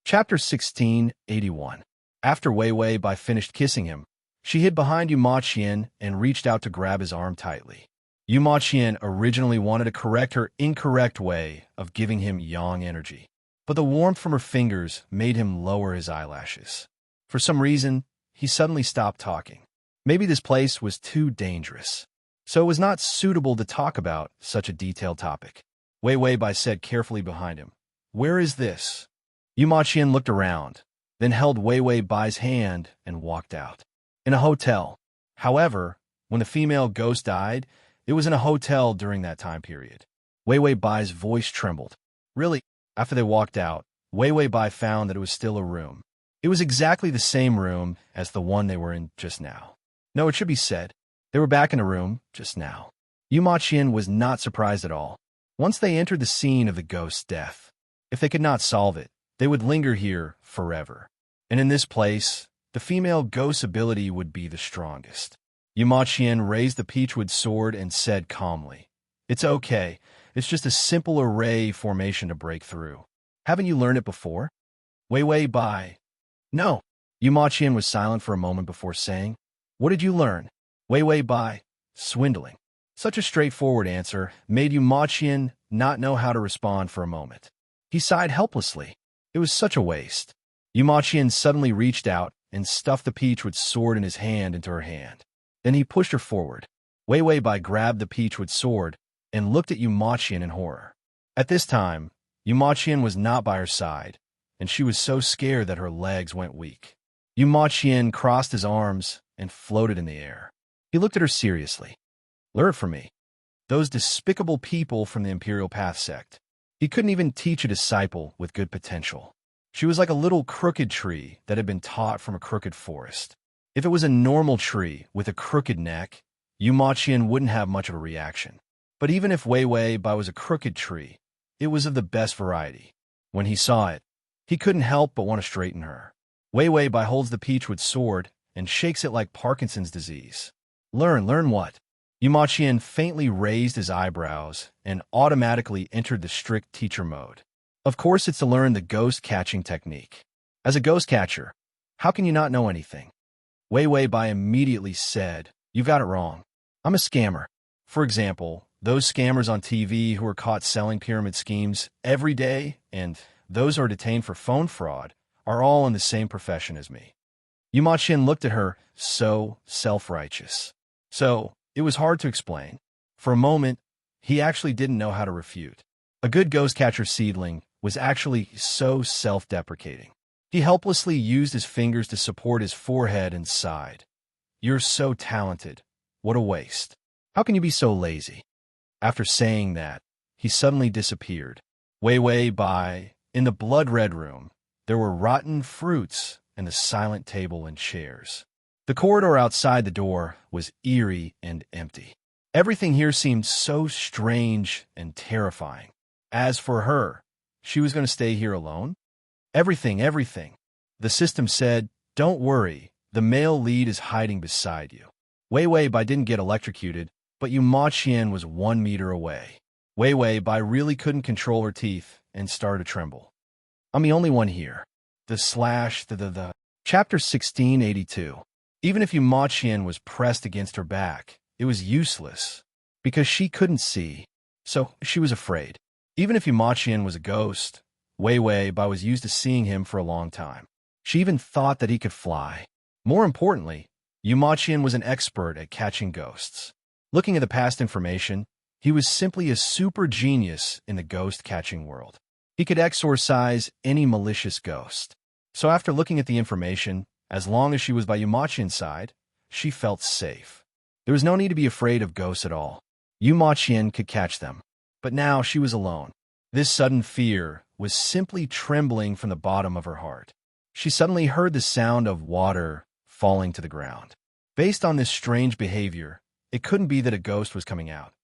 Chapter 1681. After Wei Wei Bai finished kissing him, she hid behind Yu Ma Qian and reached out to grab his arm tightly. Yu Ma Qian originally wanted to correct her incorrect way of giving him yang energy, but the warmth from her fingers made him lower his eyelashes. For some reason, he suddenly stopped talking. Maybe this place was too dangerous, so it was not suitable to talk about such a detailed topic. Wei Wei Bai said carefully behind him, "Where is this?" Yu Ma Qian looked around, then held Wei Wei Bai's hand and walked out. In a hotel. However, when the female ghost died, it was in a hotel during that time period. Wei Wei Bai's voice trembled. Really? After they walked out, Wei Wei Bai found that it was still a room. It was exactly the same room as the one they were in just now. No, it should be said, they were back in the room just now. Yu Ma Qian was not surprised at all. Once they entered the scene of the ghost's death, if they could not solve it, they would linger here forever. And in this place, the female ghost's ability would be the strongest. Yu Ma Qian raised the peachwood sword and said calmly, "It's okay. It's just a simple array formation to break through. Haven't you learned it before?" Wei Wei Bai. "No." Yu Ma Qian was silent for a moment before saying, "What did you learn?" Wei Wei Bai. "Swindling." Such a straightforward answer made Yu Ma Qian not know how to respond for a moment. He sighed helplessly. It was such a waste. Yu Ma Qian suddenly reached out and stuffed the peachwood sword in his hand into her hand. Then he pushed her forward. Wei Wei Bai grabbed the peachwood sword and looked at Yu Ma Qian in horror. At this time, Yu Ma Qian was not by her side, and she was so scared that her legs went weak. Yu Ma Qian crossed his arms and floated in the air. He looked at her seriously. "Learn from me. Those despicable people from the Imperial Path sect." He couldn't even teach a disciple with good potential. She was like a little crooked tree that had been taught from a crooked forest. If it was a normal tree with a crooked neck, Yu Ma Qian wouldn't have much of a reaction. But even if Wei Wei Bai was a crooked tree, it was of the best variety. When he saw it, he couldn't help but want to straighten her. Wei Wei Bai holds the peachwood sword and shakes it like Parkinson's disease. Learn what?" Yu Ma Qian faintly raised his eyebrows and automatically entered the strict teacher mode. Of course, it's to learn the ghost catching technique. As a ghost catcher, how can you not know anything? Wei Wei Bai immediately said, "You got it wrong. I'm a scammer." For example, those scammers on TV who are caught selling pyramid schemes every day and those who are detained for phone fraud are all in the same profession as me. Yu Ma Qian looked at her, so self-righteous. So, it was hard to explain. For a moment, he actually didn't know how to refute. A good ghost catcher seedling was actually so self-deprecating. He helplessly used his fingers to support his forehead and sighed. "You're so talented. What a waste. How can you be so lazy?" After saying that, he suddenly disappeared. Wei Wei Bai. In the blood-red room, there were rotten fruits and the silent table and chairs. The corridor outside the door was eerie and empty. Everything here seemed so strange and terrifying. As for her, she was going to stay here alone? Everything. The system said, "Don't worry, the male lead is hiding beside you." Wei Wei Bai didn't get electrocuted, but Yu Ma Qian was 1 meter away. Wei Wei Bai really couldn't control her teeth and started to tremble. "I'm the only one here." Chapter 1682. Even if Yu Ma Qian was pressed against her back, it was useless, because she couldn't see, so she was afraid. Even if Yu Ma Qian was a ghost, Wei Wei Bai was used to seeing him for a long time. She even thought that he could fly. More importantly, Yu Ma Qian was an expert at catching ghosts. Looking at the past information, he was simply a super genius in the ghost-catching world. He could exorcise any malicious ghost. So after looking at the information, as long as she was by Yu Ma Qian's side, she felt safe. There was no need to be afraid of ghosts at all. Yu Ma Qian could catch them. But now she was alone. This sudden fear was simply trembling from the bottom of her heart. She suddenly heard the sound of water falling to the ground. Based on this strange behavior, it couldn't be that a ghost was coming out,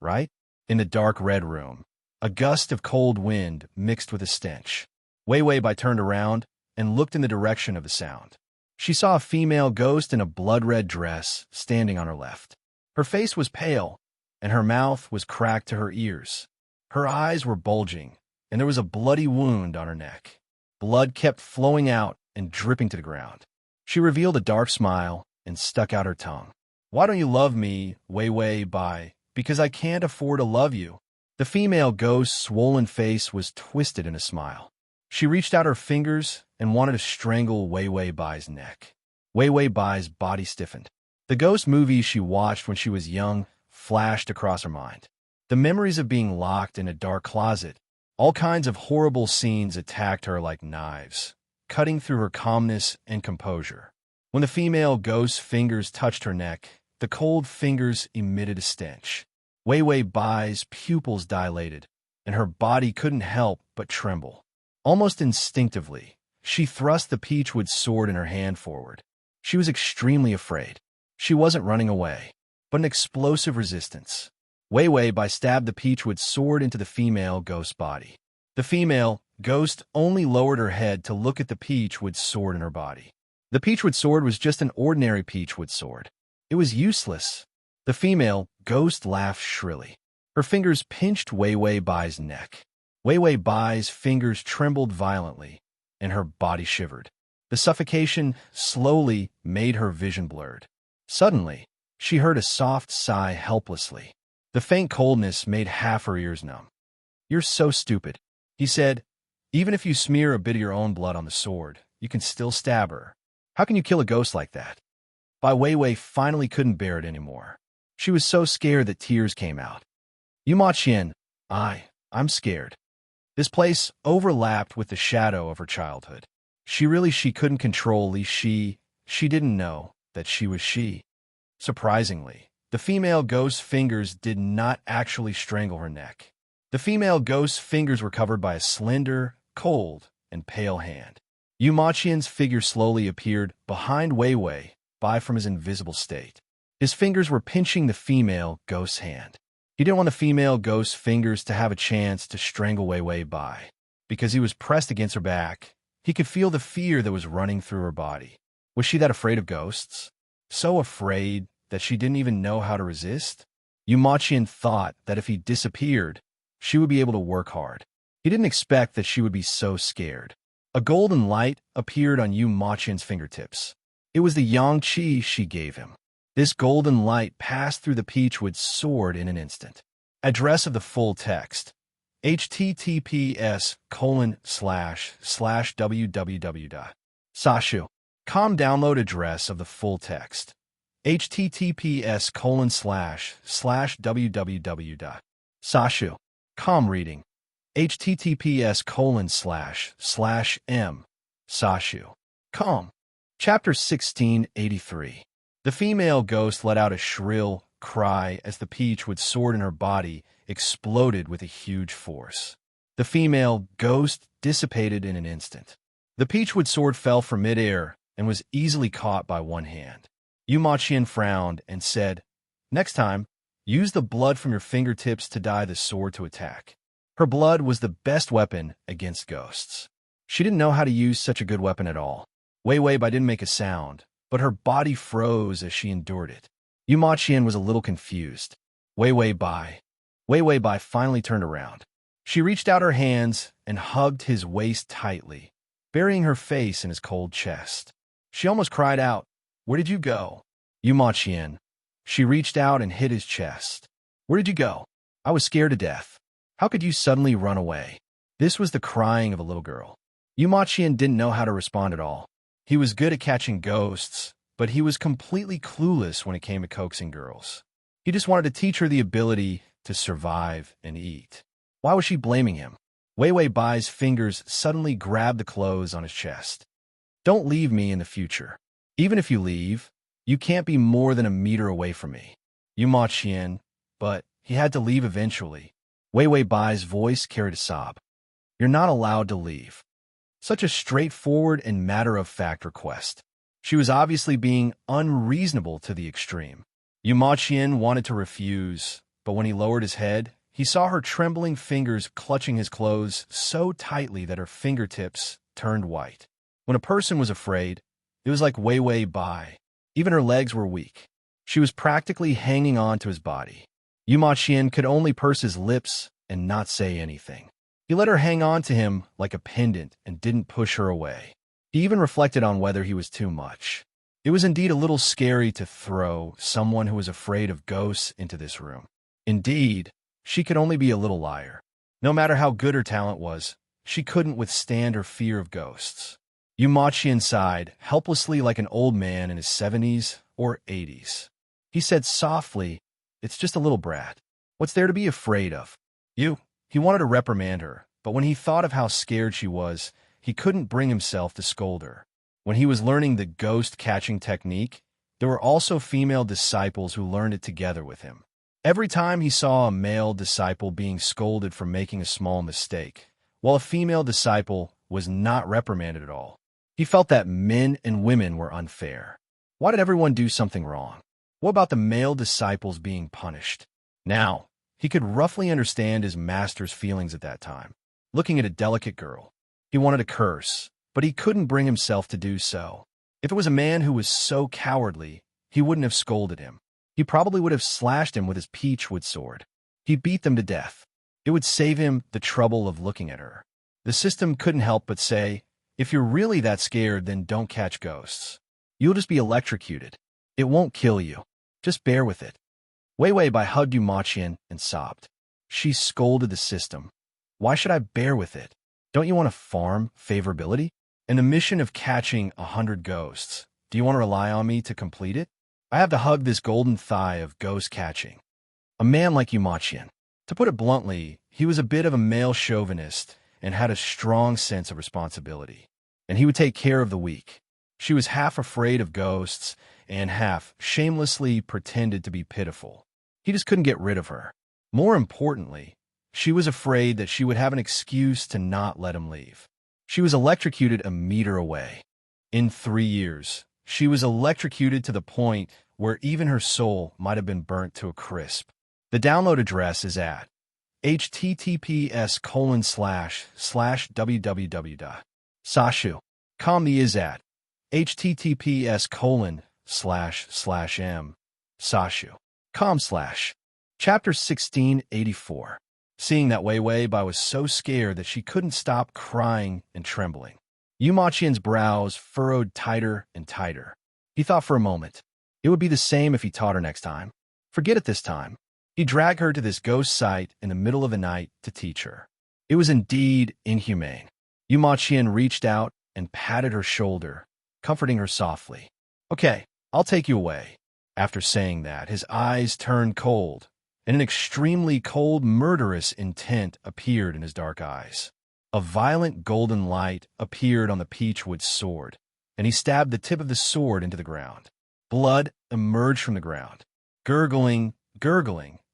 right? In the dark red room, a gust of cold wind mixed with a stench. Wei Wei Bai turned around and looked in the direction of the sound. She saw a female ghost in a blood-red dress standing on her left. Her face was pale, and her mouth was cracked to her ears. Her eyes were bulging, and there was a bloody wound on her neck. Blood kept flowing out and dripping to the ground. She revealed a dark smile and stuck out her tongue. Why don't you love me, Wei Wei Bai? Because I can't afford to love you. The female ghost's swollen face was twisted in a smile. She reached out her fingers and wanted to strangle Wei Wei Bai's neck. Wei Wei Bai's body stiffened. The ghost movies she watched when she was young flashed across her mind. The memories of being locked in a dark closet. All kinds of horrible scenes attacked her like knives, cutting through her calmness and composure. When the female ghost's fingers touched her neck, the cold fingers emitted a stench. Wei Wei Bai's pupils dilated, and her body couldn't help but tremble. Almost instinctively, she thrust the peachwood sword in her hand forward. She was extremely afraid. She wasn't running away, but an explosive resistance. Wei Wei Bai stabbed the peachwood sword into the female ghost's body. The female ghost only lowered her head to look at the peachwood sword in her body. The peachwood sword was just an ordinary peachwood sword. It was useless. The female ghost laughed shrilly. Her fingers pinched Wei Wei Bai's neck. Wei Wei Bai's fingers trembled violently, and her body shivered. The suffocation slowly made her vision blurred. Suddenly, she heard a soft sigh helplessly. The faint coldness made half her ears numb. "You're so stupid," he said. "Even if you smear a bit of your own blood on the sword, you can still stab her. How can you kill a ghost like that?" Bai Weiwei finally couldn't bear it anymore. She was so scared that tears came out. "You Ma Qian, I'm scared." This place overlapped with the shadow of her childhood. She couldn't control Li Shi. She didn't know that she was she. Surprisingly, the female ghost's fingers did not actually strangle her neck. The female ghost's fingers were covered by a slender, cold, and pale hand. Yu Maqian's figure slowly appeared behind Wei Wei Bai from his invisible state. His fingers were pinching the female ghost's hand. He didn't want the female ghost's fingers to have a chance to strangle Wei Wei Bai. Because he was pressed against her back, he could feel the fear that was running through her body. Was she that afraid of ghosts? So afraid that she didn't even know how to resist? Yu Maqian thought that if he disappeared, she would be able to work hard. He didn't expect that she would be so scared. A golden light appeared on Yu Maqian's fingertips. It was the yang qi she gave him. This golden light passed through the peachwood sword in an instant. Address of the full text: https://www.sashu.com. Download address of the full text: https://www.sashu.com. Reading: https://m/sashu.com. Chapter 1683. The female ghost let out a shrill cry as the peachwood sword in her body exploded with a huge force. The female ghost dissipated in an instant. The peachwood sword fell from midair and was easily caught by one hand. Yu Maqian frowned and said, "Next time, use the blood from your fingertips to dye the sword to attack." Her blood was the best weapon against ghosts. She didn't know how to use such a good weapon at all. Wei Wei Bai didn't make a sound, but her body froze as she endured it. Yu Maqian was a little confused. Wei Wei Bai finally turned around. She reached out her hands and hugged his waist tightly, burying her face in his cold chest. She almost cried out, "Where did you go, Yu Maqian?" She reached out and hit his chest. "Where did you go? I was scared to death. How could you suddenly run away?" This was the crying of a little girl. Yu Maqian didn't know how to respond at all. He was good at catching ghosts, but he was completely clueless when it came to coaxing girls. He just wanted to teach her the ability to survive and eat. Why was she blaming him? Wei Wei Bai's fingers suddenly grabbed the clothes on his chest. "Don't leave me in the future. Even if you leave, you can't be more than a meter away from me." Yu Maqian, but he had to leave eventually. Wei Wei Bai's voice carried a sob. "You're not allowed to leave." Such a straightforward and matter-of-fact request. She was obviously being unreasonable to the extreme. Yu Maqian wanted to refuse, but when he lowered his head, he saw her trembling fingers clutching his clothes so tightly that her fingertips turned white. When a person was afraid, it was like Wei Wei Bai. Even her legs were weak. She was practically hanging on to his body. Yu Maqian could only purse his lips and not say anything. He let her hang on to him like a pendant and didn't push her away. He even reflected on whether he was too much. It was indeed a little scary to throw someone who was afraid of ghosts into this room. Indeed, she could only be a little liar. No matter how good her talent was, she couldn't withstand her fear of ghosts. Yumachian sighed, helplessly like an old man in his 70s or 80s. He said softly, "It's just a little brat. What's there to be afraid of?" He wanted to reprimand her, but when he thought of how scared she was, he couldn't bring himself to scold her. When he was learning the ghost-catching technique, there were also female disciples who learned it together with him. Every time he saw a male disciple being scolded for making a small mistake, while a female disciple was not reprimanded at all, he felt that men and women were unfair. Why did everyone do something wrong? What about the male disciples being punished? Now, he could roughly understand his master's feelings at that time. Looking at a delicate girl, he wanted to curse, but he couldn't bring himself to do so. If it was a man who was so cowardly, he wouldn't have scolded him. He probably would have slashed him with his peachwood sword. He beat them to death. It would save him the trouble of looking at her. The system couldn't help but say, if you're really that scared, then don't catch ghosts. You'll just be electrocuted. It won't kill you. Just bear with it. Wei Wei hugged Yumachian and sobbed. She scolded the system. Why should I bear with it? Don't you want to farm favorability? In the mission of catching 100 ghosts, do you want to rely on me to complete it? I have to hug this golden thigh of ghost catching. A man like Yumachian. To put it bluntly, he was a bit of a male chauvinist and had a strong sense of responsibility. And he would take care of the weak. She was half afraid of ghosts and half shamelessly pretended to be pitiful. He just couldn't get rid of her. More importantly, she was afraid that she would have an excuse to not let him leave. She was electrocuted a meter away. In 3 years, she was electrocuted to the point where even her soul might have been burnt to a crisp. The download address is at https://www.sashu.com. The is at https://m/sashu.com/. Chapter 1684. Seeing that Wei Wei was so scared that she couldn't stop crying and trembling. Yumachian's brows furrowed tighter and tighter. He thought for a moment. It would be the same if he taught her next time. Forget it this time. He dragged her to this ghost site in the middle of the night to teach her. It was indeed inhumane. Yumachian reached out and patted her shoulder, comforting her softly. Okay, I'll take you away. After saying that, his eyes turned cold, and an extremely cold, murderous intent appeared in his dark eyes. A violent golden light appeared on the peachwood sword, and he stabbed the tip of the sword into the ground. Blood emerged from the ground. Gurgling,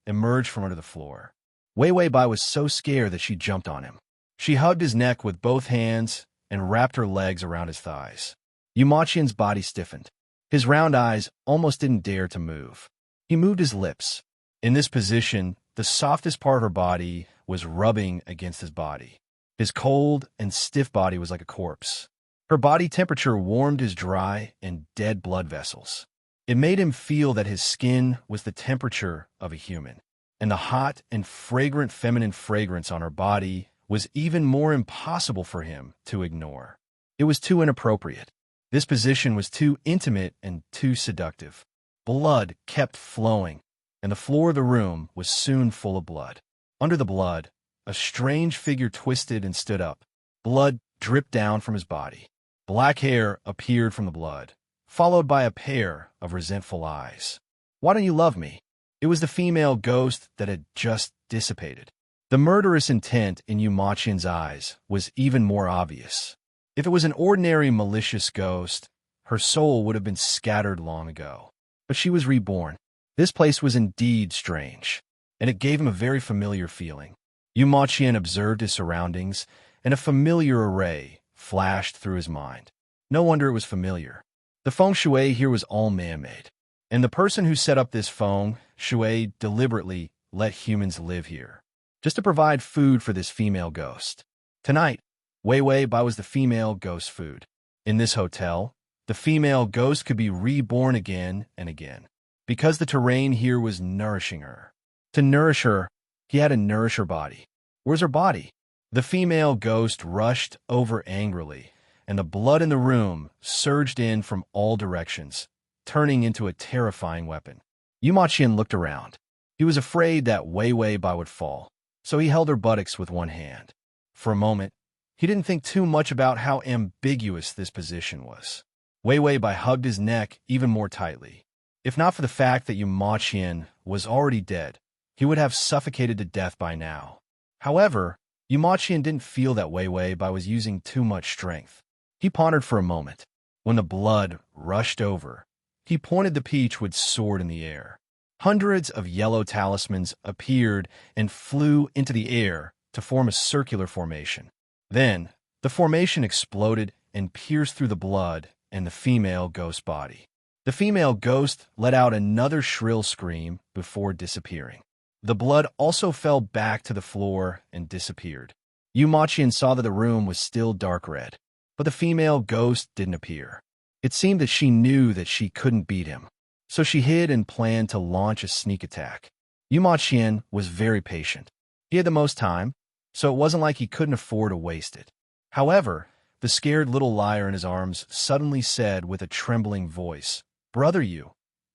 emerged from under the floor. Wei Wei was so scared that she jumped on him. She hugged his neck with both hands and wrapped her legs around his thighs. Yumachian's body stiffened. His round eyes almost didn't dare to move. He moved his lips. In this position, the softest part of her body was rubbing against his body. His cold and stiff body was like a corpse. Her body temperature warmed his dry and dead blood vessels. It made him feel that his skin was the temperature of a human, and the hot and fragrant feminine fragrance on her body was even more impossible for him to ignore. It was too inappropriate. This position was too intimate and too seductive. Blood kept flowing, and the floor of the room was soon full of blood. Under the blood, a strange figure twisted and stood up. Blood dripped down from his body. Black hair appeared from the blood, followed by a pair of resentful eyes. Why don't you love me? It was the female ghost that had just dissipated. The murderous intent in Yumachian's eyes was even more obvious. If it was an ordinary malicious ghost, her soul would have been scattered long ago. But she was reborn. This place was indeed strange, and it gave him a very familiar feeling. Yumachian observed his surroundings, and a familiar array flashed through his mind. No wonder it was familiar. The feng shui here was all man-made, and the person who set up this feng shui deliberately let humans live here, just to provide food for this female ghost. Tonight, Wei was the female ghost food. In this hotel, the female ghost could be reborn again and again, because the terrain here was nourishing her. To nourish her, he had to nourish her body. Where's her body? The female ghost rushed over angrily, and the blood in the room surged in from all directions, turning into a terrifying weapon. Yumaqian looked around. He was afraid that Wei Wei Bai would fall, so he held her buttocks with one hand. For a moment, he didn't think too much about how ambiguous this position was. Wei Wei Bai hugged his neck even more tightly. If not for the fact that Yumaqian was already dead, he would have suffocated to death by now. However, Yumaqian didn't feel that Wei Wei Bai was using too much strength. He pondered for a moment. When the blood rushed over, he pointed the peachwood sword in the air. Hundreds of yellow talismans appeared and flew into the air to form a circular formation. Then, the formation exploded and pierced through the blood and the female ghost body. The female ghost let out another shrill scream before disappearing. The blood also fell back to the floor and disappeared. Yumaqian saw that the room was still dark red, but the female ghost didn't appear. It seemed that she knew that she couldn't beat him, so she hid and planned to launch a sneak attack. Yumaqian was very patient. He had the most time, so it wasn't like he couldn't afford to waste it. However, the scared little liar in his arms suddenly said with a trembling voice, "Brother Yu,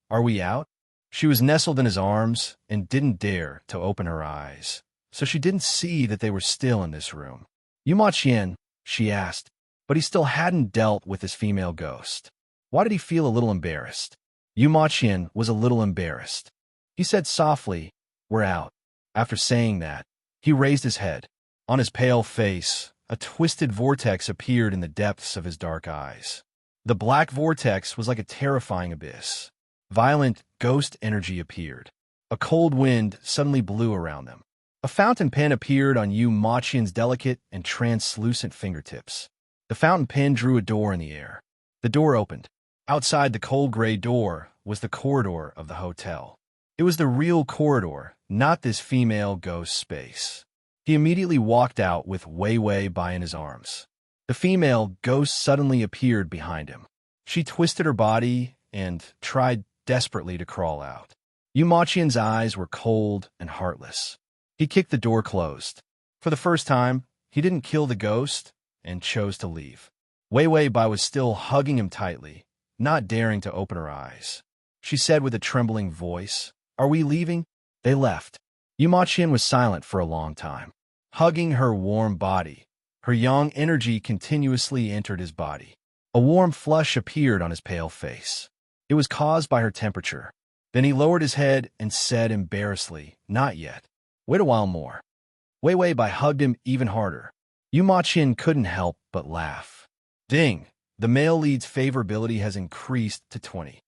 are we out?" She was nestled in his arms and didn't dare to open her eyes, so she didn't see that they were still in this room. "Yumaqian," she asked, but he still hadn't dealt with his female ghost. Why did he feel a little embarrassed? Yumaqian was a little embarrassed. He said softly, "We're out." After saying that, he raised his head. On his pale face, a twisted vortex appeared in the depths of his dark eyes. The black vortex was like a terrifying abyss. Violent ghost energy appeared. A cold wind suddenly blew around them. A fountain pen appeared on Yumaqian's delicate and translucent fingertips. The fountain pen drew a door in the air. The door opened. Outside the cold gray door was the corridor of the hotel. It was the real corridor, not this female ghost space. He immediately walked out with Wei Wei Bai in his arms. The female ghost suddenly appeared behind him. She twisted her body and tried desperately to crawl out. Yumaqian's eyes were cold and heartless. He kicked the door closed. For the first time, he didn't kill the ghost and chose to leave. Wei Wei Bai was still hugging him tightly, not daring to open her eyes. She said with a trembling voice, "Are we leaving?" They left. Yumaqian was silent for a long time, hugging her warm body. Her young energy continuously entered his body. A warm flush appeared on his pale face. It was caused by her temperature. Then he lowered his head and said embarrassedly, "Not yet. Wait a while more." Wei Wei Bai hugged him even harder. Yumaqian couldn't help but laugh. Ding! The male lead's favorability has increased to 20.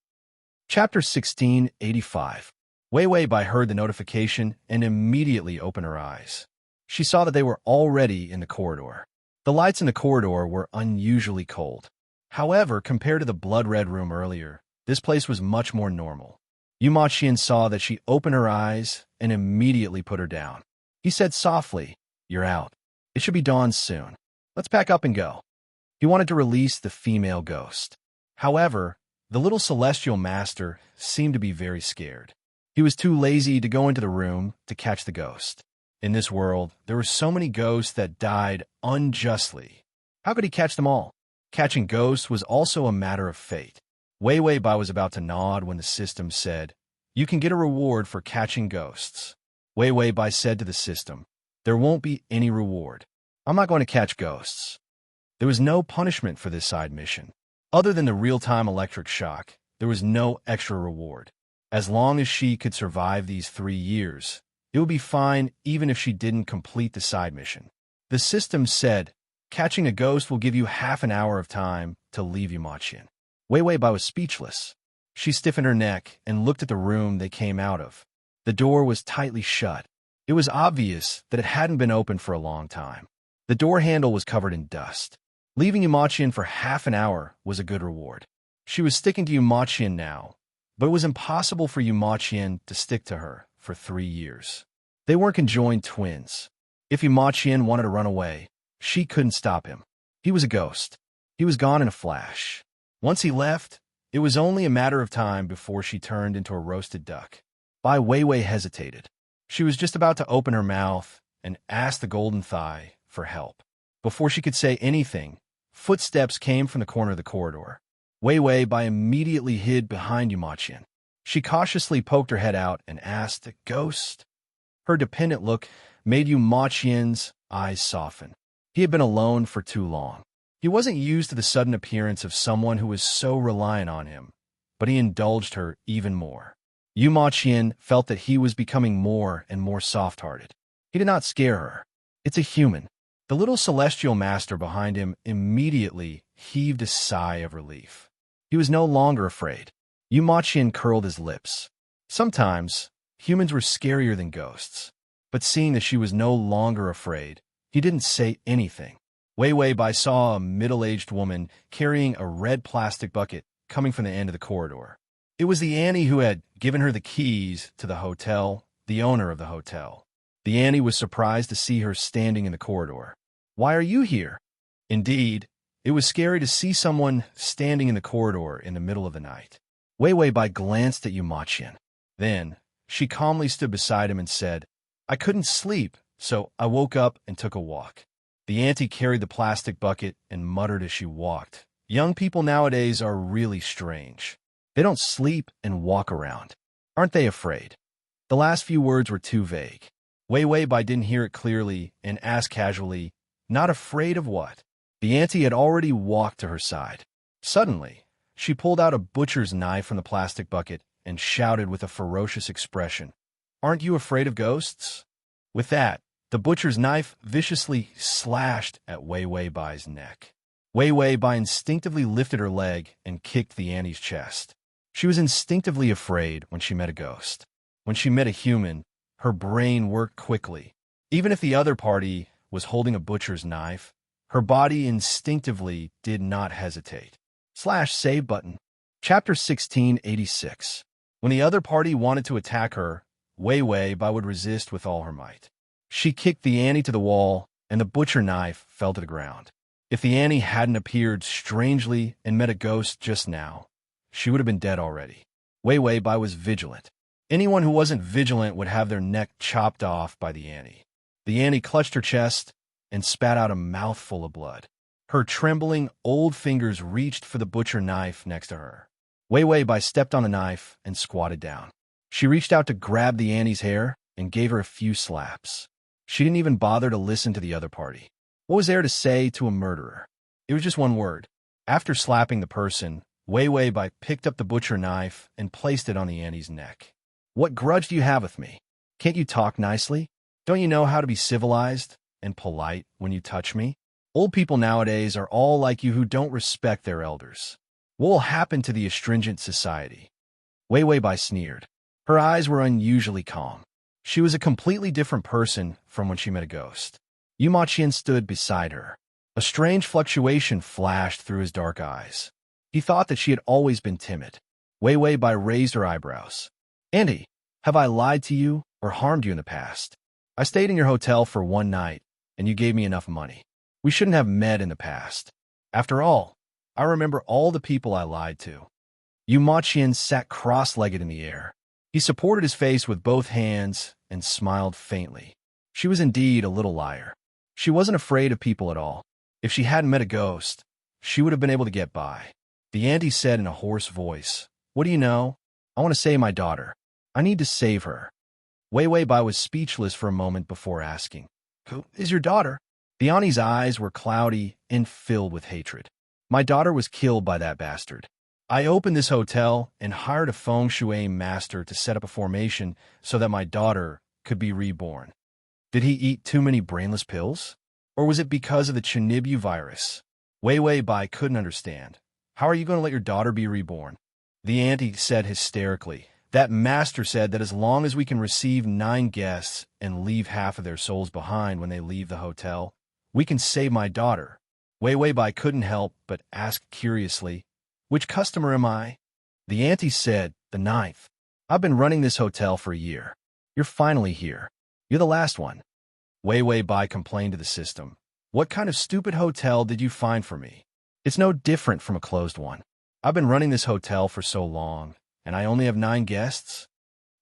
Chapter 1685. Wei Wei Bai heard the notification and immediately opened her eyes. She saw that they were already in the corridor. The lights in the corridor were unusually cold. However, compared to the blood-red room earlier, this place was much more normal. Yumaqian saw that she opened her eyes and immediately put her down. He said softly, "You're out. It should be dawn soon. Let's pack up and go." He wanted to release the female ghost. However, the little celestial master seemed to be very scared. He was too lazy to go into the room to catch the ghost. In this world, there were so many ghosts that died unjustly. How could he catch them all? Catching ghosts was also a matter of fate. Wei Wei Bai was about to nod when the system said, "You can get a reward for catching ghosts." Wei Wei Bai said to the system, "There won't be any reward. I'm not going to catch ghosts." There was no punishment for this side mission. Other than the real-time electric shock, there was no extra reward. As long as she could survive these 3 years, it would be fine even if she didn't complete the side mission. The system said, "Catching a ghost will give you half an hour of time to leave Yumaqian." Wei Wei Bai was speechless. She stiffened her neck and looked at the room they came out of. The door was tightly shut. It was obvious that it hadn't been opened for a long time. The door handle was covered in dust. Leaving Yumaqian for half an hour was a good reward. She was sticking to Yumaqian now, but it was impossible for Yumaqian to stick to her for 3 years. They weren't conjoined twins. If Yumaqian wanted to run away, she couldn't stop him. He was a ghost. He was gone in a flash. Once he left, it was only a matter of time before she turned into a roasted duck. Bai Weiwei hesitated. She was just about to open her mouth and ask the golden thigh for help. Before she could say anything, footsteps came from the corner of the corridor. Wei Wei Bai immediately hid behind Yu Maqian. She cautiously poked her head out and asked, "A ghost?" Her dependent look made Yu Maqian's eyes soften. He had been alone for too long. He wasn't used to the sudden appearance of someone who was so reliant on him, but he indulged her even more. Yu Maqian felt that he was becoming more and more soft-hearted. He did not scare her. "It's a human." The little celestial master behind him immediately heaved a sigh of relief. He was no longer afraid. Yu Maqian curled his lips. Sometimes, humans were scarier than ghosts. But seeing that she was no longer afraid, he didn't say anything. Wei Wei Bai saw a middle-aged woman carrying a red plastic bucket coming from the end of the corridor. It was the Annie who had given her the keys to the hotel, the owner of the hotel. The Annie was surprised to see her standing in the corridor. "Why are you here?" Indeed, it was scary to see someone standing in the corridor in the middle of the night. Wei Wei Bai glanced at Yu Maqian. Then, she calmly stood beside him and said, "I couldn't sleep, so I woke up and took a walk." The auntie carried the plastic bucket and muttered as she walked, "Young people nowadays are really strange. They don't sleep and walk around. Aren't they afraid?" The last few words were too vague. Wei Wei Bai didn't hear it clearly and asked casually, "Not afraid of what?" The auntie had already walked to her side. Suddenly, she pulled out a butcher's knife from the plastic bucket and shouted with a ferocious expression, "Aren't you afraid of ghosts?" With that, the butcher's knife viciously slashed at Wei Wei Bai's neck. Wei Wei Bai instinctively lifted her leg and kicked the auntie's chest. She was instinctively afraid when she met a ghost. When she met a human, her brain worked quickly. Even if the other party was holding a butcher's knife, her body instinctively did not hesitate. /save button. Chapter 1686. When the other party wanted to attack her, Wei Wei Bai would resist with all her might. She kicked the Annie to the wall, and the butcher knife fell to the ground. If the Annie hadn't appeared strangely and met a ghost just now, she would have been dead already. Wei Wei Bai was vigilant. Anyone who wasn't vigilant would have their neck chopped off by the Annie. The Annie clutched her chest and spat out a mouthful of blood. Her trembling old fingers reached for the butcher knife next to her. Wei Wei Bai stepped on the knife and squatted down. She reached out to grab the Annie's hair and gave her a few slaps. She didn't even bother to listen to the other party. What was there to say to a murderer? It was just one word. After slapping the person, Wei Wei Bai picked up the butcher knife and placed it on the Annie's neck. "What grudge do you have with me? Can't you talk nicely? Don't you know how to be civilized and polite when you touch me? Old people nowadays are all like you who don't respect their elders. What will happen to the astringent society?" Wei Wei Bai sneered. Her eyes were unusually calm. She was a completely different person from when she met a ghost. Yu Maqian stood beside her. A strange fluctuation flashed through his dark eyes. He thought that she had always been timid. Wei Wei Bai raised her eyebrows. "Auntie, have I lied to you or harmed you in the past? I stayed in your hotel for one night, and you gave me enough money. We shouldn't have met in the past. After all, I remember all the people I lied to." Yu Maqian sat cross-legged in the air. He supported his face with both hands and smiled faintly. She was indeed a little liar. She wasn't afraid of people at all. If she hadn't met a ghost, she would have been able to get by. The auntie said in a hoarse voice, "What do you know? I want to save my daughter. I need to save her." Wei Wei Bai was speechless for a moment before asking, "Who is your daughter?" The auntie's eyes were cloudy and filled with hatred. "My daughter was killed by that bastard. I opened this hotel and hired a feng shui master to set up a formation so that my daughter could be reborn. Did he eat too many brainless pills? Or was it because of the Chinibu virus?" Wei Wei Bai couldn't understand. "How are you going to let your daughter be reborn?" The auntie said hysterically, "That master said that as long as we can receive 9 guests and leave half of their souls behind when they leave the hotel, we can save my daughter." Wei Wei Bai couldn't help but ask curiously, "Which customer am I?" The auntie said, "The 9th. I've been running this hotel for a year. You're finally here. You're the last one." Wei Wei Bai complained to the system. "What kind of stupid hotel did you find for me? It's no different from a closed one. I've been running this hotel for so long, and I only have 9 guests?"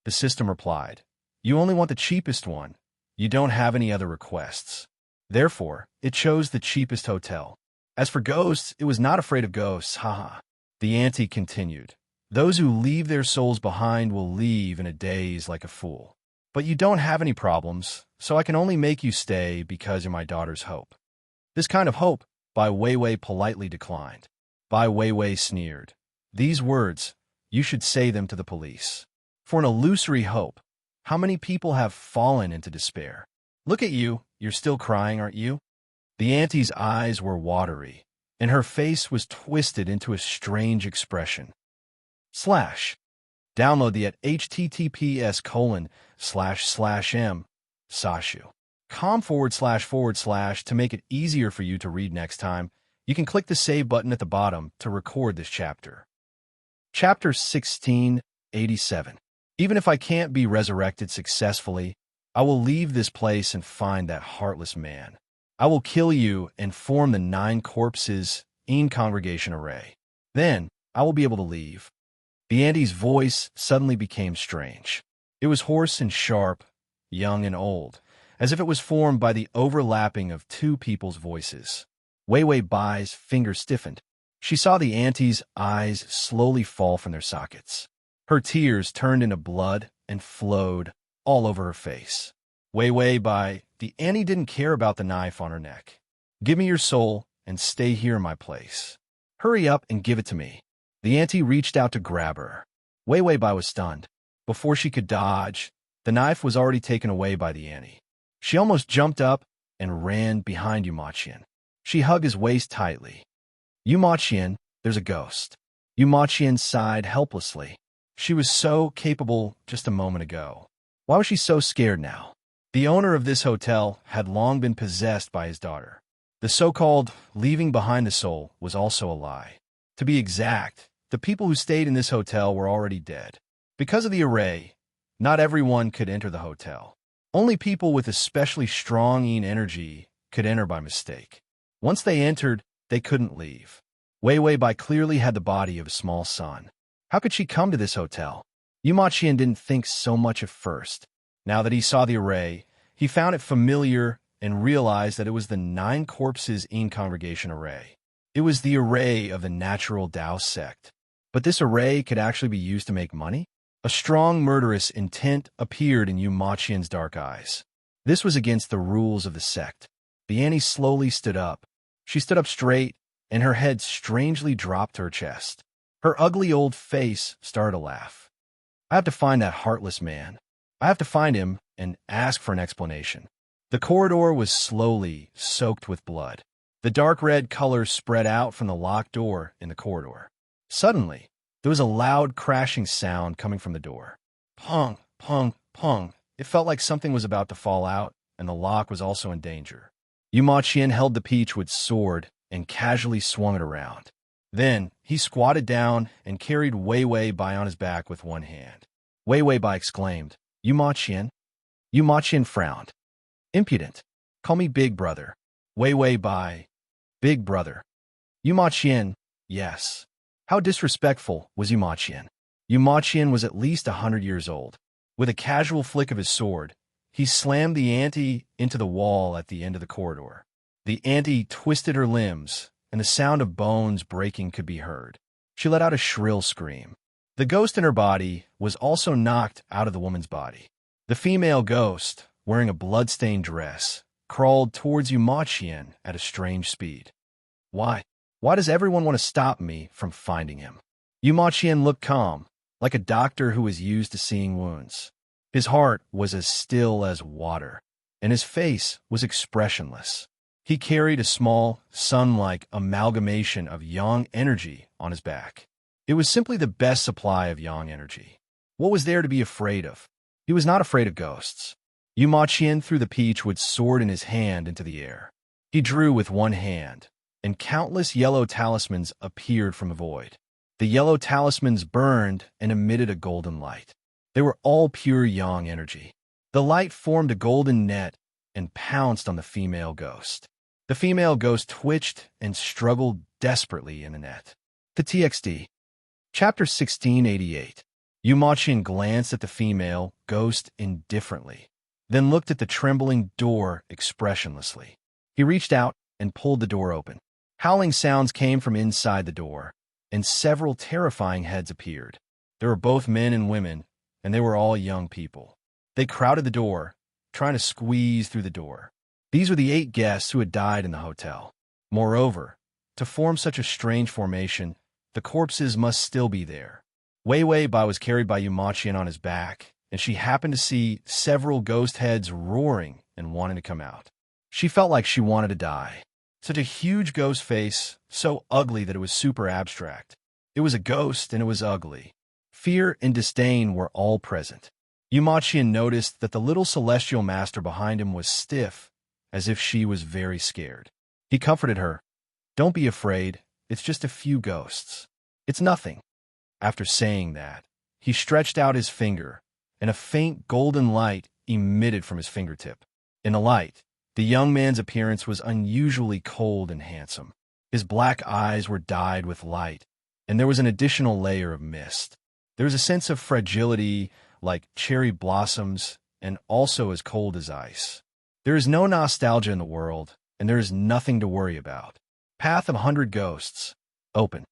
The system replied, "You only want the cheapest one. You don't have any other requests." Therefore, it chose the cheapest hotel. As for ghosts, it was not afraid of ghosts, haha. The auntie continued. Those who leave their souls behind will leave in a daze like a fool. But you don't have any problems, so I can only make you stay because you're my daughter's hope. This kind of hope, Bai Weiwei politely declined. Bai Weiwei sneered. These words, you should say them to the police. For an illusory hope, how many people have fallen into despair? Look at you, you're still crying, aren't you? The auntie's eyes were watery, and her face was twisted into a strange expression. Download the at https://m sashu.com// to make it easier for you to read next time. You can click the save button at the bottom to record this chapter. Chapter 1687. Even if I can't be resurrected successfully, I will leave this place and find that heartless man. I will kill you and form the 9 corpses in congregation array. Then I will be able to leave. The auntie's voice suddenly became strange. It was hoarse and sharp, young and old, as if it was formed by the overlapping of 2 people's voices. Weiwei Bai's fingers stiffened. She saw the auntie's eyes slowly fall from their sockets. Her tears turned into blood and flowed all over her face. Weiwei Bai, the auntie didn't care about the knife on her neck. Give me your soul and stay here in my place. Hurry up and give it to me. The auntie reached out to grab her. Weiwei Bai was stunned. Before she could dodge, the knife was already taken away by the auntie. She almost jumped up and ran behind Yu Maqian. She hugged his waist tightly. Yu Maqian, there's a ghost. Yu Maqian sighed helplessly. She was so capable just a moment ago. Why was she so scared now? The owner of this hotel had long been possessed by his daughter. The so-called leaving behind the soul was also a lie. To be exact, the people who stayed in this hotel were already dead. Because of the array, not everyone could enter the hotel. Only people with especially strong yin energy could enter by mistake. Once they entered, they couldn't leave. Weiwei Bai clearly had the body of a small son. How could she come to this hotel? Yu Maqian didn't think so much at first. Now that he saw the array, he found it familiar and realized that it was the 9 corpses in congregation array. It was the array of the natural Tao sect. But this array could actually be used to make money? A strong murderous intent appeared in Yu Maqian's dark eyes. This was against the rules of the sect. The auntie slowly stood up. She stood up straight, and her head strangely dropped to her chest. Her ugly old face started to laugh. I have to find that heartless man. I have to find him and ask for an explanation. The corridor was slowly soaked with blood. The dark red color spread out from the locked door in the corridor. Suddenly, there was a loud crashing sound coming from the door. Pong, pong, pong. It felt like something was about to fall out, and the lock was also in danger. Yu Maqian held the peachwood sword and casually swung it around. Then, he squatted down and carried Weiwei Bai on his back with one hand. Weiwei Bai exclaimed, Yu Maqian? Yu Maqian frowned. Impudent. Call me Big Brother. Weiwei Bai. Big Brother. Yu Maqian, yes. How disrespectful was Yu Maqian? Yu Maqian was at least 100 years old. With a casual flick of his sword, he slammed the auntie into the wall at the end of the corridor. The auntie twisted her limbs, and the sound of bones breaking could be heard. She let out a shrill scream. The ghost in her body was also knocked out of the woman's body. The female ghost, wearing a blood-stained dress, crawled towards Yu Maqian at a strange speed. Why? Why does everyone want to stop me from finding him? Yu Maqian looked calm, like a doctor who is used to seeing wounds. His heart was as still as water, and his face was expressionless. He carried a small, sun-like amalgamation of yang energy on his back. It was simply the best supply of yang energy. What was there to be afraid of? He was not afraid of ghosts. Yu Maqian threw the peachwood sword in his hand into the air. He drew with one hand, and countless yellow talismans appeared from the void. The yellow talismans burned and emitted a golden light. They were all pure yang energy. The light formed a golden net and pounced on the female ghost. The female ghost twitched and struggled desperately in the net. The TXT. Chapter 1688. Yu Maqian glanced at the female ghost indifferently, then looked at the trembling door expressionlessly. He reached out and pulled the door open. Howling sounds came from inside the door, and several terrifying heads appeared. There were both men and women, and they were all young people. They crowded the door, trying to squeeze through the door. These were the 8 guests who had died in the hotel. Moreover, to form such a strange formation, the corpses must still be there. Wei Wei Bai was carried by Yumachian on his back, and she happened to see several ghost heads roaring and wanting to come out. She felt like she wanted to die. Such a huge ghost face, so ugly that it was super abstract. It was a ghost and it was ugly. Fear and disdain were all present. Yumachian noticed that the little celestial master behind him was stiff, as if she was very scared. He comforted her. "Don't be afraid, it's just a few ghosts. It's nothing." After saying that, he stretched out his finger, and a faint golden light emitted from his fingertip. In the light, the young man's appearance was unusually cold and handsome. His black eyes were dyed with light, and there was an additional layer of mist. There was a sense of fragility, like cherry blossoms, and also as cold as ice. There is no nostalgia in the world, and there is nothing to worry about. Path of 100 Ghosts. Open.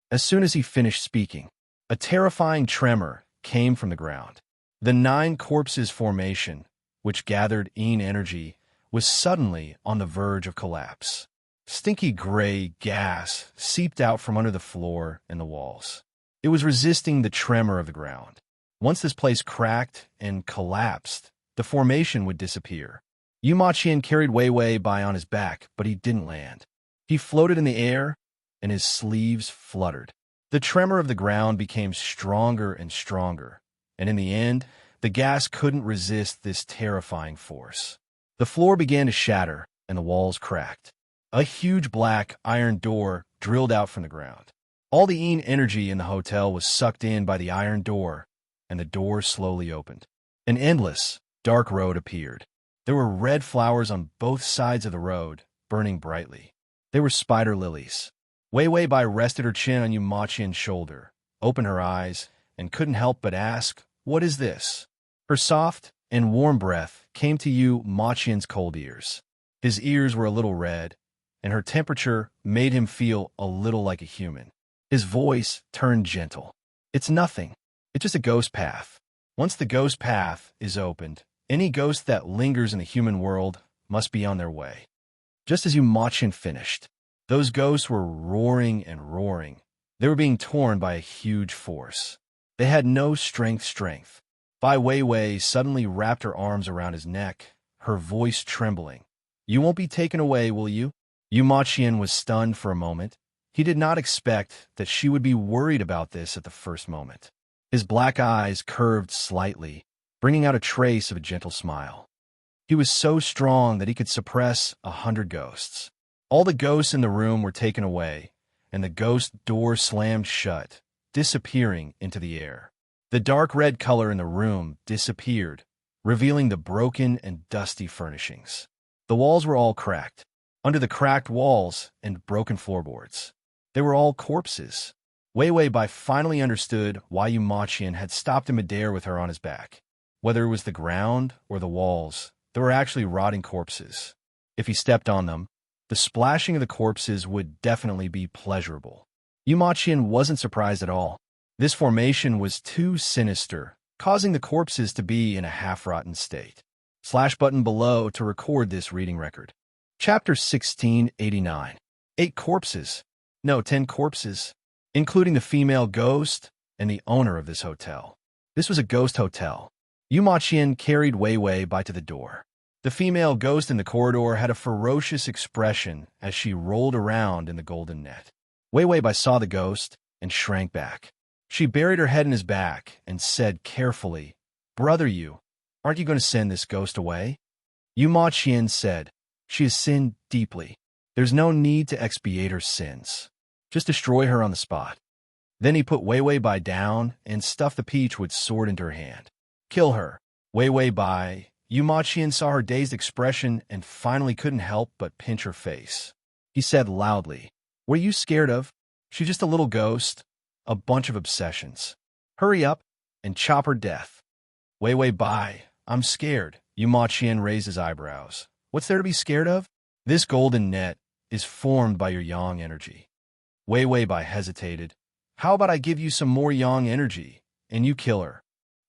As soon as he finished speaking, a terrifying tremor came from the ground. The 9 corpses formation, which gathered Yin energy, was suddenly on the verge of collapse. Stinky gray gas seeped out from under the floor and the walls. It was resisting the tremor of the ground. Once this place cracked and collapsed, the formation would disappear. Yumachian carried Wei Wei Bai on his back, but he didn't land. He floated in the air, and his sleeves fluttered. The tremor of the ground became stronger and stronger, and in the end, the gas couldn't resist this terrifying force. The floor began to shatter, and the walls cracked. A huge black iron door drilled out from the ground. All the Yin energy in the hotel was sucked in by the iron door, and the door slowly opened. An endless, dark road appeared. There were red flowers on both sides of the road, burning brightly. They were spider lilies. Wei Wei Bai rested her chin on Yumachian's shoulder, opened her eyes, and couldn't help but ask, "What is this?" Her soft and warm breath came to Yumachian's cold ears. His ears were a little red, and her temperature made him feel a little like a human. His voice turned gentle. "It's nothing. It's just a ghost path. Once the ghost path is opened, any ghost that lingers in the human world must be on their way." Just as Yumachian finished, those ghosts were roaring and roaring. They were being torn by a huge force. They had no strength. Bai Weiwei suddenly wrapped her arms around his neck, her voice trembling. "You won't be taken away, will you?" Yumachian was stunned for a moment. He did not expect that she would be worried about this at the first moment. His black eyes curved slightly, bringing out a trace of a gentle smile. He was so strong that he could suppress 100 ghosts. All the ghosts in the room were taken away, and the ghost door slammed shut, disappearing into the air. The dark red color in the room disappeared, revealing the broken and dusty furnishings. The walls were all cracked. Under the cracked walls and broken floorboards, they were all corpses. Wei Wei Bai finally understood why Yumachian had stopped in midair with her on his back. Whether it was the ground or the walls, there were actually rotting corpses. If he stepped on them, the splashing of the corpses would definitely be pleasurable. Yumachian wasn't surprised at all. This formation was too sinister, causing the corpses to be in a half-rotten state. Slash button below to record this reading record. Chapter 1689. 8 corpses. No, 10 corpses, including the female ghost and the owner of this hotel. This was a ghost hotel. Yumachian carried Wei Wei Bai to the door. The female ghost in the corridor had a ferocious expression as she rolled around in the golden net. Wei Wei Bai saw the ghost and shrank back. She buried her head in his back and said carefully, "Brother, aren't you going to send this ghost away?" Yumachian said, "She has sinned deeply. There's no need to expiate her sins. Just destroy her on the spot." Then he put Wei Wei Bai down and stuffed the peach with sword into her hand. "Kill her." Wei Wei Bai. Yumachian saw her dazed expression and finally couldn't help but pinch her face. He said loudly, "What are you scared of? She's just a little ghost. A bunch of obsessions. Hurry up and chop her death." Wei Wei Bai. "I'm scared." Yumachian raised his eyebrows. "What's there to be scared of? This golden net is formed by your yang energy. Wei Wei Bai hesitated. How about I give you some more yang energy, and you kill her?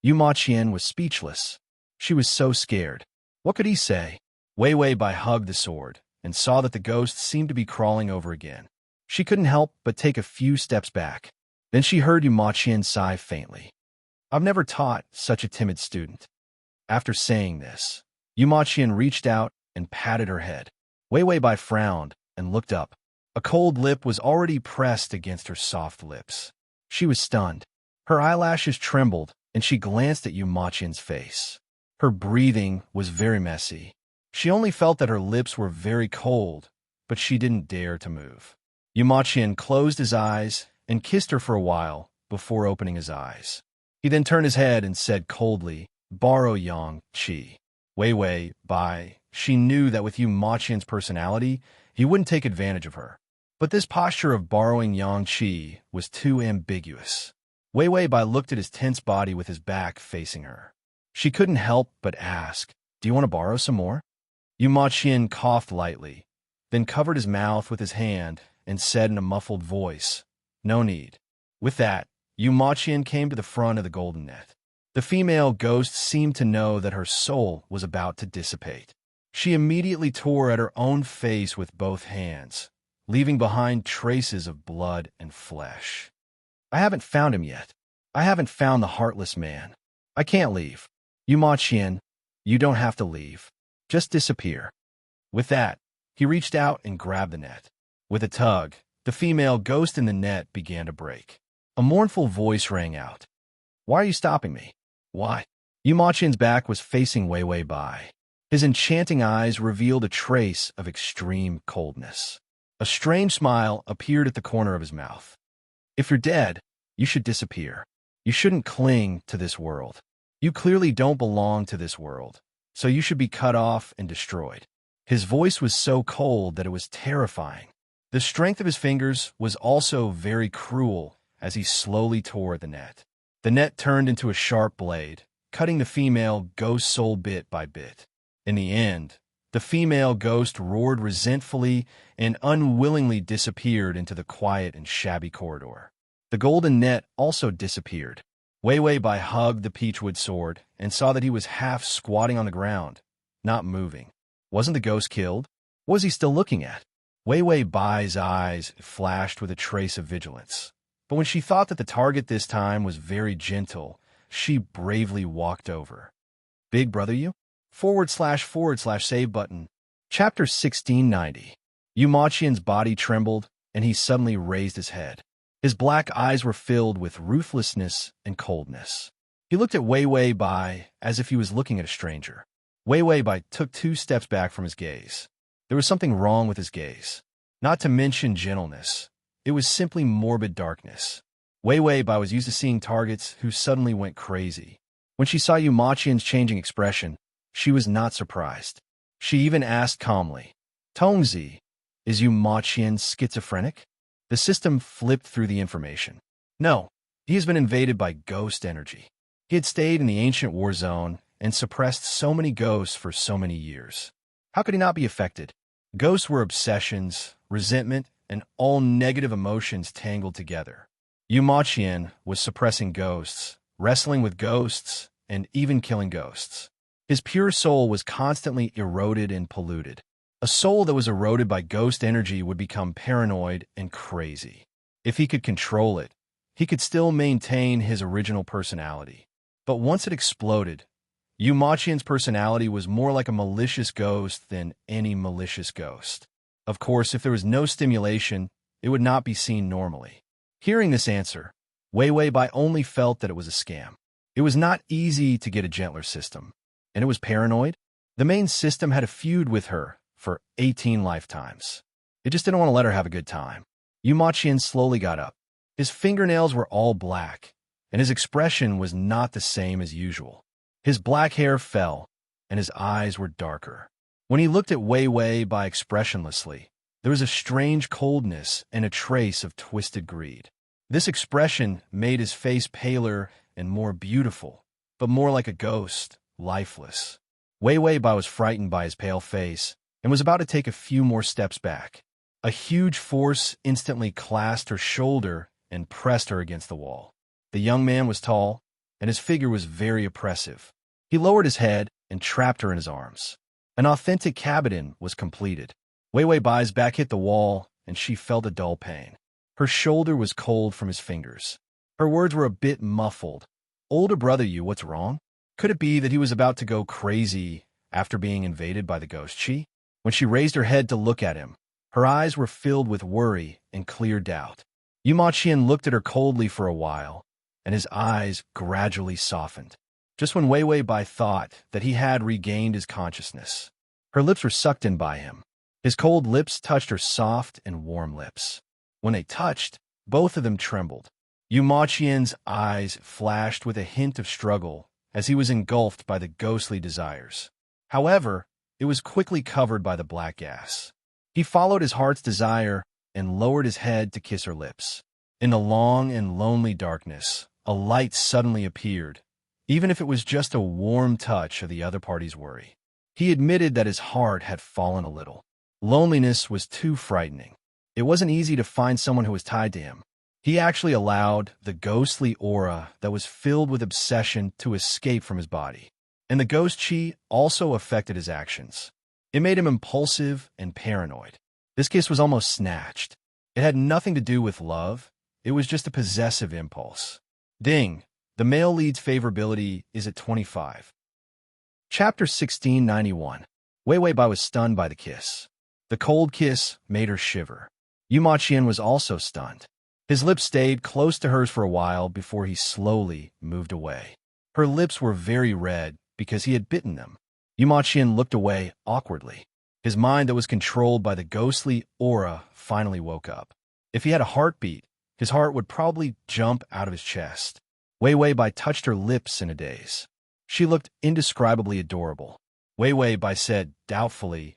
Yu Ma Qian was speechless. She was so scared. What could he say? Wei Wei Bai hugged the sword and saw that the ghost seemed to be crawling over again. She couldn't help but take a few steps back. Then she heard Yu Ma Qian sigh faintly. I've never taught such a timid student. After saying this, Yu Ma Qian reached out and patted her head. Wei Wei Bai frowned and looked up. A cold lip was already pressed against her soft lips. She was stunned. Her eyelashes trembled, and she glanced at Yu Ma Qian's face. Her breathing was very messy. She only felt that her lips were very cold, but she didn't dare to move. Yu Ma Qian closed his eyes and kissed her for a while before opening his eyes. He then turned his head and said coldly, borrow yang qi. Wei Wei Bai. She knew that with Yu Ma Qian's personality, he wouldn't take advantage of her. But this posture of borrowing yang qi was too ambiguous. Wei Wei Bai looked at his tense body with his back facing her. She couldn't help but ask, do you want to borrow some more? Yu Ma Qian coughed lightly, then covered his mouth with his hand and said in a muffled voice, no need. With that, Yu Ma Qian came to the front of the golden net. The female ghost seemed to know that her soul was about to dissipate. She immediately tore at her own face with both hands, leaving behind traces of blood and flesh. I haven't found him yet. I haven't found the heartless man. I can't leave. Yu Ma Qian, you don't have to leave. Just disappear. With that, he reached out and grabbed the net. With a tug, the female ghost in the net began to break. A mournful voice rang out. Why are you stopping me? Why? Yu Ma Qian's back was facing Wei Wei Bai. His enchanting eyes revealed a trace of extreme coldness. A strange smile appeared at the corner of his mouth. If you're dead, you should disappear. You shouldn't cling to this world. You clearly don't belong to this world, so you should be cut off and destroyed. His voice was so cold that it was terrifying. The strength of his fingers was also very cruel as he slowly tore at the net. The net turned into a sharp blade, cutting the female ghost soul bit by bit. In the end, the female ghost roared resentfully and unwillingly disappeared into the quiet and shabby corridor. The golden net also disappeared. Wei Wei Bai hugged the peachwood sword and saw that he was half squatting on the ground, not moving. Wasn't the ghost killed? What was he still looking at? Wei Wei Bai's eyes flashed with a trace of vigilance. But when she thought that the target this time was very gentle, she bravely walked over. Big brother you? // save button. Chapter 1690. Yu Ma Qian's body trembled, and he suddenly raised his head. His black eyes were filled with ruthlessness and coldness. He looked at Wei Wei Bai as if he was looking at a stranger. Wei Wei Bai took 2 steps back from his gaze. There was something wrong with his gaze. Not to mention gentleness. It was simply morbid darkness. Wei Wei Bai was used to seeing targets who suddenly went crazy. When she saw Yu Ma Qian's changing expression, she was not surprised. She even asked calmly, Tongzi, is Yu Ma Qian schizophrenic? The system flipped through the information. No, he has been invaded by ghost energy. He had stayed in the ancient war zone and suppressed so many ghosts for so many years. How could he not be affected? Ghosts were obsessions, resentment, and all negative emotions tangled together. Yu Ma Qian was suppressing ghosts, wrestling with ghosts, and even killing ghosts. His pure soul was constantly eroded and polluted. A soul that was eroded by ghost energy would become paranoid and crazy. If he could control it, he could still maintain his original personality. But once it exploded, Yu Ma Qian's personality was more like a malicious ghost than any malicious ghost. Of course, if there was no stimulation, it would not be seen normally. Hearing this answer, Wei Wei Bai only felt that it was a scam. It was not easy to get a gentler system. And it was paranoid? The main system had a feud with her for 18 lifetimes. It just didn't want to let her have a good time. Yu Ma Qian slowly got up. His fingernails were all black, and his expression was not the same as usual. His black hair fell, and his eyes were darker. When he looked at Wei Wei Bai expressionlessly, there was a strange coldness and a trace of twisted greed. This expression made his face paler and more beautiful, but more like a ghost, lifeless. Wei Wei Bai was frightened by his pale face and was about to take a few more steps back. A huge force instantly clasped her shoulder and pressed her against the wall. The young man was tall, and his figure was very oppressive. He lowered his head and trapped her in his arms. An authentic cabin was completed. Wei Wei Bai's back hit the wall, and she felt a dull pain. Her shoulder was cold from his fingers. Her words were a bit muffled. "Older brother, what's wrong?" Could it be that he was about to go crazy after being invaded by the ghost Chi? When she raised her head to look at him, her eyes were filled with worry and clear doubt. Yu Ma Qian looked at her coldly for a while, and his eyes gradually softened. Just when Wei Wei Bai thought that he had regained his consciousness, her lips were sucked in by him. His cold lips touched her soft and warm lips. When they touched, both of them trembled. Yu Ma Qian's eyes flashed with a hint of struggle as he was engulfed by the ghostly desires. However, it was quickly covered by the black gas. He followed his heart's desire and lowered his head to kiss her lips. In the long and lonely darkness, a light suddenly appeared, even if it was just a warm touch of the other party's worry. He admitted that his heart had fallen a little. Loneliness was too frightening. It wasn't easy to find someone who was tied to him. He actually allowed the ghostly aura that was filled with obsession to escape from his body. And the ghost chi also affected his actions. It made him impulsive and paranoid. This kiss was almost snatched. It had nothing to do with love. It was just a possessive impulse. Ding! The male lead's favorability is at 25. Chapter 1691. Wei Wei Bai was stunned by the kiss. The cold kiss made her shiver. Yu Ma Qian was also stunned. His lips stayed close to hers for a while before he slowly moved away. Her lips were very red because he had bitten them. Yu Ma Qian looked away awkwardly. His mind that was controlled by the ghostly aura finally woke up. If he had a heartbeat, his heart would probably jump out of his chest. Wei Wei Bai touched her lips in a daze. She looked indescribably adorable. Wei Wei Bai said doubtfully.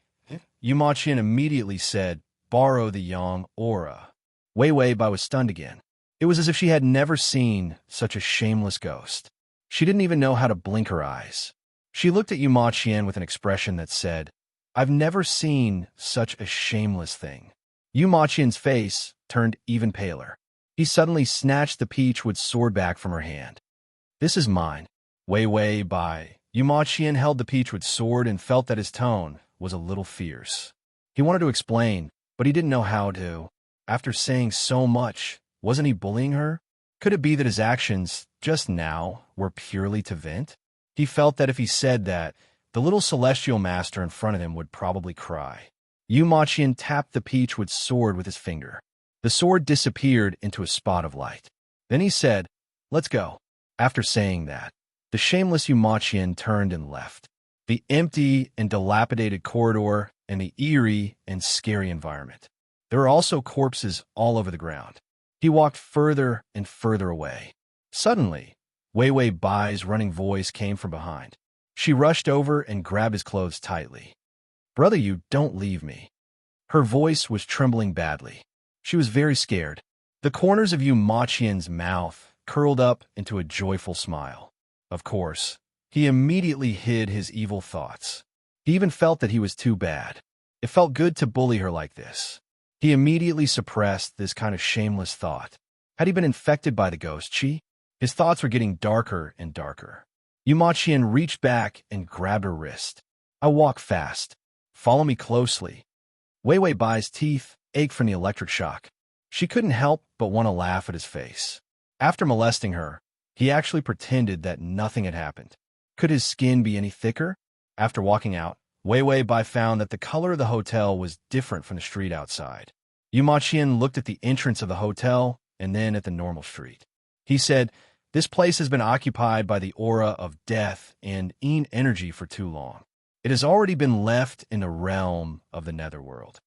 Yu Ma Qian immediately said, "Borrow the yang aura." Wei Wei Bai was stunned again. It was as if she had never seen such a shameless ghost. She didn't even know how to blink her eyes. She looked at Yu Ma Qian with an expression that said, "I've never seen such a shameless thing." Yu Ma Qian's face turned even paler. He suddenly snatched the peachwood sword back from her hand. "This is mine." Wei Wei Bai. Yu Ma Qian held the peachwood sword and felt that his tone was a little fierce. He wanted to explain, but he didn't know how to. After saying so much, wasn't he bullying her? Could it be that his actions, just now, were purely to vent? He felt that if he said that, the little celestial master in front of him would probably cry. Yu Ma Qian tapped the peachwood sword with his finger. The sword disappeared into a spot of light. Then he said, "Let's go." After saying that, the shameless Yu Ma Qian turned and left. The empty and dilapidated corridor and the eerie and scary environment. There were also corpses all over the ground. He walked further and further away. Suddenly, Wei Wei Bai's running voice came from behind. She rushed over and grabbed his clothes tightly. "Brother, you don't leave me." Her voice was trembling badly. She was very scared. The corners of Yu Ma Qian's mouth curled up into a joyful smile. Of course, he immediately hid his evil thoughts. He even felt that he was too bad. It felt good to bully her like this. He immediately suppressed this kind of shameless thought. Had he been infected by the ghost Chi? His thoughts were getting darker and darker. Yu Ma Qian reached back and grabbed her wrist. "I'll walk fast. Follow me closely." Wei Wei Bai's teeth ached from the electric shock. She couldn't help but want to laugh at his face. After molesting her, he actually pretended that nothing had happened. Could his skin be any thicker? After walking out, Wei Wei Bai found that the color of the hotel was different from the street outside. Yu Ma Qian looked at the entrance of the hotel and then at the normal street. He said, "This place has been occupied by the aura of death and Yin energy for too long. It has already been left in the realm of the netherworld."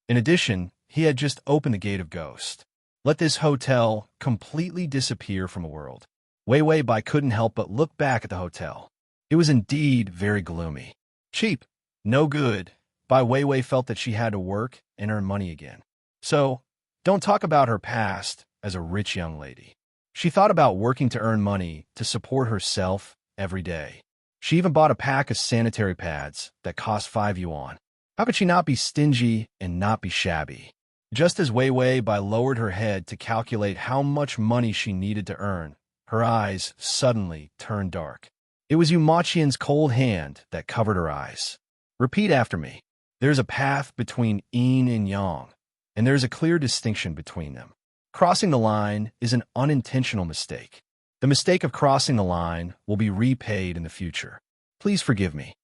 In addition, he had just opened the gate of ghost. Let this hotel completely disappear from the world. Wei Wei Bai couldn't help but look back at the hotel. It was indeed very gloomy. Cheap, no good. Bai Wei felt that she had to work and earn money again. So, don't talk about her past as a rich young lady. She thought about working to earn money to support herself every day. She even bought a pack of sanitary pads that cost 5 yuan. How could she not be stingy and not be shabby? Just as Wei Wei Bai lowered her head to calculate how much money she needed to earn, her eyes suddenly turned dark. It was Yu Maqian's cold hand that covered her eyes. Repeat after me. There's a path between yin and yang, and there's a clear distinction between them. Crossing the line is an unintentional mistake. The mistake of crossing the line will be repaid in the future. Please forgive me.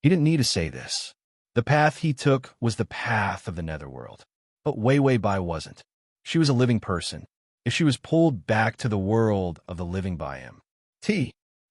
He didn't need to say this. The path he took was the path of the netherworld. But Wei Wei Bai wasn't. She was a living person. If she was pulled back to the world of the living by him.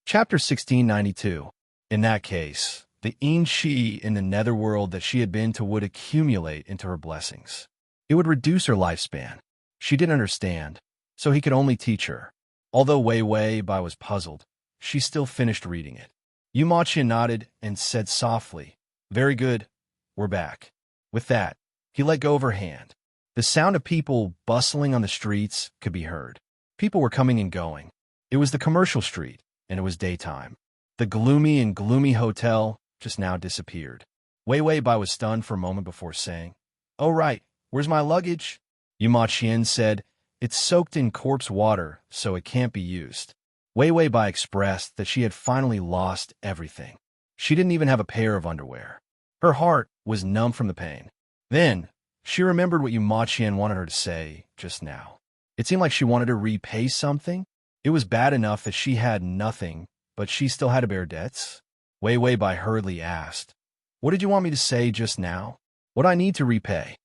Chapter 1692. In that case, the yin shi in the netherworld that she had been to would accumulate into her blessings. It would reduce her lifespan. She didn't understand, so he could only teach her. Although Wei Wei Bai was puzzled, she still finished reading it. Yu Maqian nodded and said softly, "Very good, we're back." With that, he let go of her hand. The sound of people bustling on the streets could be heard. People were coming and going. It was the commercial street, and it was daytime. The gloomy hotel just now disappeared. Wei Wei Bai was stunned for a moment before saying, "Oh right, where's my luggage?" Yu Maqian said, "It's soaked in corpse water, so it can't be used." Wei Wei Bai expressed that she had finally lost everything. She didn't even have a pair of underwear. Her heart was numb from the pain. Then, she remembered what Yu Maqian wanted her to say just now. It seemed like she wanted to repay something. It was bad enough that she had nothing, but she still had to bear debts. Wei Wei Bai hurriedly asked, "What did you want me to say just now? What I need to repay?"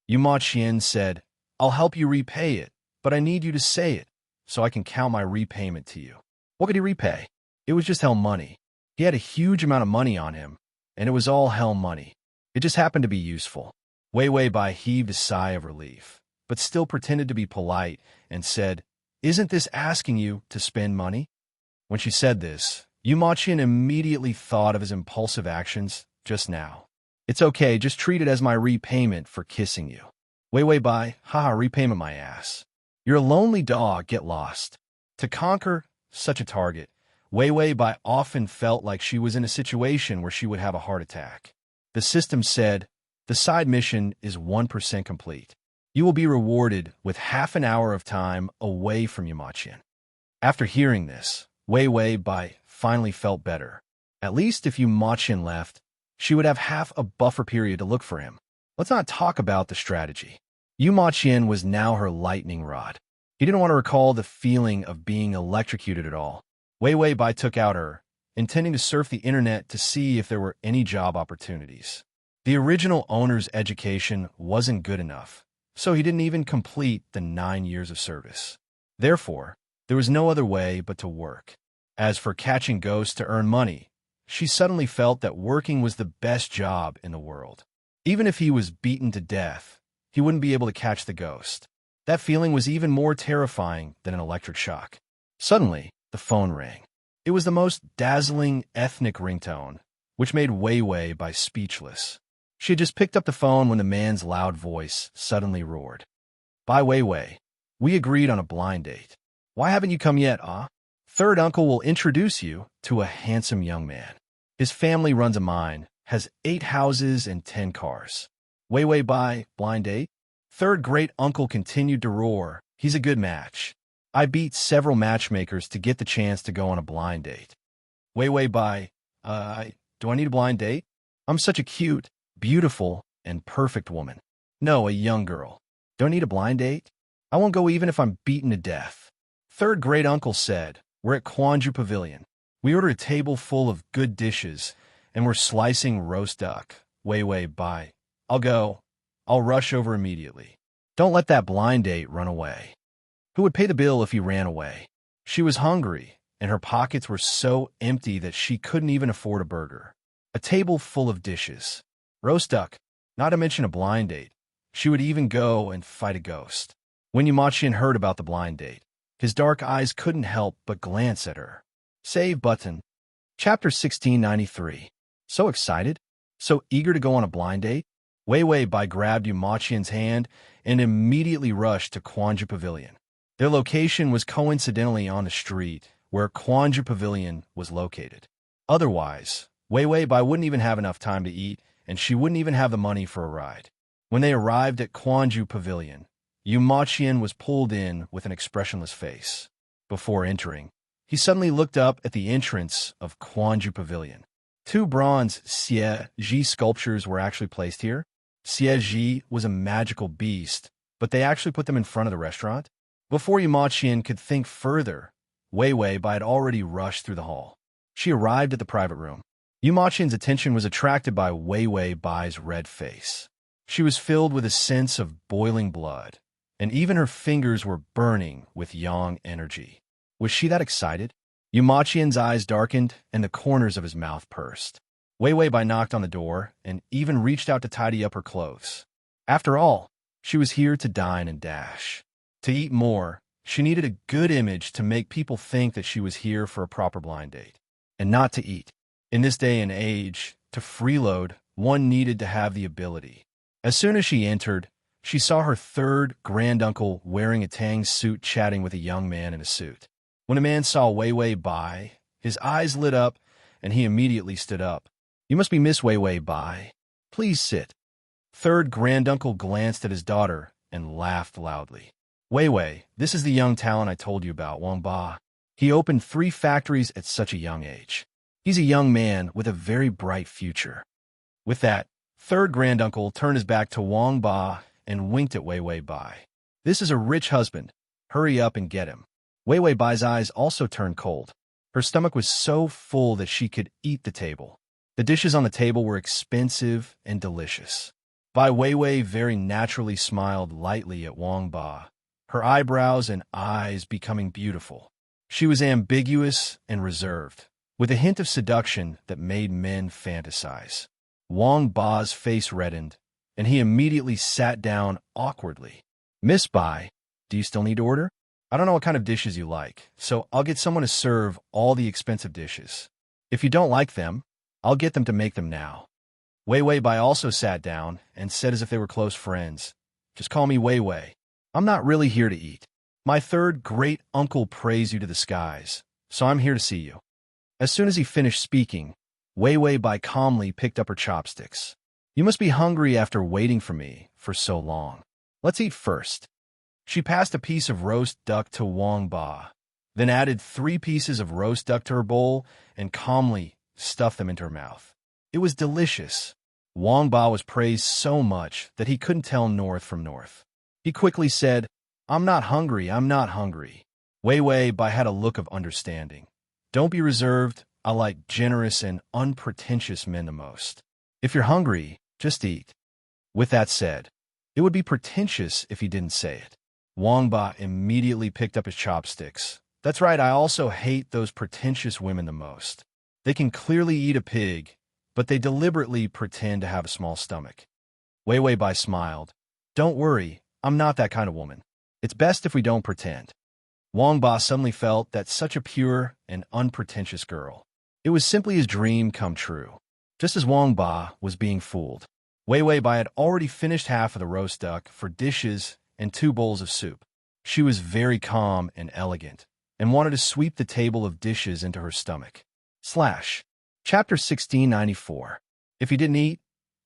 Yu Maqian said, "I'll help you repay it, but I need you to say it, so I can count my repayment to you." What could he repay? It was just hell money. He had a huge amount of money on him, and it was all hell money. It just happened to be useful. Wei Wei Bai heaved a sigh of relief, but still pretended to be polite and said, "Isn't this asking you to spend money?" When she said this, Yu Maqian immediately thought of his impulsive actions just now. "It's okay, just treat it as my repayment for kissing you." Wei Wei Bai, haha, repayment my ass. You're a lonely dog, get lost. To conquer such a target, Wei Wei Bai often felt like she was in a situation where she would have a heart attack. The system said, the side mission is 1% complete. You will be rewarded with half an hour of time away from Yu Maqian. After hearing this, Wei Wei Bai finally felt better. At least if Yu Maqian left, she would have half a buffer period to look for him. Let's not talk about the strategy. Yu Maqian was now her lightning rod. He didn't want to recall the feeling of being electrocuted at all. Wei Wei Bai took out her, intending to surf the internet to see if there were any job opportunities. The original owner's education wasn't good enough, so he didn't even complete the 9 years of service. Therefore, there was no other way but to work. As for catching ghosts to earn money, she suddenly felt that working was the best job in the world. Even if he was beaten to death, he wouldn't be able to catch the ghost. That feeling was even more terrifying than an electric shock. Suddenly, the phone rang. It was the most dazzling ethnic ringtone, which made Wei Wei Bai speechless. She had just picked up the phone when the man's loud voice suddenly roared. "By Wei Wei, we agreed on a blind date. Why haven't you come yet, ah? Third uncle will introduce you to a handsome young man. His family runs a mine, has 8 houses and 10 cars. Wei Wei Bai, blind date?" Third great uncle continued to roar. "He's a good match. I beat several matchmakers to get the chance to go on a blind date." Wei Wei Bai, do I need a blind date? I'm such a cute, beautiful, and perfect woman. No, a young girl. Don't need a blind date? I won't go even if I'm beaten to death. Third great uncle said, "We're at Quanju Pavilion. We ordered a table full of good dishes, and we're slicing roast duck." Wei Wei Bai, "I'll go. I'll rush over immediately. Don't let that blind date run away." Who would pay the bill if he ran away? She was hungry, and her pockets were so empty that she couldn't even afford a burger. A table full of dishes. Roast duck, not to mention a blind date. She would even go and fight a ghost. When Yu Maqian heard about the blind date, his dark eyes couldn't help but glance at her. Save button. Chapter 1693. So excited? So eager to go on a blind date? Wei Wei Bai grabbed Yu Maqian's hand and immediately rushed to Quanju Pavilion. Their location was coincidentally on the street where Quanju Pavilion was located. Otherwise, Wei Wei Bai wouldn't even have enough time to eat and she wouldn't even have the money for a ride. When they arrived at Quanju Pavilion, Yu Maqian was pulled in with an expressionless face. Before entering, he suddenly looked up at the entrance of Quanju Pavilion. 2 bronze Xie Ji sculptures were actually placed here. Xie Ji was a magical beast, but they actually put them in front of the restaurant. Before Yu Maqian could think further, Wei Wei Bai had already rushed through the hall. She arrived at the private room. Yu Maqian's attention was attracted by Wei Wei Bai's red face. She was filled with a sense of boiling blood, and even her fingers were burning with yang energy. Was she that excited? Yu Maqian's eyes darkened and the corners of his mouth pursed. Wei Wei Bai knocked on the door and even reached out to tidy up her clothes. After all, she was here to dine and dash. To eat more, she needed a good image to make people think that she was here for a proper blind date, and not to eat. In this day and age, to freeload, one needed to have the ability. As soon as she entered, she saw her third granduncle wearing a tang suit chatting with a young man in a suit. When a man saw Wei Wei Bai, his eyes lit up, and he immediately stood up. "You must be Miss Wei Wei Bai. Please sit." Third granduncle glanced at his daughter and laughed loudly. "Wei Wei, this is the young talent I told you about, Wang Ba. He opened 3 factories at such a young age. He's a young man with a very bright future." With that, third granduncle turned his back to Wang Ba and winked at Wei Wei Bai. "This is a rich husband. Hurry up and get him." Wei Wei Bai's eyes also turned cold. Her stomach was so full that she could eat the table. The dishes on the table were expensive and delicious. Bai Weiwei very naturally smiled lightly at Wang Ba, her eyebrows and eyes becoming beautiful. She was ambiguous and reserved, with a hint of seduction that made men fantasize. Wang Ba's face reddened, and he immediately sat down awkwardly. "Miss Bai, do you still need to order? I don't know what kind of dishes you like, so I'll get someone to serve all the expensive dishes. If you don't like them, I'll get them to make them now." Wei Wei Bai also sat down and said as if they were close friends, "Just call me Wei Wei. I'm not really here to eat. My third great uncle prays you to the skies, so I'm here to see you." As soon as he finished speaking, Wei Wei Bai calmly picked up her chopsticks. "You must be hungry after waiting for me for so long. Let's eat first." She passed a piece of roast duck to Wang Ba, then added 3 pieces of roast duck to her bowl and calmly stuffed them into her mouth. It was delicious. Wang Ba was praised so much that he couldn't tell north from north. He quickly said, I'm not hungry. Wei Wei Bai had a look of understanding. "Don't be reserved. I like generous and unpretentious men the most. If you're hungry, just eat." With that said, it would be pretentious if he didn't say it. Wang Ba immediately picked up his chopsticks. "That's right, I also hate those pretentious women the most. They can clearly eat a pig, but they deliberately pretend to have a small stomach." Wei Wei Bai smiled. "Don't worry, I'm not that kind of woman. It's best if we don't pretend." Wang Ba suddenly felt that such a pure and unpretentious girl. It was simply his dream come true. Just as Wang Ba was being fooled, Wei Wei Bai had already finished half of the roast duck for dishes and 2 bowls of soup. She was very calm and elegant, and wanted to sweep the table of dishes into her stomach. Chapter 1694. If he didn't eat,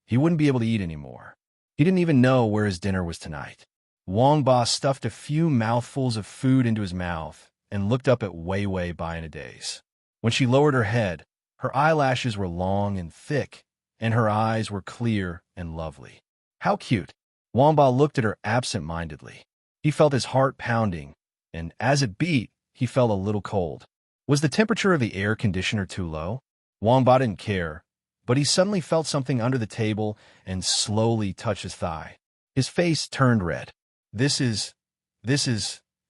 he wouldn't be able to eat anymore. He didn't even know where his dinner was tonight. Wang Ba stuffed a few mouthfuls of food into his mouth and looked up at Wei Wei Bai in a daze. When she lowered her head, her eyelashes were long and thick, and her eyes were clear and lovely. How cute! Wang Ba looked at her absent-mindedly. He felt his heart pounding, and as it beat, he felt a little cold. Was the temperature of the air conditioner too low? Wang Ba didn't care, but he suddenly felt something under the table and slowly touched his thigh. His face turned red. This is...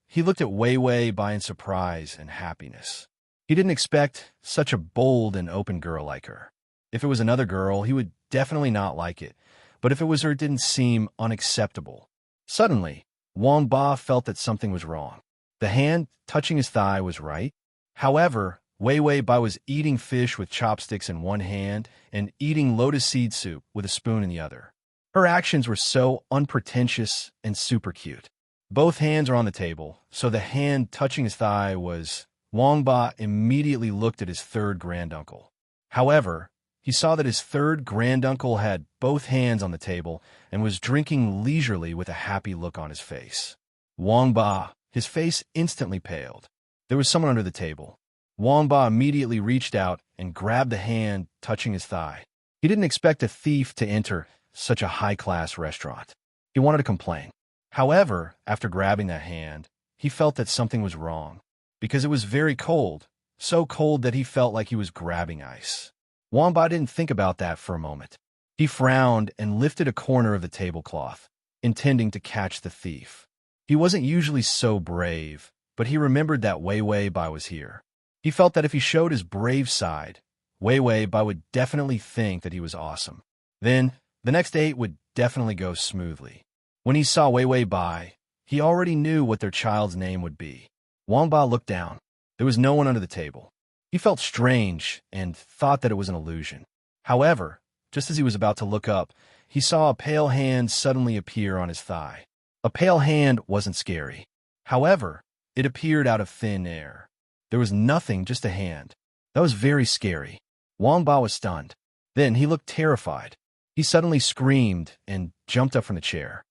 He looked at Wei Wei Bai in surprise and happiness. He didn't expect such a bold and open girl like her. If it was another girl, he would definitely not like it, but if it was her, it didn't seem unacceptable. Suddenly, Wang Ba felt that something was wrong. The hand touching his thigh was right. However, Wei Wei Bai was eating fish with chopsticks in one hand and eating lotus seed soup with a spoon in the other. Her actions were so unpretentious and super cute. Both hands are on the table, so the hand touching his thigh was... Wang Ba immediately looked at his third granduncle. However, he saw that his third granduncle had both hands on the table and was drinking leisurely with a happy look on his face. Wang Ba, his face instantly paled. There was someone under the table. Wang Ba immediately reached out and grabbed the hand touching his thigh. He didn't expect a thief to enter such a high-class restaurant. He wanted to complain. However, after grabbing that hand, he felt that something was wrong, because it was very cold, so cold that he felt like he was grabbing ice. Wang Ba didn't think about that for a moment. He frowned and lifted a corner of the tablecloth, intending to catch the thief. He wasn't usually so brave, but he remembered that Wei Wei Bai was here. He felt that if he showed his brave side, Wei Wei Bai would definitely think that he was awesome. Then, the next date would definitely go smoothly. When he saw Wei Wei Bai, he already knew what their child's name would be. Wang Ba looked down. There was no one under the table. He felt strange and thought that it was an illusion. However, just as he was about to look up, he saw a pale hand suddenly appear on his thigh. A pale hand wasn't scary. However, it appeared out of thin air. There was nothing, just a hand. That was very scary. Wang Ba was stunned. Then he looked terrified. He suddenly screamed and jumped up from the chair.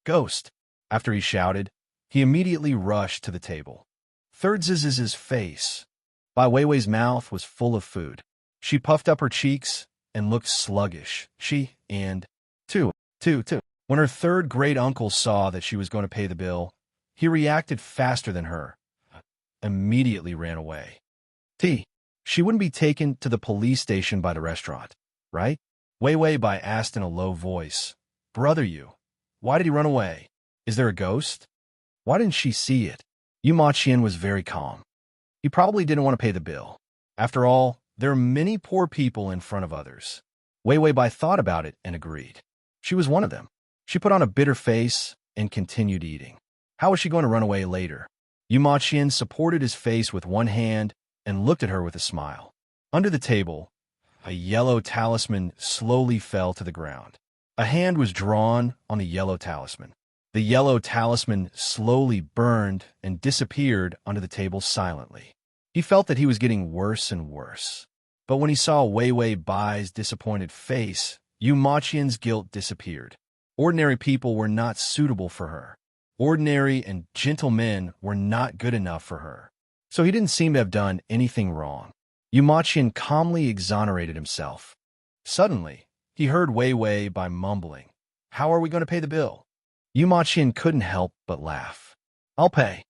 "Ghost!" After he shouted, he immediately rushed to the table. Third Ziz's face. Bai Weiwei's mouth was full of food. She puffed up her cheeks and looked sluggish. When her third great-uncle saw that she was going to pay the bill, he reacted faster than her, immediately ran away. She wouldn't be taken to the police station by the restaurant, right? Wei Wei Bai asked in a low voice. "Brother Yu, why did he run away? Is there a ghost? Why didn't she see it?" Yu Ma Qian was very calm. He probably didn't want to pay the bill. After all, there are many poor people in front of others. Wei Wei Bai thought about it and agreed. She was one of them. She put on a bitter face and continued eating. How was she going to run away later? Yu Ma Qian supported his face with one hand and looked at her with a smile. Under the table, a yellow talisman slowly fell to the ground. A hand was drawn on the yellow talisman. The yellow talisman slowly burned and disappeared under the table silently. He felt that he was getting worse and worse. But when he saw Wei Wei Bai's disappointed face, Yu Ma Qian's guilt disappeared. Ordinary people were not suitable for her. Ordinary and gentle men were not good enough for her. So he didn't seem to have done anything wrong. Yu Ma Qian calmly exonerated himself. Suddenly, he heard Wei Wei Bai mumbling, "How are we going to pay the bill?" Yu Ma Qian couldn't help but laugh. "I'll pay."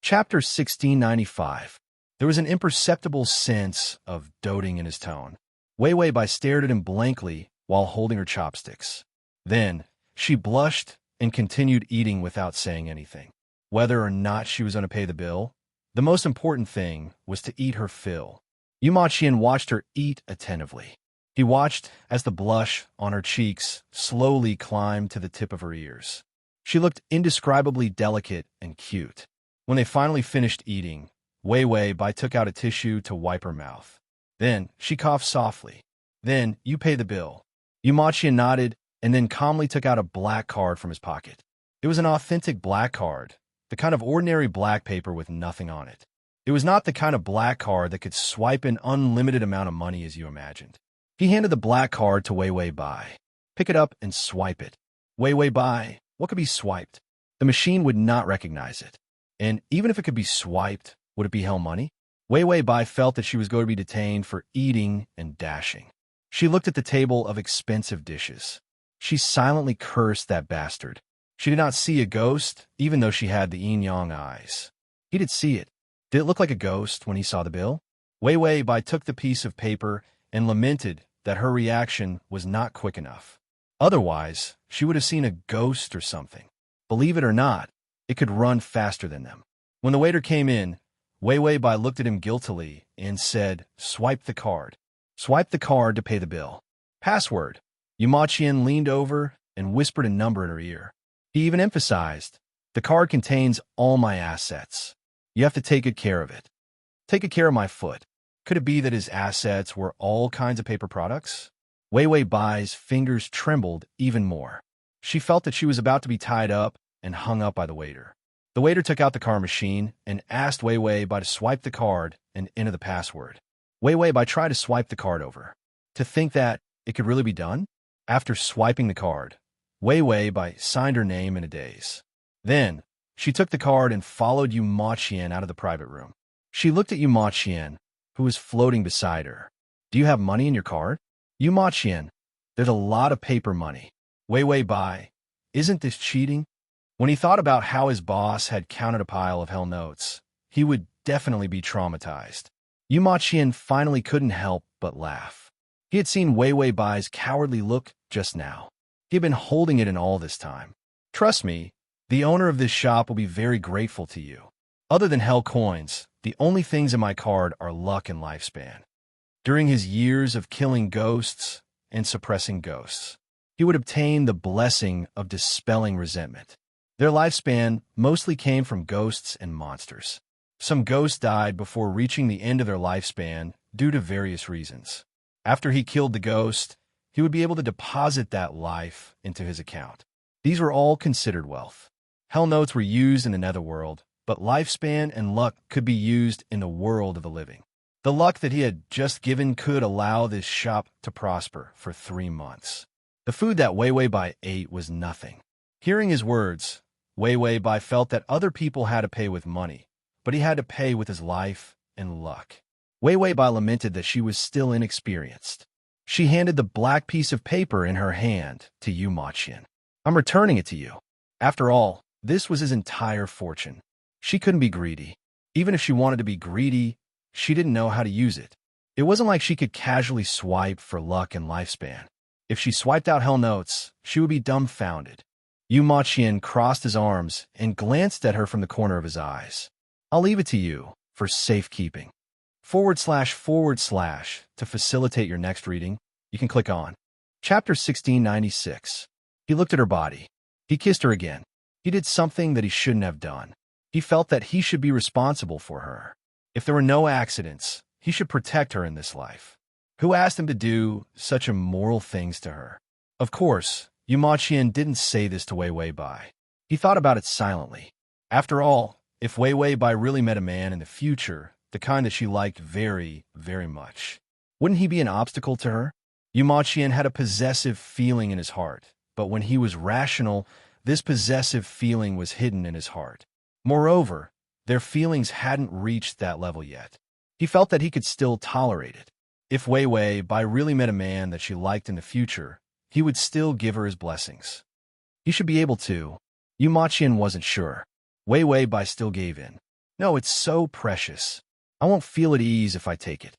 Chapter 1695. There was an imperceptible sense of doting in his tone. Wei Wei Bai stared at him blankly while holding her chopsticks. Then, she blushed and continued eating without saying anything. Whether or not she was going to pay the bill, the most important thing was to eat her fill. Yu Ma Qian watched her eat attentively. He watched as the blush on her cheeks slowly climbed to the tip of her ears. She looked indescribably delicate and cute. When they finally finished eating, Wei Wei Bai took out a tissue to wipe her mouth. Then she coughed softly. "Then you pay the bill." Yu Ma Qian nodded and then calmly took out a black card from his pocket. It was an authentic black card, the kind of ordinary black paper with nothing on it. It was not the kind of black card that could swipe an unlimited amount of money as you imagined. He handed the black card to Wei Wei Bai. "Pick it up and swipe it." Wei Wei Bai, what could be swiped? The machine would not recognize it. And even if it could be swiped, would it be hell money? Wei Wei Bai felt that she was going to be detained for eating and dashing. She looked at the table of expensive dishes. She silently cursed that bastard. She did not see a ghost, even though she had the yin-yang eyes. He did see it. Did it look like a ghost when he saw the bill? Wei Wei Bai took the piece of paper and lamented that her reaction was not quick enough. Otherwise, she would have seen a ghost or something. Believe it or not, it could run faster than them. When the waiter came in, Wei Wei Bai looked at him guiltily and said, "Swipe the card." Swipe the card to pay the bill. Password. Yu Ma Qian leaned over and whispered a number in her ear. He even emphasized, "The card contains all my assets. You have to take good care of it." Take good care of my foot. Could it be that his assets were all kinds of paper products? Wei Wei Bai's fingers trembled even more. She felt that she was about to be tied up and hung up by the waiter. The waiter took out the card machine and asked Wei Wei Bai to swipe the card and enter the password. Wei Wei Bai tried to swipe the card over. To think that it could really be done? After swiping the card, Wei Wei Bai signed her name in a daze. Then, she took the card and followed Yu Ma Qian out of the private room. She looked at Yu Ma Qian, who was floating beside her. Do you have money in your card? Yu Ma Qian, there's a lot of paper money. Wei Wei Bai, isn't this cheating? When he thought about how his boss had counted a pile of hell notes, he would definitely be traumatized. Yu Ma Qian finally couldn't help but laugh. He had seen Wei Wei Bai's cowardly look just now. He had been holding it in all this time. Trust me, the owner of this shop will be very grateful to you. Other than hell coins, the only things in my card are luck and lifespan. During his years of killing ghosts and suppressing ghosts, he would obtain the blessing of dispelling resentment. Their lifespan mostly came from ghosts and monsters. Some ghosts died before reaching the end of their lifespan due to various reasons. After he killed the ghost, he would be able to deposit that life into his account. These were all considered wealth. Hell notes were used in the netherworld, but lifespan and luck could be used in the world of the living. The luck that he had just given could allow this shop to prosper for 3 months. The food that Wei Wei Bai ate was nothing. Hearing his words, Wei Wei Bai felt that other people had to pay with money, but he had to pay with his life and luck. Wei Wei Bai lamented that she was still inexperienced. She handed the black piece of paper in her hand to Yu Ma Qian. I'm returning it to you. After all, this was his entire fortune. She couldn't be greedy. Even if she wanted to be greedy, she didn't know how to use it. It wasn't like she could casually swipe for luck and lifespan. If she swiped out hell notes, she would be dumbfounded. Yu Ma Qian crossed his arms and glanced at her from the corner of his eyes. I'll leave it to you for safekeeping. // to facilitate your next reading, you can click on Chapter 1696. He looked at her body. He kissed her again. He did something that he shouldn't have done. He felt that he should be responsible for her. If there were no accidents, he should protect her in this life. Who asked him to do such immoral things to her? Of course, Yu Ma Qian didn't say this to Wei Wei Bai. He thought about it silently. After all, if Wei Wei Bai really met a man in the future, the kind that she liked very, very much, wouldn't he be an obstacle to her? Yu Ma Qian had a possessive feeling in his heart, but when he was rational, this possessive feeling was hidden in his heart. Moreover, their feelings hadn't reached that level yet. He felt that he could still tolerate it. If Wei Wei Bai really met a man that she liked in the future, he would still give her his blessings. He should be able to. Yu Ma Qian wasn't sure. Wei Wei Bai still gave in. No, it's so precious. I won't feel at ease if I take it.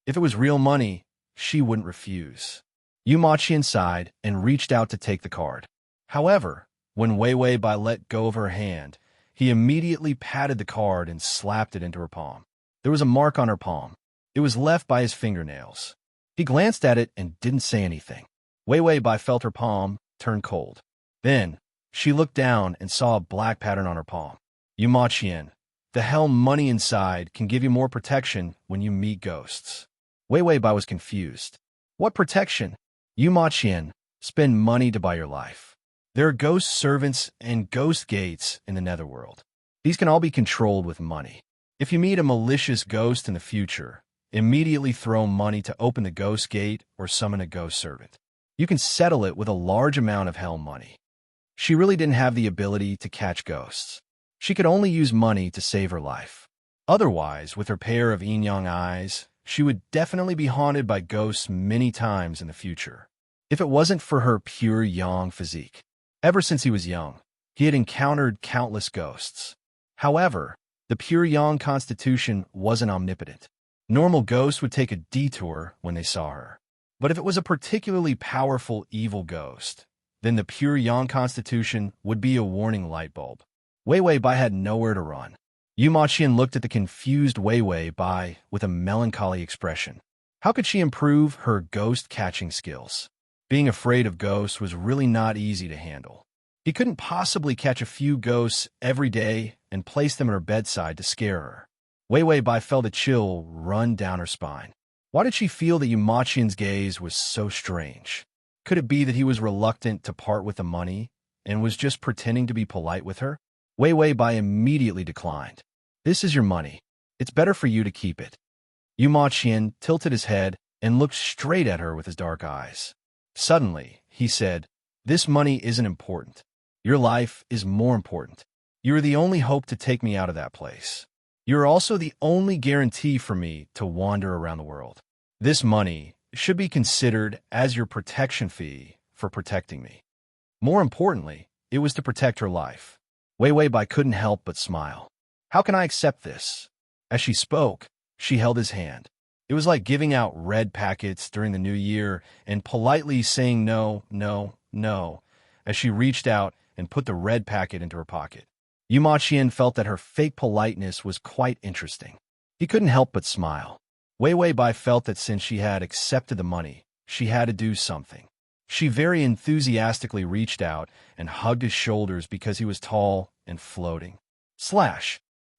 If it was real money, she wouldn't refuse. Yu Ma Qian sighed and reached out to take the card. However, when Wei Wei Bai let go of her hand, he immediately patted the card and slapped it into her palm. There was a mark on her palm. It was left by his fingernails. He glanced at it and didn't say anything. Wei Wei Bai felt her palm turn cold. Then, she looked down and saw a black pattern on her palm. Yu Ma Qian, the hell money inside can give you more protection when you meet ghosts. Wei Wei Bai was confused. What protection? Yu Ma Qian, spend money to buy your life. There are ghost servants and ghost gates in the netherworld. These can all be controlled with money. If you meet a malicious ghost in the future, immediately throw money to open the ghost gate or summon a ghost servant. You can settle it with a large amount of hell money. She really didn't have the ability to catch ghosts. She could only use money to save her life. Otherwise, with her pair of yin-yang eyes, she would definitely be haunted by ghosts many times in the future. If it wasn't for her pure yang physique. Ever since he was young, he had encountered countless ghosts. However, the pure yang constitution wasn't omnipotent. Normal ghosts would take a detour when they saw her. But if it was a particularly powerful evil ghost, then the pure yang constitution would be a warning light bulb. Wei Wei Bai had nowhere to run. Yu Ma Qian looked at the confused Wei Wei Bai with a melancholy expression. How could she improve her ghost-catching skills? Being afraid of ghosts was really not easy to handle. He couldn't possibly catch a few ghosts every day and place them at her bedside to scare her. Wei Wei Bai felt a chill run down her spine. Why did she feel that Yu Ma Qian's gaze was so strange? Could it be that he was reluctant to part with the money and was just pretending to be polite with her? Wei Wei Bai immediately declined. This is your money. It's better for you to keep it. Yu Ma Qian tilted his head and looked straight at her with his dark eyes. Suddenly, he said, "This money isn't important. Your life is more important. You are the only hope to take me out of that place. You are also the only guarantee for me to wander around the world. This money should be considered as your protection fee for protecting me." More importantly, it was to protect her life. Wei Wei Bai couldn't help but smile. "How can I accept this?" As she spoke, she held his hand. It was like giving out red packets during the new year and politely saying no, no, no, as she reached out and put the red packet into her pocket. Yu Ma Qian felt that her fake politeness was quite interesting. He couldn't help but smile. Wei Wei Bai felt that since she had accepted the money, she had to do something. She very enthusiastically reached out and hugged his shoulders because he was tall and floating.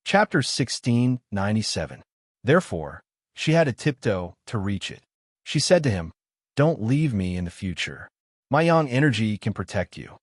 Chapter 1697. Therefore, she had to tiptoe to reach it. She said to him, "Don't leave me in the future. My yang energy can protect you."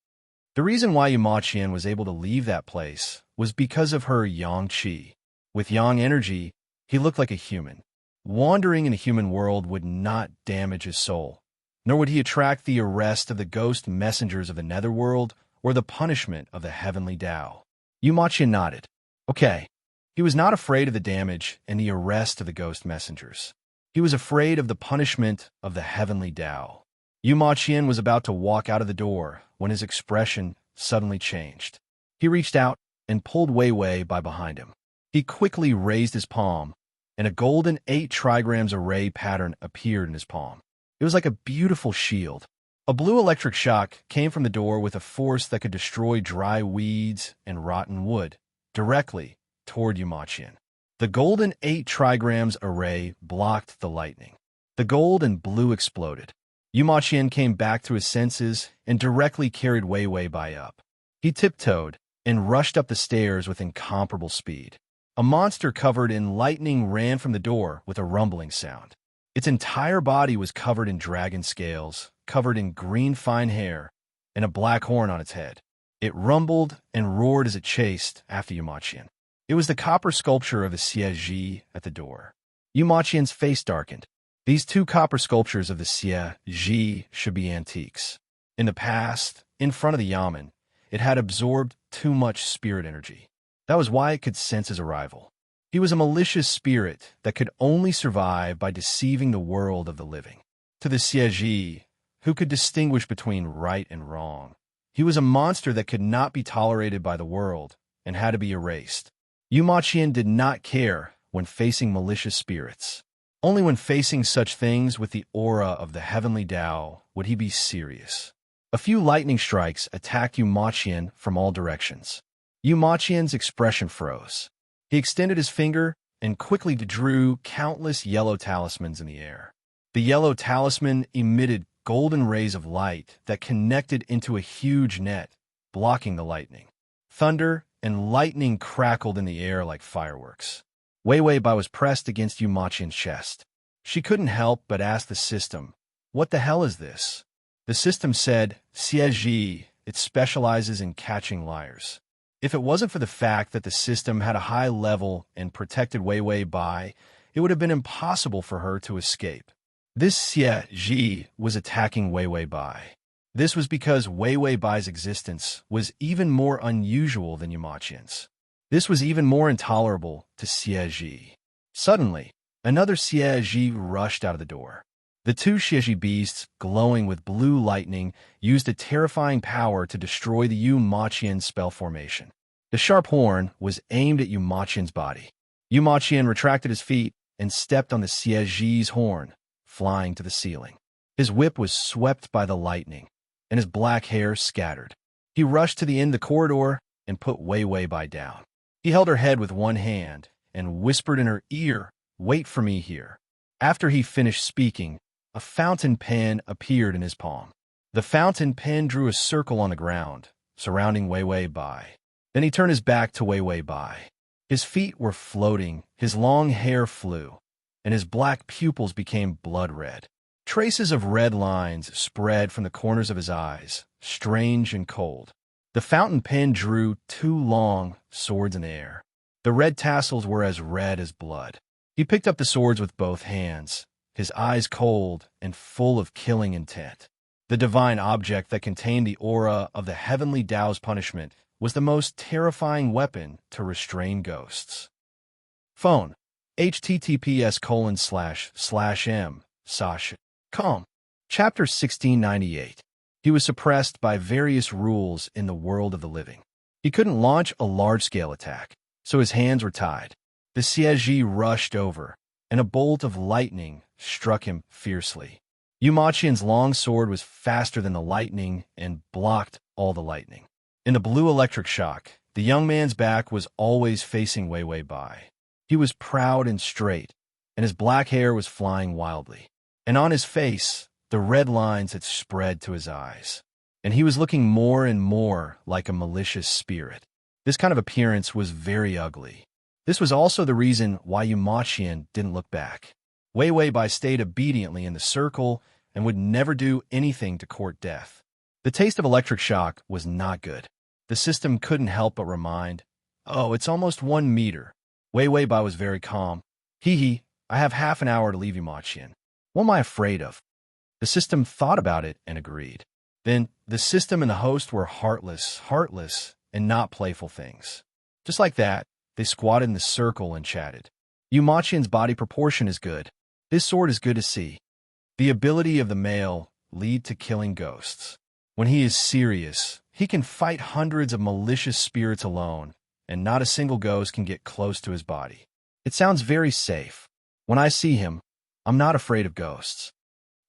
The reason why Yu Ma Qian was able to leave that place was because of her yang qi. With yang energy, he looked like a human. Wandering in a human world would not damage his soul, nor would he attract the arrest of the ghost messengers of the netherworld or the punishment of the heavenly Tao. Yu Ma Qian nodded. Okay. He was not afraid of the damage and the arrest of the ghost messengers. He was afraid of the punishment of the heavenly Tao. Yu Ma Qian was about to walk out of the door when his expression suddenly changed. He reached out and pulled Wei Wei Bai behind him. He quickly raised his palm, and a golden 8 trigrams array pattern appeared in his palm. It was like a beautiful shield. A blue electric shock came from the door with a force that could destroy dry weeds and rotten wood, directly toward Yu Ma Qian. The golden 8 trigrams array blocked the lightning. The gold and blue exploded. Yu Ma Qian came back to his senses and directly carried Wei Wei Bai up. He tiptoed and rushed up the stairs with incomparable speed. A monster covered in lightning ran from the door with a rumbling sound. Its entire body was covered in dragon scales, covered in green fine hair, and a black horn on its head. It rumbled and roared as it chased after Yu Ma Qian. It was the copper sculpture of the Xie Zhi at the door. Yu Ma Qian's face darkened. These 2 copper sculptures of the Xie Zhi should be antiques. In the past, in front of the Yamen, it had absorbed too much spirit energy. That was why it could sense his arrival. He was a malicious spirit that could only survive by deceiving the world of the living. To the Xie Zhi, who could distinguish between right and wrong, he was a monster that could not be tolerated by the world and had to be erased. Yu Ma Qian did not care when facing malicious spirits. Only when facing such things with the aura of the heavenly Tao would he be serious. A few lightning strikes attacked Yu Ma Qian from all directions. Yu Ma Qian's expression froze. He extended his finger and quickly drew countless yellow talismans in the air. The yellow talisman emitted golden rays of light that connected into a huge net, blocking the lightning. Thunder and lightning crackled in the air like fireworks. Wei Wei Bai was pressed against Yu Ma Qian's chest. She couldn't help but ask the system, "What the hell is this?" The system said, "Xie Zhi, it specializes in catching liars." If it wasn't for the fact that the system had a high level and protected Wei Wei Bai, it would have been impossible for her to escape. This Xie Zhi was attacking Wei Wei Bai. This was because Wei Wei Bai's existence was even more unusual than Yu Ma Qian's. This was even more intolerable to Xie Zhi. Suddenly, another Xie Zhi rushed out of the door. The 2 Xie Zhi beasts, glowing with blue lightning, used a terrifying power to destroy the Yu Ma Qian spell formation. The sharp horn was aimed at Yu Ma Qian's body. Yu Ma Qian retracted his feet and stepped on the Xie Zhi's horn, flying to the ceiling. His whip was swept by the lightning, and his black hair scattered. He rushed to the end of the corridor and put Wei Wei Bai down. He held her head with one hand and whispered in her ear, "Wait for me here." After he finished speaking, a fountain pen appeared in his palm. The fountain pen drew a circle on the ground, surrounding Wei Wei Bai. Then he turned his back to Wei Wei Bai. His feet were floating, his long hair flew, and his black pupils became blood red. Traces of red lines spread from the corners of his eyes, strange and cold. The fountain pen drew 2 long swords in the air. The red tassels were as red as blood. He picked up the swords with both hands, his eyes cold and full of killing intent. The divine object that contained the aura of the heavenly Tao's punishment was the most terrifying weapon to restrain ghosts. Phone. https://m/com. Chapter 1698. He was suppressed by various rules in the world of the living. He couldn't launch a large-scale attack, so his hands were tied. The siege rushed over, and a bolt of lightning struck him fiercely. Yu Maqian's long sword was faster than the lightning and blocked all the lightning. In the blue electric shock, the young man's back was always facing Wei Wei Bai. He was proud and straight, and his black hair was flying wildly. And on his face, the red lines had spread to his eyes, and he was looking more and more like a malicious spirit. This kind of appearance was very ugly. This was also the reason why Yu Maqian didn't look back. Wei Wei Bai stayed obediently in the circle and would never do anything to court death. The taste of electric shock was not good. The system couldn't help but remind, "Oh, it's almost 1 meter." Wei Wei Bai was very calm. "Hee, I have half an hour to leave Yu Maqian. What am I afraid of?" The system thought about it and agreed. Then the system and the host were heartless, and not playful things. Just like that, they squatted in the circle and chatted. Yu Maqian's body proportion is good. His sword is good to see. The ability of the male lead to killing ghosts. When he is serious, he can fight hundreds of malicious spirits alone, and not a single ghost can get close to his body. It sounds very safe. When I see him, I'm not afraid of ghosts.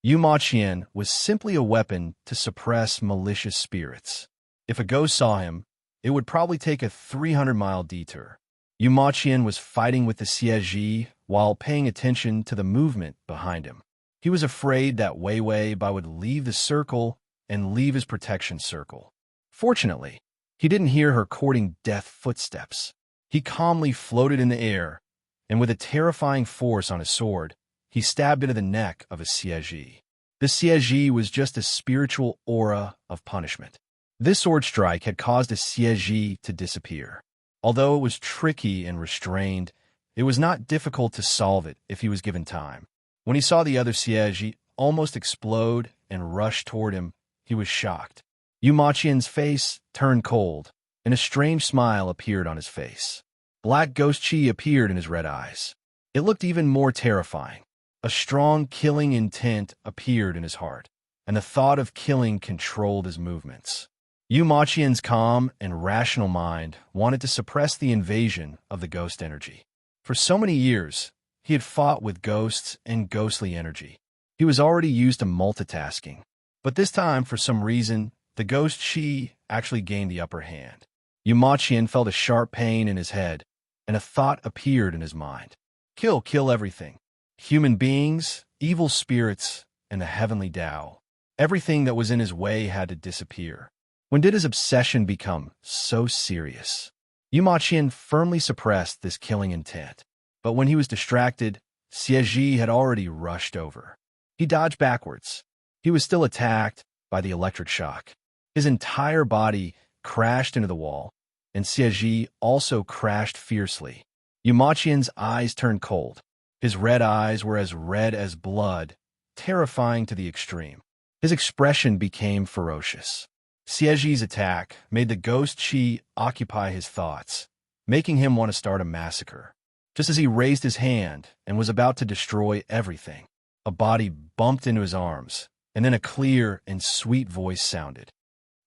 Yu Maqian was simply a weapon to suppress malicious spirits. If a ghost saw him, it would probably take a 300-mile detour. Yu Maqian was fighting with the siege while paying attention to the movement behind him. He was afraid that Wei Wei Bai would leave the circle and leave his protection circle. Fortunately, he didn't hear her courting death footsteps. He calmly floated in the air, and with a terrifying force on his sword, he stabbed into the neck of a siege. The siege was just a spiritual aura of punishment. This sword strike had caused a siege to disappear. Although it was tricky and restrained, it was not difficult to solve it if he was given time. When he saw the other siege almost explode and rush toward him, he was shocked. Yu Maqian's face turned cold, and a strange smile appeared on his face. Black ghost chi appeared in his red eyes. It looked even more terrifying. A strong killing intent appeared in his heart, and the thought of killing controlled his movements. Yu Maqian's calm and rational mind wanted to suppress the invasion of the ghost energy. For so many years, he had fought with ghosts and ghostly energy. He was already used to multitasking. But this time, for some reason, the ghost chi actually gained the upper hand. Yu Maqian felt a sharp pain in his head, and a thought appeared in his mind. Kill everything. Human beings, evil spirits, and the heavenly Tao. Everything that was in his way had to disappear. When did his obsession become so serious? Yu Maqian firmly suppressed this killing intent. But when he was distracted, Siege had already rushed over. He dodged backwards. He was still attacked by the electric shock. His entire body crashed into the wall, and Siege also crashed fiercely. Yu Maqian's eyes turned cold. His red eyes were as red as blood, terrifying to the extreme. His expression became ferocious. Siege's attack made the ghost chi occupy his thoughts, making him want to start a massacre. Just as he raised his hand and was about to destroy everything, a body bumped into his arms, and then a clear and sweet voice sounded.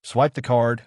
Swipe the card,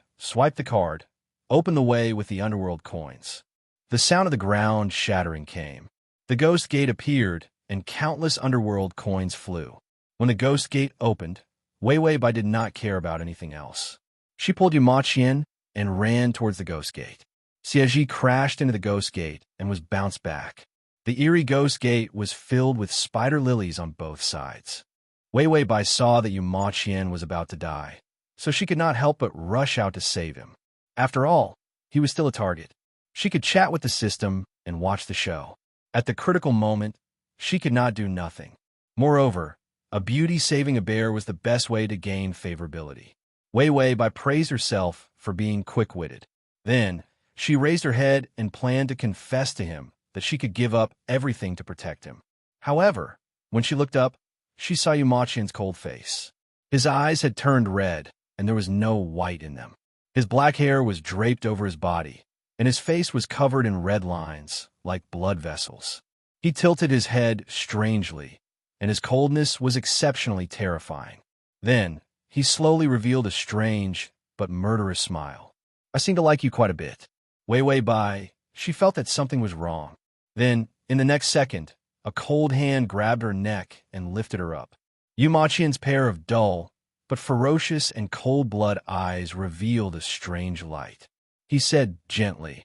open the way with the underworld coins. The sound of the ground shattering came. The ghost gate appeared, and countless underworld coins flew. When the ghost gate opened, Wei Wei Bai did not care about anything else. She pulled Yu Maqian and ran towards the ghost gate. Siege crashed into the ghost gate and was bounced back. The eerie ghost gate was filled with spider lilies on both sides. Wei Wei Bai saw that Yu Maqian was about to die, so she could not help but rush out to save him. After all, he was still a target. She could chat with the system and watch the show. At the critical moment, she could not do nothing. Moreover, a beauty saving a bear was the best way to gain favorability. Wei Wei Bai praised herself for being quick-witted. Then, she raised her head and planned to confess to him that she could give up everything to protect him. However, When she looked up, she saw Yumachian's cold face. His eyes had turned red, and there was no white in them. His black hair was draped over his body, and his face was covered in red lines, like blood vessels. He tilted his head strangely, and his coldness was exceptionally terrifying. Then, he slowly revealed a strange but murderous smile. I seem to like you quite a bit. Wei Bai, she felt that something was wrong. Then, in the next second, a cold hand grabbed her neck and lifted her up. Yumachian's pair of dull, but ferocious and cold-blood eyes revealed a strange light. He said gently,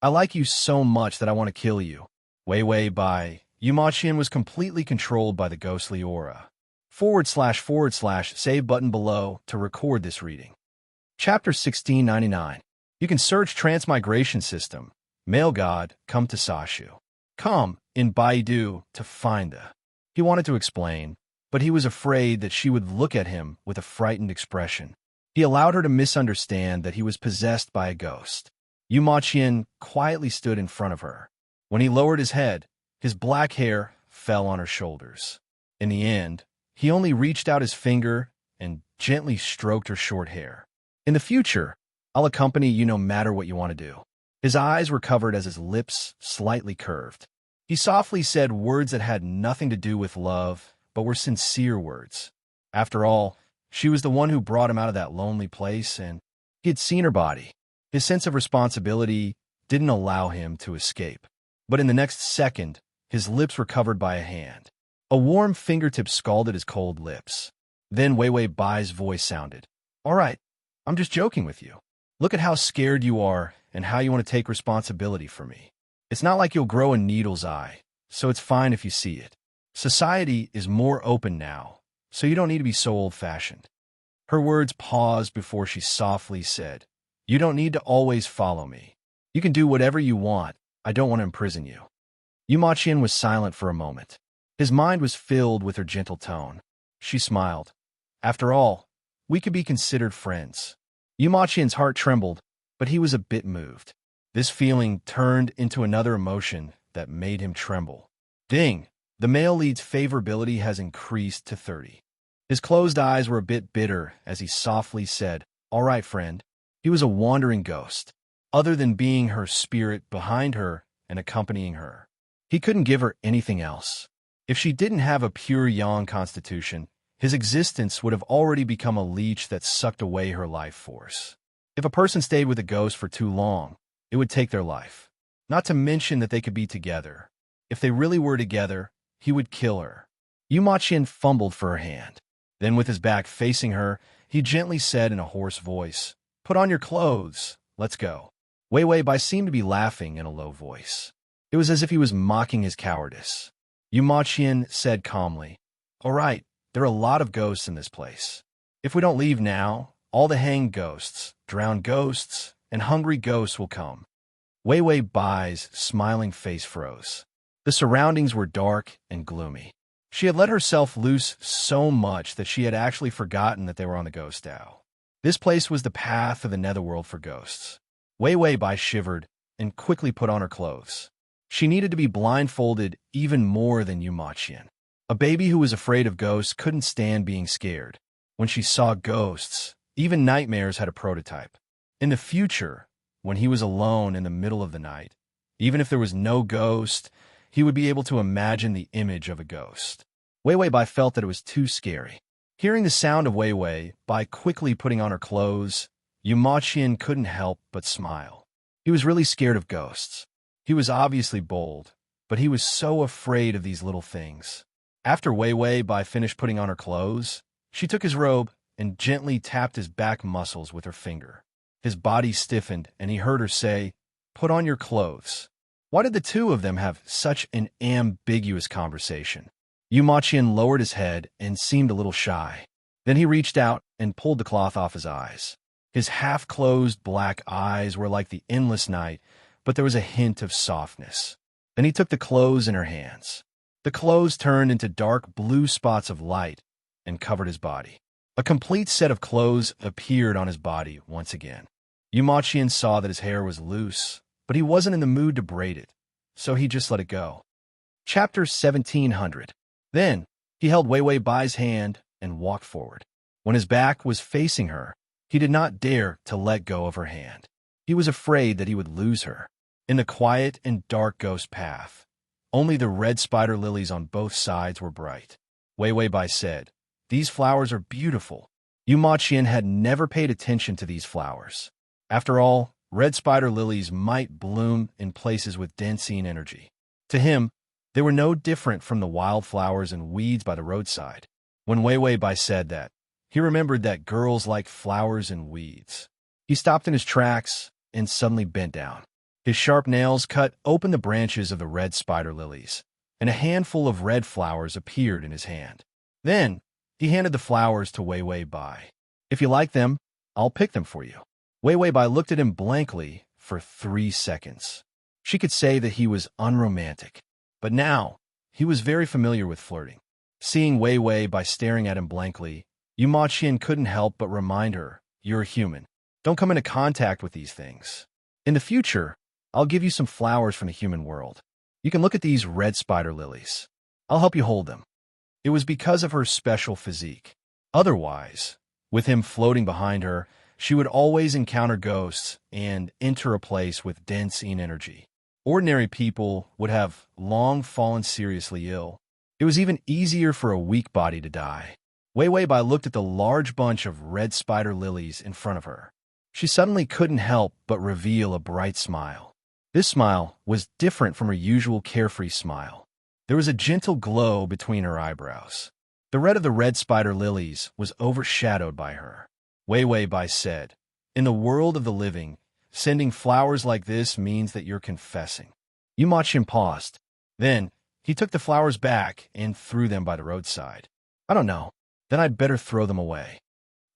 I like you so much that I want to kill you. Wei Bai, Yumachian was completely controlled by the ghostly aura. // save button below to record this reading. Chapter 1699. You can search Transmigration System. Male God, come to Sashu. Come, in Baidu, to find the... He wanted to explain, but he was afraid that she would look at him with a frightened expression. He allowed her to misunderstand that he was possessed by a ghost. Yumachian quietly stood in front of her. When he lowered his head, his black hair fell on her shoulders. In the end, he only reached out his finger and gently stroked her short hair. In the future, I'll accompany you no matter what you want to do. His eyes were covered as his lips slightly curved. He softly said words that had nothing to do with love, but were sincere words. After all, she was the one who brought him out of that lonely place, and he had seen her body. His sense of responsibility didn't allow him to escape. But in the next second, his lips were covered by a hand. A warm fingertip scalded his cold lips. Then Wei Bai's voice sounded. All right, I'm just joking with you. Look at how scared you are and how you want to take responsibility for me. It's not like you'll grow a needle's eye, so it's fine if you see it. Society is more open now, so you don't need to be so old-fashioned. Her words paused before she softly said, You don't need to always follow me. You can do whatever you want. I don't want to imprison you. Yumachian was silent for a moment. His mind was filled with her gentle tone. She smiled. After all, we could be considered friends. Yumachian's heart trembled, but he was a bit moved. This feeling turned into another emotion that made him tremble. Ding! The male lead's favorability has increased to 30. His closed eyes were a bit bitter as he softly said, All right, friend. He was a wandering ghost. Other than being her spirit behind her and accompanying her, he couldn't give her anything else. If she didn't have a pure yang constitution, his existence would have already become a leech that sucked away her life force. If a person stayed with a ghost for too long, it would take their life. Not to mention that they could be together. If they really were together, he would kill her. Yumachian fumbled for her hand. Then with his back facing her, he gently said in a hoarse voice, Put on your clothes. Let's go. Wei Bai seemed to be laughing in a low voice. It was as if he was mocking his cowardice. Yumachian said calmly, All right, there are a lot of ghosts in this place. If we don't leave now, all the hanged ghosts, drowned ghosts, and hungry ghosts will come. Wei Bai's smiling face froze. The surroundings were dark and gloomy. She had let herself loose so much that she had actually forgotten that they were on the ghost dhow. This place was the path of the netherworld for ghosts. Wei Bai shivered and quickly put on her clothes. She needed to be blindfolded even more than Yumachian. A baby who was afraid of ghosts couldn't stand being scared. When she saw ghosts, even nightmares had a prototype. In the future, when he was alone in the middle of the night, even if there was no ghost, he would be able to imagine the image of a ghost. Wei Bai felt that it was too scary. Hearing the sound of Wei Bai quickly putting on her clothes, Yumachian couldn't help but smile. He was really scared of ghosts. He was obviously bold, but he was so afraid of these little things. After Wei Bai finished putting on her clothes, she took his robe and gently tapped his back muscles with her finger. His body stiffened, and he heard her say, Put on your clothes. Why did the two of them have such an ambiguous conversation? Yumachian lowered his head and seemed a little shy. Then he reached out and pulled the cloth off his eyes. His half-closed black eyes were like the endless night, but there was a hint of softness. Then he took the clothes in her hands. The clothes turned into dark blue spots of light and covered his body. A complete set of clothes appeared on his body once again. Yumachian saw that his hair was loose, but he wasn't in the mood to braid it, so he just let it go. Chapter 1700. Then, He held Wei Wei Bai's hand and walked forward. When his back was facing her, he did not dare to let go of her hand. He was afraid that he would lose her. In the quiet and dark ghost path, only the red spider lilies on both sides were bright. Wei Wei Bai said, "These flowers are beautiful." Yu Ma Qian had never paid attention to these flowers. After all, red spider lilies might bloom in places with Dancing energy. To him, they were no different from the wildflowers and weeds by the roadside. When Wei Wei Bai said that, he remembered that girls like flowers and weeds. He stopped in his tracks and suddenly bent down. His sharp nails cut open the branches of the red spider lilies, and a handful of red flowers appeared in his hand. Then, he handed the flowers to Wei Wei Bai. "If you like them, I'll pick them for you." Wei Wei Bai looked at him blankly for 3 seconds. She could say that he was unromantic, but now he was very familiar with flirting. Seeing Wei Wei Bai staring at him blankly, Yu Ma Qian couldn't help but remind her, "You're a human. Don't come into contact with these things. In the future, I'll give you some flowers from the human world. You can look at these red spider lilies. I'll help you hold them." It was because of her special physique. Otherwise, with him floating behind her, she would always encounter ghosts and enter a place with Dancing energy. Ordinary people would have long fallen seriously ill. It was even easier for a weak body to die. Wei Wei Bai looked at the large bunch of red spider lilies in front of her. She suddenly couldn't help but reveal a bright smile. This smile was different from her usual carefree smile. There was a gentle glow between her eyebrows. The red of the red spider lilies was overshadowed by her. Wei Wei Bai said, "In the world of the living, sending flowers like this means that you're confessing." Yu Ma Qian paused. Then, he took the flowers back and threw them by the roadside. "I don't know. Then I'd better throw them away."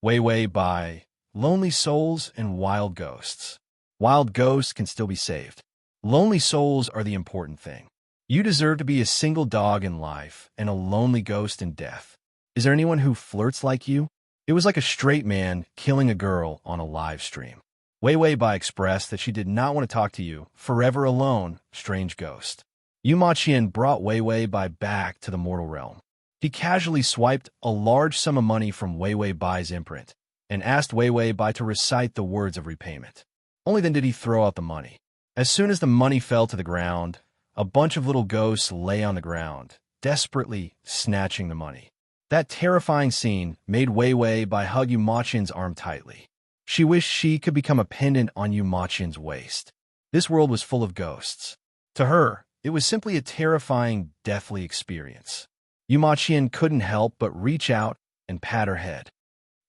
Wei Wei Bai, lonely souls and wild ghosts. Wild ghosts can still be saved. Lonely souls are the important thing. You deserve to be a single dog in life and a lonely ghost in death. Is there anyone who flirts like you? It was like a straight man killing a girl on a live stream. Wei Wei Bai expressed that she did not want to talk to you, forever alone, strange ghost. Yu Ma Qian brought Wei Wei Bai back to the mortal realm. He casually swiped a large sum of money from Wei Wei Bai's imprint and asked Wei Wei Bai to recite the words of repayment. Only then did he throw out the money. As soon as the money fell to the ground, a bunch of little ghosts lay on the ground, desperately snatching the money. That terrifying scene made Wei Wei Bai hug Yu Ma Qian's arm tightly. She wished she could become a pendant on Yu Ma Qian's waist. This world was full of ghosts. To her, it was simply a terrifying, deathly experience. Yu Ma Qian couldn't help but reach out and pat her head.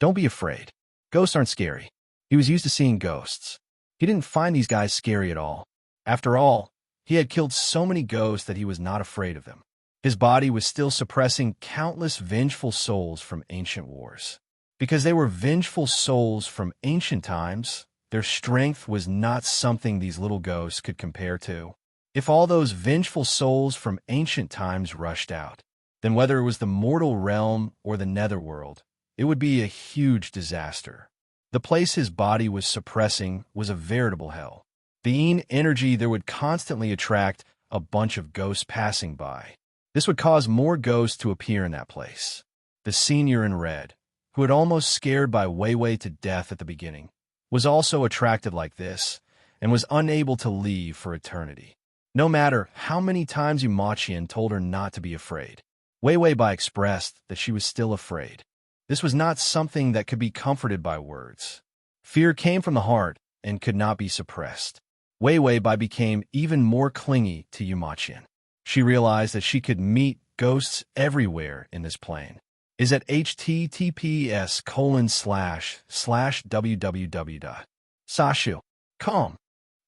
"Don't be afraid. Ghosts aren't scary." He was used to seeing ghosts. He didn't find these guys scary at all. After all, he had killed so many ghosts that he was not afraid of them. His body was still suppressing countless vengeful souls from ancient wars. Because they were vengeful souls from ancient times, their strength was not something these little ghosts could compare to. If all those vengeful souls from ancient times rushed out, then whether it was the mortal realm or the netherworld, it would be a huge disaster. The place his body was suppressing was a veritable hell. The Yin energy there would constantly attract a bunch of ghosts passing by. This would cause more ghosts to appear in that place. The senior in red, who had almost scared by Wei Wei to death at the beginning, was also attracted like this and was unable to leave for eternity. No matter how many times Yu Ma Qian told her not to be afraid, Wei Wei Bai expressed that she was still afraid. This was not something that could be comforted by words. Fear came from the heart and could not be suppressed. Wei Wei Bai became even more clingy to Yu Ma Qian. She realized that she could meet ghosts everywhere in this plane. Is at https://www.sashu.com.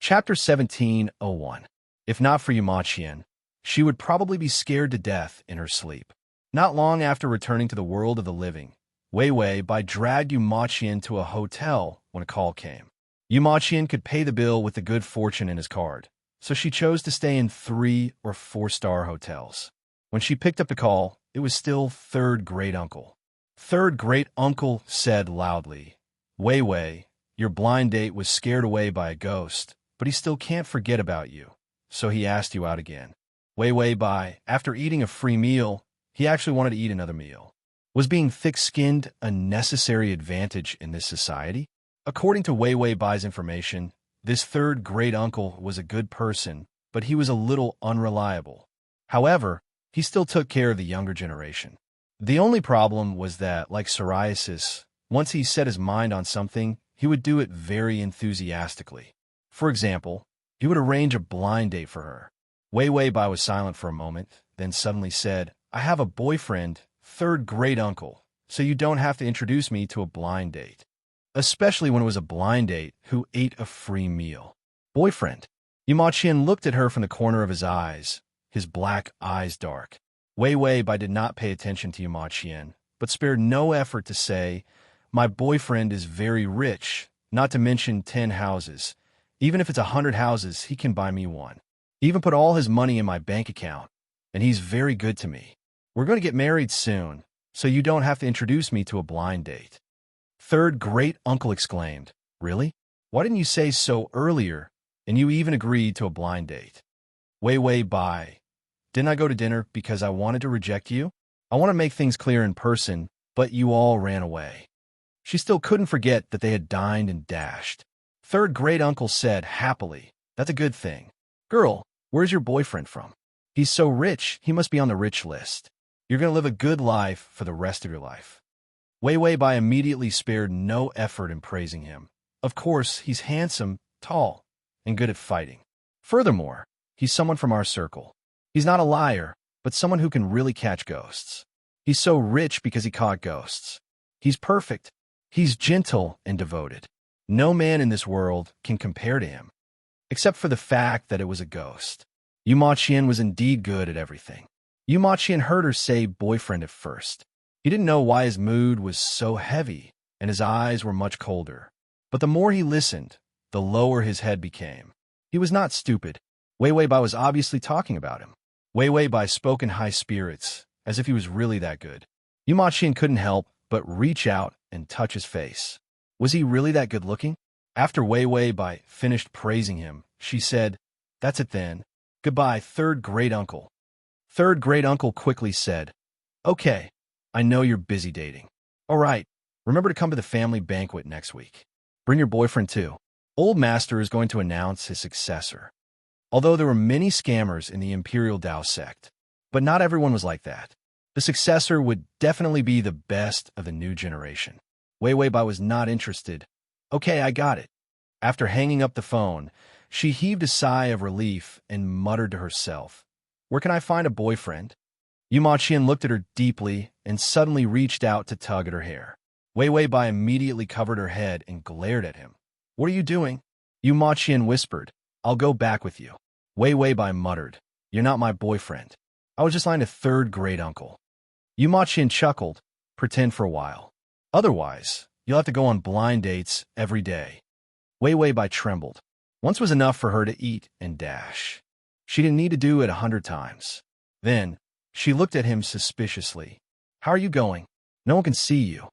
Chapter 17:01. If not for Yu Ma Qian, she would probably be scared to death in her sleep. Not long after returning to the world of the living, Wei Wei Bai dragged Yu Ma Qian to a hotel when a call came. Yu Ma Qian could pay the bill with the good fortune in his card, so she chose to stay in 3- or 4-star hotels. When she picked up the call, it was still Third Great Uncle. Third Great Uncle said loudly, "Wei Wei, your blind date was scared away by a ghost, but he still can't forget about you, so he asked you out again." Wei Wei Bai, after eating a free meal, He actually wanted to eat another meal. Was being thick-skinned a necessary advantage in this society? According to Wei Wei Bai's information, this third great-uncle was a good person, but he was a little unreliable. However, he still took care of the younger generation. The only problem was that, like psoriasis, once he set his mind on something, he would do it very enthusiastically. For example, he would arrange a blind date for her. Wei Wei Bai was silent for a moment, then suddenly said, "I have a boyfriend, third great-uncle, so you don't have to introduce me to a blind date." Especially when it was a blind date who ate a free meal. Boyfriend. Yu Ma Qian looked at her from the corner of his eyes, his black eyes dark. Wei Wei Bai did not pay attention to Yu Ma Qian, but spared no effort to say, "My boyfriend is very rich, not to mention 10 houses. Even if it's 100 houses, he can buy me one. He even put all his money in my bank account, and he's very good to me. We're going to get married soon, so you don't have to introduce me to a blind date." Third great-uncle exclaimed, "Really? Why didn't you say so earlier, and you even agreed to a blind date?" Wei Wei Bai, "Didn't I go to dinner because I wanted to reject you? I want to make things clear in person, but you all ran away." She still couldn't forget that they had dined and dashed. Third great-uncle said happily, "That's a good thing. Girl, where's your boyfriend from? He's so rich, he must be on the rich list. You're going to live a good life for the rest of your life." Wei Wei Bai immediately spared no effort in praising him. Of course, he's handsome, tall, and good at fighting. Furthermore, he's someone from our circle. He's not a liar, but someone who can really catch ghosts. He's so rich because he caught ghosts. He's perfect. He's gentle and devoted. No man in this world can compare to him, except for the fact that it was a ghost. Yu Ma Qian was indeed good at everything. Yu Ma Qian heard her say boyfriend at first. He didn't know why his mood was so heavy, and his eyes were much colder. But the more he listened, the lower his head became. He was not stupid. Wei Wei Bai was obviously talking about him. Wei Wei Bai spoke in high spirits, as if he was really that good. Yu Ma Qian couldn't help but reach out and touch his face. Was he really that good-looking? After Wei Wei Bai finished praising him, she said, "That's it then. Goodbye, third great-uncle." Third great-uncle quickly said, "Okay, I know you're busy dating. All right, remember to come to the family banquet next week. Bring your boyfriend too. Old Master is going to announce his successor." Although there were many scammers in the Imperial Dao sect, but not everyone was like that. The successor would definitely be the best of the new generation. Wei Wei Bai was not interested. "Okay, I got it." After hanging up the phone, she heaved a sigh of relief and muttered to herself, "Where can I find a boyfriend?" Yu Ma Qian looked at her deeply and suddenly reached out to tug at her hair. Wei Wei Bai immediately covered her head and glared at him. "What are you doing?" Yu Ma Qian whispered, "I'll go back with you." Wei Wei Bai muttered, "You're not my boyfriend. I was just lying to third great-uncle." Yu Ma Qian chuckled, "Pretend for a while. Otherwise, you'll have to go on blind dates every day." Wei Wei Bai trembled. Once was enough for her to eat and dash. She didn't need to do it 100 times. Then, she looked at him suspiciously. "How are you going? No one can see you."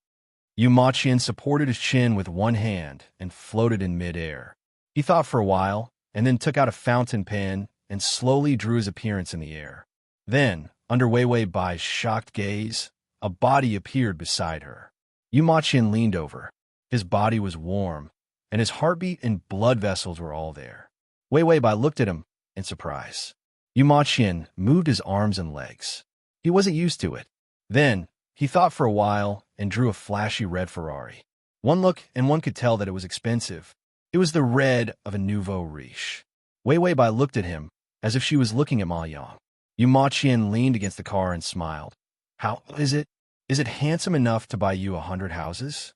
Yu Ma Qian supported his chin with one hand and floated in mid-air. He thought for a while, and then took out a fountain pen and slowly drew his appearance in the air. Then, under Wei Wei Bai's shocked gaze, a body appeared beside her. Yu Ma Qian leaned over. His body was warm, and his heartbeat and blood vessels were all there. Wei Wei Bai looked at him in surprise. Yu Ma Qian moved his arms and legs. He wasn't used to it. Then, he thought for a while and drew a flashy red Ferrari. One look and one could tell that it was expensive. It was the red of a nouveau riche. Wei Wei Bai looked at him as if she was looking at Ma Yang. Yu Ma Qian leaned against the car and smiled. "How is it? Is it handsome enough to buy you 100 houses?"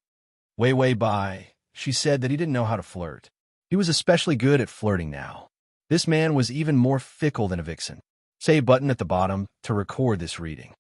Wei Wei Bai, she said that he didn't know how to flirt. He was especially good at flirting now. This man was even more fickle than a vixen. Save button at the bottom to record this reading.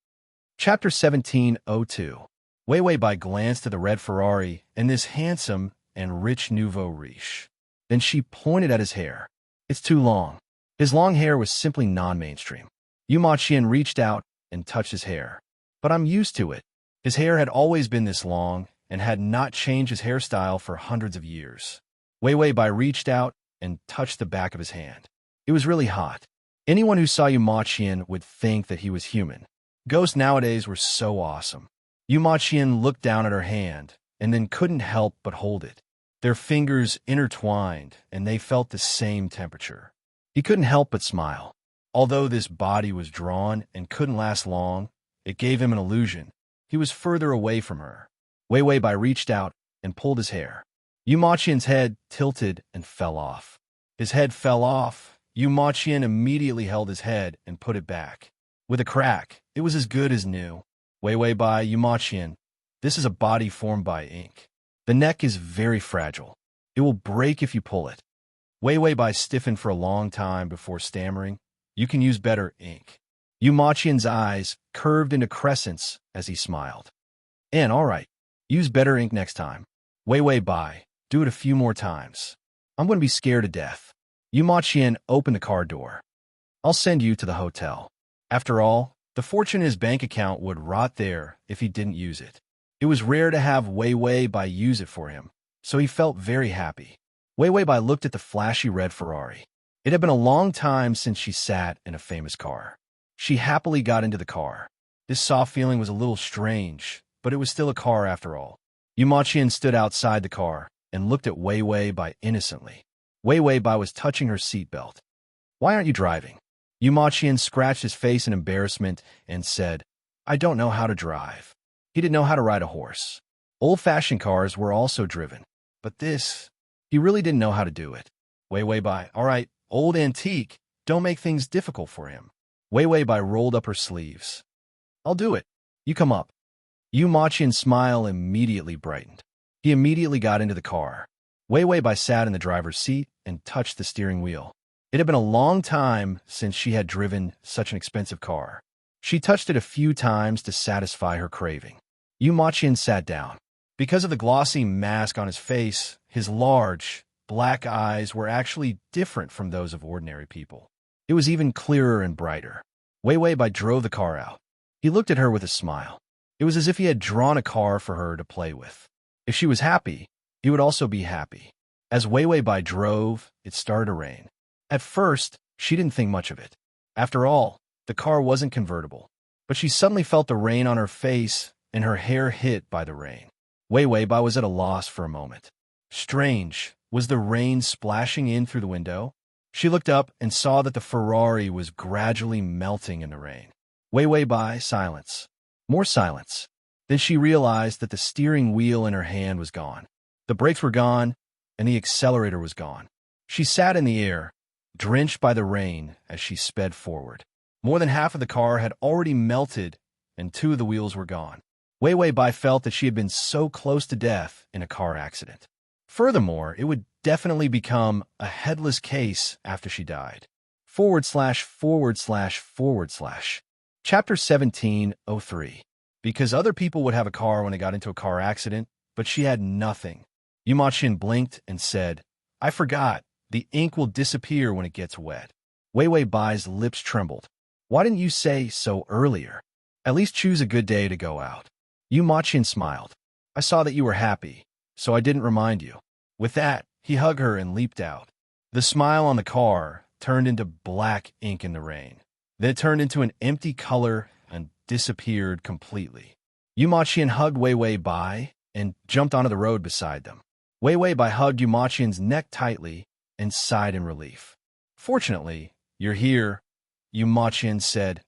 Chapter 1702. Wei Wei Bai glanced at the red Ferrari and this handsome and rich nouveau riche. Then she pointed at his hair. "It's too long." His long hair was simply non-mainstream. Yu Ma Qian reached out and touched his hair. "But I'm used to it." His hair had always been this long and had not changed his hairstyle for hundreds of years. Wei Wei Bai reached out and touched the back of his hand. It was really hot. Anyone who saw Yu Ma Qian would think that he was human. Ghosts nowadays were so awesome. Yu Maqian looked down at her hand and then couldn't help but hold it. Their fingers intertwined, and they felt the same temperature. He couldn't help but smile. Although this body was drawn and couldn't last long, it gave him an illusion. He was further away from her. Wei Wei Bai reached out and pulled his hair. Yu Maqian's head tilted and fell off. His head fell off. Yu Maqian immediately held his head and put it back. With a crack, it was as good as new. Wei Wei Bai, Yu Maqian, this is a body formed by ink. The neck is very fragile. It will break if you pull it. Wei Wei Bai stiffened for a long time before stammering, "You can use better ink." Yu Maqian's eyes curved into crescents as he smiled. "And all right, use better ink next time. Wei Wei Bai, do it a few more times. I'm going to be scared to death." Yu Maqian opened the car door. "I'll send you to the hotel." After all, the fortune in his bank account would rot there if he didn't use it. It was rare to have Wei Wei Bai use it for him, so he felt very happy. Wei Wei Bai looked at the flashy red Ferrari. It had been a long time since she sat in a famous car. She happily got into the car. This soft feeling was a little strange, but it was still a car after all. Yu Maqian stood outside the car and looked at Wei Wei Bai innocently. Wei Wei Bai was touching her seatbelt. "Why aren't you driving?" Yu Maqian scratched his face in embarrassment and said, "I don't know how to drive." He didn't know how to ride a horse. Old-fashioned cars were also driven, but this, he really didn't know how to do it. Wei Wei Bai, "All right, old antique, don't make things difficult for him." Wei Wei Bai rolled up her sleeves. "I'll do it. You come up." Yu Maqian's smile immediately brightened. He immediately got into the car. Wei Wei Bai sat in the driver's seat and touched the steering wheel. It had been a long time since she had driven such an expensive car. She touched it a few times to satisfy her craving. Yu Maqian sat down. Because of the glossy mask on his face, his large, black eyes were actually different from those of ordinary people. It was even clearer and brighter. Wei Wei Bai drove the car out. He looked at her with a smile. It was as if he had drawn a car for her to play with. If she was happy, he would also be happy. As Wei Wei Bai drove, it started to rain. At first, she didn't think much of it. After all, the car wasn't convertible. But she suddenly felt the rain on her face and her hair hit by the rain. Wei Wei Bai was at a loss for a moment. Strange, was the rain splashing in through the window? She looked up and saw that the Ferrari was gradually melting in the rain. Wei Wei Bai, silence. More silence. Then she realized that the steering wheel in her hand was gone. The brakes were gone, and the accelerator was gone. She sat in the air, drenched by the rain as she sped forward. More than half of the car had already melted, and 2 of the wheels were gone. Wei Wei Bai felt that she had been so close to death in a car accident. Furthermore, it would definitely become a headless case after she died. / Chapter 17:03. Because other people would have a car when they got into a car accident, but she had nothing. Yu Maqian blinked and said, "I forgot. The ink will disappear when it gets wet." Wei Wei Bai's lips trembled. "Why didn't you say so earlier? At least choose a good day to go out." Yu Maqian smiled. "I saw that you were happy, so I didn't remind you." With that, he hugged her and leaped out. The smile on the car turned into black ink in the rain. Then it turned into an empty color and disappeared completely. Yu Maqian hugged Wei Wei Bai and jumped onto the road beside them. Wei Wei Bai hugged Yu Maqian's neck tightly and sighed in relief. "Fortunately, you're here," Yu Maqian said.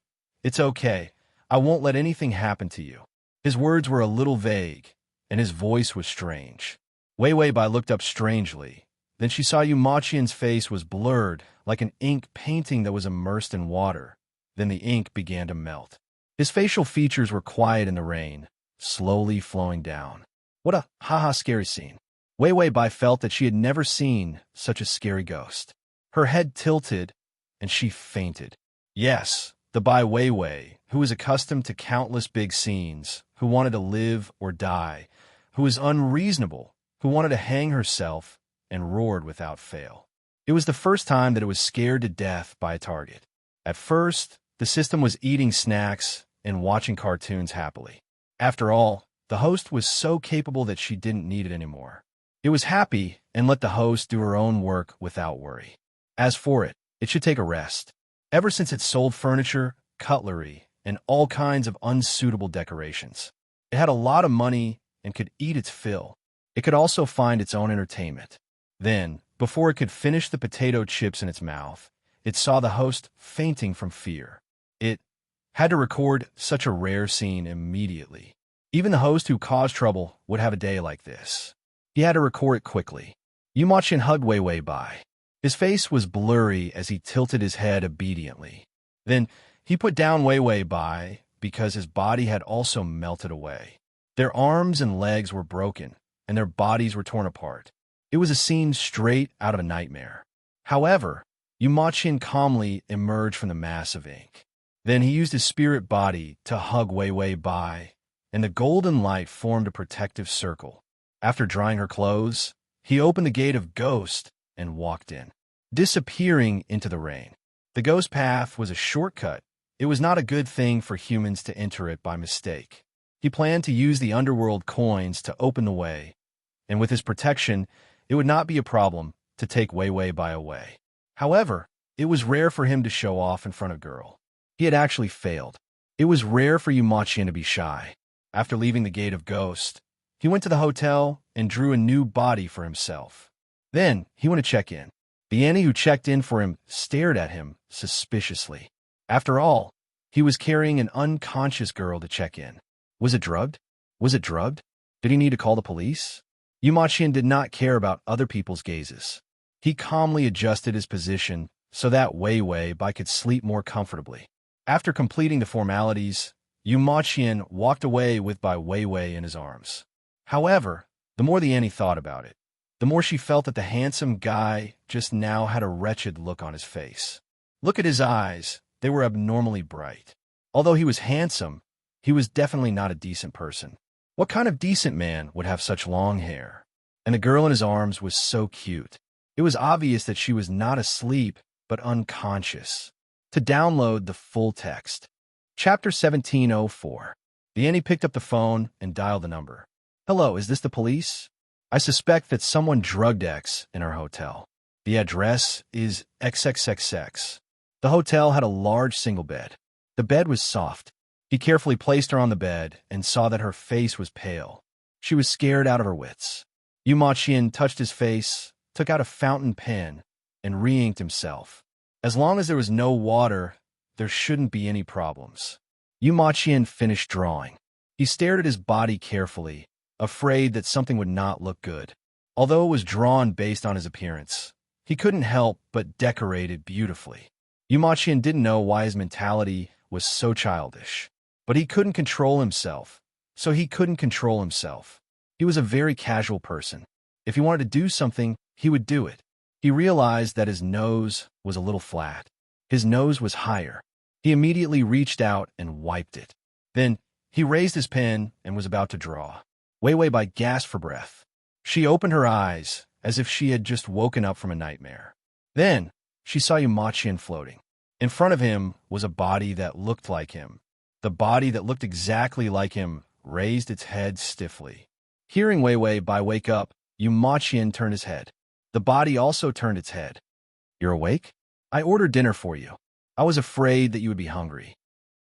"It's okay. I won't let anything happen to you." His words were a little vague, and his voice was strange. Wei Wei Bai looked up strangely. Then she saw Yu Maqian's face was blurred, like an ink painting that was immersed in water. Then the ink began to melt. His facial features were quiet in the rain, slowly flowing down. What a scary scene. Wei Wei Bai felt that she had never seen such a scary ghost. Her head tilted, and she fainted. Yes, the Bai Wei Wei, who was accustomed to countless big scenes, who wanted to live or die, who was unreasonable, who wanted to hang herself, and roared without fail. It was the first time that it was scared to death by a target. At first, the system was eating snacks and watching cartoons happily. After all, the host was so capable that she didn't need it anymore. It was happy and let the host do her own work without worry. As for it, it should take a rest. Ever since it sold furniture, cutlery, and all kinds of unsuitable decorations. It had a lot of money and could eat its fill. It could also find its own entertainment. Then, before it could finish the potato chips in its mouth, it saw the host fainting from fear. It had to record such a rare scene immediately. Even the host who caused trouble would have a day like this. He had to record it quickly. Yumachin hugged Wei Wei by. His face was blurry as he tilted his head obediently. Then he put down Wei Wei by because his body had also melted away. Their arms and legs were broken, and their bodies were torn apart. It was a scene straight out of a nightmare. However, Yumachin calmly emerged from the mass of ink. Then he used his spirit body to hug Wei Wei by, and the golden light formed a protective circle. After drying her clothes, he opened the gate of Ghost and walked in, disappearing into the rain. The ghost path was a shortcut. It was not a good thing for humans to enter it by mistake. He planned to use the underworld coins to open the way, and with his protection, it would not be a problem to take Wei Wei by away. However, it was rare for him to show off in front of girl. He had actually failed. It was rare for Yumachin to be shy. After leaving the gate of Ghost, he went to the hotel and drew a new body for himself. Then he went to check in. The Annie who checked in for him stared at him suspiciously. After all, he was carrying an unconscious girl to check in. Was it drugged? Was it drugged? Did he need to call the police? Yumachin did not care about other people's gazes. He calmly adjusted his position so that Wei Wei could sleep more comfortably. After completing the formalities, Yumachin walked away with Wei Wei in his arms. However, the more the Annie thought about it, the more she felt that the handsome guy just now had a wretched look on his face. Look at his eyes. They were abnormally bright. Although he was handsome, he was definitely not a decent person. What kind of decent man would have such long hair? And the girl in his arms was so cute. It was obvious that she was not asleep, but unconscious. To download the full text. Chapter 1704. The Annie picked up the phone and dialed the number. Hello, is this the police? I suspect that someone drugged X in our hotel. The address is XXXX. The hotel had a large single bed. The bed was soft. He carefully placed her on the bed and saw that her face was pale. She was scared out of her wits. Yumachin touched his face, took out a fountain pen, and re-inked himself. As long as there was no water, there shouldn't be any problems. Yumachin finished drawing. He stared at his body carefully, afraid that something would not look good. Although it was drawn based on his appearance, he couldn't help but decorate it beautifully. Yumachin didn't know why his mentality was so childish, but he couldn't control himself, so he couldn't control himself. He was a very casual person. If he wanted to do something, he would do it. He realized that his nose was a little flat. His nose was higher. He immediately reached out and wiped it. Then he raised his pen and was about to draw. Wei Wei gasped for breath. She opened her eyes as if she had just woken up from a nightmare. Then she saw Yumachin floating. In front of him was a body that looked like him. The body that looked exactly like him raised its head stiffly. Hearing Wei Wei wake up, Yumachin turned his head. The body also turned its head. You're awake? I ordered dinner for you. I was afraid that you would be hungry.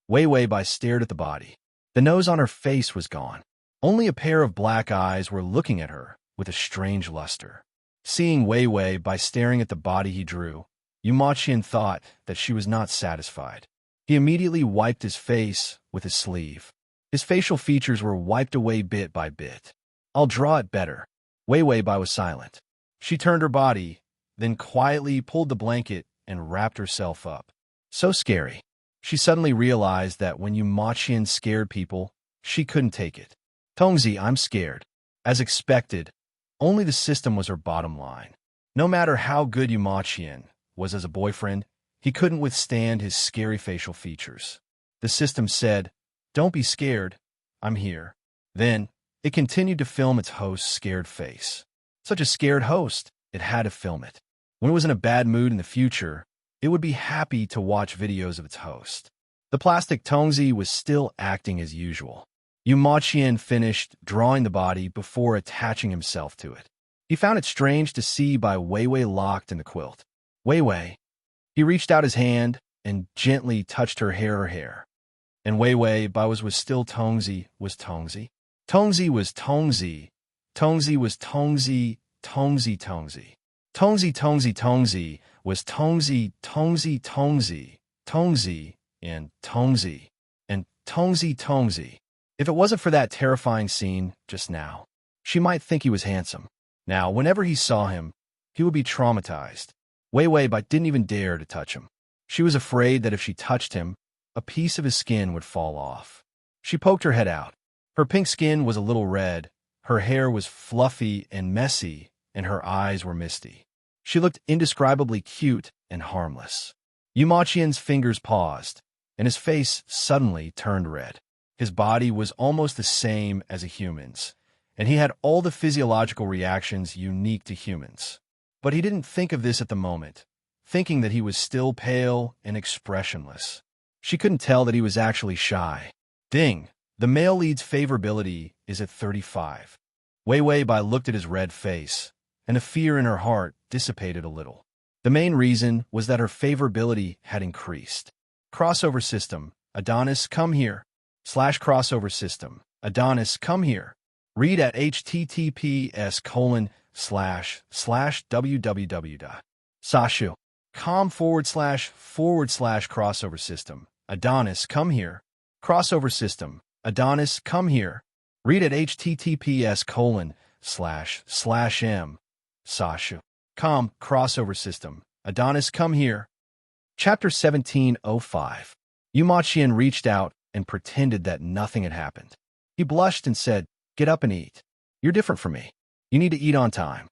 Wei Wei stared at the body. The nose on her face was gone. Only a pair of black eyes were looking at her with a strange luster. Seeing Wei Wei staring at the body he drew, Yumachin thought that she was not satisfied. He immediately wiped his face with his sleeve. His facial features were wiped away bit by bit. I'll draw it better. Wei Wei was silent. She turned her body, then quietly pulled the blanket and wrapped herself up. So scary. She suddenly realized that when Yumachin scared people, she couldn't take it. Tongzi, I'm scared. As expected, only the system was her bottom line. No matter how good Yumachin was as a boyfriend, he couldn't withstand his scary facial features. The system said, "Don't be scared. I'm here." Then, it continued to film its host's scared face. Such a scared host, it had to film it. When it was in a bad mood in the future, it would be happy to watch videos of its host. The plastic Tongzi was still acting as usual. Yumachin finished drawing the body before attaching himself to it. He found it strange to see Wei Wei locked in the quilt. Wei Wei. He reached out his hand and gently touched her hair. And Wei Wei Bai was still Tongzi was Tongzi. Tongzi was Tongzi. Tongzi was Tongzi. Tongzi Tongzi. Tongzi Tongzi Tongzi was Tongzi Tongzi Tongzi. Tongzi and Tongzi and Tongzi Tongzi. If it wasn't for that terrifying scene just now, she might think he was handsome. Now, whenever he saw him, he would be traumatized. Wei Wei Bai didn't even dare to touch him. She was afraid that if she touched him, a piece of his skin would fall off. She poked her head out. Her pink skin was a little red, her hair was fluffy and messy, and her eyes were misty. She looked indescribably cute and harmless. Yu Maqian's fingers paused, and his face suddenly turned red. His body was almost the same as a human's, and he had all the physiological reactions unique to humans. But he didn't think of this at the moment, thinking that he was still pale and expressionless. She couldn't tell that he was actually shy. Ding! The male lead's favorability is at 35. Wei Wei Bai looked at his red face, and the fear in her heart dissipated a little. The main reason was that her favorability had increased. Crossover system, Adonis, come here. /crossover system, Adonis, come here. Read at https://www.sashu.com/crossover system, Adonis, come here. Crossover system, Adonis, come here. Read at https://m sashu.com crossover system, Adonis, come here. Chapter 1705. Yu Maqian reached out and pretended that nothing had happened. He blushed and said, "Get up and eat. You're different from me. You need to eat on time."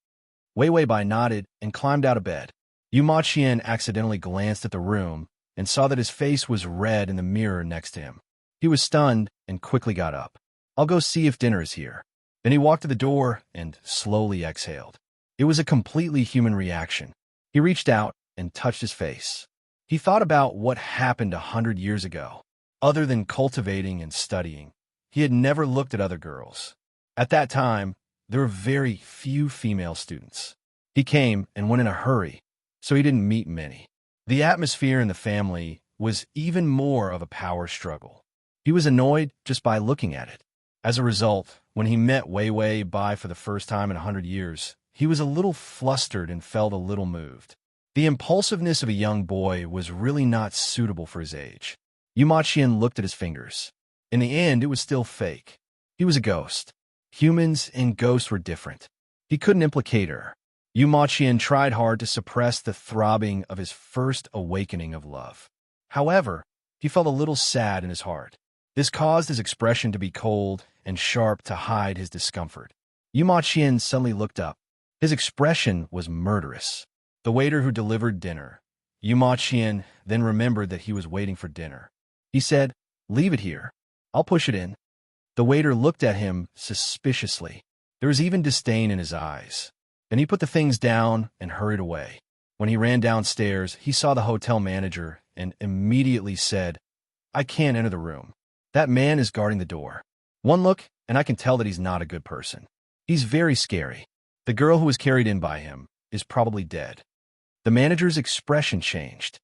Wei Wei Bai nodded and climbed out of bed. Yu Maqian accidentally glanced at the room and saw that his face was red in the mirror next to him. He was stunned and quickly got up. "I'll go see if dinner is here." Then he walked to the door and slowly exhaled. It was a completely human reaction. He reached out and touched his face. He thought about what happened 100 years ago. Other than cultivating and studying, he had never looked at other girls. At that time, there were very few female students. He came and went in a hurry, so he didn't meet many. The atmosphere in the family was even more of a power struggle. He was annoyed just by looking at it. As a result, when he met Wei Wei Bai for the first time in 100 years, he was a little flustered and felt a little moved. The impulsiveness of a young boy was really not suitable for his age. Yu Maqian looked at his fingers. In the end, it was still fake. He was a ghost. Humans and ghosts were different. He couldn't implicate her. Yu Maqian tried hard to suppress the throbbing of his first awakening of love. However, he felt a little sad in his heart. This caused his expression to be cold and sharp to hide his discomfort. Yu Maqian suddenly looked up. His expression was murderous. The waiter who delivered dinner. Yu Maqian then remembered that he was waiting for dinner. He said, "Leave it here. I'll push it in." The waiter looked at him suspiciously. There was even disdain in his eyes. Then he put the things down and hurried away. When he ran downstairs, he saw the hotel manager and immediately said, "I can't enter the room. That man is guarding the door. One look, and I can tell that he's not a good person. He's very scary. The girl who was carried in by him is probably dead." The manager's expression changed.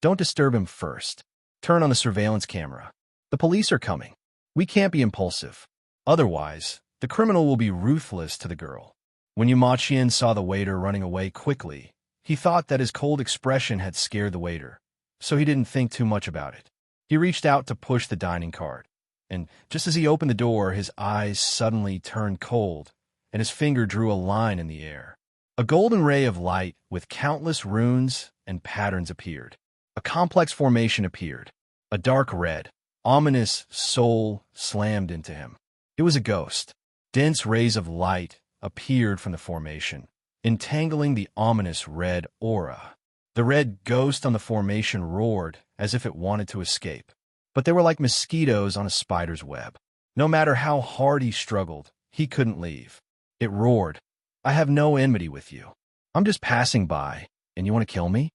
"Don't disturb him first. Turn on the surveillance camera. The police are coming. We can't be impulsive. Otherwise, the criminal will be ruthless to the girl." When Yu Maqian saw the waiter running away quickly, he thought that his cold expression had scared the waiter, so he didn't think too much about it. He reached out to push the dining cart, and just as he opened the door, his eyes suddenly turned cold, and his finger drew a line in the air. A golden ray of light with countless runes and patterns appeared. A complex formation appeared. A dark red, ominous soul slammed into him. It was a ghost. Dense rays of light appeared from the formation, entangling the ominous red aura. The red ghost on the formation roared as if it wanted to escape, but they were like mosquitoes on a spider's web. No matter how hard he struggled, he couldn't leave. It roared, "I have no enmity with you. I'm just passing by, and you want to kill me?"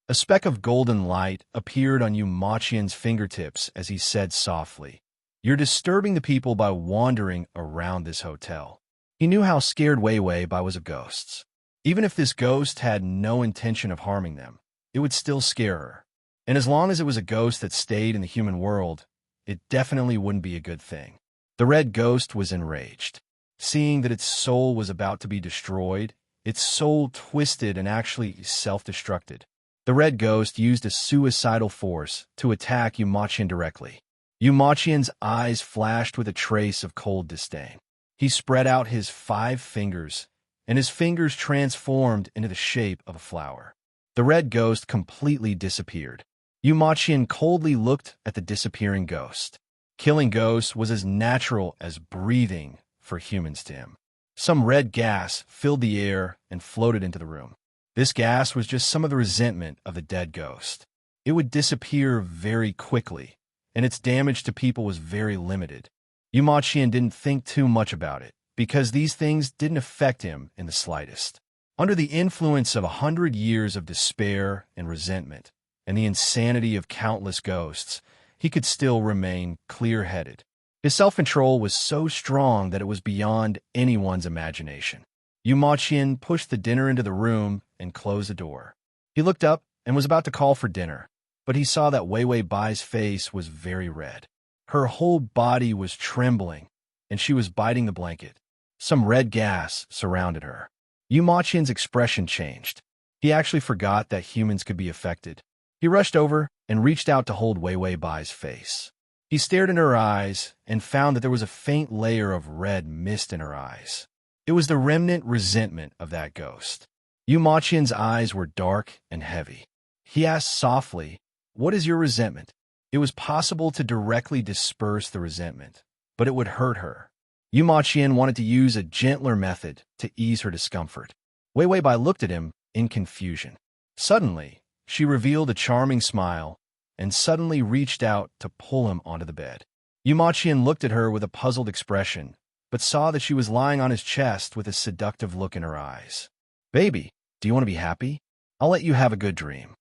A speck of golden light appeared on Yu Maqian's fingertips as he said softly, "You're disturbing the people by wandering around this hotel." He knew how scared Wei Wei Bai was of ghosts. Even if this ghost had no intention of harming them, it would still scare her. And as long as it was a ghost that stayed in the human world, it definitely wouldn't be a good thing. The red ghost was enraged. Seeing that its soul was about to be destroyed, its soul twisted and actually self-destructed. The red ghost used a suicidal force to attack Yumachian directly. Yumachian's eyes flashed with a trace of cold disdain. He spread out his 5 fingers, and his fingers transformed into the shape of a flower. The red ghost completely disappeared. Yumachian coldly looked at the disappearing ghost. Killing ghosts was as natural as breathing for humans to him. Some red gas filled the air and floated into the room. This gas was just some of the resentment of the dead ghost. It would disappear very quickly, and its damage to people was very limited. Yumachian didn't think too much about it, because these things didn't affect him in the slightest. Under the influence of 100 years of despair and resentment, and the insanity of countless ghosts, he could still remain clear-headed. His self-control was so strong that it was beyond anyone's imagination. Yumachian pushed the dinner into the room and closed the door. He looked up and was about to call for dinner, but he saw that Wei Bai's face was very red. Her whole body was trembling, and she was biting the blanket. Some red gas surrounded her. Yumachian's expression changed. He actually forgot that humans could be affected. He rushed over and reached out to hold Wei Bai's face. He stared in her eyes and found that there was a faint layer of red mist in her eyes. It was the remnant resentment of that ghost. Yumachian's eyes were dark and heavy. He asked softly, "What is your resentment?" It was possible to directly disperse the resentment, but it would hurt her. Yumachian wanted to use a gentler method to ease her discomfort. Wei Bai looked at him in confusion. Suddenly, she revealed a charming smile and suddenly reached out to pull him onto the bed. Yumachian looked at her with a puzzled expression, but saw that she was lying on his chest with a seductive look in her eyes. "Baby, do you want to be happy? I'll let you have a good dream."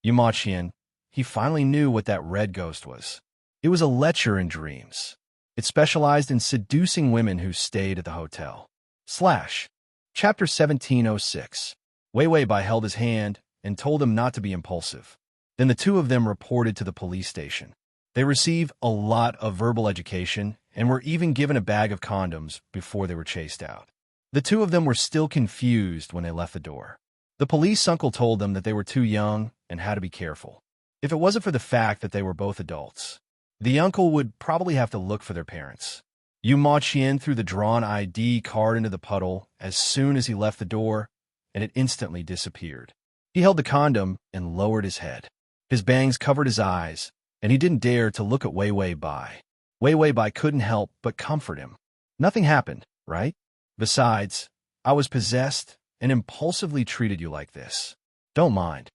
Yumachian, he finally knew what that red ghost was. It was a lecher in dreams. It specialized in seducing women who stayed at the hotel. Chapter 1706. Wei Bai held his hand and told him not to be impulsive. Then the two of them reported to the police station. They received a lot of verbal education and were even given a bag of condoms before they were chased out. The two of them were still confused when they left the door. The police uncle told them that they were too young and had to be careful. If it wasn't for the fact that they were both adults, the uncle would probably have to look for their parents. Yumachian threw the drawn ID card into the puddle as soon as he left the door, and it instantly disappeared. He held the condom and lowered his head. His bangs covered his eyes, and he didn't dare to look at Wei Bai. Wei Bai couldn't help but comfort him. "Nothing happened, right? Besides, I was possessed and impulsively treated you like this. Don't mind."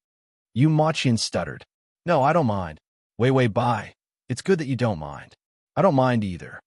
Yumachian stuttered. "No, I don't mind. Wei Bai, it's good that you don't mind. I don't mind either."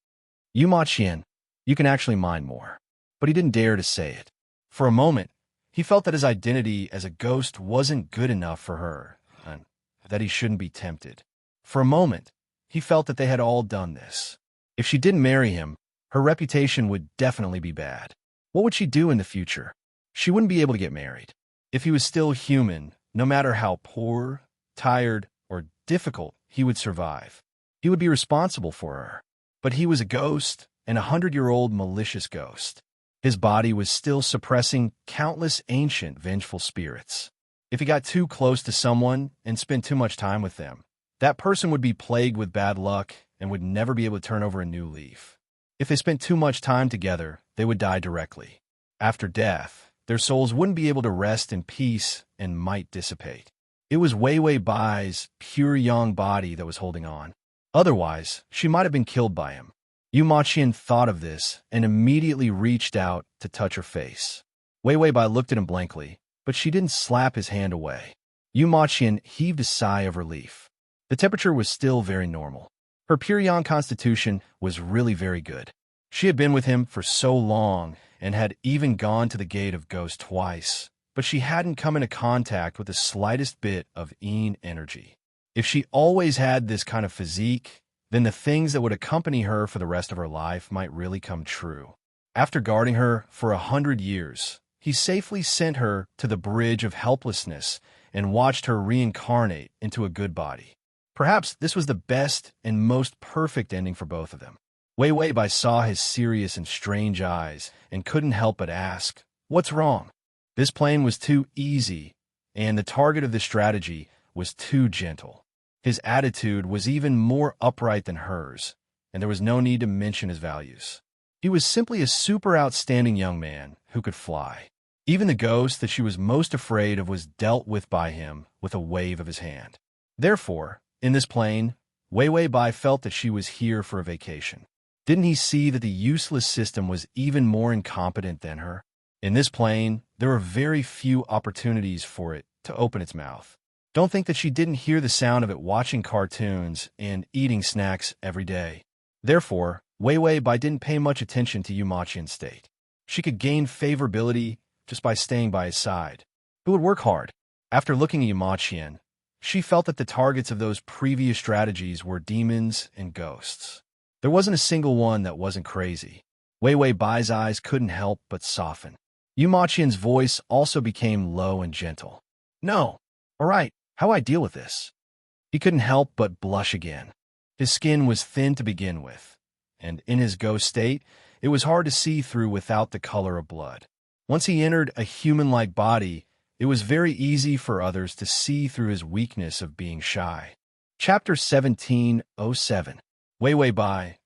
"Yumachian, you can actually mind more." But he didn't dare to say it. For a moment, he felt that his identity as a ghost wasn't good enough for her, and that he shouldn't be tempted. For a moment, he felt that they had all done this. If she didn't marry him, her reputation would definitely be bad. What would she do in the future? She wouldn't be able to get married. If he was still human, no matter how poor, tired, or difficult, he would survive. He would be responsible for her. But he was a ghost, and 100-year-old malicious ghost. His body was still suppressing countless ancient, vengeful spirits. If he got too close to someone and spent too much time with them, that person would be plagued with bad luck and would never be able to turn over a new leaf. If they spent too much time together, they would die directly. After death, their souls wouldn't be able to rest in peace and might dissipate. It was Wei Bai's pure young body that was holding on. Otherwise, she might have been killed by him. Yumachian thought of this and immediately reached out to touch her face. Wei Bai looked at him blankly, but she didn't slap his hand away. Yumachian heaved a sigh of relief. The temperature was still very normal. Her pure young constitution was really very good. She had been with him for so long and had even gone to the gate of ghosts twice, but she hadn't come into contact with the slightest bit of Yin energy. If she always had this kind of physique, then the things that would accompany her for the rest of her life might really come true. After guarding her for 100 years, he safely sent her to the bridge of helplessness and watched her reincarnate into a good body. Perhaps this was the best and most perfect ending for both of them. Wei Wei Bai saw his serious and strange eyes and couldn't help but ask, "What's wrong?" This plane was too easy, and the target of the strategy was too gentle. His attitude was even more upright than hers, and there was no need to mention his values. He was simply a super outstanding young man who could fly. Even the ghost that she was most afraid of was dealt with by him with a wave of his hand. Therefore, in this plane, Wei Wei Bai felt that she was here for a vacation. Didn't he see that the useless system was even more incompetent than her? In this plane, there were very few opportunities for it to open its mouth. Don't think that she didn't hear the sound of it watching cartoons and eating snacks every day. Therefore, Wei Wei Bai didn't pay much attention to Yu Maqian's state. She could gain favorability just by staying by his side. It would work hard. After looking at Yu Maqian, she felt that the targets of those previous strategies were demons and ghosts. There wasn't a single one that wasn't crazy. Wei Wei Bai's eyes couldn't help but soften. Yu Maqian's voice also became low and gentle. "No. All right, how do I deal with this?" He couldn't help but blush again. His skin was thin to begin with, and in his ghost state, it was hard to see through without the color of blood. Once he entered a human-like body, it was very easy for others to see through his weakness of being shy. Chapter 17:07. Wei Wei Bai,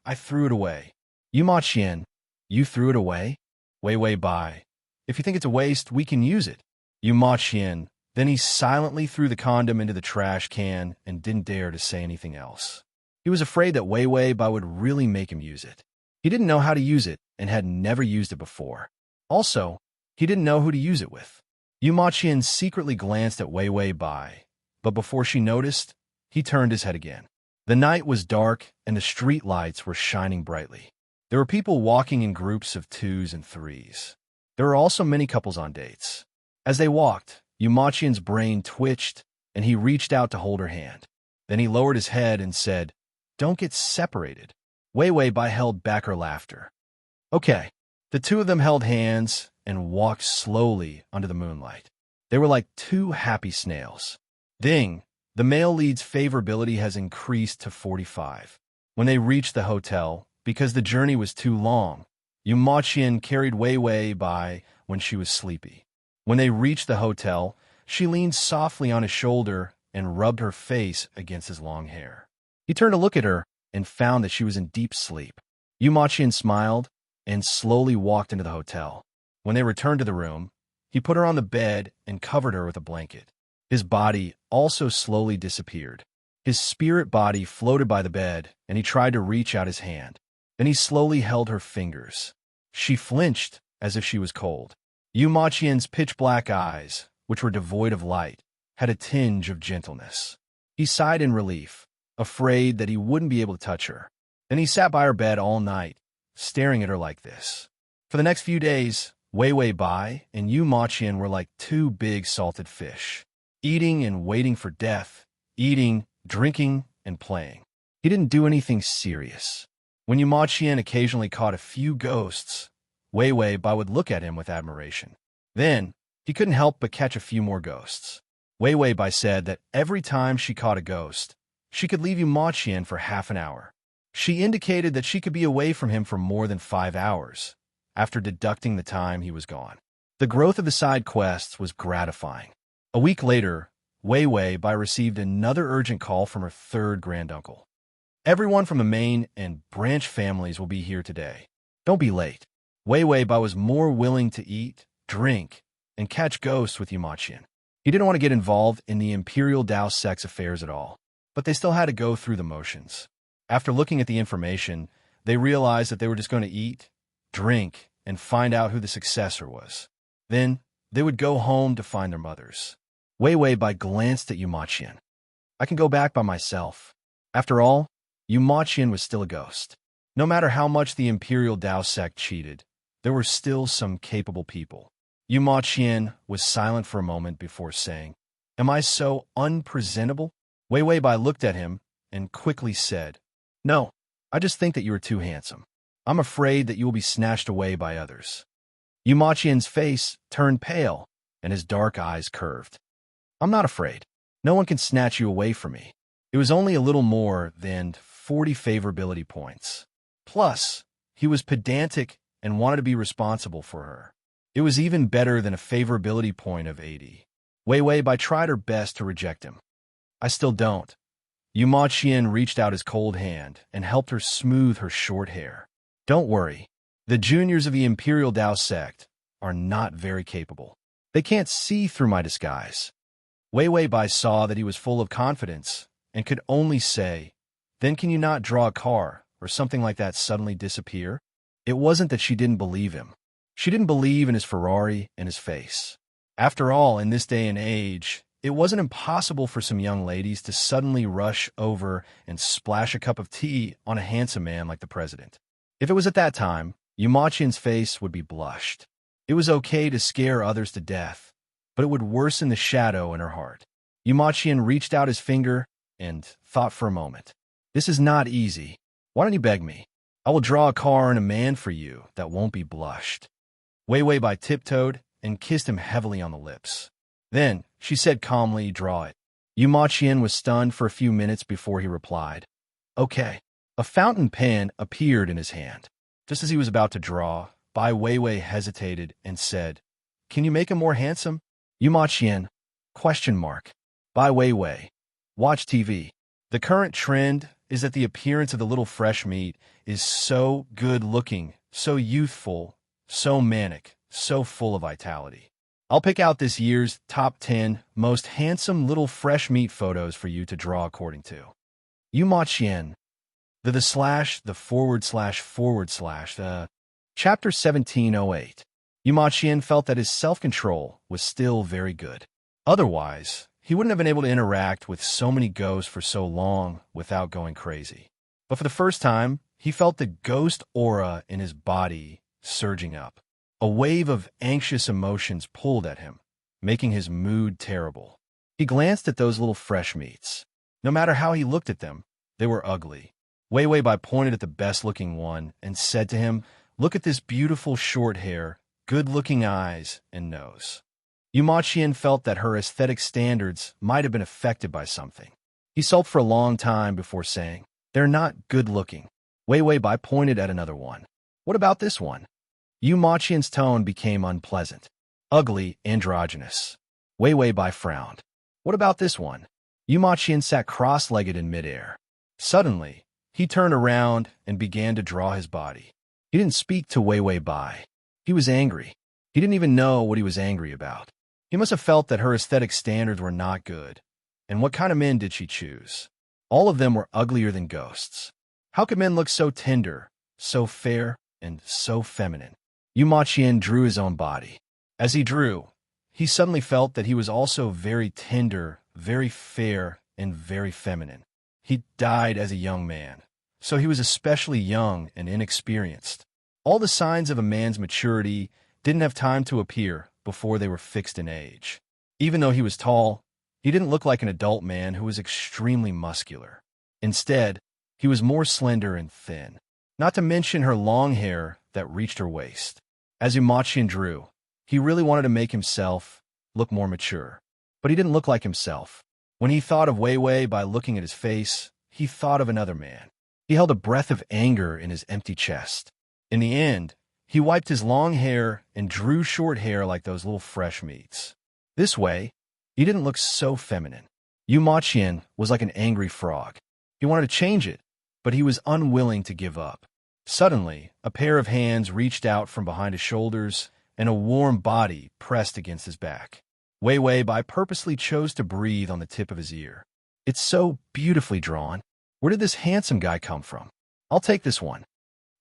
I threw it away. Yu Maqian, you threw it away? Wei Wei Bai, if you think it's a waste, we can use it. Yu Maqian, then he silently threw the condom into the trash can and didn't dare to say anything else. He was afraid that Wei Wei Bai would really make him use it. He didn't know how to use it and had never used it before. Also, he didn't know who to use it with. Yu Maqian secretly glanced at Wei Wei Bai, but before she noticed, he turned his head again. The night was dark and the street lights were shining brightly. There were people walking in groups of 2s and 3s. There were also many couples on dates. As they walked, Yu Maqian's brain twitched and he reached out to hold her hand. Then he lowered his head and said, "Don't get separated." Wei Wei Bai held back her laughter. Okay. The two of them held hands and walked slowly under the moonlight. They were like two happy snails. Ding! The male lead's favorability has increased to 45. When they reached the hotel, because the journey was too long, Yu Maqian carried Wei Wei Bai when she was sleepy. When they reached the hotel, she leaned softly on his shoulder and rubbed her face against his long hair. He turned to look at her and found that she was in deep sleep. Yu Maqian smiled and slowly walked into the hotel. When they returned to the room, he put her on the bed and covered her with a blanket. His body also slowly disappeared. His spirit body floated by the bed, and he tried to reach out his hand. Then he slowly held her fingers. She flinched as if she was cold. Yu Maqian's pitch-black eyes, which were devoid of light, had a tinge of gentleness. He sighed in relief, afraid that he wouldn't be able to touch her. Then he sat by her bed all night, staring at her like this. For the next few days, Wei Wei Bai and Yu Maqian were like two big salted fish, eating and waiting for death, eating, drinking, and playing. He didn't do anything serious. When Yu Maqian occasionally caught a few ghosts, Wei Wei Bai would look at him with admiration. Then, he couldn't help but catch a few more ghosts. Wei Wei Bai said that every time she caught a ghost, she could leave Yu Maqian for half an hour. She indicated that she could be away from him for more than 5 hours, after deducting the time he was gone. The growth of the side quests was gratifying. A week later, Wei Wei Bai received another urgent call from her third granduncle. Everyone from the main and branch families will be here today. Don't be late. Wei Wei Bai was more willing to eat, drink, and catch ghosts with Yu Maqian. He didn't want to get involved in the Imperial Dao sex affairs at all, but they still had to go through the motions. After looking at the information, they realized that they were just going to eat, drink, and find out who the successor was. Then, they would go home to find their mothers. Wei Wei Bai glanced at Yu Maqian. I can go back by myself. After all, Yu Maqian was still a ghost. No matter how much the Imperial Dao sect cheated, there were still some capable people. Yu Maqian was silent for a moment before saying, Am I so unpresentable? Wei Wei Bai looked at him and quickly said, No, I just think that you are too handsome. I'm afraid that you will be snatched away by others. Yu Maqian's face turned pale and his dark eyes curved. I'm not afraid. No one can snatch you away from me. It was only a little more than 40 favorability points. Plus, he was pedantic and wanted to be responsible for her. It was even better than a favorability point of 80. Wei Wei Bai tried her best to reject him. I still don't. Yu Ma Qian reached out his cold hand and helped her smooth her short hair. Don't worry. The juniors of the Imperial Dao sect are not very capable. They can't see through my disguise. Wei Wei Bai saw that he was full of confidence and could only say, then can you not draw a car or something like that suddenly disappear? It wasn't that she didn't believe him. She didn't believe in his Ferrari and his face. After all, in this day and age, it wasn't impossible for some young ladies to suddenly rush over and splash a cup of tea on a handsome man like the president. If it was at that time, Yu Ma Qian's face would be blushed. It was okay to scare others to death, but it would worsen the shadow in her heart. Yu Ma Qian reached out his finger and thought for a moment. This is not easy. Why don't you beg me? I will draw a car and a man for you that won't be blushed. Wei Wei Bai tiptoed and kissed him heavily on the lips. Then, she said calmly, draw it. Yu Ma Qian was stunned for a few minutes before he replied. Okay. A fountain pen appeared in his hand. Just as he was about to draw, Bai Weiwei hesitated and said, Can you make him more handsome? Yu Ma Qian? Question mark. Bai Weiwei. Watch TV. The current trend is that the appearance of the little fresh meat is so good-looking, so youthful, so manic, so full of vitality. I'll pick out this year's top 10 most handsome little fresh meat photos for you to draw according to. Yu Ma Qian. The Chapter 1708. Yu Ma Qian felt that his self-control was still very good. Otherwise, he wouldn't have been able to interact with so many ghosts for so long without going crazy. But for the first time, he felt the ghost aura in his body surging up. A wave of anxious emotions pulled at him, making his mood terrible. He glanced at those little fresh meats. No matter how he looked at them, they were ugly. Wei Wei Bai pointed at the best-looking one and said to him, Look at this beautiful short hair, good-looking eyes, and nose. Yu Ma Qian felt that her aesthetic standards might have been affected by something. He sulked for a long time before saying, They're not good-looking. Wei Wei Bai pointed at another one. What about this one? Yu Ma Qian's tone became unpleasant. Ugly, androgynous. Wei Wei Bai frowned. What about this one? Yu Ma Qian sat cross-legged in midair. Suddenly, he turned around and began to draw his body. He didn't speak to Wei Wei Bai. He was angry. He didn't even know what he was angry about. He must have felt that her aesthetic standards were not good. And what kind of men did she choose? All of them were uglier than ghosts. How could men look so tender, so fair, and so feminine? Yu Ma Qian drew his own body. As he drew, he suddenly felt that he was also very tender, very fair, and very feminine. He died as a young man, so he was especially young and inexperienced. All the signs of a man's maturity didn't have time to appear before they were fixed in age. Even though he was tall, he didn't look like an adult man who was extremely muscular. Instead, he was more slender and thin, not to mention her long hair that reached her waist. As Yu Ma Qian drew, he really wanted to make himself look more mature. But he didn't look like himself. When he thought of Wei Wei by looking at his face, he thought of another man. He held a breath of anger in his empty chest. In the end, he wiped his long hair and drew short hair like those little fresh meats. This way, he didn't look so feminine. Yu Ma Qian was like an angry frog. He wanted to change it, but he was unwilling to give up. Suddenly, a pair of hands reached out from behind his shoulders, and a warm body pressed against his back. Wei Wei Bai purposely chose to breathe on the tip of his ear. It's so beautifully drawn. Where did this handsome guy come from? I'll take this one.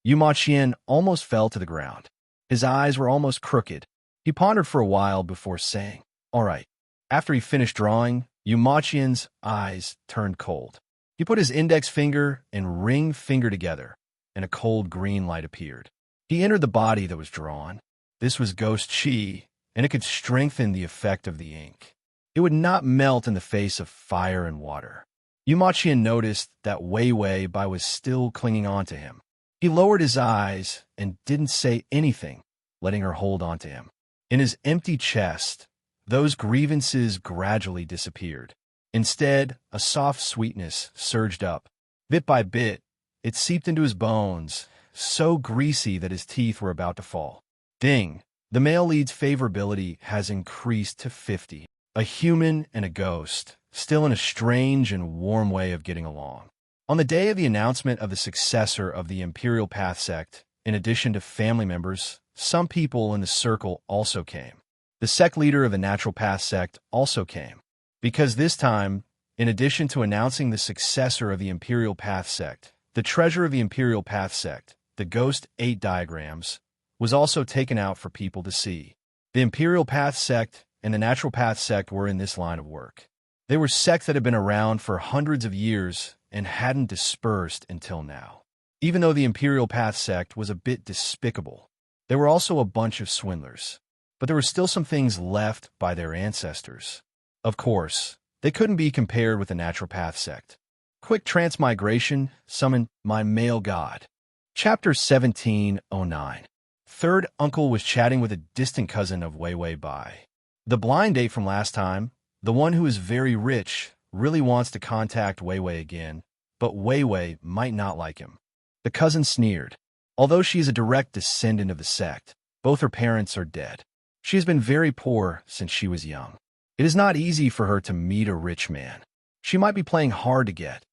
Yu Ma Qian almost fell to the ground. His eyes were almost crooked. He pondered for a while before saying, All right. After he finished drawing, Yu Ma Qian's eyes turned cold. He put his index finger and ring finger together, and a cold green light appeared. He entered the body that was drawn. This was Ghost Qi, and it could strengthen the effect of the ink. It would not melt in the face of fire and water. Yu Ma Qian noticed that Wei Wei Bai was still clinging on to him. He lowered his eyes and didn't say anything, letting her hold on to him. In his empty chest, those grievances gradually disappeared. Instead, a soft sweetness surged up. Bit by bit, it seeped into his bones, so greasy that his teeth were about to fall. Ding! The male lead's favorability has increased to 50. A human and a ghost, still in a strange and warm way of getting along. On the day of the announcement of the successor of the Imperial Path sect, in addition to family members, some people in the circle also came. The sect leader of the Natural Path sect also came. Because this time, in addition to announcing the successor of the Imperial Path sect, the treasure of the Imperial Path sect, the Ghost 8 diagrams, was also taken out for people to see. The Imperial Path sect and the Natural Path sect were in this line of work. They were sects that had been around for hundreds of years and hadn't dispersed until now. Even though the Imperial Path sect was a bit despicable, they were also a bunch of swindlers. But there were still some things left by their ancestors. Of course, they couldn't be compared with the Natural Path sect. Quick Transmigration summoned my male god. Chapter 1709. Third uncle was chatting with a distant cousin of Wei Wei Bai. The blind date from last time, the one who is very rich, really wants to contact Wei Wei again, but Wei Wei might not like him. The cousin sneered. Although she is a direct descendant of the sect, both her parents are dead. She has been very poor since she was young. It is not easy for her to meet a rich man. She might be playing hard to get.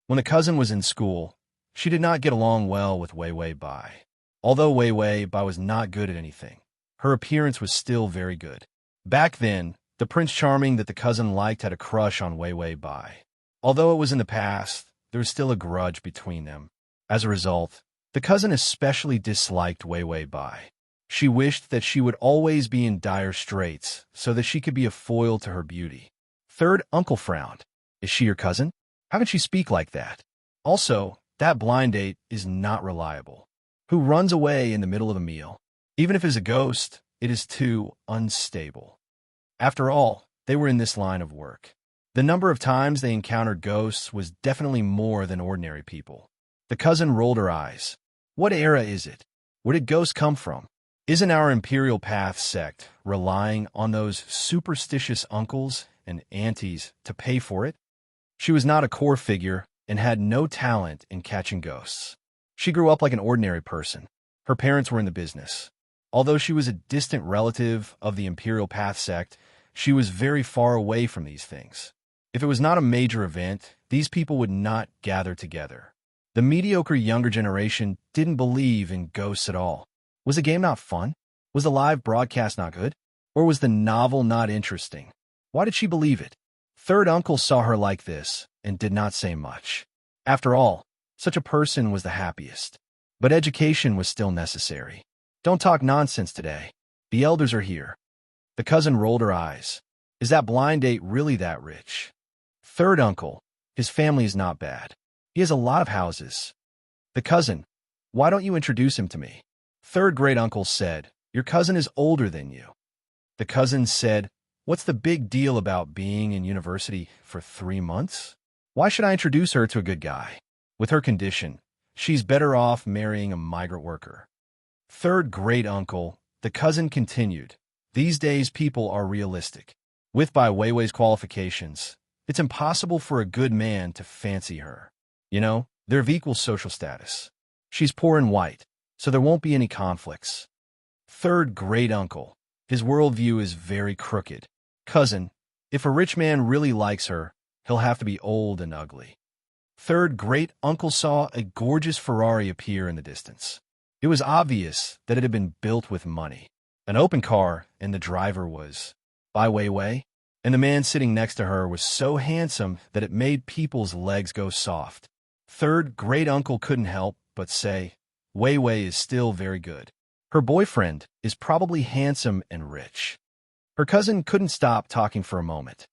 When the cousin was in school, she did not get along well with Wei Wei Bai. Although Wei Wei Bai was not good at anything, her appearance was still very good. Back then, the Prince Charming that the cousin liked had a crush on Wei Wei Bai. Although it was in the past, there was still a grudge between them. As a result, the cousin especially disliked Wei Wei Bai. She wished that she would always be in dire straits so that she could be a foil to her beauty. Third uncle frowned. Is she your cousin? How can she speak like that? Also, that blind date is not reliable. Who runs away in the middle of a meal? Even if it is a ghost, it is too unstable. After all, they were in this line of work. The number of times they encountered ghosts was definitely more than ordinary people. The cousin rolled her eyes. What era is it? Where did ghosts come from? Isn't our Imperial Path sect relying on those superstitious uncles and aunties to pay for it? She was not a core figure and had no talent in catching ghosts. She grew up like an ordinary person. Her parents were in the business. Although she was a distant relative of the Imperial Path sect, she was very far away from these things. If it was not a major event, these people would not gather together. The mediocre younger generation didn't believe in ghosts at all. Was the game not fun? Was the live broadcast not good? Or was the novel not interesting? Why did she believe it? Third uncle saw her like this and did not say much. After all, such a person was the happiest. But education was still necessary. Don't talk nonsense today. The elders are here. The cousin rolled her eyes. Is that blind date really that rich? Third uncle, his family is not bad. He has a lot of houses. The cousin, why don't you introduce him to me? Third great uncle said, your cousin is older than you. The cousin said, what's the big deal about being in university for 3 months? Why should I introduce her to a good guy? With her condition, she's better off marrying a migrant worker. Third great uncle, the cousin continued, these days people are realistic. With Bai Weiwei's qualifications, it's impossible for a good man to fancy her. You know, they're of equal social status. She's poor and white, so there won't be any conflicts. Third great uncle, his worldview is very crooked. Cousin, if a rich man really likes her, he'll have to be old and ugly. Third great uncle saw a gorgeous Ferrari appear in the distance. It was obvious that it had been built with money. An open car, and the driver was Bai Weiwei, and the man sitting next to her was so handsome that it made people's legs go soft. Third great uncle couldn't help but say, Weiwei is still very good. Her boyfriend is probably handsome and rich. Her cousin couldn't stop talking for a moment.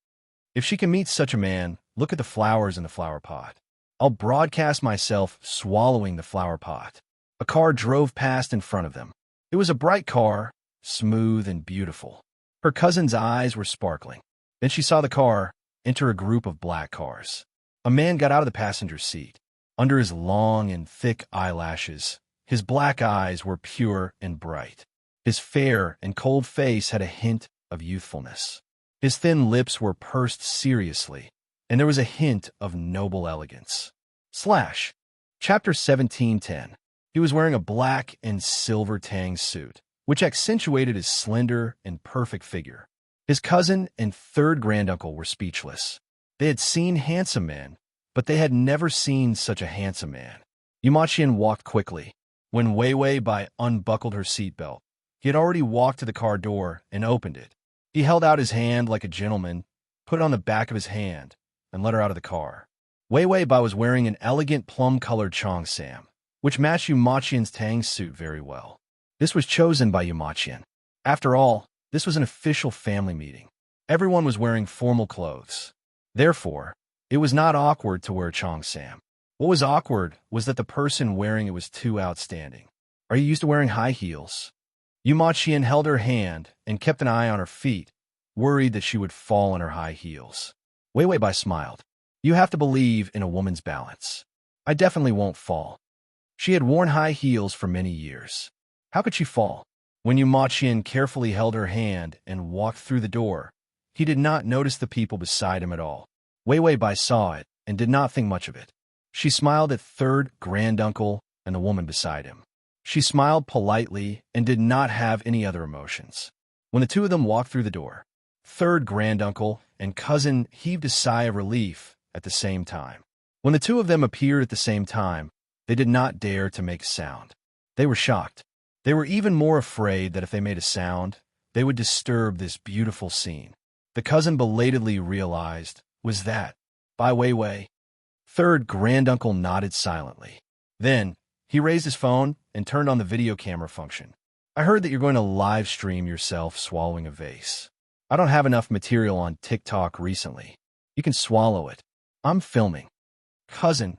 If she can meet such a man, look at the flowers in the flower pot. I'll broadcast myself swallowing the flower pot. A car drove past in front of them. It was a bright car, smooth and beautiful. Her cousin's eyes were sparkling. Then she saw the car enter a group of black cars. A man got out of the passenger seat. Under his long and thick eyelashes, his black eyes were pure and bright. His fair and cold face had a hint of youthfulness. His thin lips were pursed seriously, and there was a hint of noble elegance. Slash. Chapter 17:10. He was wearing a black and silver tang suit, which accentuated his slender and perfect figure. His cousin and third granduncle were speechless. They had seen handsome men, but they had never seen such a handsome man. Yumaqian walked quickly. When Wei Wei Bai unbuckled her seatbelt, he had already walked to the car door and opened it. He held out his hand like a gentleman, put it on the back of his hand, and let her out of the car. Wei Wei Bai was wearing an elegant plum-colored cheongsam, which matched Yumaqian's tang suit very well. This was chosen by Yumaqian. After all, this was an official family meeting. Everyone was wearing formal clothes. Therefore, it was not awkward to wear a cheongsam. What was awkward was that the person wearing it was too outstanding. Are you used to wearing high heels? Yumaqian held her hand and kept an eye on her feet, worried that she would fall in her high heels. Wei Wei Bai smiled. You have to believe in a woman's balance. I definitely won't fall. She had worn high heels for many years. How could she fall? When Yumaqian carefully held her hand and walked through the door, he did not notice the people beside him at all. Wei Wei Bai saw it and did not think much of it. She smiled at third granduncle and the woman beside him. She smiled politely and did not have any other emotions. When the two of them walked through the door, third granduncle and cousin heaved a sigh of relief at the same time. When the two of them appeared at the same time, they did not dare to make a sound. They were shocked. They were even more afraid that if they made a sound, they would disturb this beautiful scene. The cousin belatedly realized was that, by Wei Wei. Third granduncle nodded silently. Then, he raised his phone and turned on the video camera function. I heard that you're going to live stream yourself swallowing a vase. I don't have enough material on TikTok recently. You can swallow it. I'm filming. Cousin.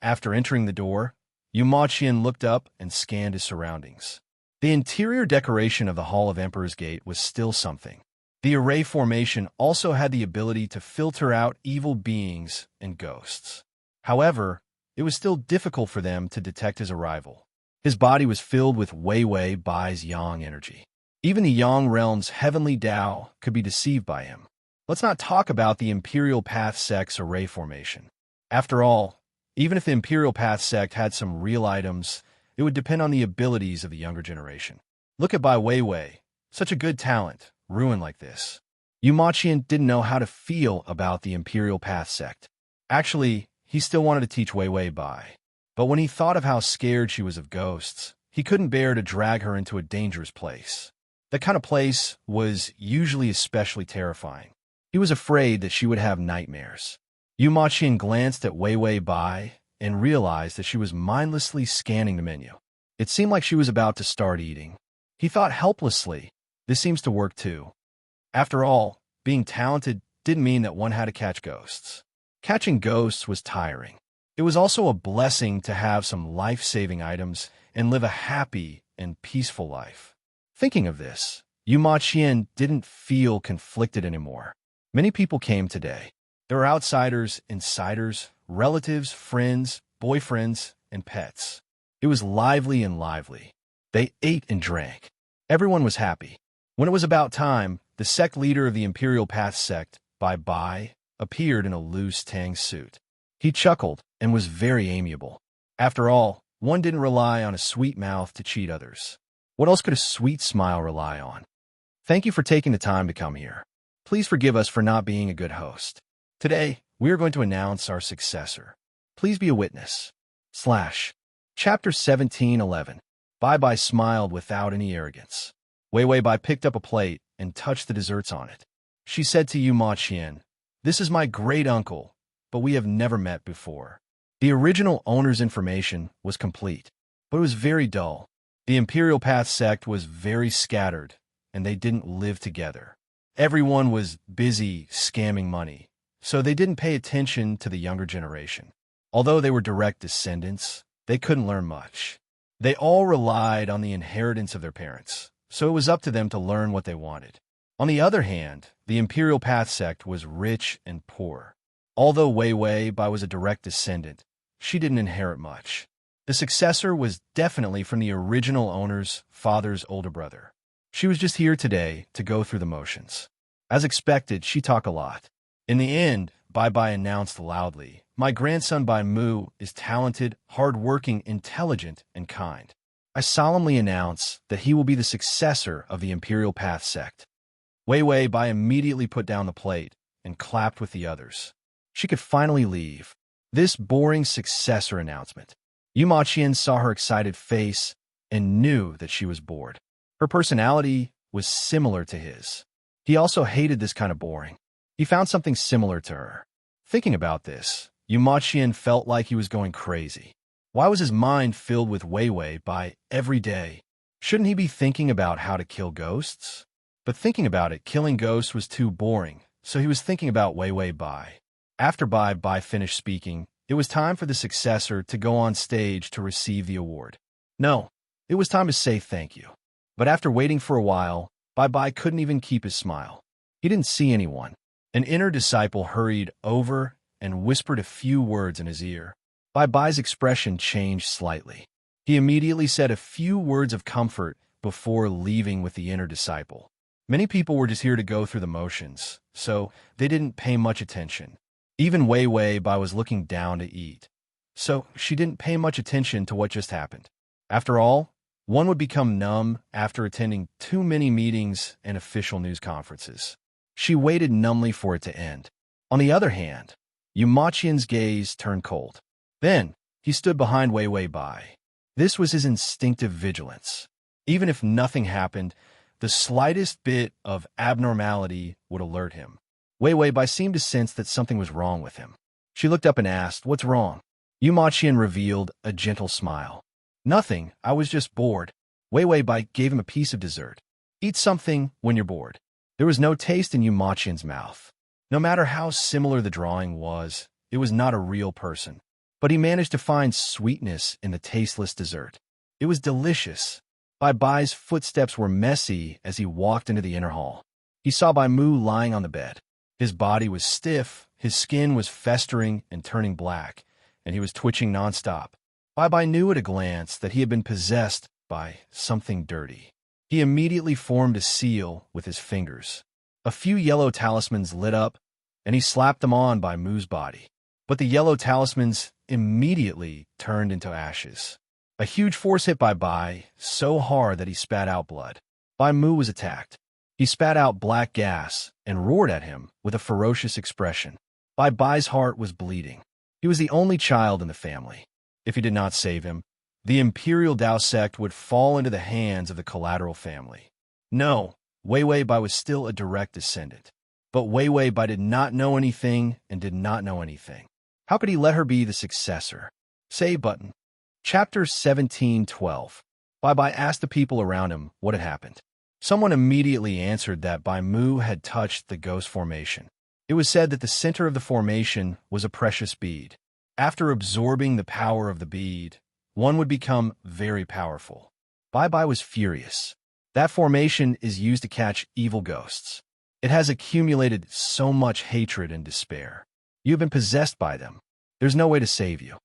After entering the door, Yumaqian looked up and scanned his surroundings. The interior decoration of the Hall of Emperor's Gate was still something. The array formation also had the ability to filter out evil beings and ghosts. However, it was still difficult for them to detect his arrival. His body was filled with Wei Wei Bai's yang energy. Even the Yang realm's heavenly Tao could be deceived by him. Let's not talk about the Imperial Path Sect's array formation. After all, even if the Imperial Path Sect had some real items, it would depend on the abilities of the younger generation. Look at Bai Wei Wei, such a good talent, ruined like this. Yumaqian didn't know how to feel about the Imperial Path Sect. Actually, he still wanted to teach Wei Wei Bai. But when he thought of how scared she was of ghosts, he couldn't bear to drag her into a dangerous place. That kind of place was usually especially terrifying. He was afraid that she would have nightmares. Yumaqian glanced at Wei Wei Bai and realized that she was mindlessly scanning the menu. It seemed like she was about to start eating. He thought helplessly, this seems to work too. After all, being talented didn't mean that one had to catch ghosts. Catching ghosts was tiring. It was also a blessing to have some life-saving items and live a happy and peaceful life. Thinking of this, Yumaqian didn't feel conflicted anymore. Many people came today. There were outsiders, insiders, relatives, friends, boyfriends, and pets. It was lively and lively. They ate and drank. Everyone was happy. When it was about time, the sect leader of the Imperial Path Sect, Bai, appeared in a loose tang suit. He chuckled and was very amiable. After all, one didn't rely on a sweet mouth to cheat others. What else could a sweet smile rely on? Thank you for taking the time to come here. Please forgive us for not being a good host. Today, we are going to announce our successor. Please be a witness. Chapter 17:11. Bai smiled without any arrogance. Wei Wei Bai picked up a plate and touched the desserts on it. She said to Yumaqian, "This is my great-uncle, but we have never met before." The original owner's information was complete, but it was very dull. The Imperial Path Sect was very scattered, and they didn't live together. Everyone was busy scamming money, so they didn't pay attention to the younger generation. Although they were direct descendants, they couldn't learn much. They all relied on the inheritance of their parents, so it was up to them to learn what they wanted. On the other hand, the Imperial Path Sect was rich and poor. Although Wei Wei Bai was a direct descendant, she didn't inherit much. The successor was definitely from the original owner's father's older brother. She was just here today to go through the motions. As expected, she talked a lot. In the end, Bai announced loudly. My grandson Bai Mu is talented, hard-working, intelligent, and kind. I solemnly announce that he will be the successor of the Imperial Path sect. Wei Bai immediately put down the plate and clapped with the others. She could finally leave. This boring successor announcement. Yu Maqian saw her excited face and knew that she was bored. Her personality was similar to his. He also hated this kind of boring. He found something similar to her. Thinking about this, Yu Maqian felt like he was going crazy. Why was his mind filled with Wei Bai every day? Shouldn't he be thinking about how to kill ghosts? But thinking about it, killing ghosts was too boring, so he was thinking about Wei Bai. After Bai finished speaking, it was time for the successor to go on stage to receive the award. No, it was time to say thank you. But after waiting for a while, Bai couldn't even keep his smile. He didn't see anyone. An inner disciple hurried over and whispered a few words in his ear. Bai's expression changed slightly. He immediately said a few words of comfort before leaving with the inner disciple. Many people were just here to go through the motions, so they didn't pay much attention. Even Wei Bai was looking down to eat, so she didn't pay much attention to what just happened. After all, one would become numb after attending too many meetings and official news conferences. She waited numbly for it to end. On the other hand, Yu Maqian's gaze turned cold. Then, he stood behind Wei Bai. This was his instinctive vigilance. Even if nothing happened, the slightest bit of abnormality would alert him. Wei Bai seemed to sense that something was wrong with him. She looked up and asked, "What's wrong?" Yu Maqian revealed a gentle smile. "Nothing, I was just bored." Wei Bai gave him a piece of dessert. "Eat something when you're bored." There was no taste in Yu Maqian's mouth. No matter how similar the drawing was, it was not a real person. But he managed to find sweetness in the tasteless dessert. It was delicious. Bai's footsteps were messy as he walked into the inner hall. He saw Bai Mu lying on the bed. His body was stiff, his skin was festering and turning black, and he was twitching nonstop. Bai knew at a glance that he had been possessed by something dirty. He immediately formed a seal with his fingers. A few yellow talismans lit up, and he slapped them on Bai Mu's body. But the yellow talismans immediately turned into ashes. A huge force hit Bai so hard that he spat out blood. Bai Mu was attacked. He spat out black gas and roared at him with a ferocious expression. Bai's heart was bleeding. He was the only child in the family. If he did not save him, the Imperial Dao sect would fall into the hands of the collateral family. No, Wei Bai was still a direct descendant. But Wei Bai did not know anything and did not know anything. How could he let her be the successor? Save button. Chapter 17:12. Bai asked the people around him what had happened. Someone immediately answered that Bai Mu had touched the ghost formation. It was said that the center of the formation was a precious bead. After absorbing the power of the bead, one would become very powerful. Bai was furious. That formation is used to catch evil ghosts. It has accumulated so much hatred and despair. You have been possessed by them. There's no way to save you.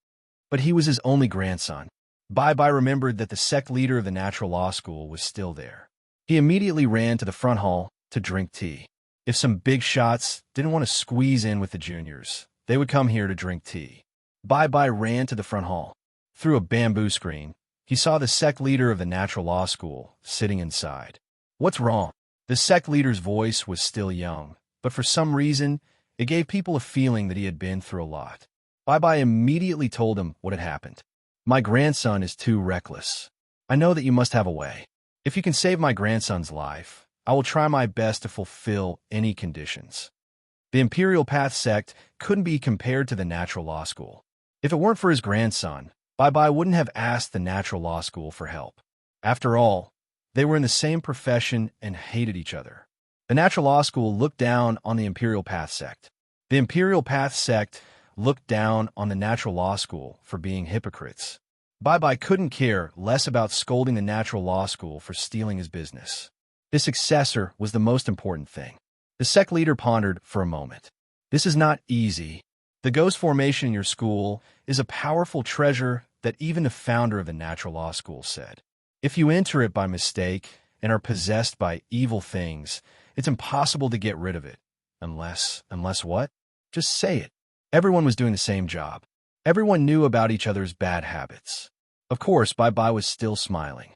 But he was his only grandson. Bai remembered that the sect leader of the natural law school was still there. He immediately ran to the front hall to drink tea. If some big shots didn't want to squeeze in with the juniors, they would come here to drink tea. Bai ran to the front hall. Through a bamboo screen, he saw the sect leader of the natural law school sitting inside. "What's wrong?" The sect leader's voice was still young, but for some reason, it gave people a feeling that he had been through a lot. Bai immediately told him what had happened. "My grandson is too reckless. I know that you must have a way. If you can save my grandson's life, I will try my best to fulfill any conditions." The Imperial Path sect couldn't be compared to the natural law school. If it weren't for his grandson, Bai wouldn't have asked the natural law school for help. After all, they were in the same profession and hated each other. The natural law school looked down on the Imperial Path sect. The Imperial Path sect looked down on the natural law school for being hypocrites. Bai couldn't care less about scolding the natural law school for stealing his business. His successor was the most important thing. The sect leader pondered for a moment. "This is not easy. The ghost formation in your school is a powerful treasure that even the founder of the natural law school said. If you enter it by mistake and are possessed by evil things, it's impossible to get rid of it. Unless what?" Just say it. Everyone was doing the same job. Everyone knew about each other's bad habits. Of course, Bye-Bye was still smiling.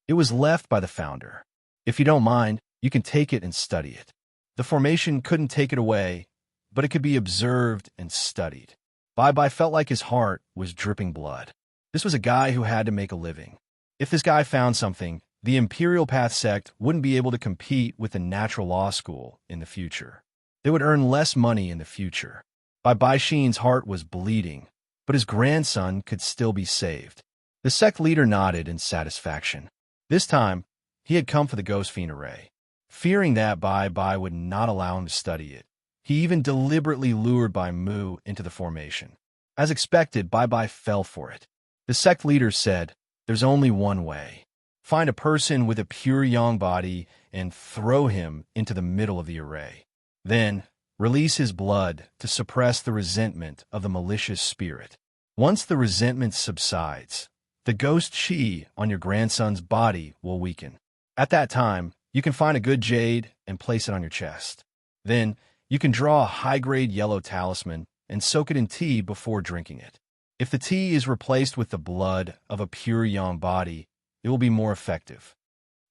It was left by the founder. If you don't mind, you can take it and study it. The formation couldn't take it away, but it could be observed and studied. Bye-Bye felt like his heart was dripping blood. This was a guy who had to make a living. If this guy found something, the Imperial Path sect wouldn't be able to compete with the natural law school in the future. They would earn less money in the future. Bye-Bye Sheen's heart was bleeding, but his grandson could still be saved. The sect leader nodded in satisfaction. This time, he had come for the Ghost Fiend array. Fearing that Bye-Bye would not allow him to study it, he even deliberately lured Bai Mu into the formation. As expected, Bye-Bye fell for it. The sect leader said, "There's only one way. Find a person with a pure yang body and throw him into the middle of the array. Then, release his blood to suppress the resentment of the malicious spirit. Once the resentment subsides, the ghost chi on your grandson's body will weaken. At that time, you can find a good jade and place it on your chest. Then, you can draw a high-grade yellow talisman and soak it in tea before drinking it. If the tea is replaced with the blood of a pure yang body, it will be more effective."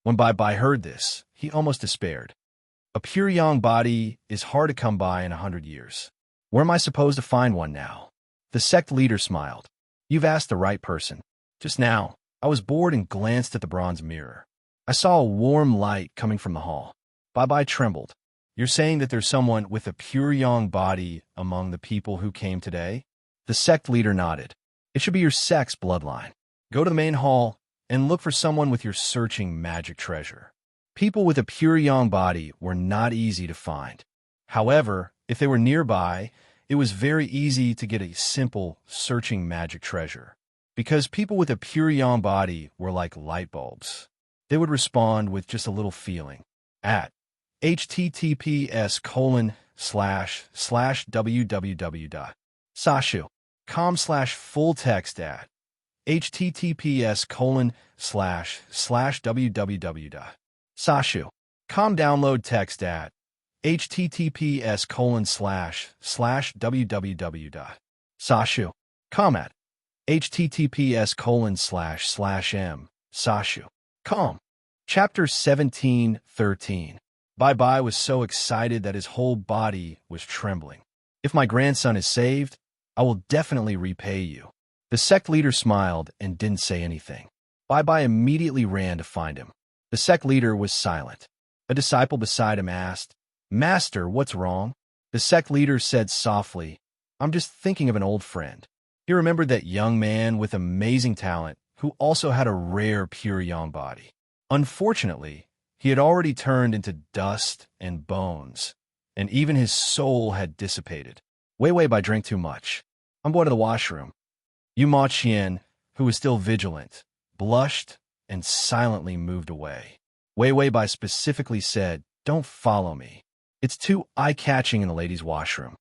When Bye-Bye heard this, he almost despaired. A pure yang body is hard to come by in 100 years. Where am I supposed to find one now? The sect leader smiled. "You've asked the right person. Just now, I was bored and glanced at the bronze mirror. I saw a warm light coming from the hall." Bye-Bye trembled. "You're saying that there's someone with a pure yang body among the people who came today?" The sect leader nodded. "It should be your sect's bloodline. Go to the main hall and look for someone with your searching magic treasure." People with a pure yang body were not easy to find. However, if they were nearby, it was very easy to get a simple searching magic treasure. Because people with a pure yang body were like light bulbs. They would respond with just a little feeling. At https://www.sashu.com/full text at https://www.sashu.com download text at https://www.sashu.com at https://m/sashu.com. Chapter 17:13. Bye-Bye was so excited that his whole body was trembling. "If my grandson is saved, I will definitely repay you." The sect leader smiled and didn't say anything. Bye-Bye immediately ran to find him. The sect leader was silent. A disciple beside him asked, "Master, what's wrong?" The sect leader said softly, "I'm just thinking of an old friend." He remembered that young man with amazing talent who also had a rare pure yang body. Unfortunately, he had already turned into dust and bones, and even his soul had dissipated. Wei-Wei drank too much. "I'm going to the washroom." Yu Ma Qian, who was still vigilant, blushed and silently moved away. Wei-Wei specifically said, "Don't follow me. It's too eye-catching in the ladies' washroom."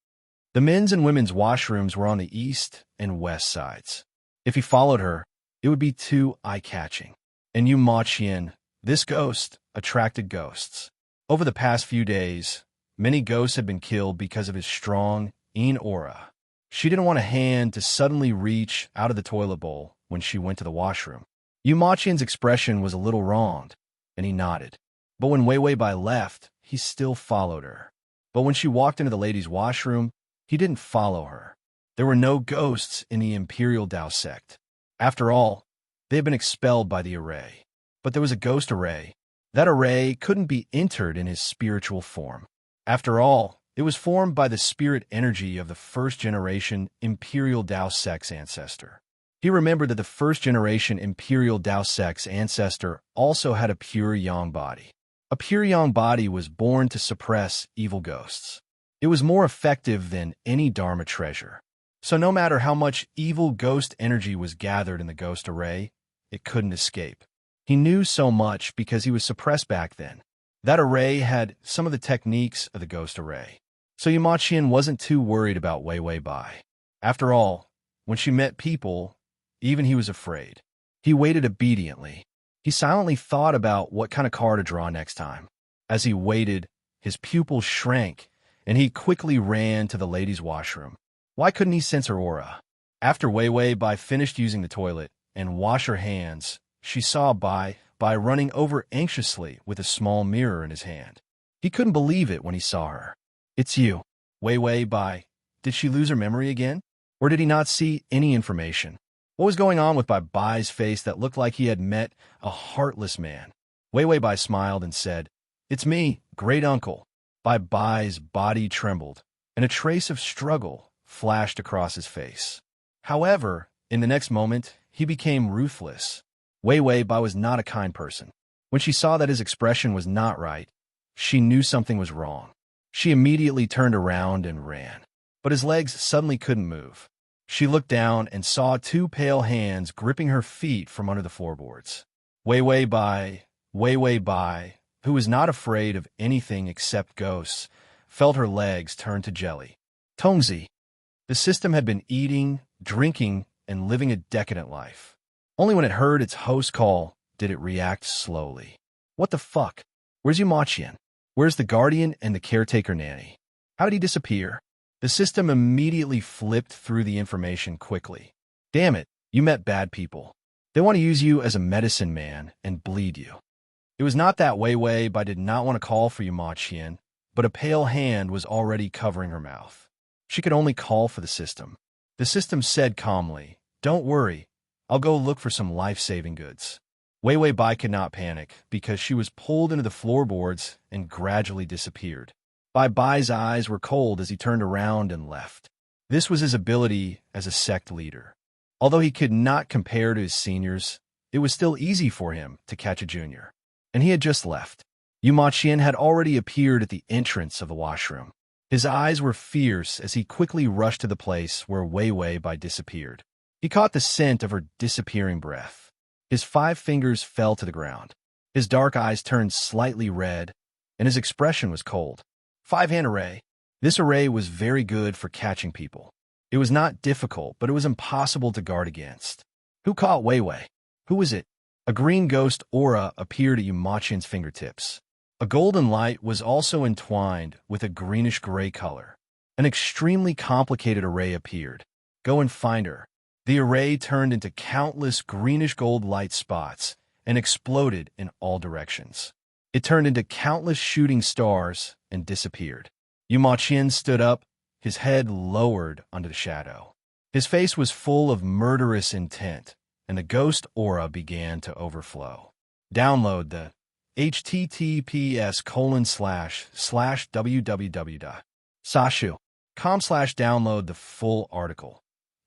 The men's and women's washrooms were on the east and west sides. If he followed her, it would be too eye-catching. And Yu Ma Qian, this ghost, attracted ghosts. Over the past few days, many ghosts had been killed because of his strong Yin aura. She didn't want a hand to suddenly reach out of the toilet bowl when she went to the washroom. Yu Ma Qian's expression was a little wronged, and he nodded. But when Wei-Wei left, he still followed her. But when she walked into the ladies' washroom, he didn't follow her. There were no ghosts in the Imperial Dao sect. After all, they had been expelled by the array. But there was a ghost array. That array couldn't be entered in his spiritual form. After all, it was formed by the spirit energy of the first-generation Imperial Dao sect's ancestor. He remembered that the first-generation Imperial Dao sect's ancestor also had a pure yang body. A pure yang body was born to suppress evil ghosts. It was more effective than any Dharma treasure. So no matter how much evil ghost energy was gathered in the ghost array, it couldn't escape. He knew so much because he was suppressed back then. That array had some of the techniques of the ghost array. So Yu Ma Qian wasn't too worried about Wei-Wei Bai. After all, when she met people, even he was afraid. He waited obediently. He silently thought about what kind of card to draw next time. As he waited, his pupils shrank, and he quickly ran to the ladies' washroom. Why couldn't he sense her aura? After Wei Wei Bai finished using the toilet and wash her hands, she saw Bai running over anxiously with a small mirror in his hand. He couldn't believe it when he saw her. It's you, Wei Wei Bai. Did she lose her memory again? Or did he not see any information? What was going on with Bai's face that looked like he had met a heartless man? Wei Wei Bai smiled and said, "It's me, great uncle." Bai's body trembled, and a trace of struggle flashed across his face. However, in the next moment, he became ruthless. Wei Wei Bai was not a kind person. When she saw that his expression was not right, she knew something was wrong. She immediately turned around and ran. But his legs suddenly couldn't move. She looked down and saw two pale hands gripping her feet from under the floorboards. Wei Wei Bai, who was not afraid of anything except ghosts, felt her legs turn to jelly. Tongzi. The system had been eating, drinking, and living a decadent life. Only when it heard its host call did it react slowly. What the fuck? Where's Yumaqian? Where's the guardian and the caretaker nanny? How did he disappear? The system immediately flipped through the information quickly. Damn it, you met bad people. They want to use you as a medicine man and bleed you. It was not that Wei Wei Bai did not want to call for Yumaqian, but a pale hand was already covering her mouth. She could only call for the system. The system said calmly, "Don't worry, I'll go look for some life-saving goods." Wei Wei Bai could not panic because she was pulled into the floorboards and gradually disappeared. Bai's eyes were cold as he turned around and left. This was his ability as a sect leader. Although he could not compare to his seniors, it was still easy for him to catch a junior. And he had just left. Yumaqian had already appeared at the entrance of the washroom. His eyes were fierce as he quickly rushed to the place where Wei Wei Bai disappeared. He caught the scent of her disappearing breath. His 5 fingers fell to the ground. His dark eyes turned slightly red, and his expression was cold. 5-hand array. This array was very good for catching people. It was not difficult, but it was impossible to guard against. Who caught Wei Wei? Who was it? A green ghost aura appeared at Yumaqian's fingertips. A golden light was also entwined with a greenish-gray color. An extremely complicated array appeared. Go and find her. The array turned into countless greenish-gold light spots and exploded in all directions. It turned into countless shooting stars and disappeared. Yumaqian stood up, his head lowered under the shadow. His face was full of murderous intent, and the ghost aura began to overflow. Download the https://www.sashu.com/download the full article.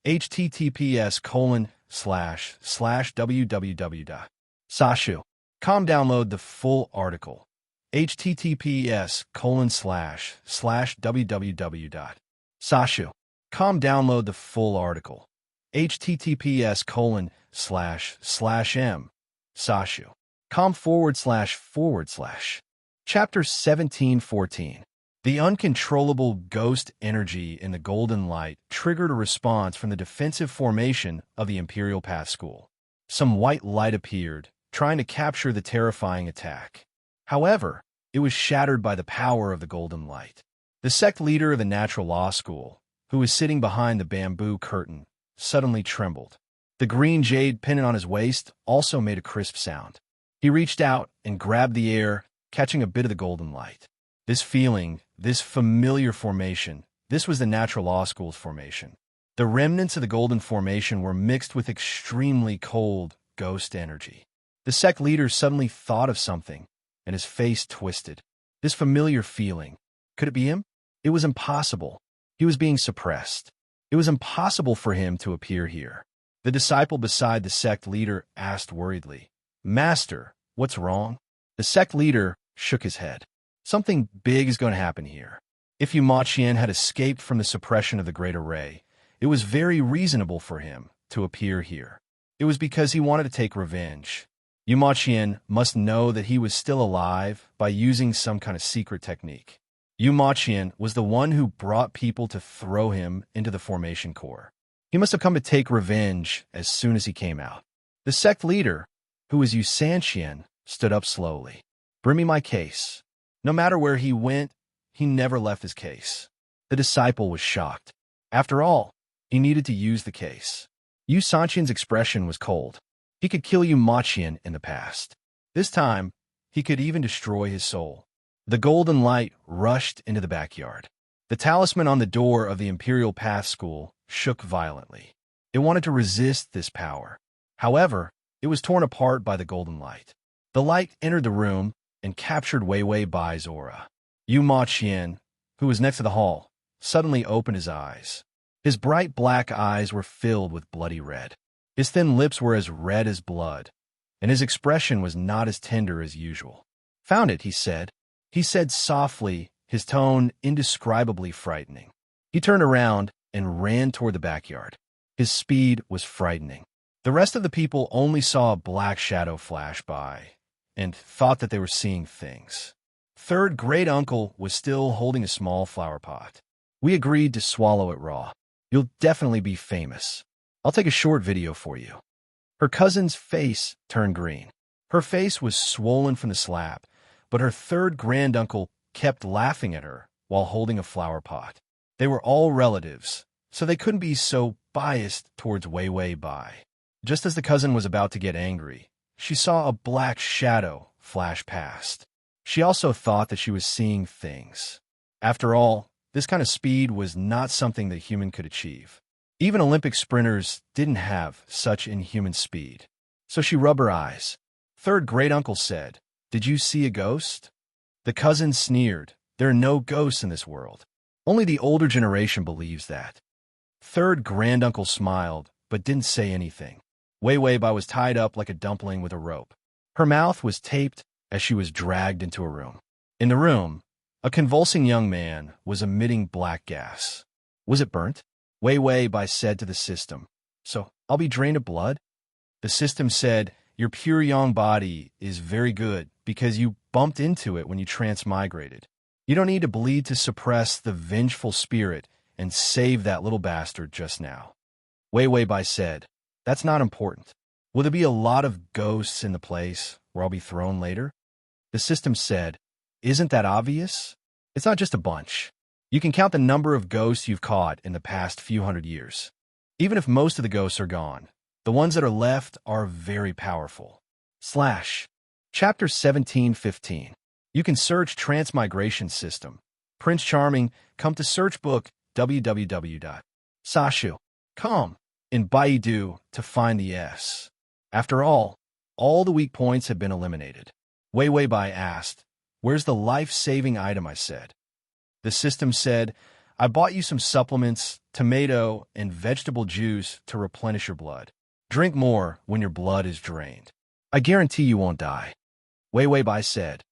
https://www.sashu.com download the full article. https://www.sashu.com download the full article. https://m.sashu.com//. Chapter 1714. The uncontrollable ghost energy in the golden light triggered a response from the defensive formation of the Imperial Path School. Some white light appeared, trying to capture the terrifying attack. However, it was shattered by the power of the golden light. The sect leader of the Natural Law School, who was sitting behind the bamboo curtain, suddenly trembled. The green jade pendant on his waist also made a crisp sound. He reached out and grabbed the air, catching a bit of the golden light. This feeling, this familiar formation, this was the Natural Law School's formation. The remnants of the golden formation were mixed with extremely cold ghost energy. The sect leader suddenly thought of something, and his face twisted. This familiar feeling, could it be him? It was impossible. He was being suppressed. It was impossible for him to appear here. The disciple beside the sect leader asked worriedly, "Master, what's wrong?" The sect leader shook his head. Something big is going to happen here. If Yumaqian had escaped from the suppression of the Great Array, it was very reasonable for him to appear here. It was because he wanted to take revenge. Yumaqian must know that he was still alive by using some kind of secret technique. Yumaqian was the one who brought people to throw him into the formation core. He must have come to take revenge as soon as he came out. The sect leader, who was Yusanqian, stood up slowly. "Bring me my case." No matter where he went, he never left his case. The disciple was shocked. After all, he needed to use the case. Yu Sanqian's expression was cold. He could kill Yu Maqian in the past. This time, he could even destroy his soul. The golden light rushed into the backyard. The talisman on the door of the Imperial Path School shook violently. It wanted to resist this power. However, it was torn apart by the golden light. The light entered the room and captured Wei Wei Bai's aura. Yu Maqian, who was next to the hall, suddenly opened his eyes. His bright black eyes were filled with bloody red. His thin lips were as red as blood, and his expression was not as tender as usual. "Found it," he said. He said softly, his tone indescribably frightening. He turned around and ran toward the backyard. His speed was frightening. The rest of the people only saw a black shadow flash by and thought that they were seeing things. Third great-uncle was still holding a small flower pot. "We agreed to swallow it raw. You'll definitely be famous. I'll take a short video for you." Her cousin's face turned green. Her face was swollen from the slap, but her third granduncle kept laughing at her while holding a flower pot. They were all relatives, so they couldn't be so biased towards Wei Wei Bai. Just as the cousin was about to get angry, she saw a black shadow flash past. She also thought that she was seeing things. After all, this kind of speed was not something that a human could achieve. Even Olympic sprinters didn't have such inhuman speed. So she rubbed her eyes. Third great-uncle said, "Did you see a ghost?" The cousin sneered. "There are no ghosts in this world. Only the older generation believes that." Third granduncle smiled, but didn't say anything. Wei Wei Bai was tied up like a dumpling with a rope. Her mouth was taped as she was dragged into a room. In the room, a convulsing young man was emitting black gas. Was it burnt? Wei Wei Bai said to the system, "So I'll be drained of blood?" The system said, "Your pure yang body is very good because you bumped into it when you transmigrated. You don't need to bleed to suppress the vengeful spirit and save that little bastard just now." Wei Wei Bai said, "That's not important. Will there be a lot of ghosts in the place where I'll be thrown later?" The system said, "Isn't that obvious? It's not just a bunch. You can count the number of ghosts you've caught in the past few hundred years. Even if most of the ghosts are gone, the ones that are left are very powerful." Chapter 17:15. You can search Transmigration System. Prince Charming, come to search book www.sashu.com in Baidu to find the S. After all the weak points have been eliminated. Wei Wei Bai asked, "Where's the life-saving item I said?" The system said, "I bought you some supplements, tomato, and vegetable juice to replenish your blood. Drink more when your blood is drained. I guarantee you won't die." Wei Wei Bai said,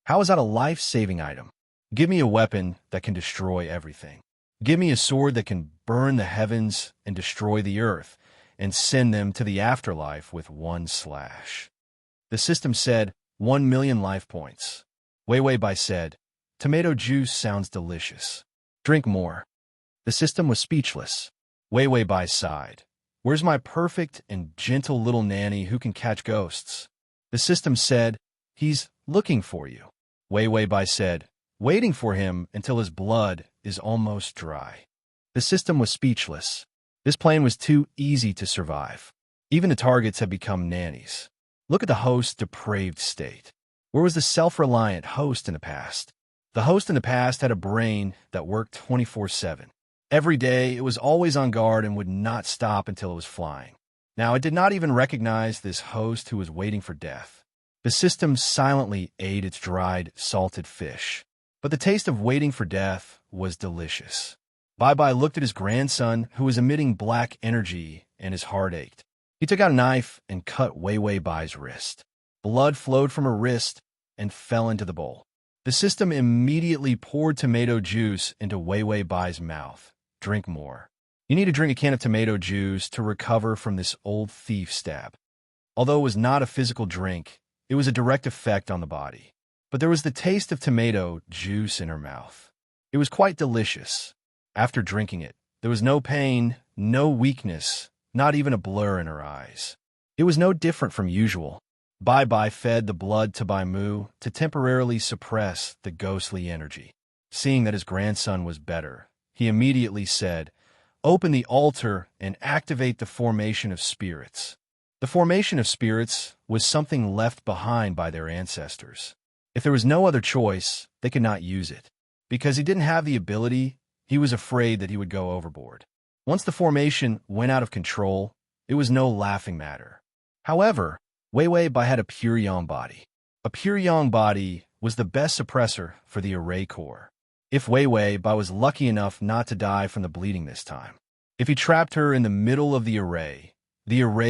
"How is that a life-saving item? Give me a weapon that can destroy everything. Give me a sword that can burn the heavens and destroy the earth and send them to the afterlife with one slash." The system said, 1,000,000 life points. Wei Wei Bai said, "Tomato juice sounds delicious. Drink more." The system was speechless. Wei Wei Bai sighed. "Where's my perfect and gentle little nanny who can catch ghosts?" The system said, "He's looking for you." Wei Wei Bai said, "Waiting for him until his blood is almost dry." The system was speechless. This plane was too easy to survive. Even the targets had become nannies. Look at the host's depraved state. Where was the self-reliant host in the past? The host in the past had a brain that worked 24/7. Every day, it was always on guard and would not stop until it was flying. Now, it did not even recognize this host who was waiting for death. The system silently ate its dried, salted fish. But the taste of waiting for death was delicious. Bai Bai looked at his grandson, who was emitting black energy, and his heart ached. He took out a knife and cut Wei Wei Bai's wrist. Blood flowed from her wrist and fell into the bowl. The system immediately poured tomato juice into Wei Wei Bai's mouth. "Drink more. You need to drink a can of tomato juice to recover from this old thief stab." Although it was not a physical drink, it was a direct effect on the body. But there was the taste of tomato juice in her mouth. It was quite delicious. After drinking it, there was no pain, no weakness, not even a blur in her eyes. It was no different from usual. Bai Bai fed the blood to Bai Mu to temporarily suppress the ghostly energy. Seeing that his grandson was better, he immediately said, "Open the altar and activate the formation of spirits." The formation of spirits was something left behind by their ancestors. If there was no other choice, they could not use it. Because he didn't have the ability, he was afraid that he would go overboard. Once the formation went out of control, it was no laughing matter. However, Wei Wei Bai had a pure yang body. A pure yang body was the best suppressor for the array core. If Wei Wei Bai was lucky enough not to die from the bleeding this time, if he trapped her in the middle of the array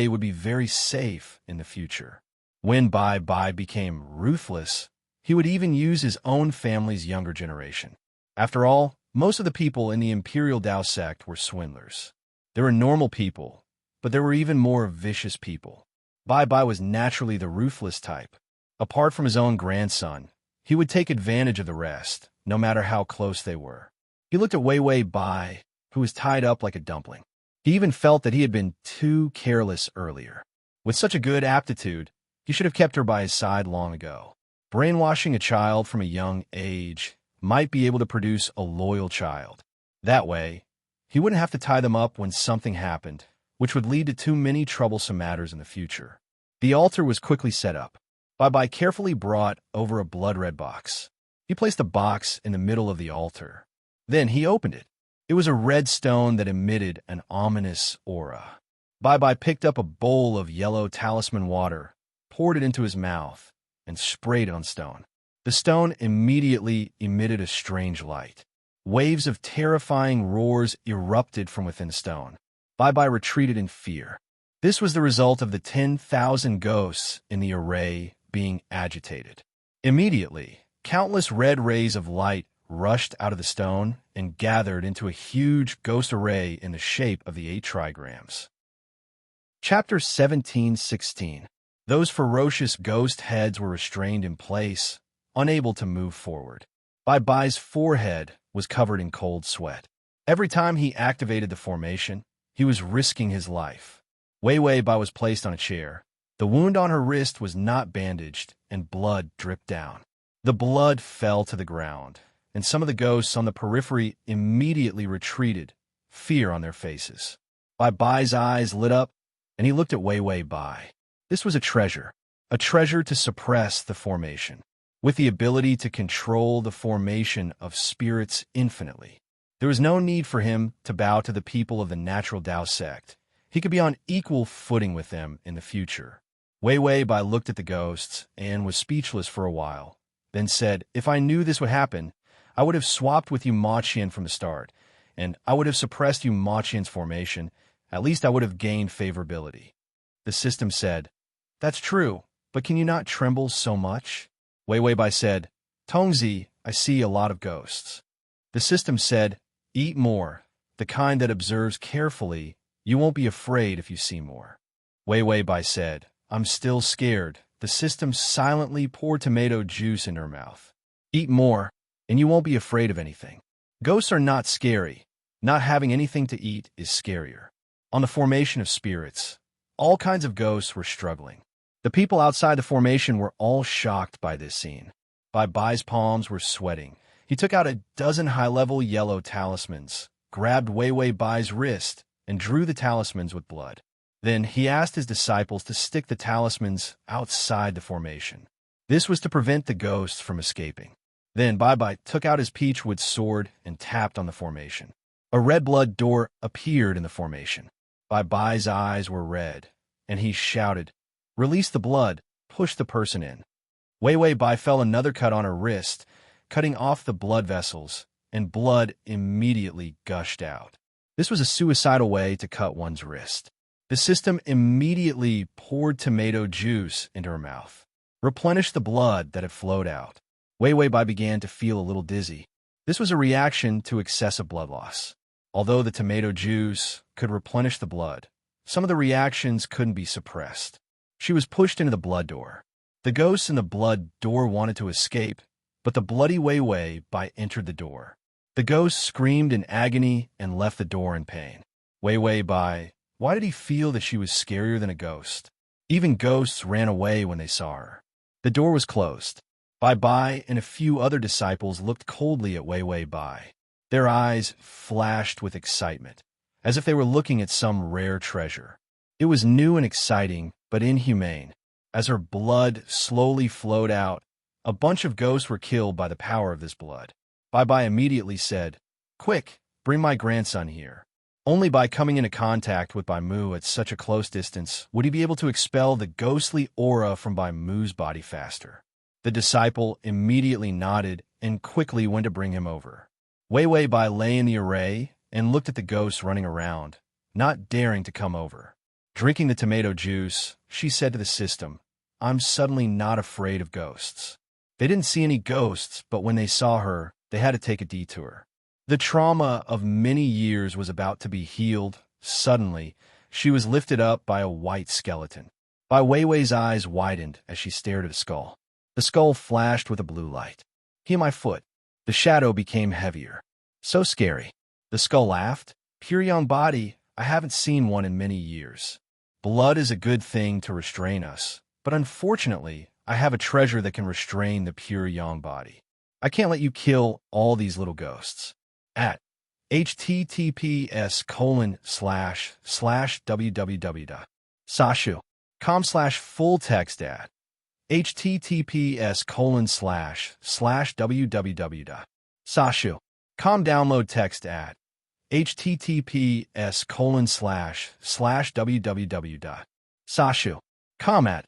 would be very safe in the future. When Bai Bai became ruthless, he would even use his own family's younger generation. After all, most of the people in the Imperial Dao sect were swindlers. There were normal people, but there were even more vicious people. Bai Bai was naturally the ruthless type. Apart from his own grandson, he would take advantage of the rest, no matter how close they were. He looked at Wei Wei Bai, who was tied up like a dumpling. He even felt that he had been too careless earlier. With such a good aptitude, he should have kept her by his side long ago. Brainwashing a child from a young age might be able to produce a loyal child. That way, he wouldn't have to tie them up when something happened, which would lead to too many troublesome matters in the future. The altar was quickly set up. Bai Bai carefully brought over a blood-red box. He placed the box in the middle of the altar. Then he opened it. It was a red stone that emitted an ominous aura. Bai Bai picked up a bowl of yellow talisman water, poured it into his mouth, and sprayed on stone. The stone immediately emitted a strange light. Waves of terrifying roars erupted from within the stone. Bai Bai retreated in fear. This was the result of the 10,000 ghosts in the array being agitated. Immediately, countless red rays of light rushed out of the stone and gathered into a huge ghost array in the shape of the 8 trigrams. Chapter 17:16. Those ferocious ghost heads were restrained in place, unable to move forward. Bai Bai's forehead was covered in cold sweat. Every time he activated the formation, he was risking his life. Wei Wei Bai was placed on a chair. The wound on her wrist was not bandaged, and blood dripped down. The blood fell to the ground, and some of the ghosts on the periphery immediately retreated, fear on their faces. Bai Bai's eyes lit up, and he looked at Wei Wei Bai. This was a treasure to suppress the formation, with the ability to control the formation of spirits infinitely. There was no need for him to bow to the people of the natural Dao sect. He could be on equal footing with them in the future. Wei Wei Bai looked at the ghosts and was speechless for a while, then said, "If I knew this would happen, I would have swapped with you Ma Qian from the start, and I would have suppressed you Ma Qian's formation. At least I would have gained favorability." The system said, "That's true, but can you not tremble so much?" Wei Wei Bai said, "Tongzi, I see a lot of ghosts." The system said, "Eat more, the kind that observes carefully. You won't be afraid if you see more." Wei Wei Bai said, "I'm still scared." The system silently poured tomato juice in her mouth. "Eat more, and you won't be afraid of anything." Ghosts are not scary. Not having anything to eat is scarier. On the formation of spirits, all kinds of ghosts were struggling. The people outside the formation were all shocked by this scene. Bai Bai's palms were sweating. He took out a dozen high-level yellow talismans, grabbed Wei Wei Bai's wrist, and drew the talismans with blood. Then he asked his disciples to stick the talismans outside the formation. This was to prevent the ghosts from escaping. Then Bai Bai took out his peachwood sword and tapped on the formation. A red blood door appeared in the formation. Bai Bai's eyes were red, and he shouted, "Release the blood, push the person in." Wei Wei Bai felt another cut on her wrist, cutting off the blood vessels, and blood immediately gushed out. This was a suicidal way to cut one's wrist. The system immediately poured tomato juice into her mouth, replenished the blood that had flowed out. Wei Wei Bai began to feel a little dizzy. This was a reaction to excessive blood loss. Although the tomato juice could replenish the blood, some of the reactions couldn't be suppressed. She was pushed into the blood door. The ghosts in the blood door wanted to escape, but the bloody Wei Wei Bai entered the door. The ghost screamed in agony and left the door in pain. Wei Wei Bai, why did he feel that she was scarier than a ghost? Even ghosts ran away when they saw her. The door was closed. Bai Bai and a few other disciples looked coldly at Wei Wei Bai. Their eyes flashed with excitement, as if they were looking at some rare treasure. It was new and exciting, but inhumane. As her blood slowly flowed out, a bunch of ghosts were killed by the power of this blood. Bai Bai immediately said, "Quick, bring my grandson here." Only by coming into contact with Bai Mu at such a close distance would he be able to expel the ghostly aura from Bai Mu's body faster. The disciple immediately nodded and quickly went to bring him over. Wei Wei Bai lay in the array and looked at the ghosts running around, not daring to come over. Drinking the tomato juice, she said to the system, "I'm suddenly not afraid of ghosts." They didn't see any ghosts, but when they saw her, they had to take a detour. The trauma of many years was about to be healed. Suddenly, she was lifted up by a white skeleton. Bai Weiwei's eyes widened as she stared at the skull. The skull flashed with a blue light. "Hear my foot." The shadow became heavier. "So scary." The skull laughed. "Pure young body, I haven't seen one in many years. Blood is a good thing to restrain us, but unfortunately, I have a treasure that can restrain the pure yang body. I can't let you kill all these little ghosts." At https://www.sashu.com/full text at https://www.sashu.com download text at https://www.sashu.com at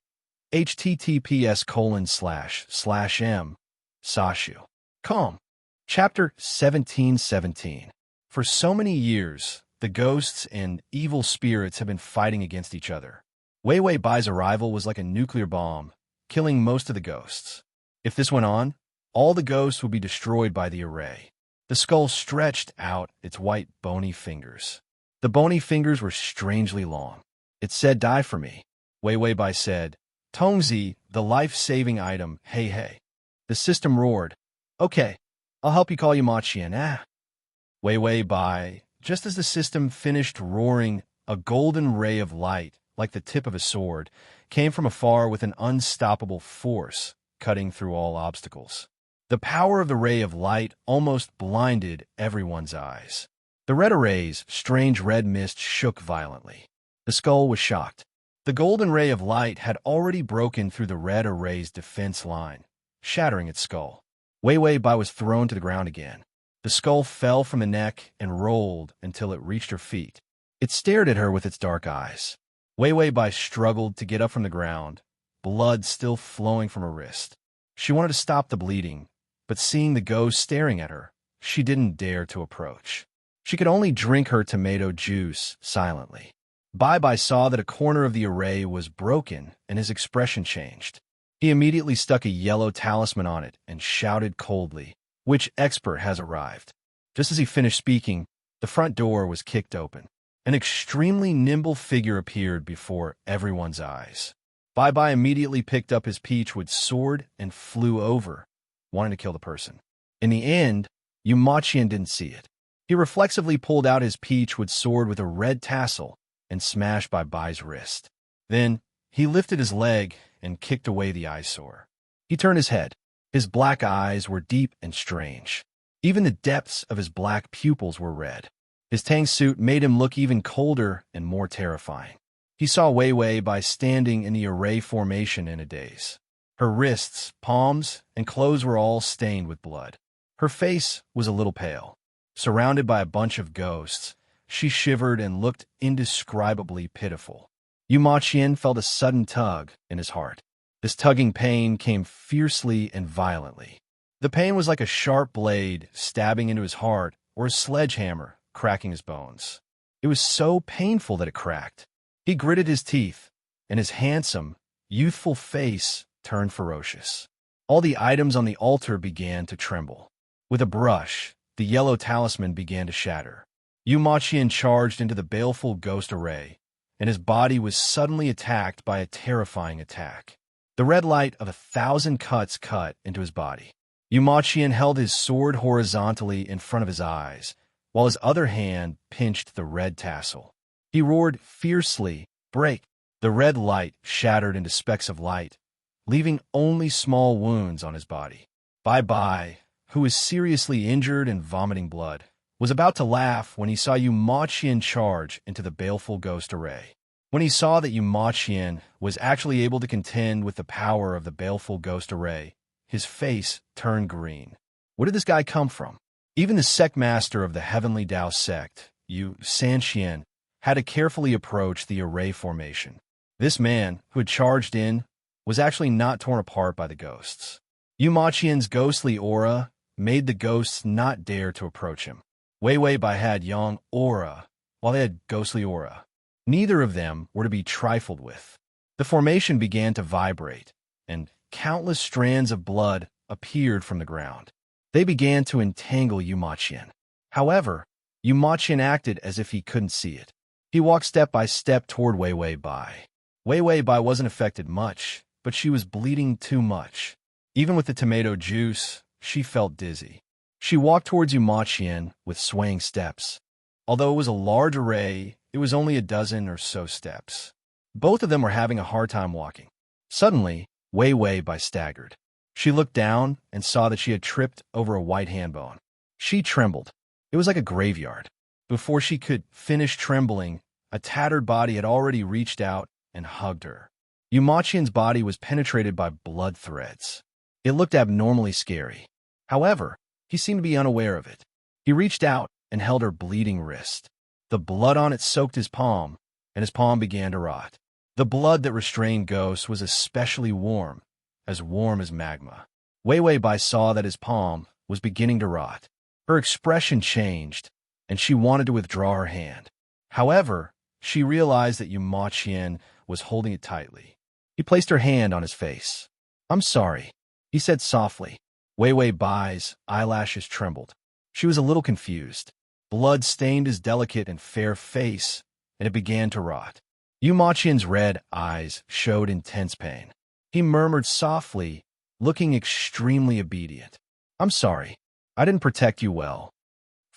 https://m/sashu.com. Chapter 1717. For so many years, the ghosts and evil spirits have been fighting against each other. Wei Wei Bai's arrival was like a nuclear bomb, killing most of the ghosts. If this went on, all the ghosts would be destroyed by the array. The skull stretched out its white, bony fingers. The bony fingers were strangely long. It said, "Die for me." Wei Wei Bai said, "Tongzi, the life-saving item, hey hey." The system roared, "Okay, I'll help you call you Ma Qian, Wei Wei Bai. Just as the system finished roaring, a golden ray of light, like the tip of a sword, came from afar with an unstoppable force, cutting through all obstacles. The power of the ray of light almost blinded everyone's eyes. The red array's strange red mist shook violently. The skull was shocked. The golden ray of light had already broken through the red array's defense line, shattering its skull. Wei Wei Bai was thrown to the ground again. The skull fell from the neck and rolled until it reached her feet. It stared at her with its dark eyes. Wei Wei Bai struggled to get up from the ground, blood still flowing from her wrist. She wanted to stop the bleeding, but seeing the ghost staring at her, she didn't dare to approach. She could only drink her tomato juice silently. Bai Bai saw that a corner of the array was broken, and his expression changed. He immediately stuck a yellow talisman on it and shouted coldly, "Which expert has arrived?" Just as he finished speaking, the front door was kicked open. An extremely nimble figure appeared before everyone's eyes. Bai Bai immediately picked up his peachwood sword and flew over, wanting to kill the person. In the end, Yu Maqian didn't see it. He reflexively pulled out his peachwood sword with a red tassel and smashed Bai Bai's wrist. Then, he lifted his leg and kicked away the eyesore. He turned his head. His black eyes were deep and strange. Even the depths of his black pupils were red. His tang suit made him look even colder and more terrifying. He saw Wei Wei Bai standing in the array formation in a daze. Her wrists, palms, and clothes were all stained with blood. Her face was a little pale. Surrounded by a bunch of ghosts, she shivered and looked indescribably pitiful. Yu Maqian felt a sudden tug in his heart. This tugging pain came fiercely and violently. The pain was like a sharp blade stabbing into his heart or a sledgehammer cracking his bones. It was so painful that it cracked. He gritted his teeth, and his handsome, youthful face turned ferocious. All the items on the altar began to tremble. With a brush, the yellow talisman began to shatter. Yu Maqian charged into the baleful ghost array, and his body was suddenly attacked by a terrifying attack. The red light of 1,000 cuts cut into his body. Yu Maqian held his sword horizontally in front of his eyes, while his other hand pinched the red tassel. He roared fiercely, "Break!" The red light shattered into specks of light, leaving only small wounds on his body. Bai, who was seriously injured and vomiting blood, was about to laugh when he saw Yu Maqian charge into the baleful ghost array. When he saw that Yu Maqian was actually able to contend with the power of the baleful ghost array, his face turned green. Where did this guy come from? Even the sect master of the Heavenly Tao sect, Yu Sanxian, had to carefully approach the array formation. This man, who had charged in, was actually not torn apart by the ghosts. Yu Maqian's ghostly aura made the ghosts not dare to approach him. Wei Bai had Yang aura, while they had ghostly aura. Neither of them were to be trifled with. The formation began to vibrate, and countless strands of blood appeared from the ground. They began to entangle Yu Maqian. However, Yu Maqian acted as if he couldn't see it. He walked step by step toward Wei Bai. Wei Bai wasn't affected much, but she was bleeding too much. Even with the tomato juice, she felt dizzy. She walked towards Yu Maqian with swaying steps. Although it was a large array, it was only a dozen or so steps. Both of them were having a hard time walking. Suddenly, Wei Bai staggered. She looked down and saw that she had tripped over a white hand bone. She trembled. It was like a graveyard. Before she could finish trembling, a tattered body had already reached out and hugged her. Yu Maqian's body was penetrated by blood threads. It looked abnormally scary. However, he seemed to be unaware of it. He reached out and held her bleeding wrist. The blood on it soaked his palm, and his palm began to rot. The blood that restrained ghosts was especially warm as magma. Wei Bai saw that his palm was beginning to rot. Her expression changed, and she wanted to withdraw her hand. However, she realized that Yu Maqian was holding it tightly. He placed her hand on his face. "I'm sorry," he said softly. Wei Bai's eyelashes trembled. She was a little confused. Blood stained his delicate and fair face, and it began to rot. Yu Maqian's red eyes showed intense pain. He murmured softly, looking extremely obedient. "I'm sorry. I didn't protect you well." /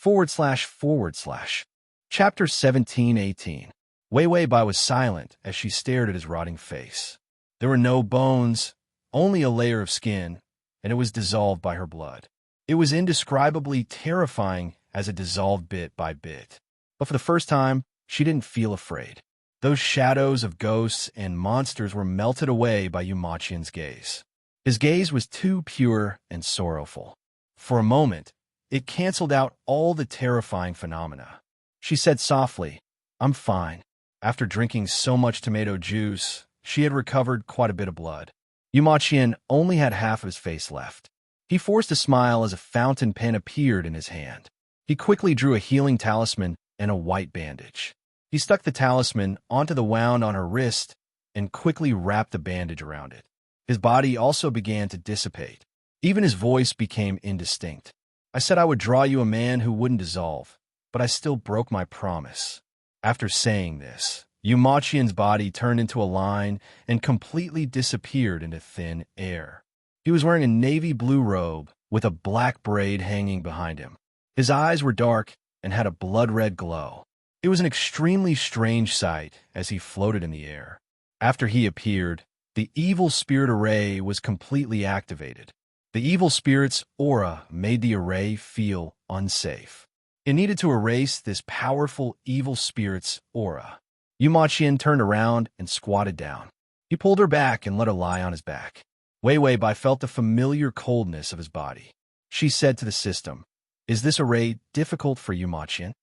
Chapter 17:18. Wei Bai was silent as she stared at his rotting face. There were no bones, only a layer of skin, and it was dissolved by her blood. It was indescribably terrifying as it dissolved bit by bit. But for the first time, she didn't feel afraid. Those shadows of ghosts and monsters were melted away by Yu Maqian's gaze. His gaze was too pure and sorrowful. For a moment, it canceled out all the terrifying phenomena. She said softly, "I'm fine." After drinking so much tomato juice, she had recovered quite a bit of blood. Yu Maqian only had half of his face left. He forced a smile as a fountain pen appeared in his hand. He quickly drew a healing talisman and a white bandage. He stuck the talisman onto the wound on her wrist and quickly wrapped the bandage around it. His body also began to dissipate. Even his voice became indistinct. "I said I would draw you a man who wouldn't dissolve, but I still broke my promise." After saying this, Yu Maqian's body turned into a line and completely disappeared into thin air. He was wearing a navy blue robe with a black braid hanging behind him. His eyes were dark and had a blood-red glow. It was an extremely strange sight as he floated in the air. After he appeared, the evil spirit array was completely activated. The evil spirit's aura made the array feel unsafe. It needed to erase this powerful evil spirit's aura. Yu Maqian turned around and squatted down. He pulled her back and let her lie on his back. Wei Bai felt the familiar coldness of his body. She said to the system, "Is this array difficult for Yu Maqian?"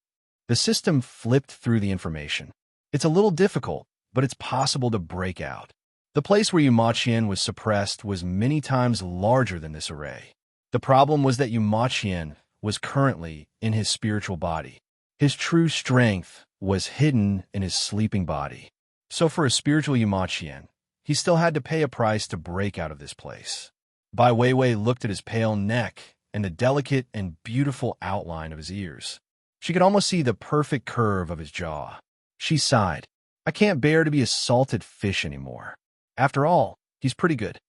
The system flipped through the information. "It's a little difficult, but it's possible to break out." The place where Yu Maqian was suppressed was many times larger than this array. The problem was that Yu Maqian was currently in his spiritual body. His true strength was hidden in his sleeping body. So for a spiritual Yu Maqian, he still had to pay a price to break out of this place. Bai Wei looked at his pale neck and the delicate and beautiful outline of his ears. She could almost see the perfect curve of his jaw. She sighed. "I can't bear to be a salted fish anymore. After all, he's pretty good."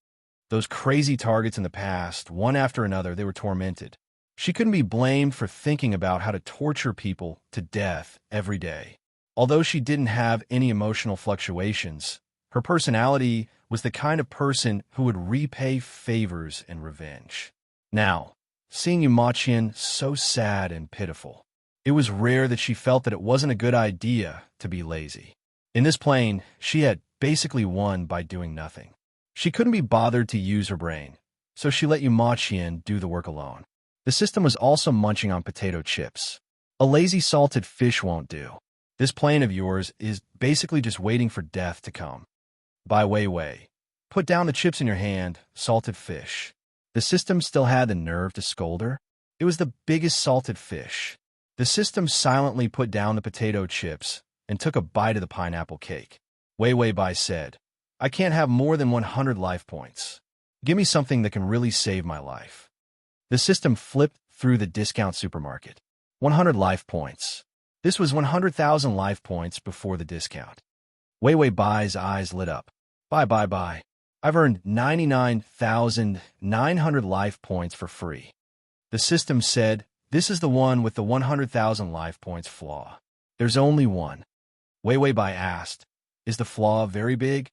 Those crazy targets in the past, one after another, they were tormented. She couldn't be blamed for thinking about how to torture people to death every day. Although she didn't have any emotional fluctuations, Her personality was the kind of person who would repay favors and revenge. Now, seeing Yu Maqian so sad and pitiful, it was rare that she felt that it wasn't a good idea to be lazy. In this plane, she had basically won by doing nothing. She couldn't be bothered to use her brain, so she let Yu Maqian do the work alone. The system was also munching on potato chips. A lazy salted fish won't do. This plane of yours is basically just waiting for death to come. By Wei, put down the chips in your hand, salted fish. The system still had the nerve to scold her. It was the biggest salted fish. The system silently put down the potato chips and took a bite of the pineapple cake. Wei Bai said, I can't have more than 100 life points. Give me something that can really save my life. The system flipped through the discount supermarket. 100 life points. This was 100,000 life points before the discount. Wei Bai's eyes lit up. Bye. I've earned 99,900 life points for free. The system said, this is the one with the 100,000 life points flaw. There's only one. Wei Bai asked, is the flaw very big?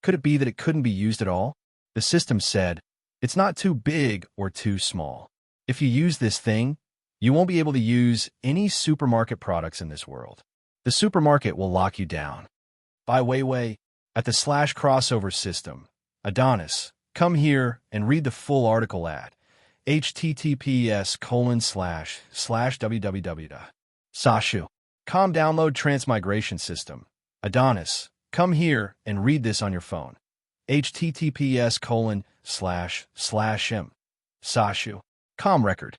Could it be that it couldn't be used at all? The system said, it's not too big or too small. If you use this thing, you won't be able to use any supermarket products in this world. The supermarket will lock you down. By Wei, at the /crossover system, Adonis, come here and read the full article at https://www. Sashu. Download Transmigration system. Adonis, come here and read this on your phone. https://m. Sashu. Record.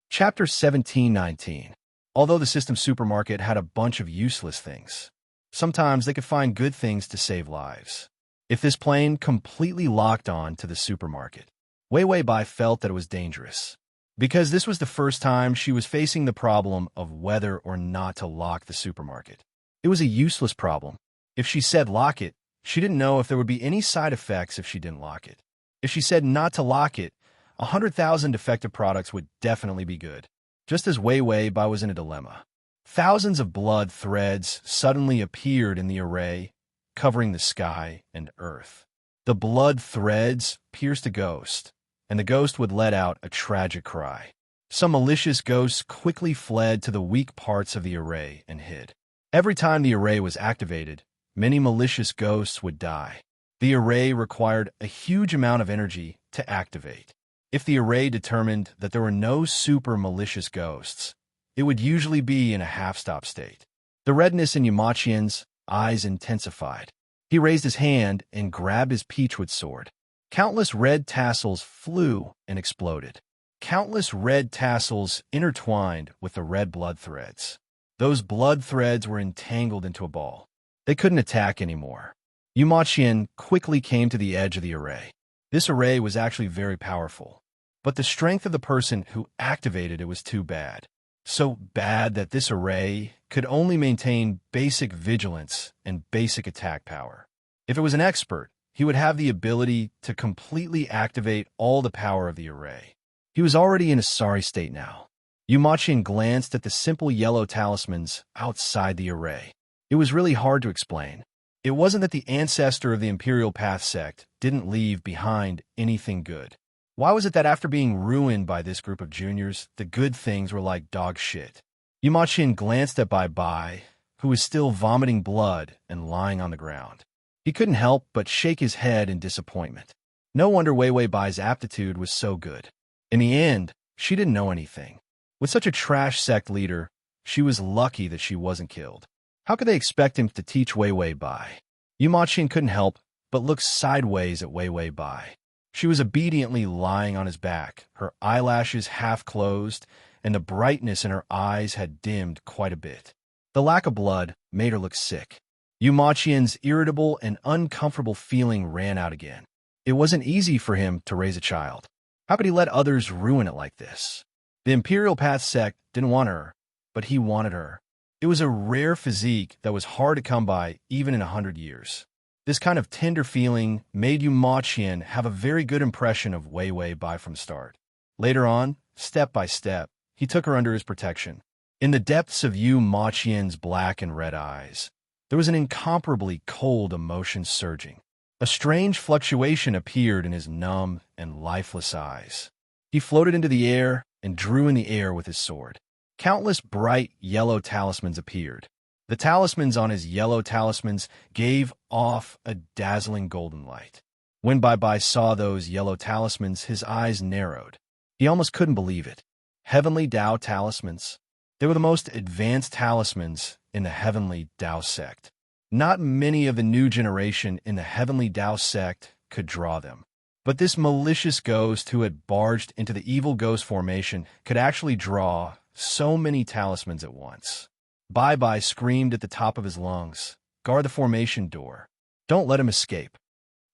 Chapter 1719. Although the system supermarket had a bunch of useless things, sometimes they could find good things to save lives. If this plane completely locked on to the supermarket, Wei Bai felt that it was dangerous, because this was the first time she was facing the problem of whether or not to lock the supermarket. It was a useless problem. If she said lock it, she didn't know if there would be any side effects if she didn't lock it. If she said not to lock it, 100,000 defective products would definitely be good. Just as Wei Bai was in a dilemma, thousands of blood threads suddenly appeared in the array, covering the sky and earth. The blood threads pierced a ghost, and the ghost would let out a tragic cry. Some malicious ghosts quickly fled to the weak parts of the array and hid. Every time the array was activated, many malicious ghosts would die. The array required a huge amount of energy to activate. If the array determined that there were no super malicious ghosts, it would usually be in a half-stop state. The redness in Yu Maqian's eyes intensified. He raised his hand and grabbed his peachwood sword. Countless red tassels flew and exploded. Countless red tassels intertwined with the red blood threads. Those blood threads were entangled into a ball. They couldn't attack anymore. Yu Maqian quickly came to the edge of the array. This array was actually very powerful, but the strength of the person who activated it was too bad. So bad that this array could only maintain basic vigilance and basic attack power. If it was an expert, he would have the ability to completely activate all the power of the array. He was already in a sorry state now. Yu Maqian glanced at the simple yellow talismans outside the array. It was really hard to explain. It wasn't that the ancestor of the Imperial Path sect didn't leave behind anything good. Why was it that after being ruined by this group of juniors, the good things were like dog shit? Yu Maqian glanced at Bai, who was still vomiting blood and lying on the ground. He couldn't help but shake his head in disappointment. No wonder Wei Bai's aptitude was so good. In the end, she didn't know anything. With such a trash sect leader, she was lucky that she wasn't killed. How could they expect him to teach Wei Bai? Yu Maqian couldn't help but look sideways at Wei Bai. She was obediently lying on his back, her eyelashes half closed, and the brightness in her eyes had dimmed quite a bit. The lack of blood made her look sick. Yu Maqian's irritable and uncomfortable feeling ran out again. It wasn't easy for him to raise a child. How could he let others ruin it like this? The Imperial Path sect didn't want her, but he wanted her. It was a rare physique that was hard to come by even in 100 years. This kind of tender feeling made Yu Maqian have a very good impression of Wei Bai from start. Later on, step by step, he took her under his protection. In the depths of Yu Maqian's black and red eyes, there was an incomparably cold emotion surging. A strange fluctuation appeared in his numb and lifeless eyes. He floated into the air and drew in the air with his sword. Countless bright yellow talismans appeared. The talismans on his yellow talismans gave off a dazzling golden light. When Bai saw those yellow talismans, his eyes narrowed. He almost couldn't believe it. Heavenly Tao talismans. They were the most advanced talismans in the Heavenly Tao sect. Not many of the new generation in the Heavenly Tao sect could draw them. But this malicious ghost who had barged into the evil ghost formation could actually draw so many talismans at once. Bai screamed at the top of his lungs, "Guard the formation door. Don't let him escape."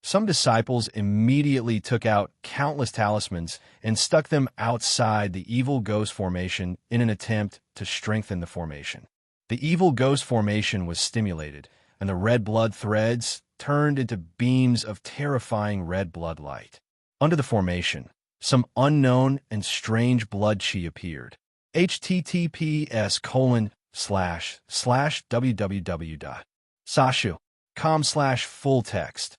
Some disciples immediately took out countless talismans and stuck them outside the evil ghost formation in an attempt to strengthen the formation. The evil ghost formation was stimulated, and the red blood threads turned into beams of terrifying red blood light. Under the formation, some unknown and strange blood chi appeared. https://www.sashu.com/full text.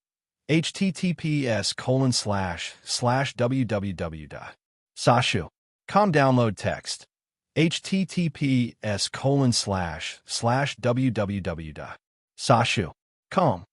https://www.sashu.com download text. https://www.sashu.com.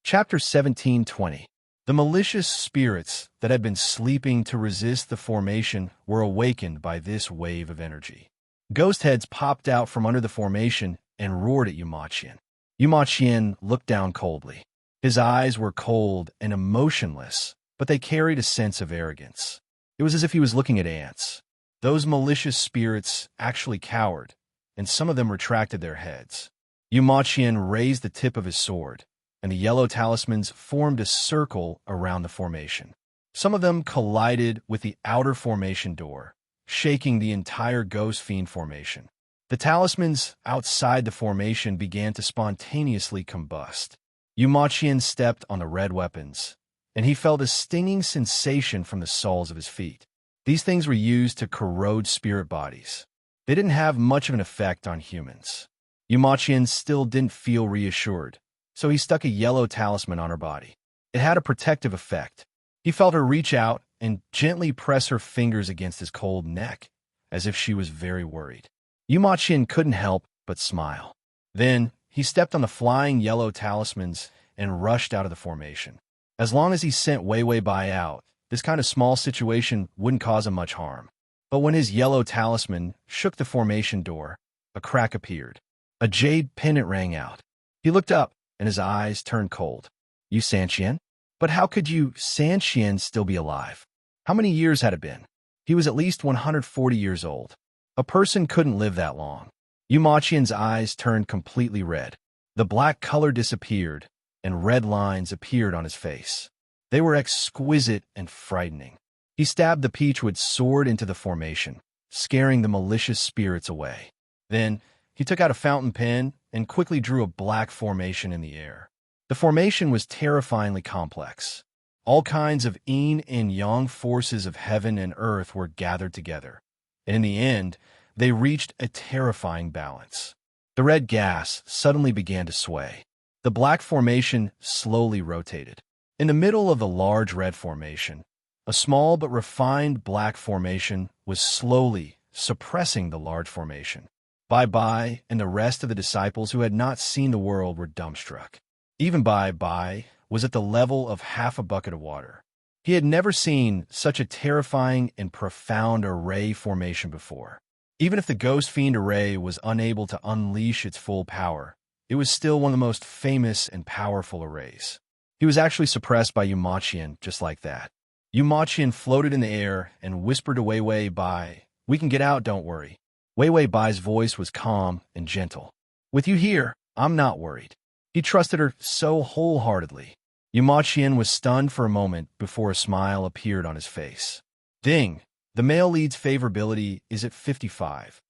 Chapter 1720. The malicious spirits that had been sleeping to resist the formation were awakened by this wave of energy. Ghost heads popped out from under the formation and roared at Yumaqian. Yumaqian looked down coldly. His eyes were cold and emotionless, but they carried a sense of arrogance. It was as if he was looking at ants. Those malicious spirits actually cowered, and some of them retracted their heads. Yumaqian raised the tip of his sword, and the yellow talismans formed a circle around the formation. Some of them collided with the outer formation door, shaking the entire Ghost Fiend formation. The talismans outside the formation began to spontaneously combust. Yumaqian stepped on the red weapons, and he felt a stinging sensation from the soles of his feet. These things were used to corrode spirit bodies. They didn't have much of an effect on humans. Yumaqian still didn't feel reassured, so he stuck a yellow talisman on her body. It had a protective effect. He felt her reach out and gently press her fingers against his cold neck, as if she was very worried. Yumaqian couldn't help but smile. Then, he stepped on the flying yellow talismans and rushed out of the formation. As long as he sent Wei Bai out, this kind of small situation wouldn't cause him much harm. But when his yellow talisman shook the formation door, a crack appeared. A jade pendant rang out. He looked up, and his eyes turned cold. "You Sanqian? But how could you Sanqian still be alive? How many years had it been?" He was at least 140 years old. A person couldn't live that long. Yumaqian's eyes turned completely red. The black color disappeared, and red lines appeared on his face. They were exquisite and frightening. He stabbed the peachwood sword into the formation, scaring the malicious spirits away. Then, he took out a fountain pen and quickly drew a black formation in the air. The formation was terrifyingly complex. All kinds of yin and yang forces of heaven and earth were gathered together, and in the end, they reached a terrifying balance. The red gas suddenly began to sway. The black formation slowly rotated. In the middle of the large red formation, a small but refined black formation was slowly suppressing the large formation. Bai and the rest of the disciples who had not seen the world were dumbstruck. Even Bai was at the level of half a bucket of water. He had never seen such a terrifying and profound array formation before. Even if the Ghost Fiend array was unable to unleash its full power, it was still one of the most famous and powerful arrays. He was actually suppressed by Yumaqian just like that. Yumaqian floated in the air and whispered to Wei Bai, "We can get out, don't worry." Wei Bai's voice was calm and gentle. "With you here, I'm not worried." He trusted her so wholeheartedly. Yumaqian was stunned for a moment before a smile appeared on his face. Ding! The male lead's favorability is at 55.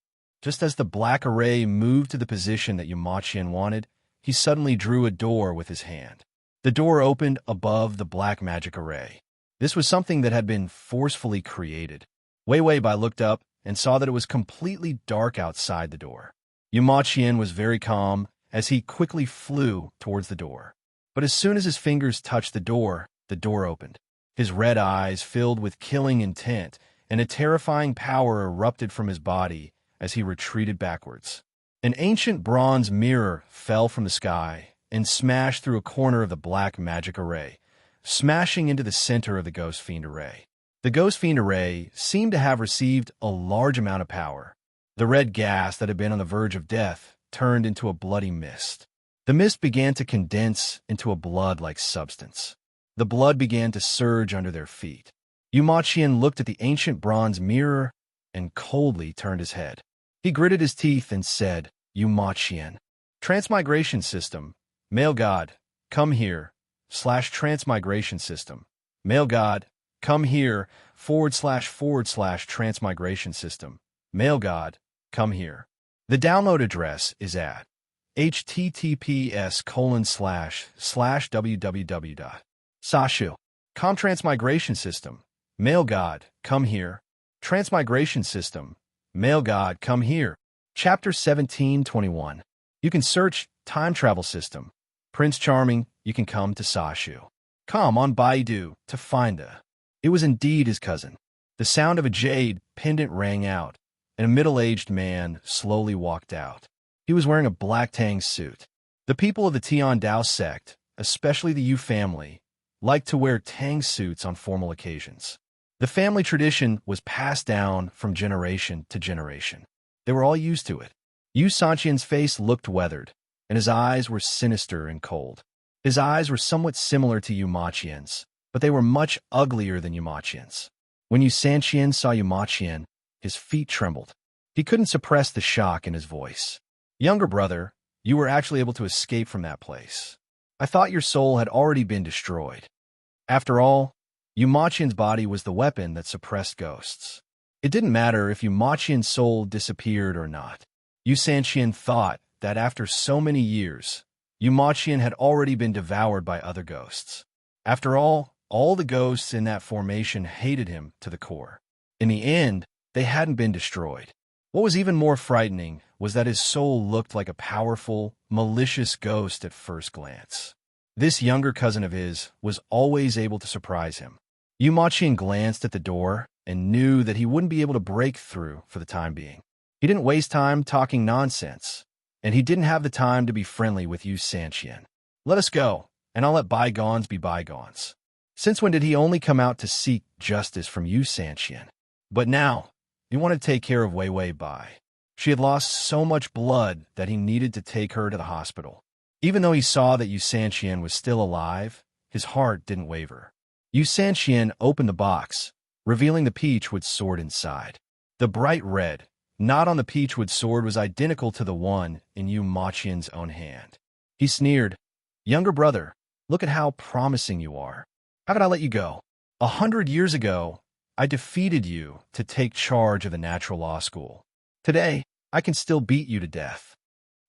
Just as the black array moved to the position that Yumaqian wanted, he suddenly drew a door with his hand. The door opened above the black magic array. This was something that had been forcefully created. Wei Bai looked up and saw that it was completely dark outside the door. Yumaqian was very calm as he quickly flew towards the door. But as soon as his fingers touched the door opened. His red eyes filled with killing intent, and a terrifying power erupted from his body as he retreated backwards. An ancient bronze mirror fell from the sky and smashed through a corner of the black magic array, smashing into the center of the Ghost Fiend array. The Ghost Fiend array seemed to have received a large amount of power. The red gas that had been on the verge of death turned into a bloody mist. The mist began to condense into a blood-like substance. The blood began to surge under their feet. Yu Maqian looked at the ancient bronze mirror and coldly turned his head. He gritted his teeth and said, Yu Maqian. Transmigration system. Male god, come here. /transmigration system. Male god, come here. / transmigration system. Male god, come here. The download address is at https://www.sashu.com. Transmigration system. Male god, come here. Transmigration system. Male god, come here. Chapter 1721. You can search time travel system. Prince Charming, you can come to Sashu.com on Baidu to find the. It was indeed his cousin. The sound of a jade pendant rang out, and a middle-aged man slowly walked out. He was wearing a black tang suit. The people of the Tian Dao sect, especially the Yu family, liked to wear tang suits on formal occasions. The family tradition was passed down from generation to generation. They were all used to it. Yu Sanqian's face looked weathered, and his eyes were sinister and cold. His eyes were somewhat similar to Yu Maqian's, but they were much uglier than Yu Maqian's. When Yu Sanqian saw Yu Maqian, his feet trembled. He couldn't suppress the shock in his voice. Younger brother, you were actually able to escape from that place. I thought your soul had already been destroyed. After all, Yu Maqian's body was the weapon that suppressed ghosts. It didn't matter if Yu Maqian's soul disappeared or not. Yu Sanqian thought that after so many years, Yu Maqian had already been devoured by other ghosts. After all the ghosts in that formation hated him to the core. In the end, they hadn't been destroyed. What was even more frightening was that his soul looked like a powerful, malicious ghost at first glance. This younger cousin of his was always able to surprise him. Yu Maqian glanced at the door and knew that he wouldn't be able to break through for the time being. He didn't waste time talking nonsense, and he didn't have the time to be friendly with Yu Sanqian. Let us go, and I'll let bygones be bygones. Since when did he only come out to seek justice from Yu Sanqian? But now, he wanted to take care of Wei Wei Bai. She had lost so much blood that he needed to take her to the hospital. Even though he saw that Yu Sanqian was still alive, his heart didn't waver. Yu Sanqian opened the box, revealing the peachwood sword inside. The bright red, knot on the peachwood sword was identical to the one in Yu Maqian's own hand. He sneered, Younger brother, look at how promising you are. How could I let you go? 100 years ago, I defeated you to take charge of the natural law school. Today, I can still beat you to death.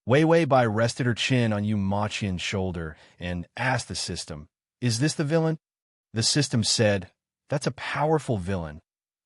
Wei Wei Bai rested her chin on Yu Maqian's shoulder and asked the system, Is this the villain? The system said, That's a powerful villain.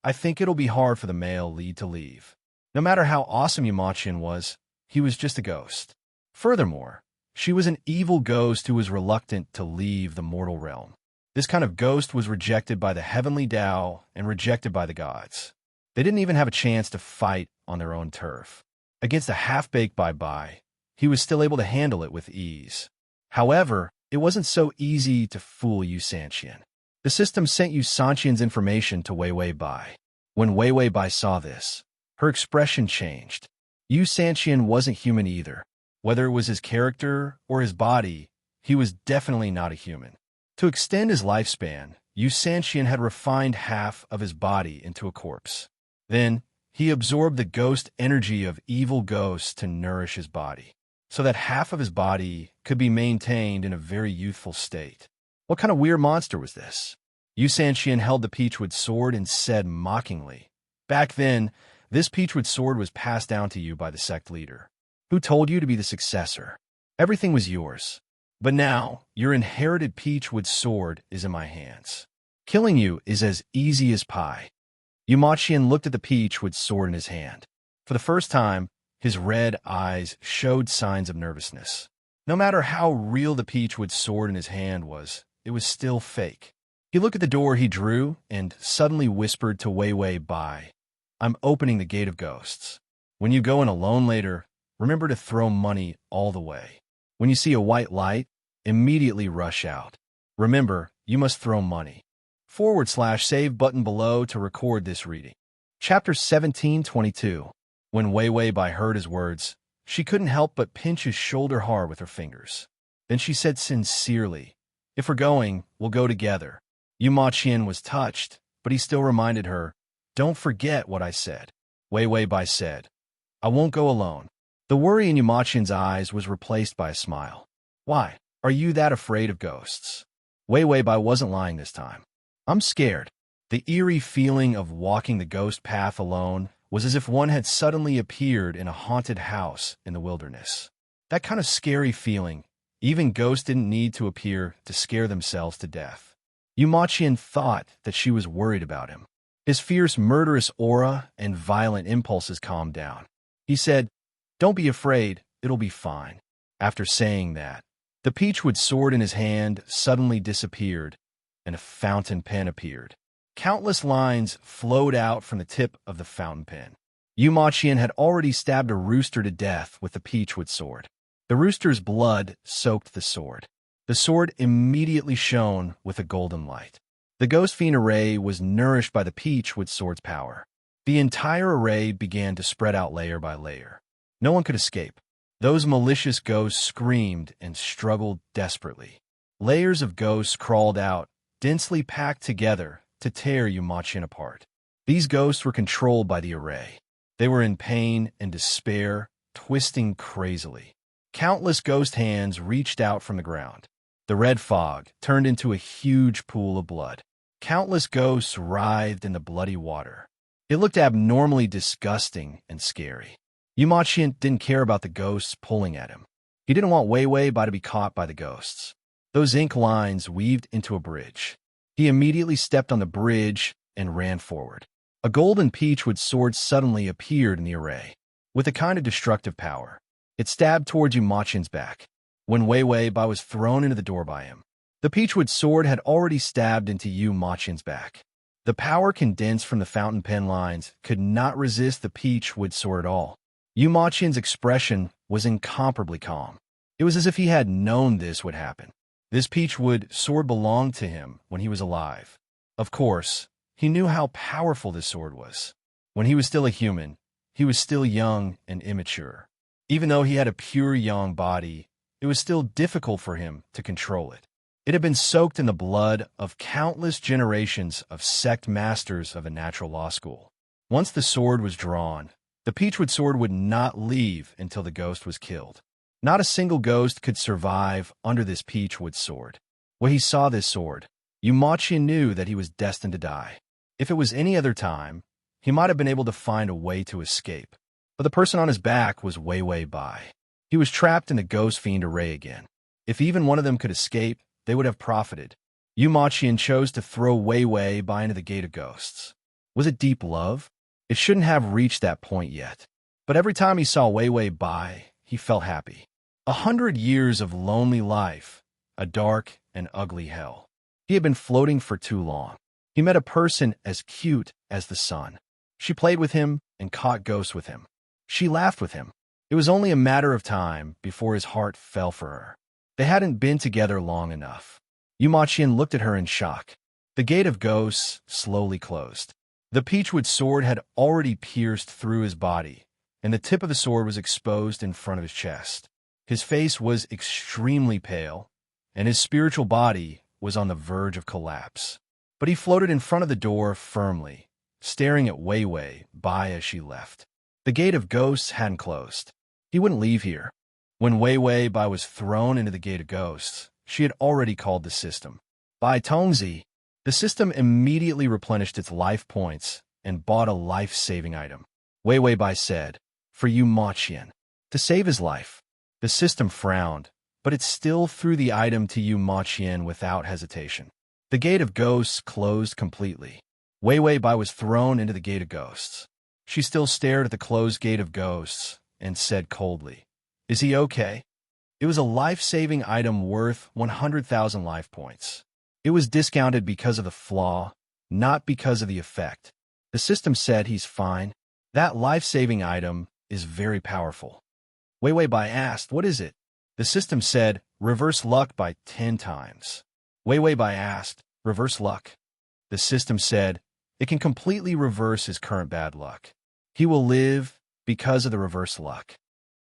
I think it'll be hard for the male lead to leave. No matter how awesome Yu Maqian was, he was just a ghost. Furthermore, she was an evil ghost who was reluctant to leave the mortal realm. This kind of ghost was rejected by the heavenly Tao and rejected by the gods. They didn't even have a chance to fight on their own turf. Against a half-baked Bai Bai, he was still able to handle it with ease. However, it wasn't so easy to fool Yu Sanqian. The system sent Yu Sanqian's information to Wei Wei Bai. When Wei Wei Bai saw this, her expression changed. Yu Sanqian wasn't human either. Whether it was his character or his body, he was definitely not a human. To extend his lifespan, Yu Sanqian had refined half of his body into a corpse. Then, he absorbed the ghost energy of evil ghosts to nourish his body, so that half of his body could be maintained in a very youthful state. What kind of weird monster was this? Yu Sanqian held the peachwood sword and said mockingly, Back then, this peachwood sword was passed down to you by the sect leader. Who told you to be the successor? Everything was yours. But now, your inherited peachwood sword is in my hands. Killing you is as easy as pie. Yu Maqian looked at the peachwood sword in his hand. For the first time, His red eyes showed signs of nervousness. No matter how real the peachwood sword in his hand was, it was still fake. He looked at the door he drew and suddenly whispered to Wei Wei Bai, "I'm opening the gate of ghosts. When you go in alone later, remember to throw money all the way. When you see a white light, immediately rush out. Remember, you must throw money." /save button below to record this reading. Chapter 1722. When Wei Wei Bai heard his words, she couldn't help but pinch his shoulder hard with her fingers. Then she said sincerely, "If we're going, we'll go together." Yu Ma Qian was touched, but he still reminded her, "Don't forget what I said." Wei Wei Bai said, "I won't go alone." The worry in Yu Ma Qian's eyes was replaced by a smile. "Why? Are you that afraid of ghosts?" Wei Wei Bai wasn't lying this time. "I'm scared." The eerie feeling of walking the ghost path alone was as if one had suddenly appeared in a haunted house in the wilderness. That kind of scary feeling, even ghosts didn't need to appear to scare themselves to death. Yu Ma Qian thought that she was worried about him. His fierce, murderous aura and violent impulses calmed down. He said, "Don't be afraid, it'll be fine." After saying that, the peachwood sword in his hand suddenly disappeared, and a fountain pen appeared. Countless lines flowed out from the tip of the fountain pen. Yu Ma Qian had already stabbed a rooster to death with the peachwood sword. The rooster's blood soaked the sword. The sword immediately shone with a golden light. The ghost fiend array was nourished by the peachwood sword's power. The entire array began to spread out layer by layer. No one could escape. Those malicious ghosts screamed and struggled desperately. Layers of ghosts crawled out, densely packed together, to tear Yu Ma Qian apart. These ghosts were controlled by the array. They were in pain and despair, twisting crazily. Countless ghost hands reached out from the ground. The red fog turned into a huge pool of blood. Countless ghosts writhed in the bloody water. It looked abnormally disgusting and scary. Yu Ma Qian didn't care about the ghosts pulling at him. He didn't want Wei Wei Bai to be caught by the ghosts. Those ink lines weaved into a bridge. He immediately stepped on the bridge and ran forward. A golden peachwood sword suddenly appeared in the array. With a kind of destructive power, it stabbed towards Yu Ma Qian's back. When Wei Wei Bai was thrown into the door by him, the peachwood sword had already stabbed into Yu Ma Qian's back. The power condensed from the fountain pen lines could not resist the peachwood sword at all. Yu Ma Qian's expression was incomparably calm. It was as if he had known this would happen. This peachwood sword belonged to him when he was alive. Of course, he knew how powerful this sword was. When he was still a human, he was still young and immature. Even though he had a pure young body, it was still difficult for him to control it. It had been soaked in the blood of countless generations of sect masters of a natural law school. Once the sword was drawn, the peachwood sword would not leave until the ghost was killed. Not a single ghost could survive under this peachwood sword. When he saw this sword, Yu Ma Qian knew that he was destined to die. If it was any other time, he might have been able to find a way to escape. But the person on his back was Wei Wei Bai. He was trapped in the ghost fiend array again. If even one of them could escape, they would have profited. Yu Ma Qian chose to throw Wei Wei Bai into the gate of ghosts. Was it deep love? It shouldn't have reached that point yet. But every time he saw Wei Wei Bai, he felt happy. 100 years of lonely life, a dark and ugly hell. He had been floating for too long. He met a person as cute as the sun. She played with him and caught ghosts with him. She laughed with him. It was only a matter of time before his heart fell for her. They hadn't been together long enough. Yu Ma Qian looked at her in shock. The gate of ghosts slowly closed. The peachwood sword had already pierced through his body, and the tip of the sword was exposed in front of his chest. His face was extremely pale, and his spiritual body was on the verge of collapse. But he floated in front of the door firmly, staring at Wei Wei Bai as she left. The gate of ghosts hadn't closed. He wouldn't leave here. When Wei Wei Bai was thrown into the gate of ghosts, she had already called the system. Bai Tongzi, the system immediately replenished its life points and bought a life-saving item. Wei Wei Bai said, "For Yu Ma Qian." To save his life. The system frowned, but it still threw the item to Yu Ma Qian without hesitation. The gate of ghosts closed completely. Wei Wei Bai was thrown into the gate of ghosts. She still stared at the closed gate of ghosts, and said coldly, "Is he okay?" It was a life-saving item worth 100,000 life points. It was discounted because of the flaw, not because of the effect. The system said he's fine. That life-saving item is very powerful. Wei Wei Bai asked, "What is it?" The system said, "Reverse luck by 10 times. Wei Wei Bai asked, "Reverse luck?" The system said, "It can completely reverse his current bad luck. He will live because of the reverse luck."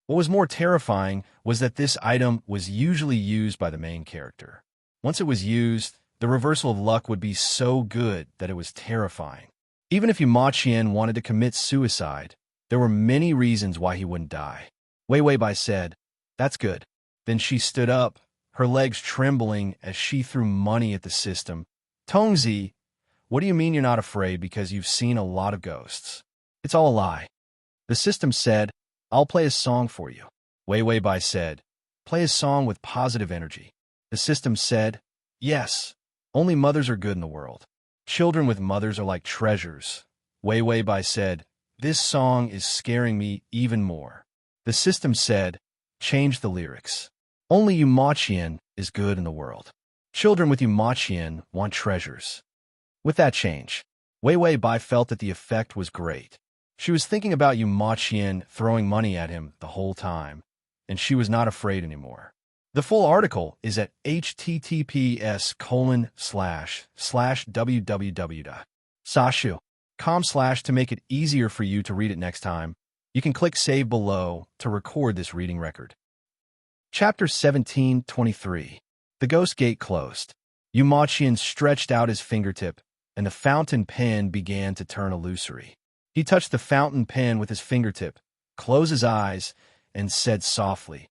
What was more terrifying was that this item was usually used by the main character. Once it was used, the reversal of luck would be so good that it was terrifying. Even if Yu Ma Qian wanted to commit suicide, there were many reasons why he wouldn't die. Wei Wei Bai said, "That's good." Then she stood up, her legs trembling as she threw money at the system. "Tongzi, what do you mean you're not afraid because you've seen a lot of ghosts?" "It's all a lie." The system said, "I'll play a song for you." Wei Wei Bai said, "Play a song with positive energy." The system said, "Yes, only mothers are good in the world. Children with mothers are like treasures." Wei Wei Bai said, "This song is scaring me even more." The system said, "Change the lyrics. Only Yu Ma Qian is good in the world. Children with Yu Ma Qian want treasures." With that change, Wei Wei Bai felt that the effect was great. She was thinking about Yu Ma Qian throwing money at him the whole time, and she was not afraid anymore. The full article is at https://www.sashu.com/ to make it easier for you to read it next time. You can click Save below to record this reading record. Chapter 17:23. The Ghost Gate Closed. Yu Ma Qian stretched out his fingertip, and the fountain pen began to turn illusory. He touched the fountain pen with his fingertip, closed his eyes, and said softly,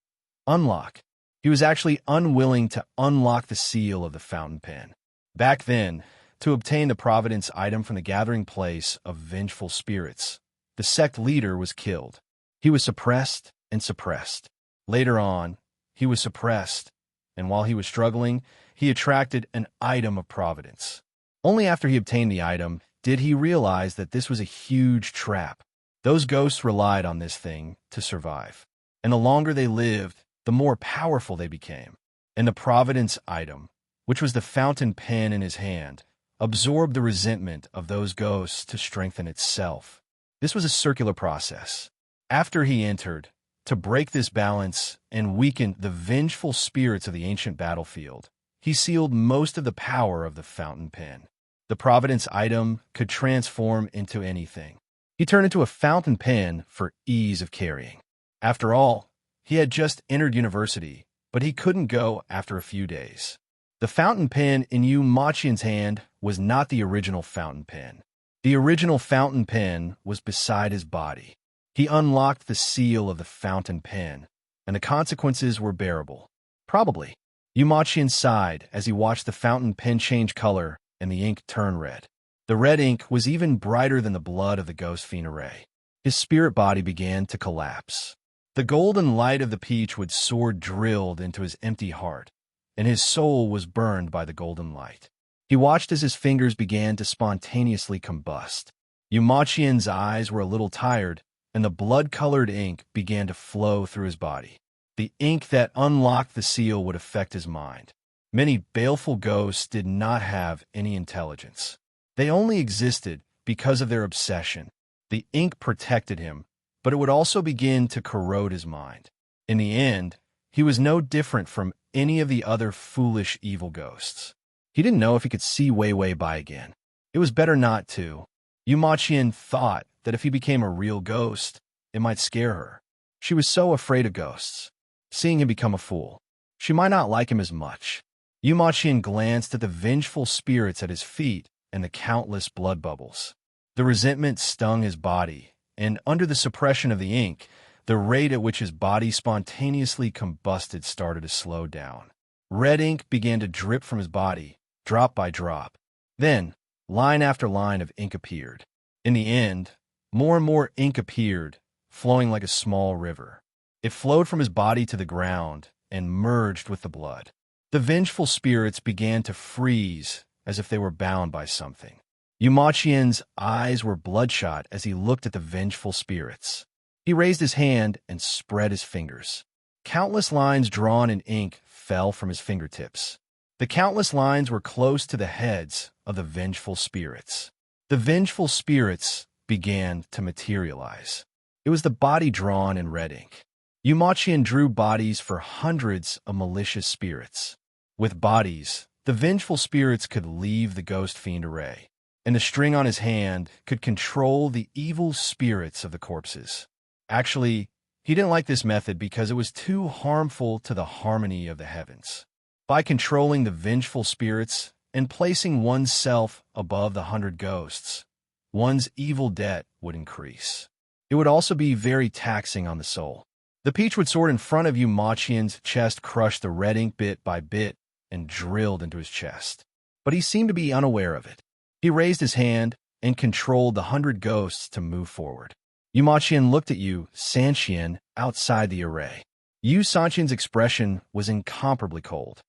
"Unlock." He was actually unwilling to unlock the seal of the fountain pen. Back then, to obtain the Providence item from the gathering place of vengeful spirits, the sect leader was killed. He was suppressed and suppressed. Later on, he was suppressed, and while he was struggling, he attracted an item of Providence. Only after he obtained the item did he realize that this was a huge trap. Those ghosts relied on this thing to survive, and the longer they lived, the more powerful they became. And the Providence item, which was the fountain pen in his hand, absorbed the resentment of those ghosts to strengthen itself. This was a circular process. After he entered, to break this balance and weaken the vengeful spirits of the ancient battlefield, he sealed most of the power of the fountain pen. The Providence item could transform into anything. He turned into a fountain pen for ease of carrying. After all, he had just entered university, but he couldn't go after a few days. The fountain pen in Yu Ma Qian's hand was not the original fountain pen. The original fountain pen was beside his body. He unlocked the seal of the fountain pen, and the consequences were bearable. Probably. Yu Ma Qian sighed as he watched the fountain pen change color and the ink turn red. The red ink was even brighter than the blood of the ghost fiend Ray. His spirit body began to collapse. The golden light of the peach-wood sword drilled into his empty heart, and his soul was burned by the golden light. He watched as his fingers began to spontaneously combust. Yu Ma Qian's eyes were a little tired, and the blood-colored ink began to flow through his body. The ink that unlocked the seal would affect his mind. Many baleful ghosts did not have any intelligence. They only existed because of their obsession. The ink protected him, but it would also begin to corrode his mind. In the end, he was no different from any of the other foolish evil ghosts. He didn't know if he could see Wei Wei Bai again. It was better not to. Yu Ma Qian thought that if he became a real ghost, it might scare her. She was so afraid of ghosts. Seeing him become a fool, she might not like him as much. Yu Ma Qian glanced at the vengeful spirits at his feet and the countless blood bubbles. The resentment stung his body, and under the suppression of the ink, the rate at which his body spontaneously combusted started to slow down. Red ink began to drip from his body, drop by drop. Then, line after line of ink appeared. In the end, more and more ink appeared, flowing like a small river. It flowed from his body to the ground and merged with the blood. The vengeful spirits began to freeze as if they were bound by something. Yu Ma Qian's eyes were bloodshot as he looked at the vengeful spirits. He raised his hand and spread his fingers. Countless lines drawn in ink fell from his fingertips. The countless lines were close to the heads of the vengeful spirits. The vengeful spirits began to materialize. It was the body drawn in red ink. Yumachian drew bodies for hundreds of malicious spirits. With bodies, the vengeful spirits could leave the ghost fiend array, and the string on his hand could control the evil spirits of the corpses. Actually, he didn't like this method because it was too harmful to the harmony of the heavens. By controlling the vengeful spirits and placing oneself above the 100 ghosts, one's evil debt would increase. It would also be very taxing on the soul. The peachwood sword in front of Yumachian's chest crushed the red ink bit by bit and drilled into his chest. But he seemed to be unaware of it. He raised his hand and controlled the 100 ghosts to move forward. Yumachian looked at Yu Sanxian outside the array. Yu Sanxian's expression was incomparably cold.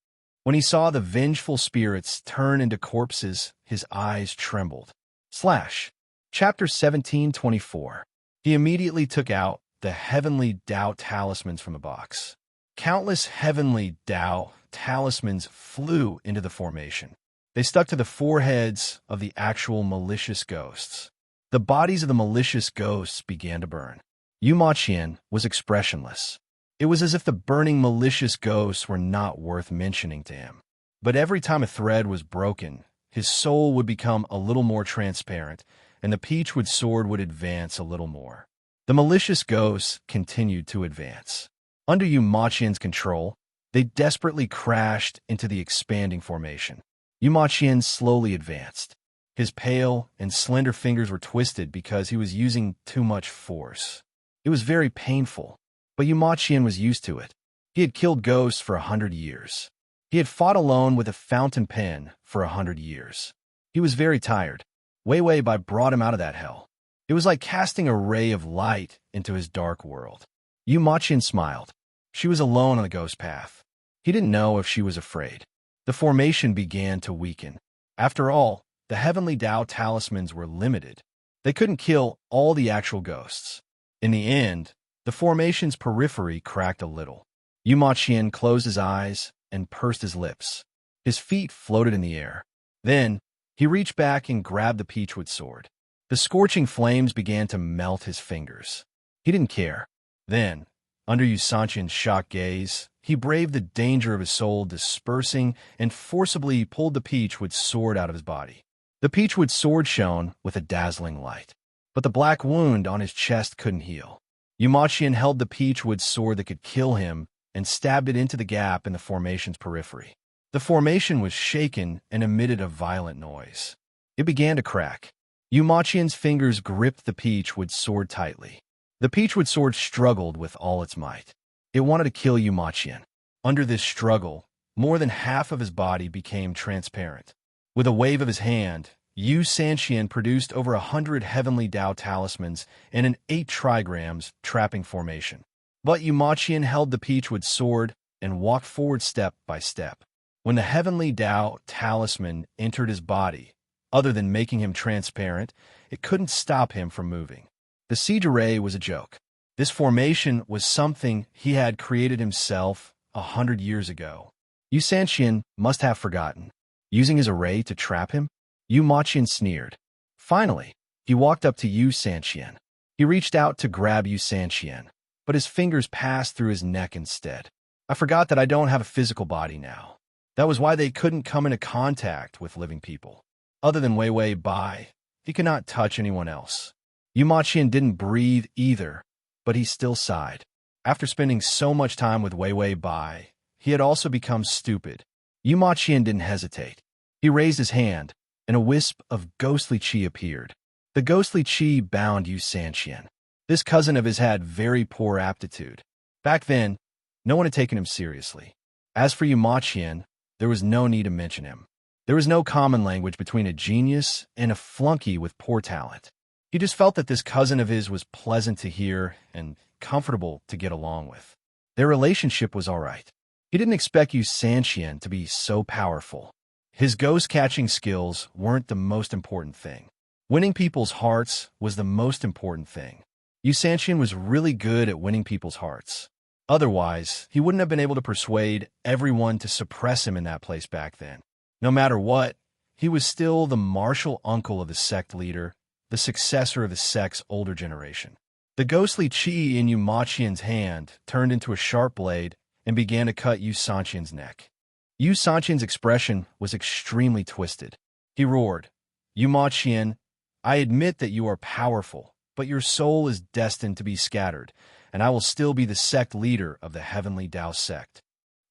When he saw the vengeful spirits turn into corpses, his eyes trembled. Chapter 1724. He immediately took out the heavenly Tao talismans from the box. Countless heavenly Tao talismans flew into the formation. They stuck to the foreheads of the actual malicious ghosts. The bodies of the malicious ghosts began to burn. Yumachian was expressionless. It was as if the burning malicious ghosts were not worth mentioning to him. But every time a thread was broken, his soul would become a little more transparent, and the peachwood sword would advance a little more. The malicious ghosts continued to advance. Under Yumachian's control, they desperately crashed into the expanding formation. Yumachian slowly advanced. His pale and slender fingers were twisted because he was using too much force. It was very painful, but Yumachian was used to it. He had killed ghosts for 100 years. He had fought alone with a fountain pen for 100 years. He was very tired. Wei Bai brought him out of that hell. It was like casting a ray of light into his dark world. Yumachian smiled. She was alone on the ghost path. He didn't know if she was afraid. The formation began to weaken. After all, the heavenly Tao talismans were limited. They couldn't kill all the actual ghosts. In the end, the formation's periphery cracked a little. Yumachian closed his eyes and pursed his lips. His feet floated in the air. Then, he reached back and grabbed the peachwood sword. The scorching flames began to melt his fingers. He didn't care. Then, under Yu Sanxian's shocked gaze, he braved the danger of his soul dispersing and forcibly pulled the peachwood sword out of his body. The peachwood sword shone with a dazzling light, but the black wound on his chest couldn't heal. Yumachian held the peachwood sword that could kill him and stabbed it into the gap in the formation's periphery. The formation was shaken and emitted a violent noise. It began to crack. Yumachian's fingers gripped the peachwood sword tightly. The peachwood sword struggled with all its might. It wanted to kill Yumachian. Under this struggle, more than half of his body became transparent. With a wave of his hand, Yu Sanxian produced over 100 heavenly Tao talismans and an 8 trigrams trapping formation. But Yumachian held the peachwood sword and walked forward step by step. When the heavenly Tao talisman entered his body, other than making him transparent, it couldn't stop him from moving. The siege array was a joke. This formation was something he had created himself 100 years ago. Yu Sanxian must have forgotten. Using his array to trap him? Yumachian sneered. Finally, he walked up to Yu Sanxian. He reached out to grab Yu Sanxian, but his fingers passed through his neck instead. I forgot that I don't have a physical body now. That was why they couldn't come into contact with living people. Other than Wei Bai, he could not touch anyone else. Yumachian didn't breathe either, but he still sighed. After spending so much time with Wei Bai, he had also become stupid. Yumachian didn't hesitate. He raised his hand, and a wisp of ghostly qi appeared. The ghostly qi bound Yu Sanxian. This cousin of his had very poor aptitude. Back then, no one had taken him seriously. As for Yumachian, there was no need to mention him. There was no common language between a genius and a flunky with poor talent. He just felt that this cousin of his was pleasant to hear and comfortable to get along with. Their relationship was all right. He didn't expect Yu Sanxian to be so powerful. His ghost-catching skills weren't the most important thing. Winning people's hearts was the most important thing. Yu Sanqian was really good at winning people's hearts. Otherwise, he wouldn't have been able to persuade everyone to suppress him in that place back then. No matter what, he was still the martial uncle of the sect leader, the successor of the sect's older generation. The ghostly qi in Yu Maqian's hand turned into a sharp blade and began to cut Yu Sanqian's neck. Yu Sanqian's expression was extremely twisted. He roared, "Yu Maqian, I admit that you are powerful, but your soul is destined to be scattered, and I will still be the sect leader of the Heavenly Tao sect."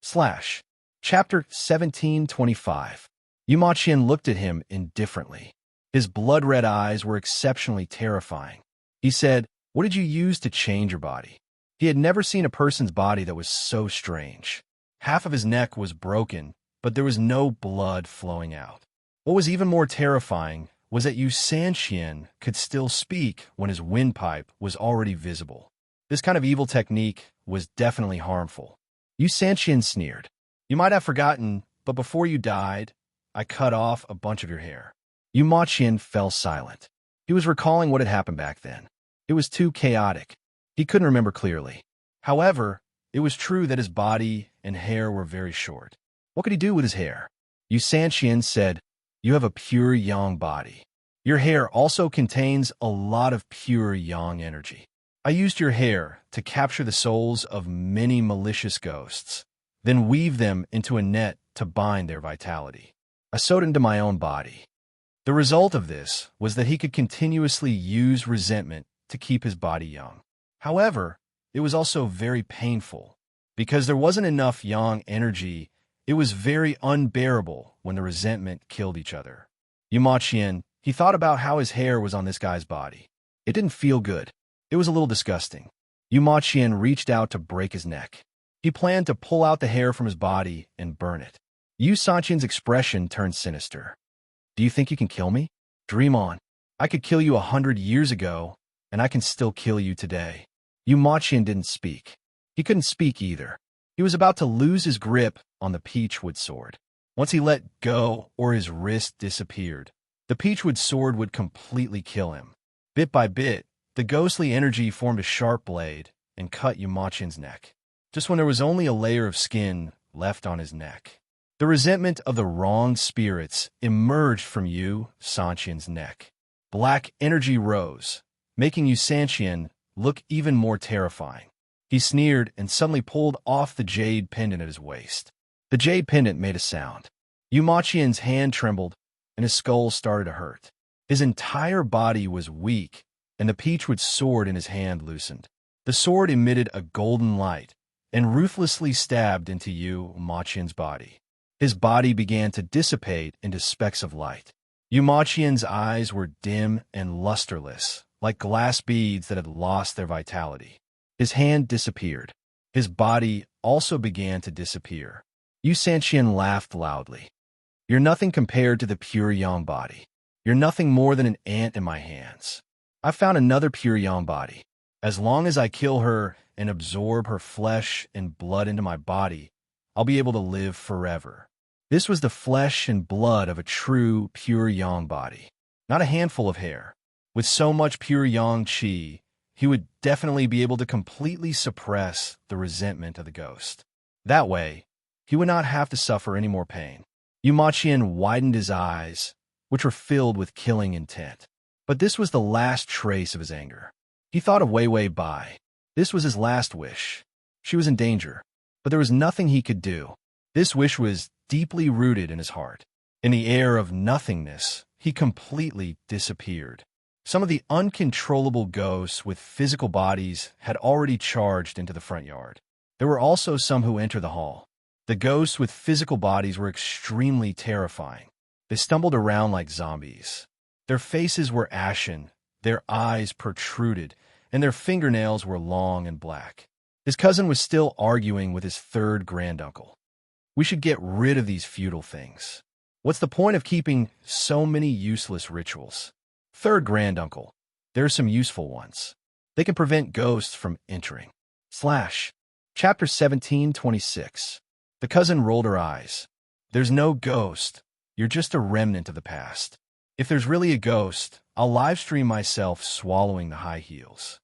Chapter 1725. Yu Maqian looked at him indifferently. His blood-red eyes were exceptionally terrifying. He said, "What did you use to change your body?" He had never seen a person's body that was so strange. Half of his neck was broken, but there was no blood flowing out. What was even more terrifying was that Yu Sanqian could still speak when his windpipe was already visible. This kind of evil technique was definitely harmful. Yu Sanqian sneered, "You might have forgotten, but before you died, I cut off a bunch of your hair." Yu Maqian fell silent. He was recalling what had happened back then. It was too chaotic. He couldn't remember clearly. However, it was true that his body and hair were very short. What could he do with his hair? Yu Sanqian said, "You have a pure yang body. Your hair also contains a lot of pure yang energy. I used your hair to capture the souls of many malicious ghosts, then weave them into a net to bind their vitality. I sewed into my own body." The result of this was that he could continuously use resentment to keep his body young. However, it was also very painful. Because there wasn't enough yang energy, it was very unbearable when the resentment killed each other. Yu Maqian, he thought about how his hair was on this guy's body. It didn't feel good. It was a little disgusting. Yu Maqian reached out to break his neck. He planned to pull out the hair from his body and burn it. Yu Sanqian's expression turned sinister. "Do you think you can kill me? Dream on. I could kill you 100 years ago, and I can still kill you today." Yu Maqian didn't speak. He couldn't speak either. He was about to lose his grip on the peachwood sword. Once he let go or his wrist disappeared, the peachwood sword would completely kill him. Bit by bit, the ghostly energy formed a sharp blade and cut Yu Maqian's neck, just when there was only a layer of skin left on his neck. The resentment of the wrong spirits emerged from Yu Sanqian's neck. Black energy rose, making Yu Sanqian look even more terrifying. He sneered and suddenly pulled off the jade pendant at his waist. The jade pendant made a sound. Yu Maqian's hand trembled, and his skull started to hurt. His entire body was weak, and the peachwood sword in his hand loosened. The sword emitted a golden light and ruthlessly stabbed into Yu Maqian's body. His body began to dissipate into specks of light. Yu Maqian's eyes were dim and lusterless, like glass beads that had lost their vitality. His hand disappeared. His body also began to disappear. Yu Sanqian laughed loudly. "You're nothing compared to the pure yang body. You're nothing more than an ant in my hands. I found another pure yang body. As long as I kill her and absorb her flesh and blood into my body, I'll be able to live forever." This was the flesh and blood of a true, pure yang body, not a handful of hair. With so much pure yang qi, he would definitely be able to completely suppress the resentment of the ghost. That way, he would not have to suffer any more pain. Yu Maqian widened his eyes, which were filled with killing intent. But this was the last trace of his anger. He thought of Wei Wei Bai. This was his last wish. She was in danger, but there was nothing he could do. This wish was deeply rooted in his heart. In the air of nothingness, he completely disappeared. Some of the uncontrollable ghosts with physical bodies had already charged into the front yard. There were also some who entered the hall. The ghosts with physical bodies were extremely terrifying. They stumbled around like zombies. Their faces were ashen, their eyes protruded, and their fingernails were long and black. His cousin was still arguing with his third granduncle. "We should get rid of these futile things. What's the point of keeping so many useless rituals?" "Third granduncle, there are some useful ones. They can prevent ghosts from entering." Chapter 1726. The cousin rolled her eyes. "There's no ghost. You're just a remnant of the past. If there's really a ghost, I'll live stream myself swallowing the high heels."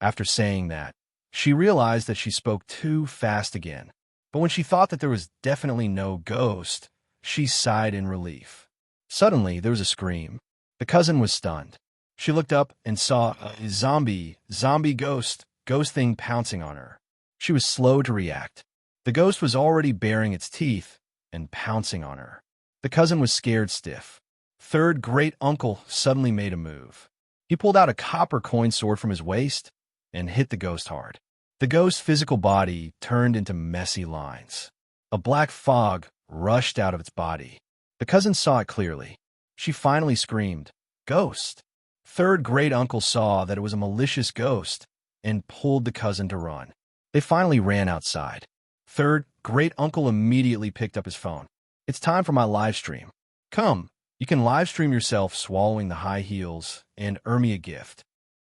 After saying that, she realized that she spoke too fast again. But when she thought that there was definitely no ghost, she sighed in relief. Suddenly, there was a scream. The cousin was stunned. She looked up and saw a zombie ghost thing pouncing on her. She was slow to react. The ghost was already baring its teeth and pouncing on her. The cousin was scared stiff. Third great uncle suddenly made a move. He pulled out a copper coin sword from his waist and hit the ghost hard. The ghost's physical body turned into messy lines. A black fog rushed out of its body. The cousin saw it clearly. She finally screamed, "Ghost!" Third great uncle saw that it was a malicious ghost and pulled the cousin to run. They finally ran outside. Third great uncle immediately picked up his phone. "It's time for my live stream. Come, you can live stream yourself swallowing the high heels and earn me a gift."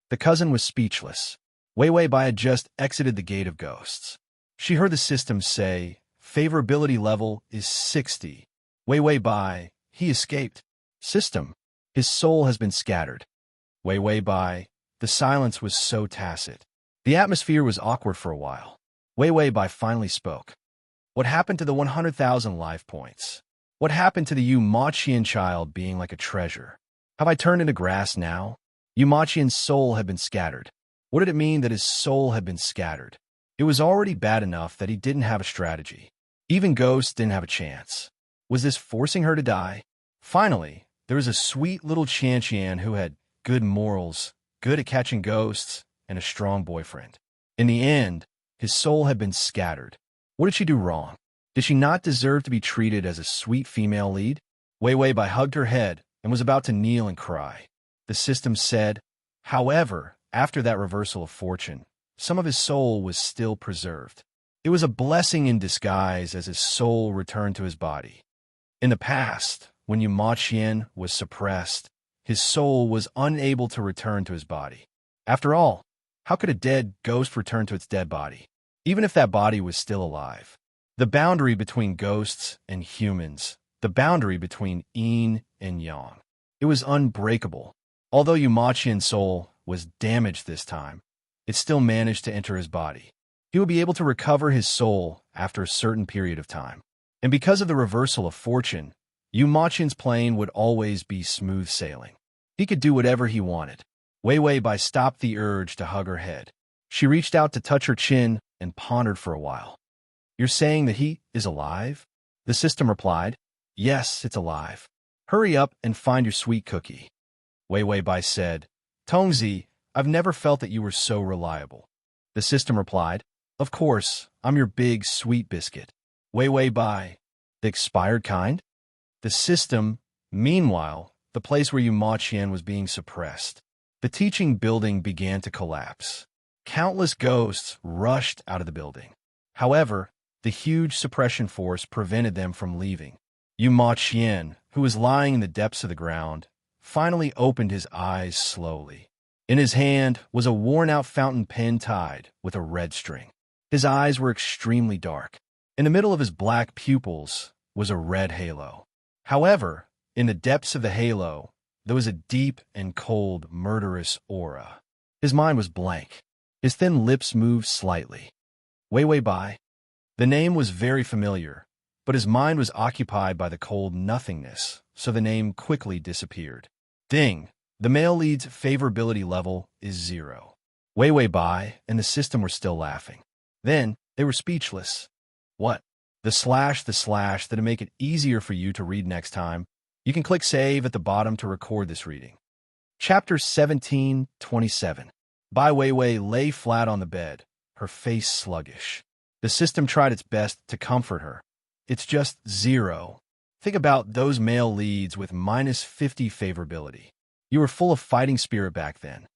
The cousin was speechless. Wei Wei Bai had just exited the gate of ghosts. She heard the system say, "Favorability level is 60. Wei Wei Bai, he escaped. System, his soul has been scattered." Wei Wei Bai, the silence was so tacit. The atmosphere was awkward for a while. Wei Wei Bai finally spoke. "What happened to the 100,000 life points? What happened to the Yu Ma Qian child being like a treasure? Have I turned into grass now?" Yu Ma Qian's soul had been scattered. What did it mean that his soul had been scattered? It was already bad enough that he didn't have a strategy. Even ghosts didn't have a chance. Was this forcing her to die? Finally, there was a sweet little Qian who had good morals, good at catching ghosts, and a strong boyfriend. In the end, his soul had been scattered. What did she do wrong? Did she not deserve to be treated as a sweet female lead? Wei Wei Bai hugged her head and was about to kneel and cry. The system said, however, after that reversal of fortune, some of his soul was still preserved. It was a blessing in disguise as his soul returned to his body. In the past, when Yu Ma Qian was suppressed, his soul was unable to return to his body. After all, how could a dead ghost return to its dead body, even if that body was still alive? The boundary between ghosts and humans, the boundary between yin and yang, it was unbreakable. Although Yu Ma Qian's soul was damaged this time, it still managed to enter his body. He would be able to recover his soul after a certain period of time. And because of the reversal of fortune, Yu Ma Qian's plane would always be smooth sailing. He could do whatever he wanted. Wei Wei Bai stopped the urge to hug her head. She reached out to touch her chin and pondered for a while. "You're saying that he is alive?" The system replied, "Yes, it's alive. Hurry up and find your sweet cookie." Wei Wei Bai said, "Tongzi, I've never felt that you were so reliable." The system replied, "Of course, I'm your big sweet biscuit." Wei Wei Bai, the expired kind? The system, meanwhile, the place where Yu Ma Qian was being suppressed. The teaching building began to collapse. Countless ghosts rushed out of the building. However, the huge suppression force prevented them from leaving. Yu Ma Qian, who was lying in the depths of the ground, finally opened his eyes slowly. In his hand was a worn-out fountain pen tied with a red string. His eyes were extremely dark. In the middle of his black pupils was a red halo. However, in the depths of the halo, there was a deep and cold, murderous aura. His mind was blank. His thin lips moved slightly. Wei Wei Bai. The name was very familiar, but his mind was occupied by the cold nothingness, so the name quickly disappeared. Ding! The male lead's favorability level is 0. Wei Wei Bai and the system were still laughing. Then, they were speechless. What? The slash that'll make it easier for you to read next time. You can click save at the bottom to record this reading. Chapter 17:27. Bai Weiwei lay flat on the bed, her face sluggish. The system tried its best to comfort her. It's just 0. Think about those male leads with -50 favorability. You were full of fighting spirit back then.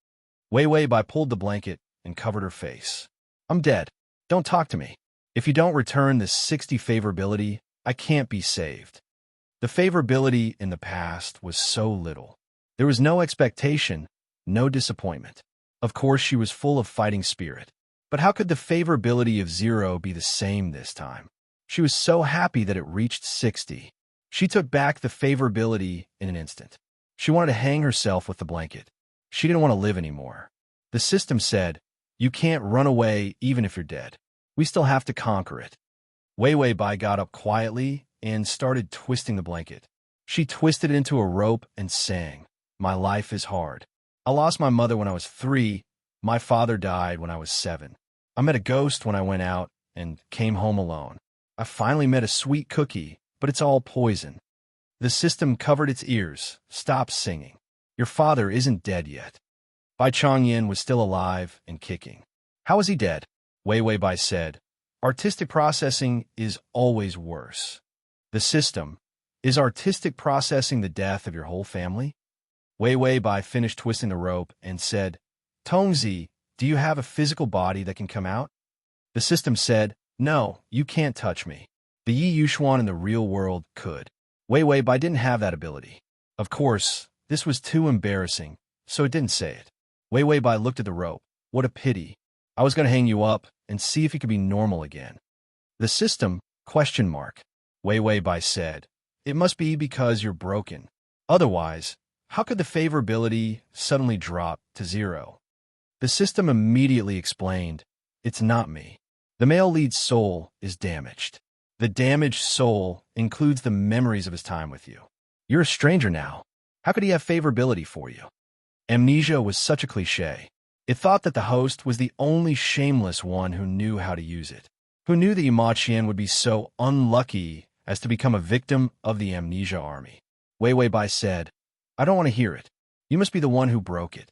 Weiwei Bai pulled the blanket and covered her face. I'm dead. Don't talk to me. If you don't return the 60 favorability, I can't be saved. The favorability in the past was so little. There was no expectation, no disappointment. Of course, she was full of fighting spirit. But how could the favorability of 0 be the same this time? She was so happy that it reached 60. She took back the favorability in an instant. She wanted to hang herself with the blanket. She didn't want to live anymore. The system said, You can't run away even if you're dead. We still have to conquer it. Wei Wei Bai got up quietly and started twisting the blanket. She twisted it into a rope and sang, "My life is hard. I lost my mother when I was 3. My father died when I was 7. I met a ghost when I went out and came home alone. I finally met a sweet cookie, but it's all poison." The system covered its ears. "Stop singing. Your father isn't dead yet." Bai Chongyin was still alive and kicking. "How is he dead?" Wei Wei Bai said. "Artistic processing is always worse." The system, "Is artistic processing the death of your whole family?" Wei Wei Bai finished twisting the rope and said, "Tongzi, do you have a physical body that can come out?" The system said, "No, you can't touch me. The Yi Yuxuan in the real world could." Wei Wei Bai didn't have that ability. Of course, this was too embarrassing, so it didn't say it. Wei Wei Bai looked at the rope. "What a pity. I was going to hang you up and see if you could be normal again." The system, ? Wei Wei Bai said, "It must be because you're broken. Otherwise, how could the favorability suddenly drop to 0? The system immediately explained, "It's not me. The male lead's soul is damaged. The damaged soul includes the memories of his time with you. You're a stranger now. How could he have favorability for you?" Amnesia was such a cliché. It thought that the host was the only shameless one who knew how to use it, who knew that Ma Qian would be so unlucky as to become a victim of the amnesia army. Wei Wei Bai said, "I don't want to hear it. You must be the one who broke it."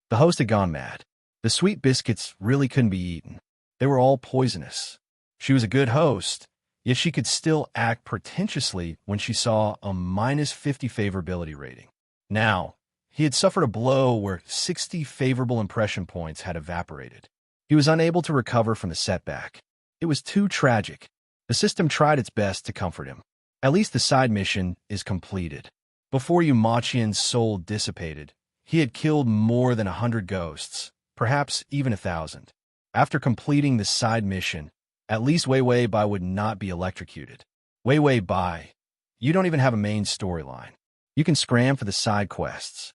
The host had gone mad. The sweet biscuits really couldn't be eaten. They were all poisonous. She was a good host, yet she could still act pretentiously when she saw a -50 favorability rating. Now, he had suffered a blow where 60 favorable impression points had evaporated. He was unable to recover from the setback. It was too tragic. The system tried its best to comfort him. "At least the side mission is completed." Before Ma Qian's soul dissipated, he had killed more than 100 ghosts, perhaps even 1,000. After completing the side mission, at least Wei Wei Bai would not be electrocuted. "Wei Wei Bai, you don't even have a main storyline. You can scram for the side quests."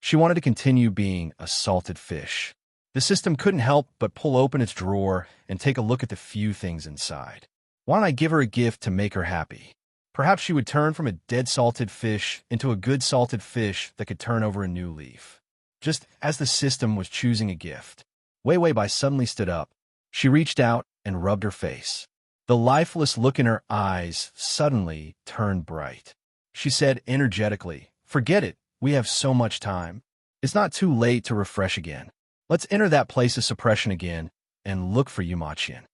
She wanted to continue being a salted fish. The system couldn't help but pull open its drawer and take a look at the few things inside. Why don't I give her a gift to make her happy? Perhaps she would turn from a dead salted fish into a good salted fish that could turn over a new leaf. Just as the system was choosing a gift, Wei Wei Bai suddenly stood up. She reached out and rubbed her face. The lifeless look in her eyes suddenly turned bright. She said energetically, "Forget it. We have so much time. It's not too late to refresh again. Let's enter that place of suppression again and look for Ma Qian."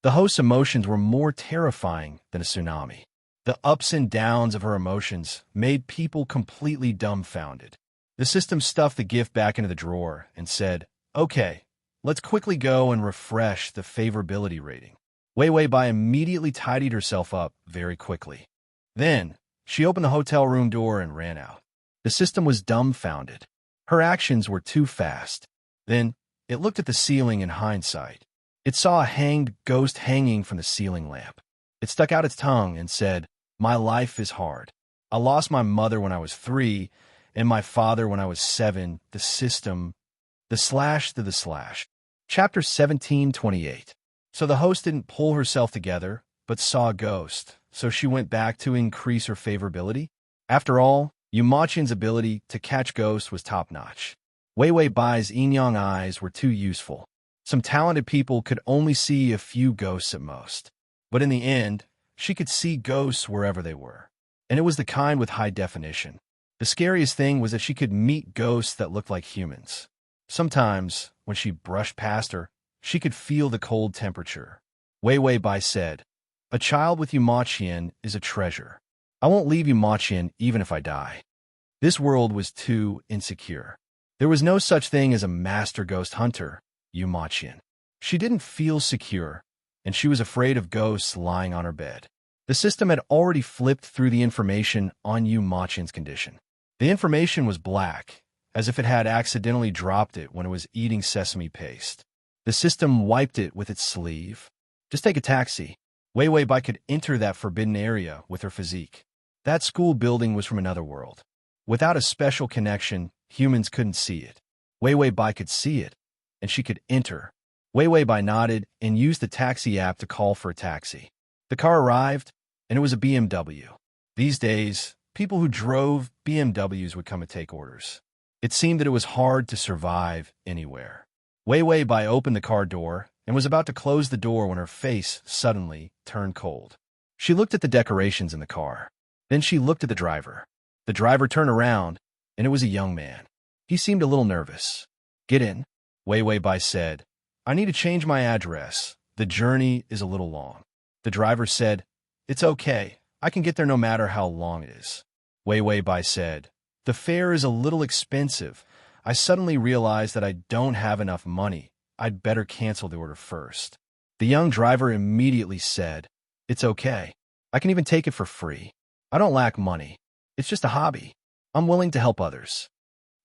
The host's emotions were more terrifying than a tsunami. The ups and downs of her emotions made people completely dumbfounded. The system stuffed the gift back into the drawer and said, "Okay, let's quickly go and refresh the favorability rating." Wei Wei Bai immediately tidied herself up very quickly. Then, she opened the hotel room door and ran out. The system was dumbfounded. Her actions were too fast. Then, it looked at the ceiling in hindsight. It saw a hanged ghost hanging from the ceiling lamp. It stuck out its tongue and said, "My life is hard. I lost my mother when I was 3, and my father when I was 7. The system, //." Chapter 1728. So the host didn't pull herself together, but saw a ghost, so she went back to increase her favorability? After all, Ma Qian's ability to catch ghosts was top-notch. Wei Wei Bai's yin-yang eyes were too useful. Some talented people could only see a few ghosts at most. But in the end, she could see ghosts wherever they were. And it was the kind with high definition. The scariest thing was that she could meet ghosts that looked like humans. Sometimes, when she brushed past her, she could feel the cold temperature. Wei Wei Bai said, "A child with Ma Qian is a treasure. I won't leave Ma Qian even if I die." This world was too insecure. There was no such thing as a master ghost hunter, Ma Qian. She didn't feel secure, and she was afraid of ghosts lying on her bed. The system had already flipped through the information on Ma Qian's condition. The information was black, as if it had accidentally dropped it when it was eating sesame paste. The system wiped it with its sleeve. "Just take a taxi." Wei Wei Bai could enter that forbidden area with her physique. That school building was from another world. Without a special connection, humans couldn't see it. Wei Wei Bai could see it, and she could enter. Wei Wei Bai nodded and used the taxi app to call for a taxi. The car arrived, and it was a BMW. These days, people who drove BMWs would come and take orders. It seemed that it was hard to survive anywhere. Wei Wei Bai opened the car door and was about to close the door when her face suddenly turned cold. She looked at the decorations in the car. Then she looked at the driver. The driver turned around, and it was a young man. He seemed a little nervous. "Get in," Wei Wei Bai said. "I need to change my address. The journey is a little long." The driver said, "It's okay. I can get there no matter how long it is." Wei Wei Bai said, "The fare is a little expensive. I suddenly realized that I don't have enough money. I'd better cancel the order first." The young driver immediately said, "It's okay. I can even take it for free. I don't lack money. It's just a hobby. I'm willing to help others."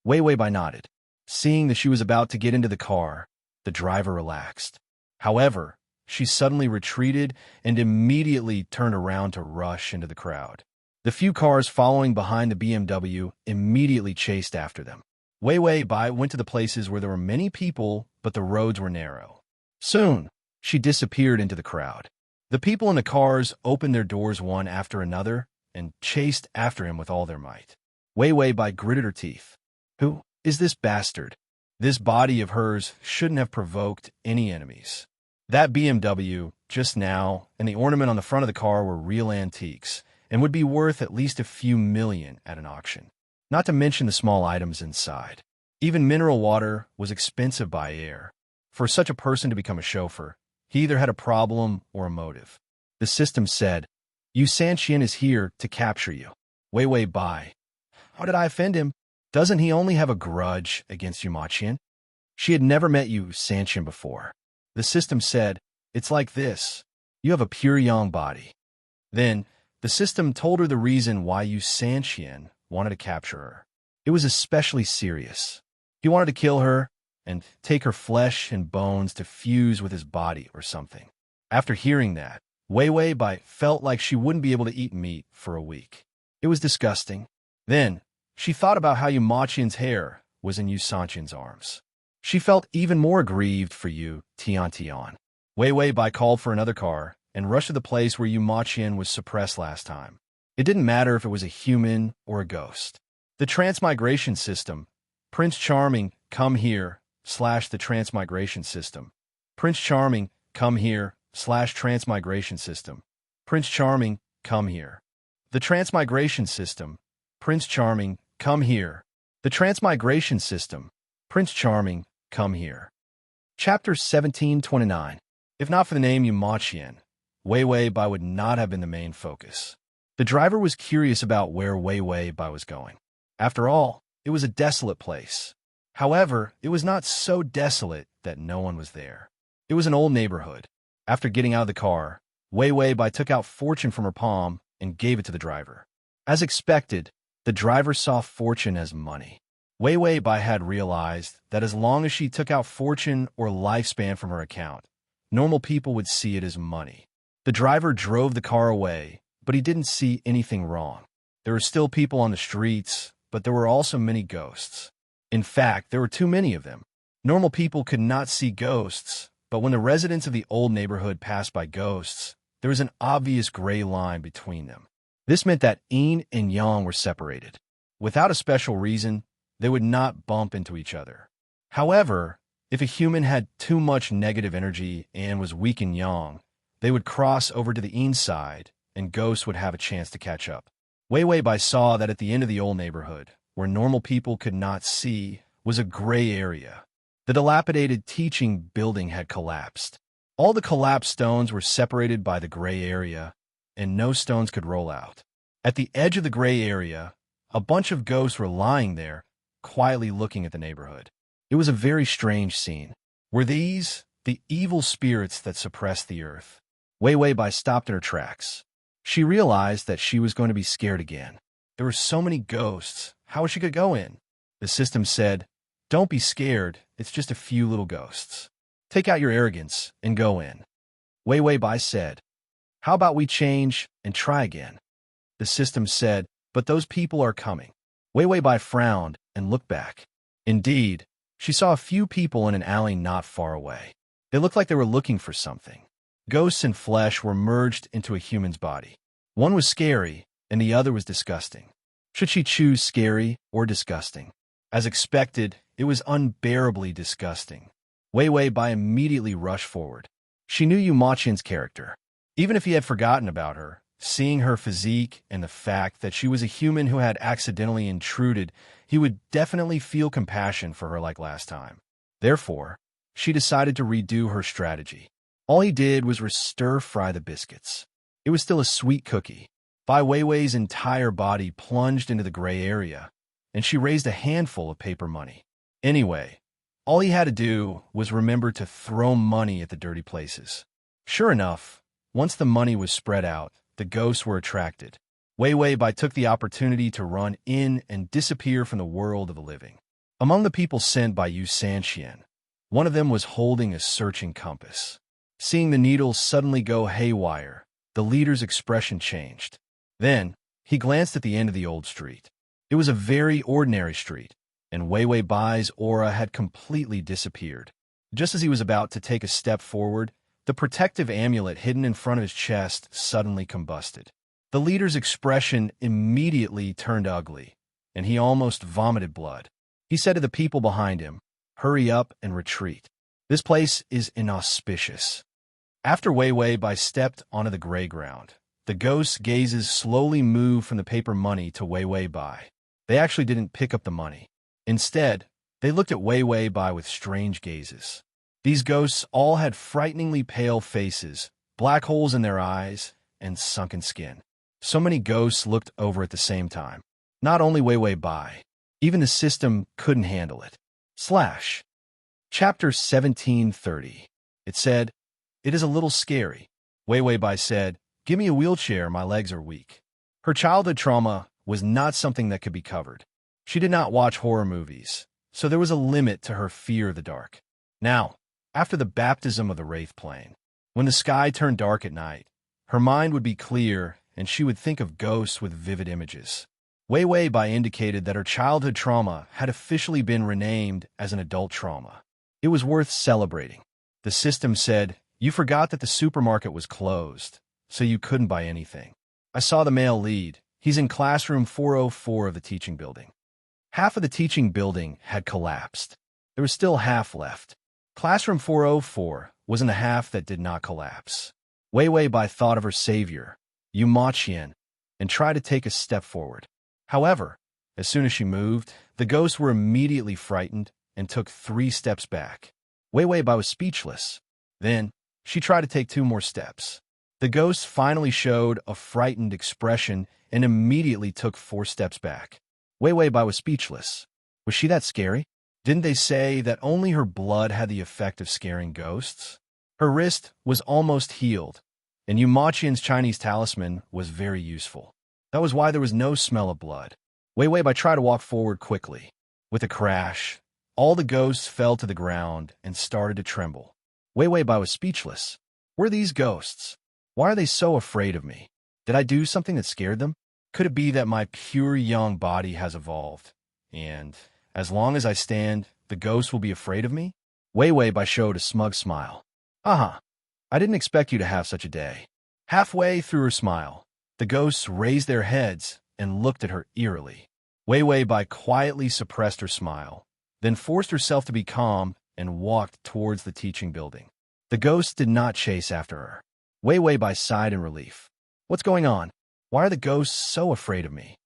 Wei Wei Bai nodded. Seeing that she was about to get into the car, the driver relaxed. However, she suddenly retreated and immediately turned around to rush into the crowd. The few cars following behind the BMW immediately chased after them. Wei Wei Bai went to the places where there were many people, but the roads were narrow. Soon, she disappeared into the crowd. The people in the cars opened their doors one after another and chased after him with all their might. Wei Wei Bai gritted her teeth. "Who is this bastard? This body of hers shouldn't have provoked any enemies." That BMW, just now, and the ornament on the front of the car were real antiques and would be worth at least a few million at an auction. Not to mention the small items inside. Even mineral water was expensive by air. For such a person to become a chauffeur, he either had a problem or a motive. The system said, "Yu Sanqian is here to capture you." Wei Wei Bai. "How did I offend him? Doesn't he only have a grudge against Yu Maqian?" She had never met Yu Sanqian before. The system said, "It's like this. You have a pure yang body." Then, the system told her the reason why Yu Sanqian wanted to capture her. It was especially serious. He wanted to kill her and take her flesh and bones to fuse with his body or something. After hearing that, Wei Wei Bai felt like she wouldn't be able to eat meat for a week. It was disgusting. Then, she thought about how Yu Maqian's hair was in Yu Sanqian's arms. She felt even more aggrieved for Yu Tian. Wei Wei Bai called for another car and rushed to the place where Yu Maqian was suppressed last time. It didn't matter if it was a human or a ghost. The transmigration system. Prince Charming, come here, / the transmigration system. Prince Charming, come here, / transmigration system. Prince Charming, come here. The transmigration system. Prince Charming, come here. The transmigration system. Prince Charming, come here. Chapter 1729. If not for the name Yu Maqian, Wei Wei Bai would not have been the main focus. The driver was curious about where Wei Wei Bai was going. After all, it was a desolate place. However, it was not so desolate that no one was there. It was an old neighborhood. After getting out of the car, Wei Wei Bai took out fortune from her palm and gave it to the driver. As expected, the driver saw fortune as money. Wei Wei Bai had realized that as long as she took out fortune or lifespan from her account, normal people would see it as money. The driver drove the car away, but he didn't see anything wrong. There were still people on the streets, but there were also many ghosts. In fact, there were too many of them. Normal people could not see ghosts, but when the residents of the old neighborhood passed by ghosts, there was an obvious gray line between them. This meant that yin and yang were separated. Without a special reason, they would not bump into each other. However, if a human had too much negative energy and was weak in yang, they would cross over to the yin side, and ghosts would have a chance to catch up. Wei Wei Bai saw that at the end of the old neighborhood, where normal people could not see, was a gray area. The dilapidated teaching building had collapsed. All the collapsed stones were separated by the gray area, and no stones could roll out. At the edge of the gray area, a bunch of ghosts were lying there, quietly looking at the neighborhood. It was a very strange scene. Were these the evil spirits that suppressed the earth? Wei Wei Bai stopped in her tracks. She realized that she was going to be scared again. There were so many ghosts. How was she going to go in? The system said, "Don't be scared. It's just a few little ghosts. Take out your arrogance and go in." Wei Wei Bai said, "How about we change and try again?" The system said, "But those people are coming." Wei Wei Bai frowned and looked back. Indeed, she saw a few people in an alley not far away. They looked like they were looking for something. Ghosts and flesh were merged into a human's body. One was scary, and the other was disgusting. Should she choose scary or disgusting? As expected, it was unbearably disgusting. Wei Wei Bai immediately rushed forward. She knew Yu Maqian's character. Even if he had forgotten about her, seeing her physique and the fact that she was a human who had accidentally intruded, he would definitely feel compassion for her like last time. Therefore, she decided to redo her strategy. All he did was stir-fry the biscuits. It was still a sweet cookie. Bai Weiwei's entire body plunged into the gray area, and she raised a handful of paper money. Anyway, all he had to do was remember to throw money at the dirty places. Sure enough, once the money was spread out, the ghosts were attracted. Wei Wei Bai took the opportunity to run in and disappear from the world of the living. Among the people sent by Yu Sanxian, one of them was holding a searching compass. Seeing the needles suddenly go haywire, the leader's expression changed. Then, he glanced at the end of the old street. It was a very ordinary street, and Wei Wei Bai's aura had completely disappeared. Just as he was about to take a step forward, the protective amulet hidden in front of his chest suddenly combusted. The leader's expression immediately turned ugly, and he almost vomited blood. He said to the people behind him, "Hurry up and retreat. This place is inauspicious." After Wei Wei Bai stepped onto the gray ground, the ghost's gazes slowly moved from the paper money to Wei Wei Bai. They actually didn't pick up the money. Instead, they looked at Wei Wei Bai with strange gazes. These ghosts all had frighteningly pale faces, black holes in their eyes, and sunken skin. So many ghosts looked over at the same time. Not only Wei Wei Bai, even the system couldn't handle it. Chapter 1730. It said, "It is a little scary." Wei Wei Bai said, "Give me a wheelchair, my legs are weak." Her childhood trauma was not something that could be covered. She did not watch horror movies, so there was a limit to her fear of the dark. Now, after the baptism of the Wraith Plane, when the sky turned dark at night, her mind would be clear and she would think of ghosts with vivid images. Wei Wei Bai indicated that her childhood trauma had officially been renamed as an adult trauma. It was worth celebrating. The system said, "You forgot that the supermarket was closed, so you couldn't buy anything. I saw the male lead. He's in classroom 404 of the teaching building." Half of the teaching building had collapsed. There was still half left. Classroom 404 was in the half that did not collapse. Wei Wei Bai thought of her savior, Yu Maqian, and tried to take a step forward. However, as soon as she moved, the ghosts were immediately frightened and took 3 steps back. Wei Wei Bai was speechless. Then, she tried to take 2 more steps. The ghosts finally showed a frightened expression and immediately took 4 steps back. Wei Wei Bai was speechless. Was she that scary? Didn't they say that only her blood had the effect of scaring ghosts? Her wrist was almost healed, and Yu Maqian's Chinese talisman was very useful. That was why there was no smell of blood. Wei Wei Bai tried to walk forward quickly. With a crash, all the ghosts fell to the ground and started to tremble. Wei Wei Bai was speechless. Were these ghosts? Why are they so afraid of me? Did I do something that scared them? Could it be that my pure young body has evolved, and as long as I stand, the ghosts will be afraid of me? Wei Wei Bai showed a smug smile. "Uh-huh. I didn't expect you to have such a day." Halfway through her smile, the ghosts raised their heads and looked at her eerily. Wei Wei Bai quietly suppressed her smile, then forced herself to be calm and walked towards the teaching building. The ghosts did not chase after her. Wei Wei Bai sighed in relief. "What's going on? Why are the ghosts so afraid of me?"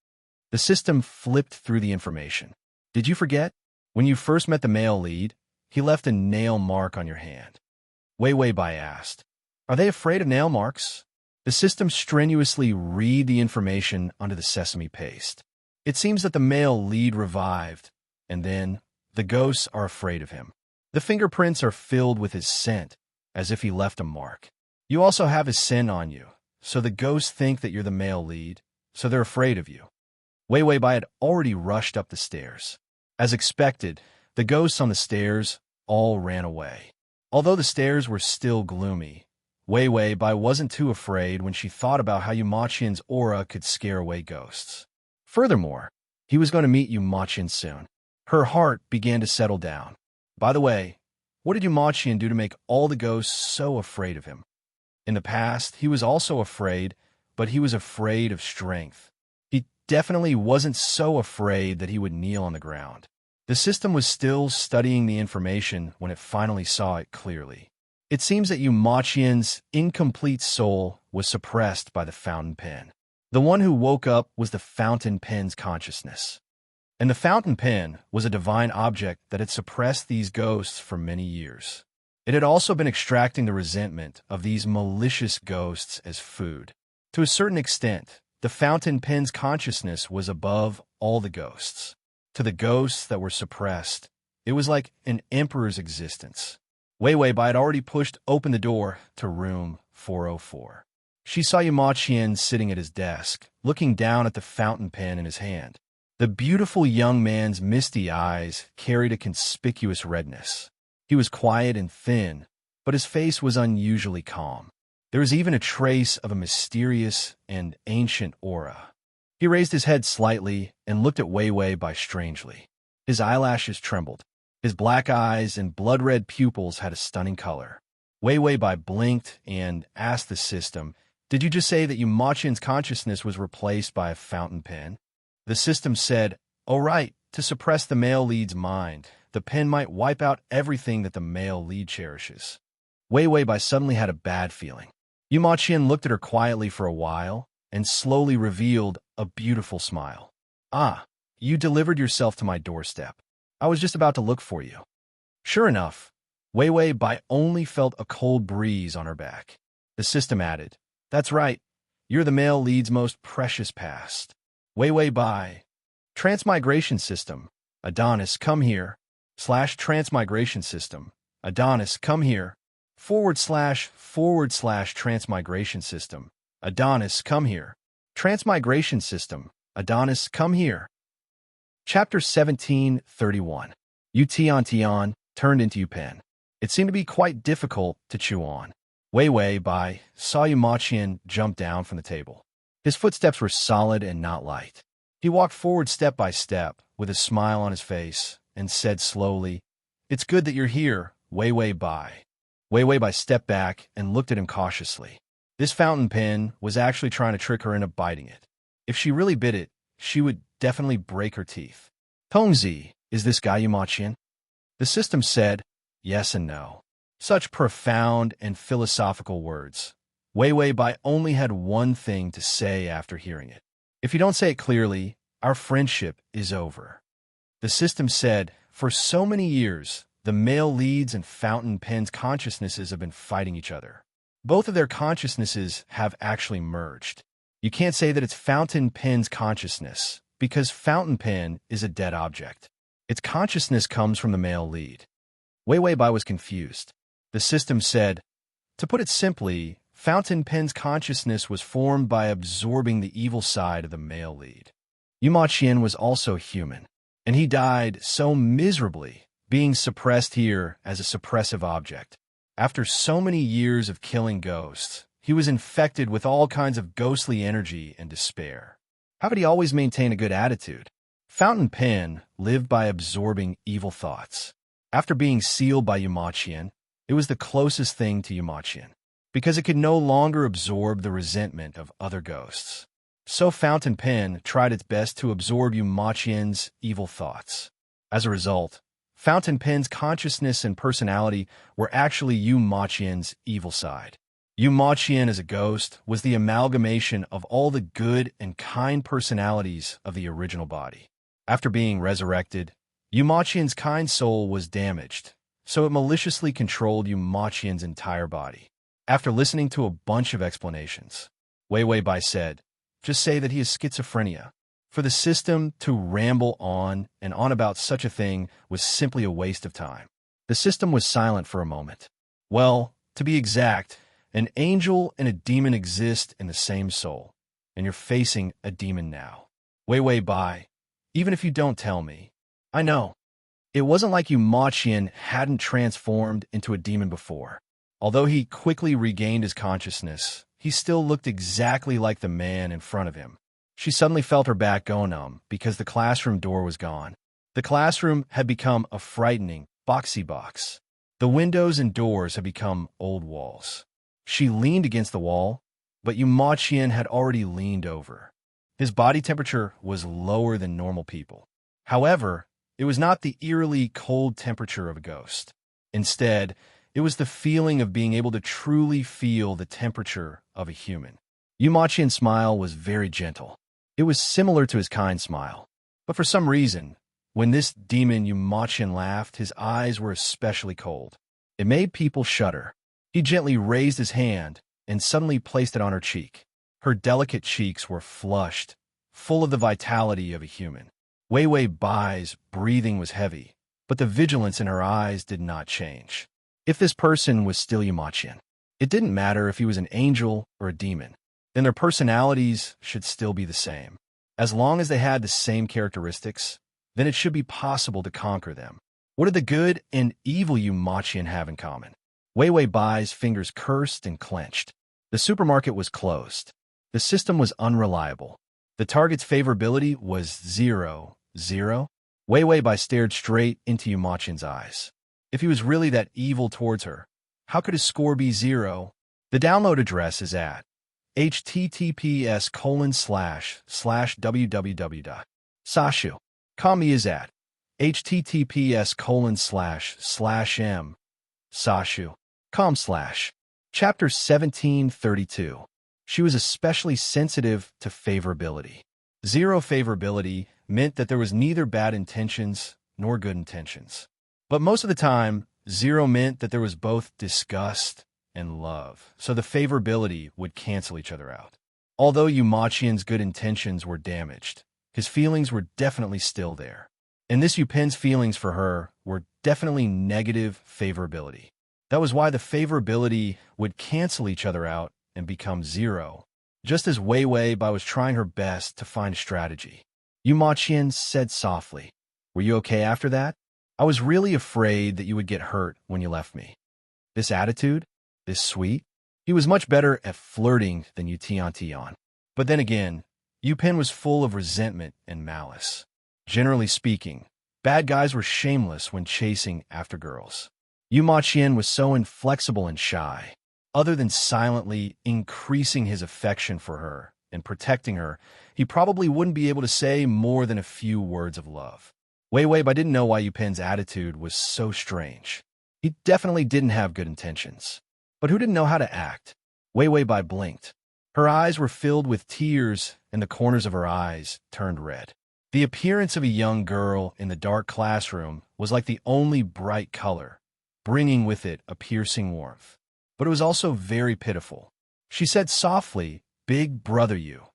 The system flipped through the information. "Did you forget? When you first met the male lead, he left a nail mark on your hand." Wei Wei Bai asked, "Are they afraid of nail marks?" The system strenuously read the information onto the sesame paste. It seems that the male lead revived, and then the ghosts are afraid of him. The fingerprints are filled with his scent, as if he left a mark. You also have his scent on you, so the ghosts think that you're the male lead, so they're afraid of you. Wei Wei Bai had already rushed up the stairs. As expected, the ghosts on the stairs all ran away. Although the stairs were still gloomy, Wei Wei Bai wasn't too afraid when she thought about how Yu Maqian's aura could scare away ghosts. Furthermore, he was going to meet Yu Maqian soon. Her heart began to settle down. "By the way, What did Ma Qian do to make all the ghosts so afraid of him? In the past, he was also afraid, but he was afraid of strength. He definitely wasn't so afraid that he would kneel on the ground. The system was still studying the information when it finally saw it clearly. It seems that Ma Qian's incomplete soul was suppressed by the fountain pen. The one who woke up was the fountain pen's consciousness. And the fountain pen was a divine object that had suppressed these ghosts for many years. It had also been extracting the resentment of these malicious ghosts as food. To a certain extent, the fountain pen's consciousness was above all the ghosts. To the ghosts that were suppressed, it was like an emperor's existence. Wei Bai had already pushed open the door to room 404. She saw Ma Qian sitting at his desk, looking down at the fountain pen in his hand. The beautiful young man's misty eyes carried a conspicuous redness. He was quiet and thin, but his face was unusually calm. There was even a trace of a mysterious and ancient aura. He raised his head slightly and looked at Wei Bai strangely. His eyelashes trembled. His black eyes and blood-red pupils had a stunning color. Wei Bai blinked and asked the system, "Did you just say that Ma Qian's consciousness was replaced by a fountain pen?" The system said, "Oh right, to suppress the male lead's mind. The pen might wipe out everything that the male lead cherishes." Wei Bai suddenly had a bad feeling. Ma Qian looked at her quietly for a while and slowly revealed a beautiful smile. "Ah, you delivered yourself to my doorstep. I was just about to look for you." Sure enough, Wei Bai only felt a cold breeze on her back. The system added, "That's right, you're the male lead's most precious past." Wei Bai. Transmigration system. Adonis, come here. / transmigration system. Adonis, come here. / transmigration system. Adonis, come here. Transmigration system. Adonis, come here. Chapter 1731. Tian turned into Pen. It seemed to be quite difficult to chew on. Wei Bai saw Ma Qian jump down from the table. His footsteps were solid and not light. He walked forward step by step, with a smile on his face, and said slowly, "It's good that you're here, Wei Bai." Wei Bai stepped back and looked at him cautiously. This fountain pen was actually trying to trick her into biting it. If she really bit it, she would definitely break her teeth. "Tongzi, is this guy Ma Qian?" The system said yes and no. Such profound and philosophical words. Wei Bai only had one thing to say after hearing it. "If you don't say it clearly, our friendship is over." The system said, "For so many years, the male leads and fountain pen's consciousnesses have been fighting each other. Both of their consciousnesses have actually merged. You can't say that it's fountain pen's consciousness, because fountain pen is a dead object. Its consciousness comes from the male lead." Wei Bai was confused. The system said, "To put it simply, fountain pen's consciousness was formed by absorbing the evil side of the male lead. Ma Qian was also human, and he died so miserably, being suppressed here as a suppressive object. After so many years of killing ghosts, he was infected with all kinds of ghostly energy and despair. How could he always maintain a good attitude? Fountain pen lived by absorbing evil thoughts. After being sealed by Ma Qian, it was the closest thing to Ma Qian, because it could no longer absorb the resentment of other ghosts. So fountain pen tried its best to absorb Ma Qian's evil thoughts. As a result, fountain pen's consciousness and personality were actually Ma Qian's evil side. Ma Qian as a ghost was the amalgamation of all the good and kind personalities of the original body. After being resurrected, Ma Qian's kind soul was damaged, so it maliciously controlled Ma Qian's entire body. After listening to a bunch of explanations, Wei Bai said, "Just say that he is schizophrenia." For the system to ramble on and on about such a thing was simply a waste of time. The system was silent for a moment. "Well, to be exact, an angel and a demon exist in the same soul, and you're facing a demon now. Wei Bai, even if you don't tell me, I know." It wasn't like Ma Qian hadn't transformed into a demon before. Although he quickly regained his consciousness, he still looked exactly like the man in front of him. She suddenly felt her back go numb because the classroom door was gone. The classroom had become a frightening boxy box. The windows and doors had become old walls. She leaned against the wall, but Yu Ma Qian had already leaned over. His body temperature was lower than normal people. However, it was not the eerily cold temperature of a ghost. Instead, it was the feeling of being able to truly feel the temperature of a human. Yu Ma Qian's smile was very gentle. It was similar to his kind smile. But for some reason, when this demon Yu Ma Qian laughed, his eyes were especially cold. It made people shudder. He gently raised his hand and suddenly placed it on her cheek. Her delicate cheeks were flushed, full of the vitality of a human. Wei Wei Bai's breathing was heavy, but the vigilance in her eyes did not change. If this person was still Yu Ma Qian, it didn't matter if he was an angel or a demon, then their personalities should still be the same. As long as they had the same characteristics, then it should be possible to conquer them. What did the good and evil Yu Ma Qian have in common? Wei Wei Bai's fingers cursed and clenched. The supermarket was closed. The system was unreliable. The target's favorability was 0, 0. Wei Wei Bai stared straight into Yu Ma Qian's eyes. If he was really that evil towards her, how could his score be 0? The download address is at https://www.sashu.com is at https://m/sashu.com/. Chapter 1732. She was especially sensitive to favorability. 0 favorability meant that there was neither bad intentions nor good intentions. But most of the time, 0 meant that there was both disgust and love, so the favorability would cancel each other out. Although Yu Ma Qian's good intentions were damaged, his feelings were definitely still there. And this Yu Pen's feelings for her were definitely negative favorability. That was why the favorability would cancel each other out and become 0, just as Wei Wei Bai was trying her best to find a strategy. Yu Ma Qian said softly, "Were you okay after that? I was really afraid that you would get hurt when you left me. This attitude, this sweet." He was much better at flirting than Yu Tian. But then again, Yu Pen was full of resentment and malice. Generally speaking, bad guys were shameless when chasing after girls. Yu Ma Qian was so inflexible and shy. Other than silently increasing his affection for her and protecting her, he probably wouldn't be able to say more than a few words of love. Wei Wei Bai didn't know why Yu Pen's attitude was so strange. He definitely didn't have good intentions. But who didn't know how to act? Wei Wei Bai blinked. Her eyes were filled with tears, and the corners of her eyes turned red. The appearance of a young girl in the dark classroom was like the only bright color, bringing with it a piercing warmth. But it was also very pitiful. She said softly, "Big brother Yu."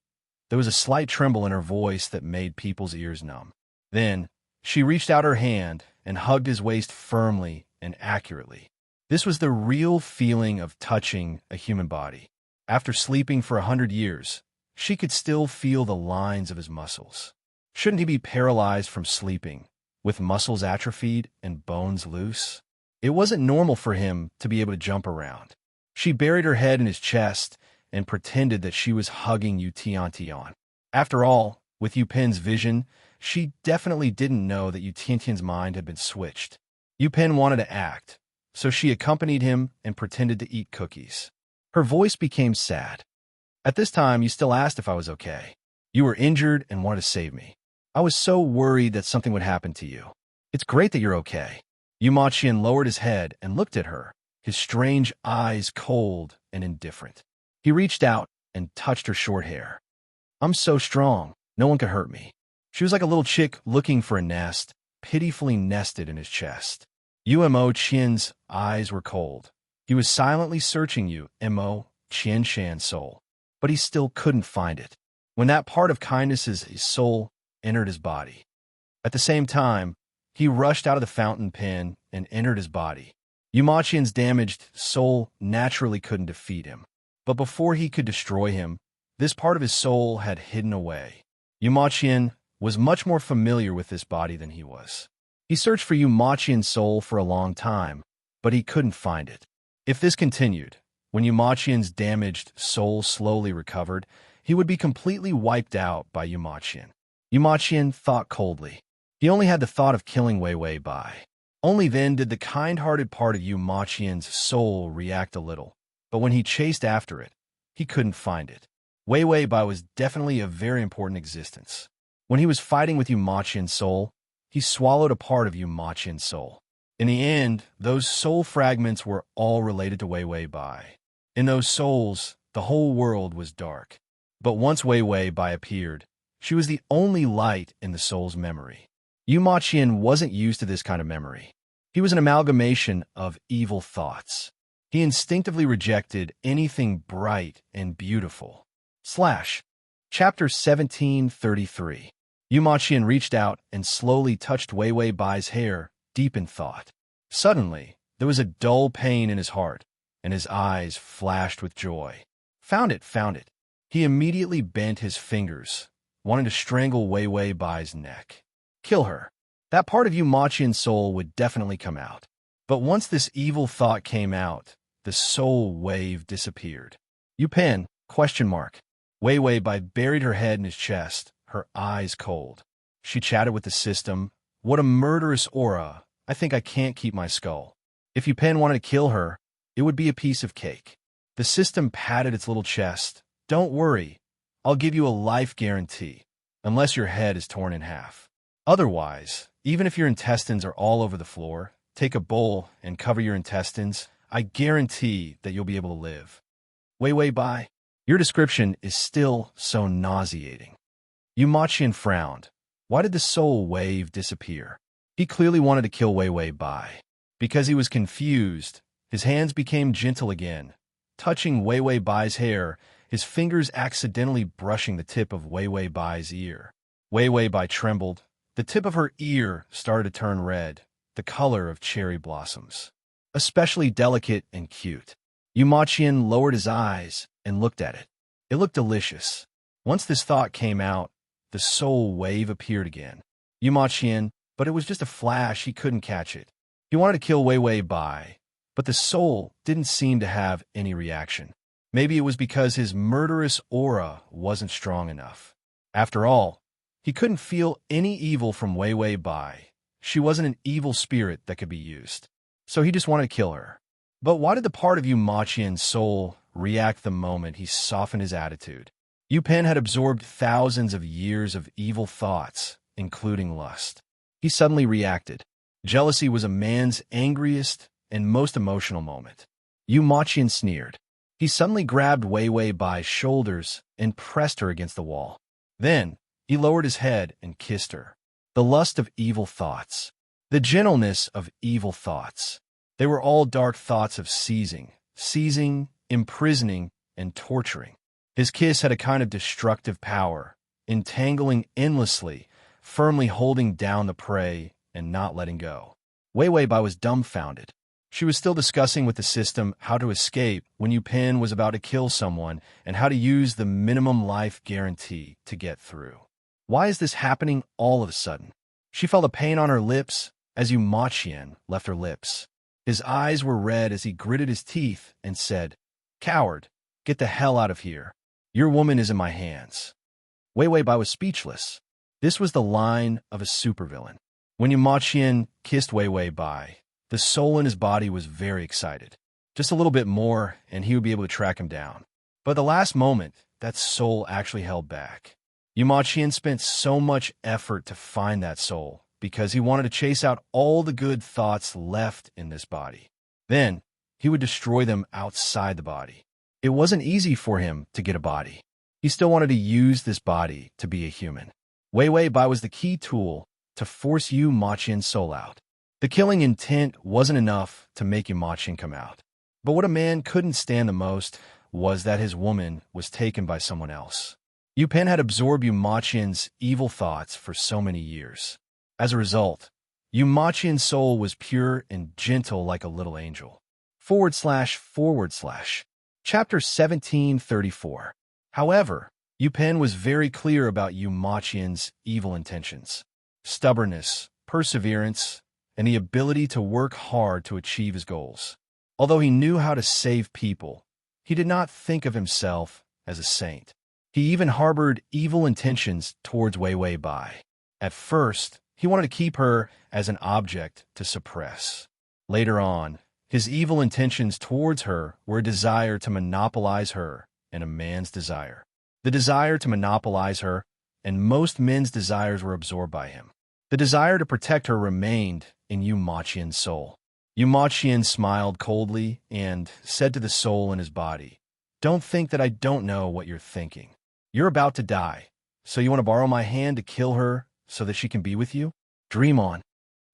There was a slight tremble in her voice that made people's ears numb. Then, she reached out her hand and hugged his waist firmly and accurately. This was the real feeling of touching a human body. After sleeping for 100 years, she could still feel the lines of his muscles. Shouldn't he be paralyzed from sleeping, with muscles atrophied and bones loose? It wasn't normal for him to be able to jump around. She buried her head in his chest and pretended that she was hugging Yu Tian. After all, with Yu Pen's vision, she definitely didn't know that Yu Tian's mind had been switched. Yu Pen wanted to act, so she accompanied him and pretended to eat cookies. Her voice became sad. "At this time, you still asked if I was okay. You were injured and wanted to save me. I was so worried that something would happen to you. It's great that you're okay." Yu Ma Qian lowered his head and looked at her, his strange eyes cold and indifferent. He reached out and touched her short hair. "I'm so strong, no one could hurt me." She was like a little chick looking for a nest, pitifully nested in his chest. Yu Mo Qian's eyes were cold. He was silently searching Yu Mo Qian's soul, but he still couldn't find it. When that part of kindness's his soul entered his body. At the same time, he rushed out of the fountain pen and entered his body. Yu Ma Qian's damaged soul naturally couldn't defeat him. But before he could destroy him, this part of his soul had hidden away. Yu Ma Qian was much more familiar with this body than he was. He searched for Yu Ma Qian's soul for a long time, but he couldn't find it. If this continued, when Yu Ma Qian's damaged soul slowly recovered, he would be completely wiped out by Yu Ma Qian. Yu Ma Qian thought coldly. He only had the thought of killing Wei Wei Bai. Only then did the kind-hearted part of Yu Maqian's soul react a little, but when he chased after it, he couldn't find it. Wei Wei Bai was definitely a very important existence. When he was fighting with Yu Maqian's soul, he swallowed a part of Yu Maqian's soul. In the end, those soul fragments were all related to Wei Wei Bai. In those souls, the whole world was dark. But once Wei Wei Bai appeared, she was the only light in the soul's memory. Yu Maqian wasn't used to this kind of memory. He was an amalgamation of evil thoughts. He instinctively rejected anything bright and beautiful. Chapter 1733. Yu Maqian reached out and slowly touched Wei Wei Bai's hair, deep in thought. Suddenly, there was a dull pain in his heart, and his eyes flashed with joy. Found it, found it. He immediately bent his fingers, wanting to strangle Wei Wei Bai's neck. Kill her. That part of Yu Maqian's soul would definitely come out. But once this evil thought came out, the soul wave disappeared. "You Pen?" ? Wei Wei Bai buried her head in his chest, her eyes cold. She chatted with the system. "What a murderous aura. I think I can't keep my skull. If Yu Pen wanted to kill her, it would be a piece of cake." The system patted its little chest. "Don't worry. I'll give you a life guarantee, unless your head is torn in half. Otherwise, even if your intestines are all over the floor, take a bowl and cover your intestines. I guarantee that you'll be able to live." Wei Wei Bai, your description is still so nauseating. Yu Maqian frowned. Why did the soul wave disappear? He clearly wanted to kill Wei Wei Bai. Because he was confused, his hands became gentle again, touching Wei Wei Bai's hair, his fingers accidentally brushing the tip of Wei Wei Bai's ear. Wei Wei Bai trembled. The tip of her ear started to turn red, the color of cherry blossoms. Especially delicate and cute. Yu Maqian lowered his eyes and looked at it. It looked delicious. Once this thought came out, the soul wave appeared again. Yu Maqian, but it was just a flash, he couldn't catch it. He wanted to kill Wei Wei Bai, but the soul didn't seem to have any reaction. Maybe it was because his murderous aura wasn't strong enough. After all, he couldn't feel any evil from Wei Wei Bai. She wasn't an evil spirit that could be used. So he just wanted to kill her. But why did the part of Yu Maqian's soul react the moment he softened his attitude? Yu Pen had absorbed thousands of years of evil thoughts, including lust. He suddenly reacted. Jealousy was a man's angriest and most emotional moment. Yu Maqian sneered. He suddenly grabbed Wei Wei Bai's shoulders and pressed her against the wall. Then, he lowered his head and kissed her. The lust of evil thoughts. The gentleness of evil thoughts. They were all dark thoughts of seizing, imprisoning, and torturing. His kiss had a kind of destructive power, entangling endlessly, firmly holding down the prey and not letting go. Wei Wei Bai was dumbfounded. She was still discussing with the system how to escape when Yu Pen was about to kill someone and how to use the minimum life guarantee to get through. Why is this happening all of a sudden? She felt a pain on her lips as Yu Maqian left her lips. His eyes were red as he gritted his teeth and said, "Coward, get the hell out of here. Your woman is in my hands." Wei Wei Bai was speechless. This was the line of a supervillain. When Yu Maqian kissed Wei Wei Bai, the soul in his body was very excited. Just a little bit more, and he would be able to track him down. But at the last moment, that soul actually held back. Yu Maqian spent so much effort to find that soul because he wanted to chase out all the good thoughts left in this body. Then, he would destroy them outside the body. It wasn't easy for him to get a body. He still wanted to use this body to be a human. Wei Wei Bai was the key tool to force Yu Maqian's soul out. The killing intent wasn't enough to make Yu Maqian come out. But what a man couldn't stand the most was that his woman was taken by someone else. Yu Pen had absorbed Yu Maqian's evil thoughts for so many years. As a result, Yu Maqian's soul was pure and gentle like a little angel. / Chapter 1734. However, Yu Pen was very clear about Yu Maqian's evil intentions. Stubbornness, perseverance, and the ability to work hard to achieve his goals. Although he knew how to save people, he did not think of himself as a saint. He even harbored evil intentions towards Wei Wei Bai. At first, He wanted to keep her as an object to suppress. Later on, his evil intentions towards her were a desire to monopolize her and a man's desire. The desire to monopolize her, and most men's desires were absorbed by him. The desire to protect her remained in Yu Maqian's soul. Yu Maqian smiled coldly and said to the soul in his body, "Don't think that I don't know what you're thinking. You're about to die, so you want to borrow my hand to kill her so that she can be with you? Dream on."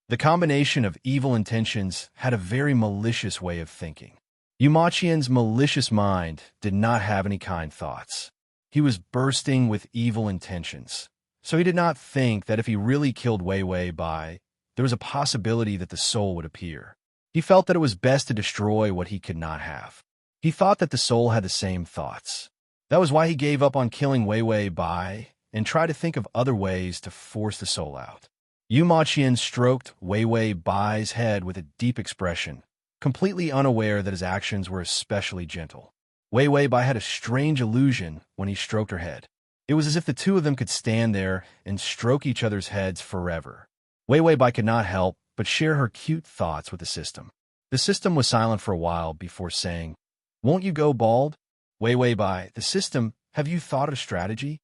The combination of evil intentions had a very malicious way of thinking. Yu Maqian's malicious mind did not have any kind thoughts. He was bursting with evil intentions, so he did not think that if he really killed Wei Wei Bai, there was a possibility that the soul would appear. He felt that it was best to destroy what he could not have. He thought that the soul had the same thoughts. That was why he gave up on killing Wei Wei Bai and tried to think of other ways to force the soul out. Yu Maqian stroked Wei Wei Bai's head with a deep expression, completely unaware that his actions were especially gentle. Wei Wei Bai had a strange illusion when he stroked her head. It was as if the two of them could stand there and stroke each other's heads forever. Wei Wei Bai could not help but share her cute thoughts with the system. The system was silent for a while before saying, "Won't you go bald?" "Wei Wei Bai, the system, have you thought of strategy?"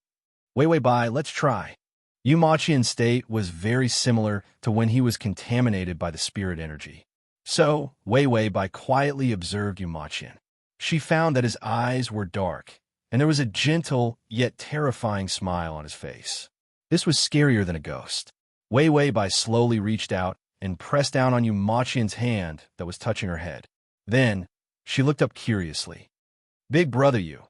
"Wei Wei Bai, let's try." Yu Maqian's state was very similar to when he was contaminated by the spirit energy. So, Wei Wei Bai quietly observed Yu Maqian. She found that his eyes were dark, and there was a gentle yet terrifying smile on his face. This was scarier than a ghost. Wei Wei Bai slowly reached out and pressed down on Yu Maqian's hand that was touching her head. Then, she looked up curiously. "Big brother Yu,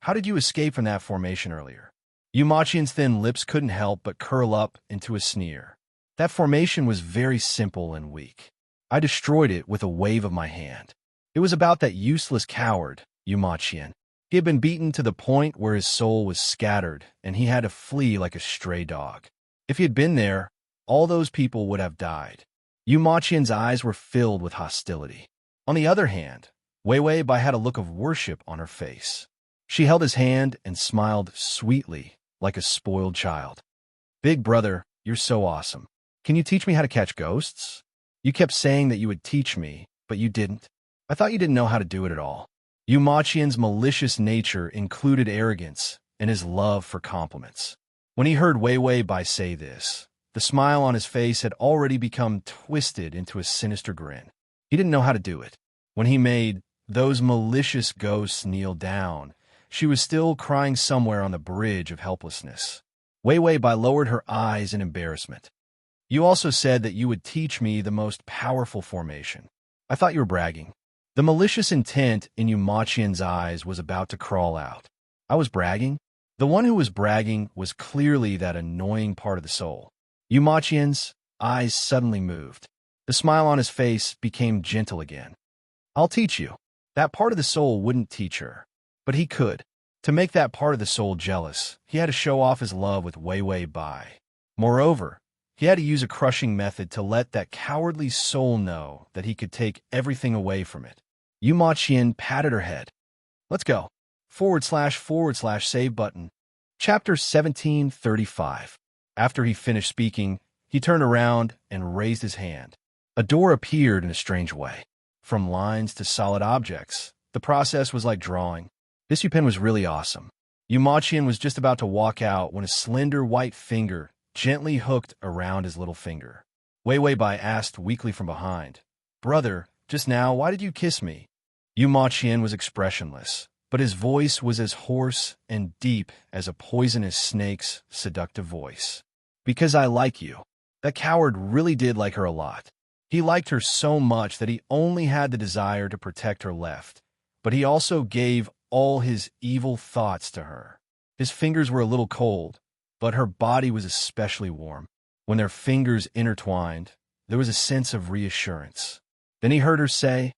how did you escape from that formation earlier?" Yu Maqian's thin lips couldn't help but curl up into a sneer. "That formation was very simple and weak. I destroyed it with a wave of my hand. It was about that useless coward, Yu Maqian. He had been beaten to the point where his soul was scattered, and he had to flee like a stray dog. If he had been there, all those people would have died." Yu Maqian's eyes were filled with hostility. On the other hand, Wei Wei Bai had a look of worship on her face. She held his hand and smiled sweetly, like a spoiled child. "Big brother, you're so awesome. Can you teach me how to catch ghosts? You kept saying that you would teach me, but you didn't. I thought you didn't know how to do it at all." Yu Maqian's malicious nature included arrogance and his love for compliments. When he heard Wei Wei Bai say this, the smile on his face had already become twisted into a sinister grin. He didn't know how to do it. When he made those malicious ghosts kneel down, she was still crying somewhere on the bridge of helplessness. Wei Wei Bai lowered her eyes in embarrassment. "You also said that you would teach me the most powerful formation. I thought you were bragging." The malicious intent in Yu Maqian's eyes was about to crawl out. "I was bragging?" The one who was bragging was clearly that annoying part of the soul. Yu Maqian's eyes suddenly moved. The smile on his face became gentle again. "I'll teach you." That part of the soul wouldn't teach her, but he could. To make that part of the soul jealous, he had to show off his love with Wei Wei Bai. Moreover, he had to use a crushing method to let that cowardly soul know that he could take everything away from it. Yu Maqian patted her head. "Let's go." / save button. Chapter 1735. After he finished speaking, he turned around and raised his hand. A door appeared in a strange way. From lines to solid objects, the process was like drawing. This pen was really awesome. Yu Maqian was just about to walk out when a slender white finger gently hooked around his little finger. Wei Wei Bai asked weakly from behind, "Brother, just now, why did you kiss me?" Yu Maqian was expressionless, but his voice was as hoarse and deep as a poisonous snake's seductive voice. "Because I like you." That coward really did like her a lot. He liked her so much that he only had the desire to protect her left, but he also gave all his evil thoughts to her. His fingers were a little cold, but her body was especially warm. When their fingers intertwined, there was a sense of reassurance. Then he heard her say,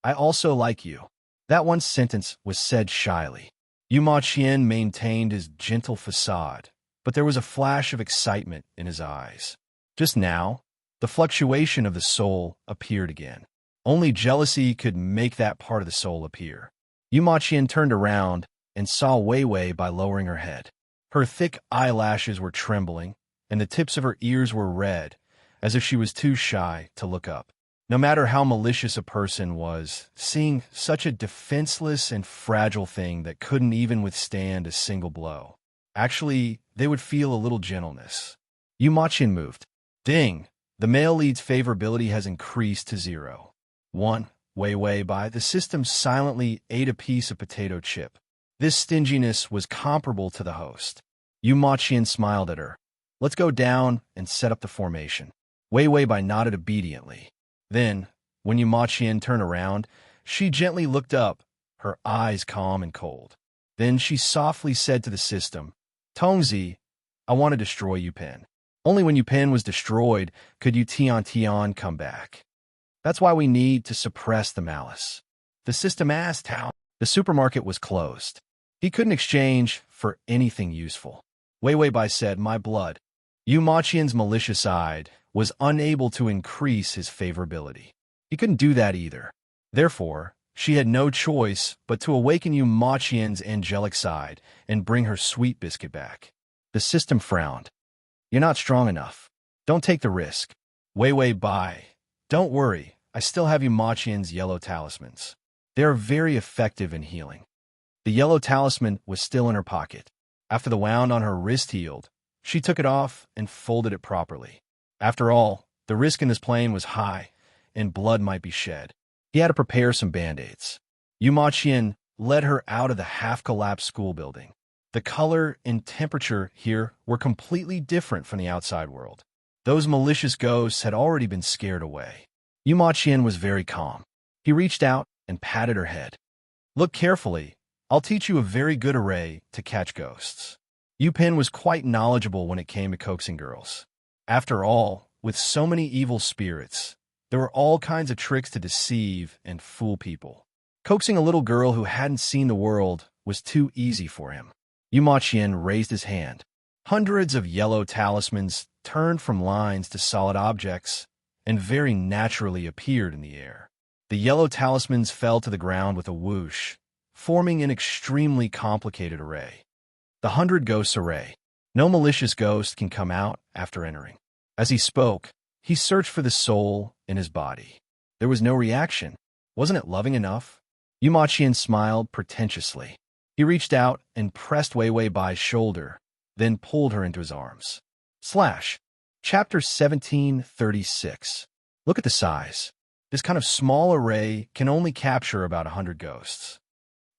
"I also like you." That one sentence was said shyly. Yu Maqian maintained his gentle facade, but there was a flash of excitement in his eyes. Just now, the fluctuation of the soul appeared again. Only jealousy could make that part of the soul appear. Yu Maqian turned around and saw Wei Wei by lowering her head. Her thick eyelashes were trembling, and the tips of her ears were red, as if she was too shy to look up. No matter how malicious a person was, seeing such a defenseless and fragile thing that couldn't even withstand a single blow. Actually, they would feel a little gentleness. Yu Maqin moved. Ding! The male lead's favorability has increased to 0. 1. Wei Bai, the system silently ate a piece of potato chip. This stinginess was comparable to the host. Yu Maqin smiled at her. Let's go down and set up the formation. Wei Bai nodded obediently. Then, when Yu Maqin turned around, she gently looked up, her eyes calm and cold. Then she softly said to the system, Tongzi, I want to destroy Yu Pen. Only when Yu Pen was destroyed could Yu Tian come back. That's why we need to suppress the malice. The system asked how. The supermarket was closed. He couldn't exchange for anything useful. Wei Bai said, my blood. Yu Maqin's malicious side was unable to increase his favorability. He couldn't do that either. Therefore, she had no choice but to awaken Yu Maqin's angelic side and bring her sweet biscuit back. The system frowned. You're not strong enough. Don't take the risk. Wei Bai. Don't worry, I still have Yu Maqin's yellow talismans. They are very effective in healing. The yellow talisman was still in her pocket. After the wound on her wrist healed, she took it off and folded it properly. After all, the risk in this plane was high, and blood might be shed. He had to prepare some band-aids. Yu Maqin led her out of the half-collapsed school building. The color and temperature here were completely different from the outside world. Those malicious ghosts had already been scared away. Yu Maqin was very calm. He reached out and patted her head. Look carefully. I'll teach you a very good array to catch ghosts. Yu Pen was quite knowledgeable when it came to coaxing girls. After all, with so many evil spirits, there were all kinds of tricks to deceive and fool people. Coaxing a little girl who hadn't seen the world was too easy for him. Yu Maqin raised his hand. Hundreds of yellow talismans turned from lines to solid objects and very naturally appeared in the air. The yellow talismans fell to the ground with a whoosh, forming an extremely complicated array. The 100 Ghosts Array. No malicious ghost can come out after entering. As he spoke, he searched for the soul in his body. There was no reaction. Wasn't it loving enough? Yu Maqin smiled pretentiously. He reached out and pressed Wei Bai's shoulder, then pulled her into his arms. Chapter 1736. Look at the size. This kind of small array can only capture about 100 ghosts.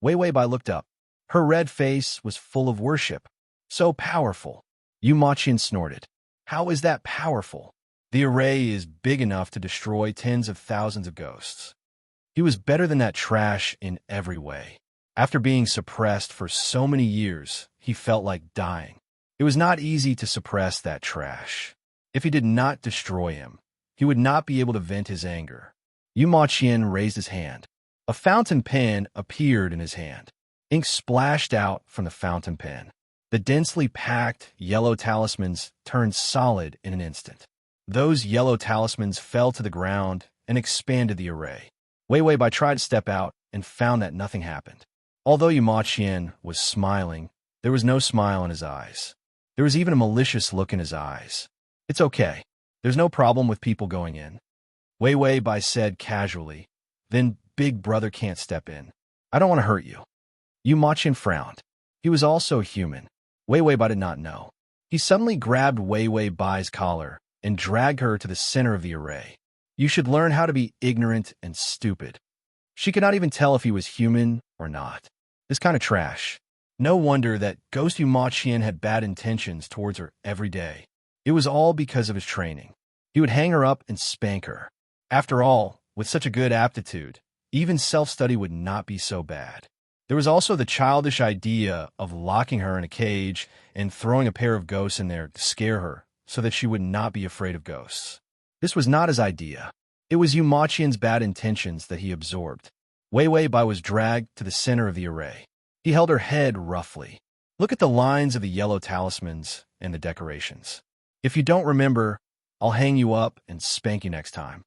Wei Bai looked up. Her red face was full of worship. So powerful. Yu Maqin snorted. How is that powerful? The array is big enough to destroy tens of thousands of ghosts. He was better than that trash in every way. After being suppressed for so many years, he felt like dying. It was not easy to suppress that trash. If he did not destroy him, he would not be able to vent his anger. Yu Maqin raised his hand. A fountain pen appeared in his hand. Ink splashed out from the fountain pen. The densely packed yellow talismans turned solid in an instant. Those yellow talismans fell to the ground and expanded the array. Wei Bai tried to step out and found that nothing happened. Although Yu Maqin was smiling, there was no smile in his eyes. There was even a malicious look in his eyes. It's okay. There's no problem with people going in. Wei Bai said casually. Then Big Brother can't step in. I don't want to hurt you. Yu Maqin frowned. He was also human. Wei Bai did not know. He suddenly grabbed Wei Bai's collar and dragged her to the center of the array. You should learn how to be ignorant and stupid. She could not even tell if he was human or not. This kind of trash. No wonder that Ghost Yu Maqin had bad intentions towards her every day. It was all because of his training. He would hang her up and spank her. After all, with such a good aptitude, even self-study would not be so bad. There was also the childish idea of locking her in a cage and throwing a pair of ghosts in there to scare her so that she would not be afraid of ghosts. This was not his idea. It was Yu Maqin's bad intentions that he absorbed. Wei Bai was dragged to the center of the array. He held her head roughly. Look at the lines of the yellow talismans and the decorations. If you don't remember, I'll hang you up and spank you next time.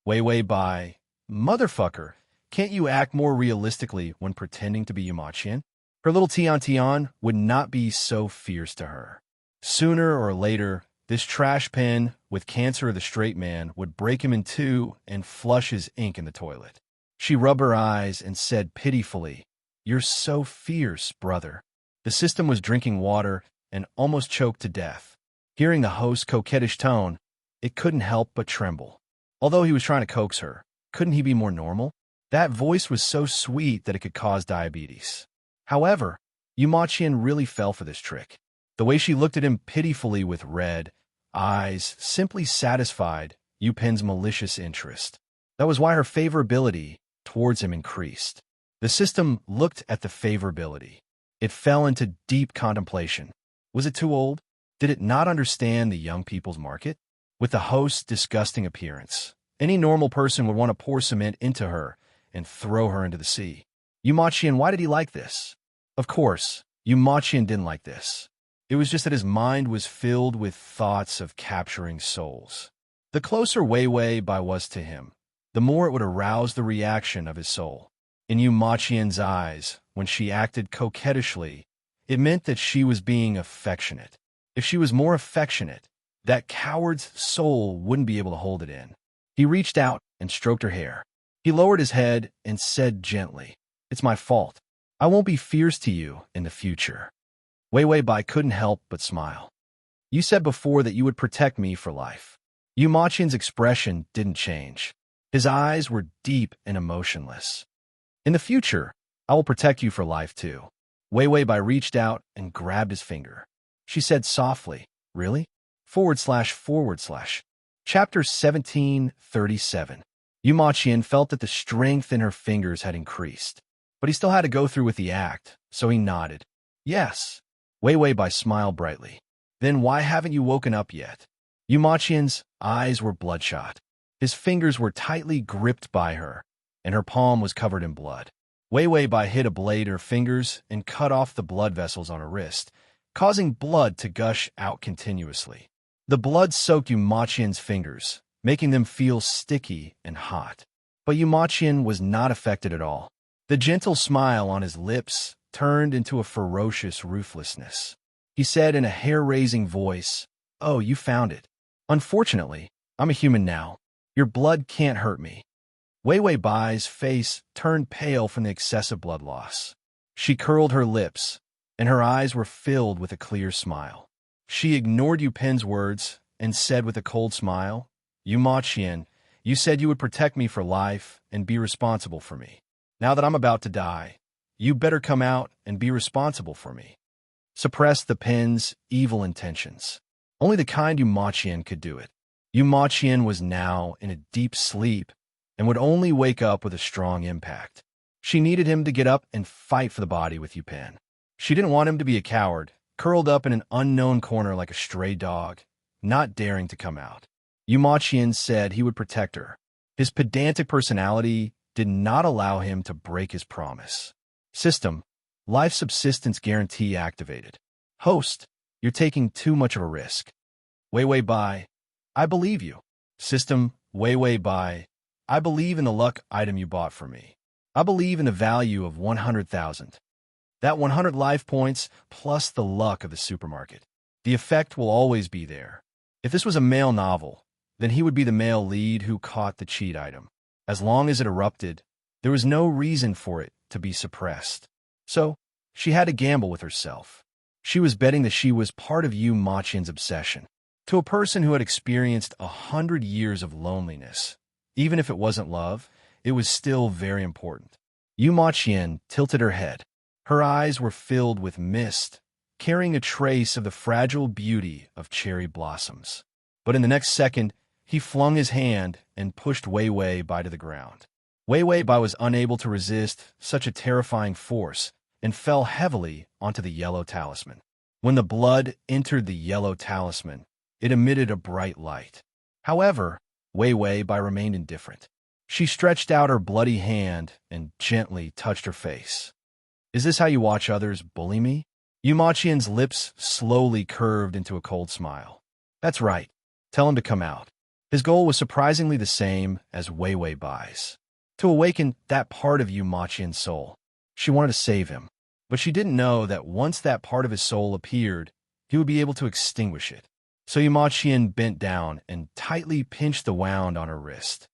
Wei Bai, motherfucker. Can't you act more realistically when pretending to be Yu Maqin? Her little Tian would not be so fierce to her. Sooner or later, This trash pen with Cancer of the Straight Man would break him in two and flush his ink in the toilet. She rubbed her eyes and said pitifully, "You're so fierce, brother." The system was drinking water and almost choked to death. Hearing the host's coquettish tone, it couldn't help but tremble. Although he was trying to coax her, couldn't he be more normal? That voice was so sweet that it could cause diabetes. However, Yumachian really fell for this trick. The way she looked at him pitifully with red eyes simply satisfied Yu Pen's malicious interest. That was why her favorability towards him increased. The system looked at the favorability. It fell into deep contemplation. Was it too old? Did it not understand the young people's market? With the host's disgusting appearance, any normal person would want to pour cement into her and throw her into the sea. Yumachian, why did he like this? Of course, Yumachian didn't like this. It was just that his mind was filled with thoughts of capturing souls. The closer Wei Wei Bai was to him, the more it would arouse the reaction of his soul. In Yumachian's eyes, when she acted coquettishly, it meant that she was being affectionate. If she was more affectionate, that coward's soul wouldn't be able to hold it in. He reached out and stroked her hair. He lowered his head and said gently, "It's my fault. I won't be fierce to you in the future." Wei Wei Bai couldn't help but smile. "You said before that you would protect me for life." Yumachian's expression didn't change. His eyes were deep and emotionless. "In the future, I will protect you for life too." Wei Wei Bai reached out and grabbed his finger. She said softly, "Really?" // Chapter 1737. Yumachian felt that the strength in her fingers had increased, but he still had to go through with the act, so he nodded. "Yes." Wei Wei Bai smiled brightly. "Then why haven't you woken up yet?" Yumachian's eyes were bloodshot. His fingers were tightly gripped by her, and her palm was covered in blood. Wei Wei Bai hid a blade in her fingers and cut off the blood vessels on her wrist, causing blood to gush out continuously. The blood soaked Yumachian's fingers, making them feel sticky and hot. But Yumachian was not affected at all. The gentle smile on his lips turned into a ferocious ruthlessness. He said in a hair-raising voice, "Oh, you found it. Unfortunately, I'm a human now. Your blood can't hurt me." Wei Wei Bai's face turned pale from the excessive blood loss. She curled her lips, and her eyes were filled with a clear smile. She ignored Yu Pen's words and said with a cold smile, "Yumachian, you said you would protect me for life and be responsible for me. Now that I'm about to die, you better come out and be responsible for me." Suppress the pen's evil intentions. Only the kind Yumachian could do it. Yumachian was now in a deep sleep and would only wake up with a strong impact. She needed him to get up and fight for the body with Yu Pen. She didn't want him to be a coward, curled up in an unknown corner like a stray dog, not daring to come out. Yumachian said he would protect her. His pedantic personality did not allow him to break his promise. System, life subsistence guarantee activated. Host, you're taking too much of a risk. Wei Wei Bai, I believe you. System, Wei Wei Bai, I believe in the luck item you bought for me. I believe in the value of 100,000. That 100 life points plus the luck of the supermarket. The effect will always be there. If this was a male novel, then he would be the male lead who caught the cheat item. As long as it erupted, there was no reason for it to be suppressed. So, she had to gamble with herself. She was betting that she was part of Yumachian's obsession. To a person who had experienced 100 years of loneliness, even if it wasn't love, it was still very important. Yumachian tilted her head. Her eyes were filled with mist, carrying a trace of the fragile beauty of cherry blossoms. But in the next second, he flung his hand and pushed Wei Wei Bai to the ground. Wei Wei Bai was unable to resist such a terrifying force and fell heavily onto the yellow talisman. When the blood entered the yellow talisman, it emitted a bright light. However, Wei Wei Bai remained indifferent. She stretched out her bloody hand and gently touched her face. "Is this how you watch others bully me?" Yumachian's lips slowly curved into a cold smile. "That's right. Tell him to come out." His goal was surprisingly the same as Wei Wei Bai's. To awaken that part of Yumachian's soul. She wanted to save him, but she didn't know that once that part of his soul appeared, he would be able to extinguish it. So Ma Qian bent down and tightly pinched the wound on her wrist.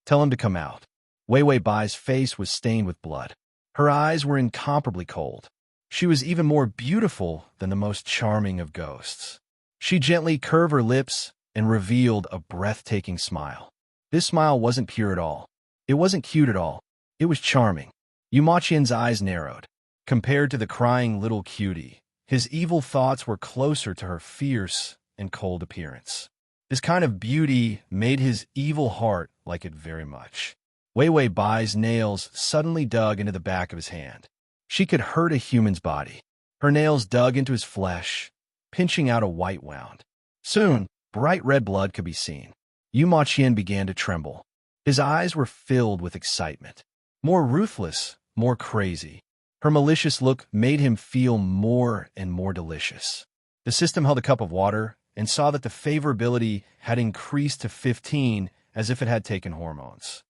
Tell him to come out. Wei Wei Bai's face was stained with blood. Her eyes were incomparably cold. She was even more beautiful than the most charming of ghosts. She gently curved her lips and revealed a breathtaking smile. This smile wasn't pure at all. It wasn't cute at all. It was charming. Ma Qian's eyes narrowed. Compared to the crying little cutie, his evil thoughts were closer to her fierce and cold appearance. This kind of beauty made his evil heart like it very much. Wei Wei Bai's nails suddenly dug into the back of his hand. She could hurt a human's body. Her nails dug into his flesh, pinching out a white wound. Soon, bright red blood could be seen. Ma Qian began to tremble. His eyes were filled with excitement. More ruthless, more crazy. Her malicious look made him feel more and more delicious. The system held a cup of water and saw that the favorability had increased to 15 as if it had taken hormones.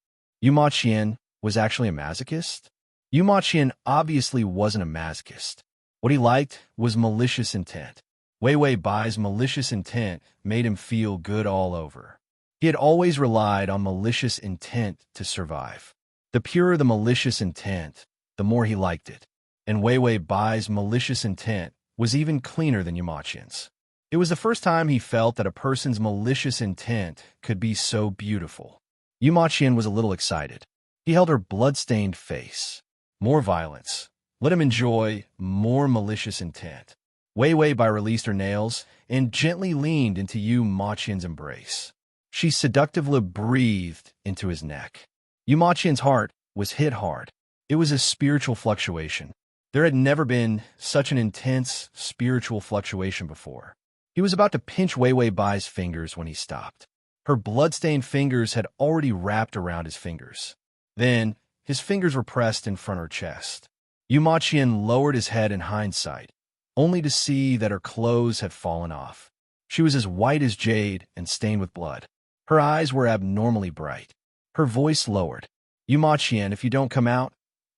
Ma Qian was actually a masochist? Ma Qian obviously wasn't a masochist. What he liked was malicious intent. Wei Wei Bai's malicious intent made him feel good all over. He had always relied on malicious intent to survive. The purer the malicious intent, the more he liked it. And Wei Wei Bai's malicious intent was even cleaner than Ma Qian's. It was the first time he felt that a person's malicious intent could be so beautiful. Ma Qian was a little excited. He held her blood-stained face. More violence. Let him enjoy more malicious intent. Wei Wei Bai released her nails and gently leaned into Ma Qian's embrace. She seductively breathed into his neck. Ma Qian's heart was hit hard. It was a spiritual fluctuation. There had never been such an intense spiritual fluctuation before. He was about to pinch Wei Wei Bai's fingers when he stopped. Her blood-stained fingers had already wrapped around his fingers. Then, his fingers were pressed in front of her chest. Ma Qian lowered his head in hindsight, only to see that her clothes had fallen off. She was as white as jade and stained with blood. Her eyes were abnormally bright. Her voice lowered. Ma Qian, if you don't come out,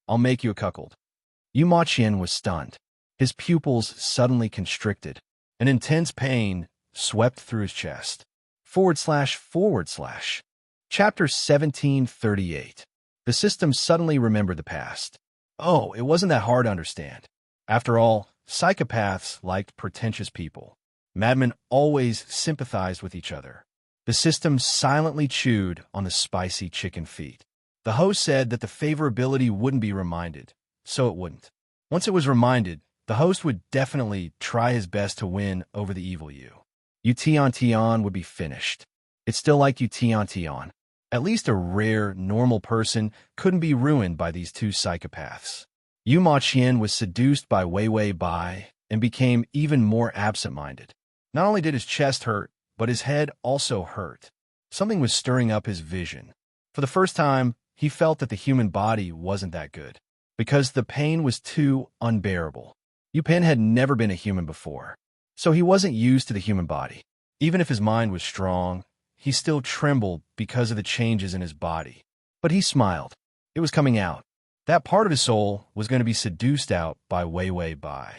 I'll make you a cuckold. Ma Qian was stunned. His pupils suddenly constricted. An intense pain swept through his chest. / Chapter 1738. The system suddenly remembered the past. Oh, it wasn't that hard to understand. After all, psychopaths liked pretentious people. Madmen always sympathized with each other. The system silently chewed on the spicy chicken feet. The host said that the favorability wouldn't be reminded, so it wouldn't. Once it was reminded, the host would definitely try his best to win over the evil you. Tian would be finished. It's still like Tian. At least a rare, normal person couldn't be ruined by these two psychopaths. Ma Qian was seduced by Wei Wei Bai and became even more absent-minded. Not only did his chest hurt, but his head also hurt. Something was stirring up his vision. For the first time, he felt that the human body wasn't that good, because the pain was too unbearable. Pen had never been a human before, so he wasn't used to the human body. Even if his mind was strong, he still trembled because of the changes in his body. But he smiled. It was coming out. That part of his soul was going to be seduced out by Wei Wei Bai.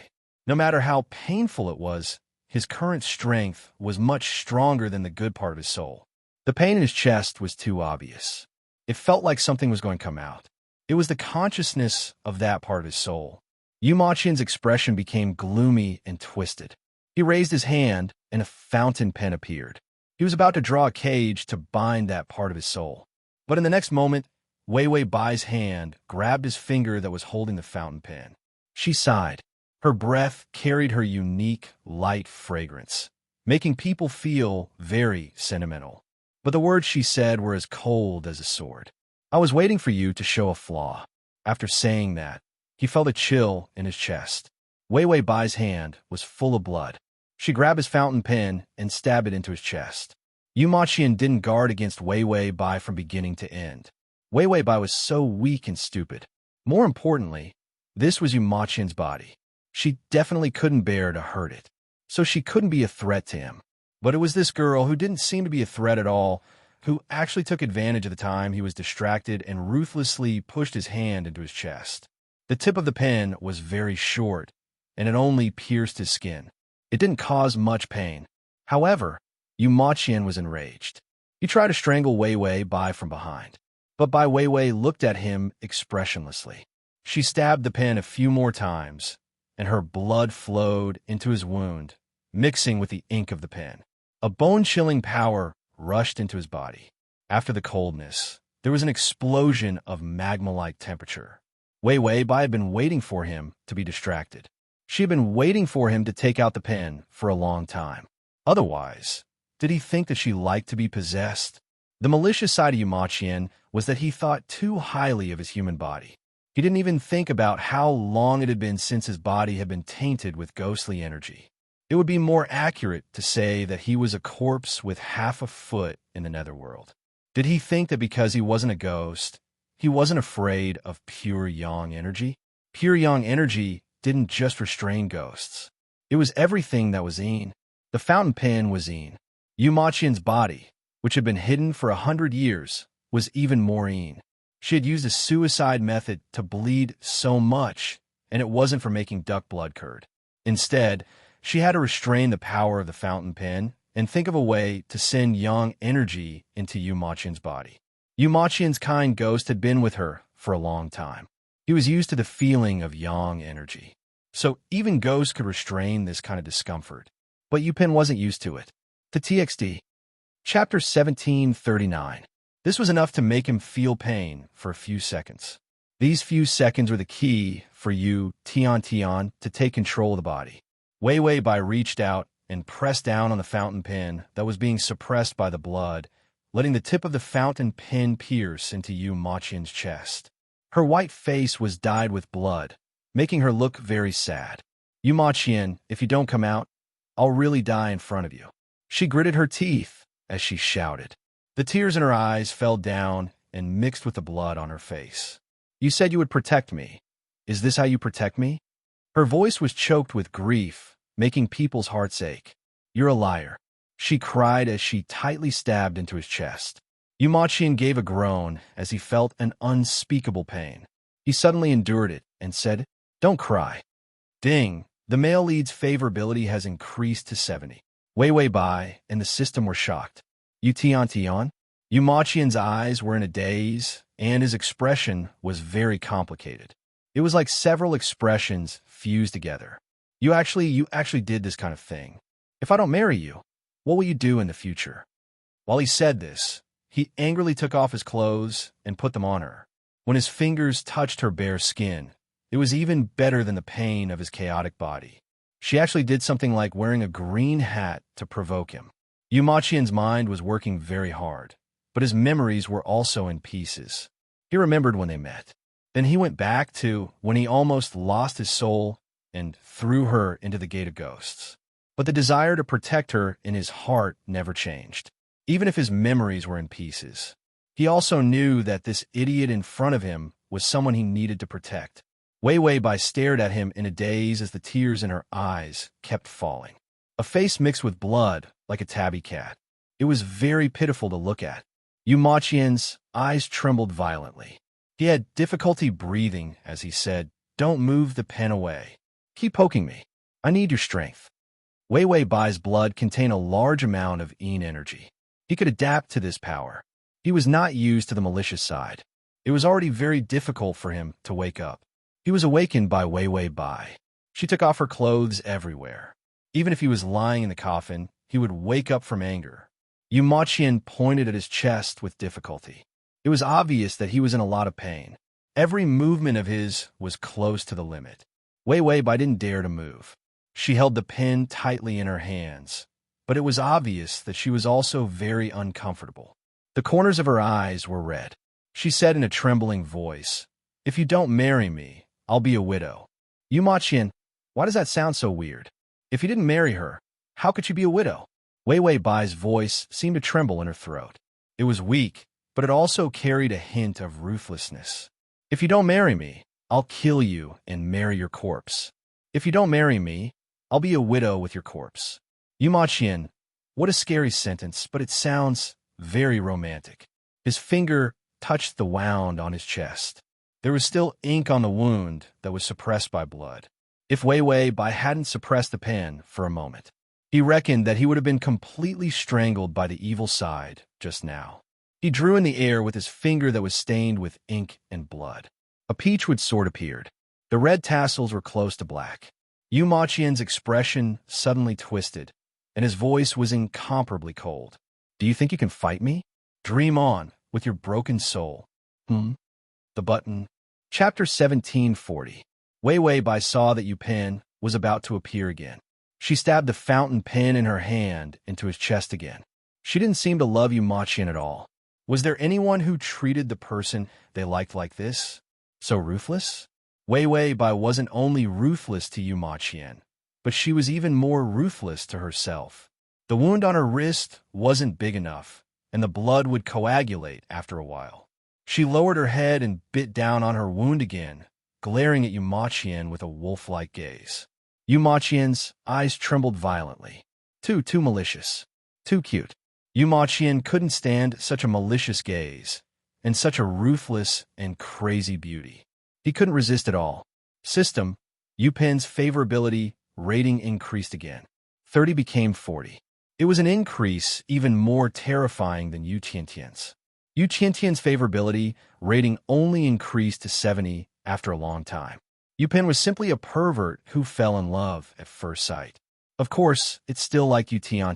No matter how painful it was, his current strength was much stronger than the good part of his soul. The pain in his chest was too obvious. It felt like something was going to come out. It was the consciousness of that part of his soul. Ma Qian's expression became gloomy and twisted. He raised his hand, and a fountain pen appeared. He was about to draw a cage to bind that part of his soul. But in the next moment, Wei Wei Bai's hand grabbed his finger that was holding the fountain pen. She sighed. Her breath carried her unique, light fragrance, making people feel very sentimental. But the words she said were as cold as a sword. I was waiting for you to show a flaw. After saying that, he felt a chill in his chest. Wei Wei Bai's hand was full of blood. She grabbed his fountain pen and stabbed it into his chest. Ma Qian didn't guard against Wei Wei Bai from beginning to end. Wei Wei Bai was so weak and stupid. More importantly, this was Ma Qian's body. She definitely couldn't bear to hurt it, so she couldn't be a threat to him. But it was this girl who didn't seem to be a threat at all, who actually took advantage of the time he was distracted and ruthlessly pushed his hand into his chest. The tip of the pen was very short, and it only pierced his skin. It didn't cause much pain. However, Yu Maqian was enraged. He tried to strangle Wei Wei Bai from behind, but Bai Weiwei looked at him expressionlessly. She stabbed the pen a few more times, and her blood flowed into his wound, mixing with the ink of the pen. A bone-chilling power rushed into his body. After the coldness, there was an explosion of magma-like temperature. Wei Wei Bai had been waiting for him to be distracted. She had been waiting for him to take out the pen for a long time. Otherwise, did he think that she liked to be possessed? The malicious side of Yu Maqian was that he thought too highly of his human body. He didn't even think about how long it had been since his body had been tainted with ghostly energy. It would be more accurate to say that he was a corpse with half a foot in the netherworld. Did he think that because he wasn't a ghost, he wasn't afraid of pure yang energy? Pure yang energy didn't just restrain ghosts. It was everything that was Yin. The fountain pen was Yin. Yu Maqian's body, which had been hidden for 100 years, was even more Yin. She had used a suicide method to bleed so much, and it wasn't for making duck blood curd. Instead, she had to restrain the power of the fountain pen and think of a way to send yang energy into Yu Maqian's body. Yu Maqian's kind ghost had been with her for a long time. He was used to the feeling of yang energy. So even ghosts could restrain this kind of discomfort. But Yu Pen wasn't used to it. The TXT. Chapter 1739. This was enough to make him feel pain for a few seconds. These few seconds were the key for Yu Tian to take control of the body. Wei Wei Bai reached out and pressed down on the fountain pen that was being suppressed by the blood, letting the tip of the fountain pen pierce into Yu Maqian's chest. Her white face was dyed with blood, making her look very sad. Yu Maqian, if you don't come out, I'll really die in front of you. She gritted her teeth as she shouted. The tears in her eyes fell down and mixed with the blood on her face. You said you would protect me. Is this how you protect me? Her voice was choked with grief, making people's hearts ache. You're a liar, she cried as she tightly stabbed into his chest. Yu Maqian gave a groan as he felt an unspeakable pain. He suddenly endured it and said, Don't cry. Ding, the male lead's favorability has increased to 70. Wei Wei Bai and the system were shocked. Yu Tian? Yu Maqian's eyes were in a daze, and his expression was very complicated. It was like several expressions fused together. You actually did this kind of thing. If I don't marry you, what will you do in the future? While he said this, he angrily took off his clothes and put them on her. When his fingers touched her bare skin, it was even better than the pain of his chaotic body. She actually did something like wearing a green hat to provoke him. Yu Maqian's mind was working very hard, but his memories were also in pieces. He remembered when they met. Then he went back to when he almost lost his soul and threw her into the gate of ghosts. But the desire to protect her in his heart never changed, even if his memories were in pieces. He also knew that this idiot in front of him was someone he needed to protect. Wei Wei Bai stared at him in a daze as the tears in her eyes kept falling. A face mixed with blood, like a tabby cat. It was very pitiful to look at. Yu Maqian's eyes trembled violently. He had difficulty breathing as he said, Don't move the pen away. Keep poking me. I need your strength. Wei Wei Bai's blood contained a large amount of Yin energy. He could adapt to this power. He was not used to the malicious side. It was already very difficult for him to wake up. He was awakened by Wei Wei Bai. She took off her clothes everywhere. Even if he was lying in the coffin, he would wake up from anger. Yu Maqian pointed at his chest with difficulty. It was obvious that he was in a lot of pain. Every movement of his was close to the limit. Wei Wei Bai didn't dare to move. She held the pen tightly in her hands, but it was obvious that she was also very uncomfortable. The corners of her eyes were red. She said in a trembling voice, If you don't marry me, I'll be a widow. Yu Maqian, why does that sound so weird? If you didn't marry her, how could she be a widow? Wei Wei Bai's voice seemed to tremble in her throat. It was weak, but it also carried a hint of ruthlessness. If you don't marry me, I'll kill you and marry your corpse. If you don't marry me, I'll be a widow with your corpse. Yu Maqian, what a scary sentence, but it sounds very romantic. His finger touched the wound on his chest. There was still ink on the wound that was suppressed by blood. If Wei Wei Bai hadn't suppressed the pen for a moment, He reckoned that he would have been completely strangled by the evil side just now. He drew in the air with his finger that was stained with ink and blood. A peachwood sword appeared. The red tassels were close to black. Yu Maqian's expression suddenly twisted, and his voice was incomparably cold. Do you think you can fight me? Dream on, with your broken soul. The button. Chapter 1740. Wei Wei Bai saw that Yu Pen was about to appear again. She stabbed the fountain pen in her hand into his chest again. She didn't seem to love Yu Maqian at all. Was there anyone who treated the person they liked like this? So ruthless? Wei Wei Bai wasn't only ruthless to Yu Maqian, but she was even more ruthless to herself. The wound on her wrist wasn't big enough, and the blood would coagulate after a while. She lowered her head and bit down on her wound again, glaring at Yu Maqian with a wolf-like gaze. Yu Maqian's eyes trembled violently. Too malicious. Too cute. Yu Maqian couldn't stand such a malicious gaze, and such a ruthless and crazy beauty. He couldn't resist at all. System. Yu Pen's favorability rating increased again. 30 became 40. It was an increase even more terrifying than Yu Qiantian's. Yu Qiantian's favorability rating only increased to 70 after a long time. Yu Pen was simply a pervert who fell in love at first sight. Of course, it's still like Yu Tian.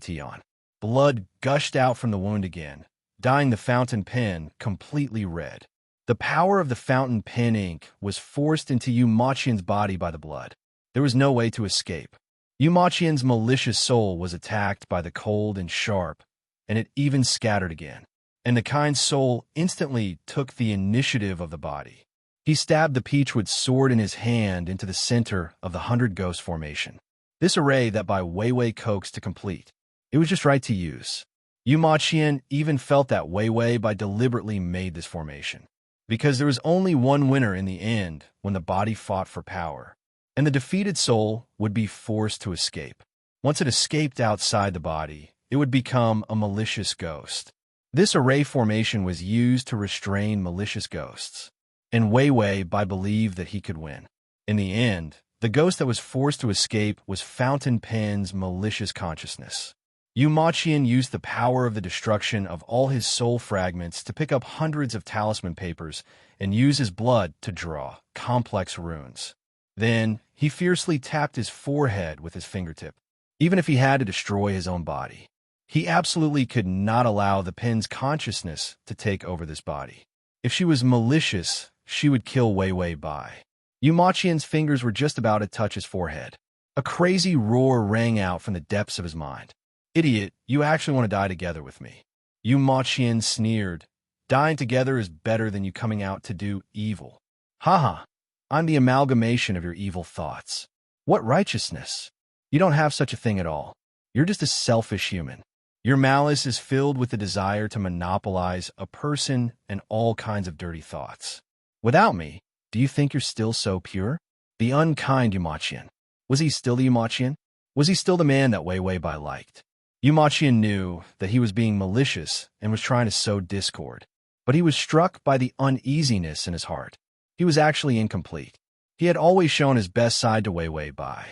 Blood gushed out from the wound again, dyeing the fountain pen completely red. The power of the fountain pen ink was forced into Yu Maqian's body by the blood. There was no way to escape. Yu Maqian's malicious soul was attacked by the cold and sharp, and it even scattered again. And the kind soul instantly took the initiative of the body. He stabbed the peachwood sword in his hand into the center of the 100 Ghost formation. This array that by Wei Wei coaxed to complete. It was just right to use. Yu Maqian even felt that Wei Wei Bai deliberately made this formation. Because there was only one winner in the end when the body fought for power, and the defeated soul would be forced to escape. Once it escaped outside the body, it would become a malicious ghost. This array formation was used to restrain malicious ghosts, and Wei Wei Bai believed that he could win. In the end, the ghost that was forced to escape was Fountain Pen's malicious consciousness. Yu Maqian used the power of the destruction of all his soul fragments to pick up hundreds of talisman papers and use his blood to draw complex runes. Then, he fiercely tapped his forehead with his fingertip, even if he had to destroy his own body. He absolutely could not allow the pen's consciousness to take over this body. If she was malicious, she would kill Wei Wei Bai. Yu Maqian's fingers were just about to touch his forehead. A crazy roar rang out from the depths of his mind. Idiot, you actually want to die together with me. Yu Maqian sneered. Dying together is better than you coming out to do evil. Haha, I'm the amalgamation of your evil thoughts. What righteousness? You don't have such a thing at all. You're just a selfish human. Your malice is filled with the desire to monopolize a person and all kinds of dirty thoughts. Without me, do you think you're still so pure? The unkind Yu Maqian. Was he still the Yu Maqian? Was he still the man that Wei Wei Bai liked? Yu Maqian knew that he was being malicious and was trying to sow discord, but he was struck by the uneasiness in his heart. He was actually incomplete. He had always shown his best side to Wei Wei Bai,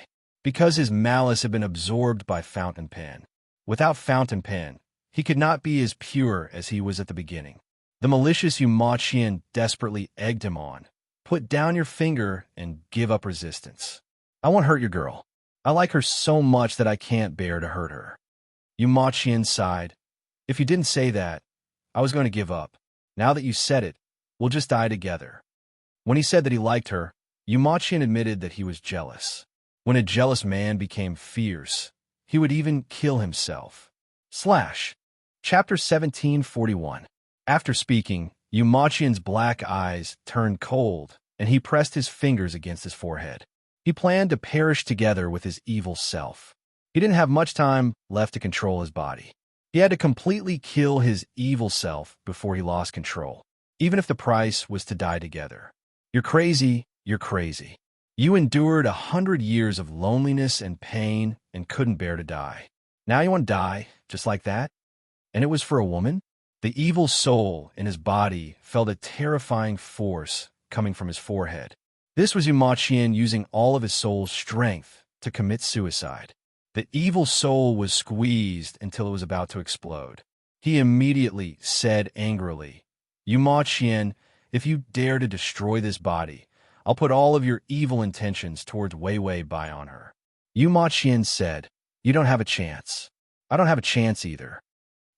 because his malice had been absorbed by Fountain Pen. Without Fountain Pen, he could not be as pure as he was at the beginning. The malicious Yu Maqian desperately egged him on. Put down your finger and give up resistance. I won't hurt your girl. I like her so much that I can't bear to hurt her. Yu Maqian sighed. If you didn't say that, I was going to give up. Now that you said it, we'll just die together. When he said that he liked her, Yu Maqian admitted that he was jealous. When a jealous man became fierce, he would even kill himself. Chapter 1741. After speaking, Yu Maqian's black eyes turned cold, and he pressed his fingers against his forehead. He planned to perish together with his evil self. He didn't have much time left to control his body. He had to completely kill his evil self before he lost control, even if the price was to die together. You're crazy, you're crazy. You endured 100 years of loneliness and pain and couldn't bear to die. Now you want to die, just like that? And it was for a woman? The evil soul in his body felt a terrifying force coming from his forehead. This was Yu Maqian using all of his soul's strength to commit suicide. The evil soul was squeezed until it was about to explode. He immediately said angrily, "You Ma Qian, if you dare to destroy this body, I'll put all of your evil intentions towards Wei Wei Bai on her." Yu Ma Qian said, "You don't have a chance. I don't have a chance either."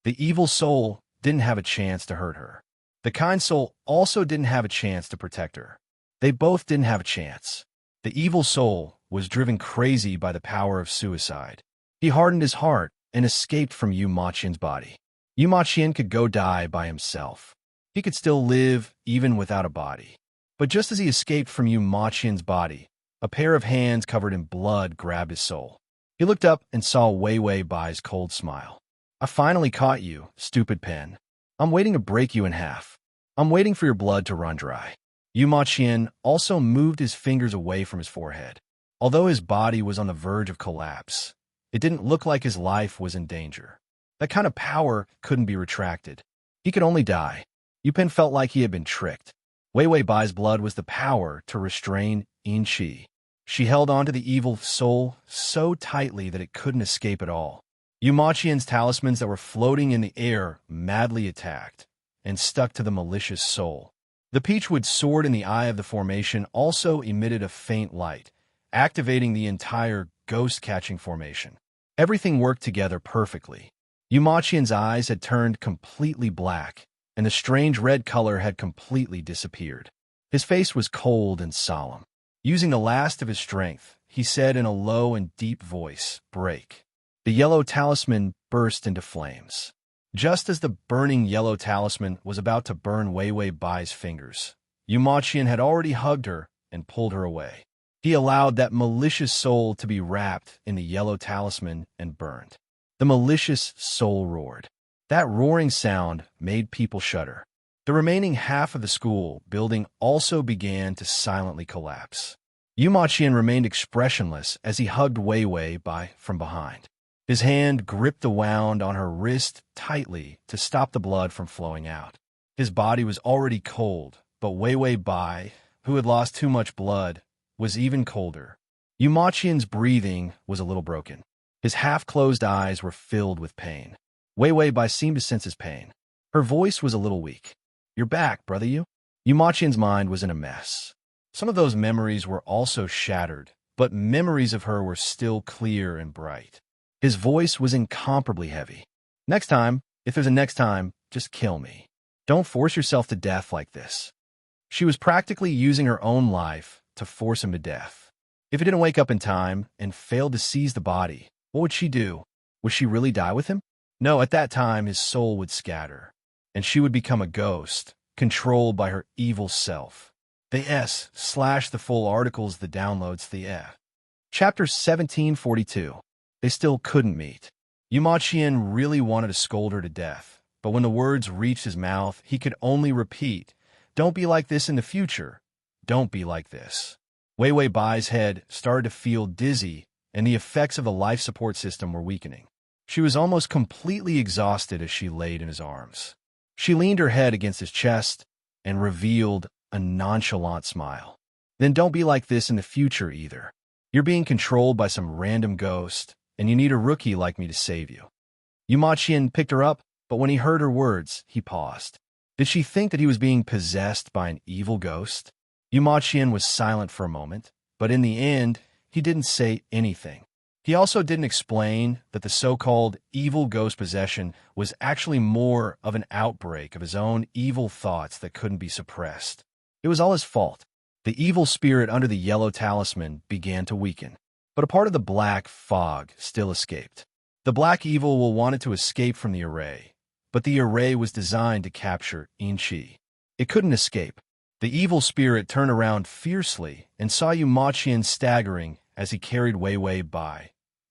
The evil soul didn't have a chance to hurt her. The kind soul also didn't have a chance to protect her. They both didn't have a chance. The evil soul was driven crazy by the power of suicide. He hardened his heart and escaped from Yu Ma Qian's body. Yu Ma Qian could go die by himself. He could still live even without a body. But just as he escaped from Yu Ma Qian's body, a pair of hands covered in blood grabbed his soul. He looked up and saw Wei Wei Bai's cold smile. "I finally caught you, stupid pen. I'm waiting to break you in half. I'm waiting for your blood to run dry." Yu Ma Qian also moved his fingers away from his forehead. Although his body was on the verge of collapse, it didn't look like his life was in danger. That kind of power couldn't be retracted. He could only die. Yu Pen felt like he had been tricked. Wei Wei Bai's blood was the power to restrain Yin Qi. She held on to the evil soul so tightly that it couldn't escape at all. Yu Ma Qian's talismans that were floating in the air madly attacked and stuck to the malicious soul. The peachwood sword in the eye of the formation also emitted a faint light, activating the entire ghost-catching formation. Everything worked together perfectly. Yu Ma Qian's eyes had turned completely black, and the strange red color had completely disappeared. His face was cold and solemn. Using the last of his strength, he said in a low and deep voice, "Break." The yellow talisman burst into flames. Just as the burning yellow talisman was about to burn Wei Wei Bai's fingers, Yu Ma Qian had already hugged her and pulled her away. He allowed that malicious soul to be wrapped in the yellow talisman and burned. The malicious soul roared. That roaring sound made people shudder. The remaining half of the school building also began to silently collapse. Yu Ma Qian remained expressionless as he hugged Wei Wei Bai from behind. His hand gripped the wound on her wrist tightly to stop the blood from flowing out. His body was already cold, but Wei Wei Bai, who had lost too much blood, was even colder. Yu Ma Qian's breathing was a little broken. His half-closed eyes were filled with pain. Wei Wei Bai seemed to sense his pain. Her voice was a little weak. "You're back, brother Yu?" Yu Ma Qian's mind was in a mess. Some of those memories were also shattered, but memories of her were still clear and bright. His voice was incomparably heavy. "Next time, if there's a next time, just kill me. Don't force yourself to death like this." She was practically using her own life to force him to death. If he didn't wake up in time and failed to seize the body, what would she do? Would she really die with him? No, at that time his soul would scatter, and she would become a ghost, controlled by her evil self. The S/the full articles, the downloads, the F. Chapter 1742. They still couldn't meet. Yu Ma Qian really wanted to scold her to death, but when the words reached his mouth, he could only repeat, "Don't be like this in the future. Don't be like this." Wei Wei Bai's head started to feel dizzy, and the effects of the life support system were weakening. She was almost completely exhausted as she laid in his arms. She leaned her head against his chest and revealed a nonchalant smile. "Then don't be like this in the future either. You're being controlled by some random ghost, and you need a rookie like me to save you." Yu Ma Qian picked her up, but when he heard her words, he paused. Did she think that he was being possessed by an evil ghost? Yu Ma Qian was silent for a moment, but in the end, he didn't say anything. He also didn't explain that the so-called evil ghost possession was actually more of an outbreak of his own evil thoughts that couldn't be suppressed. It was all his fault. The evil spirit under the yellow talisman began to weaken, but a part of the black fog still escaped. The black evil wanted to escape from the array, but the array was designed to capture Yin Qi. It couldn't escape. The evil spirit turned around fiercely and saw Yu Ma Qian staggering as he carried Wei Wei Bai,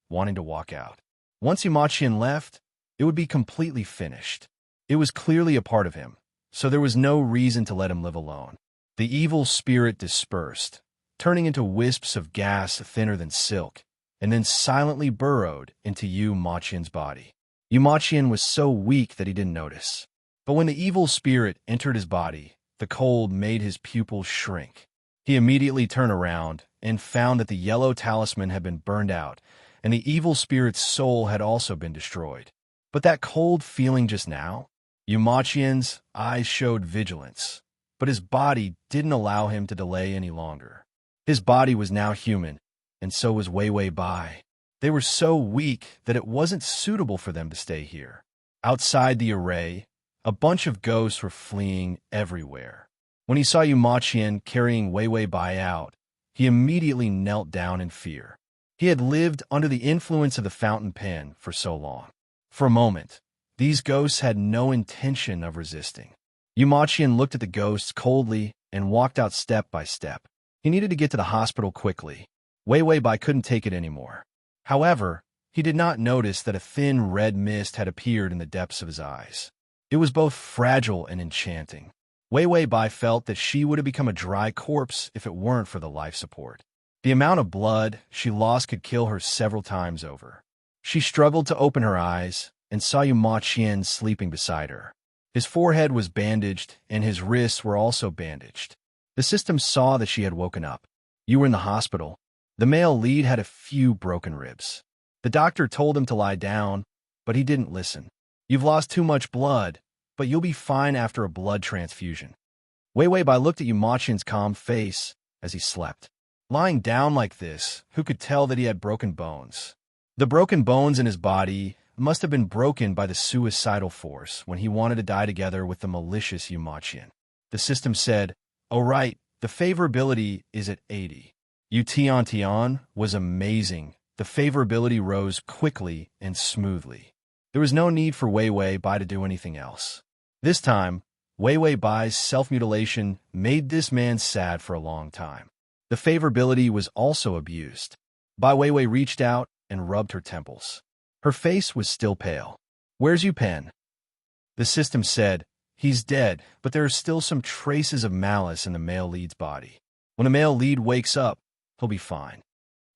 wanting to walk out. Once Yu Ma Qian left, it would be completely finished. It was clearly a part of him, so there was no reason to let him live alone. The evil spirit dispersed, turning into wisps of gas thinner than silk, and then silently burrowed into Yu Ma Qian's body. Yu Ma Qian was so weak that he didn't notice. But when the evil spirit entered his body, the cold made his pupils shrink. He immediately turned around and found that the yellow talisman had been burned out, and the evil spirit's soul had also been destroyed. But that cold feeling just now? Yumachien's eyes showed vigilance, but his body didn't allow him to delay any longer. His body was now human, and so was Wei Wei Bai. They were so weak that it wasn't suitable for them to stay here. Outside the array, a bunch of ghosts were fleeing everywhere. When he saw Yumachien carrying Wei Wei Bai out, he immediately knelt down in fear. He had lived under the influence of the fountain pen for so long. For a moment, these ghosts had no intention of resisting. Yumachien looked at the ghosts coldly and walked out step by step. He needed to get to the hospital quickly. Wei Wei Bai couldn't take it anymore. However, he did not notice that a thin red mist had appeared in the depths of his eyes. It was both fragile and enchanting. Wei Wei Bai felt that she would have become a dry corpse if it weren't for the life support. The amount of blood she lost could kill her several times over. She struggled to open her eyes and saw Yumachien sleeping beside her. His forehead was bandaged and his wrists were also bandaged. The system saw that she had woken up. "You were in the hospital." The male lead had a few broken ribs. The doctor told him to lie down, but he didn't listen. "You've lost too much blood, but you'll be fine after a blood transfusion." Wei Wei Bai looked at Yumachien's calm face as he slept. Lying down like this, who could tell that he had broken bones? The broken bones in his body must have been broken by the suicidal force when he wanted to die together with the malicious Yumachien. The system said, "Oh right, the favorability is at 80. Yu Tian Tian was amazing. The favorability rose quickly and smoothly. There was no need for Wei Wei Bai to do anything else. This time, Wei Wei Bai's self-mutilation made this man sad for a long time. The favorability was also abused. Bai Weiwei reached out and rubbed her temples. Her face was still pale. "Where's Yu Pen?" The system said, "He's dead, but there are still some traces of malice in the male lead's body. When a male lead wakes up, he'll be fine."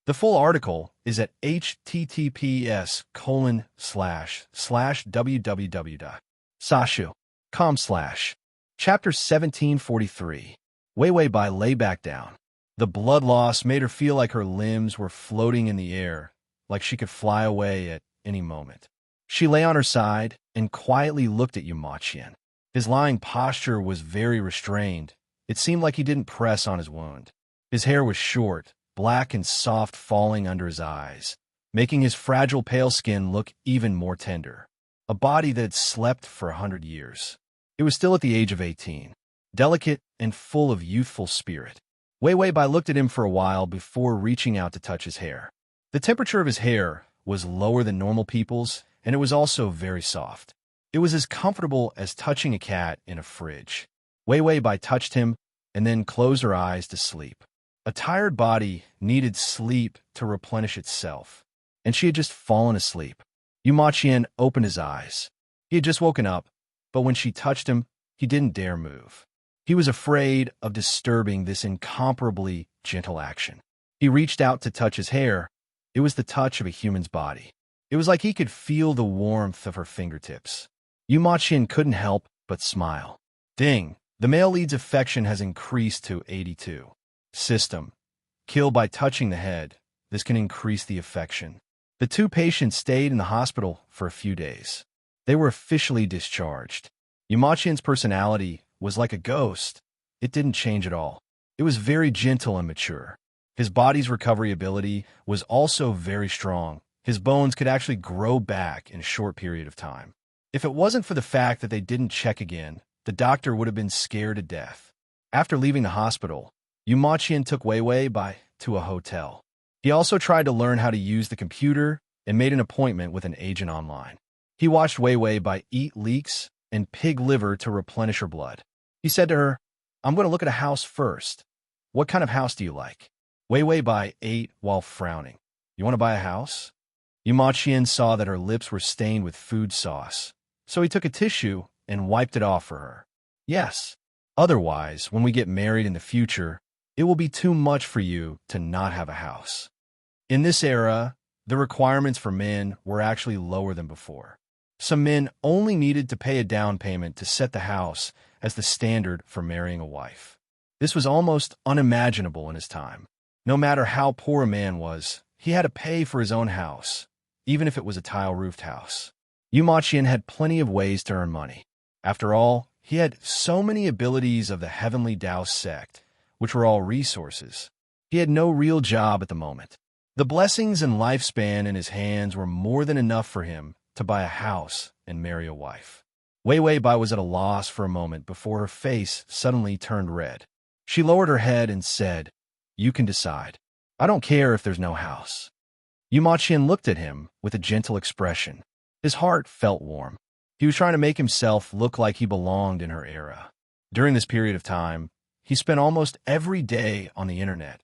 The full article is at https://www.sashu.com/. Chapter 1743. Wei Wei Bai lay back down. The blood loss made her feel like her limbs were floating in the air, like she could fly away at any moment. She lay on her side and quietly looked at Yumachien. His lying posture was very restrained. It seemed like he didn't press on his wound. His hair was short, black and soft, falling under his eyes, making his fragile pale skin look even more tender. A body that had slept for 100 years. It was still at the age of 18, delicate and full of youthful spirit. Wei Wei Bai looked at him for a while before reaching out to touch his hair. The temperature of his hair was lower than normal people's, and it was also very soft. It was as comfortable as touching a cat in a fridge. Wei Wei Bai touched him and then closed her eyes to sleep. A tired body needed sleep to replenish itself, and she had just fallen asleep. Yumachien opened his eyes. He had just woken up, but when she touched him, he didn't dare move. He was afraid of disturbing this incomparably gentle action. He reached out to touch his hair. It was the touch of a human's body. It was like he could feel the warmth of her fingertips. Yumachien couldn't help but smile. Ding! The male lead's affection has increased to 82. System. Kill by touching the head. This can increase the affection. The two patients stayed in the hospital for a few days. They were officially discharged. Yumachien's personality was like a ghost. It didn't change at all. It was very gentle and mature. His body's recovery ability was also very strong. His bones could actually grow back in a short period of time. If it wasn't for the fact that they didn't check again, the doctor would have been scared to death. After leaving the hospital, Yumachien took Wei Wei Bai to a hotel. He also tried to learn how to use the computer and made an appointment with an agent online. He watched Wei Wei Bai eat leeks and pig liver to replenish her blood. He said to her, "I'm going to look at a house first. What kind of house do you like?" Wei Wei Bai ate while frowning. "You want to buy a house?" Yumachien saw that her lips were stained with food sauce, so he took a tissue and wiped it off for her. "Yes. Otherwise, when we get married in the future, it will be too much for you to not have a house." In this era, the requirements for men were actually lower than before. Some men only needed to pay a down payment to set the house as the standard for marrying a wife. This was almost unimaginable in his time. No matter how poor a man was, he had to pay for his own house, even if it was a tile-roofed house. Yu Maqian had plenty of ways to earn money. After all, he had so many abilities of the Heavenly Tao sect, which were all resources. He had no real job at the moment. The blessings and lifespan in his hands were more than enough for him to buy a house and marry a wife. Wei Wei Bai was at a loss for a moment before her face suddenly turned red. She lowered her head and said, "You can decide. I don't care if there's no house." Yu Maqian looked at him with a gentle expression. His heart felt warm. He was trying to make himself look like he belonged in her era. During this period of time, he spent almost every day on the internet,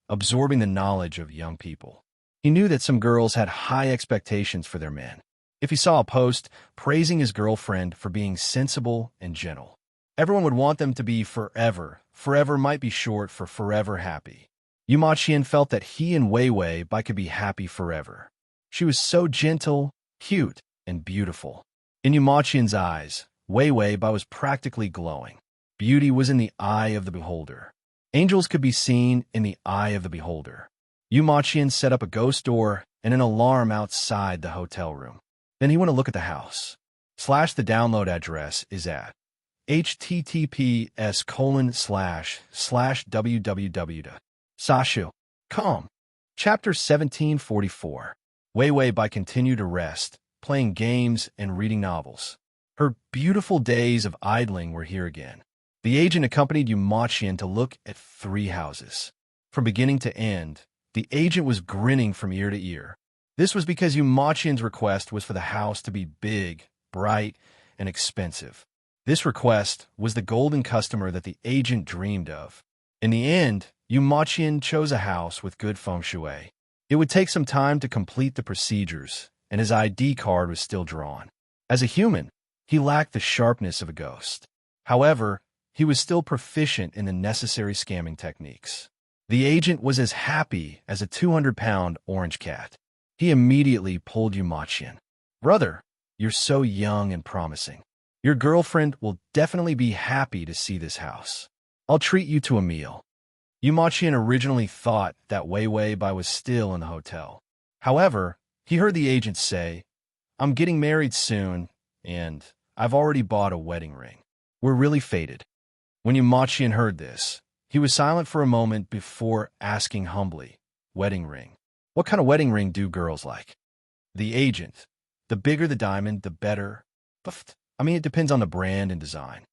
absorbing the knowledge of young people. He knew that some girls had high expectations for their men. If he saw a post praising his girlfriend for being sensible and gentle, everyone would want them to be forever. Forever might be short for forever happy. Yu Maqian felt that he and Wei Wei Bai could be happy forever. She was so gentle, cute, and beautiful. In Yu Maqian's eyes, Wei Wei Bai was practically glowing. Beauty was in the eye of the beholder. Angels could be seen in the eye of the beholder. Yu Maqian set up a ghost door and an alarm outside the hotel room. Then he went to look at the house. The download address is at https://www.sashu.com. Chapter 1744. Wei Wei Bai continued to rest, playing games and reading novels. Her beautiful days of idling were here again. The agent accompanied Yu Maqian to look at 3 houses. From beginning to end, the agent was grinning from ear to ear. This was because Yu Maqian's request was for the house to be big, bright, and expensive. This request was the golden customer that the agent dreamed of. In the end, Yu Maqian chose a house with good feng shui. It would take some time to complete the procedures, and his ID card was still drawn. As a human, he lacked the sharpness of a ghost. However, he was still proficient in the necessary scamming techniques. The agent was as happy as a 200-pound orange cat. He immediately pulled Yu Maqian. "Brother, you're so young and promising. Your girlfriend will definitely be happy to see this house. I'll treat you to a meal." Yu Maqian originally thought that Wei Wei Bai was still in the hotel. However, he heard the agent say, "I'm getting married soon, and I've already bought a wedding ring. We're really fated." When Yu Maqian heard this, he was silent for a moment before asking humbly, "Wedding ring? What kind of wedding ring do girls like?" The agent, "The bigger the diamond, the better. It depends on the brand and design."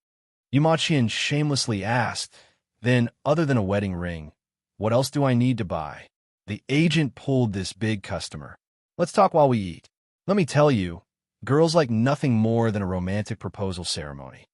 Yu Maqian shamelessly asked, "Then, other than a wedding ring, what else do I need to buy?" The agent pulled this big customer. "Let's talk while we eat. Let me tell you, girls like nothing more than a romantic proposal ceremony."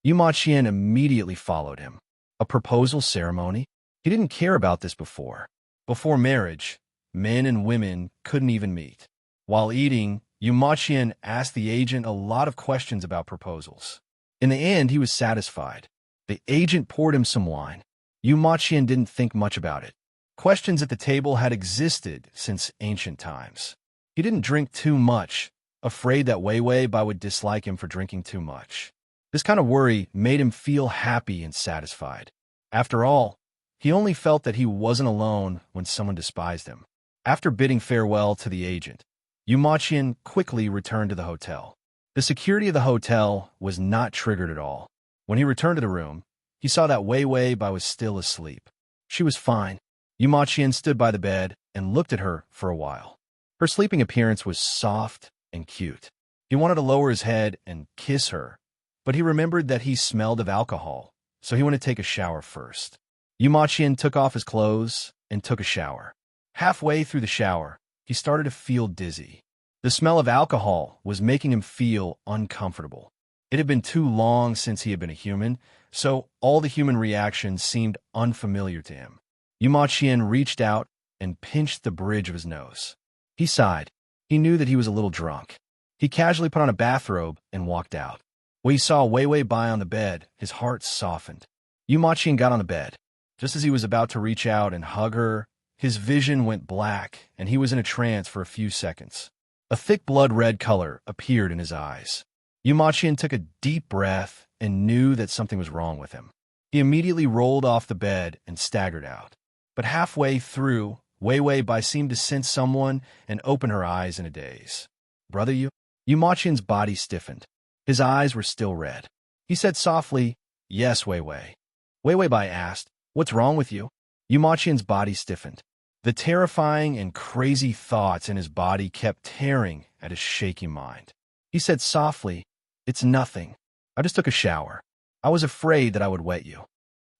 Yu Maqian immediately followed him. A proposal ceremony? He didn't care about this before. Before marriage, men and women couldn't even meet. While eating, Yu Maqian asked the agent a lot of questions about proposals. In the end, he was satisfied. The agent poured him some wine. Yu Maqian didn't think much about it. Questions at the table had existed since ancient times. He didn't drink too much, afraid that Wei Wei Bai would dislike him for drinking too much. This kind of worry made him feel happy and satisfied. After all, he only felt that he wasn't alone when someone despised him. After bidding farewell to the agent, Yu Maqian quickly returned to the hotel. The security of the hotel was not triggered at all. When he returned to the room, he saw that Wei Wei Bai was still asleep. She was fine. Yu Maqian stood by the bed and looked at her for a while. Her sleeping appearance was soft and cute. He wanted to lower his head and kiss her, but he remembered that he smelled of alcohol, so he went to take a shower first. Yu Maqian took off his clothes and took a shower. Halfway through the shower, he started to feel dizzy. The smell of alcohol was making him feel uncomfortable. It had been too long since he had been a human, so all the human reactions seemed unfamiliar to him. Yu Maqian reached out and pinched the bridge of his nose. He sighed. He knew that he was a little drunk. He casually put on a bathrobe and walked out. When he saw Wei Wei Bai on the bed, his heart softened. Yu Maqian got on the bed. Just as he was about to reach out and hug her, his vision went black, and he was in a trance for a few seconds. A thick blood-red color appeared in his eyes. Yu Maqian took a deep breath and knew that something was wrong with him. He immediately rolled off the bed and staggered out. But halfway through, Wei Wei Bai seemed to sense someone and open her eyes in a daze. Brother Yu Maqian's body stiffened. His eyes were still red. He said softly, Yes, Wei Wei. Wei Wei Bai asked, What's wrong with you? Yu Maqian's body stiffened. The terrifying and crazy thoughts in his body kept tearing at his shaky mind. He said softly, It's nothing. I just took a shower. I was afraid that I would wet you.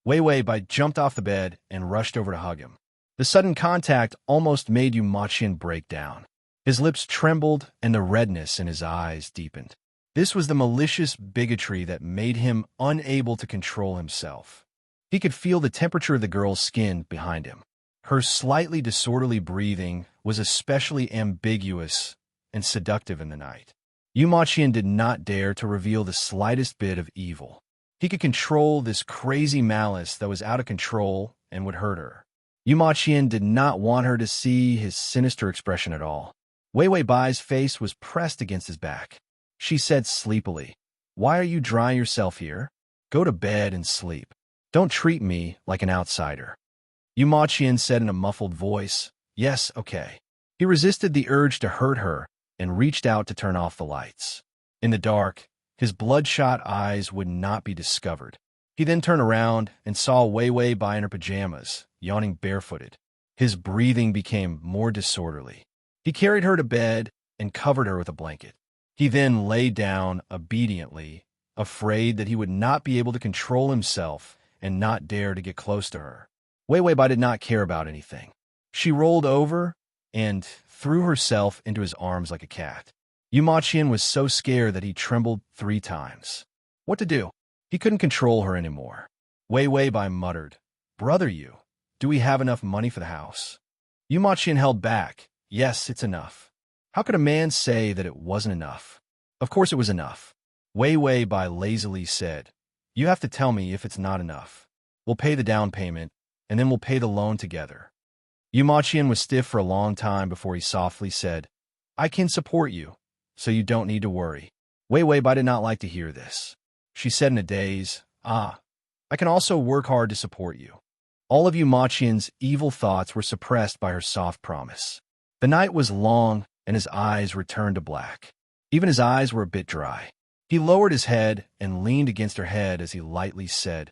Wei Wei Bai jumped off the bed and rushed over to hug him. The sudden contact almost made Yu Maqian break down. His lips trembled and the redness in his eyes deepened. This was the malicious bigotry that made him unable to control himself. He could feel the temperature of the girl's skin behind him. Her slightly disorderly breathing was especially ambiguous and seductive in the night. Yu Maqian did not dare to reveal the slightest bit of evil. He could control this crazy malice that was out of control and would hurt her. Yu Maqian did not want her to see his sinister expression at all. Wei Wei Bai's face was pressed against his back. She said sleepily, Why are you drying yourself here? Go to bed and sleep. Don't treat me like an outsider. Yu Maqian said in a muffled voice, Yes, okay. He resisted the urge to hurt her and reached out to turn off the lights. In the dark, his bloodshot eyes would not be discovered. He then turned around and saw Wei Wei Bai in her pajamas, yawning barefooted. His breathing became more disorderly. He carried her to bed and covered her with a blanket. He then lay down obediently, afraid that he would not be able to control himself and not dare to get close to her. Wei Wei Bai did not care about anything. She rolled over and threw herself into his arms like a cat. Yu Maqian was so scared that he trembled 3 times. What to do? He couldn't control her anymore. Wei Wei Bai muttered, Brother Yu, do we have enough money for the house? Yu Maqian held back. Yes, it's enough. How could a man say that it wasn't enough? Of course it was enough. Wei Wei Bai lazily said, You have to tell me if it's not enough. We'll pay the down payment, and then we'll pay the loan together. Yu Maqian was stiff for a long time before he softly said, I can support you, so you don't need to worry. Wei Wei Bai did not like to hear this. She said in a daze, I can also work hard to support you. All of Yu Maqian's evil thoughts were suppressed by her soft promise. The night was long, and his eyes returned to black. Even his eyes were a bit dry. He lowered his head and leaned against her head as he lightly said,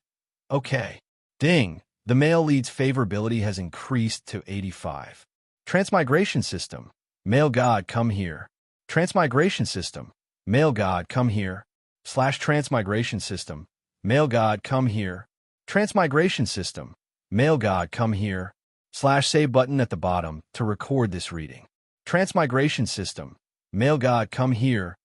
Okay. Ding. The male lead's favorability has increased to 85. Transmigration system. Male god, come here. Transmigration system. Male god, come here. /transmigration system. Male god, come here. Transmigration system. Male god, come here. /save button at the bottom to record this reading. Transmigration system. Male god, come here.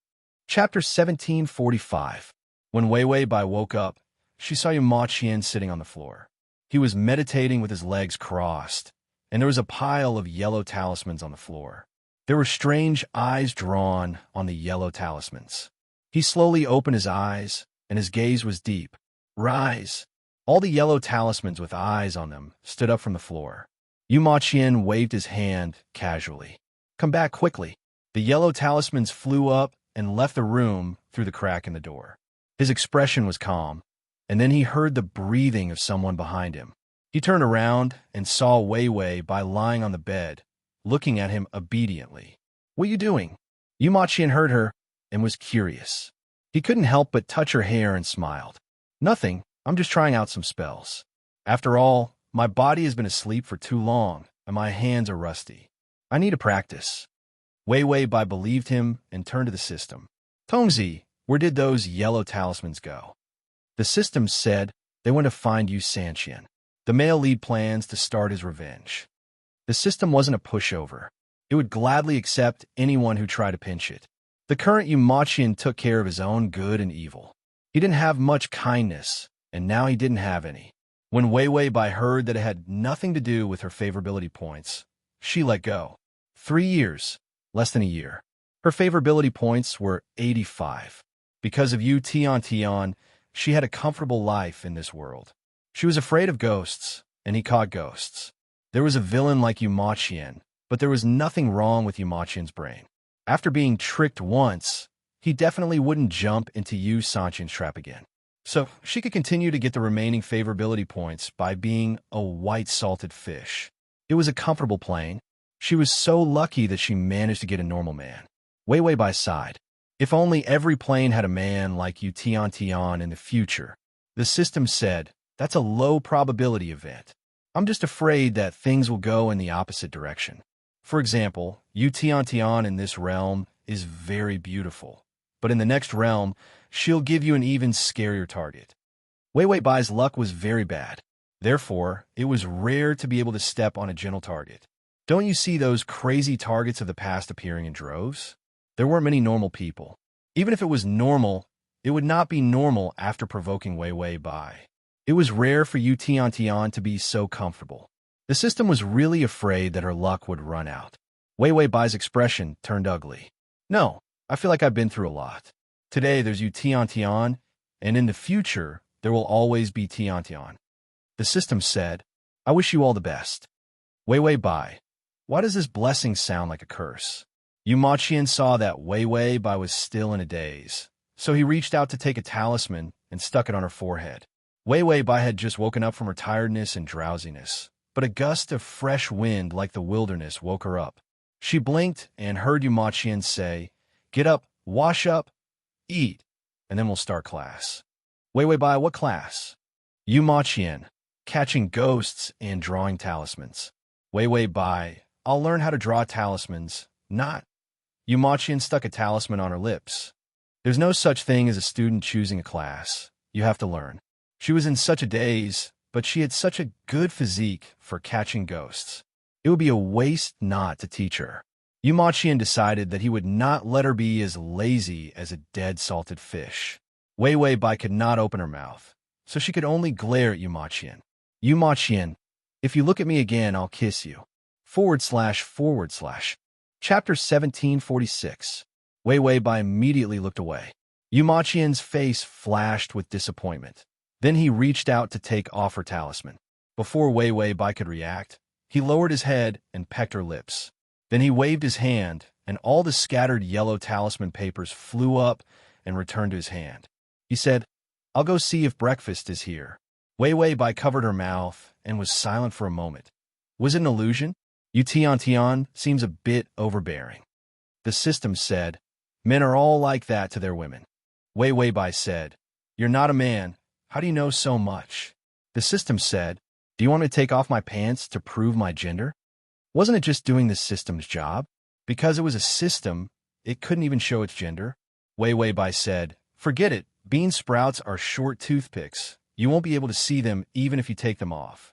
Chapter 1745. When Wei Wei Bai woke up, she saw Yu Maqian sitting on the floor. He was meditating with his legs crossed, and there was a pile of yellow talismans on the floor. There were strange eyes drawn on the yellow talismans. He slowly opened his eyes, and his gaze was deep. Rise! All the yellow talismans with eyes on them stood up from the floor. Yu Maqian waved his hand casually. Come back quickly. The yellow talismans flew up and left the room through the crack in the door. His expression was calm, and then he heard the breathing of someone behind him. He turned around and saw Wei Wei Bai lying on the bed, looking at him obediently. What are you doing? Yu Maqian heard her and was curious. He couldn't help but touch her hair and smiled. Nothing, I'm just trying out some spells. After all, my body has been asleep for too long, and my hands are rusty. I need to practice. Wei Wei Bai believed him and turned to the system. Tongzi, where did those yellow talismans go? The system said they went to find Yu Sanqian. The male lead plans to start his revenge. The system wasn't a pushover. It would gladly accept anyone who tried to pinch it. The current Yu Maqian took care of his own good and evil. He didn't have much kindness, and now he didn't have any. When Wei Wei Bai heard that it had nothing to do with her favorability points, she let go. 3 years, less than a year. Her favorability points were 85. Because of Yu Tian, she had a comfortable life in this world. She was afraid of ghosts, and he caught ghosts. There was a villain like Yu Maqian, but there was nothing wrong with Yu Maqian's brain. After being tricked once, he definitely wouldn't jump into Yu Sanqian's trap again. So she could continue to get the remaining favorability points by being a white salted fish. It was a comfortable plane. She was so lucky that she managed to get a normal man. Wei Wei Bai sighed. If only every plane had a man like Yu Tian Tian in the future. The system said, that's a low probability event. I'm just afraid that things will go in the opposite direction. For example, Yu Tian Tian in this realm is very beautiful, but in the next realm, she'll give you an even scarier target. Wei Wei Bai's luck was very bad. Therefore, it was rare to be able to step on a gentle target. Don't you see those crazy targets of the past appearing in droves? There weren't many normal people. Even if it was normal, it would not be normal after provoking Wei Wei Bai. It was rare for Yu Tian Tian to be so comfortable. The system was really afraid that her luck would run out. Wei Wei Bai's expression turned ugly. No, I feel like I've been through a lot. Today there's Yu Tian Tian, and in the future there will always be Tian Tian. The system said, I wish you all the best. Wei Wei Bai, why does this blessing sound like a curse? Yu Maqian saw that Wei Wei Bai was still in a daze, so he reached out to take a talisman and stuck it on her forehead. Wei Wei Bai had just woken up from her tiredness and drowsiness, but a gust of fresh wind like the wilderness woke her up. She blinked and heard Yu Maqian say, get up, wash up, eat, and then we'll start class. Wei Wei Bai, what class? Yu Maqian, catching ghosts and drawing talismans. Wei Wei Bai, I'll learn how to draw talismans, not. Yu Maqian stuck a talisman on her lips. There's no such thing as a student choosing a class. You have to learn. She was in such a daze, but she had such a good physique for catching ghosts. It would be a waste not to teach her. Yu Maqian decided that he would not let her be as lazy as a dead salted fish. Wei Wei Bai could not open her mouth, so she could only glare at Yu Maqian. Yu Maqian, if you look at me again, I'll kiss you. // Chapter 1746. Wei Wei Bai immediately looked away. Yu Maqian's face flashed with disappointment. Then he reached out to take off her talisman. Before Wei Wei Bai could react, he lowered his head and pecked her lips. Then he waved his hand, and all the scattered yellow talisman papers flew up and returned to his hand. He said, I'll go see if breakfast is here. Wei Wei Bai covered her mouth and was silent for a moment. Was it an illusion? Yu Tian Tian seems a bit overbearing. The system said, men are all like that to their women. Wei Wei Bai said, you're not a man. How do you know so much? The system said, do you want me to take off my pants to prove my gender? Wasn't it just doing the system's job? Because it was a system, it couldn't even show its gender. Wei Wei Bai said, forget it. Bean sprouts are short toothpicks. You won't be able to see them even if you take them off.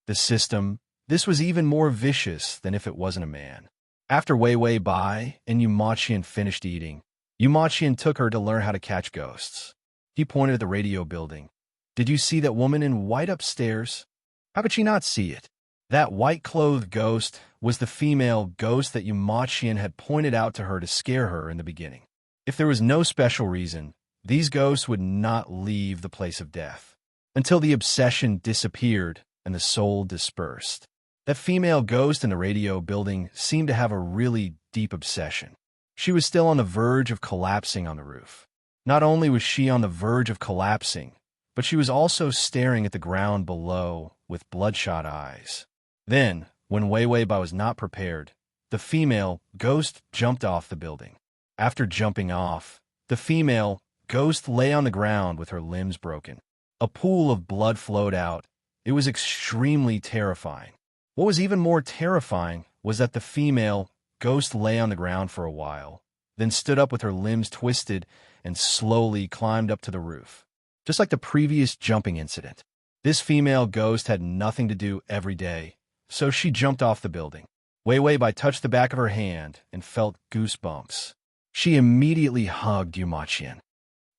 The system, this was even more vicious than if it wasn't a man. After Wei Wei Bai and Yu Maqian finished eating, Yu Maqian took her to learn how to catch ghosts. He pointed at the radio building. Did you see that woman in white upstairs? How could she not see it? That white-clothed ghost was the female ghost that Yu Maqian had pointed out to her to scare her in the beginning. If there was no special reason, these ghosts would not leave the place of death until the obsession disappeared and the soul dispersed. That female ghost in the radio building seemed to have a really deep obsession. She was still on the verge of collapsing on the roof. Not only was she on the verge of collapsing, but she was also staring at the ground below with bloodshot eyes. Then, when Wei Wei Bai was not prepared, the female ghost jumped off the building. After jumping off, the female ghost lay on the ground with her limbs broken. A pool of blood flowed out. It was extremely terrifying. What was even more terrifying was that the female ghost lay on the ground for a while, then stood up with her limbs twisted and slowly climbed up to the roof. Just like the previous jumping incident, this female ghost had nothing to do every day, so she jumped off the building. Wei Wei Bai touched the back of her hand and felt goosebumps. She immediately hugged Yu Maqian.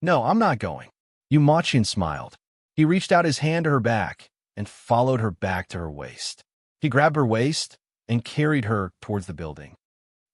No, I'm not going. Yu Maqian smiled. He reached out his hand to her back and followed her back to her waist. He grabbed her waist and carried her towards the building.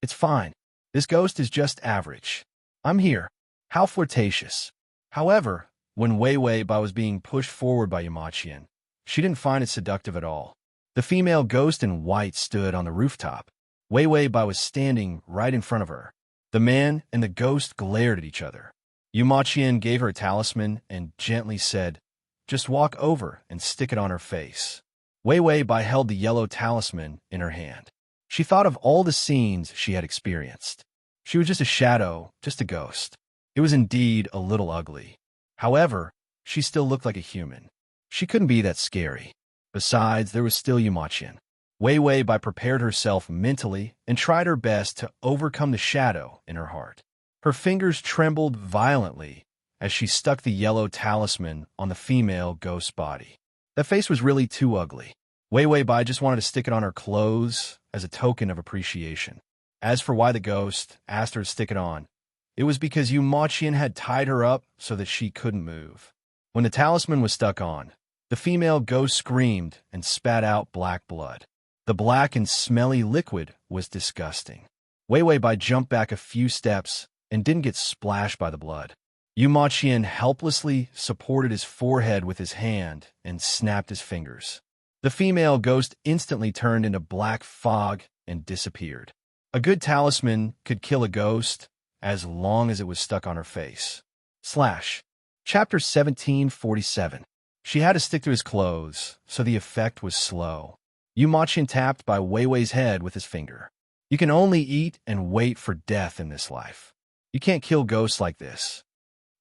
It's fine. This ghost is just average. I'm here. How flirtatious. However, when Wei Wei Bai was being pushed forward by Yu Maqian, she didn't find it seductive at all. The female ghost in white stood on the rooftop. Wei Wei Bai was standing right in front of her. The man and the ghost glared at each other. Yu Maqian gave her a talisman and gently said, just walk over and stick it on her face. Wei Wei Bai held the yellow talisman in her hand. She thought of all the scenes she had experienced. She was just a shadow, just a ghost. It was indeed a little ugly. However, she still looked like a human. She couldn't be that scary. Besides, there was still Yumaqian. Wei Wei Bai prepared herself mentally and tried her best to overcome the shadow in her heart. Her fingers trembled violently as she stuck the yellow talisman on the female ghost's body. That face was really too ugly. Wei Wei Bai just wanted to stick it on her clothes as a token of appreciation. As for why the ghost asked her to stick it on, it was because Yu Maqian had tied her up so that she couldn't move. When the talisman was stuck on, the female ghost screamed and spat out black blood. The black and smelly liquid was disgusting. Wei Wei Bai jumped back a few steps and didn't get splashed by the blood. Yu Maqian helplessly supported his forehead with his hand and snapped his fingers. The female ghost instantly turned into black fog and disappeared. A good talisman could kill a ghost as long as it was stuck on her face. Chapter 1747. She had to stick to his clothes, so the effect was slow. Yu Maqian tapped by Wei Wei's head with his finger. You can only eat and wait for death in this life. You can't kill ghosts like this.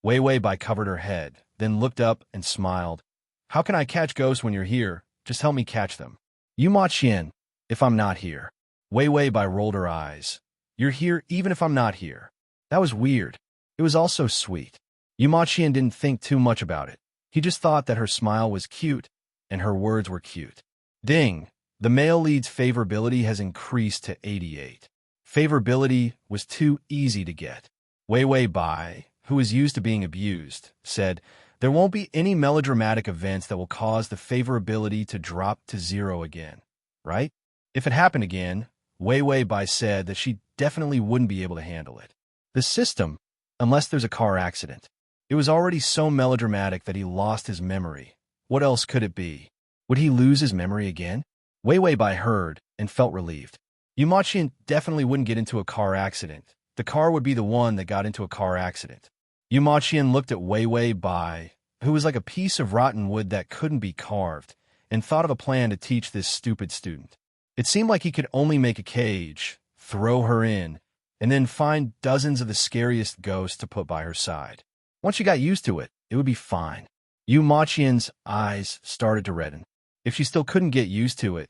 Wei Wei Bai covered her head, then looked up and smiled. How can I catch ghosts when you're here? Just help me catch them. Yu Maqian, if I'm not here. Wei Wei Bai rolled her eyes. You're here even if I'm not here. That was weird. It was also sweet. Yu Maqian didn't think too much about it. He just thought that her smile was cute and her words were cute. Ding! The male lead's favorability has increased to 88. Favorability was too easy to get. Wei Wei Bai, who was used to being abused, said, there won't be any melodramatic events that will cause the favorability to drop to 0 again, right? If it happened again, Wei Wei Bai said that she definitely wouldn't be able to handle it. The system, unless there's a car accident. It was already so melodramatic that he lost his memory. What else could it be? Would he lose his memory again? Wei Wei Bai heard and felt relieved. Yu Maqian definitely wouldn't get into a car accident. The car would be the one that got into a car accident. Yu Maqian looked at Wei Wei Bai, who was like a piece of rotten wood that couldn't be carved, and thought of a plan to teach this stupid student. It seemed like he could only make a cage, throw her in, and then find dozens of the scariest ghosts to put by her side. Once she got used to it, it would be fine. Yu Maqian's eyes started to redden. If she still couldn't get used to it,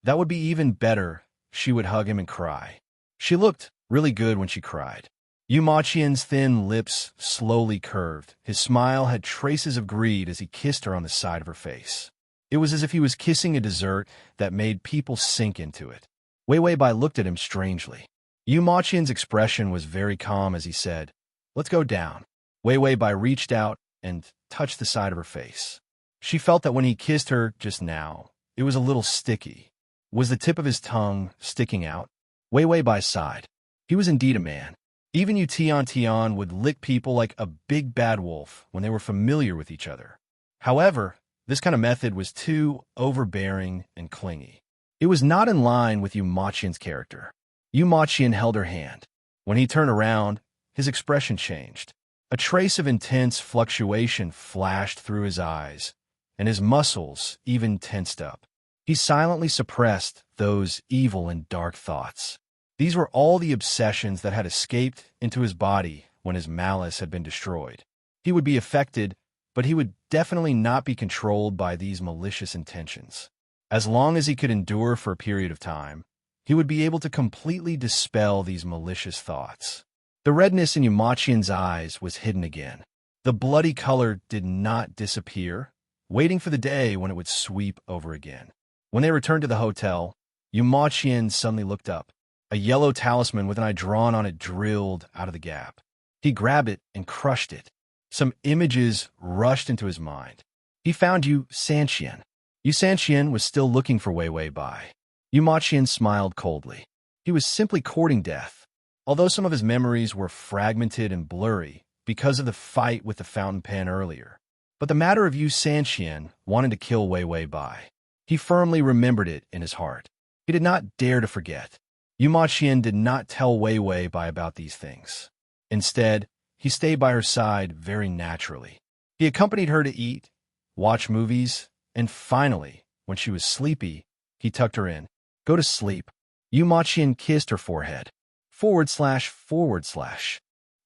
that would be even better. She would hug him and cry. She looked really good when she cried. Yu Maqian's thin lips slowly curved. His smile had traces of greed as he kissed her on the side of her face. It was as if he was kissing a dessert that made people sink into it. Wei Wei Bai looked at him strangely. Yu Maqian's expression was very calm as he said, let's go down. Wei Wei Bai reached out and touched the side of her face. She felt that when he kissed her just now, it was a little sticky. Was the tip of his tongue sticking out? Wei Wei Bai sighed. He was indeed a man. Even Yu Tian would lick people like a big bad wolf when they were familiar with each other. However, this kind of method was too overbearing and clingy. It was not in line with Yu Maqian's character. Yu Maqian held her hand. When he turned around, his expression changed. A trace of intense fluctuation flashed through his eyes, and his muscles even tensed up. He silently suppressed those evil and dark thoughts. These were all the obsessions that had escaped into his body when his malice had been destroyed. He would be affected, but he would definitely not be controlled by these malicious intentions. As long as he could endure for a period of time, he would be able to completely dispel these malicious thoughts. The redness in Yu Maqian's eyes was hidden again. The bloody color did not disappear, waiting for the day when it would sweep over again. When they returned to the hotel, Yu Maqian suddenly looked up. A yellow talisman with an eye drawn on it drilled out of the gap. He grabbed it and crushed it. Some images rushed into his mind. He found Yu Sanqian. Yu Sanqian was still looking for Wei Wei Bai. Yu Maqian smiled coldly. He was simply courting death. Although some of his memories were fragmented and blurry because of the fight with the fountain pen earlier. But the matter of Yu Sanqian wanting to kill Wei Wei Bai. He firmly remembered it in his heart. He did not dare to forget. Yu Maqian did not tell Wei Wei Bai about these things. Instead, he stayed by her side very naturally. He accompanied her to eat, watch movies, and finally, When she was sleepy, he tucked her in. Go to sleep. Yu Maqian kissed her forehead. //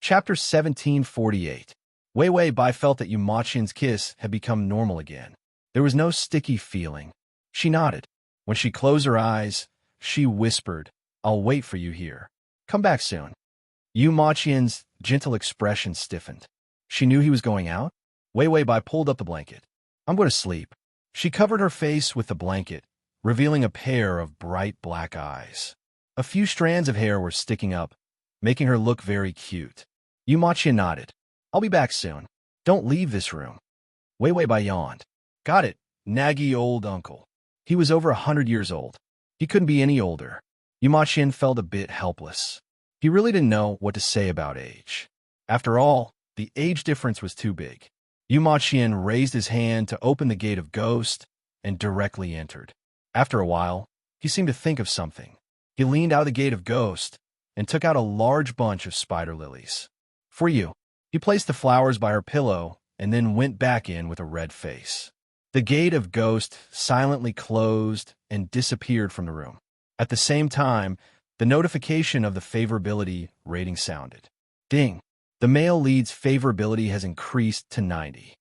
Chapter 1748. Wei Wei Bai felt that Yu Maqian's kiss had become normal again. There was no sticky feeling. She nodded. When she closed her eyes, she whispered, I'll wait for you here. Come back soon. Yu Maqian's gentle expression stiffened. She knew he was going out? Wei Wei Bai pulled up the blanket. I'm going to sleep. She covered her face with the blanket, revealing a pair of bright black eyes. A few strands of hair were sticking up, making her look very cute. Yu Maqian nodded. I'll be back soon. Don't leave this room. Wei Wei Bai yawned. Got it, naggy old uncle. He was over 100 years old. He couldn't be any older. Yu Maqian felt a bit helpless. He really didn't know what to say about age. After all, the age difference was too big. Yu Maqian raised his hand to open the gate of ghost and directly entered. After a while, he seemed to think of something. He leaned out of the gate of ghost and took out a large bunch of spider lilies. For you. He placed the flowers by her pillow and then went back in with a red face. The gate of ghost silently closed and disappeared from the room. At the same time, the notification of the favorability rating sounded. Ding! The male lead's favorability has increased to 90.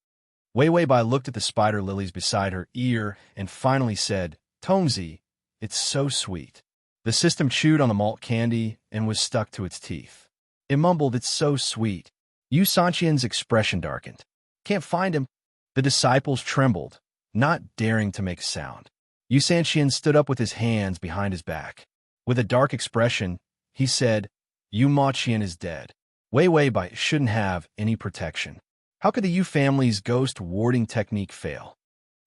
Wei Wei Bai looked at the spider lilies beside her ear and finally said, Tongzi, it's so sweet. The system chewed on the malt candy and was stuck to its teeth. It mumbled, it's so sweet. Yu Sanqian's expression darkened. Can't find him. The disciples trembled, not daring to make a sound. Yu Sanqian stood up with his hands behind his back. With a dark expression, he said, Yu Maqian is dead. Wei Wei Bai shouldn't have any protection. How could the Yu family's ghost warding technique fail?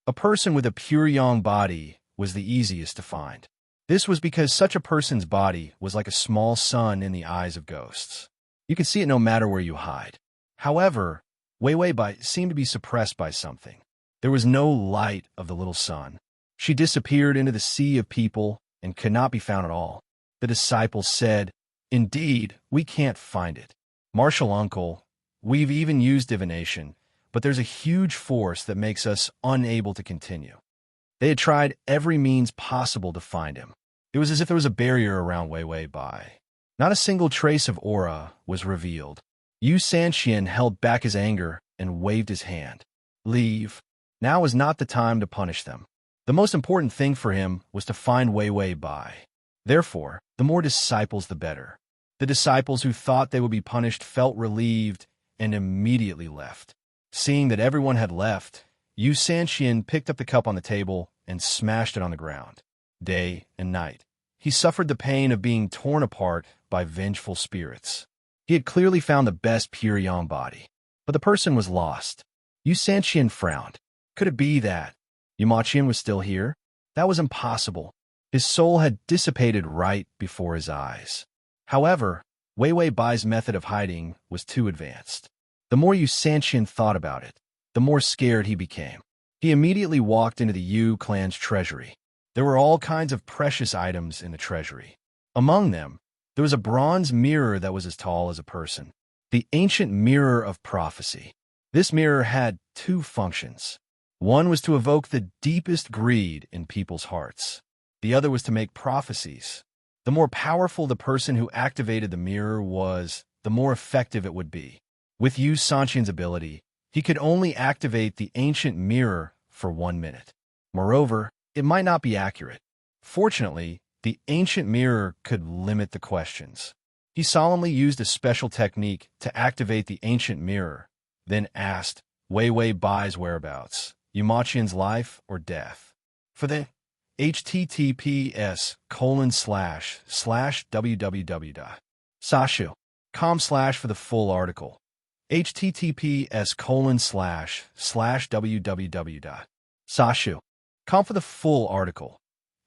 A person with a pure yang body was the easiest to find. This was because such a person's body was like a small sun in the eyes of ghosts. You could see it no matter where you hide. However, Wei Wei Bai seemed to be suppressed by something. There was no light of the little sun. She disappeared into the sea of people and could not be found at all. The disciples said, Indeed, we can't find it. Martial uncle, we've even used divination, but there's a huge force that makes us unable to continue. They had tried every means possible to find him. It was as if there was a barrier around Wei Wei Bai. Not a single trace of aura was revealed. Yu Sanqian held back his anger and waved his hand. Leave. Now was not the time to punish them. The most important thing for him was to find Wei Wei Bai. Therefore, the more disciples the better. The disciples who thought they would be punished felt relieved and immediately left. Seeing that everyone had left, Yu Sanqian picked up the cup on the table and smashed it on the ground. Day and night, he suffered the pain of being torn apart by vengeful spirits. He had clearly found the best pure yang body, but the person was lost. Yu Sanqian frowned. Could it be that Yu Maqian was still here? That was impossible. His soul had dissipated right before his eyes. However, Wei Wei Bai's method of hiding was too advanced. The more Yu Sanqian thought about it, the more scared he became. He immediately walked into the Yu clan's treasury. There were all kinds of precious items in the treasury. Among them, there was a bronze mirror that was as tall as a person. The ancient mirror of prophecy. This mirror had two functions. One was to evoke the deepest greed in people's hearts. The other was to make prophecies. The more powerful the person who activated the mirror was, the more effective it would be. With Yu Sanqian's ability, he could only activate the ancient mirror for 1 minute. Moreover, it might not be accurate. Fortunately, the ancient mirror could limit the questions. He solemnly used a special technique to activate the ancient mirror, then asked Wei Wei Bai's whereabouts, Yu Maqian's life or death. For the https://www.sashu.com/ for the full article. https://www.sashu.com for the full article.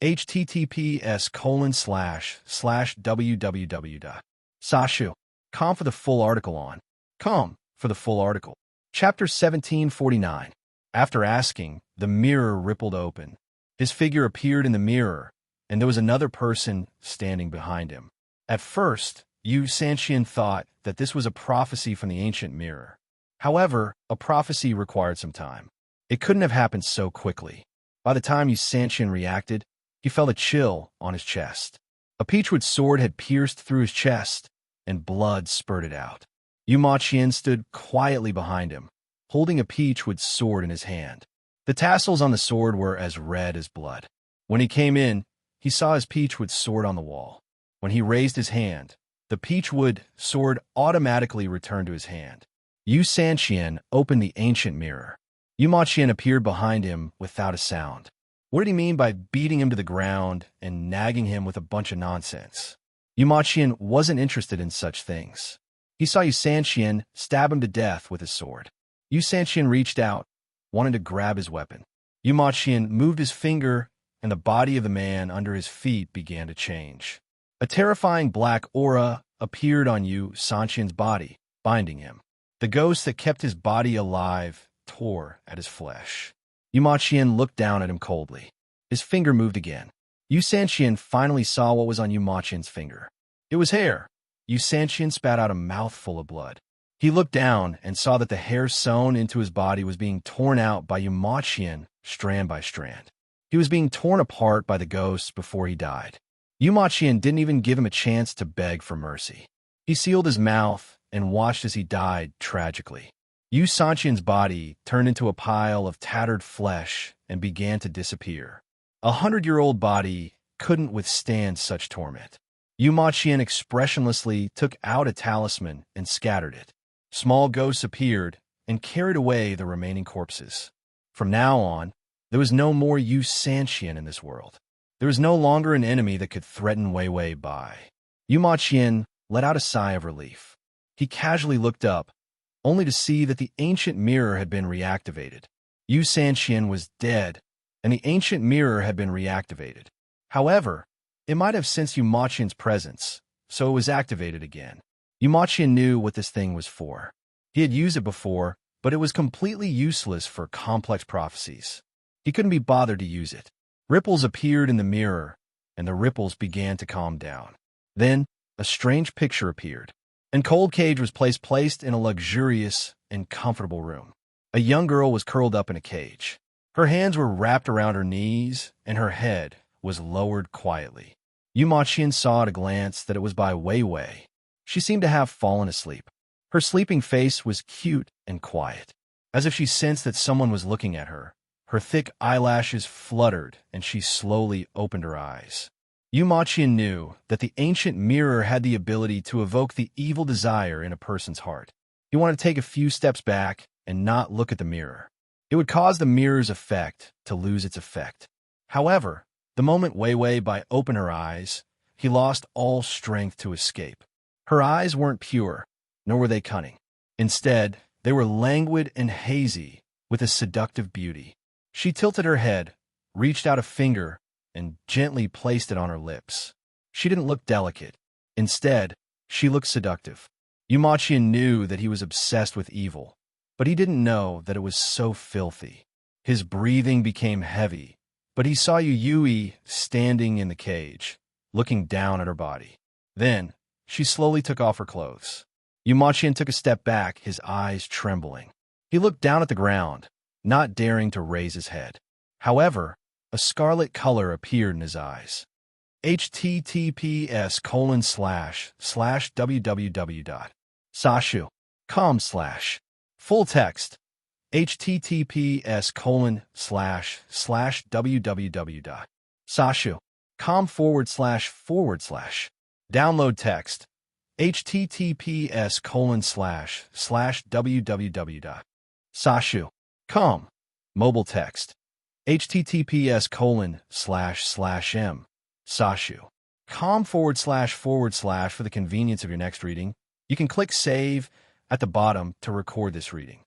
https://www.sashu.com for the full article on com for the full article. Chapter 1749. After asking, the mirror rippled open. His figure appeared in the mirror, and there was another person standing behind him. At first, Yu Sanqian thought that this was a prophecy from the ancient mirror. However, a prophecy required some time. It couldn't have happened so quickly. By the time Yu Sanqian reacted, he felt a chill on his chest. A peachwood sword had pierced through his chest, and blood spurted out. Yu Maqian stood quietly behind him, holding a peachwood sword in his hand. The tassels on the sword were as red as blood. When he came in, he saw his peachwood sword on the wall. When he raised his hand, the peachwood sword automatically returned to his hand. Yu Sanqian opened the ancient mirror. Yu Maqian appeared behind him without a sound. What did he mean by beating him to the ground and nagging him with a bunch of nonsense? Yu Maqian wasn't interested in such things. He saw Yu Sanqian stab him to death with his sword. Yu Sanqian reached out, wanted to grab his weapon. Yu Maqian moved his finger, and the body of the man under his feet began to change. A terrifying black aura appeared on Yu Sanqian's body, binding him. The ghost that kept his body alive tore at his flesh. Yu Maqian looked down at him coldly. His finger moved again. Yu Sanqian finally saw what was on Yu Maqian's finger. It was hair. Yu Sanqian spat out a mouthful of blood. He looked down and saw that the hair sewn into his body was being torn out by Yu Maqian strand by strand. He was being torn apart by the ghosts before he died. Yu Maqian didn't even give him a chance to beg for mercy. He sealed his mouth and watched as he died tragically. Yu Sanqian's body turned into a pile of tattered flesh and began to disappear. 100-year-old body couldn't withstand such torment. Yu Maqian expressionlessly took out a talisman and scattered it. Small ghosts appeared and carried away the remaining corpses. From now on, there was no more Yu Sanqian in this world. There was no longer an enemy that could threaten Wei Wei Bai. Yu Maqian let out a sigh of relief. He casually looked up, only to see that the ancient mirror had been reactivated. Yu Sanqian was dead, and the ancient mirror had been reactivated. However, it might have sensed Yu Maqian's presence, so it was activated again. Yu Maqian knew what this thing was for. He had used it before, but it was completely useless for complex prophecies. He couldn't be bothered to use it. Ripples appeared in the mirror, and the ripples began to calm down. Then, a strange picture appeared. And Cold Cage was placed in a luxurious and comfortable room. A young girl was curled up in a cage. Her hands were wrapped around her knees, and her head was lowered quietly. Yu Maqian saw at a glance that it was by Wei Wei. She seemed to have fallen asleep. Her sleeping face was cute and quiet, as if she sensed that someone was looking at her. Her thick eyelashes fluttered, and she slowly opened her eyes. Yu Maqian knew that the ancient mirror had the ability to evoke the evil desire in a person's heart. He wanted to take a few steps back and not look at the mirror. It would cause the mirror's effect to lose its effect. However, the moment Wei Wei Bai opened her eyes, he lost all strength to escape. Her eyes weren't pure, nor were they cunning. Instead, they were languid and hazy, with a seductive beauty. She tilted her head, reached out a finger, and gently placed it on her lips. She didn't look delicate. Instead, she looked seductive. Yu Maqian knew that he was obsessed with evil, but he didn't know that it was so filthy. His breathing became heavy, but he saw Yu Yui standing in the cage, looking down at her body. Then, she slowly took off her clothes. Yu Maqian took a step back, his eyes trembling. He looked down at the ground, not daring to raise his head. However, a scarlet color appeared in his eyes. https://www.sashu.com/ full text https://www.sashu.com/ download text https://www.sashu.com mobile text https://m sashu.com / for the convenience of your next reading. You can click save at the bottom to record this reading.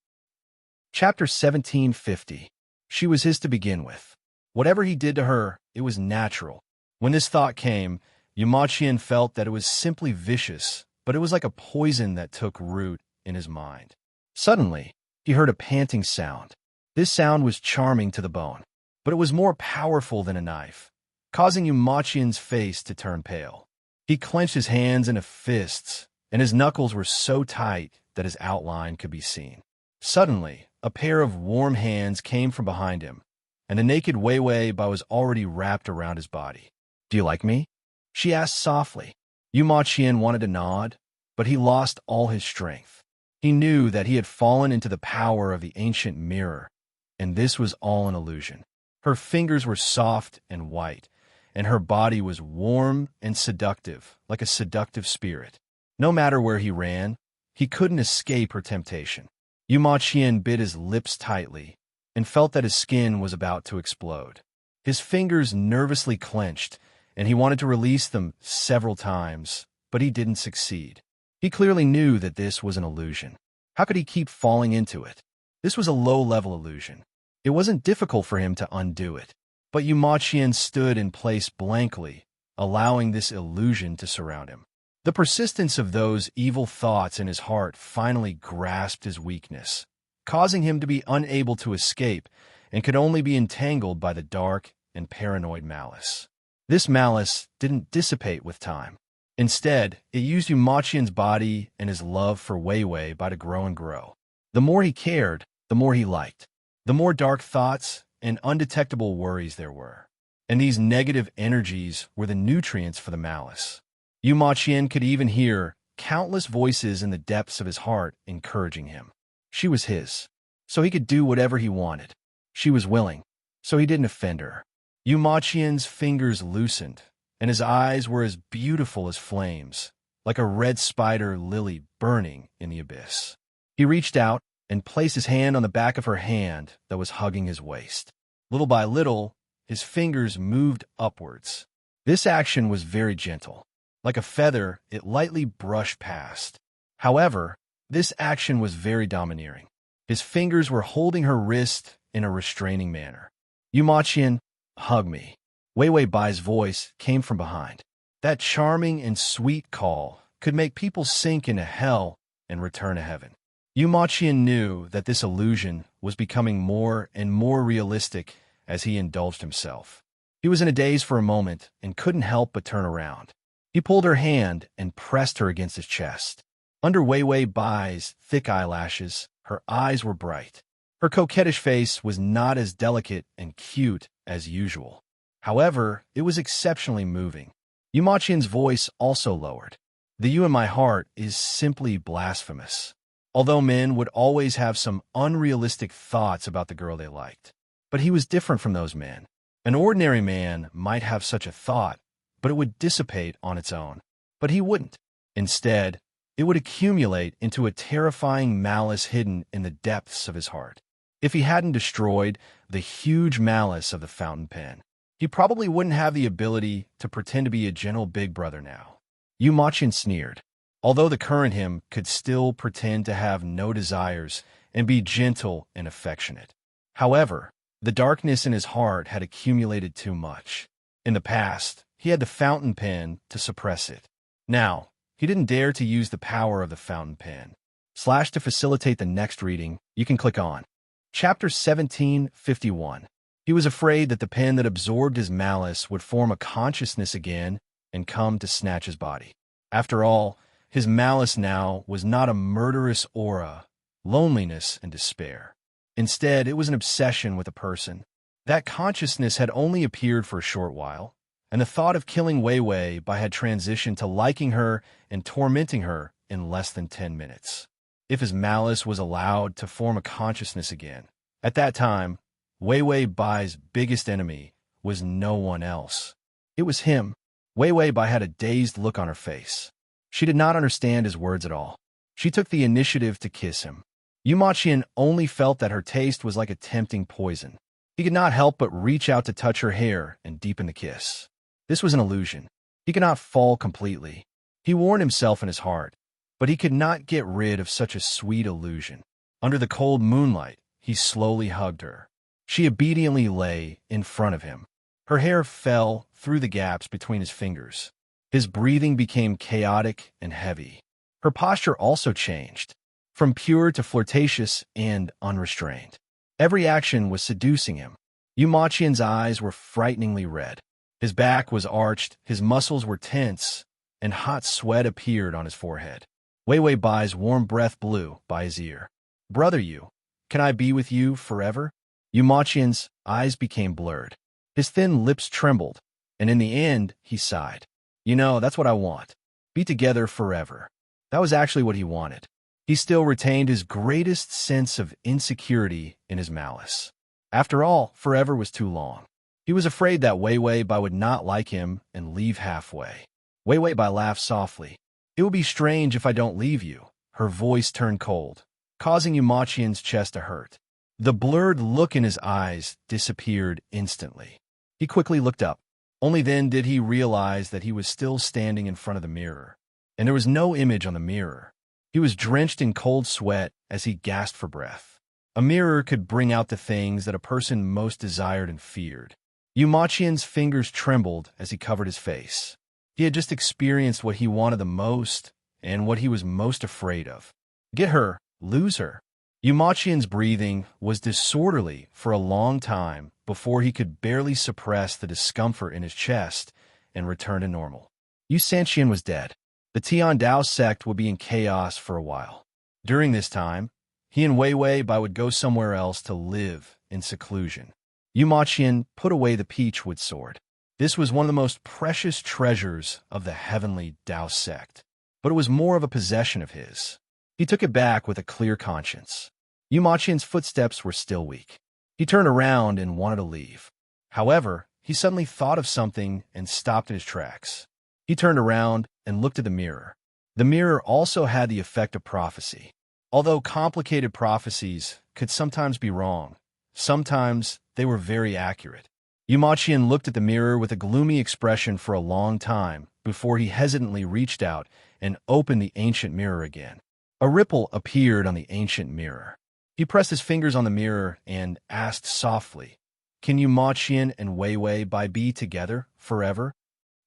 Chapter 1750. She was his to begin with. Whatever he did to her, it was natural. When this thought came, Yu Maqian felt that it was simply vicious, but it was like a poison that took root in his mind. Suddenly, he heard a panting sound. This sound was charming to the bone, but it was more powerful than a knife, causing Yu Maqian's face to turn pale. He clenched his hands into fists, and his knuckles were so tight that his outline could be seen. Suddenly, a pair of warm hands came from behind him, and the naked Wei Wei Bai was already wrapped around his body. "Do you like me?" she asked softly. Yu Ma Qian wanted to nod, but he lost all his strength. He knew that he had fallen into the power of the ancient mirror, and this was all an illusion. Her fingers were soft and white, and her body was warm and seductive, like a seductive spirit. No matter where he ran, he couldn't escape her temptation. Yu Ma Qian bit his lips tightly and felt that his skin was about to explode. His fingers nervously clenched, and he wanted to release them several times, but he didn't succeed. He clearly knew that this was an illusion. How could he keep falling into it? This was a low-level illusion. It wasn't difficult for him to undo it, but Yu Ma Qian stood in place blankly, allowing this illusion to surround him. The persistence of those evil thoughts in his heart finally grasped his weakness, causing him to be unable to escape and could only be entangled by the dark and paranoid malice. This malice didn't dissipate with time. Instead, it used Yu Ma Qian's body and his love for Wei Wei Bai to grow and grow. The more he cared, the more he liked. The more dark thoughts and undetectable worries there were. And these negative energies were the nutrients for the malice. Yu Ma Qian could even hear countless voices in the depths of his heart encouraging him. She was his, so he could do whatever he wanted. She was willing, so he didn't offend her. Yu Ma Qian's fingers loosened, and his eyes were as beautiful as flames, like a red spider lily burning in the abyss. He reached out and placed his hand on the back of her hand that was hugging his waist. Little by little, his fingers moved upwards. This action was very gentle. Like a feather, it lightly brushed past. However, this action was very domineering. His fingers were holding her wrist in a restraining manner. "Yu Ma Qian, hug me." Wei Wei Bai's voice came from behind. That charming and sweet call could make people sink into hell and return to heaven. Yu Ma Qian knew that this illusion was becoming more and more realistic as he indulged himself. He was in a daze for a moment and couldn't help but turn around. He pulled her hand and pressed her against his chest. Under Wei Wei Bai's thick eyelashes, her eyes were bright. Her coquettish face was not as delicate and cute as usual. However, it was exceptionally moving. Yu Ma Qian's voice also lowered. "The you in my heart is simply blasphemous." Although men would always have some unrealistic thoughts about the girl they liked. But he was different from those men. An ordinary man might have such a thought, but it would dissipate on its own. But he wouldn't. Instead, it would accumulate into a terrifying malice hidden in the depths of his heart. If he hadn't destroyed the huge malice of the fountain pen, he probably wouldn't have the ability to pretend to be a gentle big brother now. Yu Ma Qian sneered. Although the current him could still pretend to have no desires and be gentle and affectionate. However, the darkness in his heart had accumulated too much. In the past, he had the fountain pen to suppress it. Now, he didn't dare to use the power of the fountain pen. / to facilitate the next reading, you can click on Chapter 1751. He was afraid that the pen that absorbed his malice would form a consciousness again and come to snatch his body. After all, his malice now was not a murderous aura, loneliness, and despair. Instead, it was an obsession with a person. That consciousness had only appeared for a short while, and the thought of killing Wei Wei Bai had transitioned to liking her and tormenting her in less than 10 minutes. If his malice was allowed to form a consciousness again, at that time, Wei Wei Bai's biggest enemy was no one else. It was him. Wei Wei Bai had a dazed look on her face. She did not understand his words at all. She took the initiative to kiss him. Yu Ma Qian only felt that her taste was like a tempting poison. He could not help but reach out to touch her hair and deepen the kiss. This was an illusion. He could not fall completely. He warned himself in his heart, but he could not get rid of such a sweet illusion. Under the cold moonlight, he slowly hugged her. She obediently lay in front of him. Her hair fell through the gaps between his fingers. His breathing became chaotic and heavy. Her posture also changed, from pure to flirtatious and unrestrained. Every action was seducing him. Yu Ma Qian's eyes were frighteningly red. His back was arched, his muscles were tense, and hot sweat appeared on his forehead. Wei Wei Bai's warm breath blew by his ear. "Brother Yu, can I be with you forever?" Yumachian's eyes became blurred. His thin lips trembled, and in the end, he sighed. You know, that's what I want. Be together forever. That was actually what he wanted. He still retained his greatest sense of insecurity in his malice. After all, forever was too long. He was afraid that Wei Wei Bai would not like him and leave halfway. Wei Wei Bai laughed softly. It will be strange if I don't leave you. Her voice turned cold, causing Yumachian's chest to hurt. The blurred look in his eyes disappeared instantly. He quickly looked up. Only then did he realize that he was still standing in front of the mirror, and there was no image on the mirror. He was drenched in cold sweat as he gasped for breath. A mirror could bring out the things that a person most desired and feared. Yumachian's fingers trembled as he covered his face. He had just experienced what he wanted the most and what he was most afraid of. Get her, lose her. Yumachian's breathing was disorderly for a long time before he could barely suppress the discomfort in his chest and return to normal. Yu Sanxian was dead. The Tian Dao sect would be in chaos for a while. During this time, he and Wei Wei Bai would go somewhere else to live in seclusion. Yumachian put away the peachwood sword. This was one of the most precious treasures of the heavenly Dao sect, but it was more of a possession of his. He took it back with a clear conscience. Yumachian's footsteps were still weak. He turned around and wanted to leave. However, he suddenly thought of something and stopped in his tracks. He turned around and looked at the mirror. The mirror also had the effect of prophecy. Although complicated prophecies could sometimes be wrong, sometimes they were very accurate. Yumachian looked at the mirror with a gloomy expression for a long time before he hesitantly reached out and opened the ancient mirror again. A ripple appeared on the ancient mirror. He pressed his fingers on the mirror and asked softly, "Can Yumachian and Wei Wei Bai be together forever?"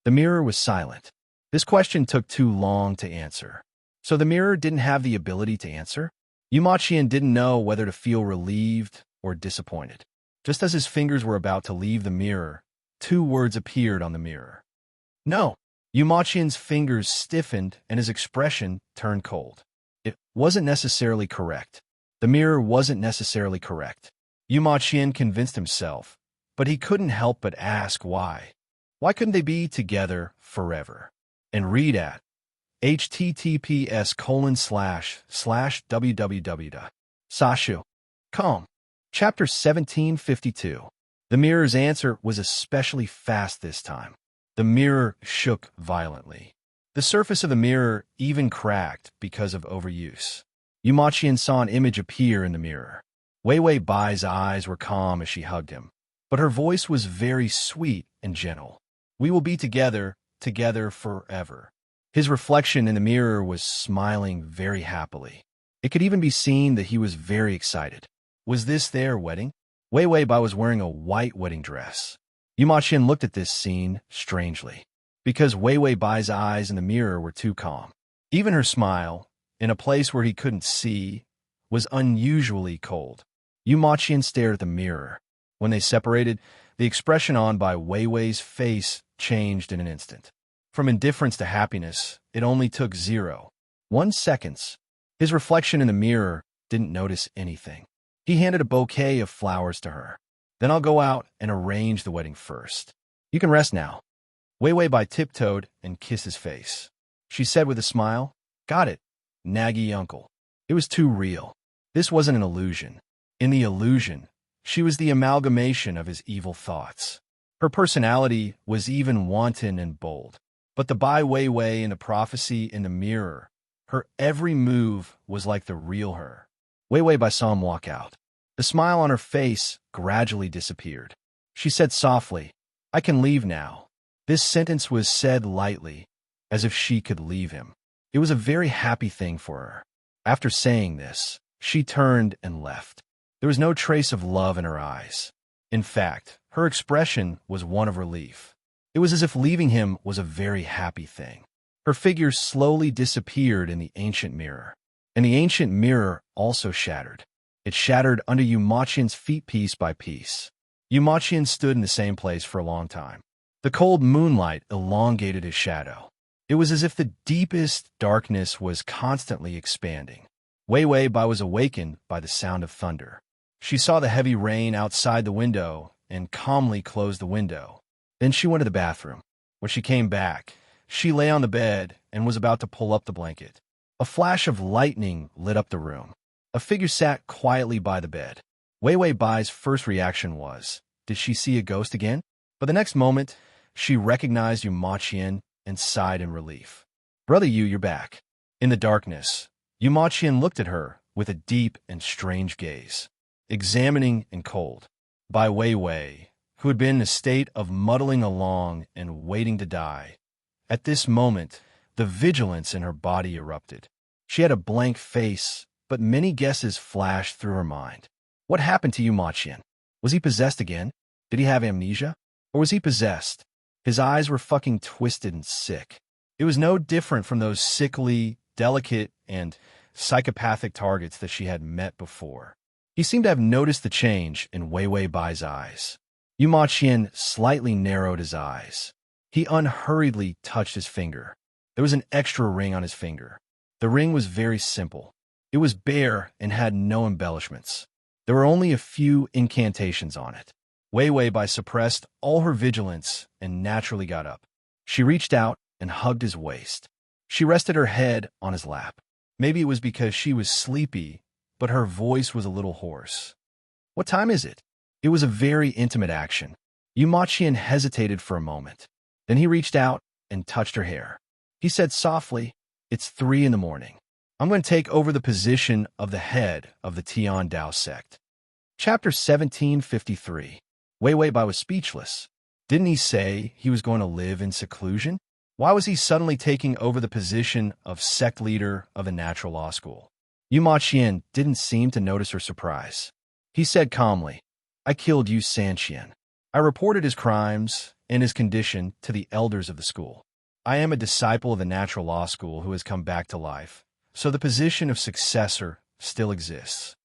The mirror was silent. This question took too long to answer. So the mirror didn't have the ability to answer? Yumachian didn't know whether to feel relieved or disappointed. Just as his fingers were about to leave the mirror, two words appeared on the mirror. No. Yumachian's fingers stiffened and his expression turned cold. It wasn't necessarily correct. The mirror wasn't necessarily correct. Yumachian convinced himself, but he couldn't help but ask why. Why couldn't they be together forever? And read at https://www.sashu.com. Chapter 1752. The mirror's answer was especially fast this time. The mirror shook violently. The surface of the mirror even cracked because of overuse. Yumachian saw an image appear in the mirror. Wei Wei Bai's eyes were calm as she hugged him, but her voice was very sweet and gentle. We will be together forever. His reflection in the mirror was smiling very happily. It could even be seen that he was very excited. Was this their wedding? Wei Wei Bai was wearing a white wedding dress. Yumachian looked at this scene strangely, because Wei Wei Bai's eyes in the mirror were too calm. Even her smile, in a place where he couldn't see, was unusually cold. Yumachian stared at the mirror. When they separated, the expression on by Wei Wei's face changed in an instant. From indifference to happiness, it only took 0.1 seconds. His reflection in the mirror didn't notice anything. He handed a bouquet of flowers to her. Then I'll go out and arrange the wedding first. You can rest now. Wei Wei Bai tiptoed and kissed his face. She said with a smile, "Got it, naggy uncle." It was too real. This wasn't an illusion. In the illusion, she was the amalgamation of his evil thoughts. Her personality was even wanton and bold. But the Bai Wei Wei in the prophecy in the mirror, her every move was like the real her. Wei Wei Bai saw him walk out. The smile on her face gradually disappeared. She said softly, "I can leave now." This sentence was said lightly, as if she could leave him. It was a very happy thing for her. After saying this, she turned and left. There was no trace of love in her eyes. In fact, her expression was one of relief. It was as if leaving him was a very happy thing. Her figure slowly disappeared in the ancient mirror, and the ancient mirror also shattered. It shattered under Yumachian's feet piece by piece. Yumachian stood in the same place for a long time. The cold moonlight elongated his shadow. It was as if the deepest darkness was constantly expanding. Wei Wei Bai was awakened by the sound of thunder. She saw the heavy rain outside the window and calmly closed the window. Then she went to the bathroom. When she came back, she lay on the bed and was about to pull up the blanket. A flash of lightning lit up the room. A figure sat quietly by the bed. Wei Wei Bai's first reaction was, did she see a ghost again? But the next moment, she recognized Yu Ma Qian and sighed in relief. Brother Yu, you're back. In the darkness, Yu Ma Qian looked at her with a deep and strange gaze, examining and cold. Bai Wei Wei, who had been in a state of muddling along and waiting to die. At this moment, the vigilance in her body erupted. She had a blank face, but many guesses flashed through her mind. What happened to Yu Ma Qian? Was he possessed again? Did he have amnesia? Or was he possessed? His eyes were fucking twisted and sick. It was no different from those sickly, delicate, and psychopathic targets that she had met before. He seemed to have noticed the change in Wei Wei Bai's eyes. Yu Ma Qian slightly narrowed his eyes. He unhurriedly touched his finger. There was an extra ring on his finger. The ring was very simple. It was bare and had no embellishments. There were only a few incantations on it. Wei Wei Bai suppressed all her vigilance and naturally got up. She reached out and hugged his waist. She rested her head on his lap. Maybe it was because she was sleepy, but her voice was a little hoarse. What time is it? It was a very intimate action. Yu Ma Qian hesitated for a moment. Then he reached out and touched her hair. He said softly, it's 3 a.m. I'm going to take over the position of the head of the Tian Dao sect. Chapter 1753. Wei Wei Bai was speechless. Didn't he say he was going to live in seclusion? Why was he suddenly taking over the position of sect leader of a natural law school? Yu Ma Qian didn't seem to notice her surprise. He said calmly, I killed Yu Sanqian. I reported his crimes and his condition to the elders of the school. I am a disciple of the natural law school who has come back to life, so the position of successor still exists.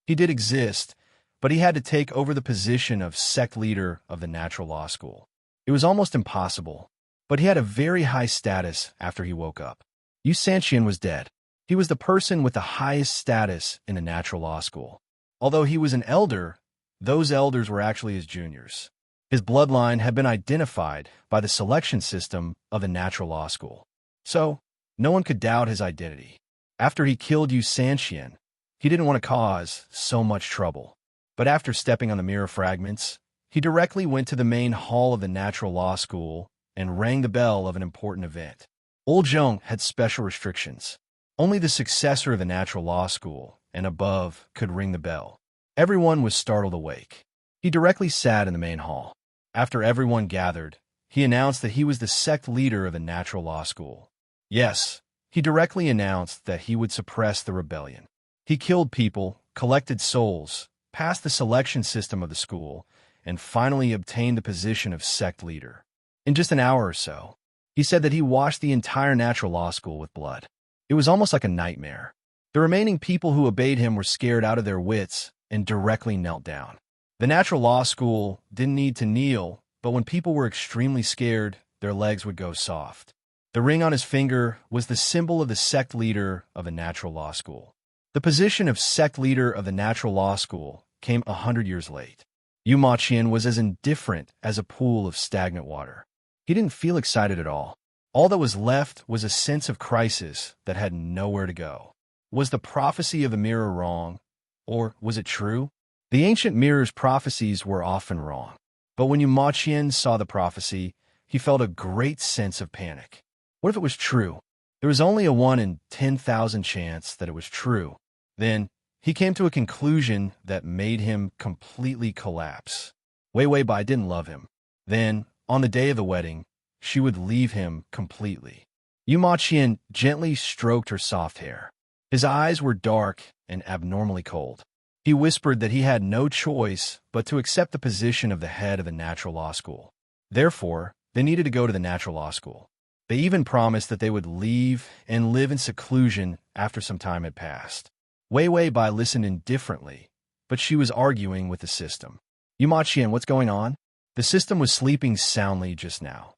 He did exist, but he had to take over the position of sect leader of the natural law school. It was almost impossible, but he had a very high status after he woke up. Yu Sanqian was dead. He was the person with the highest status in the natural law school. Although he was an elder, those elders were actually his juniors. His bloodline had been identified by the selection system of the natural law school. So, no one could doubt his identity. After he killed Yu Sanqian, he didn't want to cause so much trouble. But after stepping on the mirror fragments, he directly went to the main hall of the natural law school and rang the bell of an important event. Old Zhong had special restrictions. Only the successor of the natural law school and above could ring the bell. Everyone was startled awake. He directly sat in the main hall. After everyone gathered, he announced that he was the sect leader of the natural law school. Yes, he directly announced that he would suppress the rebellion. He killed people, collected souls, passed the selection system of the school, and finally obtained the position of sect leader. In just an hour or so, he said that he washed the entire natural law school with blood. It was almost like a nightmare. The remaining people who obeyed him were scared out of their wits and directly knelt down. The natural law school didn't need to kneel, but when people were extremely scared, their legs would go soft. The ring on his finger was the symbol of the sect leader of the natural law school. The position of sect leader of the natural law school came 100 years late. Yu Ma Qian was as indifferent as a pool of stagnant water. He didn't feel excited at all. All that was left was a sense of crisis that had nowhere to go. Was the prophecy of the mirror wrong? Or was it true? The ancient mirror's prophecies were often wrong. But when Yu Ma Qian saw the prophecy, he felt a great sense of panic. What if it was true? There was only a 1 in 10,000 chance that it was true. Then, he came to a conclusion that made him completely collapse. Wei Wei Bai didn't love him. Then, on the day of the wedding, she would leave him completely. Yu Ma Qian gently stroked her soft hair. His eyes were dark and abnormally cold. He whispered that he had no choice but to accept the position of the head of the natural law school. Therefore, they needed to go to the natural law school. They even promised that they would leave and live in seclusion after some time had passed. Wei Wei Bai listened indifferently, but she was arguing with the system. Yu Ma Qian, what's going on? The system was sleeping soundly just now.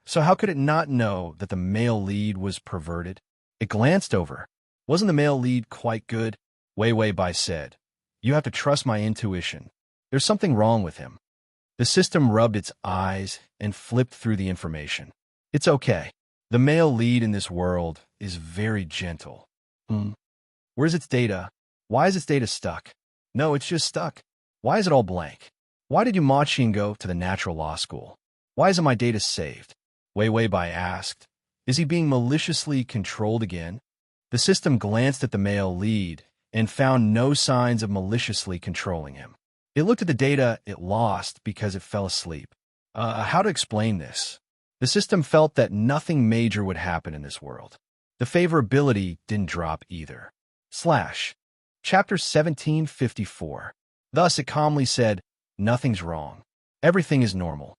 So how could it not know that the male lead was perverted? It glanced over. Wasn't the male lead quite good? Wei Wei Bai said. You have to trust my intuition. There's something wrong with him. The system rubbed its eyes and flipped through the information. It's okay. The male lead in this world is very gentle. Where's its data? Why is its data stuck? No, it's just stuck. Why is it all blank? Why did Yumachian go to the natural law school? Why isn't my data saved? Wei Weibai asked. Is he being maliciously controlled again? The system glanced at the male lead and found no signs of maliciously controlling him. It looked at the data it lost because it fell asleep. How to explain this? The system felt that nothing major would happen in this world. The favorability didn't drop either. Chapter 1754. Thus it calmly said, nothing's wrong. Everything is normal.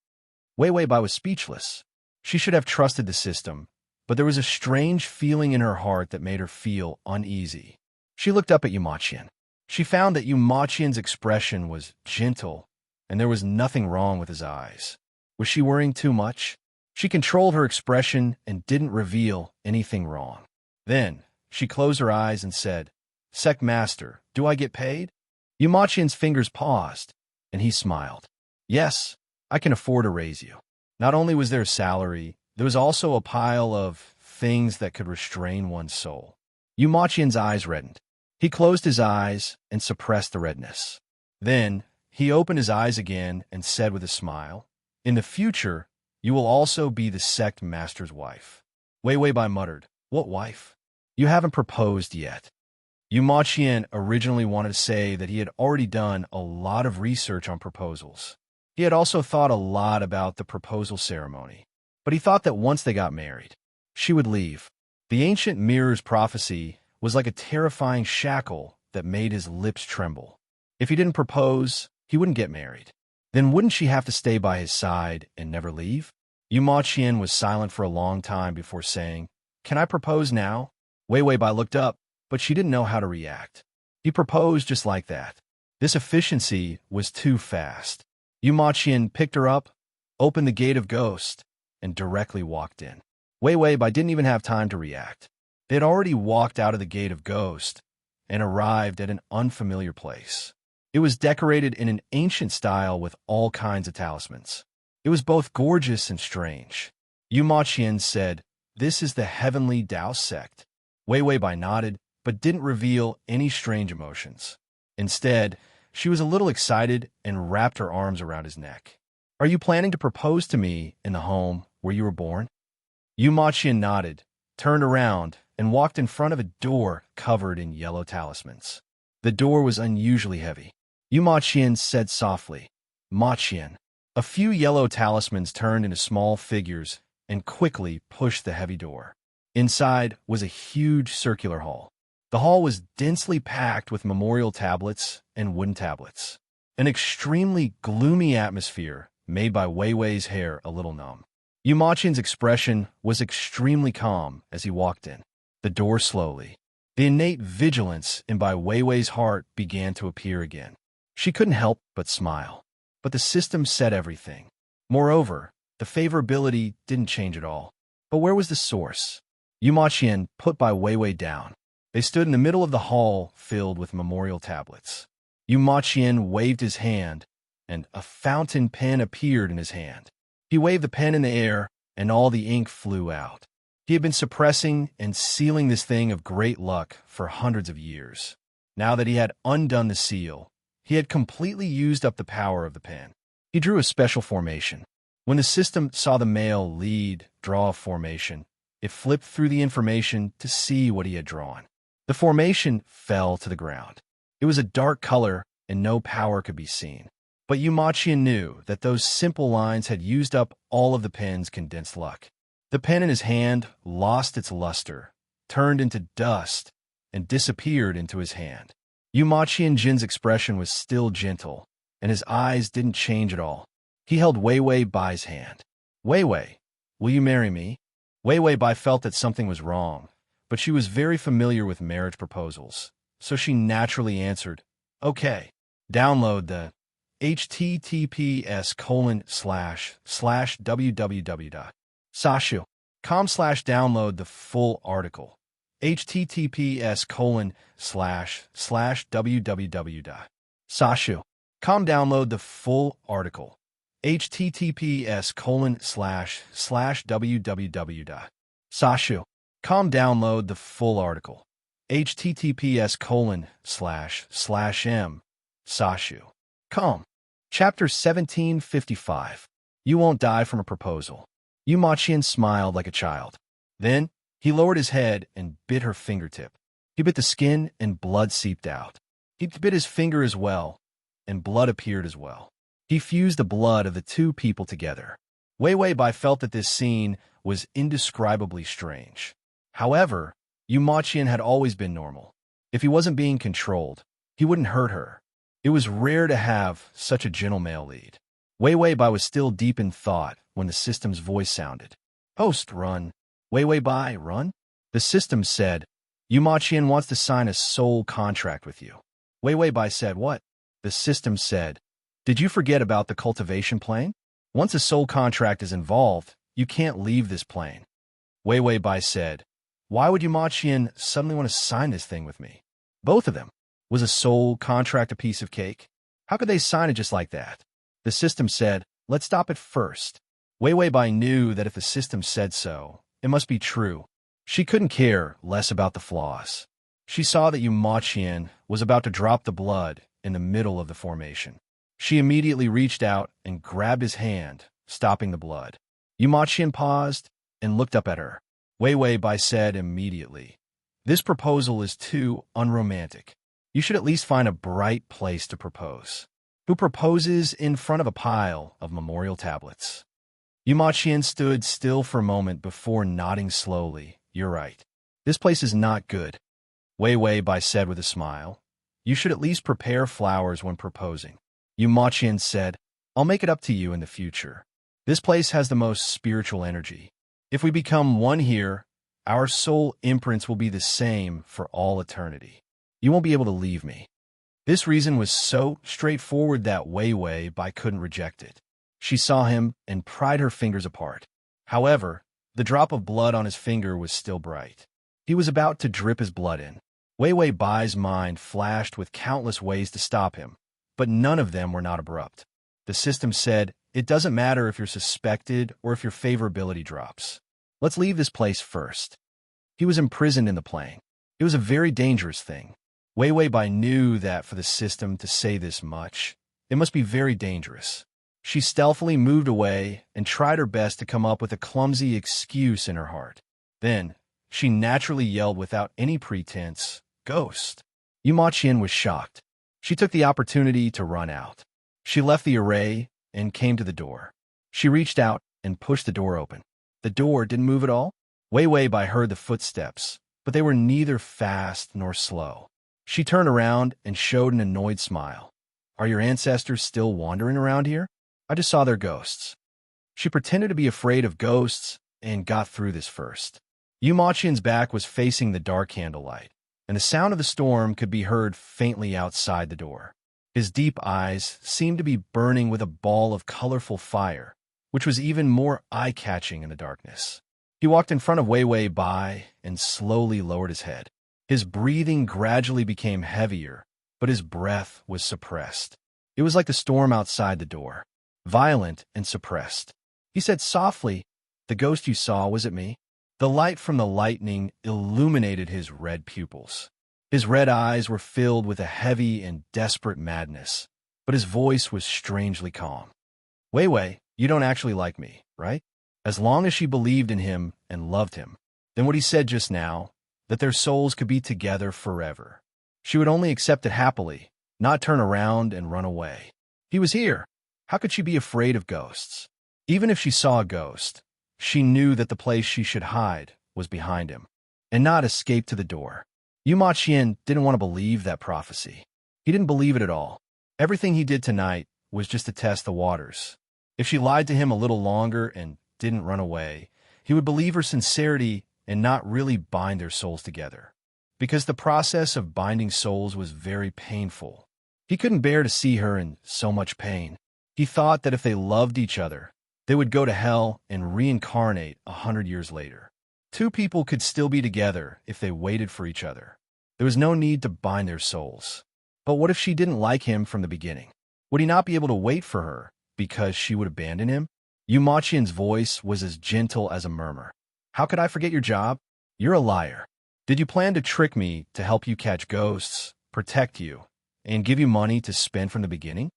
Wei Weibai was speechless. She should have trusted the system, but there was a strange feeling in her heart that made her feel uneasy. She looked up at Yumachian. She found that Yumachian's expression was gentle, and there was nothing wrong with his eyes. Was she worrying too much? She controlled her expression and didn't reveal anything wrong. Then, she closed her eyes and said, Sect Master, do I get paid? Yumachian's fingers paused, and he smiled. Yes, I can afford to raise you. Not only was there a salary, there was also a pile of things that could restrain one's soul. Yumachian's eyes reddened. He closed his eyes and suppressed the redness. Then, he opened his eyes again and said with a smile, In the future, you will also be the sect master's wife. Wei Weibai muttered, What wife? You haven't proposed yet. Yumachian originally wanted to say that he had already done a lot of research on proposals. He had also thought a lot about the proposal ceremony, but he thought that once they got married, she would leave. The ancient mirror's prophecy was like a terrifying shackle that made his lips tremble. If he didn't propose, he wouldn't get married. Then wouldn't she have to stay by his side and never leave? Yumachian was silent for a long time before saying, Can I propose now? Wei Weibai looked up, but she didn't know how to react. He proposed just like that. This efficiency was too fast. Yumachian picked her up, opened the gate of ghost, and directly walked in. Wei Weibai didn't even have time to react. They had already walked out of the gate of ghost and arrived at an unfamiliar place. It was decorated in an ancient style with all kinds of talismans. It was both gorgeous and strange. Yumachian said, This is the heavenly Tao sect. Wei Weibai nodded, but didn't reveal any strange emotions. Instead, she was a little excited and wrapped her arms around his neck. Are you planning to propose to me in the home where you were born? Yumachian nodded, turned around, and walked in front of a door covered in yellow talismans. The door was unusually heavy. Yumachian said softly, Machian. A few yellow talismans turned into small figures and quickly pushed the heavy door. Inside was a huge circular hall. The hall was densely packed with memorial tablets and wooden tablets. An extremely gloomy atmosphere made by Wei Wei's hair a little numb. Yumachian's expression was extremely calm as he walked in. The door slowly. The innate vigilance in by Wei Wei's heart began to appear again. She couldn't help but smile. But the system said everything. Moreover, the favorability didn't change at all. But where was the source? Yumachian put by Wei Wei down. They stood in the middle of the hall filled with memorial tablets. Yumachian waved his hand, and a fountain pen appeared in his hand. He waved the pen in the air, and all the ink flew out. He had been suppressing and sealing this thing of great luck for hundreds of years. Now that he had undone the seal, he had completely used up the power of the pen. He drew a special formation. When the system saw the male lead draw a formation, it flipped through the information to see what he had drawn. The formation fell to the ground. It was a dark color, and no power could be seen. But Yumachian knew that those simple lines had used up all of the pen's condensed luck. The pen in his hand lost its luster, turned into dust, and disappeared into his hand. Yumachian Jin's expression was still gentle, and his eyes didn't change at all. He held Wei Wei Bai's hand. Wei Wei, will you marry me? Wei Wei Bai felt that something was wrong, but she was very familiar with marriage proposals, so she naturally answered, Okay. Download the https://www.sashu.com/download the full article. https://www Sashu. Com download the full article. https://www.sashu. Com download the full article. https://m. Sashu. Com. Chapter 1755. You won't die from a proposal. Yu Maqian smiled like a child. Then, he lowered his head and bit her fingertip. He bit the skin and blood seeped out. He bit his finger as well, and blood appeared as well. He fused the blood of the two people together. Wei Wei Bai felt that this scene was indescribably strange. However, Yu Maqian had always been normal. If he wasn't being controlled, he wouldn't hurt her. It was rare to have such a gentle male lead. Wei Wei Bai was still deep in thought when the system's voice sounded. Host, run. Wei Wei Bai, run? The system said, Yu Maqian wants to sign a soul contract with you. Wei Wei Bai said, what? The system said, did you forget about the cultivation plane? Once a soul contract is involved, you can't leave this plane. Wei Wei Bai said, why would Yu Maqian suddenly want to sign this thing with me? Both of them. Was a soul contract a piece of cake? How could they sign it just like that? The system said, let's stop it first. Wei Wei Bai knew that if the system said so, it must be true. She couldn't care less about the flaws. She saw that Yu Maqian was about to drop the blood in the middle of the formation. She immediately reached out and grabbed his hand, stopping the blood. Yu Maqian paused and looked up at her. Wei Wei Bai said immediately, this proposal is too unromantic. You should at least find a bright place to propose. Who proposes in front of a pile of memorial tablets? Yu Maqian stood still for a moment before nodding slowly. You're right. This place is not good. Wei Wei Bai said with a smile. You should at least prepare flowers when proposing. Yu Maqian said, I'll make it up to you in the future. This place has the most spiritual energy. If we become one here, our soul imprints will be the same for all eternity. You won't be able to leave me. This reason was so straightforward that Wei Wei Bai couldn't reject it. She saw him and pried her fingers apart. However, the drop of blood on his finger was still bright. He was about to drip his blood in. Wei Wei Bai's mind flashed with countless ways to stop him, but none of them were not abrupt. The system said, it doesn't matter if you're suspected or if your favorability drops. Let's leave this place first. He was imprisoned in the plane. It was a very dangerous thing. Wei Wei Bai knew that for the system to say this much, it must be very dangerous. She stealthily moved away and tried her best to come up with a clumsy excuse in her heart. Then, she naturally yelled without any pretense, Ghost! Yu Maqian was shocked. She took the opportunity to run out. She left the array and came to the door. She reached out and pushed the door open. The door didn't move at all. Wei Wei Bai heard the footsteps, but they were neither fast nor slow. She turned around and showed an annoyed smile. Are your ancestors still wandering around here? I just saw their ghosts. She pretended to be afraid of ghosts and got through this first. Yu Maqian's back was facing the dark candlelight, and the sound of the storm could be heard faintly outside the door. His deep eyes seemed to be burning with a ball of colorful fire, which was even more eye-catching in the darkness. He walked in front of Wei Wei Bai and slowly lowered his head. His breathing gradually became heavier, but his breath was suppressed. It was like the storm outside the door, violent and suppressed. He said softly, the ghost you saw, was it me? The light from the lightning illuminated his red pupils. His red eyes were filled with a heavy and desperate madness, but his voice was strangely calm. Wei Wei, you don't actually like me, right? As long as she believed in him and loved him, then what he said just now, that their souls could be together forever. She would only accept it happily, not turn around and run away. He was here. How could she be afraid of ghosts? Even if she saw a ghost, she knew that the place she should hide was behind him, and not escape to the door. Yu Maqian didn't want to believe that prophecy. He didn't believe it at all. Everything he did tonight was just to test the waters. If she lied to him a little longer and didn't run away, he would believe her sincerity and not really bind their souls together. Because the process of binding souls was very painful. He couldn't bear to see her in so much pain. He thought that if they loved each other, they would go to hell and reincarnate 100 years later. Two people could still be together if they waited for each other. There was no need to bind their souls. But what if she didn't like him from the beginning? Would he not be able to wait for her because she would abandon him? Yu Maqian's voice was as gentle as a murmur. How could I forget your job? You're a liar. Did you plan to trick me to help you catch ghosts, protect you, and give you money to spend from the beginning?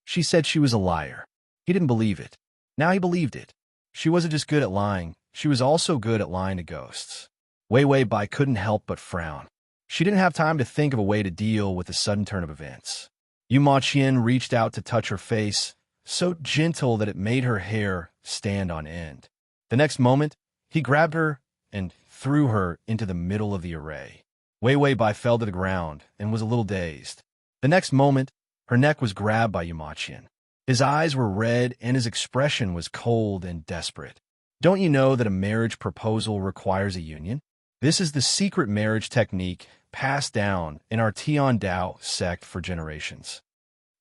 She said she was a liar. He didn't believe it. Now he believed it. She wasn't just good at lying, she was also good at lying to ghosts. Wei Wei Bai couldn't help but frown. She didn't have time to think of a way to deal with the sudden turn of events. Yu Maqian reached out to touch her face, so gentle that it made her hair stand on end. The next moment, he grabbed her and threw her into the middle of the array. Wei Wei Bai fell to the ground and was a little dazed. The next moment, her neck was grabbed by Yu Maqian. His eyes were red and his expression was cold and desperate. Don't you know that a marriage proposal requires a union? This is the secret marriage technique passed down in our Tian Dao sect for generations.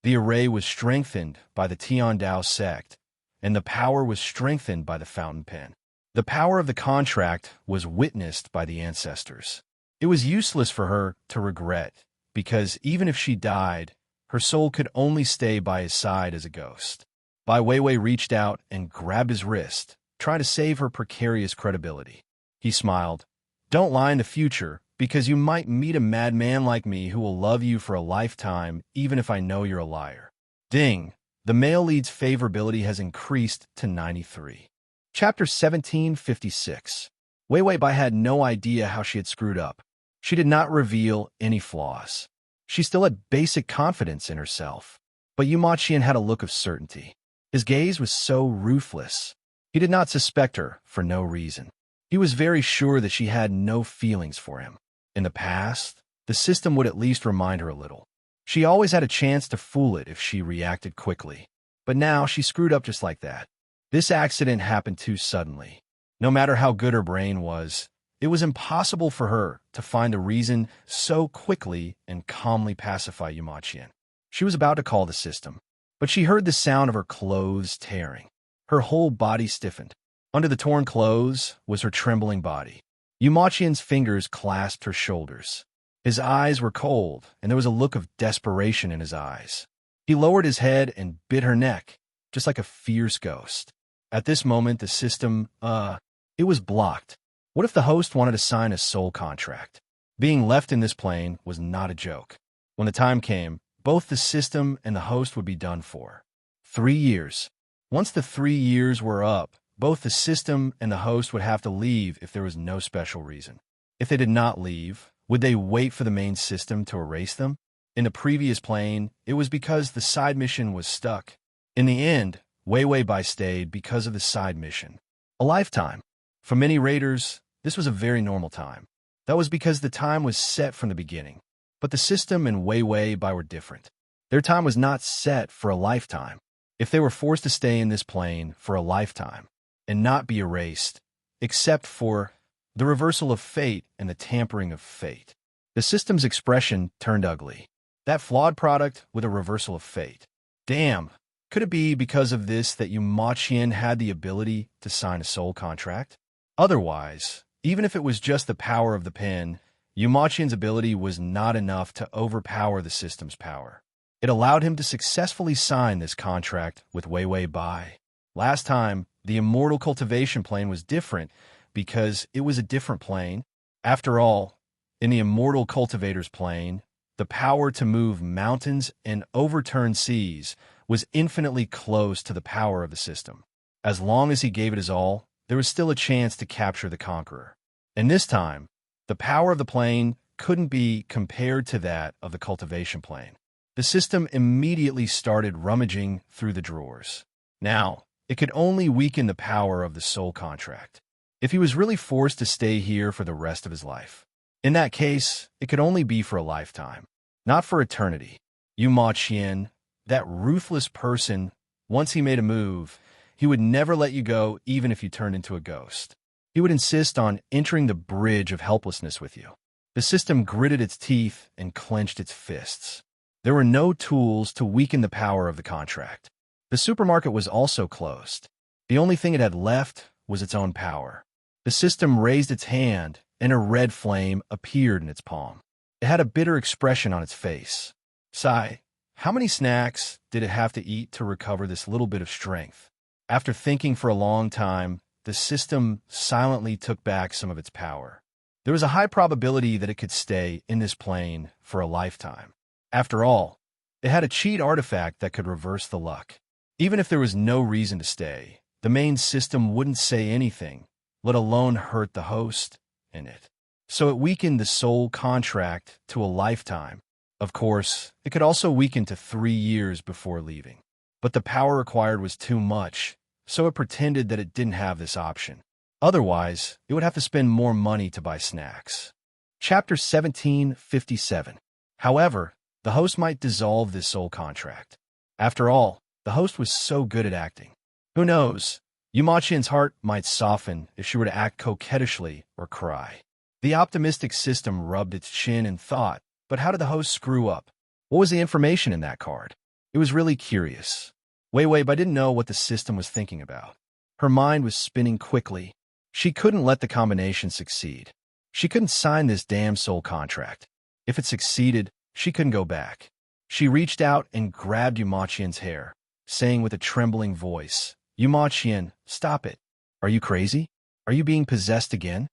The array was strengthened by the Tian Dao sect, and the power was strengthened by the fountain pen. The power of the contract was witnessed by the ancestors. It was useless for her to regret, because even if she died, her soul could only stay by his side as a ghost. Bai Weiwei reached out and grabbed his wrist, trying to save her precarious credibility. He smiled. Don't lie in the future, because you might meet a madman like me who will love you for a lifetime, even if I know you're a liar. Ding! The male lead's favorability has increased to 93. Chapter 1756. Wei Wei Bai had no idea how she had screwed up. She did not reveal any flaws. She still had basic confidence in herself. But Yu Maqian had a look of certainty. His gaze was so ruthless. He did not suspect her for no reason. He was very sure that she had no feelings for him. In the past, the system would at least remind her a little. She always had a chance to fool it if she reacted quickly. But now she screwed up just like that. This accident happened too suddenly. No matter how good her brain was, it was impossible for her to find a reason so quickly and calmly pacify Yu Maqian. She was about to call the system, but she heard the sound of her clothes tearing. Her whole body stiffened. Under the torn clothes was her trembling body. Yu Maqian's fingers clasped her shoulders. His eyes were cold, and there was a look of desperation in his eyes. He lowered his head and bit her neck, just like a fierce ghost. At this moment, the system, it was blocked. What if the host wanted to sign a soul contract? Being left in this plane was not a joke. When the time came, both the system and the host would be done for. 3 years. Once the 3 years were up, both the system and the host would have to leave if there was no special reason. If they did not leave, would they wait for the main system to erase them? In the previous plane, it was because the side mission was stuck. In the end, Wei Wei Bai stayed because of the side mission. A lifetime. For many raiders, this was a very normal time. That was because the time was set from the beginning. But the system and Wei Wei Bai were different. Their time was not set for a lifetime. If they were forced to stay in this plane for a lifetime and not be erased, except for the reversal of fate and the tampering of fate. The system's expression turned ugly. That flawed product with a reversal of fate. Damn, could it be because of this that Yu Maqian had the ability to sign a soul contract? Otherwise, even if it was just the power of the pen, Yu Maqian's ability was not enough to overpower the system's power. It allowed him to successfully sign this contract with Wei Wei Bai. Last time, the immortal cultivation plane was different because it was a different plane. After all, in the immortal cultivator's plane, the power to move mountains and overturn seas was infinitely close to the power of the system. As long as he gave it his all, there was still a chance to capture the conqueror. And this time, the power of the plane couldn't be compared to that of the cultivation plane. The system immediately started rummaging through the drawers. Now, it could only weaken the power of the soul contract. If he was really forced to stay here for the rest of his life. In that case, it could only be for a lifetime, not for eternity. Yu Maqian, that ruthless person, once he made a move, he would never let you go even if you turned into a ghost. He would insist on entering the bridge of helplessness with you. The system gritted its teeth and clenched its fists. There were no tools to weaken the power of the contract. The supermarket was also closed. The only thing it had left was its own power. The system raised its hand, and a red flame appeared in its palm. It had a bitter expression on its face. Sigh. How many snacks did it have to eat to recover this little bit of strength? After thinking for a long time, the system silently took back some of its power. There was a high probability that it could stay in this plane for a lifetime. After all, it had a cheat artifact that could reverse the luck. Even if there was no reason to stay, the main system wouldn't say anything, let alone hurt the host in it. So it weakened the soul contract to a lifetime. Of course, it could also weaken to 3 years before leaving. But the power required was too much, so it pretended that it didn't have this option. Otherwise, it would have to spend more money to buy snacks. Chapter 1757. However, the host might dissolve this soul contract. After all, the host was so good at acting. Who knows? Yumachien's heart might soften if she were to act coquettishly or cry. The optimistic system rubbed its chin and thought, but how did the host screw up? What was the information in that card? It was really curious. Wei but didn't know what the system was thinking about. Her mind was spinning quickly. She couldn't let the combination succeed. She couldn't sign this damn soul contract. If it succeeded, she couldn't go back. She reached out and grabbed Yumachien's hair, saying with a trembling voice, "Yumachien, stop it. Are you crazy? Are you being possessed again?"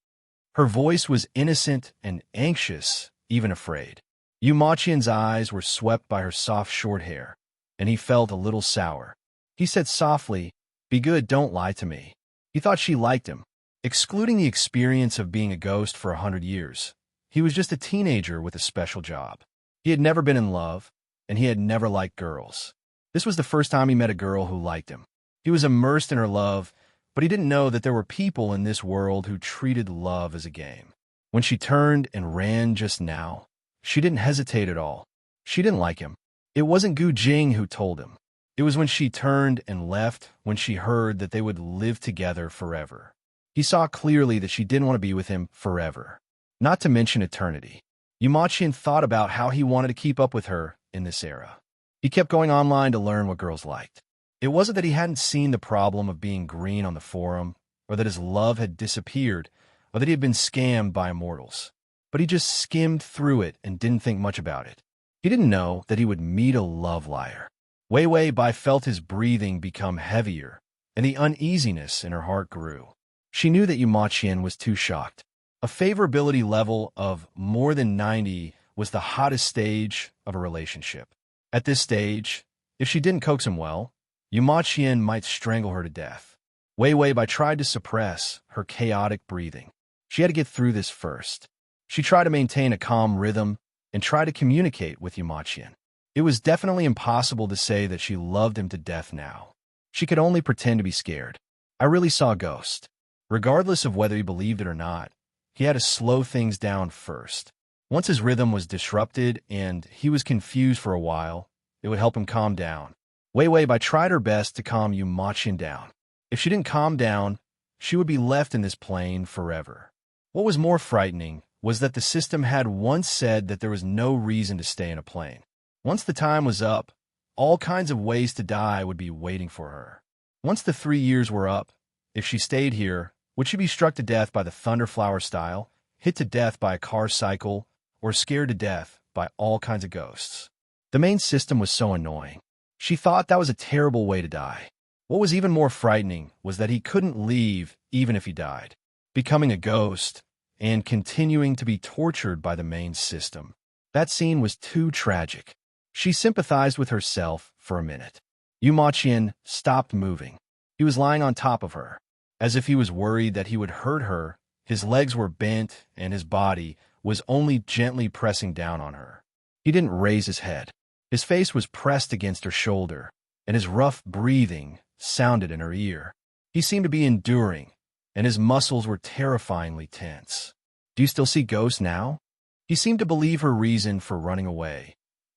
Her voice was innocent and anxious, even afraid. Yumachien's eyes were swept by her soft short hair, and he felt a little sour. He said softly, "Be good, don't lie to me." He thought she liked him. Excluding the experience of being a ghost for 100 years, he was just a teenager with a special job. He had never been in love, and he had never liked girls. This was the first time he met a girl who liked him. He was immersed in her love, but he didn't know that there were people in this world who treated love as a game. When she turned and ran just now, she didn't hesitate at all. She didn't like him. It wasn't Gu Jing who told him. It was when she turned and left when she heard that they would live together forever. He saw clearly that she didn't want to be with him forever, not to mention eternity. Yumachien thought about how he wanted to keep up with her in this era. He kept going online to learn what girls liked. It wasn't that he hadn't seen the problem of being green on the forum, or that his love had disappeared, or that he had been scammed by immortals. But he just skimmed through it and didn't think much about it. He didn't know that he would meet a love liar. Wei Bai felt his breathing become heavier, and the uneasiness in her heart grew. She knew that Yumachien was too shocked. A favorability level of more than 90 was the hottest stage of a relationship. At this stage, if she didn't coax him well, Yumachien might strangle her to death. Wei Bai tried to suppress her chaotic breathing. She had to get through this first. She tried to maintain a calm rhythm and try to communicate with Yumachien. It was definitely impossible to say that she loved him to death now. She could only pretend to be scared. I really saw a ghost. Regardless of whether he believed it or not, he had to slow things down first. Once his rhythm was disrupted and he was confused for a while, it would help him calm down. Wei Bai tried her best to calm Yumachien down. If she didn't calm down, she would be left in this plane forever. What was more frightening was that the system had once said that there was no reason to stay in a plane. Once the time was up, all kinds of ways to die would be waiting for her. Once the 3 years were up, if she stayed here, would she be struck to death by the Thunderflower style, hit to death by a car cycle, or scared to death by all kinds of ghosts? The main system was so annoying. She thought that was a terrible way to die. What was even more frightening was that he couldn't leave even if he died, becoming a ghost and continuing to be tortured by the main system. That scene was too tragic. She sympathized with herself for a minute. Yumachien stopped moving. He was lying on top of her. As if he was worried that he would hurt her, his legs were bent and his body was only gently pressing down on her. He didn't raise his head. His face was pressed against her shoulder, and his rough breathing sounded in her ear. He seemed to be enduring, and his muscles were terrifyingly tense. "Do you still see ghosts now?" He seemed to believe her reason for running away,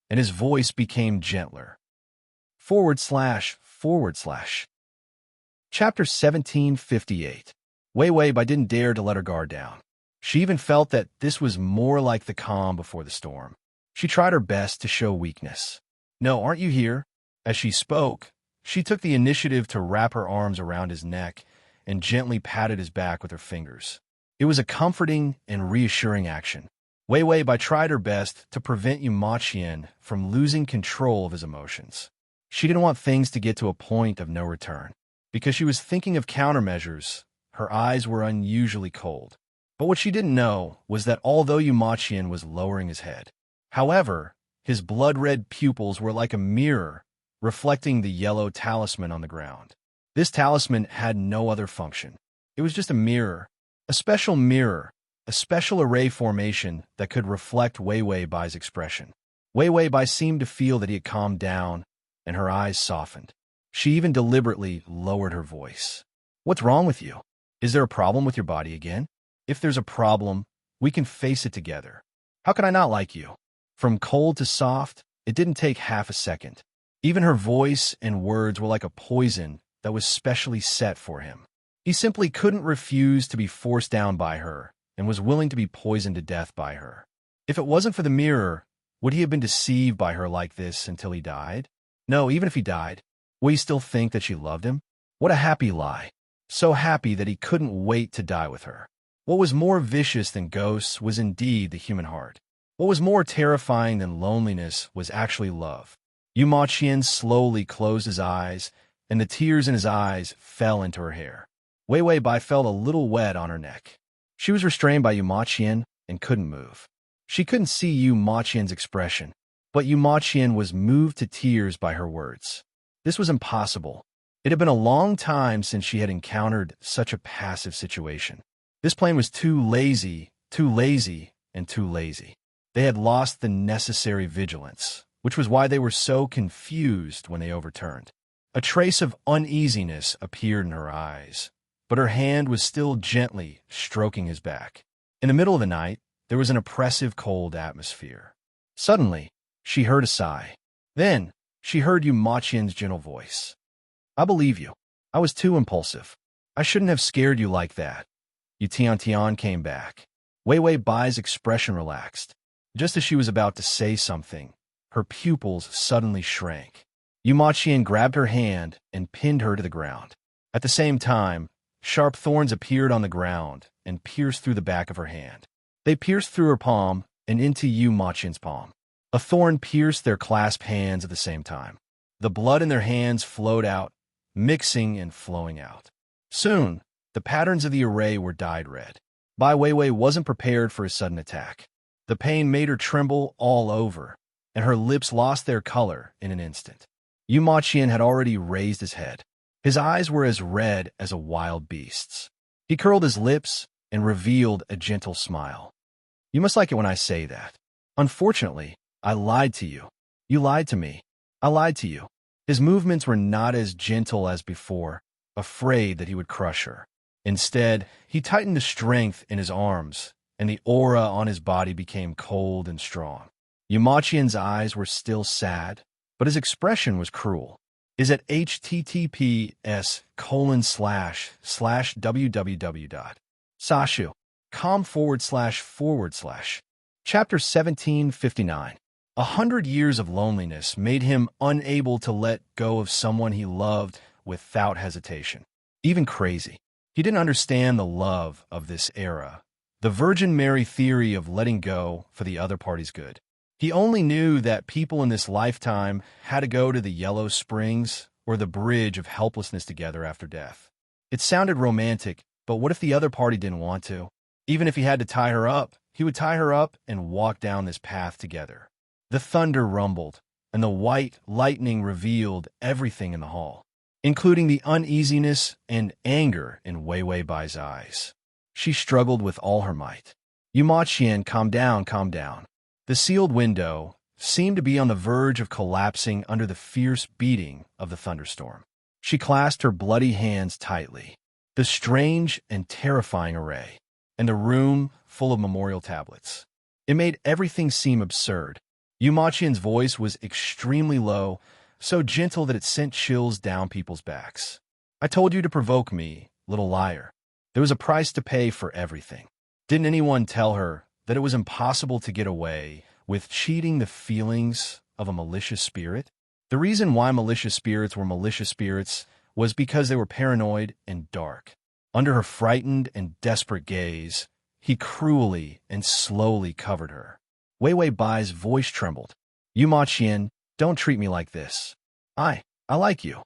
and his voice became gentler. // Chapter 1758. Wei Bai didn't dare to let her guard down. She even felt that this was more like the calm before the storm. She tried her best to show weakness. "No, aren't you here?" As she spoke, she took the initiative to wrap her arms around his neck and gently patted his back with her fingers. It was a comforting and reassuring action. Wei Wei Bai tried her best to prevent Yu Maqian from losing control of his emotions. She didn't want things to get to a point of no return. Because she was thinking of countermeasures, her eyes were unusually cold. But what she didn't know was that although Yu Maqian was lowering his head, however, his blood-red pupils were like a mirror, reflecting the yellow talisman on the ground. This talisman had no other function. It was just a mirror, a special array formation that could reflect Wei Wei Bai's expression. Wei Wei Bai seemed to feel that he had calmed down, and her eyes softened. She even deliberately lowered her voice. "What's wrong with you? Is there a problem with your body again? If there's a problem, we can face it together. How can I not like you?" From cold to soft, it didn't take half a second. Even her voice and words were like a poison that was specially set for him. He simply couldn't refuse to be forced down by her and was willing to be poisoned to death by her. If it wasn't for the mirror, would he have been deceived by her like this until he died? No, even if he died, would he still think that she loved him? What a happy lie. So happy that he couldn't wait to die with her. What was more vicious than ghosts was indeed the human heart. What was more terrifying than loneliness was actually love. Yu Maqian slowly closed his eyes, and the tears in his eyes fell into her hair. Wei Wei Bai felt a little wet on her neck. She was restrained by Yu Maqian and couldn't move. She couldn't see Yu Maqian's expression, but Yu Maqian was moved to tears by her words. This was impossible. It had been a long time since she had encountered such a passive situation. This plane was too lazy, and too lazy. They had lost the necessary vigilance, which was why they were so confused when they overturned. A trace of uneasiness appeared in her eyes, but her hand was still gently stroking his back. In the middle of the night, there was an oppressive cold atmosphere. Suddenly, she heard a sigh. Then, she heard Yu Maqian's gentle voice. "I believe you. I was too impulsive. I shouldn't have scared you like that." Yu Tian came back. Wei Wei Bai's expression relaxed. Just as she was about to say something, her pupils suddenly shrank. Yu Maqian grabbed her hand and pinned her to the ground. At the same time, sharp thorns appeared on the ground and pierced through the back of her hand. They pierced through her palm and into Yu Maqian's palm. A thorn pierced their clasped hands at the same time. The blood in their hands flowed out, mixing and flowing out. Soon, the patterns of the array were dyed red. Bai Weiwei wasn't prepared for a sudden attack. The pain made her tremble all over, and her lips lost their color in an instant. Yu Maqian had already raised his head. His eyes were as red as a wild beast's. He curled his lips and revealed a gentle smile. "You must like it when I say that. Unfortunately, I lied to you. You lied to me. I lied to you." His movements were not as gentle as before, afraid that he would crush her. Instead, he tightened the strength in his arms, and the aura on his body became cold and strong. Yu Maqian's eyes were still sad, but his expression was cruel. Is at https://www.sashu.com// Chapter 1759. 100 years of loneliness made him unable to let go of someone he loved without hesitation. Even crazy. He didn't understand the love of this era, the Virgin Mary theory of letting go for the other party's good. He only knew that people in this lifetime had to go to the Yellow Springs or the Bridge of Helplessness together after death. It sounded romantic, but what if the other party didn't want to? Even if he had to tie her up, he would tie her up and walk down this path together. The thunder rumbled, and the white lightning revealed everything in the hall, including the uneasiness and anger in Wei Wei Bai's eyes. She struggled with all her might. "Yu Maqian, calm down, calm down." The sealed window seemed to be on the verge of collapsing under the fierce beating of the thunderstorm. She clasped her bloody hands tightly. The strange and terrifying array, and the room full of memorial tablets. It made everything seem absurd. Yu Maqian's voice was extremely low, so gentle that it sent chills down people's backs. "I told you to provoke me, little liar. There was a price to pay for everything. Didn't anyone tell her that it was impossible to get away with cheating the feelings of a malicious spirit? The reason why malicious spirits were malicious spirits was because they were paranoid and dark. Under her frightened and desperate gaze, He cruelly and slowly covered her. Wei Wei Bai's voice trembled. Yu Ma Qian, don't treat me like this. I like you.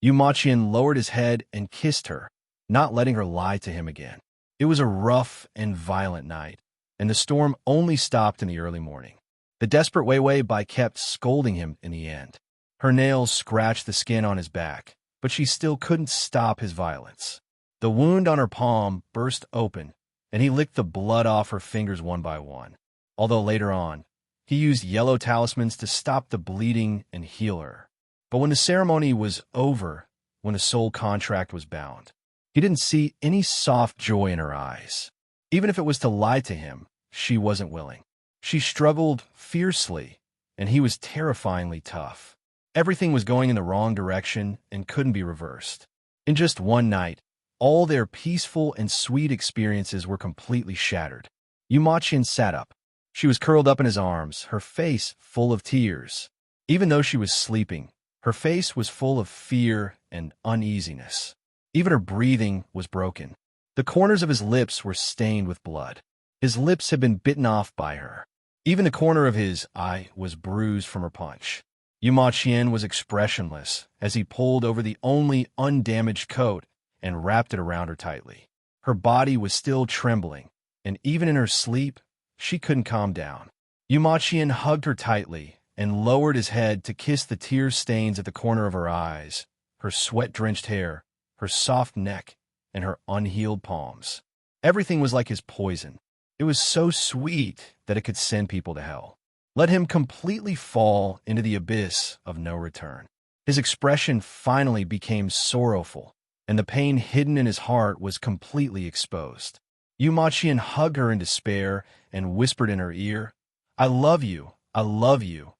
Yu Ma Qian lowered his head and kissed her, not letting her lie to him again. It was a rough and violent night, and the storm only stopped in the early morning. The desperate Wei Wei Bai kept scolding him in the end. Her nails scratched the skin on his back, but she still couldn't stop his violence. The wound on her palm burst open, and he licked the blood off her fingers one by one. Although later on, he used yellow talismans to stop the bleeding and heal her. But when the ceremony was over, when the soul contract was bound, he didn't see any soft joy in her eyes. Even if it was to lie to him, she wasn't willing. She struggled fiercely, and he was terrifyingly tough. Everything was going in the wrong direction and couldn't be reversed. In just one night, all their peaceful and sweet experiences were completely shattered. Yu Ma Qian sat up. She was curled up in his arms, her face full of tears. Even though she was sleeping, her face was full of fear and uneasiness. Even her breathing was broken. The corners of his lips were stained with blood. His lips had been bitten off by her. Even the corner of his eye was bruised from her punch. Yu Ma Qian was expressionless as he pulled over the only undamaged coat and wrapped it around her tightly. Her body was still trembling, and even in her sleep, she couldn't calm down. Yu Ma Qian hugged her tightly and lowered his head to kiss the tear stains at the corner of her eyes, her sweat-drenched hair, her soft neck, and her unhealed palms. Everything was like his poison. It was so sweet that it could send people to hell. Let him completely fall into the abyss of no return. His expression finally became sorrowful, and the pain hidden in his heart was completely exposed. Yu Ma Qian hugged her in despair and whispered in her ear, I love you, I love you.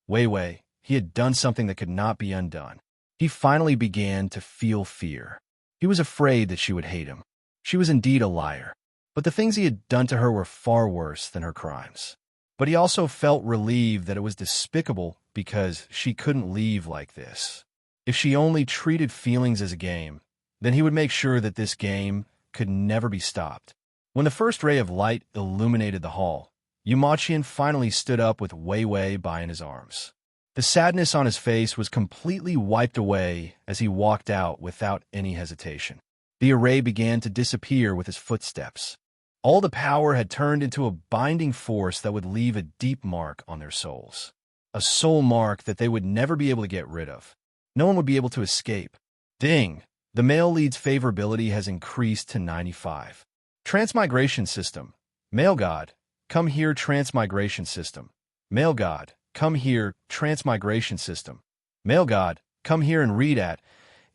Wei Wei, he had done something that could not be undone. He finally began to feel fear. He was afraid that she would hate him. She was indeed a liar, but the things he had done to her were far worse than her crimes. But he also felt relieved that it was despicable because she couldn't leave like this. If she only treated feelings as a game, then he would make sure that this game could never be stopped. When the first ray of light illuminated the hall, Yu Ma Qian finally stood up with Wei Wei Bai in his arms. The sadness on his face was completely wiped away as he walked out without any hesitation. The array began to disappear with his footsteps. All the power had turned into a binding force that would leave a deep mark on their souls. A soul mark that they would never be able to get rid of. No one would be able to escape. Ding! The male lead's favorability has increased to 95. Transmigration system. Male God, come here. Transmigration system. Male God, come here. Transmigration system. Male God, come here and read at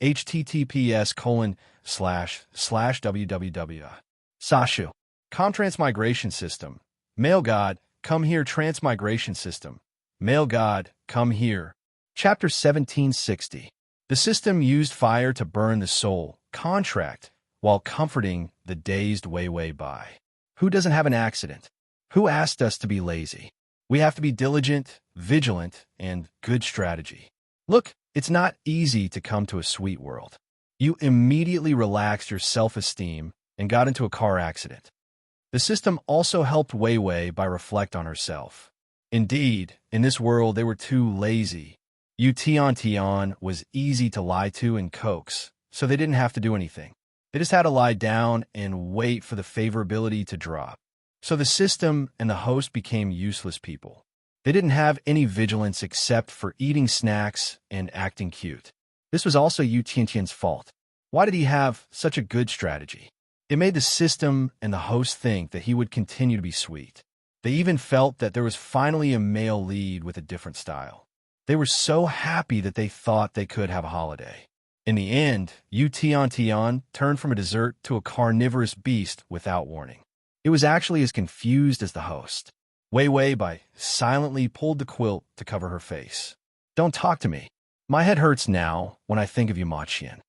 https://www. Sashu. Transmigration system. Male God, come here. Transmigration system. Male God, come here. Chapter 1760. The system used fire to burn the soul contract while comforting the dazed Wei Wei Bai. Who doesn't have an accident? Who asked us to be lazy? We have to be diligent, vigilant, and good strategy. Look, it's not easy to come to a sweet world. You immediately relaxed your self-esteem and got into a car accident. The system also helped Wei Wei Bai reflect on herself. Indeed, in this world they were too lazy. Yu Tian was easy to lie to and coax, so they didn't have to do anything. They just had to lie down and wait for the favorability to drop. So the system and the host became useless people. They didn't have any vigilance except for eating snacks and acting cute. This was also Yu Tian's fault. Why did he have such a good strategy? It made the system and the host think that he would continue to be sweet. They even felt that there was finally a male lead with a different style. They were so happy that they thought they could have a holiday. In the end, Yu Tian turned from a dessert to a carnivorous beast without warning. It was actually as confused as the host. Wei Wei Bai silently pulled the quilt to cover her face. Don't talk to me. My head hurts now when I think of Yu Ma Qian.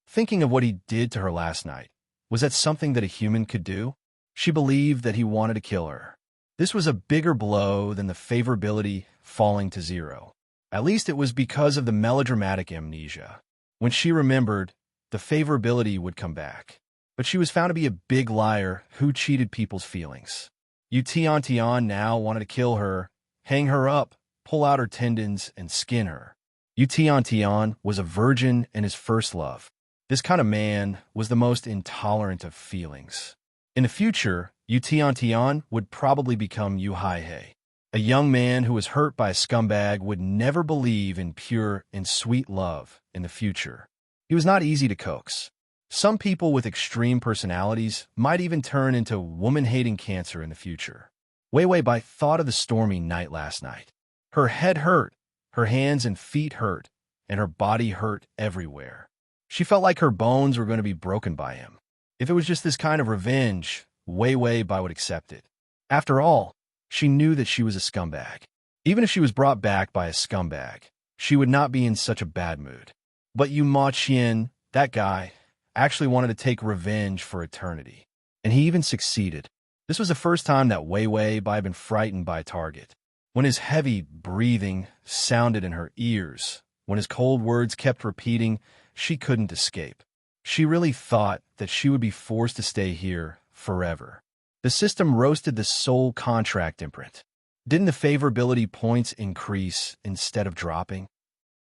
Thinking of what he did to her last night, was that something that a human could do? She believed that he wanted to kill her. This was a bigger blow than the favorability falling to zero. At least it was because of the melodramatic amnesia. When she remembered, the favorability would come back. but she was found to be a big liar who cheated people's feelings. Yu Tian now wanted to kill her, hang her up, pull out her tendons, and skin her. Yu Tian was a virgin and his first love. This kind of man was the most intolerant of feelings. In the future, Yu Tian would probably become Yu Haihei. A young man who was hurt by a scumbag would never believe in pure and sweet love in the future. He was not easy to coax. Some people with extreme personalities might even turn into woman-hating cancer in the future. Wei Wei Bai thought of the stormy night last night. Her head hurt, her hands and feet hurt, and her body hurt everywhere. She felt like her bones were going to be broken by him. If it was just this kind of revenge, Wei Wei Bai would accept it. After all, she knew that she was a scumbag. Even if she was brought back by a scumbag, she would not be in such a bad mood. But Yu Ma Qian, that guy, actually wanted to take revenge for eternity. And he even succeeded. This was the first time that Wei Wei Bai had been frightened by a target. When his heavy breathing sounded in her ears, when his cold words kept repeating, she couldn't escape. She really thought that she would be forced to stay here forever. The system roasted the soul contract imprint. Didn't the favorability points increase instead of dropping?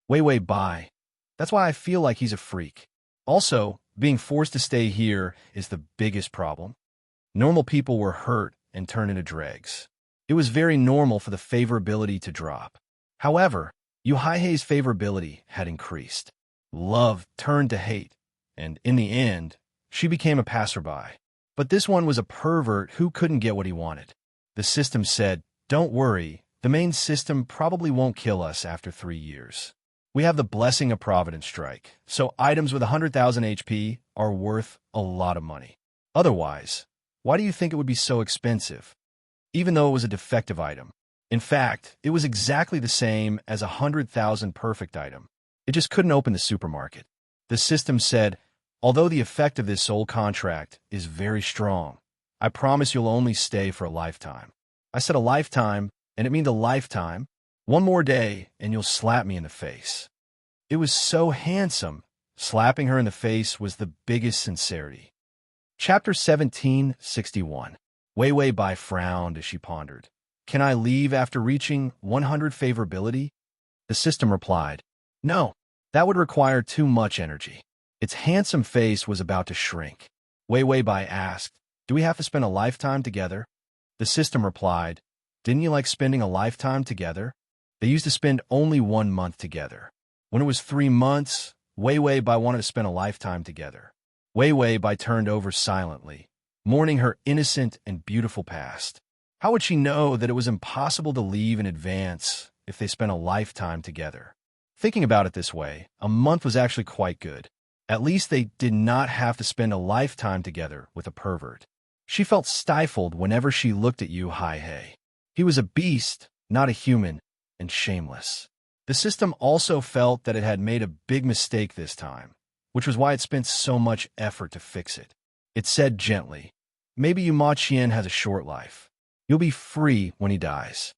Wei Wei Bai. That's why I feel like he's a freak. Also, being forced to stay here is the biggest problem. Normal people were hurt and turned into dregs. It was very normal for the favorability to drop. However, Yu Haihei's favorability had increased. Love turned to hate, and in the end, she became a passerby. But this one was a pervert who couldn't get what he wanted. The system said, "Don't worry, the main system probably won't kill us after 3 years. We have the Blessing of Providence strike, so items with 100,000 HP are worth a lot of money. Otherwise, why do you think it would be so expensive? Even though it was a defective item. In fact, it was exactly the same as a 100,000 perfect item. It just couldn't open the supermarket." The system said, "Although the effect of this soul contract is very strong, I promise you'll only stay for a lifetime." I said a lifetime, and it means a lifetime. One more day, and you'll slap me in the face. It was so handsome. Slapping her in the face was the biggest sincerity. Chapter 1761. Wei Wei Bai frowned as she pondered. "Can I leave after reaching 100 favorability?" The system replied, "No, that would require too much energy." Its handsome face was about to shrink. Wei Wei Bai asked, "Do we have to spend a lifetime together?" The system replied, "Didn't you like spending a lifetime together?" They used to spend only 1 month together. When it was 3 months, Wei Wei Bai wanted to spend a lifetime together. Wei Wei Bai turned over silently, mourning her innocent and beautiful past. How would she know that it was impossible to leave in advance if they spent a lifetime together? Thinking about it this way, a month was actually quite good. At least they did not have to spend a lifetime together with a pervert. She felt stifled whenever she looked at Yu Haihei. He was a beast, not a human, and shameless. The system also felt that it had made a big mistake this time, which was why it spent so much effort to fix it. It said gently, "Maybe Yu Ma Qian has a short life. You'll be free when he dies."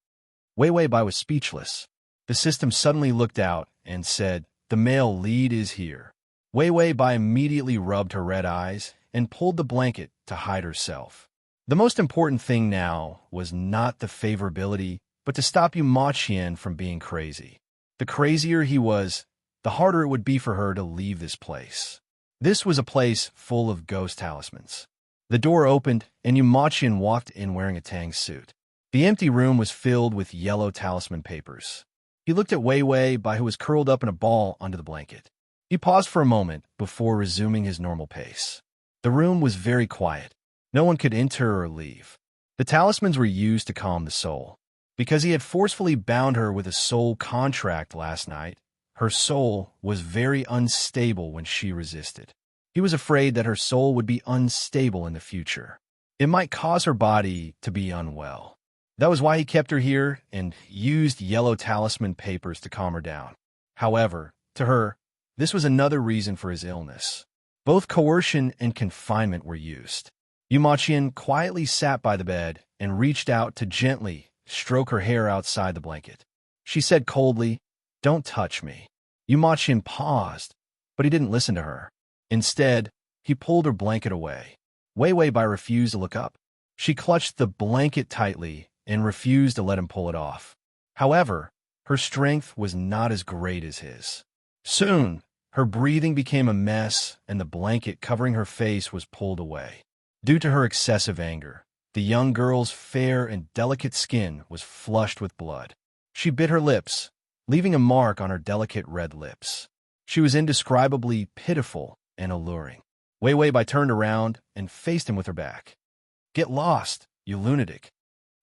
Wei Wei Bai was speechless. The system suddenly looked out and said, "The male lead is here." Wei Wei Bai immediately rubbed her red eyes and pulled the blanket to hide herself. The most important thing now was not the favorability, but to stop Yu Ma Qian from being crazy. The crazier he was, the harder it would be for her to leave this place. This was a place full of ghost talismans. The door opened, and Yu Ma Qian walked in wearing a Tang suit. The empty room was filled with yellow talisman papers. He looked at Wei Wei Bai, who was curled up in a ball under the blanket. He paused for a moment before resuming his normal pace. The room was very quiet. No one could enter or leave. The talismans were used to calm the soul. Because he had forcefully bound her with a soul contract last night, her soul was very unstable when she resisted. He was afraid that her soul would be unstable in the future. It might cause her body to be unwell. That was why he kept her here and used yellow talisman papers to calm her down. However, to her, this was another reason for his illness. Both coercion and confinement were used. Yu Ma Qian quietly sat by the bed and reached out to gently stroke her hair outside the blanket. She said coldly, "Don't touch me." Yu Ma Qian paused, but he didn't listen to her. Instead, He pulled her blanket away. Wei Wei Bai refused to look up. She clutched the blanket tightly and refused to let him pull it off. However, her strength was not as great as his. Soon, her breathing became a mess and the blanket covering her face was pulled away. Due to her excessive anger, the young girl's fair and delicate skin was flushed with blood. She bit her lips, leaving a mark on her delicate red lips. She was indescribably pitiful and alluring. Wei Wei Bai turned around and faced him with her back. "Get lost, you lunatic."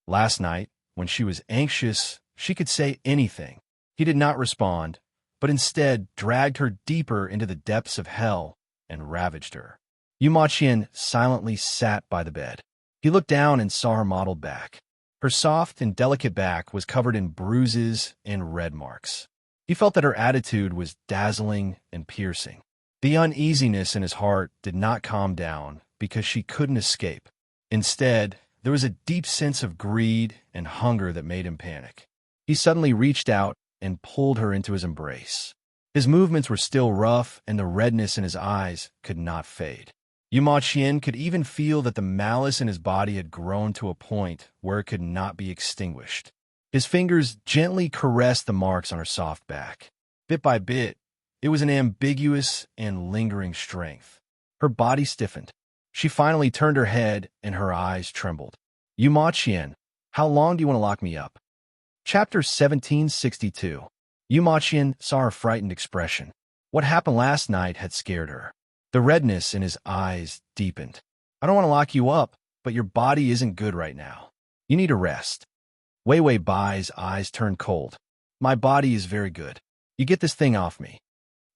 Last night, when she was anxious, she could say anything. He did not respond, but instead dragged her deeper into the depths of hell and ravaged her. Yu Ma Qian silently sat by the bed. He looked down and saw her mottled back. Her soft and delicate back was covered in bruises and red marks. He felt that her attitude was dazzling and piercing. The uneasiness in his heart did not calm down because she couldn't escape. Instead, there was a deep sense of greed and hunger that made him panic. He suddenly reached out and pulled her into his embrace. His movements were still rough, and the redness in his eyes could not fade. Yu Ma Qian could even feel that the malice in his body had grown to a point where it could not be extinguished. His fingers gently caressed the marks on her soft back. Bit by bit, it was an ambiguous and lingering strength. Her body stiffened. She finally turned her head and her eyes trembled. "Yu Ma Qian, how long do you want to lock me up?" Chapter 1762. Yu Ma Qian saw her frightened expression. What happened last night had scared her. The redness in his eyes deepened. "I don't want to lock you up, but your body isn't good right now. You need a rest." Wei Wei Bai's eyes turned cold. "My body is very good. You get this thing off me."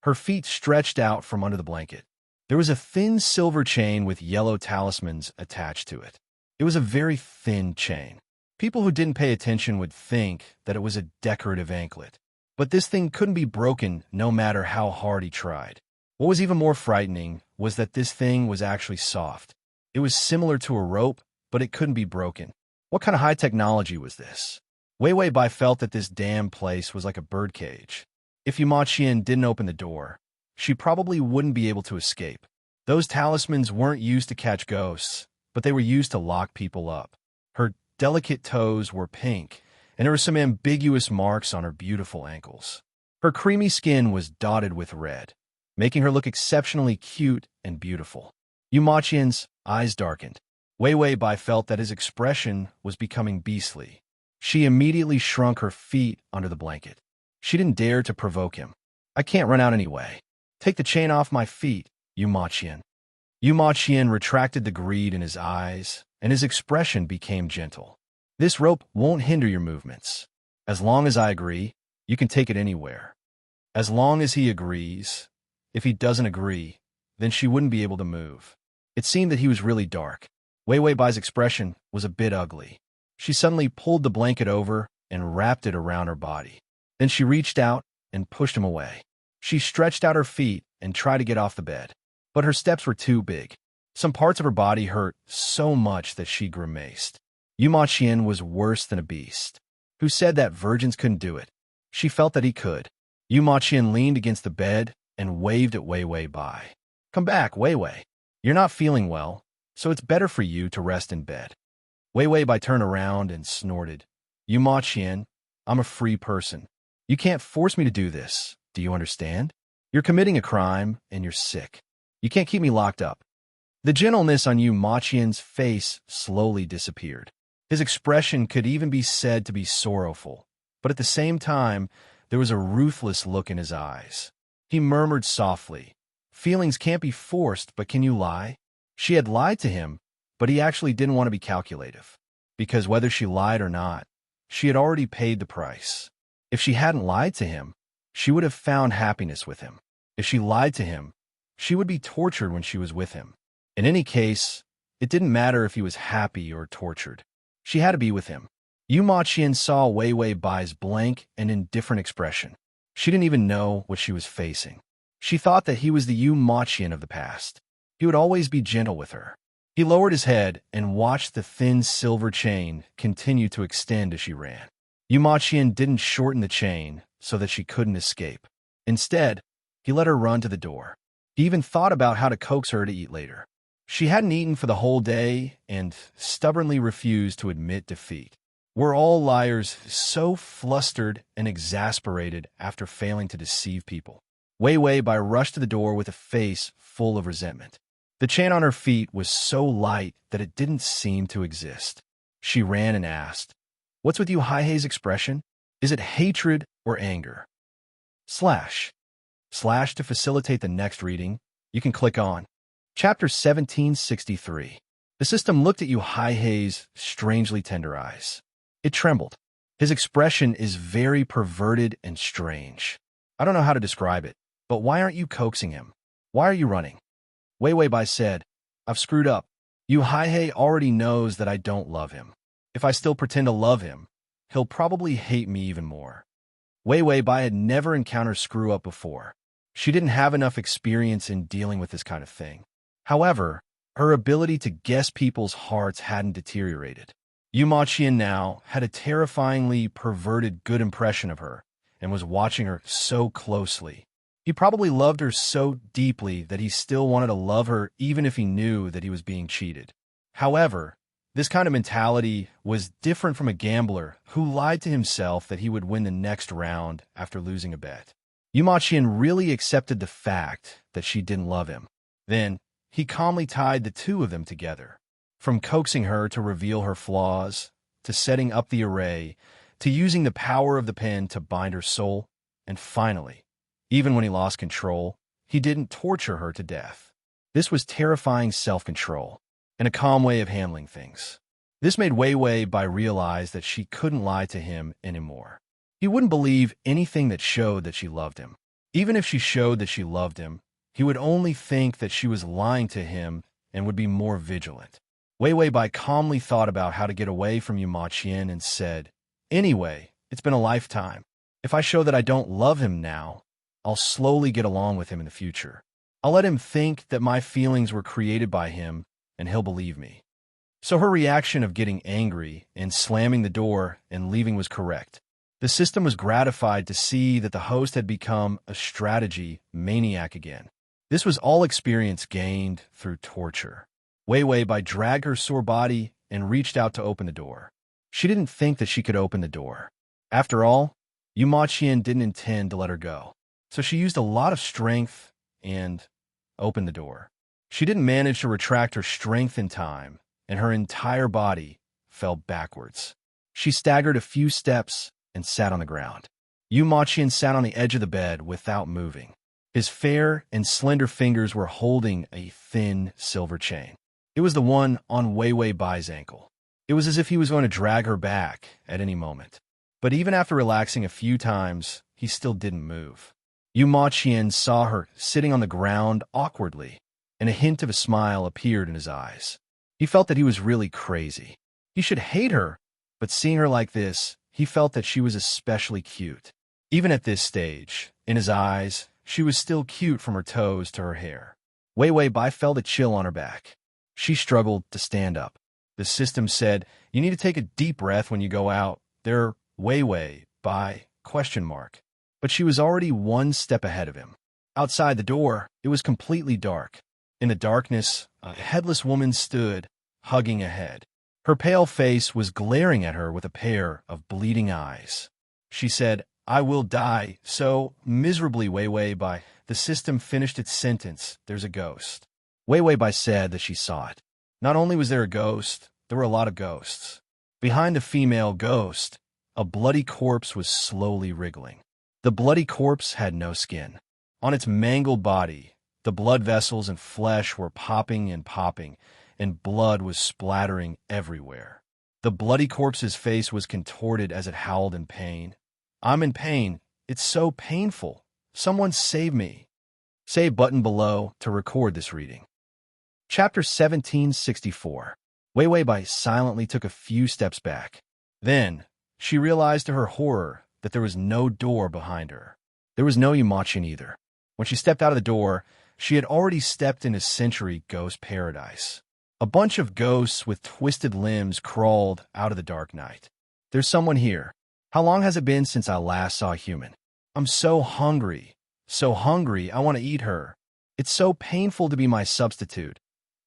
Her feet stretched out from under the blanket. There was a thin silver chain with yellow talismans attached to it. It was a very thin chain. People who didn't pay attention would think that it was a decorative anklet. But this thing couldn't be broken no matter how hard he tried. What was even more frightening was that this thing was actually soft. It was similar to a rope, but it couldn't be broken. What kind of high technology was this? Wei Wei Bai felt that this damn place was like a birdcage. If Yu Ma Qian didn't open the door, she probably wouldn't be able to escape. Those talismans weren't used to catch ghosts, but they were used to lock people up. Her delicate toes were pink, and there were some ambiguous marks on her beautiful ankles. Her creamy skin was dotted with red, making her look exceptionally cute and beautiful. Yu Ma Qian's eyes darkened. Wei Wei Bai felt that his expression was becoming beastly. She immediately shrunk her feet under the blanket. She didn't dare to provoke him. "I can't run out anyway. Take the chain off my feet, Yu Ma Qian." Yu Ma Qian retracted the greed in his eyes, and his expression became gentle. "This rope won't hinder your movements. As long as I agree, you can take it anywhere." As long as he agrees. If he doesn't agree, then she wouldn't be able to move. It seemed that he was really dark. Wei Wei Bai's expression was a bit ugly. She suddenly pulled the blanket over and wrapped it around her body. Then she reached out and pushed him away. She stretched out her feet and tried to get off the bed, but her steps were too big. Some parts of her body hurt so much that she grimaced. Yu Ma Qian was worse than a beast. Who said that virgins couldn't do it? She felt that he could. Yu Ma Qian leaned against the bed and waved at Wei Wei Bai. "Come back, Wei Wei. You're not feeling well, so it's better for you to rest in bed." Wei Wei Bai turned around and snorted. "Yu Ma Qian, I'm a free person. You can't force me to do this. Do you understand? You're committing a crime, and you're sick. You can't keep me locked up." The gentleness on Yu Ma Qian's face slowly disappeared. His expression could even be said to be sorrowful, but at the same time, there was a ruthless look in his eyes. He murmured softly, "Feelings can't be forced, but can you lie?" She had lied to him, but he actually didn't want to be calculative, because whether she lied or not, she had already paid the price. If she hadn't lied to him, she would have found happiness with him. If she lied to him, she would be tortured when she was with him. In any case, it didn't matter if he was happy or tortured. She had to be with him. Yu Ma Qian saw Wei Wei Bai's blank and indifferent expression. She didn't even know what she was facing. She thought that he was the Yu Ma Qian of the past. He would always be gentle with her. He lowered his head and watched the thin silver chain continue to extend as she ran. Yu Ma Qian didn't shorten the chain so that she couldn't escape. Instead, he let her run to the door. He even thought about how to coax her to eat later. She hadn't eaten for the whole day and stubbornly refused to admit defeat. We're all liars, so flustered and exasperated after failing to deceive people. Wei Wei Bai rushed to the door with a face full of resentment. The chain on her feet was so light that it didn't seem to exist. She ran and asked, "What's with you Haihei's expression? Is it hatred or anger?" Slash to facilitate the next reading, you can click on Chapter 1763. The system looked at you Haihei's strangely tender eyes. It trembled. His expression is very perverted and strange. I don't know how to describe it, but why aren't you coaxing him? Why are you running? Wei Wei Bai said, "I've screwed up. Yu Haihei already knows that I don't love him. If I still pretend to love him, he'll probably hate me even more." Wei Wei Bai had never encountered screw-up before. She didn't have enough experience in dealing with this kind of thing. However, her ability to guess people's hearts hadn't deteriorated. Yu Maqian now had a terrifyingly perverted good impression of her and was watching her so closely. He probably loved her so deeply that he still wanted to love her even if he knew that he was being cheated. However, this kind of mentality was different from a gambler who lied to himself that he would win the next round after losing a bet. Yu Maqian really accepted the fact that she didn't love him. Then, he calmly tied the two of them together. From coaxing her to reveal her flaws, to setting up the array, to using the power of the pen to bind her soul, and finally, even when he lost control, he didn't torture her to death. This was terrifying self-control, and a calm way of handling things. This made Wei Wei Bai realize that she couldn't lie to him anymore. He wouldn't believe anything that showed that she loved him. Even if she showed that she loved him, he would only think that she was lying to him and would be more vigilant. Wei Wei Bai calmly thought about how to get away from Yu Maqian and said, "Anyway, it's been a lifetime. If I show that I don't love him now, I'll slowly get along with him in the future. I'll let him think that my feelings were created by him, and he'll believe me." So her reaction of getting angry and slamming the door and leaving was correct. The system was gratified to see that the host had become a strategy maniac again. This was all experience gained through torture. Wei Wei Bai dragged her sore body and reached out to open the door. She didn't think that she could open the door. After all, Yu Maqian didn't intend to let her go. So she used a lot of strength and opened the door. She didn't manage to retract her strength in time, and her entire body fell backwards. She staggered a few steps and sat on the ground. Yu Maqian sat on the edge of the bed without moving. His fair and slender fingers were holding a thin silver chain. It was the one on Wei Wei Bai's ankle. It was as if he was going to drag her back at any moment. But even after relaxing a few times, he still didn't move. Yu Maqian saw her sitting on the ground awkwardly, and a hint of a smile appeared in his eyes. He felt that he was really crazy. He should hate her, but seeing her like this, he felt that she was especially cute. Even at this stage, in his eyes, she was still cute from her toes to her hair. Wei Wei Bai felt a chill on her back. She struggled to stand up. The system said, "You need to take a deep breath when you go out. They're Wei Wei Bai, ? But she was already one step ahead of him. Outside the door, it was completely dark. In the darkness, a headless woman stood, hugging a head. Her pale face was glaring at her with a pair of bleeding eyes. She said, "I will die, so miserably, Wei Wei Bai." The system finished its sentence, "There's a ghost." Wei Wei Bai said that she saw it. Not only was there a ghost, there were a lot of ghosts. Behind the female ghost, a bloody corpse was slowly wriggling. The bloody corpse had no skin. On its mangled body, the blood vessels and flesh were popping, and blood was splattering everywhere. The bloody corpse's face was contorted as it howled in pain. "I'm in pain. It's so painful. Someone save me." Save button below to record this reading. Chapter 1764. Wei Wei Bai silently took a few steps back. Then, she realized to her horror that there was no door behind her. There was no Yu Maqian either. When she stepped out of the door, she had already stepped into Century Ghost Paradise. A bunch of ghosts with twisted limbs crawled out of the dark night. "There's someone here. How long has it been since I last saw a human? I'm so hungry. So hungry, I want to eat her. It's so painful to be my substitute.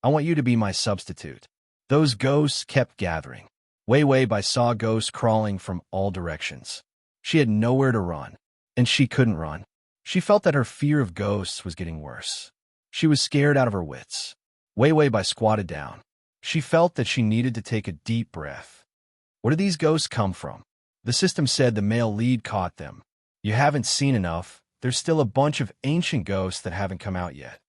I want you to be my substitute. Those ghosts kept gathering. Wei Wei Bai saw ghosts crawling from all directions. She had nowhere to run, and she couldn't run. She felt that her fear of ghosts was getting worse. She was scared out of her wits. Wei Wei Bai squatted down. She felt that she needed to take a deep breath. Where did these ghosts come from? The system said the male lead caught them. You haven't seen enough. There's still a bunch of ancient ghosts that haven't come out yet.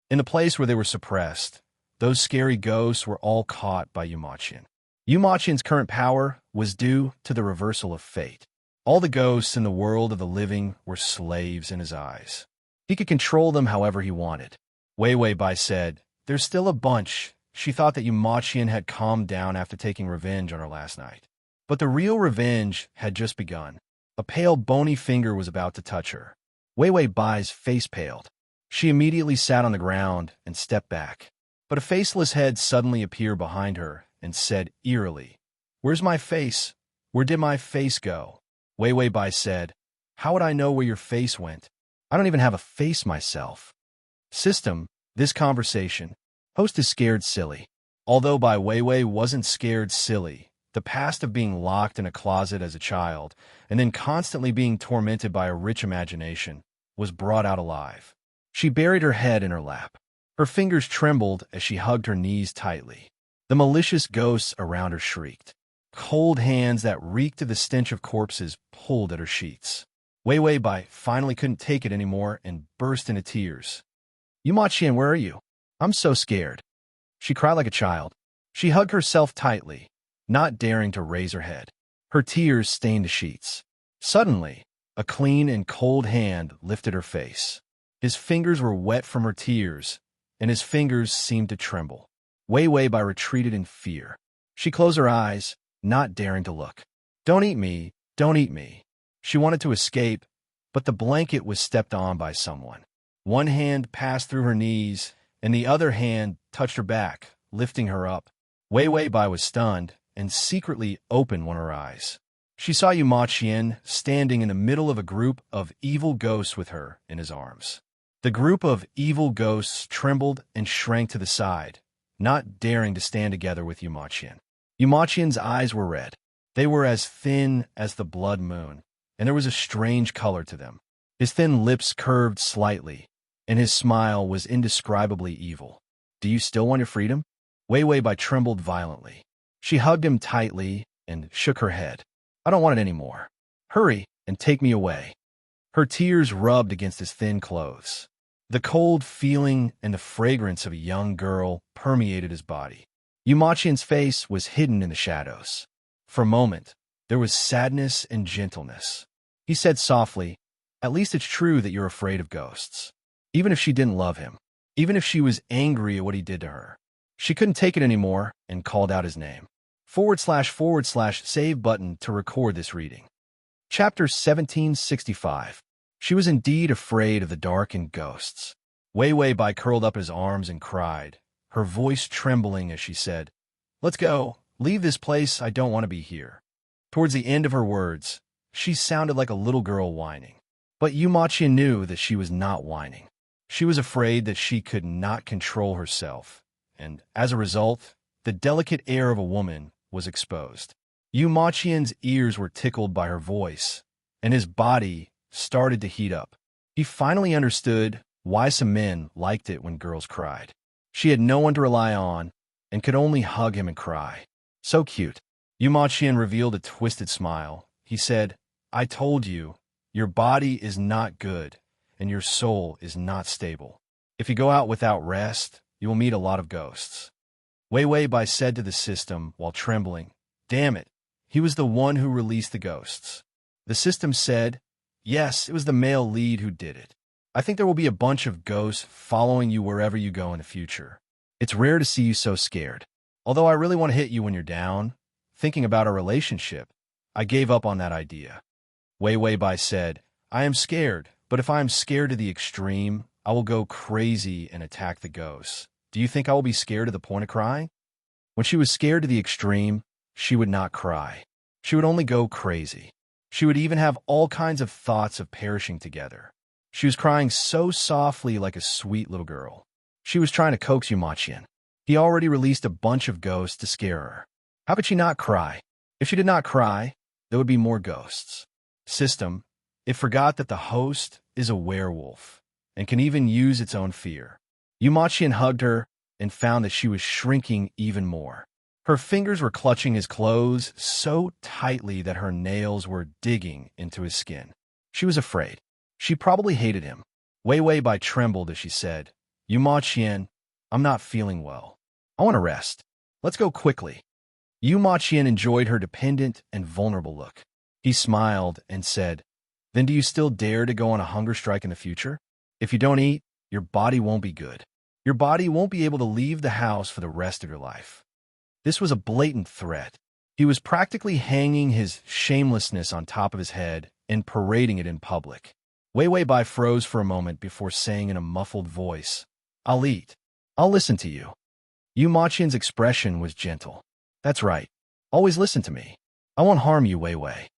In the place where they were suppressed, those scary ghosts were all caught by Yumachian. Yumachian's current power was due to the reversal of fate. All the ghosts in the world of the living were slaves in his eyes. He could control them however he wanted. Wei Wei Bai said, "There's still a bunch." She thought that Yumachian had calmed down after taking revenge on her last night. But the real revenge had just begun. A pale, bony finger was about to touch her. Wei Wei Bai's face paled. She immediately sat on the ground and stepped back. But a faceless head suddenly appeared behind her and said eerily, "Where's my face? Where did my face go?" Wei Wei Bai said, "How would I know where your face went? I don't even have a face myself." System, this conversation. Host is scared silly. Although Bai Wei Wei wasn't scared silly, the past of being locked in a closet as a child and then constantly being tormented by a rich imagination was brought out alive. She buried her head in her lap. Her fingers trembled as she hugged her knees tightly. The malicious ghosts around her shrieked. Cold hands that reeked of the stench of corpses pulled at her sheets. Wei Wei Bai finally couldn't take it anymore and burst into tears. "Yumachian, where are you? I'm so scared." She cried like a child. She hugged herself tightly, not daring to raise her head. Her tears stained the sheets. Suddenly, a clean and cold hand lifted her face. His fingers were wet from her tears, and his fingers seemed to tremble. Wei Wei Bai retreated in fear. She closed her eyes, not daring to look. "Don't eat me, don't eat me." She wanted to escape, but the blanket was stepped on by someone. One hand passed through her knees, and the other hand touched her back, lifting her up. Wei Wei Bai was stunned and secretly opened one of her eyes. She saw Yumachian standing in the middle of a group of evil ghosts with her in his arms. The group of evil ghosts trembled and shrank to the side, not daring to stand together with Yumachian. Yumachian's eyes were red. They were as thin as the blood moon, and there was a strange color to them. His thin lips curved slightly, and his smile was indescribably evil. "Do you still want your freedom?" Wei Wei Bai trembled violently. She hugged him tightly and shook her head. "I don't want it anymore. Hurry and take me away." Her tears rubbed against his thin clothes. The cold feeling and the fragrance of a young girl permeated his body. Yumachian's face was hidden in the shadows. For a moment, there was sadness and gentleness. He said softly, "At least it's true that you're afraid of ghosts." Even if she didn't love him, even if she was angry at what he did to her, she couldn't take it anymore and called out his name. // save button to record this reading. Chapter 1765. She was indeed afraid of the dark and ghosts. Wei Wei Bai curled up his arms and cried, her voice trembling as she said, "Let's go. Leave this place. I don't want to be here." Towards the end of her words, she sounded like a little girl whining. But Yumachian knew that she was not whining. She was afraid that she could not control herself, and as a result, the delicate air of a woman was exposed. Yumachian's ears were tickled by her voice, and his body started to heat up. He finally understood why some men liked it when girls cried. She had no one to rely on and could only hug him and cry. "So cute." Yumachian revealed a twisted smile. He said, "I told you, your body is not good and your soul is not stable. If you go out without rest, you will meet a lot of ghosts." Wei Wei Bai said to the system while trembling, "Damn it, he was the one who released the ghosts." The system said, "Yes, it was the male lead who did it. I think there will be a bunch of ghosts following you wherever you go in the future. It's rare to see you so scared. Although I really want to hit you when you're down, thinking about our relationship, I gave up on that idea." Wei Wei Bai said, "I am scared, but if I am scared to the extreme, I will go crazy and attack the ghosts. Do you think I will be scared to the point of crying?" When she was scared to the extreme, she would not cry. She would only go crazy. She would even have all kinds of thoughts of perishing together. She was crying so softly like a sweet little girl. She was trying to coax Yu Ma-Qian. He already released a bunch of ghosts to scare her. How could she not cry? If she did not cry, there would be more ghosts. System, it forgot that the host is a werewolf and can even use its own fear. Yu Ma-Qian hugged her and found that she was shrinking even more. Her fingers were clutching his clothes so tightly that her nails were digging into his skin. She was afraid. She probably hated him. Wei Wei Bai trembled as she said, Yu Ma-Qian, I'm not feeling well. I want to rest. Let's go quickly. Yu Ma-Qian enjoyed her dependent and vulnerable look. He smiled and said, Then do you still dare to go on a hunger strike in the future? If you don't eat, your body won't be good. Your body won't be able to leave the house for the rest of your life. This was a blatant threat. He was practically hanging his shamelessness on top of his head and parading it in public. Wei Wei Bai froze for a moment before saying in a muffled voice, I'll eat. I'll listen to you. Yu Ma-Qian's expression was gentle. That's right. Always listen to me. I won't harm you, Wei Wei.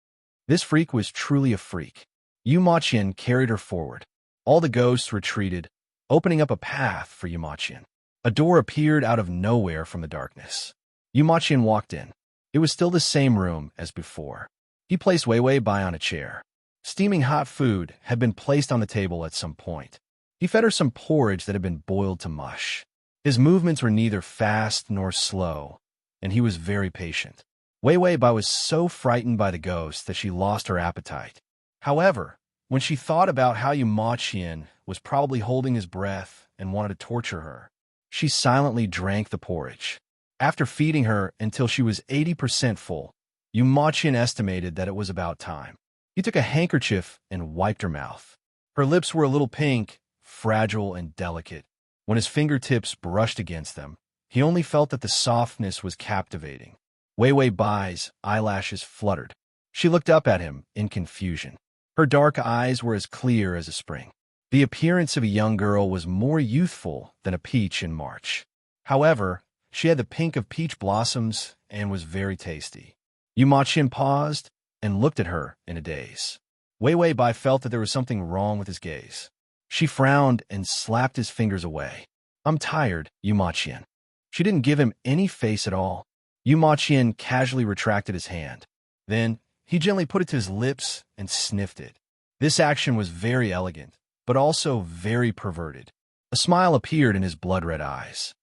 This freak was truly a freak. Yu Ma-Qian carried her forward. All the ghosts retreated, opening up a path for Yu Ma-Qian. A door appeared out of nowhere from the darkness. Yu Ma-Qian walked in. It was still the same room as before. He placed Wei Wei Bai on a chair. Steaming hot food had been placed on the table at some point. He fed her some porridge that had been boiled to mush. His movements were neither fast nor slow, and he was very patient. Wei Wei Bai was so frightened by the ghost that she lost her appetite. However, when she thought about how Yu Ma-Qian was probably holding his breath and wanted to torture her, she silently drank the porridge. After feeding her until she was 80% full, Yu Ma-Qian estimated that it was about time. He took a handkerchief and wiped her mouth. Her lips were a little pink, fragile and delicate. When his fingertips brushed against them, he only felt that the softness was captivating. Wei Wei Bai's eyelashes fluttered. She looked up at him in confusion. Her dark eyes were as clear as a spring. The appearance of a young girl was more youthful than a peach in March. However, she had the pink of peach blossoms and was very tasty. Yu Ma-Qian paused and looked at her in a daze. Wei Wei Bai felt that there was something wrong with his gaze. She frowned and slapped his fingers away. I'm tired, Yu Ma-Qian. She didn't give him any face at all. Yu Ma-Qian casually retracted his hand. Then, he gently put it to his lips and sniffed it. This action was very elegant, but also very perverted. A smile appeared in his blood-red eyes.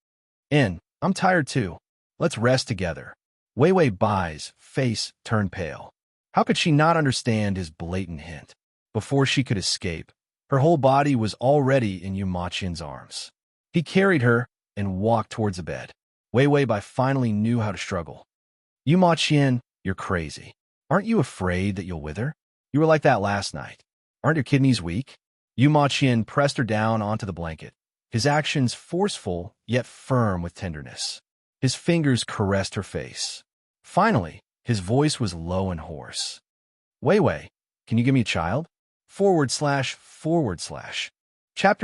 I'm tired too. Let's rest together. Wei Wei Bai's face turned pale. How could she not understand his blatant hint? Before she could escape, her whole body was already in Yu Ma-Qian's arms. He carried her and walked towards the bed. Wei Wei Bai finally knew how to struggle. Yu Ma-Qian, you're crazy. Aren't you afraid that you'll wither? You were like that last night. Aren't your kidneys weak? Yu Ma-Qian pressed her down onto the blanket, his actions forceful yet firm with tenderness. His fingers caressed her face. Finally, his voice was low and hoarse. Wei Wei, can you give me a child? / Chapter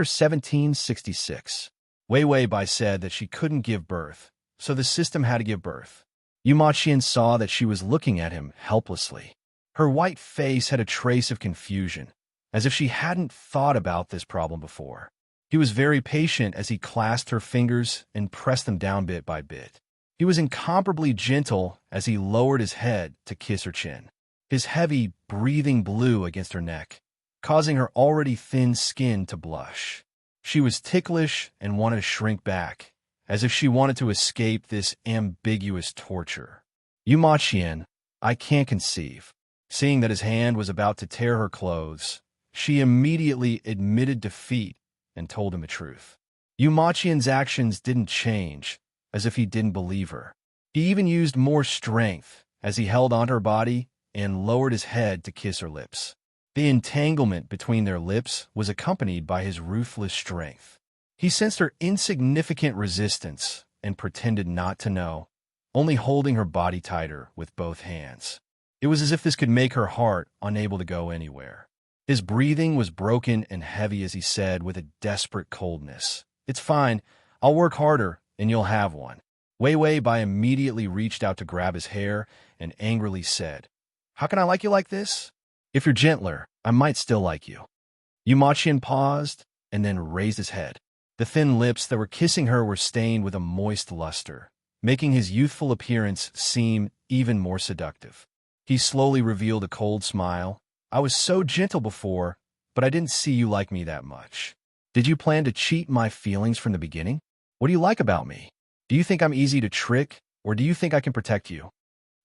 1766. Wei Wei Bai said that she couldn't give birth, so the system had to give birth. Yu Ma-Qian saw that she was looking at him helplessly. Her white face had a trace of confusion, as if she hadn't thought about this problem before. He was very patient as he clasped her fingers and pressed them down bit by bit. He was incomparably gentle as he lowered his head to kiss her chin. His heavy breathing blew against her neck, causing her already thin skin to blush. She was ticklish and wanted to shrink back, as if she wanted to escape this ambiguous torture. Yu Ma-Qian, I can't conceive. Seeing that his hand was about to tear her clothes, she immediately admitted defeat and told him the truth. Yu Ma-Qian's actions didn't change, as if he didn't believe her. He even used more strength as he held onto her body and lowered his head to kiss her lips. The entanglement between their lips was accompanied by his ruthless strength. He sensed her insignificant resistance and pretended not to know, only holding her body tighter with both hands. It was as if this could make her heart unable to go anywhere. His breathing was broken and heavy as he said with a desperate coldness, It's fine. I'll work harder, and you'll have one. Wei Wei Bai immediately reached out to grab his hair and angrily said, How can I like you like this? If you're gentler, I might still like you. Yumachian paused and then raised his head. The thin lips that were kissing her were stained with a moist luster, making his youthful appearance seem even more seductive. He slowly revealed a cold smile. I was so gentle before, but I didn't see you like me that much. Did you plan to cheat my feelings from the beginning? What do you like about me? Do you think I'm easy to trick, or do you think I can protect you?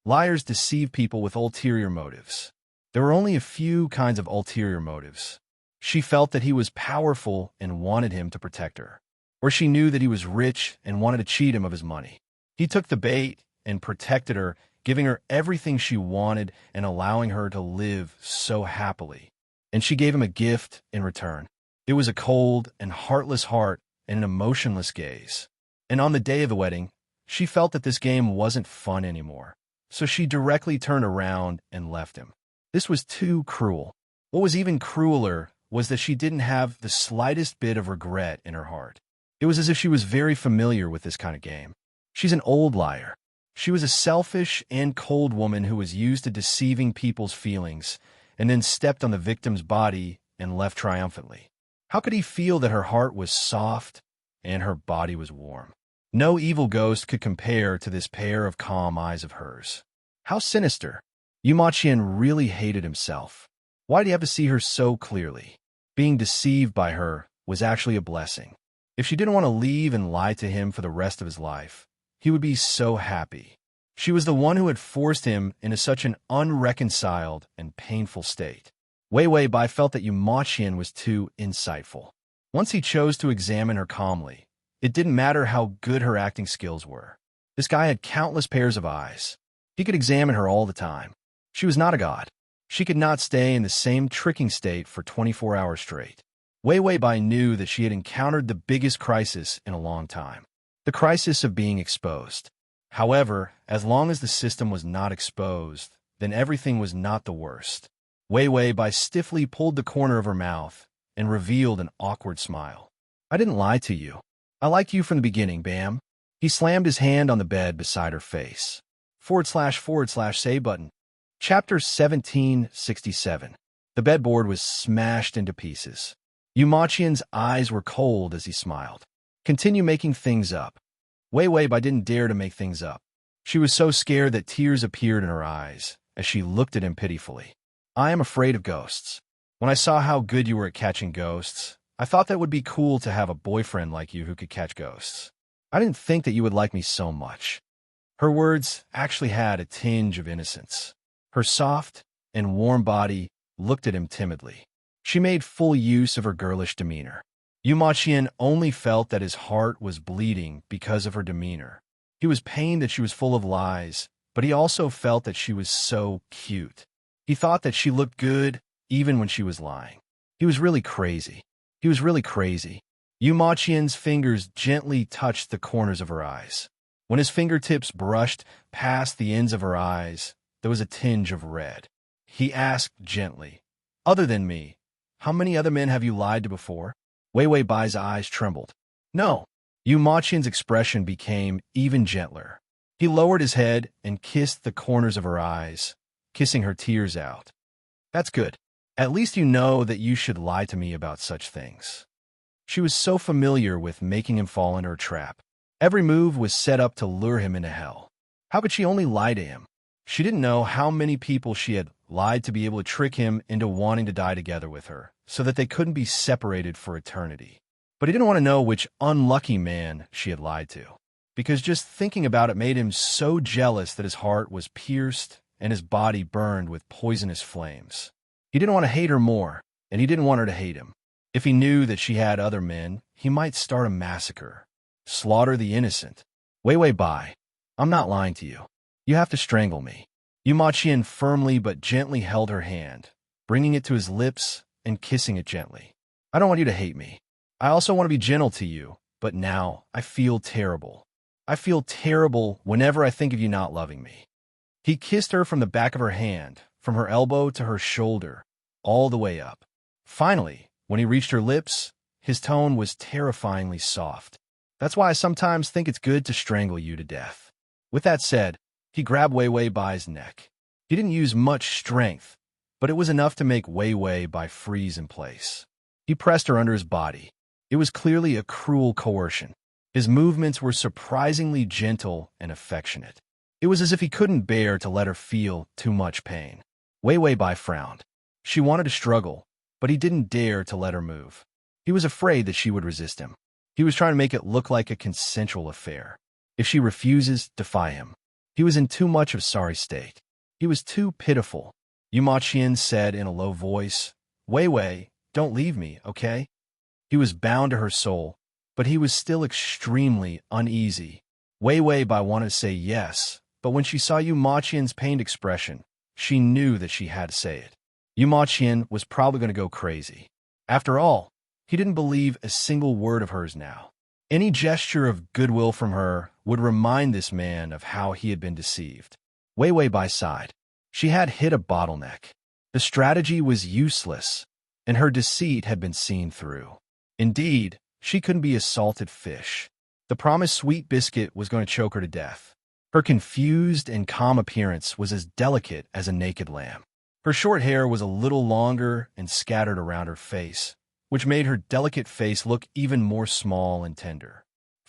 Liars deceive people with ulterior motives. There were only a few kinds of ulterior motives. She felt that he was powerful and wanted him to protect her. Or she knew that he was rich and wanted to cheat him of his money. He took the bait and protected her, giving her everything she wanted and allowing her to live so happily. And she gave him a gift in return. It was a cold and heartless heart and an emotionless gaze. And on the day of the wedding, she felt that this game wasn't fun anymore. So she directly turned around and left him. This was too cruel. What was even crueler was that she didn't have the slightest bit of regret in her heart. It was as if she was very familiar with this kind of game. She's an old liar. She was a selfish and cold woman who was used to deceiving people's feelings and then stepped on the victim's body and left triumphantly. How could he feel that her heart was soft and her body was warm? No evil ghost could compare to this pair of calm eyes of hers. How sinister. Yumachian really hated himself. Why did he have to see her so clearly? Being deceived by her was actually a blessing. If she didn't want to leave and lie to him for the rest of his life, he would be so happy. She was the one who had forced him into such an unreconciled and painful state. Wei Wei Bai felt that Yumachian was too insightful. Once he chose to examine her calmly, it didn't matter how good her acting skills were. This guy had countless pairs of eyes. He could examine her all the time. She was not a god. She could not stay in the same tricking state for 24 hours straight. Wei Wei Bai knew that she had encountered the biggest crisis in a long time. The crisis of being exposed. However, as long as the system was not exposed, then everything was not the worst. Wei Wei Bai stiffly pulled the corner of her mouth and revealed an awkward smile. I didn't lie to you. I liked you from the beginning, Bam. He slammed his hand on the bed beside her face. / save button. Chapter 1767. The bedboard was smashed into pieces. Yumachian's eyes were cold as he smiled. Continue making things up. Wei Wei Bai didn't dare to make things up. She was so scared that tears appeared in her eyes as she looked at him pitifully. I am afraid of ghosts. When I saw how good you were at catching ghosts, I thought that would be cool to have a boyfriend like you who could catch ghosts. I didn't think that you would like me so much. Her words actually had a tinge of innocence. Her soft and warm body looked at him timidly. She made full use of her girlish demeanor. Yumachian only felt that his heart was bleeding because of her demeanor. He was pained that she was full of lies, but he also felt that she was so cute. He thought that she looked good even when she was lying. He was really crazy. He was really crazy. Yumachian's fingers gently touched the corners of her eyes. When his fingertips brushed past the ends of her eyes, there was a tinge of red. He asked gently, other than me, how many other men have you lied to before? Wei Wei Bai's eyes trembled. No. Yumachian's expression became even gentler. He lowered his head and kissed the corners of her eyes, kissing her tears out. That's good. At least you know that you should lie to me about such things. She was so familiar with making him fall into her trap. Every move was set up to lure him into hell. How could she only lie to him? She didn't know how many people she had lied to be able to trick him into wanting to die together with her, so that they couldn't be separated for eternity. But he didn't want to know which unlucky man she had lied to, because just thinking about it made him so jealous that his heart was pierced and his body burned with poisonous flames. He didn't want to hate her more, and he didn't want her to hate him. If he knew that she had other men, he might start a massacre, slaughter the innocent. Wei Wei Bai, I'm not lying to you. You have to strangle me. Yumachian firmly but gently held her hand, bringing it to his lips and kissing it gently. I don't want you to hate me. I also want to be gentle to you, but now I feel terrible. I feel terrible whenever I think of you not loving me. He kissed her from the back of her hand, from her elbow to her shoulder, all the way up. Finally, when he reached her lips, his tone was terrifyingly soft. That's why I sometimes think it's good to strangle you to death. With that said, he grabbed Wei Wei Bai's neck. He didn't use much strength, but it was enough to make Wei Wei Bai freeze in place. He pressed her under his body. It was clearly a cruel coercion. His movements were surprisingly gentle and affectionate. It was as if he couldn't bear to let her feel too much pain. Wei Wei Bai frowned. She wanted to struggle, but he didn't dare to let her move. He was afraid that she would resist him. He was trying to make it look like a consensual affair. If she refuses, defy him. He was in too much of a sorry state. He was too pitiful. Yu Ma Qian said in a low voice, "Wei Wei, don't leave me, okay?" He was bound to her soul, but he was still extremely uneasy. Wei Wei Bai wanted to say yes, but when she saw Yu Ma Qian's pained expression, she knew that she had to say it. Yu Ma Qian was probably going to go crazy. After all, he didn't believe a single word of hers now. Any gesture of goodwill from her would remind this man of how he had been deceived. Wei Wei Bai sighed. She had hit a bottleneck. The strategy was useless, and her deceit had been seen through. Indeed, she couldn't be a salted fish. The promised sweet biscuit was going to choke her to death. Her confused and calm appearance was as delicate as a naked lamb. Her short hair was a little longer and scattered around her face, which made her delicate face look even more small and tender. //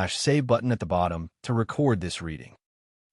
save button at the bottom to record this reading.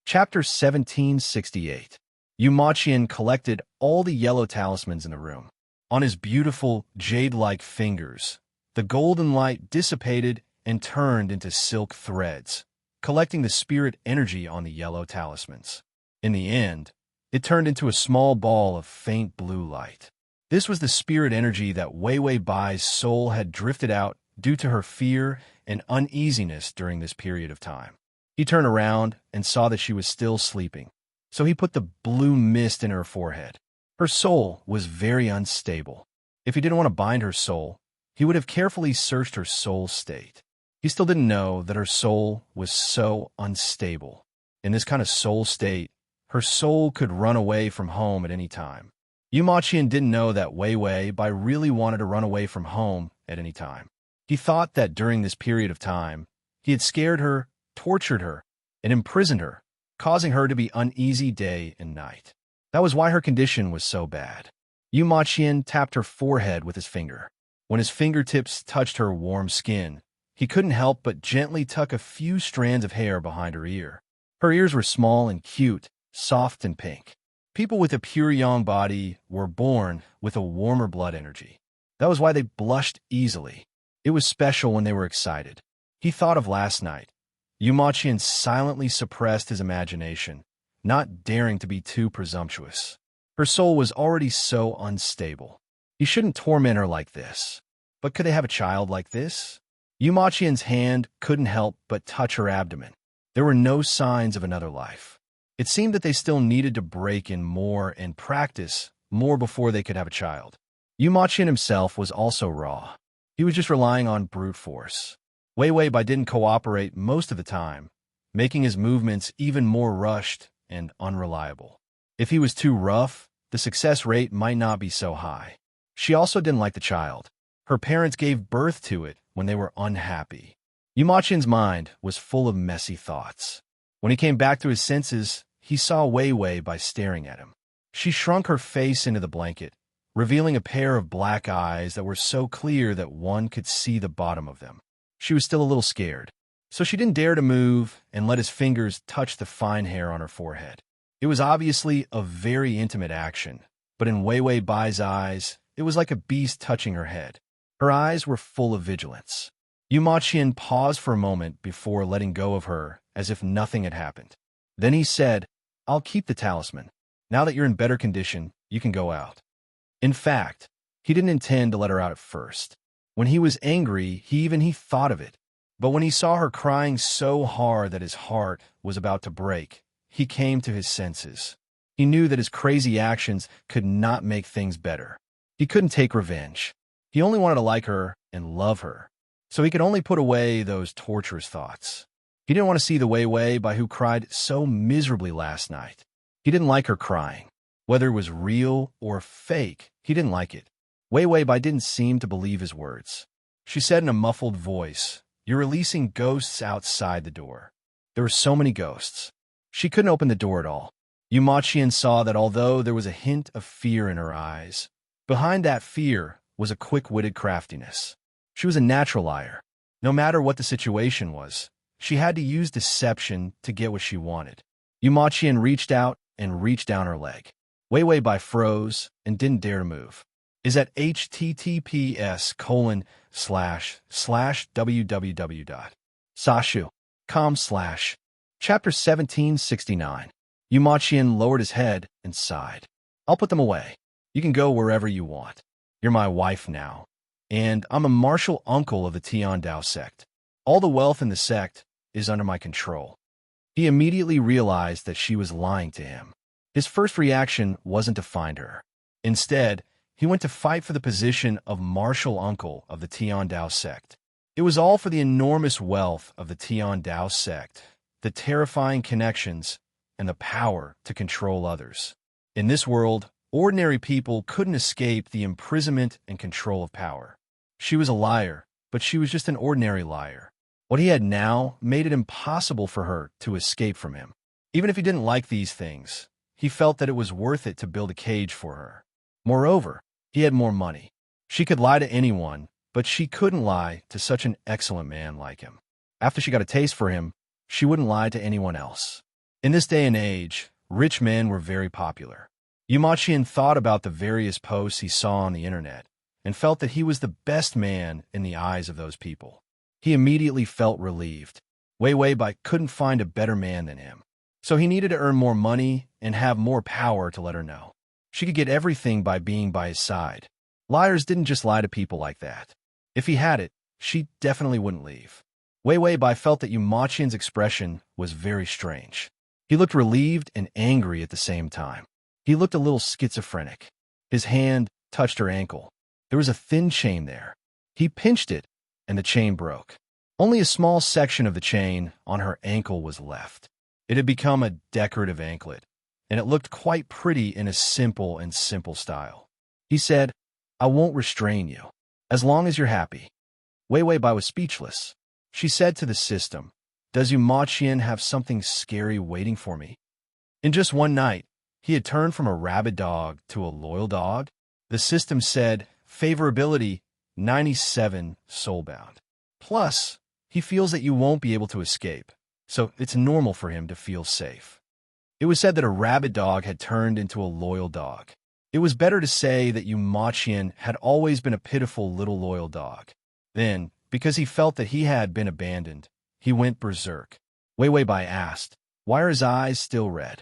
Chapter 1768. Yu Ma Qian collected all the yellow talismans in the room. On his beautiful, jade-like fingers, the golden light dissipated and turned into silk threads, collecting the spirit energy on the yellow talismans. In the end, it turned into a small ball of faint blue light. This was the spirit energy that Wei Wei Bai's soul had drifted out due to her fear and uneasiness during this period of time. He turned around and saw that she was still sleeping, so he put the blue mist in her forehead. Her soul was very unstable. If he didn't want to bind her soul, he would have carefully searched her soul state. He still didn't know that her soul was so unstable. In this kind of soul state, her soul could run away from home at any time. Yu Ma Qian didn't know that Wei Wei Bai really wanted to run away from home at any time. He thought that during this period of time, he had scared her, tortured her, and imprisoned her, causing her to be uneasy day and night. That was why her condition was so bad. Yu Ma Qian tapped her forehead with his finger. When his fingertips touched her warm skin, he couldn't help but gently tuck a few strands of hair behind her ear. Her ears were small and cute, soft and pink. People with a pure yang body were born with a warmer blood energy. That was why they blushed easily. It was special when they were excited. He thought of last night. Yu Ma Qian silently suppressed his imagination, not daring to be too presumptuous. Her soul was already so unstable. He shouldn't torment her like this. But could they have a child like this? Yu Ma Qian's hand couldn't help but touch her abdomen. There were no signs of another life. It seemed that they still needed to break in more and practice more before they could have a child. Yu Ma Qian himself was also raw. He was just relying on brute force. Wei Wei Bai didn't cooperate most of the time, making his movements even more rushed and unreliable. If he was too rough, the success rate might not be so high. She also didn't like the child. Her parents gave birth to it when they were unhappy. Yu Ma Qian's mind was full of messy thoughts. When he came back to his senses, he saw Wei Wei Bai staring at him. She shrunk her face into the blanket, revealing a pair of black eyes that were so clear that one could see the bottom of them. She was still a little scared, so she didn't dare to move and let his fingers touch the fine hair on her forehead. It was obviously a very intimate action, but in Wei Wei Bai's eyes, it was like a beast touching her head. Her eyes were full of vigilance. Yu Ma Qian paused for a moment before letting go of her as if nothing had happened. Then he said, "I'll keep the talisman. Now that you're in better condition, you can go out." In fact, he didn't intend to let her out at first. When he was angry, he thought of it. But when he saw her crying so hard that his heart was about to break, he came to his senses. He knew that his crazy actions could not make things better. He couldn't take revenge. He only wanted to like her and love her. So he could only put away those torturous thoughts. He didn't want to see the Wei Wei Bai who cried so miserably last night. He didn't like her crying. Whether it was real or fake, he didn't like it. Wei Wei Bai didn't seem to believe his words. She said in a muffled voice, "You're releasing ghosts outside the door." There were so many ghosts. She couldn't open the door at all. Yu Ma Qian saw that although there was a hint of fear in her eyes, behind that fear was a quick-witted craftiness. She was a natural liar. No matter what the situation was, she had to use deception to get what she wanted. Yu Maqian reached out and reached down her leg. Wei Wei Bai froze and didn't dare to move. Is at https://www.sashu.com/ Chapter 1769. Yu Maqian lowered his head and sighed. I'll put them away. You can go wherever you want. You're my wife now, and I'm a martial uncle of the Tian Dao sect. All the wealth in the sect is under my control. He immediately realized that she was lying to him. His first reaction wasn't to find her. Instead, he went to fight for the position of martial uncle of the Tian Dao sect. It was all for the enormous wealth of the Tian Dao sect, the terrifying connections, and the power to control others. In this world, ordinary people couldn't escape the imprisonment and control of power. She was a liar, but she was just an ordinary liar. What he had now made it impossible for her to escape from him. Even if he didn't like these things, he felt that it was worth it to build a cage for her. Moreover, he had more money. She could lie to anyone, but she couldn't lie to such an excellent man like him. After she got a taste for him, she wouldn't lie to anyone else. In this day and age, rich men were very popular. Yu Maqian thought about the various posts he saw on the internet and felt that he was the best man in the eyes of those people. He immediately felt relieved. Wei Wei Bai couldn't find a better man than him. So he needed to earn more money and have more power to let her know. She could get everything by being by his side. Liars didn't just lie to people like that. If he had it, she definitely wouldn't leave. Wei Wei Bai felt that Yu Maqian's expression was very strange. He looked relieved and angry at the same time. He looked a little schizophrenic. His hand touched her ankle. There was a thin chain there. He pinched it, and the chain broke. Only a small section of the chain on her ankle was left. It had become a decorative anklet, and it looked quite pretty in a simple style. He said, I won't restrain you, as long as you're happy. Wei Wei Bai was speechless. She said to the system, Does Yu Maqian have something scary waiting for me? In just one night, he had turned from a rabid dog to a loyal dog. The system said, favorability, 97 soulbound. Plus, he feels that you won't be able to escape, so it's normal for him to feel safe. It was said that a rabid dog had turned into a loyal dog. It was better to say that Yu Maqian had always been a pitiful little loyal dog. Then, because he felt that he had been abandoned, he went berserk. Wei Wei Bai asked, Why are his eyes still red?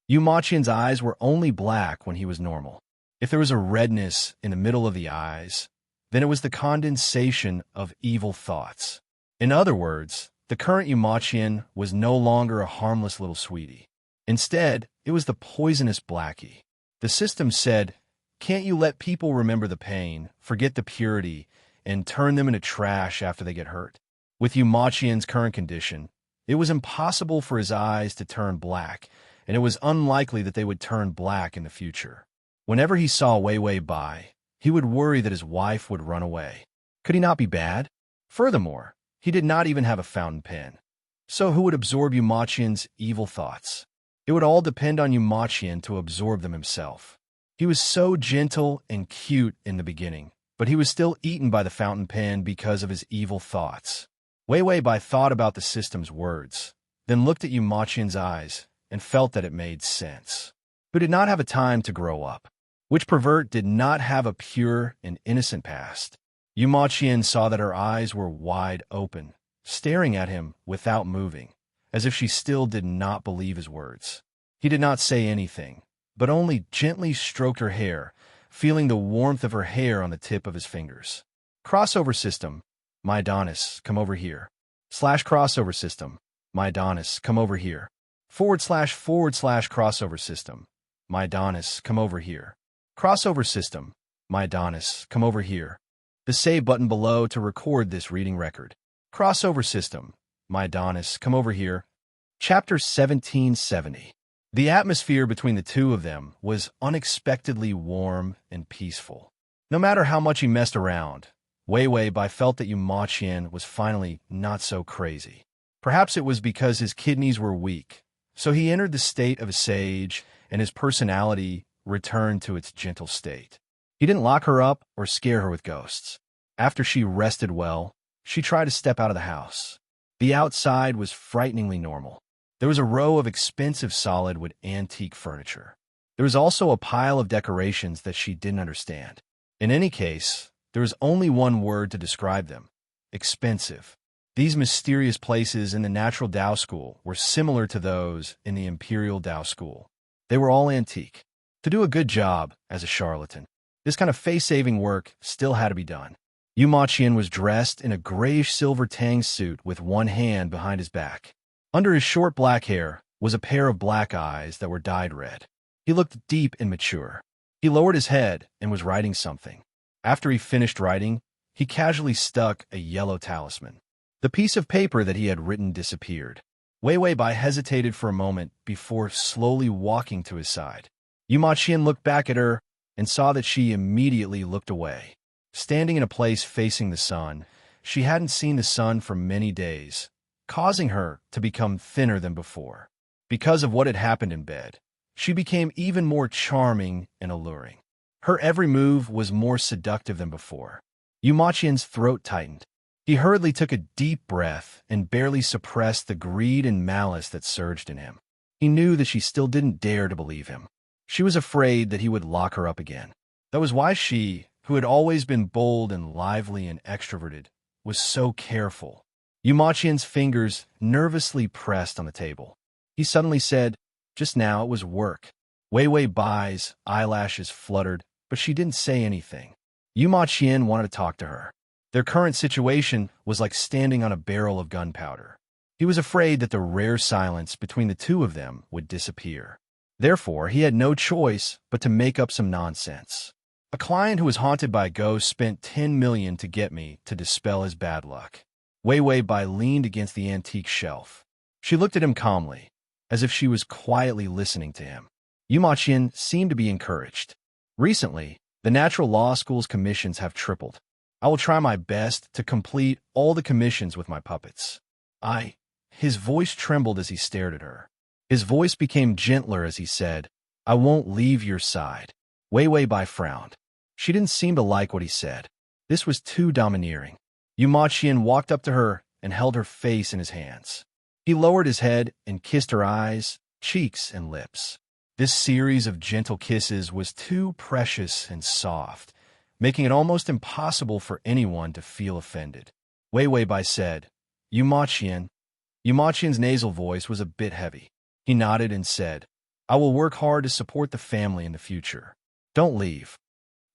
Yu Maqian's eyes were only black when he was normal. If there was a redness in the middle of the eyes, then it was the condensation of evil thoughts. In other words, the current Yu Maqian was no longer a harmless little sweetie. Instead, it was the poisonous Blackie. The system said, Can't you let people remember the pain, forget the purity, and turn them into trash after they get hurt? With Yu Maqian's current condition, it was impossible for his eyes to turn black, and it was unlikely that they would turn black in the future. Whenever he saw Wei Wei Bai, he would worry that his wife would run away. Could he not be bad? Furthermore, he did not even have a fountain pen. So who would absorb Yu Maqian's evil thoughts? It would all depend on Yu Maqian to absorb them himself. He was so gentle and cute in the beginning, but he was still eaten by the fountain pen because of his evil thoughts. Wei Wei Bai thought about the system's words, then looked at Yu Maqian's eyes and felt that it made sense. Who did not have a time to grow up? Which pervert did not have a pure and innocent past? Yu Maqian saw that her eyes were wide open, staring at him without moving, as if she still did not believe his words. He did not say anything, but only gently stroked her hair, feeling the warmth of her hair on the tip of his fingers. Crossover system, my Adonis, come over here. /crossover system, my Adonis, come over here. / crossover system, my Adonis, come over here. Crossover system, my Adonis, come over here. The save button below to record this reading record. Crossover system, my Adonis, come over here. Chapter 1770. The atmosphere between the two of them was unexpectedly warm and peaceful. No matter how much he messed around, Wei Wei Bai felt that Yu Maqian was finally not so crazy. Perhaps it was because his kidneys were weak, so he entered the state of a sage and his personality returned to its gentle state. He didn't lock her up or scare her with ghosts. After she rested well, she tried to step out of the house. The outside was frighteningly normal. There was a row of expensive solid wood antique furniture. There was also a pile of decorations that she didn't understand. In any case, there was only one word to describe them: expensive. These mysterious places in the Natural Tao School were similar to those in the Imperial Tao School. They were all antique. To do a good job as a charlatan, this kind of face-saving work still had to be done. Yu Maqian was dressed in a grayish-silver tang suit with one hand behind his back. Under his short black hair was a pair of black eyes that were dyed red. He looked deep and mature. He lowered his head and was writing something. After he finished writing, he casually stuck a yellow talisman. The piece of paper that he had written disappeared. Wei Wei Bai hesitated for a moment before slowly walking to his side. Yu Maqian looked back at her and saw that she immediately looked away. Standing in a place facing the sun, she hadn't seen the sun for many days, causing her to become thinner than before. Because of what had happened in bed, she became even more charming and alluring. Her every move was more seductive than before. Yu Maqian's throat tightened. He hurriedly took a deep breath and barely suppressed the greed and malice that surged in him. He knew that she still didn't dare to believe him. She was afraid that he would lock her up again. That was why she, who had always been bold and lively and extroverted, was so careful. Yu Maqian's fingers nervously pressed on the table. He suddenly said, "Just now it was work." Wei Wei Bai's eyelashes fluttered, but she didn't say anything. Yu Maqian wanted to talk to her. Their current situation was like standing on a barrel of gunpowder. He was afraid that the rare silence between the two of them would disappear. Therefore, he had no choice but to make up some nonsense. "A client who was haunted by a ghost spent 10 million to get me to dispel his bad luck." Wei Wei Bai leaned against the antique shelf. She looked at him calmly, as if she was quietly listening to him. Yu Maqian seemed to be encouraged. "Recently, the Natural Law School's commissions have tripled. I will try my best to complete all the commissions with my puppets." His voice trembled as he stared at her. His voice became gentler as he said, "I won't leave your side." Wei Wei Bai frowned. She didn't seem to like what he said. This was too domineering. Yu Maqian walked up to her and held her face in his hands. He lowered his head and kissed her eyes, cheeks, and lips. This series of gentle kisses was too precious and soft, making it almost impossible for anyone to feel offended. Wei Wei Bai said, "Yu Maqian." Yu Maqian's nasal voice was a bit heavy. He nodded and said, "I will work hard to support the family in the future. Don't leave."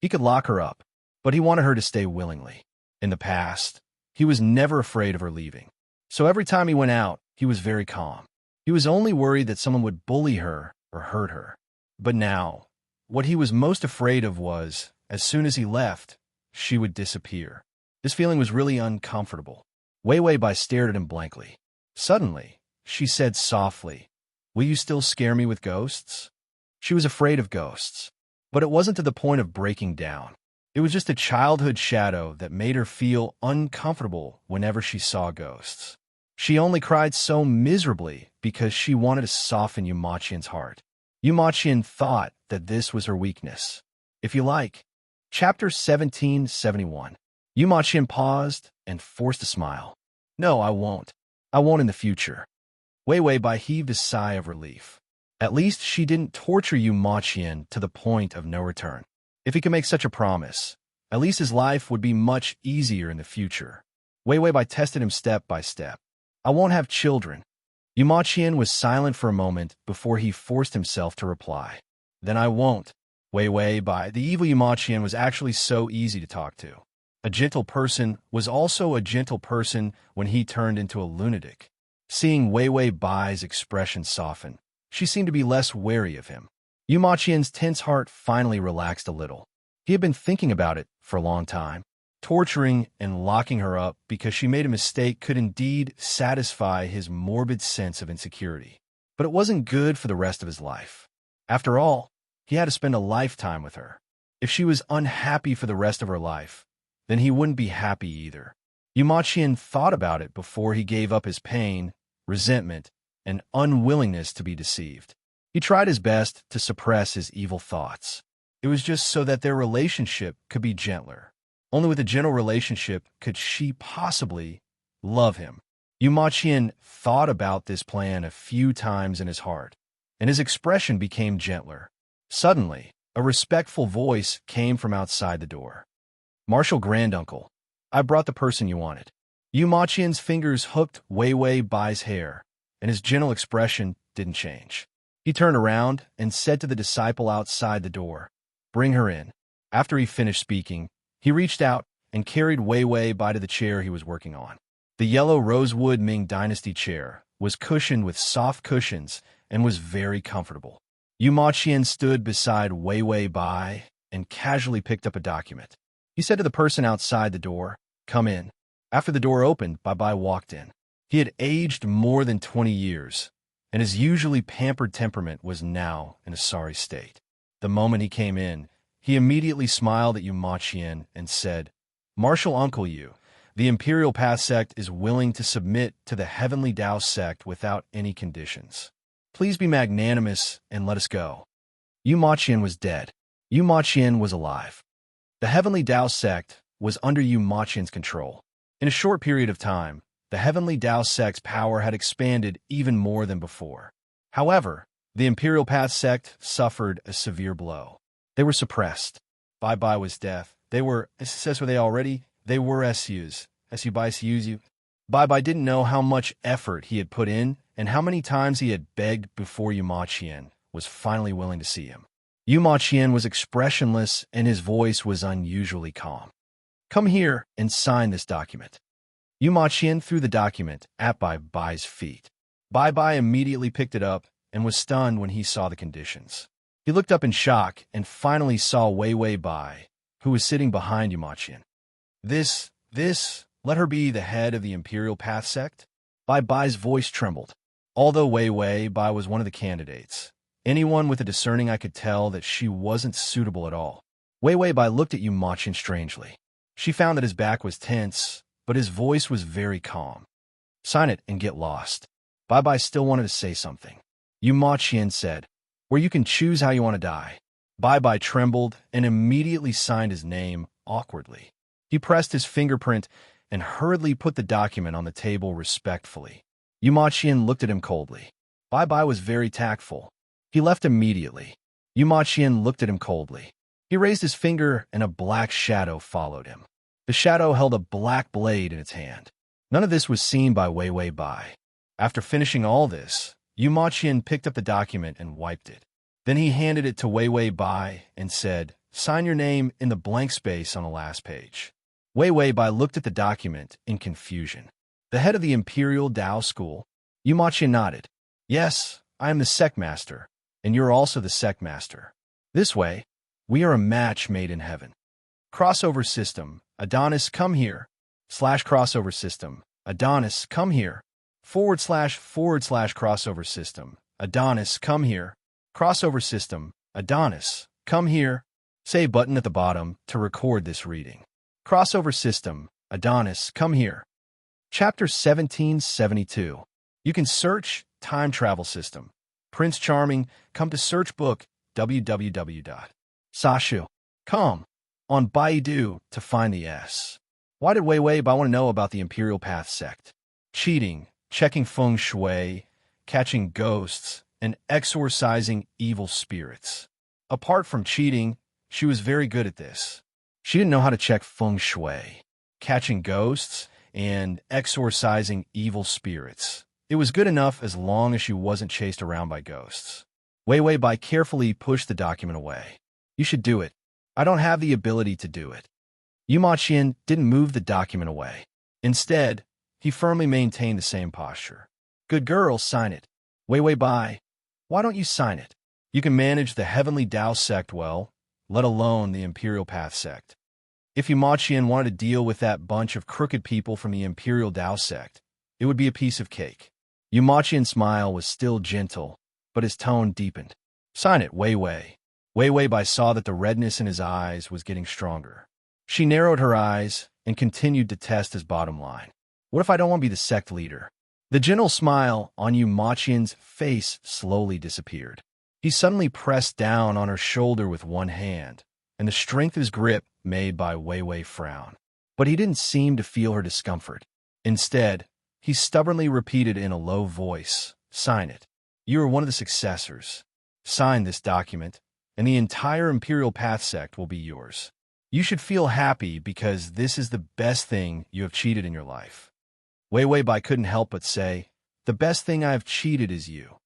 He could lock her up, but he wanted her to stay willingly. In the past, he was never afraid of her leaving. So every time he went out, he was very calm. He was only worried that someone would bully her or hurt her. But now, what he was most afraid of was, as soon as he left, she would disappear. This feeling was really uncomfortable. Wei Wei Bai stared at him blankly. Suddenly, she said softly, "Will you still scare me with ghosts?" She was afraid of ghosts, but it wasn't to the point of breaking down. It was just a childhood shadow that made her feel uncomfortable whenever she saw ghosts. She only cried so miserably because she wanted to soften Yu Maqian's heart. Yu Maqian thought that this was her weakness. If you like. Chapter 1771. Yu Maqian paused and forced a smile. "No, I won't. I won't in the future." Wei Wei Bai heaved a sigh of relief. At least she didn't torture Yu Maqian to the point of no return. If he could make such a promise, at least his life would be much easier in the future. Wei Wei Bai tested him step by step. "I won't have children." Yu Maqian was silent for a moment before he forced himself to reply. "Then I won't." Wei Wei Bai, the evil Yu Maqian, was actually so easy to talk to. A gentle person was also a gentle person when he turned into a lunatic. Seeing Wei Wei Bai's expression soften, she seemed to be less wary of him. Yu Maqian's tense heart finally relaxed a little. He had been thinking about it for a long time. Torturing and locking her up because she made a mistake could indeed satisfy his morbid sense of insecurity. But it wasn't good for the rest of his life. After all, he had to spend a lifetime with her. If she was unhappy for the rest of her life, then he wouldn't be happy either. Yu Maqian thought about it before he gave up his pain, resentment, and unwillingness to be deceived. He tried his best to suppress his evil thoughts. It was just so that their relationship could be gentler. Only with a gentle relationship could she possibly love him. Yu Maqian thought about this plan a few times in his heart, and his expression became gentler. Suddenly, a respectful voice came from outside the door. "Marshal Granduncle, I brought the person you wanted." Yu Maqian's fingers hooked Wei Wei Bai's hair, and his gentle expression didn't change. He turned around and said to the disciple outside the door, "Bring her in." After he finished speaking, he reached out and carried Wei Wei Bai to the chair he was working on. The yellow rosewood Ming Dynasty chair was cushioned with soft cushions and was very comfortable. Yu Maqian stood beside Wei Wei Bai and casually picked up a document. He said to the person outside the door, "Come in." After the door opened, Bai Bai walked in. He had aged more than 20 years, and his usually pampered temperament was now in a sorry state. The moment he came in, he immediately smiled at Yu Maqian and said, "Marshal Uncle Yu, the Imperial Path sect is willing to submit to the Heavenly Tao sect without any conditions. Please be magnanimous and let us go." Yu Maqian was dead. Yu Maqian was alive. The Heavenly Tao sect was under Yu Maqian's control. In a short period of time, the Heavenly Tao sect's power had expanded even more than before. However, the Imperial Path sect suffered a severe blow. They were suppressed. Bai Bai was deaf. They were, were they already? They were SUs. SU by SUs. Bai Bai didn't know how much effort he had put in and how many times he had begged before Yu Maqian was finally willing to see him. Yu Maqian was expressionless and his voice was unusually calm. "Come here and sign this document." Yu Maqian threw the document at Bai Bai's feet. Bai Bai immediately picked it up and was stunned when he saw the conditions. He looked up in shock and finally saw Wei Wei Bai, who was sitting behind Yu Maqian. This, let her be the head of the Imperial Path sect? Bai Bai's voice trembled. Although Wei Wei Bai was one of the candidates, anyone with a discerning eye could tell that she wasn't suitable at all. Wei Wei Bai looked at Yu Maqian strangely. She found that his back was tense, but his voice was very calm. "Sign it and get lost." Bai Bai still wanted to say something. Yu Maqian said, "Where you can choose how you want to die." Bai Bai trembled and immediately signed his name awkwardly. He pressed his fingerprint and hurriedly put the document on the table respectfully. Yu Maqian looked at him coldly. Bai Bai was very tactful. He left immediately. Yu Maqian looked at him coldly. He raised his finger and a black shadow followed him. The shadow held a black blade in its hand. None of this was seen by Wei Wei Bai. After finishing all this, Yu Maqian picked up the document and wiped it. Then he handed it to Wei Wei Bai and said, "Sign your name in the blank space on the last page." Wei Wei Bai looked at the document in confusion. "The head of the Imperial Tao School?" Yu Maqian nodded. "Yes, I am the sect master, and you're also the sect master. This way, we are a match made in heaven." Crossover system. Adonis, come here. /crossover system. Adonis, come here. / crossover system. Adonis, come here. Crossover system. Adonis, come here. Save button at the bottom to record this reading. Crossover system. Adonis, come here. Chapter 1772. You can search time travel system. Prince Charming, come to search book www.sashu.com on Baidu to find the S. Why did Wei Wei Bai want to know about the Imperial Path sect? Cheating, checking feng shui, catching ghosts, and exorcising evil spirits. Apart from cheating, she was very good at this. She didn't know how to check feng shui, catching ghosts, and exorcising evil spirits. It was good enough as long as she wasn't chased around by ghosts. Wei Wei Bai carefully pushed the document away. "You should do it. I don't have the ability to do it." Yu Maqian didn't move the document away. Instead, he firmly maintained the same posture. "Good girl, sign it." "Wei Wei Bai, why don't you sign it? You can manage the Heavenly Tao sect well, let alone the Imperial Path sect." If Yu Maqian wanted to deal with that bunch of crooked people from the Imperial Tao sect, it would be a piece of cake. Yu Maqian's smile was still gentle, but his tone deepened. "Sign it, Wei Wei." Wei Wei Bai saw that the redness in his eyes was getting stronger. She narrowed her eyes and continued to test his bottom line. "What if I don't want to be the sect leader?" The gentle smile on Yu Maqian's face slowly disappeared. He suddenly pressed down on her shoulder with one hand, and the strength of his grip made by Wei Wei frown. But he didn't seem to feel her discomfort. Instead, he stubbornly repeated in a low voice, "Sign it. You are one of the successors. Sign this document, and the entire Imperial Path sect will be yours. You should feel happy because this is the best thing you have cheated in your life." Wei Wei Bai couldn't help but say, "The best thing I have cheated is you."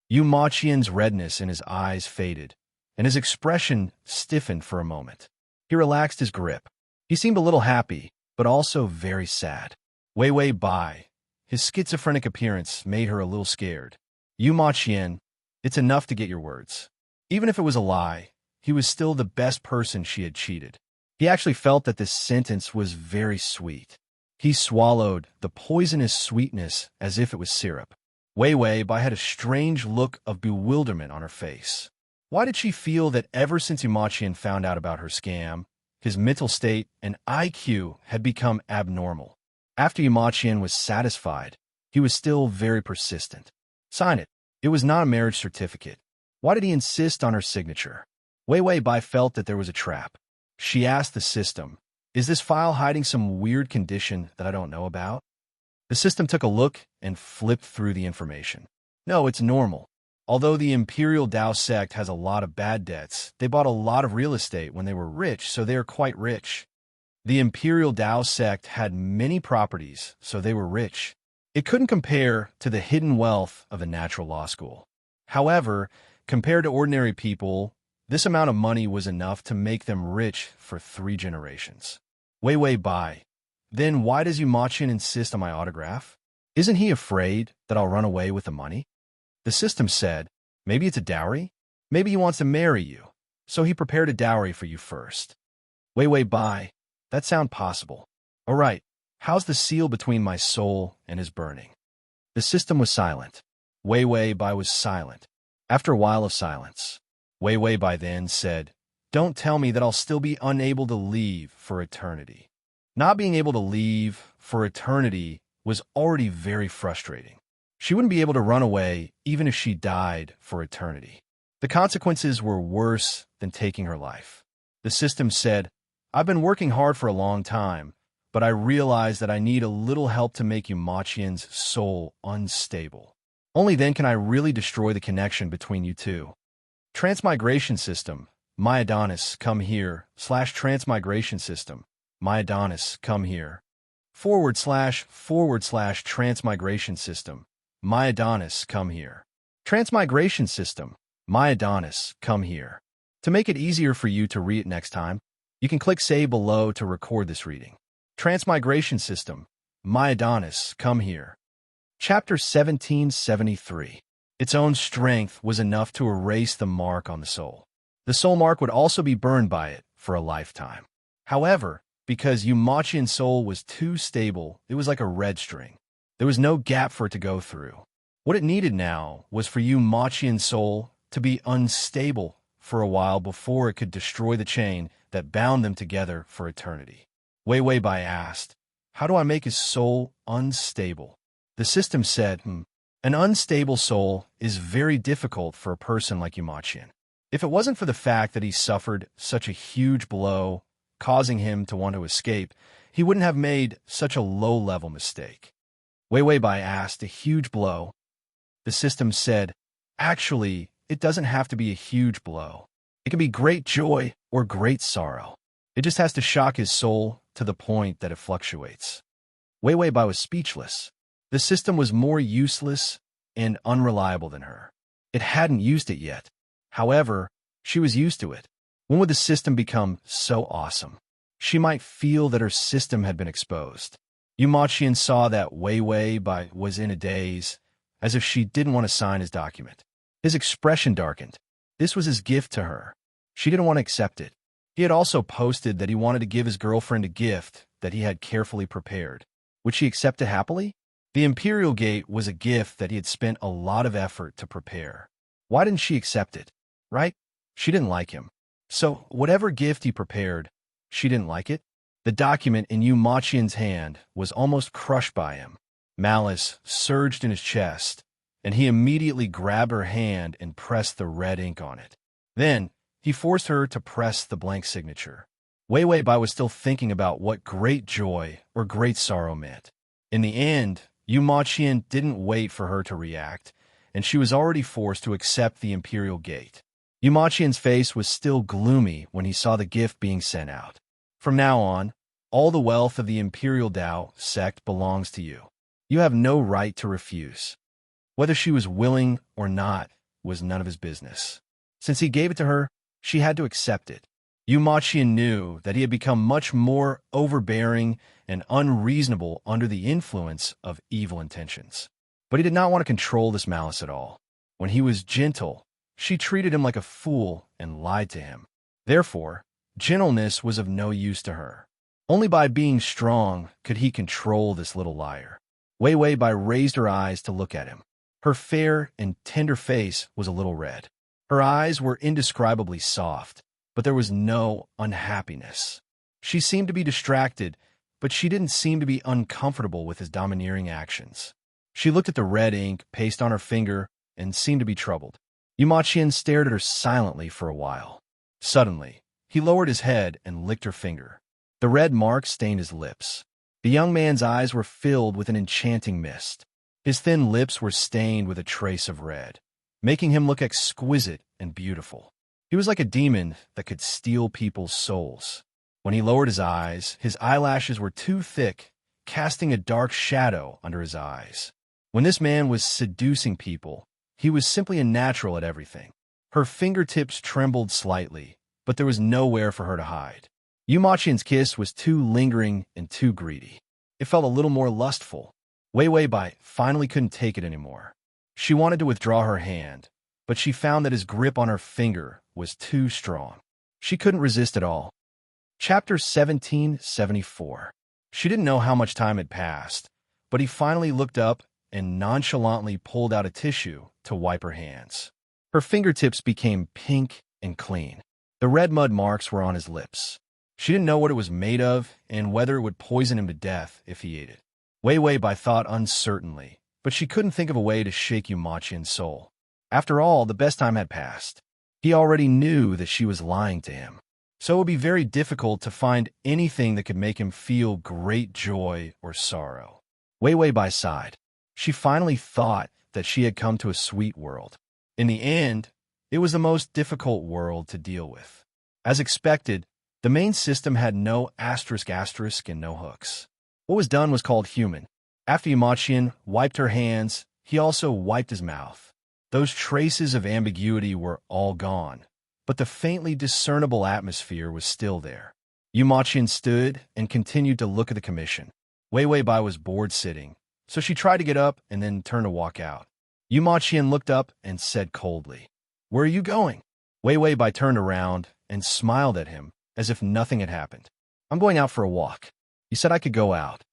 Yu Maqian's redness in his eyes faded, and his expression stiffened for a moment. He relaxed his grip. He seemed a little happy, but also very sad. Wei Wei Bai, his schizophrenic appearance made her a little scared. Yu Maqian, it's enough to get your words. Even if it was a lie, he was still the best person she had cheated. He actually felt that this sentence was very sweet. He swallowed the poisonous sweetness as if it was syrup. Wei Wei Bai had a strange look of bewilderment on her face. Why did she feel that ever since Yu Maqian found out about her scam, his mental state and IQ had become abnormal? After Yu Maqian was satisfied, he was still very persistent. Sign it. It was not a marriage certificate. Why did he insist on her signature? Wei Wei Bai felt that there was a trap. She asked the system, "Is this file hiding some weird condition that I don't know about?" The system took a look and flipped through the information. "No, it's normal. Although the Imperial Dao sect has a lot of bad debts, they bought a lot of real estate when they were rich, so they are quite rich. The Imperial Dao sect had many properties, so they were rich. It couldn't compare to the hidden wealth of a natural law school. However, compared to ordinary people, this amount of money was enough to make them rich for 3 generations. Wei Wei Bai, then why does Yu Maqian insist on my autograph? Isn't he afraid that I'll run away with the money?" The system said, "Maybe it's a dowry? Maybe he wants to marry you, so he prepared a dowry for you first." Wei Wei Bai, that sounds possible. All right, how's the seal between my soul and his burning? The system was silent. Wei Wei Bai was silent. After a while of silence, Wei Wei Bai then said, "Don't tell me that I'll still be unable to leave for eternity." Not being able to leave for eternity was already very frustrating. She wouldn't be able to run away even if she died for eternity. The consequences were worse than taking her life. The system said, "I've been working hard for a long time, but I realize that I need a little help to make Yu Maqian's soul unstable. Only then can I really destroy the connection between you two. Transmigration system, my Adonis, come here, /transmigration system, my Adonis, come here, / transmigration system, my Adonis, come here. Transmigration system, my Adonis, come here." To make it easier for you to read it next time, you can click save below to record this reading. Transmigration system, my Adonis, come here. Chapter 1773. Its own strength was enough to erase the mark on the soul. The soul mark would also be burned by it for a lifetime. However, because Yu Maqian's soul was too stable, it was like a red string. There was no gap for it to go through. What it needed now was for Yu Maqian's soul to be unstable for a while before it could destroy the chain that bound them together for eternity. Wei Wei Bai asked, "How do I make his soul unstable?" The system said, "An unstable soul is very difficult for a person like Yu Maqian. If it wasn't for the fact that he suffered such a huge blow, causing him to want to escape, he wouldn't have made such a low-level mistake." Wei Wei Bai asked, "A huge blow?" The system said, "Actually, it doesn't have to be a huge blow. It can be great joy or great sorrow. It just has to shock his soul to the point that it fluctuates." Wei Wei Bai was speechless. The system was more useless and unreliable than her. It hadn't used it yet. However, she was used to it. When would the system become so awesome? She might feel that her system had been exposed. Yu Maqian saw that Wei Wei Bai was in a daze, as if she didn't want to sign his document. His expression darkened. This was his gift to her. She didn't want to accept it. He had also posted that he wanted to give his girlfriend a gift that he had carefully prepared. Would she accept it happily? The Imperial Gate was a gift that he had spent a lot of effort to prepare. Why didn't she accept it? Right? She didn't like him. So, whatever gift he prepared, she didn't like it? The document in Yu Maqian's hand was almost crushed by him. Malice surged in his chest, and he immediately grabbed her hand and pressed the red ink on it. Then, he forced her to press the blank signature. Wei Wei Bai was still thinking about what great joy or great sorrow meant. In the end, Yu Ma Qian didn't wait for her to react, and she was already forced to accept the imperial gate. Yu Ma Qian's face was still gloomy when he saw the gift being sent out. From now on, all the wealth of the Imperial Dao sect belongs to you. You have no right to refuse. Whether she was willing or not was none of his business. Since he gave it to her, she had to accept it. Yu Ma Qian knew that he had become much more overbearing and unreasonable under the influence of evil intentions. But he did not want to control this malice at all. When he was gentle, she treated him like a fool and lied to him. Therefore, gentleness was of no use to her. Only by being strong could he control this little liar. Wei Wei Bai raised her eyes to look at him. Her fair and tender face was a little red. Her eyes were indescribably soft, but there was no unhappiness. She seemed to be distracted, but she didn't seem to be uncomfortable with his domineering actions. She looked at the red ink paste on her finger and seemed to be troubled. Yu Ma Qian stared at her silently for a while. Suddenly, he lowered his head and licked her finger. The red mark stained his lips. The young man's eyes were filled with an enchanting mist. His thin lips were stained with a trace of red, making him look exquisite and beautiful. He was like a demon that could steal people's souls. When he lowered his eyes, his eyelashes were too thick, casting a dark shadow under his eyes. When this man was seducing people, he was simply a natural at everything. Her fingertips trembled slightly, but there was nowhere for her to hide. Yu Ma Qian's kiss was too lingering and too greedy. It felt a little more lustful. Wei Wei Bai finally couldn't take it anymore. She wanted to withdraw her hand, but she found that his grip on her finger was too strong. She couldn't resist at all. Chapter 1774. She didn't know how much time had passed, but he finally looked up and nonchalantly pulled out a tissue to wipe her hands. Her fingertips became pink and clean. The red mud marks were on his lips. She didn't know what it was made of and whether it would poison him to death if he ate it. Wei Wei Bai thought uncertainly, but she couldn't think of a way to shake Yu Ma Qian's soul. After all, the best time had passed. He already knew that she was lying to him. So it would be very difficult to find anything that could make him feel great joy or sorrow. Wei Wei Bai sighed. She finally thought that she had come to a sweet world. In the end, it was the most difficult world to deal with. As expected, the main system had no asterisk and no hooks. What was done was called human. After Yu Ma Qian wiped her hands, he also wiped his mouth. Those traces of ambiguity were all gone, but the faintly discernible atmosphere was still there. Yu Ma Qian stood and continued to look at the commission. Wei Wei Bai was bored sitting, so she tried to get up and then turned to walk out. Yu Ma Qian looked up and said coldly, "Where are you going?" Wei Wei Bai turned around and smiled at him as if nothing had happened. "I'm going out for a walk. You said I could go out."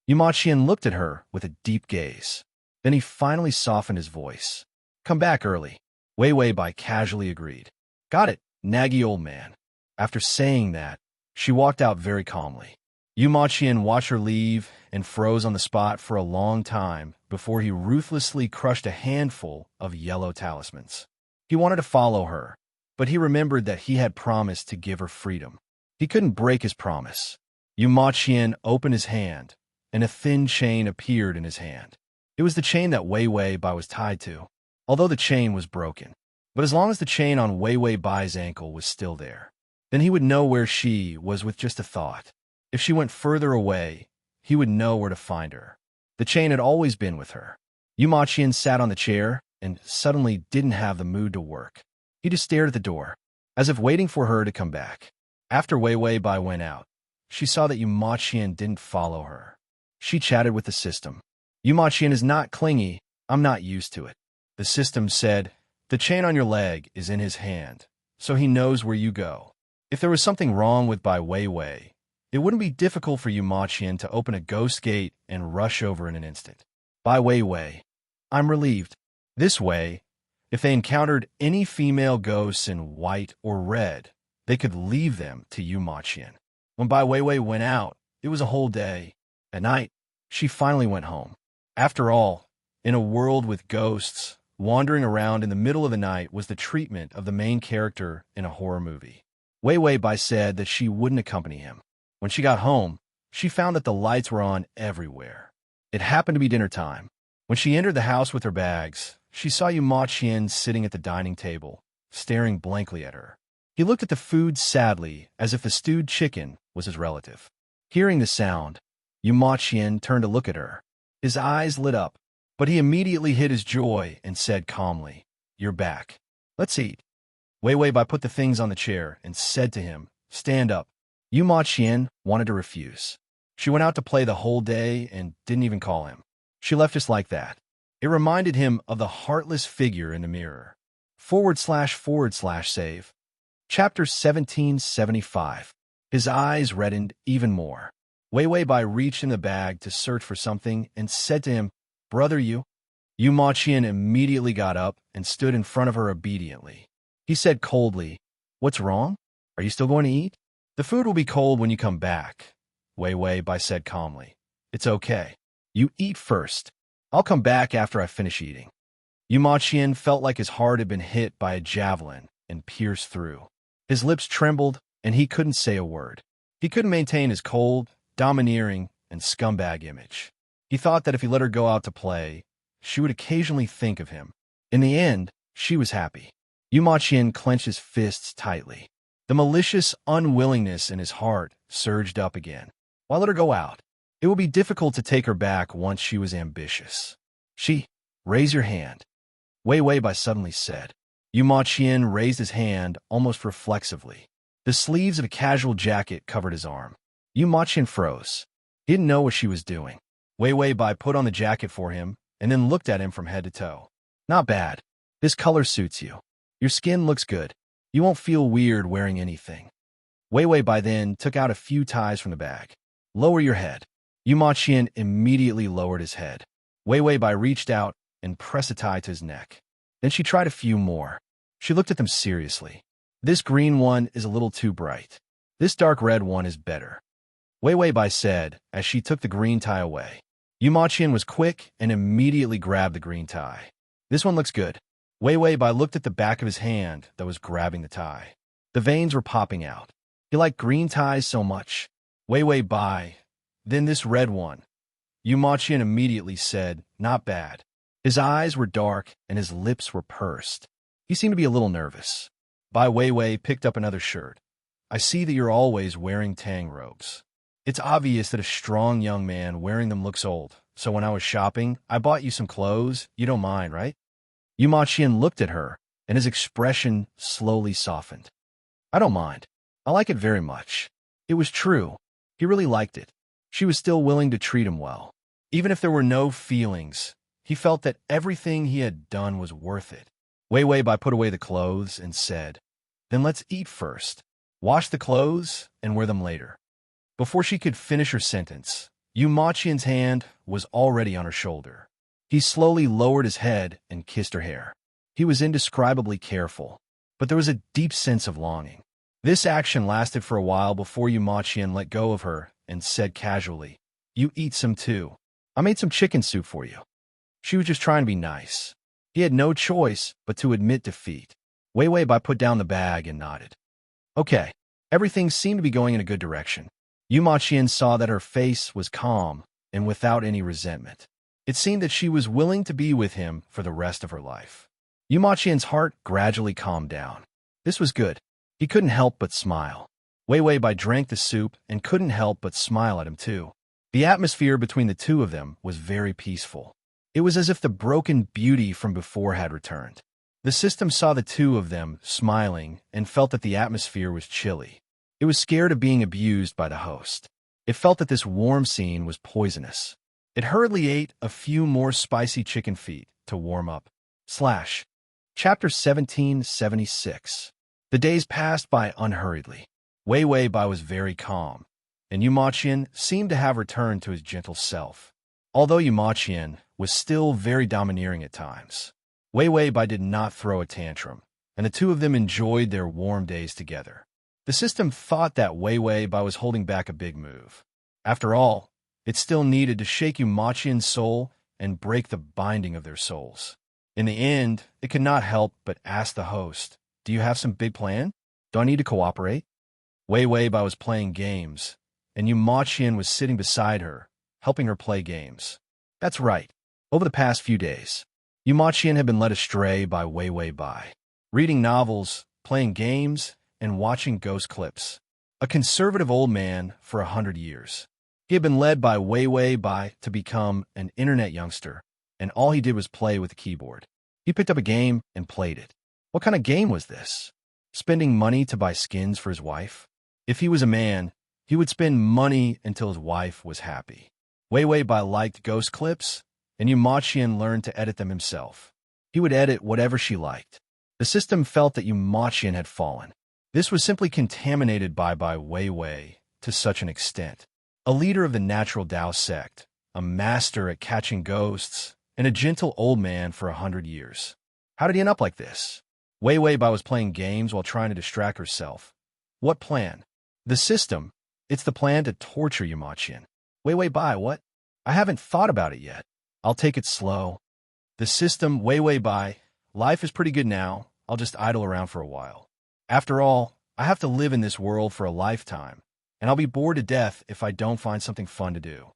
Yu Ma Qian looked at her with a deep gaze. Then he finally softened his voice. "Come back early." Wei Wei Bai casually agreed. "Got it, naggy old man." After saying that, she walked out very calmly. Yu Ma Qian watched her leave and froze on the spot for a long time before he ruthlessly crushed a handful of yellow talismans. He wanted to follow her, but he remembered that he had promised to give her freedom. He couldn't break his promise. Yu Ma Qian opened his hand, and a thin chain appeared in his hand. It was the chain that Wei Wei Bai was tied to, although the chain was broken. But as long as the chain on Wei Wei Bai's ankle was still there, then he would know where she was with just a thought. If she went further away, he would know where to find her. The chain had always been with her. Yu Ma Qian sat on the chair and suddenly didn't have the mood to work. He just stared at the door, as if waiting for her to come back. After Wei Wei Bai went out, she saw that Yu Ma Qian didn't follow her. She chatted with the system. "Yu Ma Qian is not clingy. I'm not used to it." The system said, "The chain on your leg is in his hand, so he knows where you go. If there was something wrong with Bai Wei Wei, it wouldn't be difficult for Yu Ma Qian to open a ghost gate and rush over in an instant. Bai Wei Wei, I'm relieved." This way, if they encountered any female ghosts in white or red, they could leave them to Yu Ma Qian. When Bai Wei Wei went out, it was a whole day. At night, she finally went home. After all, In a world with ghosts, wandering around in the middle of the night was the treatment of the main character in a horror movie. Wei Wei Bai said that she wouldn't accompany him. When she got home, she found that the lights were on everywhere. It happened to be dinner time. When she entered the house with her bags, she saw Yu Ma Qian sitting at the dining table, staring blankly at her. He looked at the food sadly, as if the stewed chicken was his relative. Hearing the sound, Yu Ma Qian turned to look at her. His eyes lit up, but he immediately hid his joy and said calmly, "You're back. Let's eat." Wei Wei Bai put the things on the chair and said to him, "Stand up." Yu Ma Qian wanted to refuse. She went out to play the whole day and didn't even call him. She left just like that. It reminded him of the heartless figure in the mirror. / save. Chapter 1775. His eyes reddened even more. Wei Wei Bai reached in the bag to search for something and said to him, "Brother, you?" Yu Ma Qian immediately got up and stood in front of her obediently. He said coldly, "What's wrong? Are you still going to eat?" "The food will be cold when you come back," Wei Wei Bai said calmly. "It's okay. You eat first. I'll come back after I finish eating." Yu Ma Qian felt like his heart had been hit by a javelin and pierced through. His lips trembled, and he couldn't say a word. He couldn't maintain his cold, domineering, and scumbag image. He thought that if he let her go out to play, she would occasionally think of him. In the end, she was happy. Yu Ma Qian clenched his fists tightly. The malicious unwillingness in his heart surged up again. Why let her go out? It would be difficult to take her back once she was ambitious. Raise your hand," Wei Wei Bai suddenly said. Yu Ma Qian raised his hand almost reflexively. The sleeves of a casual jacket covered his arm. Yu Ma Qian froze. He didn't know what she was doing. Wei Wei Bai put on the jacket for him and then looked at him from head to toe. "Not bad. This color suits you. Your skin looks good. You won't feel weird wearing anything." Wei Wei Bai then took out a few ties from the bag. "Lower your head." Yu Ma Qian immediately lowered his head. Wei Wei Bai reached out and pressed a tie to his neck. Then she tried a few more. She looked at them seriously. "This green one is a little too bright. This dark red one is better," Wei Wei Bai said as she took the green tie away. Yu Ma Qian was quick and immediately grabbed the green tie. "This one looks good." Wei Wei Bai looked at the back of his hand that was grabbing the tie. The veins were popping out. He liked green ties so much. Wei Wei Bai, "Then this red one." Yu Ma Qian immediately said, "Not bad." His eyes were dark and his lips were pursed. He seemed to be a little nervous. Bai Wei Wei picked up another shirt. "I see that you're always wearing tang robes. It's obvious that a strong young man wearing them looks old, so when I was shopping, I bought you some clothes. You don't mind, right?" Yu Ma Qian looked at her, and his expression slowly softened. "I don't mind. I like it very much." It was true. He really liked it. She was still willing to treat him well. Even if there were no feelings, he felt that everything he had done was worth it. Wei Wei Bai put away the clothes and said, "Then let's eat first. Wash the clothes and wear them later." Before she could finish her sentence, Yu Ma Qian's hand was already on her shoulder. He slowly lowered his head and kissed her hair. He was indescribably careful, but there was a deep sense of longing. This action lasted for a while before Yu Ma Qian let go of her and said casually, "You eat some too. I made some chicken soup for you." She was just trying to be nice. He had no choice but to admit defeat. Wei Wei Bai put down the bag and nodded. Okay, everything seemed to be going in a good direction. Yu Ma Qian saw that her face was calm and without any resentment. It seemed that she was willing to be with him for the rest of her life. Yu Ma Qian's heart gradually calmed down. This was good. He couldn't help but smile. Wei Wei Bai drank the soup and couldn't help but smile at him too. The atmosphere between the two of them was very peaceful. It was as if the broken beauty from before had returned. The system saw the two of them smiling and felt that the atmosphere was chilly. It was scared of being abused by the host. It felt that this warm scene was poisonous. It hurriedly ate a few more spicy chicken feet to warm up. Chapter 1776. The days passed by unhurriedly. Wei Wei Bai was very calm, and Yu Ma Qian seemed to have returned to his gentle self. Although Yu Ma Qian was still very domineering at times, Wei Wei Bai did not throw a tantrum, and the two of them enjoyed their warm days together. The system thought that Wei Wei Bai was holding back a big move. After all, it still needed to shake Yu Ma Qian's soul and break the binding of their souls. In the end, it could not help but ask the host, "Do you have some big plan? Do I need to cooperate?" Wei Weibai was playing games, and Yu Ma Qian was sitting beside her, helping her play games. That's right. Over the past few days, Yu Ma Qian had been led astray by Wei Weibai, reading novels, playing games, and watching ghost clips. A conservative old man for 100 years. He had been led by Wei Weibai to become an internet youngster, and all he did was play with the keyboard. He picked up a game and played it. What kind of game was this? Spending money to buy skins for his wife? If he was a man, he would spend money until his wife was happy. Wei Weibai liked ghost clips, and Yu Ma Qian learned to edit them himself. He would edit whatever she liked. The system felt that Yu Ma Qian had fallen. This was simply contaminated by Wei Wei to such an extent. A leader of the Natural Tao sect, a master at catching ghosts, and a gentle old man for 100 years. How did he end up like this? Wei Weibai was playing games while trying to distract herself. What plan? The system. It's the plan to torture Yu Ma Qian. Wei Weibai, what? I haven't thought about it yet. I'll take it slow. The system, Wei Weibai. Life is pretty good now. I'll just idle around for a while. After all, I have to live in this world for a lifetime, and I'll be bored to death if I don't find something fun to do.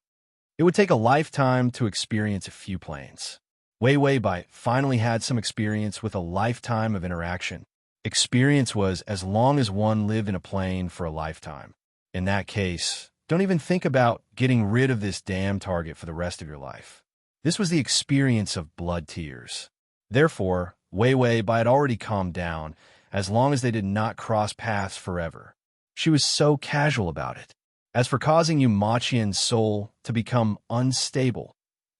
It would take a lifetime to experience a few planes. Wei Weibai finally had some experience with a lifetime of interaction. Experience was as long as one lived in a plane for a lifetime. In that case, don't even think about getting rid of this damn target for the rest of your life. This was the experience of blood tears. Therefore, Wei Weibai had already calmed down, as long as they did not cross paths forever. She was so casual about it. As for causing Yu Ma Qian's soul to become unstable,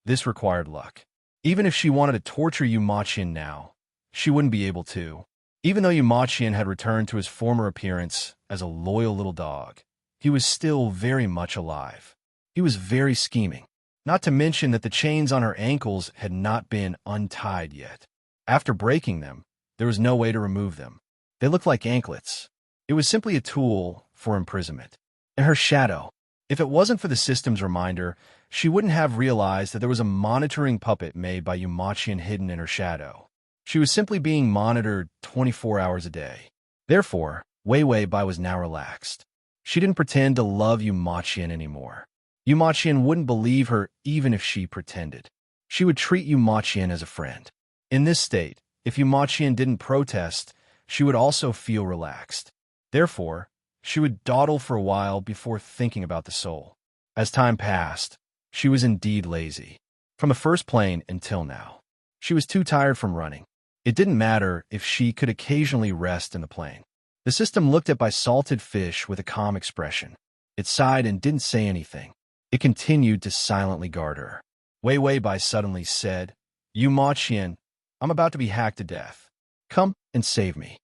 this required luck. Even if she wanted to torture Yu Ma Qian now, she wouldn't be able to. Even though Yu Ma Qian had returned to his former appearance as a loyal little dog, he was still very much alive. He was very scheming, not to mention that the chains on her ankles had not been untied yet. After breaking them, there was no way to remove them. They looked like anklets. It was simply a tool for imprisonment. And her shadow. If it wasn't for the system's reminder, she wouldn't have realized that there was a monitoring puppet made by Yu Ma Qian hidden in her shadow. She was simply being monitored 24 hours a day. Therefore, Wei Weibai was now relaxed. She didn't pretend to love Yu Ma Qian anymore. Yu Ma Qian wouldn't believe her even if she pretended. She would treat Yu Ma Qian as a friend. In this state, if Yu Ma Qian didn't protest, she would also feel relaxed. Therefore, she would dawdle for a while before thinking about the soul. As time passed, she was indeed lazy. From the first plane until now, she was too tired from running. It didn't matter if she could occasionally rest in the plane. The system looked at by salted fish with a calm expression. It sighed and didn't say anything. It continued to silently guard her. Wei Weibai suddenly said, "Yu Ma Qian, I'm about to be hacked to death. Come and save me."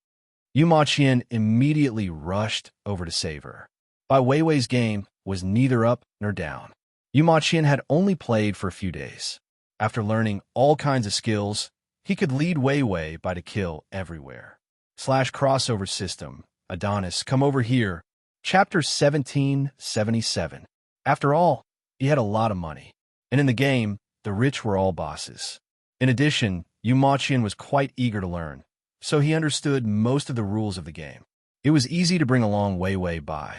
Yu Ma Qian immediately rushed over to save her. Bai Weiwei's game was neither up nor down. Yu Ma Qian had only played for a few days. After learning all kinds of skills, he could lead Wei Weibai to kill everywhere. /crossover system. Adonis, come over here. Chapter 1777. After all, he had a lot of money. And in the game, the rich were all bosses. In addition, Yu Ma Qian was quite eager to learn, so he understood most of the rules of the game. It was easy to bring along Wei Weibai.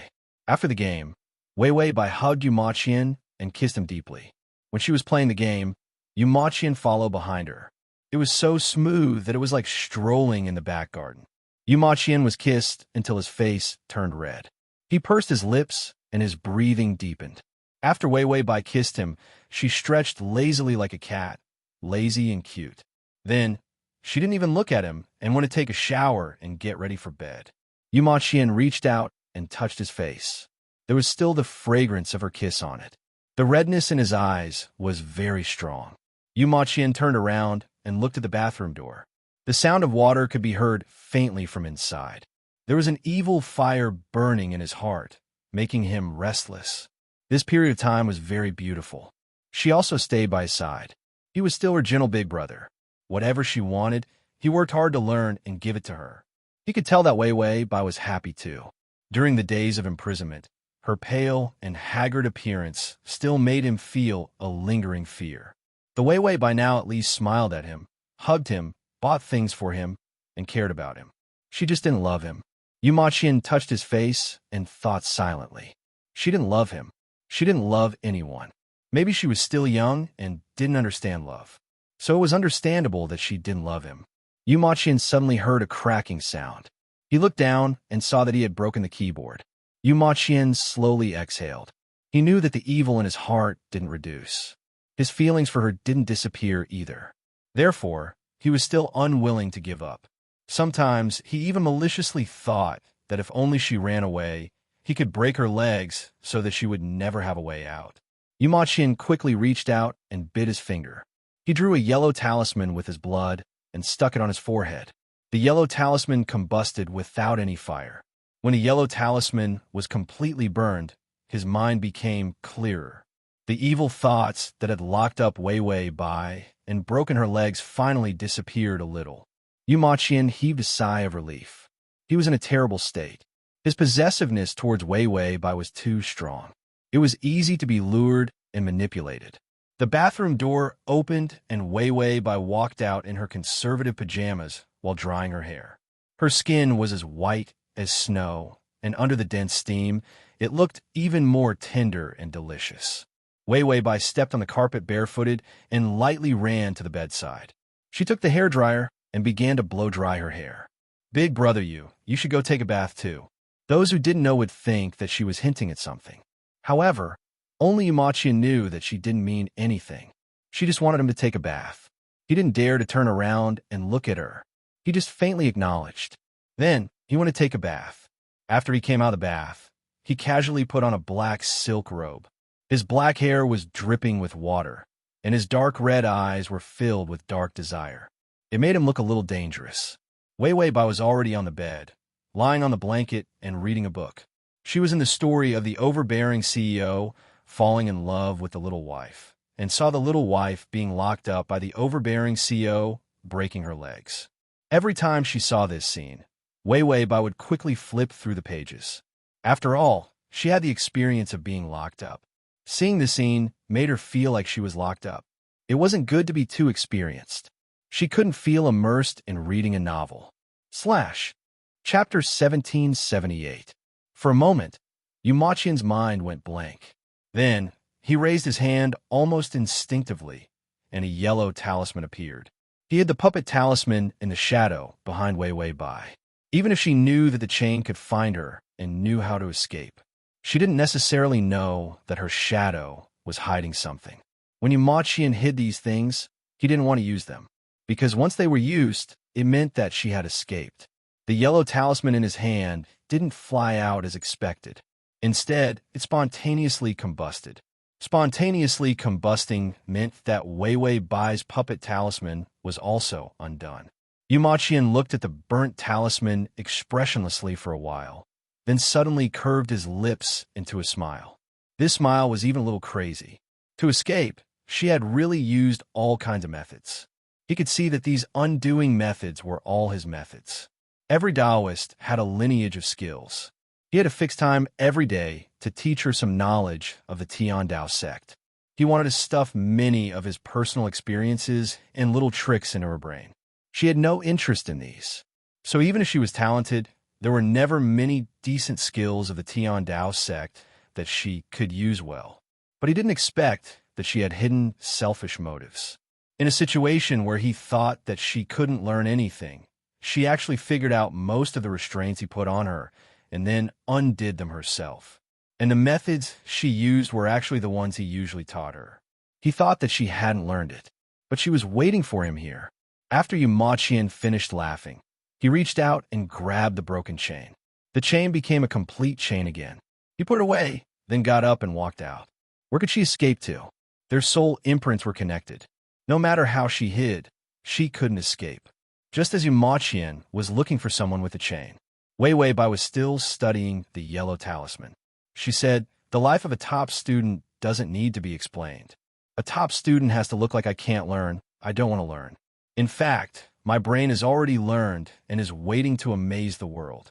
After the game, Wei Weibai hugged Yu Ma Qian and kissed him deeply. When she was playing the game, Yu Ma Qian followed behind her. It was so smooth that it was like strolling in the back garden. Yu Ma Qian was kissed until his face turned red. He pursed his lips and his breathing deepened. After Wei Weibai kissed him, she stretched lazily like a cat, lazy and cute. Then, she didn't even look at him and went to take a shower and get ready for bed. Yu Ma Qian reached out and touched his face. There was still the fragrance of her kiss on it. The redness in his eyes was very strong. Yu Ma Qian turned around and looked at the bathroom door. The sound of water could be heard faintly from inside. There was an evil fire burning in his heart, making him restless. This period of time was very beautiful. She also stayed by his side. He was still her gentle big brother. Whatever she wanted, he worked hard to learn and give it to her. He could tell that Wei Weibai was happy too. During the days of imprisonment, her pale and haggard appearance still made him feel a lingering fear. The Wei Wei by now at least smiled at him, hugged him, bought things for him, and cared about him. She just didn't love him. Yu Maqian touched his face and thought silently. She didn't love him. She didn't love anyone. Maybe she was still young and didn't understand love. So it was understandable that she didn't love him. Yu Maqian suddenly heard a cracking sound. He looked down and saw that he had broken the keyboard. Yu Maqian slowly exhaled. He knew that the evil in his heart didn't reduce. His feelings for her didn't disappear either. Therefore, he was still unwilling to give up. Sometimes he even maliciously thought that if only she ran away, he could break her legs so that she would never have a way out. Yu Maqian quickly reached out and bit his finger. He drew a yellow talisman with his blood and stuck it on his forehead. The yellow talisman combusted without any fire. When a yellow talisman was completely burned, his mind became clearer. The evil thoughts that had locked up Wei Wei Bai and broken her legs finally disappeared a little. Yu Maqian heaved a sigh of relief. He was in a terrible state. His possessiveness towards Wei Wei Bai was too strong. It was easy to be lured and manipulated. The bathroom door opened and Wei Wei Bai walked out in her conservative pajamas while drying her hair. Her skin was as white as snow, and under the dense steam, it looked even more tender and delicious. Wei Wei Bai stepped on the carpet barefooted and lightly ran to the bedside. She took the hairdryer and began to blow-dry her hair. "Big brother you should go take a bath too." Those who didn't know would think that she was hinting at something. However, only Yu Maqian knew that she didn't mean anything. She just wanted him to take a bath. He didn't dare to turn around and look at her. He just faintly acknowledged. Then, he wanted to take a bath. After he came out of the bath, he casually put on a black silk robe. His black hair was dripping with water, and his dark red eyes were filled with dark desire. It made him look a little dangerous. Wei Wei Bai was already on the bed, lying on the blanket and reading a book. She was in the story of the overbearing CEO falling in love with the little wife, and saw the little wife being locked up by the overbearing CEO breaking her legs. Every time she saw this scene, Wei Wei Bai would quickly flip through the pages. After all, she had the experience of being locked up. Seeing the scene made her feel like she was locked up. It wasn't good to be too experienced. She couldn't feel immersed in reading a novel. Chapter 1778. For a moment, Yu Maqian's mind went blank. Then, he raised his hand almost instinctively, and a yellow talisman appeared. He hid the puppet talisman in the shadow behind Wei Wei Bai. Even if she knew that the chain could find her and knew how to escape, she didn't necessarily know that her shadow was hiding something. When Yu Maqian hid these things, he didn't want to use them, because once they were used, it meant that she had escaped. The yellow talisman in his hand didn't fly out as expected. Instead, it spontaneously combusted. Spontaneously combusting meant that Wei Wei Bai's puppet talisman was also undone. Yu Maqian looked at the burnt talisman expressionlessly for a while, then suddenly curved his lips into a smile. This smile was even a little crazy. To escape, she had really used all kinds of methods. He could see that these undoing methods were all his methods. Every Taoist had a lineage of skills. He had a fixed time every day to teach her some knowledge of the Tian Dao sect. He wanted to stuff many of his personal experiences and little tricks into her brain. She had no interest in these. So even if she was talented, there were never many decent skills of the Tian Dao sect that she could use well. But he didn't expect that she had hidden selfish motives. In a situation where he thought that she couldn't learn anything, she actually figured out most of the restraints he put on her and then undid them herself. And the methods she used were actually the ones he usually taught her. He thought that she hadn't learned it, but she was waiting for him here. After Yu Maqian finished laughing, he reached out and grabbed the broken chain. The chain became a complete chain again. He put it away, then got up and walked out. Where could she escape to? Their soul imprints were connected. No matter how she hid, she couldn't escape. Just as Yu Maqian was looking for someone with a chain, Wei Wei Bai was still studying the yellow talisman. She said, "The life of a top student doesn't need to be explained. A top student has to look like I can't learn. I don't want to learn. In fact, my brain has already learned and is waiting to amaze the world."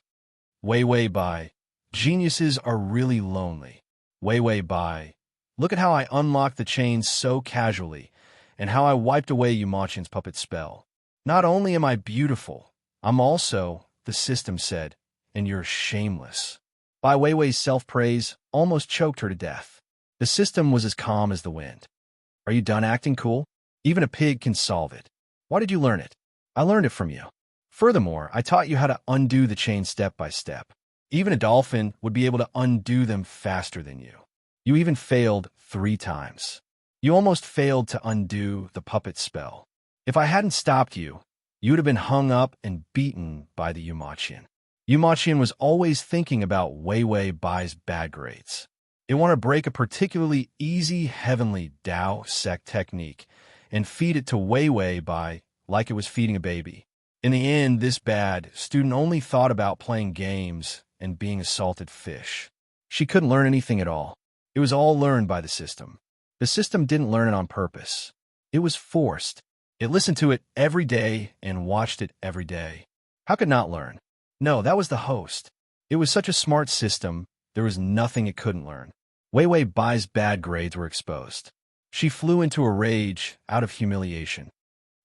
Wei Wei Bai, geniuses are really lonely. Wei Wei Bai, look at how I unlocked the chains so casually, and how I wiped away Yumachian's puppet spell. Not only am I beautiful, I'm also, the system said, and you're shameless. Bai Weiwei's self-praise almost choked her to death. The system was as calm as the wind. Are you done acting cool? Even a pig can solve it. Why did you learn it? I learned it from you. Furthermore, I taught you how to undo the chain step by step. Even a dolphin would be able to undo them faster than you. You even failed 3 times. You almost failed to undo the puppet spell. If I hadn't stopped you, you would have been hung up and beaten by the Yumachian. Yumachian was always thinking about Weiwei Bai's bad grades. It wanted to break a particularly easy heavenly Dao sect technique and feed it to Weiwei Bai like it was feeding a baby. In the end, this bad student only thought about playing games and being a salted fish. She couldn't learn anything at all. It was all learned by the system. The system didn't learn it on purpose. It was forced. It listened to it every day and watched it every day. How could it not learn? No, that was the host. It was such a smart system, there was nothing it couldn't learn. Weiwei Bai's bad grades were exposed. She flew into a rage out of humiliation.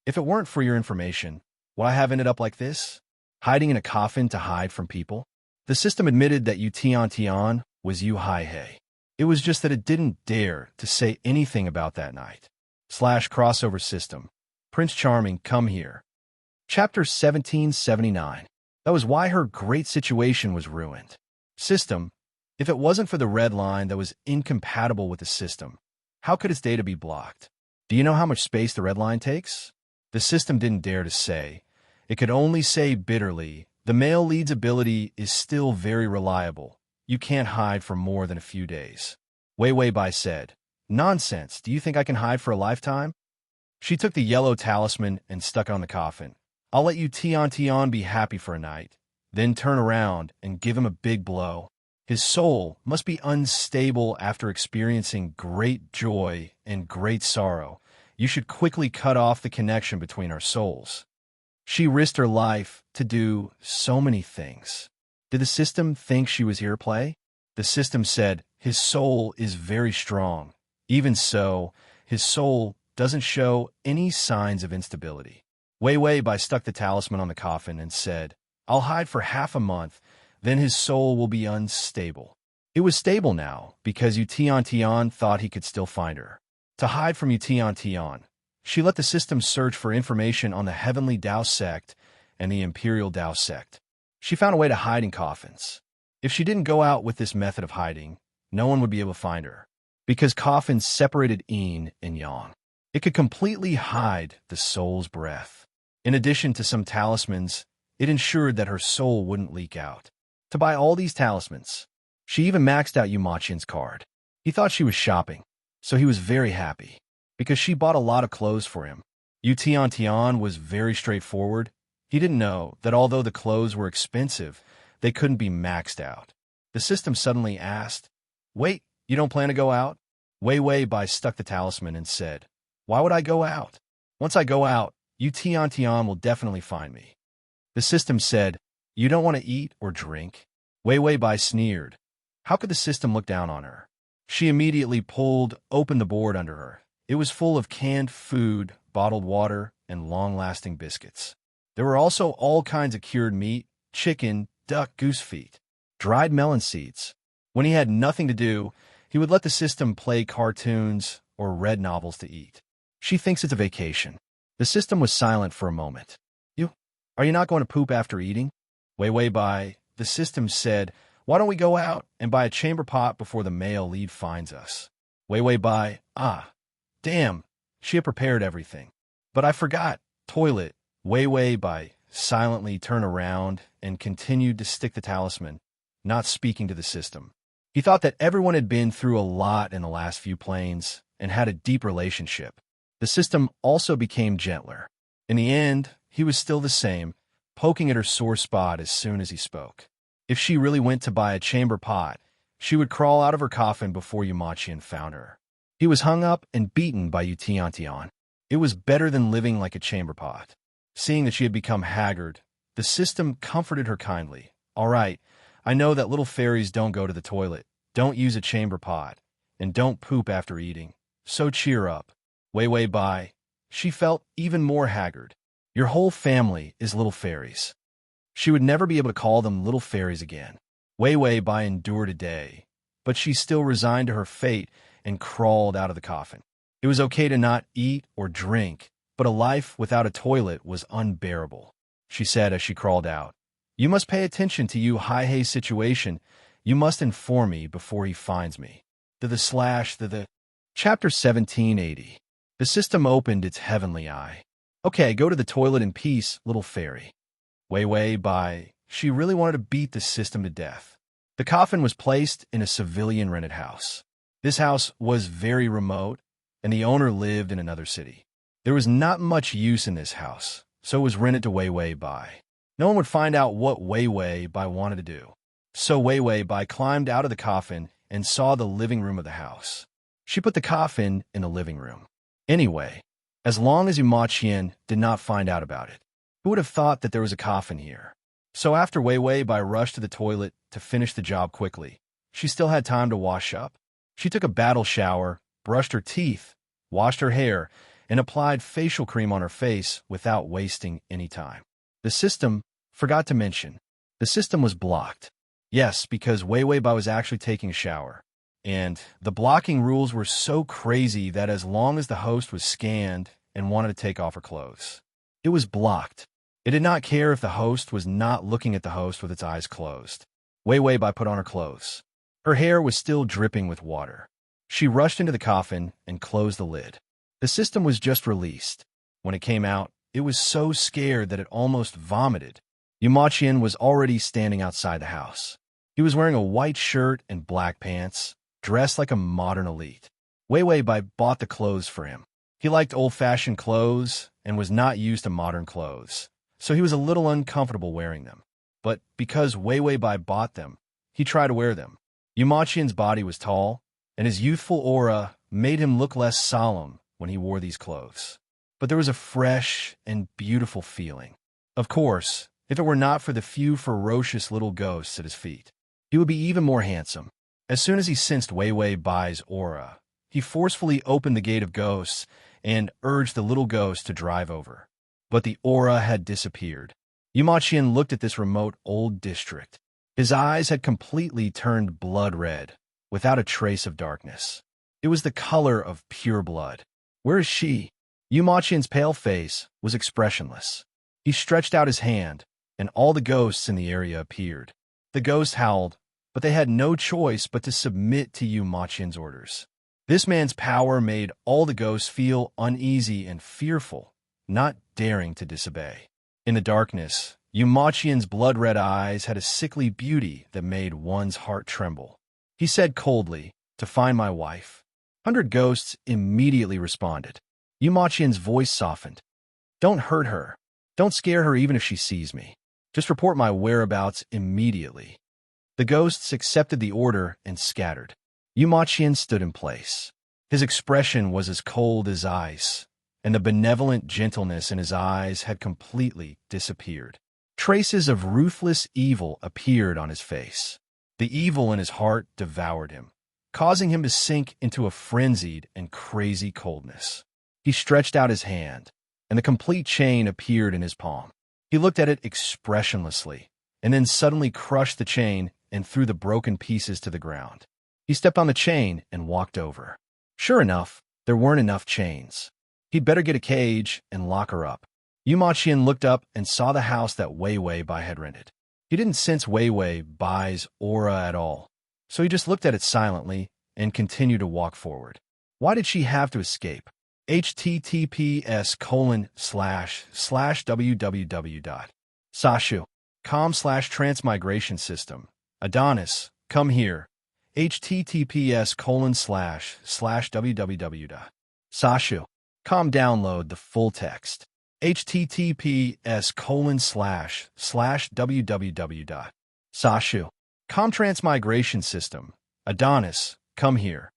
If it weren't for your information, would I have ended up like this? Hiding in a coffin to hide from people? The system admitted that Yu Tian was Yu Haihei. It was just that it didn't dare to say anything about that night. /crossover system. Prince Charming, come here. Chapter 1779. That was why her great situation was ruined. System. If it wasn't for the red line that was incompatible with the system, how could its data be blocked? Do you know how much space the red line takes? The system didn't dare to say. It could only say bitterly, the male lead's ability is still very reliable. You can't hide for more than a few days. Weiwei Bai said, nonsense, do you think I can hide for a lifetime? She took the yellow talisman and stuck it on the coffin. I'll let Yu Tian be happy for a night, then turn around and give him a big blow. His soul must be unstable after experiencing great joy and great sorrow. You should quickly cut off the connection between our souls. She risked her life to do so many things. Did the system think she was here to play? The system said, his soul is very strong. Even so, his soul doesn't show any signs of instability. Weiwei Bai stuck the talisman on the coffin and said, I'll hide for half a month, then his soul will be unstable. It was stable now, because Yu Tian thought he could still find her. To hide from Yu Tian, she let the system search for information on the Heavenly Dao sect and the Imperial Dao sect. She found a way to hide in coffins. If she didn't go out with this method of hiding, no one would be able to find her, because coffins separated yin and yang. It could completely hide the soul's breath. In addition to some talismans, it ensured that her soul wouldn't leak out. To buy all these talismans, she even maxed out Yumachian's card. He thought she was shopping, so he was very happy, because she bought a lot of clothes for him. Yu Tian was very straightforward. He didn't know that although the clothes were expensive, they couldn't be maxed out. The system suddenly asked, wait, you don't plan to go out? Weiwei Bai stuck the talisman and said, why would I go out? Once I go out, Yu Tian will definitely find me. The system said, you don't want to eat or drink? Weiwei Bai sneered. How could the system look down on her? She immediately pulled open the board under her. It was full of canned food, bottled water, and long-lasting biscuits. There were also all kinds of cured meat, chicken, duck, goose feet, dried melon seeds. When he had nothing to do, he would let the system play cartoons or read novels to eat. She thinks it's a vacation. The system was silent for a moment. Are you not going to poop after eating? Weiwei Bai, the system said, why don't we go out and buy a chamber pot before the male lead finds us? Weiwei Bai, damn, she had prepared everything. But I forgot, toilet. Weiwei Bai silently turned around and continued to stick the talisman, not speaking to the system. He thought that everyone had been through a lot in the last few planes and had a deep relationship. The system also became gentler. In the end, he was still the same, poking at her sore spot as soon as he spoke. If she really went to buy a chamber pot, she would crawl out of her coffin before Yumachian found her. He was hung up and beaten by Yu Tian. It was better than living like a chamber pot. Seeing that she had become haggard, the system comforted her kindly. All right, I know that little fairies don't go to the toilet, don't use a chamber pot, and don't poop after eating. So cheer up. Weiwei Bai, she felt even more haggard. Your whole family is little fairies. She would never be able to call them little fairies again. Wei Wei Bai endured a day, but she still resigned to her fate and crawled out of the coffin. It was okay to not eat or drink, but a life without a toilet was unbearable. She said as she crawled out, "You must pay attention to Yu Haihei's situation. You must inform me before he finds me." Chapter 1780. The system opened its heavenly eye. "Okay, go to the toilet in peace, little fairy." Wei Wei Bai, she really wanted to beat the system to death. The coffin was placed in a civilian-rented house. This house was very remote, and the owner lived in another city. There was not much use in this house, so it was rented to Wei Wei Bai. No one would find out what Wei Wei Bai wanted to do. So Wei Wei Bai climbed out of the coffin and saw the living room of the house. She put the coffin in the living room. Anyway, as long as Ma Qian did not find out about it, who would have thought that there was a coffin here? So after Wei Wei Bai rushed to the toilet to finish the job quickly, she still had time to wash up. She took a battle shower, brushed her teeth, washed her hair, and applied facial cream on her face without wasting any time. The system, forgot to mention, the system was blocked. Yes, because Wei Wei Bai was actually taking a shower. And the blocking rules were so crazy that as long as the host was scanned and wanted to take off her clothes, it was blocked. It did not care if the host was not looking at the host with its eyes closed. Wei Wei Bai put on her clothes. Her hair was still dripping with water. She rushed into the coffin and closed the lid. The system was just released. When it came out, it was so scared that it almost vomited. Yu Qian was already standing outside the house. He was wearing a white shirt and black pants, dressed like a modern elite. Wei Wei Bai bought the clothes for him. He liked old-fashioned clothes and was not used to modern clothes, so he was a little uncomfortable wearing them. But because Wei Wei Bai bought them, he tried to wear them. Yu Qian's body was tall, and his youthful aura made him look less solemn when he wore these clothes. But there was a fresh and beautiful feeling. Of course, if it were not for the few ferocious little ghosts at his feet, he would be even more handsome. As soon as he sensed Wei Wei Bai's aura, he forcefully opened the gate of ghosts and urged the little ghost to drive over. But the aura had disappeared. Yu Qian looked at this remote old district. His eyes had completely turned blood red, without a trace of darkness. It was the color of pure blood. Where is she? Yu Qian's pale face was expressionless. He stretched out his hand, and all the ghosts in the area appeared. The ghosts howled, but they had no choice but to submit to Yu Qian's orders. This man's power made all the ghosts feel uneasy and fearful, not daring to disobey. In the darkness, Yu Qian's blood-red eyes had a sickly beauty that made one's heart tremble. He said coldly, "To find my wife." 100 ghosts immediately responded. Yu Qian's voice softened. "Don't hurt her. Don't scare her even if she sees me. Just report my whereabouts immediately." The ghosts accepted the order and scattered. Yu Qian stood in place. His expression was as cold as ice, and the benevolent gentleness in his eyes had completely disappeared. Traces of ruthless evil appeared on his face. The evil in his heart devoured him, causing him to sink into a frenzied and crazy coldness. He stretched out his hand, and the complete chain appeared in his palm. He looked at it expressionlessly, and then suddenly crushed the chain and threw the broken pieces to the ground. He stepped on the chain and walked over. Sure enough, there weren't enough chains. He'd better get a cage and lock her up. Yu Qian looked up and saw the house that Wei Wei Bai had rented. He didn't sense Wei Wei Bai's aura at all, so he just looked at it silently and continued to walk forward. Why did she have to escape? https://www.sashu.com/transmigration system. Adonis, come here. https://www.sashu.com. Download the full text. https://www.sashu.com. Transmigration system. Adonis, come here.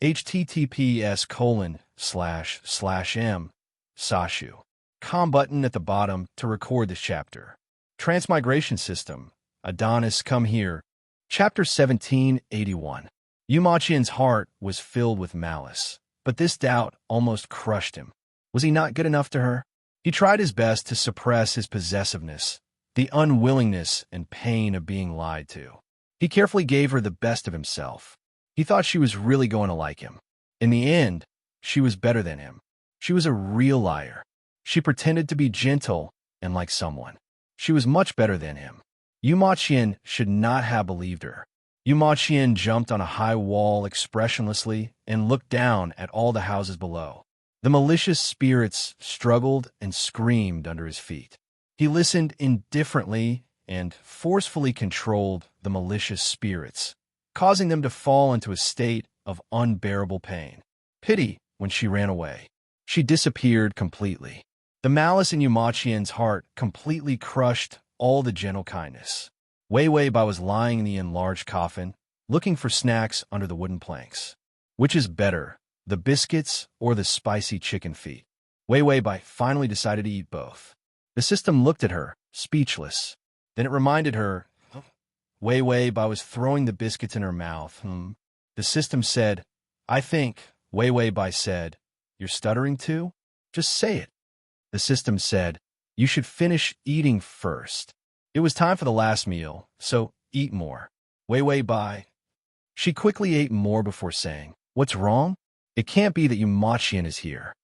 https://m. Sashu.com button at the bottom to record this chapter. Transmigration system. Adonis, come here. Chapter 1781. Yu Qian's heart was filled with malice, but this doubt almost crushed him. Was he not good enough to her? He tried his best to suppress his possessiveness, the unwillingness and pain of being lied to. He carefully gave her the best of himself. He thought she was really going to like him. In the end, she was better than him. She was a real liar. She pretended to be gentle and like someone. She was much better than him. Yu Maqian should not have believed her. Yu Maqian jumped on a high wall expressionlessly and looked down at all the houses below. The malicious spirits struggled and screamed under his feet. He listened indifferently and forcefully controlled the malicious spirits, causing them to fall into a state of unbearable pain. Pity when she ran away. She disappeared completely. The malice in Yu Maqian's heart completely crushed all the gentle kindness. Wei Wei Bai was lying in the enlarged coffin, looking for snacks under the wooden planks. Which is better, the biscuits or the spicy chicken feet? Wei Wei Bai finally decided to eat both. The system looked at her, speechless. Then it reminded her. Wei Wei Bai was throwing the biscuits in her mouth. The system said, I think. Wei Wei Bai said, You're stuttering too? Just say it. The system said, You should finish eating first. It was time for the last meal, so eat more. Wei Wei Bai. She quickly ate more before saying, What's wrong? It can't be that Yu Maqian is here.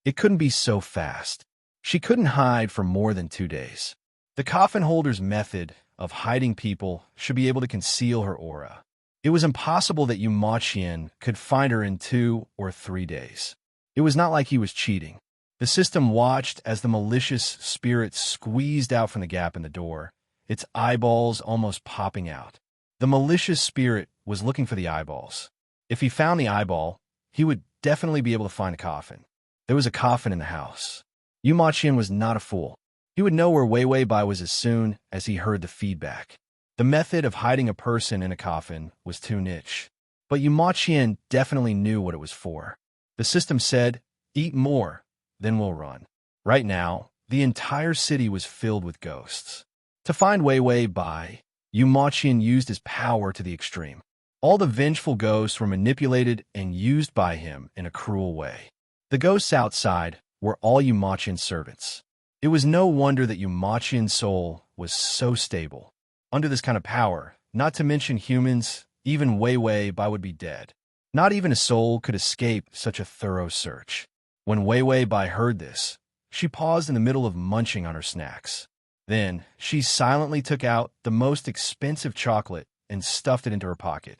It couldn't be so fast. She couldn't hide for more than 2 days. The coffin holder's method of hiding people should be able to conceal her aura. It was impossible that Yu Maqian could find her in 2 or 3 days. It was not like he was cheating. The system watched as the malicious spirit squeezed out from the gap in the door, its eyeballs almost popping out. The malicious spirit was looking for the eyeballs. If he found the eyeball, he would definitely be able to find a coffin. There was a coffin in the house. Yu Maqian was not a fool. He would know where Wei Wei Bai was as soon as he heard the feedback. The method of hiding a person in a coffin was too niche. But Yu Maqian definitely knew what it was for. The system said, Eat more, then we'll run. Right now, the entire city was filled with ghosts. To find Wei Wei Bai, Yu Maqian used his power to the extreme. All the vengeful ghosts were manipulated and used by him in a cruel way. The ghosts outside were all Yu Maqian's servants. It was no wonder that Yu Maqian's soul was so stable. Under this kind of power, not to mention humans, even Wei Wei Bai would be dead. Not even a soul could escape such a thorough search. When Wei Wei Bai heard this, she paused in the middle of munching on her snacks. Then, she silently took out the most expensive chocolate and stuffed it into her pocket.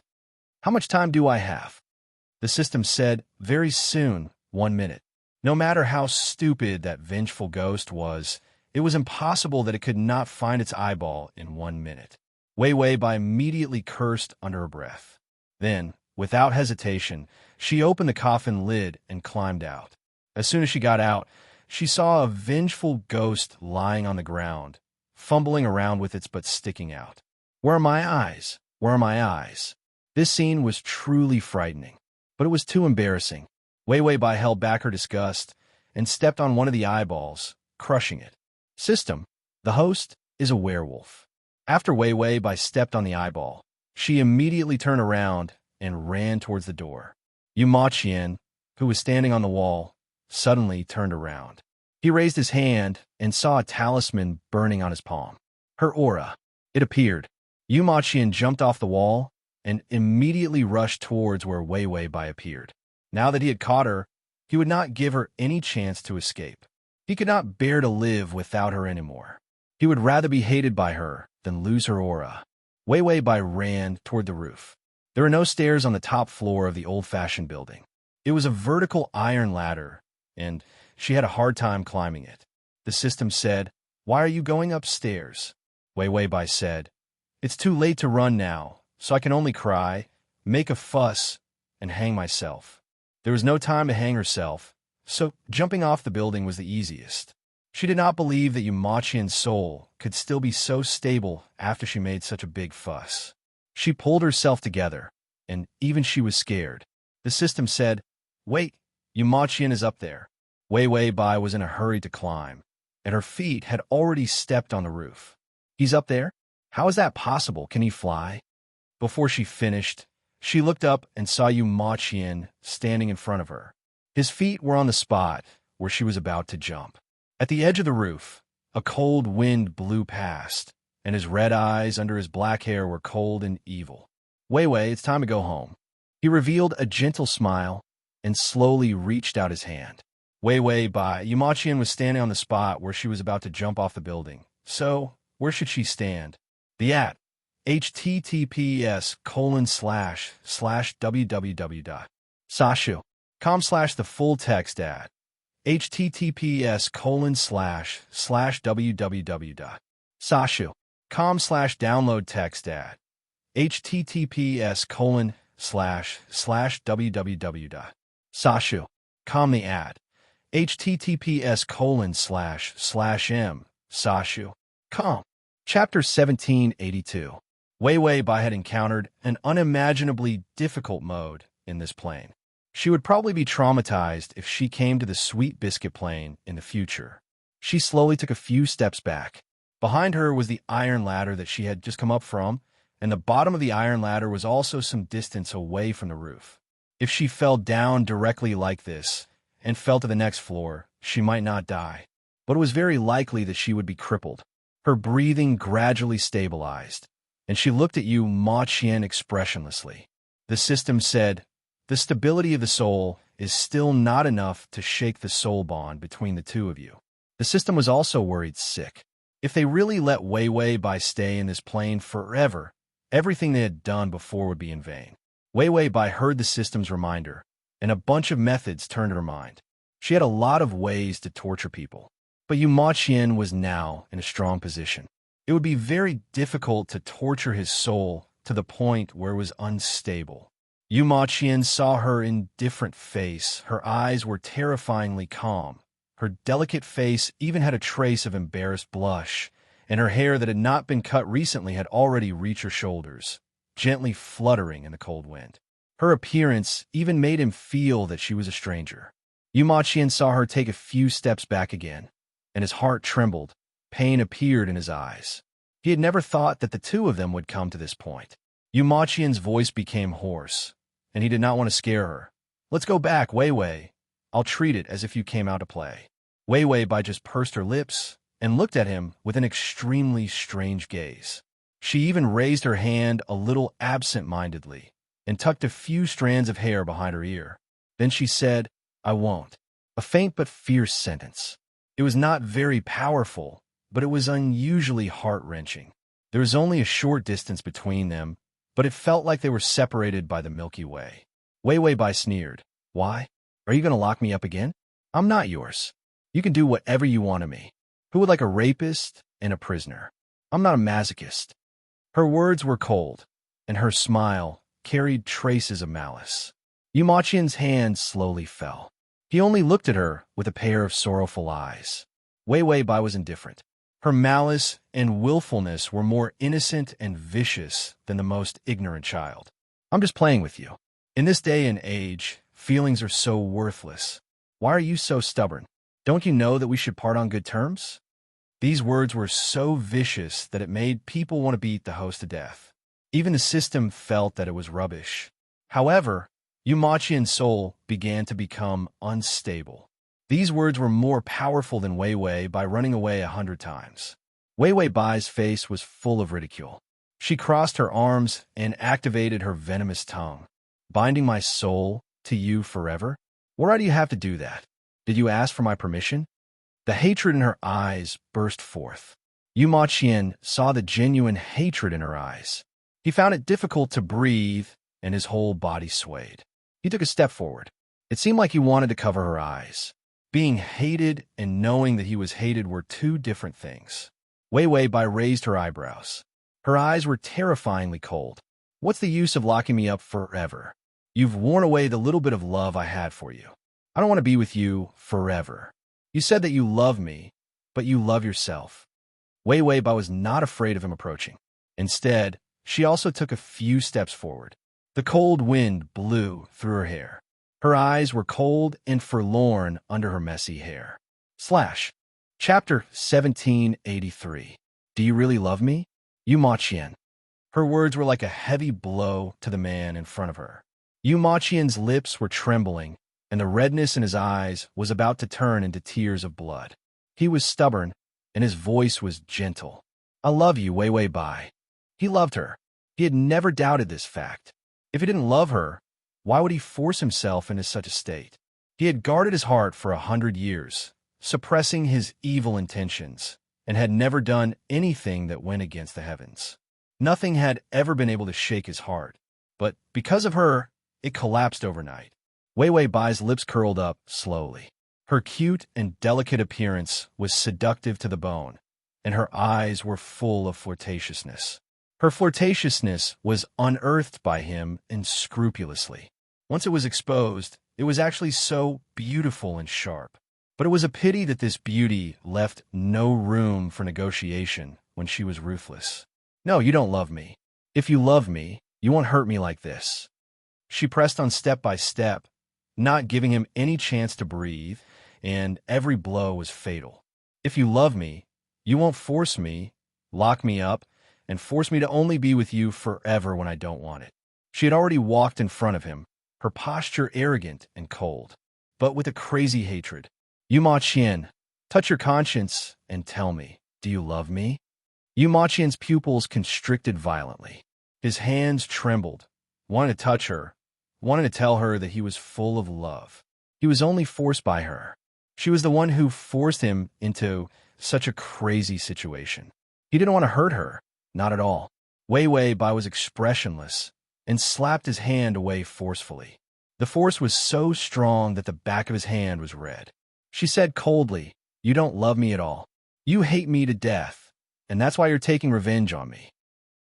How much time do I have? The system said, Very soon, 1 minute. No matter how stupid that vengeful ghost was, it was impossible that it could not find its eyeball in 1 minute. Wei Wei Bai immediately cursed under her breath. Then, without hesitation, she opened the coffin lid and climbed out. As soon as she got out, she saw a vengeful ghost lying on the ground, fumbling around with its butt sticking out. Where are my eyes? Where are my eyes? This scene was truly frightening, but it was too embarrassing. Wei Wei Bai held back her disgust and stepped on one of the eyeballs, crushing it. System, the host is a werewolf. After Wei Wei Bai stepped on the eyeball, she immediately turned around and ran towards the door. Yu Maqian, who was standing on the wall, suddenly turned around. He raised his hand and saw a talisman burning on his palm. Her aura. It appeared. Yu Maqian jumped off the wall and immediately rushed towards where Wei Wei Bai appeared. Now that he had caught her, he would not give her any chance to escape. He could not bear to live without her anymore. He would rather be hated by her than lose her aura. Wei Wei Bai ran toward the roof. There were no stairs on the top floor of the old-fashioned building. It was a vertical iron ladder, and she had a hard time climbing it. The system said, Why are you going upstairs? Wei Wei Bai said, It's too late to run now, so I can only cry, make a fuss, and hang myself. There was no time to hang herself, so jumping off the building was the easiest. She did not believe that Yu Maqian's soul could still be so stable after she made such a big fuss. She pulled herself together, and even she was scared. The system said, Wait, Yu Maqian is up there. Wei Wei Bai was in a hurry to climb, and her feet had already stepped on the roof. He's up there? How is that possible? Can he fly? Before she finished, she looked up and saw Yu Maqian standing in front of her. His feet were on the spot where she was about to jump. At the edge of the roof, a cold wind blew past, and his red eyes under his black hair were cold and evil. Wei Wei, it's time to go home. He revealed a gentle smile and slowly reached out his hand. Wei Wei Bai, Yumaqian was standing on the spot where she was about to jump off the building. So, where should she stand? The at https://www.sashu.com/ the full text at https://www.sashu.com/download text at https://www.sashu.com the ad https://m/sashu.com. Chapter 1782. Wei Wei Bai had encountered an unimaginably difficult mode in this plane. She would probably be traumatized if she came to the Sweet Biscuit plane in the future. She slowly took a few steps back. Behind her was the iron ladder that she had just come up from, and the bottom of the iron ladder was also some distance away from the roof. If she fell down directly like this and fell to the next floor, she might not die, but it was very likely that she would be crippled. Her breathing gradually stabilized, and she looked at you, Ma Qian, expressionlessly. The system said, "The stability of the soul is still not enough to shake the soul bond between the two of you." The system was also worried sick. If they really let Wei Wei Bai stay in this plane forever, everything they had done before would be in vain. Wei Wei Bai heard the system's reminder, and a bunch of methods turned to her mind. She had a lot of ways to torture people, but Yu Ma Qian was now in a strong position. It would be very difficult to torture his soul to the point where it was unstable. Yu Ma Qian saw her indifferent face. Her eyes were terrifyingly calm. Her delicate face even had a trace of embarrassed blush, and her hair that had not been cut recently had already reached her shoulders, gently fluttering in the cold wind. Her appearance even made him feel that she was a stranger. Yu Ma Qian saw her take a few steps back again, and his heart trembled. Pain appeared in his eyes. He had never thought that the two of them would come to this point. Yu Ma Qian's voice became hoarse, and he did not want to scare her. "Let's go back, Wei Wei. I'll treat it as if you came out to play." Wei Wei Bai just pursed her lips and looked at him with an extremely strange gaze. She even raised her hand a little absent-mindedly and tucked a few strands of hair behind her ear. Then she said, "I won't." A faint but fierce sentence. It was not very powerful, but it was unusually heart-wrenching. There was only a short distance between them, but it felt like they were separated by the Milky Way. Wei Wei Bai sneered. "Why? Are you going to lock me up again? I'm not yours. You can do whatever you want to me. Who would like a rapist and a prisoner? I'm not a masochist." Her words were cold, and her smile carried traces of malice. Yu Ma Qian's hand slowly fell. He only looked at her with a pair of sorrowful eyes. Wei Wei Bai was indifferent. Her malice and willfulness were more innocent and vicious than the most ignorant child. "I'm just playing with you. In this day and age, feelings are so worthless. Why are you so stubborn? Don't you know that we should part on good terms?" These words were so vicious that it made people want to beat the host to death. Even the system felt that it was rubbish. However, Yu Ma Qian's soul began to become unstable. These words were more powerful than Wei Wei by running away 100 times. Wei Wei Bai's face was full of ridicule. She crossed her arms and activated her venomous tongue. "Binding my soul to you forever? Why do you have to do that? Did you ask for my permission?" The hatred in her eyes burst forth. Yu Ma Qian saw the genuine hatred in her eyes. He found it difficult to breathe, and his whole body swayed. He took a step forward. It seemed like he wanted to cover her eyes. Being hated and knowing that he was hated were two different things. Wei Wei Bai raised her eyebrows. Her eyes were terrifyingly cold. "What's the use of locking me up forever? You've worn away the little bit of love I had for you. I don't want to be with you forever. You said that you love me, but you love yourself." Wei Wei Bai was not afraid of him approaching. Instead, she also took a few steps forward. The cold wind blew through her hair. Her eyes were cold and forlorn under her messy hair. Chapter 1783. Do you really love me? Yu Ma Qian. Her words were like a heavy blow to the man in front of her. Yu Ma Qian's lips were trembling, and the redness in his eyes was about to turn into tears of blood. He was stubborn, and his voice was gentle. "I love you, Wei Wei Bai." He loved her. He had never doubted this fact. If he didn't love her, why would he force himself into such a state? He had guarded his heart for 100 years, suppressing his evil intentions, and had never done anything that went against the heavens. Nothing had ever been able to shake his heart, but because of her, it collapsed overnight. Wei Wei Bai's lips curled up slowly. Her cute and delicate appearance was seductive to the bone, and her eyes were full of flirtatiousness. Her flirtatiousness was unearthed by him unscrupulously. Once it was exposed, it was actually so beautiful and sharp. But it was a pity that this beauty left no room for negotiation when she was ruthless. "No, you don't love me. If you love me, you won't hurt me like this." She pressed on step by step, not giving him any chance to breathe, and every blow was fatal. "If you love me, you won't force me, lock me up, and force me to only be with you forever when I don't want it." She had already walked in front of him, her posture arrogant and cold, but with a crazy hatred. "Yu Ma Qian, touch your conscience and tell me, do you love me?" Yu Ma Qian's pupils constricted violently. His hands trembled, wanting to touch her, wanting to tell her that he was full of love. He was only forced by her. She was the one who forced him into such a crazy situation. He didn't want to hurt her, not at all. Wei Wei Bai was expressionless and slapped his hand away forcefully. The force was so strong that the back of his hand was red. She said coldly, "You don't love me at all. You hate me to death, and that's why you're taking revenge on me."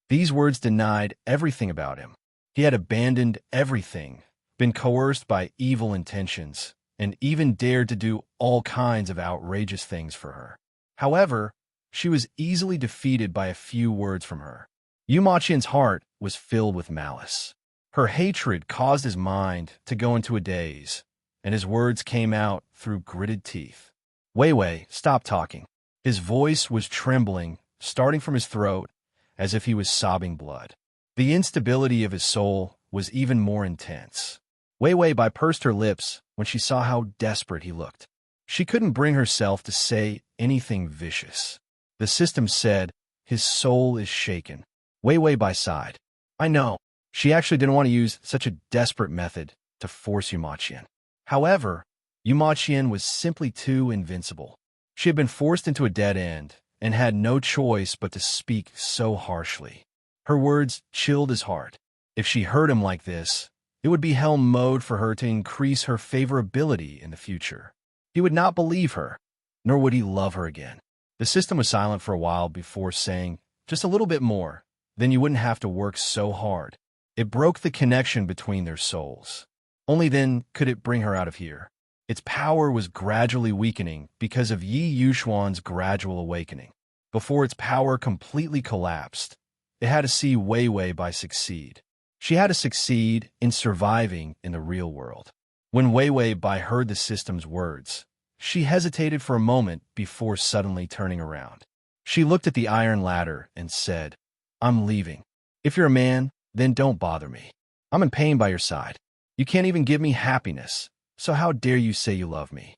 These words denied everything about him. He had abandoned everything, been coerced by evil intentions, and even dared to do all kinds of outrageous things for her. However, she was easily defeated by a few words from her. Yu Ma Qian's heart was filled with malice. Her hatred caused his mind to go into a daze, and his words came out through gritted teeth. "Wei Wei, stop talking." His voice was trembling, starting from his throat, as if he was sobbing blood. The instability of his soul was even more intense. Wei Wei Bai pursed her lips when she saw how desperate he looked. She couldn't bring herself to say anything vicious. The system said, "His soul is shaken." Wei Wei Bai sighed. I know. She actually didn't want to use such a desperate method to force Yu Ma Qian. However, Yu Ma Qian was simply too invincible. She had been forced into a dead end and had no choice but to speak so harshly. Her words chilled his heart. If she heard him like this, it would be hell mode for her to increase her favorability in the future. He would not believe her, nor would he love her again. The system was silent for a while before saying, "Just a little bit more, then you wouldn't have to work so hard." It broke the connection between their souls. Only then could it bring her out of here. Its power was gradually weakening because of Yi Yuxuan's gradual awakening. Before its power completely collapsed, it had to see Wei Wei Bai succeed. She had to succeed in surviving in the real world. When Wei Wei Bai heard the system's words, she hesitated for a moment before suddenly turning around. She looked at the iron ladder and said, "I'm leaving. If you're a man, then don't bother me. I'm in pain by your side. You can't even give me happiness, so how dare you say you love me?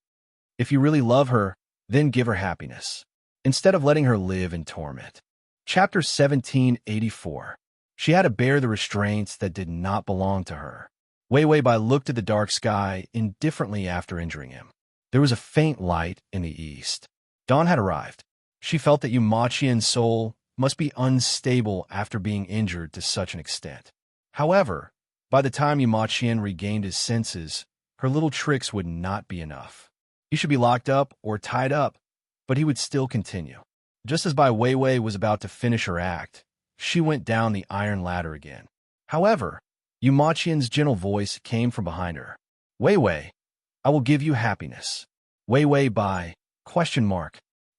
If you really love her, then give her happiness, instead of letting her live in torment." Chapter 1784. She had to bear the restraints that did not belong to her. Wei Wei Bai looked at the dark sky indifferently after injuring him. There was a faint light in the east. Dawn had arrived. She felt that Yu Ma Qian's soul must be unstable after being injured to such an extent. However, by the time Yu Ma Qian regained his senses, her little tricks would not be enough. He should be locked up or tied up, but he would still continue. Just as Bai Wei Wei was about to finish her act, she went down the iron ladder again. However, Yu Ma Qian's gentle voice came from behind her. "Wei Wei, I will give you happiness." Wei Wei Bai, ?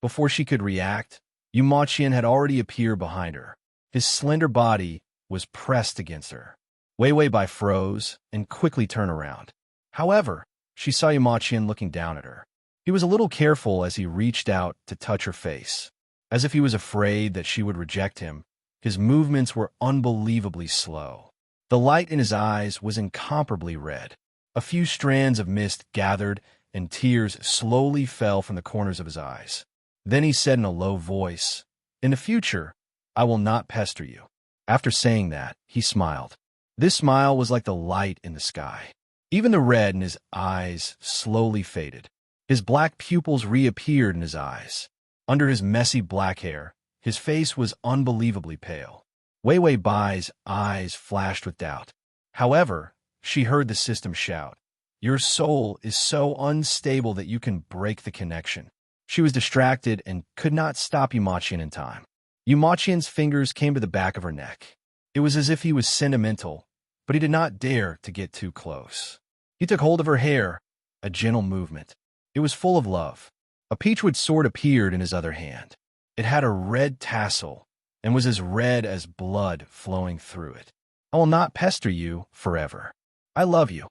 Before she could react, Yu Ma Qian had already appeared behind her. His slender body was pressed against her. Wei Wei Bai froze and quickly turned around. However, she saw Yu Ma Qian looking down at her. He was a little careful as he reached out to touch her face. As if he was afraid that she would reject him, his movements were unbelievably slow. The light in his eyes was incomparably red. A A few strands of mist gathered, and tears slowly fell from the corners of his eyes. Then he said in a low voice, "In the future, I will not pester you." After saying that, he smiled. This smile was like the light in the sky. Even the red in his eyes slowly faded. His black pupils reappeared in his eyes. Under his messy black hair, his face was unbelievably pale. Wei Wei Bai's eyes flashed with doubt. However, she heard the system shout, "Your soul is so unstable that you can break the connection." She was distracted and could not stop Yumaqian in time. Yumaqian's fingers came to the back of her neck. It was as if he was sentimental, but he did not dare to get too close. He took hold of her hair, a gentle movement. It was full of love. A peachwood sword appeared in his other hand. It had a red tassel and was as red as blood flowing through it. "I will not pester you forever. I love you."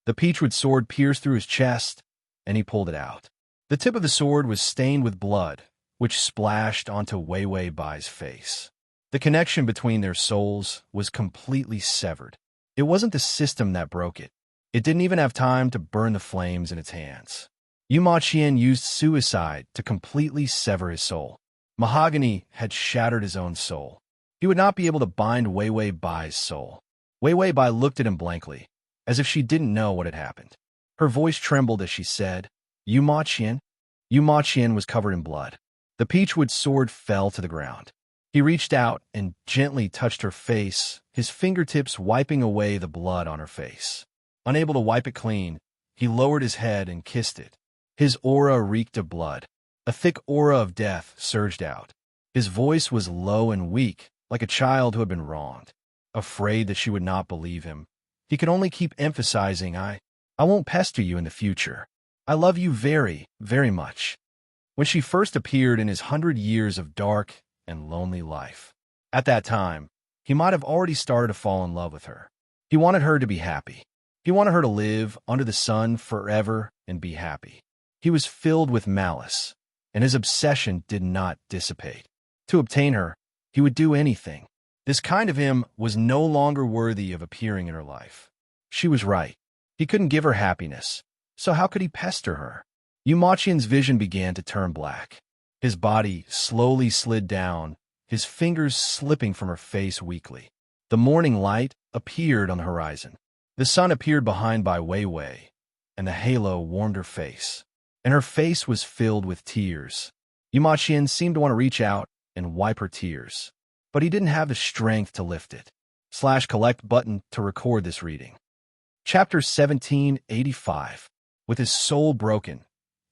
The peachwood sword pierced through his chest, and he pulled it out. The tip of the sword was stained with blood, which splashed onto Wei Wei Bai's face. The connection between their souls was completely severed. It wasn't the system that broke it. It didn't even have time to burn the flames in its hands. Yumaqian used suicide to completely sever his soul. Mahogany had shattered his own soul. He would not be able to bind Wei Wei Bai's soul. Wei Wei Bai looked at him blankly, as if she didn't know what had happened. Her voice trembled as she said, "Yumaqian?" Yumaqian was covered in blood. The peachwood sword fell to the ground. He reached out and gently touched her face, his fingertips wiping away the blood on her face. Unable to wipe it clean, he lowered his head and kissed it. His aura reeked of blood. A thick aura of death surged out. His voice was low and weak, like a child who had been wronged. Afraid that she would not believe him, he could only keep emphasizing, I won't pester you in the future. I love you very, very much." When she first appeared in his 100 years of dark and lonely life. At that time, he might have already started to fall in love with her. He wanted her to be happy. He wanted her to live under the sun forever and be happy. He was filled with malice, and his obsession did not dissipate. To obtain her, he would do anything. This kind of him was no longer worthy of appearing in her life. She was right. He couldn't give her happiness, so how could he pester her? Yumaqian's vision began to turn black. His body slowly slid down, his fingers slipping from her face weakly. The morning light appeared on the horizon. The sun appeared behind Bai Wei Wei, and the halo warmed her face, and her face was filled with tears. Yumaqian seemed to want to reach out and wipe her tears, but he didn't have the strength to lift it. /collect button to record this reading. Chapter 1785. With his soul broken,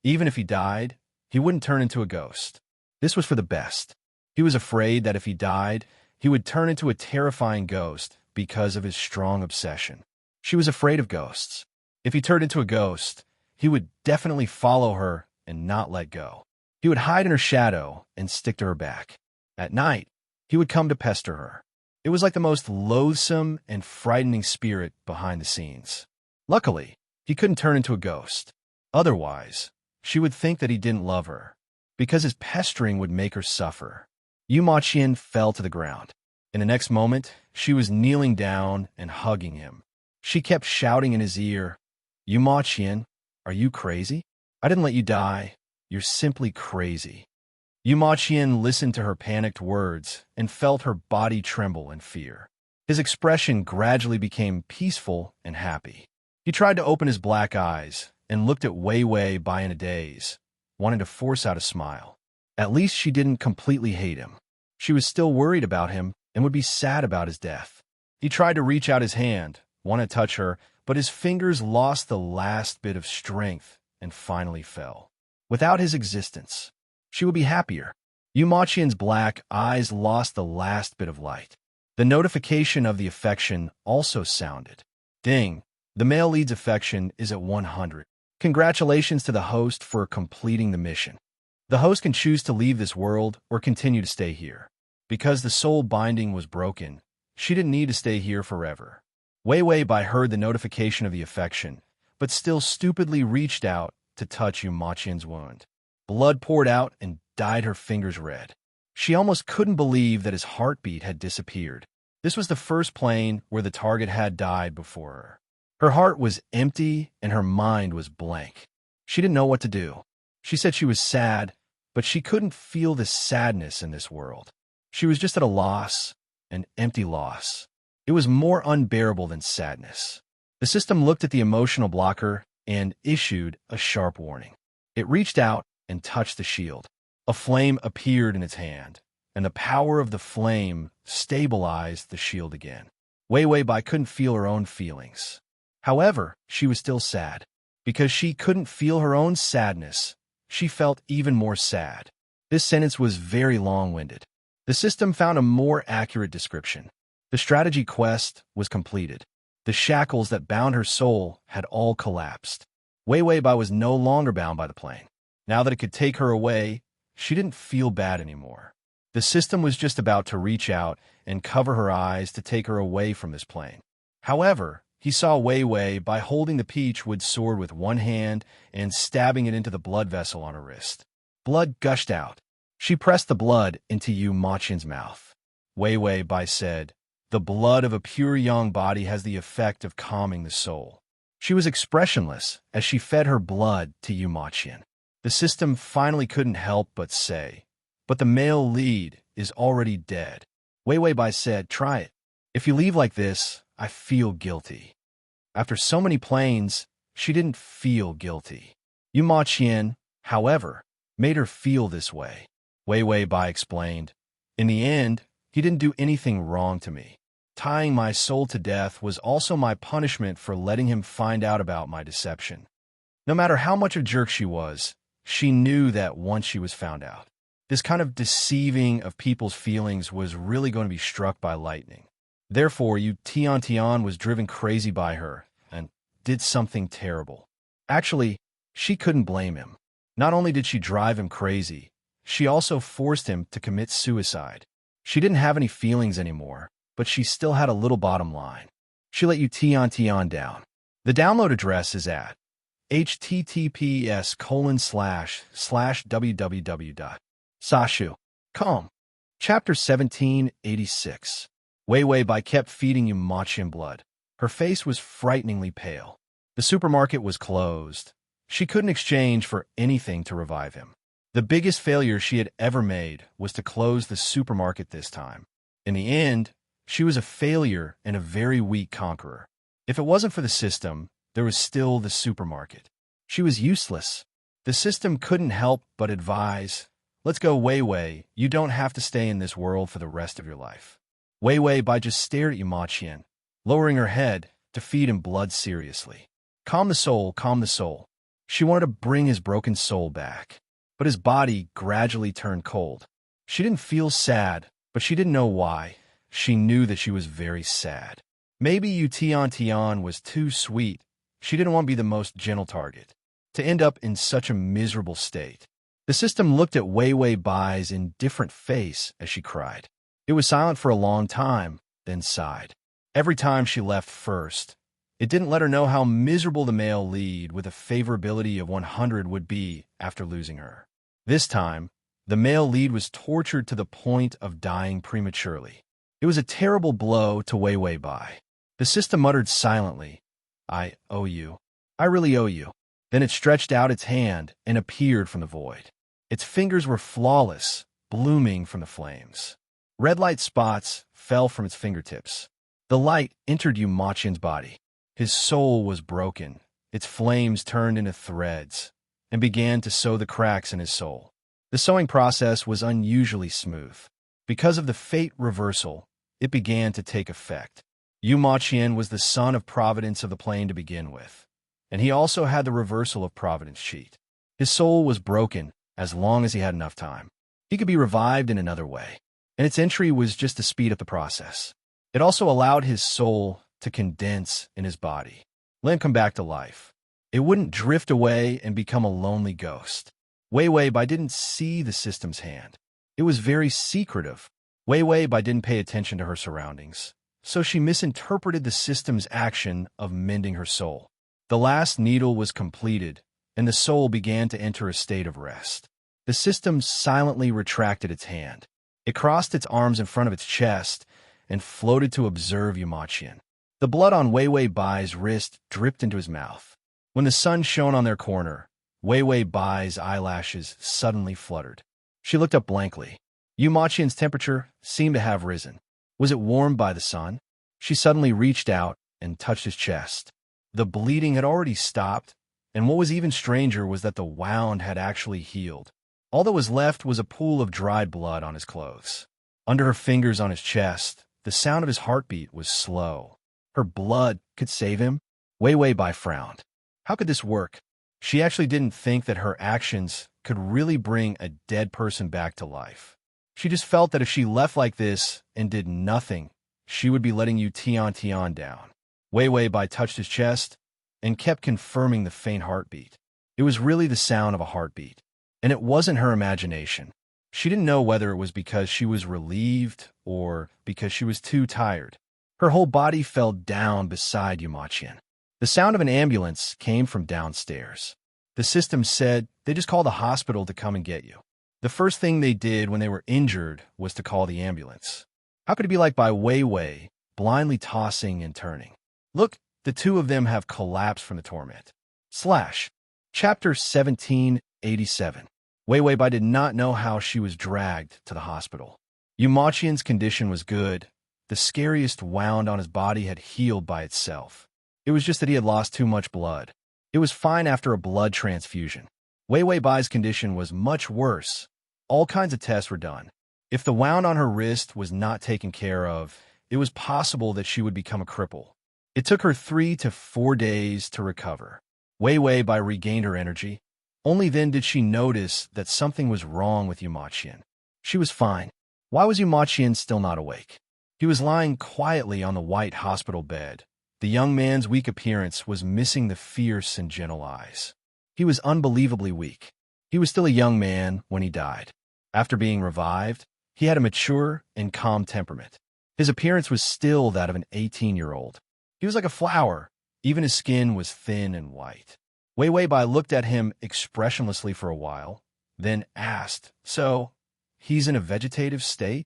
even if he died, he wouldn't turn into a ghost. This was for the best. He was afraid that if he died, he would turn into a terrifying ghost because of his strong obsession. She was afraid of ghosts. If he turned into a ghost, he would definitely follow her and not let go. He would hide in her shadow and stick to her back. At night, he would come to pester her. It was like the most loathsome and frightening spirit behind the scenes. Luckily, he couldn't turn into a ghost. Otherwise, she would think that he didn't love her, because his pestering would make her suffer. Yumaqian fell to the ground. In the next moment, she was kneeling down and hugging him. She kept shouting in his ear, "Yumaqian, are you crazy? I didn't let you die. You're simply crazy." Yumaqian listened to her panicked words and felt her body tremble in fear. His expression gradually became peaceful and happy. He tried to open his black eyes and looked at Wei Wei Bai in a daze, wanting to force out a smile. At least she didn't completely hate him. She was still worried about him and would be sad about his death. He tried to reach out his hand, want to touch her, but his fingers lost the last bit of strength and finally fell. Without his existence, she would be happier. Yumaqian's black eyes lost the last bit of light. The notification of the affection also sounded. Ding! The male lead's affection is at 100. Congratulations to the host for completing the mission. The host can choose to leave this world or continue to stay here. Because the soul binding was broken, she didn't need to stay here forever. Wei Wei Bai heard the notification of the affection, but still stupidly reached out to touch Yumaqian's wound. Blood poured out and dyed her fingers red. She almost couldn't believe that his heartbeat had disappeared. This was the first plane where the target had died before her. Her heart was empty and her mind was blank. She didn't know what to do. She said she was sad, but she couldn't feel the sadness in this world. She was just at a loss, an empty loss. It was more unbearable than sadness. The system looked at the emotional blocker and issued a sharp warning. It reached out and touched the shield. A flame appeared in its hand, and the power of the flame stabilized the shield again. Wei Bai couldn't feel her own feelings. However, she was still sad. Because she couldn't feel her own sadness, she felt even more sad. This sentence was very long-winded. The system found a more accurate description. The strategy quest was completed. The shackles that bound her soul had all collapsed. Wei Bai was no longer bound by the plane. Now that it could take her away, she didn't feel bad anymore. The system was just about to reach out and cover her eyes to take her away from this plane. However, he saw Wei Bai holding the peachwood sword with one hand and stabbing it into the blood vessel on her wrist. Blood gushed out. She pressed the blood into Yu Maqian's mouth. Wei Bai said, "The blood of a pure young body has the effect of calming the soul." She was expressionless as she fed her blood to Yu Maqian. The system finally couldn't help but say, "But the male lead is already dead." Wei Bai said, "Try it. If you leave like this, I feel guilty." After so many planes, she didn't feel guilty. Yu Maqian, however, made her feel this way. Wei Bai explained, "In the end, he didn't do anything wrong to me. Tying my soul to death was also my punishment for letting him find out about my deception." No matter how much of a jerk she was, she knew that once she was found out, this kind of deceiving of people's feelings was really going to be struck by lightning. Therefore, Yu Tian was driven crazy by her and did something terrible. Actually, she couldn't blame him. Not only did she drive him crazy, she also forced him to commit suicide. She didn't have any feelings anymore, but she still had a little bottom line. She let Yu Tian down. The download address is at https://www.sashu.com. Chapter 1786. Wei Bai kept feeding Yu Maqian blood. Her face was frighteningly pale. The supermarket was closed. She couldn't exchange for anything to revive him. The biggest failure she had ever made was to close the supermarket this time. In the end, she was a failure and a very weak conqueror. If it wasn't for the system, there was still the supermarket. She was useless. The system couldn't help but advise, "Let's go, Wei. You don't have to stay in this world for the rest of your life." Wei Bai just stared at Yu Maqian, lowering her head to feed him blood seriously. Calm the soul, calm the soul. She wanted to bring his broken soul back. But his body gradually turned cold. She didn't feel sad, but she didn't know why. She knew that she was very sad. Maybe Yu Tian was too sweet. She didn't want to be the most gentle target, to end up in such a miserable state. The system looked at Wei Bai's indifferent face as she cried. It was silent for a long time, then sighed. Every time she left first, it didn't let her know how miserable the male lead with a favorability of 100 would be after losing her. This time, the male lead was tortured to the point of dying prematurely. It was a terrible blow to Wei Bai. The system muttered silently, "I owe you. I really owe you." Then it stretched out its hand and appeared from the void. Its fingers were flawless, blooming from the flames. Red light spots fell from its fingertips. The light entered Yu Maqian's body. His soul was broken. Its flames turned into threads and began to sew the cracks in his soul. The sewing process was unusually smooth. Because of the fate reversal, it began to take effect. Yu Maqian was the son of Providence of the plane to begin with, and he also had the reversal of Providence sheet. His soul was broken as long as he had enough time. He could be revived in another way, and its entry was just to speed up the process. It also allowed his soul to condense in his body, let him come back to life. It wouldn't drift away and become a lonely ghost. Wei Bai didn't see the system's hand. It was very secretive. Wei Bai didn't pay attention to her surroundings, so she misinterpreted the system's action of mending her soul. The last needle was completed, and the soul began to enter a state of rest. The system silently retracted its hand. It crossed its arms in front of its chest and floated to observe Yu Maqian. The The blood on Wei Wei Bai's wrist dripped into his mouth. When the sun shone on their corner, Wei Wei Bai's eyelashes suddenly fluttered. She looked up blankly. Yu Maqian's temperature seemed to have risen. Was it warmed by the sun? She suddenly reached out and touched his chest. The bleeding had already stopped, and what was even stranger was that the wound had actually healed. All that was left was a pool of dried blood on his clothes. Under her fingers on his chest, the sound of his heartbeat was slow. Her blood could save him? Wei Wei Bai frowned. How could this work? She actually didn't think that her actions could really bring a dead person back to life. She just felt that if she left like this and did nothing, she would be letting Yu Tian down. Wei Wei Bai touched his chest and kept confirming the faint heartbeat. It was really the sound of a heartbeat, and it wasn't her imagination. She didn't know whether it was because she was relieved or because she was too tired. Her whole body fell down beside Yu Maqian. The sound of an ambulance came from downstairs. The system said they just called the hospital to come and get you. The first thing they did when they were injured was to call the ambulance. How could it be like Bai Wei Wei, blindly tossing and turning? Look, the two of them have collapsed from the torment. Chapter 1787. Wei Wei Bai did not know how she was dragged to the hospital. Yu Maqian's condition was good. The scariest wound on his body had healed by itself. It was just that he had lost too much blood. It was fine after a blood transfusion. Wei Wei Bai's condition was much worse. All kinds of tests were done. If the wound on her wrist was not taken care of, it was possible that she would become a cripple. It took her 3 to 4 days to recover. Wei Wei Bai regained her energy. Only then did she notice that something was wrong with Yu Maqian. She was fine. Why was Yu Maqian still not awake? He was lying quietly on the white hospital bed. The young man's weak appearance was missing the fierce and gentle eyes. He was unbelievably weak. He was still a young man when he died. After being revived, he had a mature and calm temperament. His appearance was still that of an 18-year-old. He was like a flower. Even his skin was thin and white. Wei Wei Bai looked at him expressionlessly for a while, then asked, "So, he's in a vegetative state?"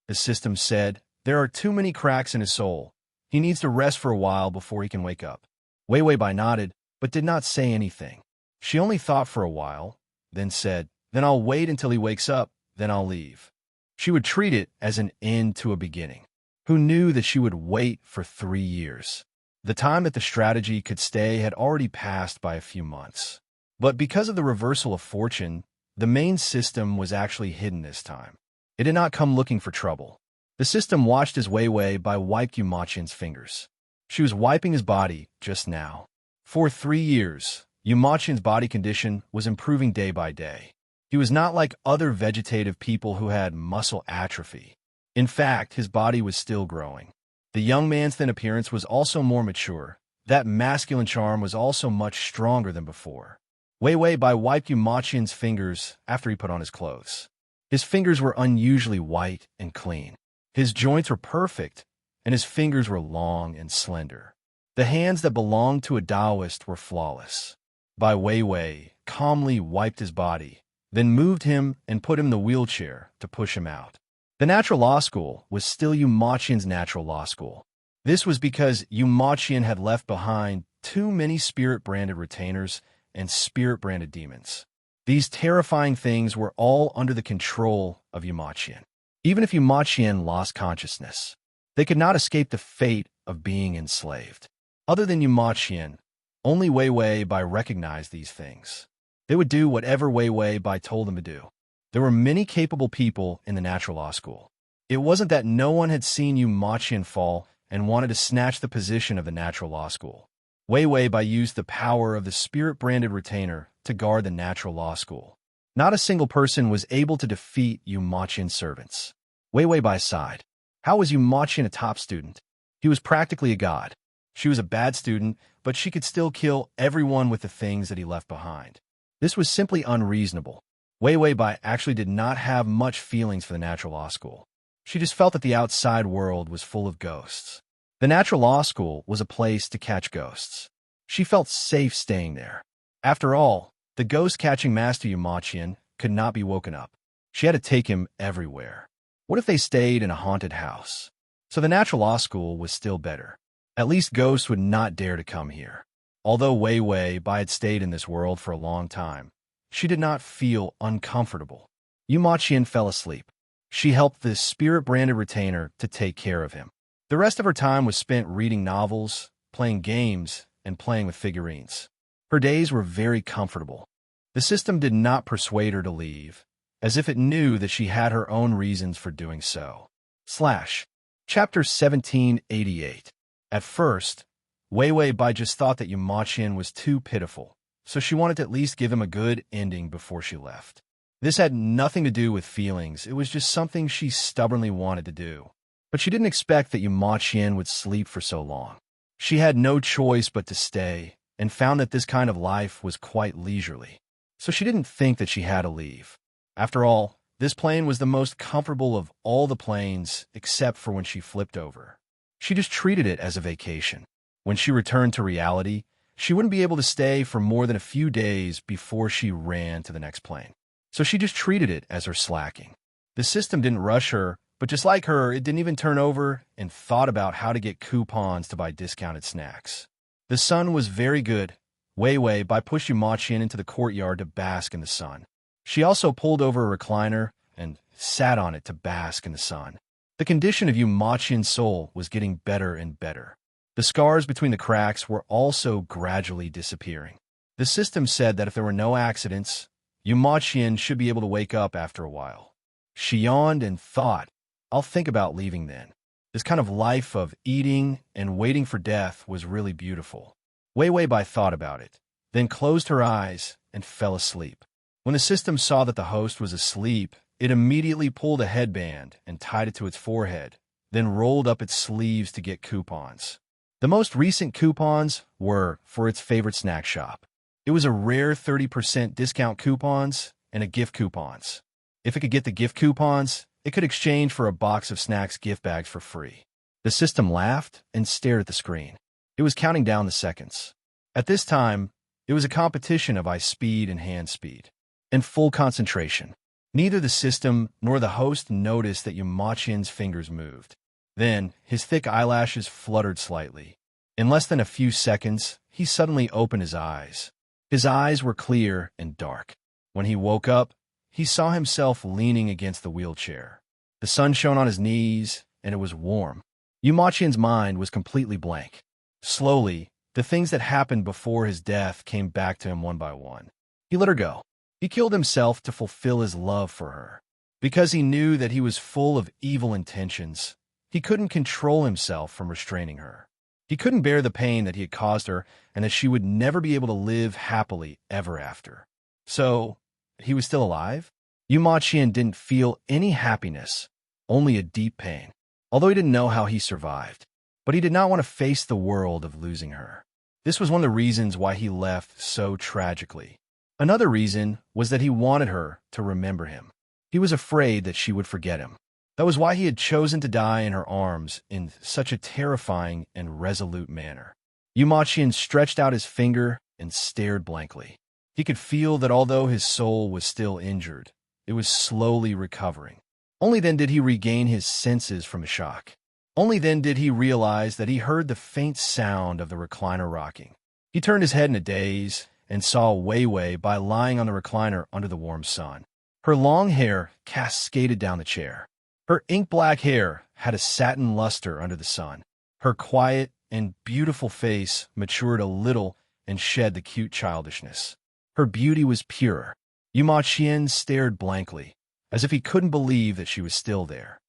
The system said, "There are too many cracks in his soul. He needs to rest for a while before he can wake up." Wei Wei Bai nodded, but did not say anything. She only thought for a while, then said, "Then I'll wait until he wakes up, then I'll leave." She would treat it as an end to a beginning. Who knew that she would wait for 3 years? The time that the strategy could stay had already passed by a few months. But because of the reversal of fortune, the main system was actually hidden this time. It did not come looking for trouble. The system watched as Wei Wei Bai wiped Yu Maqian's fingers. She was wiping his body just now. For 3 years, Yu Maqian's body condition was improving day by day. He was not like other vegetative people who had muscle atrophy. In fact, his body was still growing. The young man's thin appearance was also more mature. That masculine charm was also much stronger than before. Wei Wei Bai wiped Yu Maqian's fingers after he put on his clothes. His fingers were unusually white and clean. His joints were perfect, and his fingers were long and slender. The hands that belonged to a Taoist were flawless. Bai Wei Wei calmly wiped his body, then moved him and put him in the wheelchair to push him out. The natural law school was still Yu Maqian's natural law school. This was because Yu Maqian had left behind too many spirit-branded retainers and spirit-branded demons. These terrifying things were all under the control of Yu Maqian. Even if Yu Maqian lost consciousness, they could not escape the fate of being enslaved. Other than Yu Maqian, only Wei Wei Bai recognized these things. They would do whatever Wei Wei Bai told them to do. There were many capable people in the natural law school. It wasn't that no one had seen Yu Maqian fall and wanted to snatch the position of the natural law school. Wei Wei Bai used the power of the spirit-branded retainer to guard the natural law school. Not a single person was able to defeat Yu Maqian's servants. Wei Wei Bai sighed. How was Yu Maqian a top student? He was practically a god. She was a bad student, but she could still kill everyone with the things that he left behind. This was simply unreasonable. Wei Wei Bai actually did not have much feelings for the natural law school. She just felt that the outside world was full of ghosts. The natural law school was a place to catch ghosts. She felt safe staying there. After all, the ghost-catching master Yu Maqian could not be woken up. She had to take him everywhere. What if they stayed in a haunted house? So the natural law school was still better. At least ghosts would not dare to come here. Although Wei Wei Bai had stayed in this world for a long time, she did not feel uncomfortable. Yu Maqian fell asleep. She helped this spirit-branded retainer to take care of him. The rest of her time was spent reading novels, playing games, and playing with figurines. Her days were very comfortable. The system did not persuade her to leave, as if it knew that she had her own reasons for doing so. Chapter 1788. At first, Wei Wei Bai just thought that Yu Maqian was too pitiful, so she wanted to at least give him a good ending before she left. This had nothing to do with feelings, it was just something she stubbornly wanted to do. But she didn't expect that Yu Maqian would sleep for so long. She had no choice but to stay, and found that this kind of life was quite leisurely. So she didn't think that she had to leave. After all, this plane was the most comfortable of all the planes except for when she flipped over. She just treated it as a vacation. When she returned to reality, she wouldn't be able to stay for more than a few days before she ran to the next plane. So she just treated it as her slacking. The system didn't rush her, but just like her, it didn't even turn over and thought about how to get coupons to buy discounted snacks. The sun was very good. Wei Wei Bai pushed Yu Maqian into the courtyard to bask in the sun. She also pulled over a recliner and sat on it to bask in the sun. The condition of Yu Maqian's soul was getting better and better. The scars between the cracks were also gradually disappearing. The system said that if there were no accidents, Yu Maqian should be able to wake up after a while. She yawned and thought, I'll think about leaving then. This kind of life of eating and waiting for death was really beautiful. Wei Wei Bai thought about it, then closed her eyes and fell asleep. When the system saw that the host was asleep, it immediately pulled a headband and tied it to its forehead, then rolled up its sleeves to get coupons. The most recent coupons were for its favorite snack shop. It was a rare 30% discount coupons and a gift coupons. If it could get the gift coupons, it could exchange for a box of snacks gift bags for free. The system laughed and stared at the screen. It was counting down the seconds. At this time, it was a competition of eye speed and hand speed. In full concentration. Neither the system nor the host noticed that Yu Maqian's fingers moved. Then, his thick eyelashes fluttered slightly. In less than a few seconds, he suddenly opened his eyes. His eyes were clear and dark. When he woke up, he saw himself leaning against the wheelchair. The sun shone on his knees, and it was warm. Yu Maqian's mind was completely blank. Slowly, the things that happened before his death came back to him one by one. He let her go. He killed himself to fulfill his love for her. Because he knew that he was full of evil intentions, he couldn't control himself from restraining her. He couldn't bear the pain that he had caused her and that she would never be able to live happily ever after. So, he was still alive? Yu Maqian didn't feel any happiness, only a deep pain. Although he didn't know how he survived. But he did not want to face the world of losing her. This was one of the reasons why he left so tragically. Another reason was that he wanted her to remember him. He was afraid that she would forget him. That was why he had chosen to die in her arms in such a terrifying and resolute manner. Yu Maqian stretched out his finger and stared blankly. He could feel that although his soul was still injured, it was slowly recovering. Only then did he regain his senses from the shock. Only then did he realize that he heard the faint sound of the recliner rocking. He turned his head in a daze and saw Wei Wei Bai lying on the recliner under the warm sun. Her long hair cascaded down the chair. Her ink-black hair had a satin luster under the sun. Her quiet and beautiful face matured a little and shed the cute childishness. Her beauty was pure. Yu Maqian stared blankly, as if he couldn't believe that she was still there.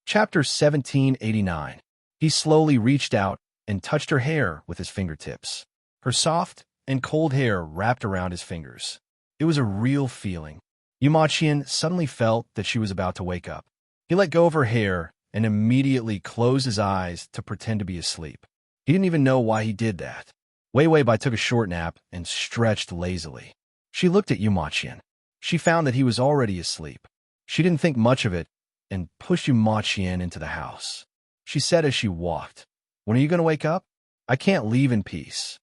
Chapter 1789. He slowly reached out and touched her hair with his fingertips. Her soft and cold hair wrapped around his fingers. It was a real feeling. Yu Maqian suddenly felt that she was about to wake up. He let go of her hair and immediately closed his eyes to pretend to be asleep. He didn't even know why he did that. Wei Wei Bai took a short nap and stretched lazily. She looked at Yu Maqian. She found that he was already asleep. She didn't think much of it and pushed Yu Maqian into the house. She said as she walked, "When are you going to wake up? I can't leave in peace."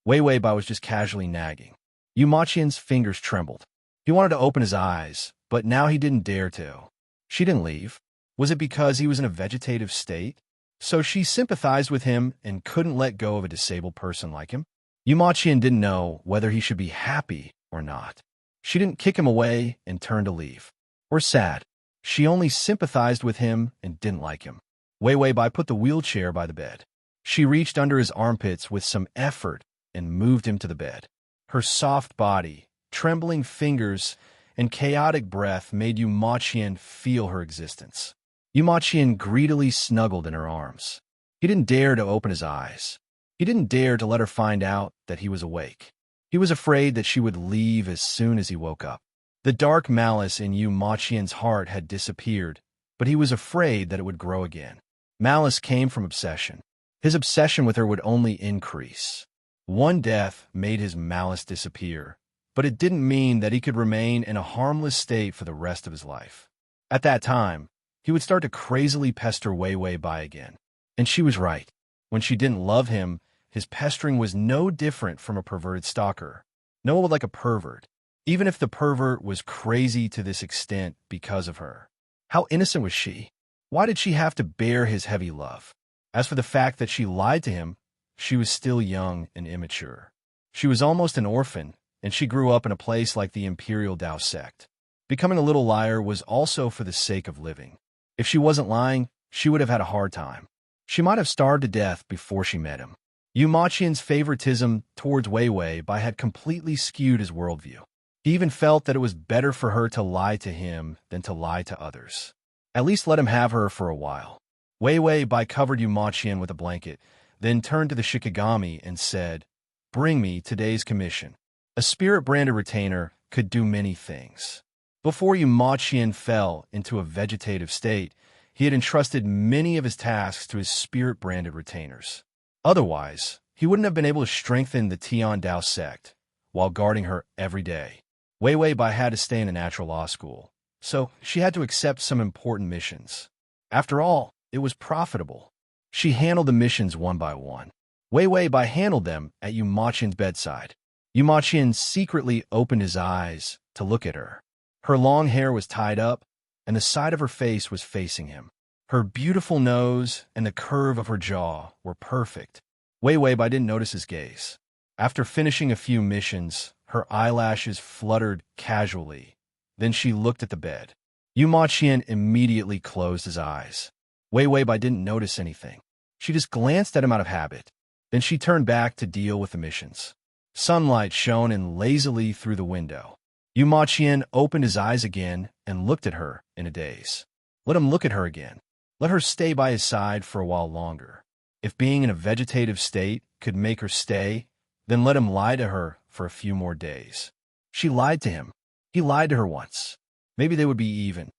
Wei Wei Bai was just casually nagging. Yu Maqian's fingers trembled. He wanted to open his eyes, but now he didn't dare to. She didn't leave. Was it because he was in a vegetative state? So she sympathized with him and couldn't let go of a disabled person like him. Yumachian didn't know whether he should be happy or not. She didn't kick him away and turn to leave. Or sad. She only sympathized with him and didn't like him. Wei Wei Bai put the wheelchair by the bed. She reached under his armpits with some effort and moved him to the bed. Her soft body, trembling fingers, and chaotic breath made Yumachian feel her existence. Yumachian greedily snuggled in her arms. He didn't dare to open his eyes. He didn't dare to let her find out that he was awake. He was afraid that she would leave as soon as he woke up. The dark malice in Yumachian's heart had disappeared, but he was afraid that it would grow again. Malice came from obsession. His obsession with her would only increase. One death made his malice disappear, but it didn't mean that he could remain in a harmless state for the rest of his life. At that time, he would start to crazily pester Wei Wei Bai again. And she was right. When she didn't love him, his pestering was no different from a perverted stalker. No, like a pervert. Even if the pervert was crazy to this extent because of her. How innocent was she? Why did she have to bear his heavy love? As for the fact that she lied to him, she was still young and immature. She was almost an orphan, and she grew up in a place like the Imperial Tao sect. Becoming a little liar was also for the sake of living. If she wasn't lying, she would have had a hard time. She might have starved to death before she met him. Yumachian's favoritism towards Wei Wei Bai had completely skewed his worldview. He even felt that it was better for her to lie to him than to lie to others. At least let him have her for a while. Wei Wei Bai covered Yumachian with a blanket, then turned to the Shikigami and said, "Bring me today's commission." A spirit-branded retainer could do many things. Before Yumachian fell into a vegetative state, he had entrusted many of his tasks to his spirit-branded retainers. Otherwise, he wouldn't have been able to strengthen the Tian Dao sect while guarding her every day. Wei Wei Bai had to stay in a natural law school, so she had to accept some important missions. After all, it was profitable. She handled the missions one by one. Wei Wei Bai handled them at Yumachian's bedside. Yumachian secretly opened his eyes to look at her. Her long hair was tied up, and the side of her face was facing him. Her beautiful nose and the curve of her jaw were perfect. Wei Wei Bai didn't notice his gaze. After finishing a few missions, her eyelashes fluttered casually. Then she looked at the bed. Yumachian immediately closed his eyes. Wei Wei Bai didn't notice anything. She just glanced at him out of habit. Then she turned back to deal with the missions. Sunlight shone in lazily through the window. Yumachian opened his eyes again and looked at her in a daze. Let him look at her again. Let her stay by his side for a while longer. If being in a vegetative state could make her stay, then let him lie to her for a few more days. She lied to him. He lied to her once. Maybe they would be even.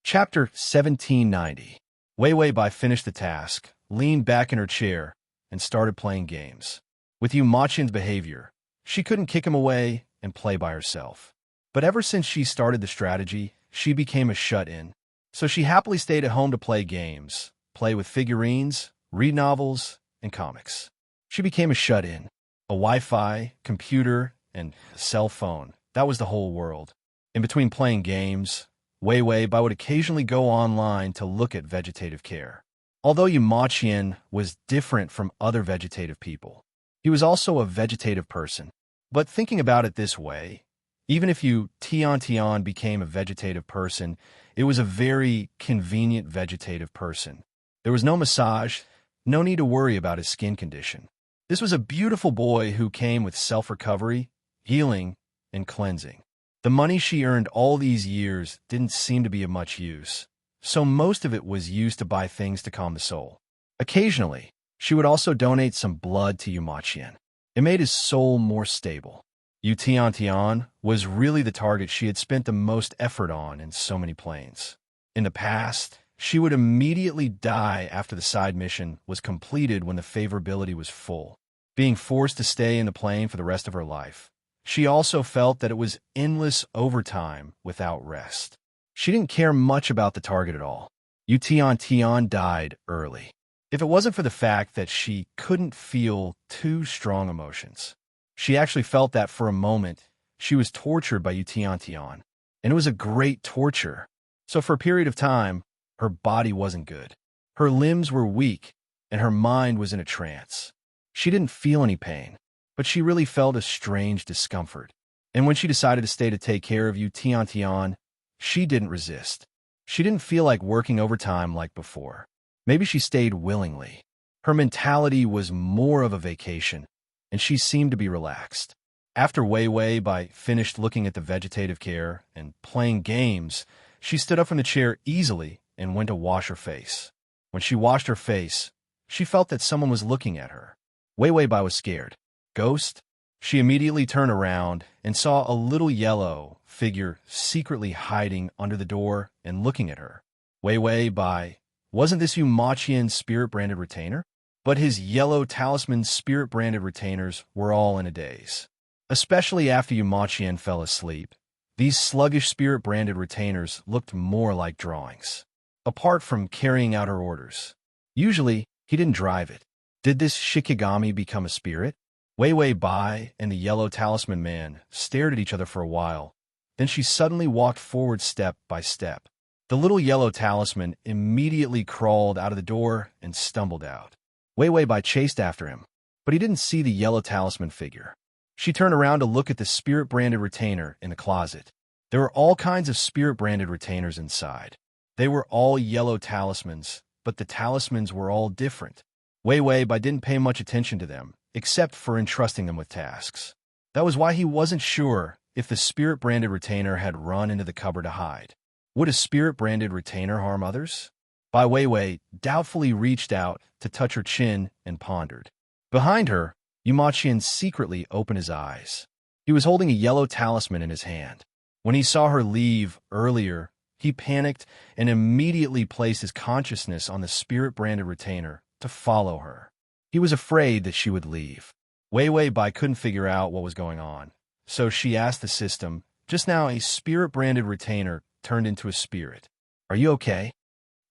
Chapter 1790. Wei Wei Bai finished the task, leaned back in her chair, and started playing games. With Yumachian's behavior, she couldn't kick him away and play by herself. But ever since she started the strategy, she became a shut-in. So she happily stayed at home to play games, play with figurines, read novels, and comics. She became a shut-in. A Wi-Fi, computer, and a cell phone. That was the whole world. In between playing games, Wei Wei Bai would occasionally go online to look at vegetative care. Although Yumachian was different from other vegetative people, he was also a vegetative person. But thinking about it this way, even if you Tian became a vegetative person, it was a very convenient vegetative person. There was no massage, no need to worry about his skin condition. This was a beautiful boy who came with self-recovery, healing, and cleansing. The money she earned all these years didn't seem to be of much use, so most of it was used to buy things to calm the soul. Occasionally, she would also donate some blood to Yumachian. It made his soul more stable. Yu Tian was really the target she had spent the most effort on in so many planes. In the past, she would immediately die after the side mission was completed when the favorability was full, being forced to stay in the plane for the rest of her life. She also felt that it was endless overtime without rest. She didn't care much about the target at all. Yu Tian died early. If it wasn't for the fact that she couldn't feel two strong emotions. She actually felt that for a moment, she was tortured by Yu Tian, and it was a great torture. So for a period of time, her body wasn't good. Her limbs were weak, and her mind was in a trance. She didn't feel any pain, but she really felt a strange discomfort. And when she decided to stay to take care of you, Tian, she didn't resist. She didn't feel like working overtime like before. Maybe she stayed willingly. Her mentality was more of a vacation, and she seemed to be relaxed. After Wei Wei Bai finished looking at the vegetative care and playing games, she stood up from the chair easily and went to wash her face. When she washed her face, she felt that someone was looking at her. Wei Wei Bai was scared. Ghost? She immediately turned around and saw a little yellow figure secretly hiding under the door and looking at her. Wei Wei Bai, wasn't this Yu Maqian's spirit-branded retainer? But his yellow talisman spirit-branded retainers were all in a daze. Especially after Yu Maqian fell asleep, these sluggish spirit-branded retainers looked more like drawings. Apart from carrying out her orders. Usually, he didn't drive it. Did this Shikigami become a spirit? Wei Wei Bai and the yellow talisman man stared at each other for a while. Then she suddenly walked forward step by step. The little yellow talisman immediately crawled out of the door and stumbled out. Wei Wei Bai chased after him, but he didn't see the yellow talisman figure. She turned around to look at the spirit-branded retainer in the closet. There were all kinds of spirit-branded retainers inside. They were all yellow talismans, but the talismans were all different. Wei Wei Bai didn't pay much attention to them, except for entrusting them with tasks. That was why he wasn't sure if the spirit-branded retainer had run into the cupboard to hide. Would a spirit-branded retainer harm others? Bai Weiwei doubtfully reached out to touch her chin and pondered. Behind her, Yu Maqian secretly opened his eyes. He was holding a yellow talisman in his hand. When he saw her leave earlier, he panicked and immediately placed his consciousness on the spirit-branded retainer to follow her. He was afraid that she would leave. Wei Wei Bai couldn't figure out what was going on, so she asked the system. Just now, a spirit-branded retainer turned into a spirit. Are you okay?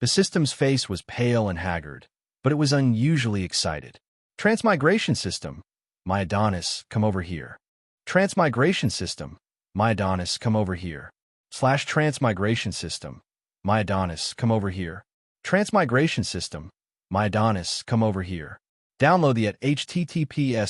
The system's face was pale and haggard, but it was unusually excited. Transmigration system. My Adonis, come over here. Transmigration system. My Adonis, come over here. /transmigration system. My Adonis, come over here. Transmigration system. My Adonis, come over here. Download the at https://m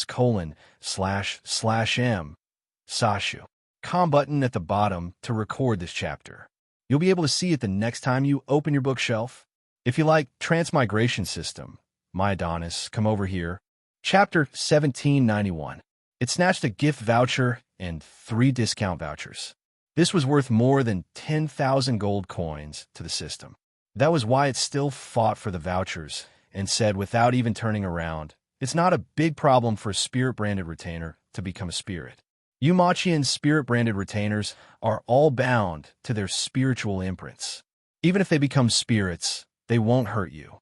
Sashu. Com button at the bottom to record this chapter. You'll be able to see it the next time you open your bookshelf. If you like Transmigration System, My Adonis, come over here. Chapter 1791. It snatched a gift voucher and 3 discount vouchers. This was worth more than 10,000 gold coins to the system. That was why it still fought for the vouchers and said without even turning around, it's not a big problem for a spirit-branded retainer to become a spirit. Yu Maqian's spirit-branded retainers are all bound to their spiritual imprints. Even if they become spirits, they won't hurt you.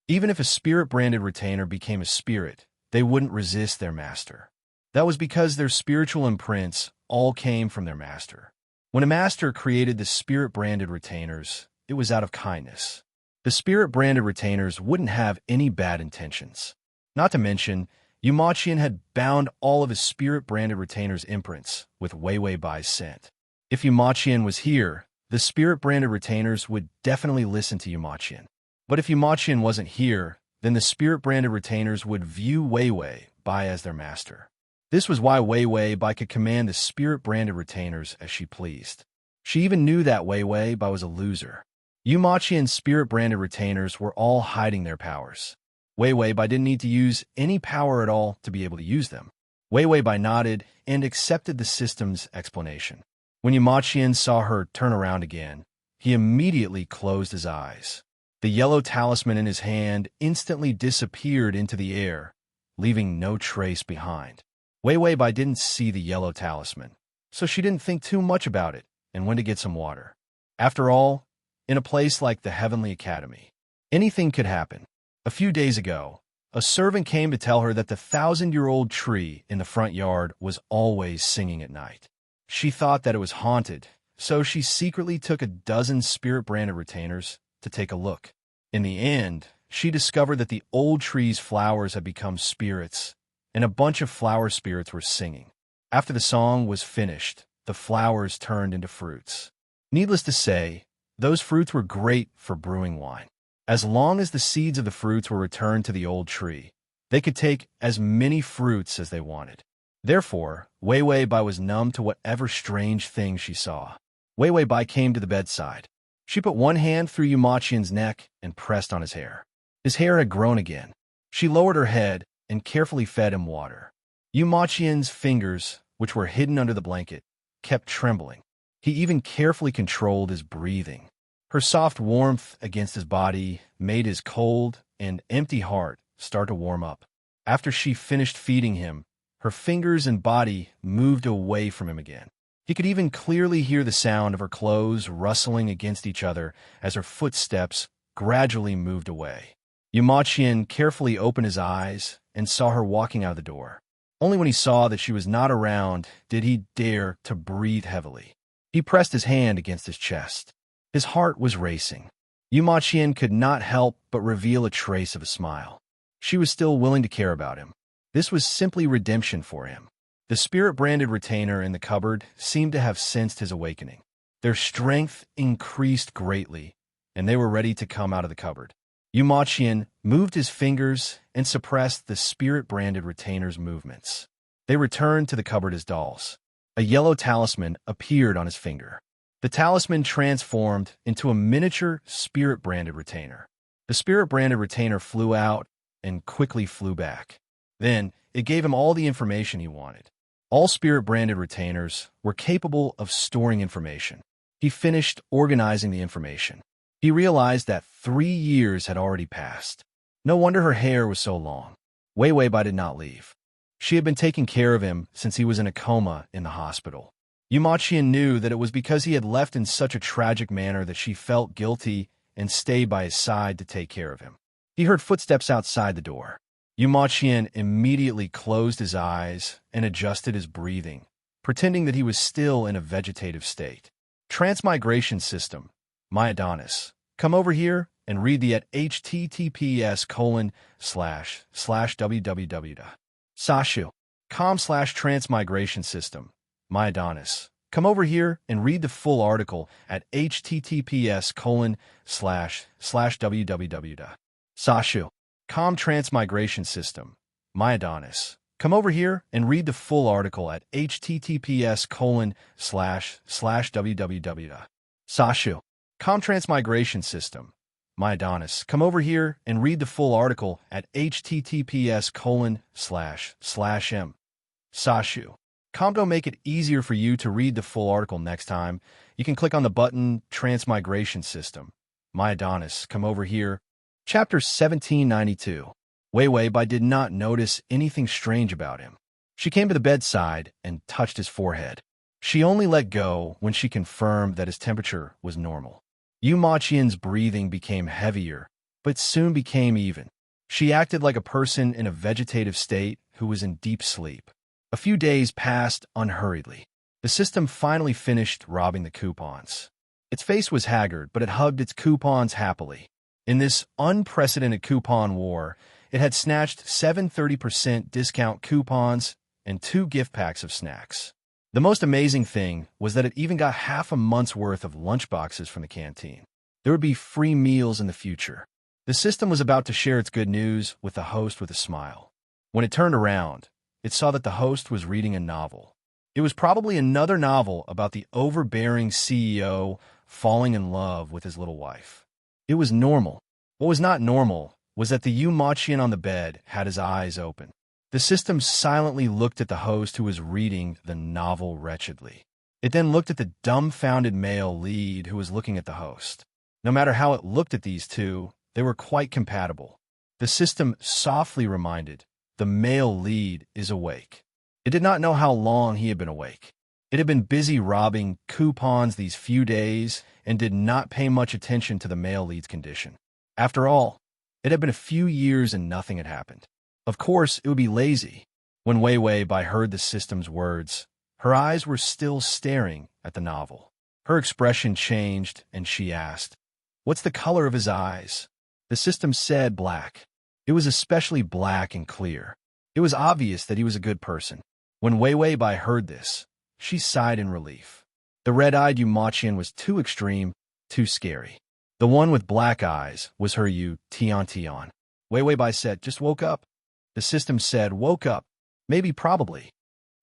Even if a spirit-branded retainer became a spirit, they wouldn't resist their master. That was because their spiritual imprints all came from their master. When a master created the spirit-branded retainers, it was out of kindness. The spirit-branded retainers wouldn't have any bad intentions. Not to mention, Yu Maqian had bound all of his spirit-branded retainers' imprints with Wei Wei Bai's scent. If Yu Maqian was here, the spirit-branded retainers would definitely listen to Yu Maqian. But if Yu Maqian wasn't here, then the spirit-branded retainers would view Wei Wei Bai as their master. This was why Wei Wei Bai could command the spirit-branded retainers as she pleased. She even knew that Wei Wei Bai was a loser. Yu Maqian's spirit-branded retainers were all hiding their powers. Wei Wei Bai didn't need to use any power at all to be able to use them. Wei Wei Bai nodded and accepted the system's explanation. When Yu Maqian saw her turn around again, he immediately closed his eyes. The yellow talisman in his hand instantly disappeared into the air, leaving no trace behind. Wei Wei Bai didn't see the yellow talisman, so she didn't think too much about it and went to get some water. After all, in a place like the Heavenly Academy, anything could happen. A few days ago, a servant came to tell her that the 1,000-year-old tree in the front yard was always singing at night. She thought that it was haunted, so she secretly took a dozen spirit-branded retainers to take a look. In the end, she discovered that the old tree's flowers had become spirits, and a bunch of flower spirits were singing. After the song was finished, the flowers turned into fruits. Needless to say, those fruits were great for brewing wine. As long as the seeds of the fruits were returned to the old tree, they could take as many fruits as they wanted. Therefore, Wei Wei Bai was numb to whatever strange thing she saw. Wei Wei Bai came to the bedside. She put one hand through Yu Maqian's neck and pressed on his hair. His hair had grown again. She lowered her head and carefully fed him water. Yu Maqian's fingers, which were hidden under the blanket, kept trembling. He even carefully controlled his breathing. Her soft warmth against his body made his cold and empty heart start to warm up. After she finished feeding him, her fingers and body moved away from him again. He could even clearly hear the sound of her clothes rustling against each other as her footsteps gradually moved away. Yu Maqian carefully opened his eyes and saw her walking out of the door. Only when he saw that she was not around did he dare to breathe heavily. He pressed his hand against his chest. His heart was racing. Yu Maqian could not help but reveal a trace of a smile. She was still willing to care about him. This was simply redemption for him. The spirit-branded retainer in the cupboard seemed to have sensed his awakening. Their strength increased greatly, and they were ready to come out of the cupboard. Yu Maqian moved his fingers and suppressed the spirit-branded retainer's movements. They returned to the cupboard as dolls. A yellow talisman appeared on his finger. The talisman transformed into a miniature spirit-branded retainer. The spirit-branded retainer flew out and quickly flew back. Then, it gave him all the information he wanted. All spirit-branded retainers were capable of storing information. He finished organizing the information. He realized that 3 years had already passed. No wonder her hair was so long. Wei Wei Bai did not leave. She had been taking care of him since he was in a coma in the hospital. Yu Maqian knew that it was because he had left in such a tragic manner that she felt guilty and stayed by his side to take care of him. He heard footsteps outside the door. Yu Maqian immediately closed his eyes and adjusted his breathing, pretending that he was still in a vegetative state. Transmigration system, my Adonis. Come over here and read the at https://www.sashu.com/transmigration system, my Adonis. Come over here and read the full article at https://www.sashu.com transmigration system, my Adonis. Come over here and read the full article at https://www.sashu.com transmigration system, my Adonis. Come over here and read the full article at https://m.sashu.com. To make it easier for you to read the full article next time, you can click on the button Transmigration System, my Adonis. Come over here. Chapter 1792. Wei Wei Bai did not notice anything strange about him. She came to the bedside and touched his forehead. She only let go when she confirmed that his temperature was normal. Yu Maqian's breathing became heavier, but soon became even. She acted like a person in a vegetative state who was in deep sleep. A few days passed unhurriedly. The system finally finished robbing the coupons. Its face was haggard, but it hugged its coupons happily. In this unprecedented coupon war, it had snatched 7 30% discount coupons and 2 gift packs of snacks. The most amazing thing was that it even got half a month's worth of lunchboxes from the canteen. There would be free meals in the future. The system was about to share its good news with the host with a smile. When it turned around, it saw that the host was reading a novel. It was probably another novel about the overbearing CEO falling in love with his little wife. It was normal. What was not normal was that the Yu Maqian on the bed had his eyes open. The system silently looked at the host who was reading the novel wretchedly. It then looked at the dumbfounded male lead who was looking at the host. No matter how it looked at these two, they were quite compatible. The system softly reminded, the male lead is awake. It did not know how long he had been awake. It had been busy robbing coupons these few days and did not pay much attention to the male lead's condition. After all, it had been a few years and nothing had happened. Of course, it would be lazy. When Wei Wei Bai heard the system's words, her eyes were still staring at the novel. Her expression changed, and she asked, "What's the color of his eyes?" The system said black. It was especially black and clear. It was obvious that he was a good person. When Wei Wei Bai heard this, she sighed in relief. The red-eyed Yu Maqian was too extreme, too scary. The one with black eyes was her Yu Tian. Wei Wei Bai said, just woke up. The system said, woke up. Maybe, probably.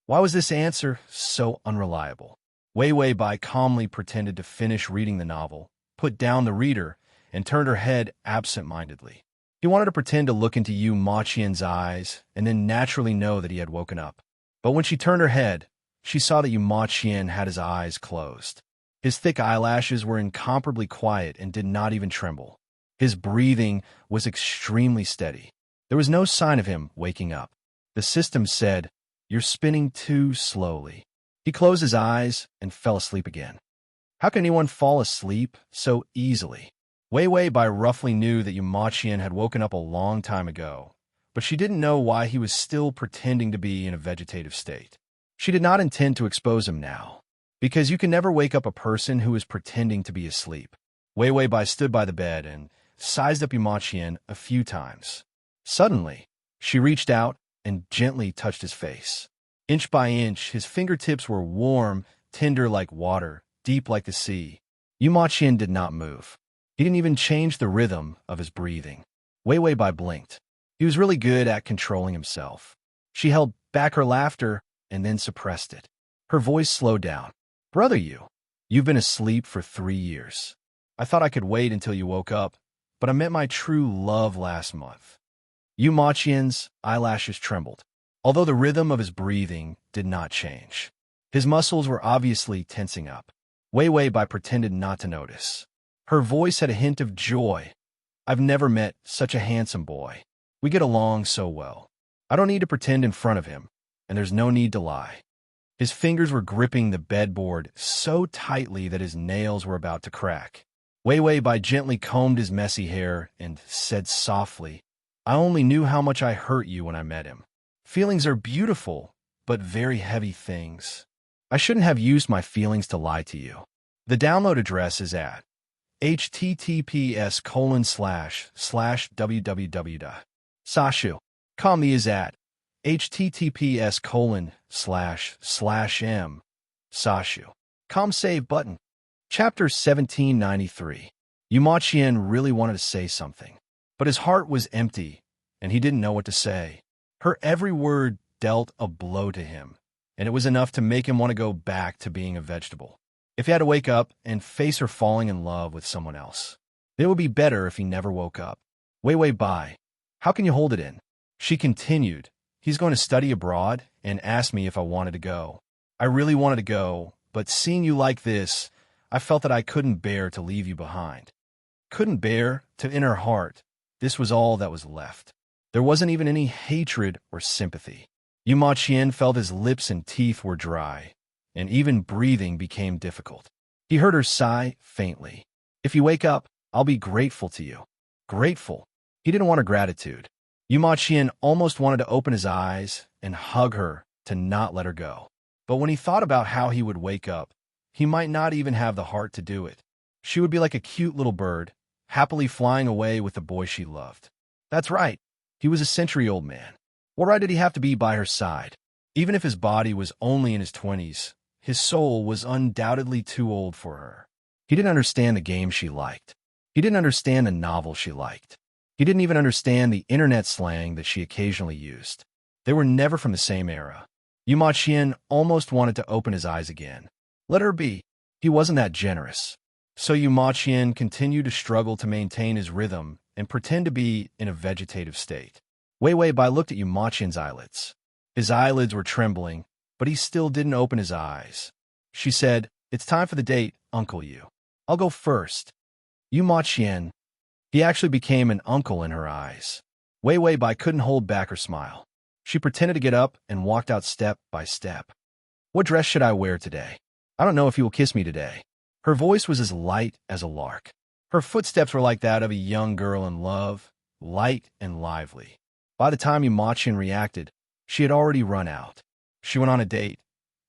Why was this answer so unreliable? Wei Wei Bai calmly pretended to finish reading the novel, put down the reader, and turned her head absent-mindedly. He wanted to pretend to look into Yu Maqian's eyes and then naturally know that he had woken up. But when she turned her head, she saw that Yu Maqian had his eyes closed. His thick eyelashes were incomparably quiet and did not even tremble. His breathing was extremely steady. There was no sign of him waking up. The system said, "You're spinning too slowly." He closed his eyes and fell asleep again. How can anyone fall asleep so easily? Wei Wei Bai roughly knew that Yu Maqian had woken up a long time ago, but she didn't know why he was still pretending to be in a vegetative state. She did not intend to expose him now, because you can never wake up a person who is pretending to be asleep. Wei Wei Bai stood by the bed and sized up Yu Maqian a few times. Suddenly, she reached out and gently touched his face. Inch by inch, his fingertips were warm, tender like water, deep like the sea. Yu Maqian did not move. He didn't even change the rhythm of his breathing. Wei Wei Bai blinked. He was really good at controlling himself. She held back her laughter and then suppressed it. Her voice slowed down. Brother Yu, you've been asleep for 3 years. I thought I could wait until you woke up, but I met my true love last month. Yu Maqian's eyelashes trembled, although the rhythm of his breathing did not change. His muscles were obviously tensing up. Wei Wei Bai pretended not to notice. Her voice had a hint of joy. I've never met such a handsome boy. We get along so well. I don't need to pretend in front of him, and there's no need to lie. His fingers were gripping the bedboard so tightly that his nails were about to crack. Wei Wei Bai gently combed his messy hair and said softly, I only knew how much I hurt you when I met him. Feelings are beautiful, but very heavy things. I shouldn't have used my feelings to lie to you. The download address is at https://www.sashu.com. is at https://m sashu.com. Save button. Chapter 1793. Yu Maqian really wanted to say something, but his heart was empty, and he didn't know what to say. Her every word dealt a blow to him, and it was enough to make him want to go back to being a vegetable. If he had to wake up and face her falling in love with someone else, it would be better if he never woke up. Wei Wei Bai, how can you hold it in? She continued, he's going to study abroad and asked me if I wanted to go. I really wanted to go, but seeing you like this, I felt that I couldn't bear to leave you behind. Couldn't bear to, in her heart, this was all that was left. There wasn't even any hatred or sympathy. Yu Maqian felt his lips and teeth were dry, and even breathing became difficult. He heard her sigh faintly. If you wake up, I'll be grateful to you. Grateful. He didn't want her gratitude. Yu Maqian almost wanted to open his eyes and hug her to not let her go. But when he thought about how he would wake up, he might not even have the heart to do it. She would be like a cute little bird, happily flying away with the boy she loved. That's right. He was a century-old man. What right did he have to be by her side? Even if his body was only in his 20s, his soul was undoubtedly too old for her. He didn't understand the game she liked. He didn't understand the novel she liked. He didn't even understand the internet slang that she occasionally used. They were never from the same era. Yu Maqian almost wanted to open his eyes again. Let her be. He wasn't that generous. So Yu Maqian continued to struggle to maintain his rhythm and pretend to be in a vegetative state. Wei Wei Bai looked at Yu Maqian's eyelids. His eyelids were trembling, but he still didn't open his eyes. She said, it's time for the date, Uncle Yu. I'll go first. Yu Maqian. He actually became an uncle in her eyes. Wei Wei Bai couldn't hold back her smile. She pretended to get up and walked out step by step. What dress should I wear today? I don't know if you will kiss me today. Her voice was as light as a lark. Her footsteps were like that of a young girl in love, light and lively. By the time Yu Maqian reacted, she had already run out. She went on a date.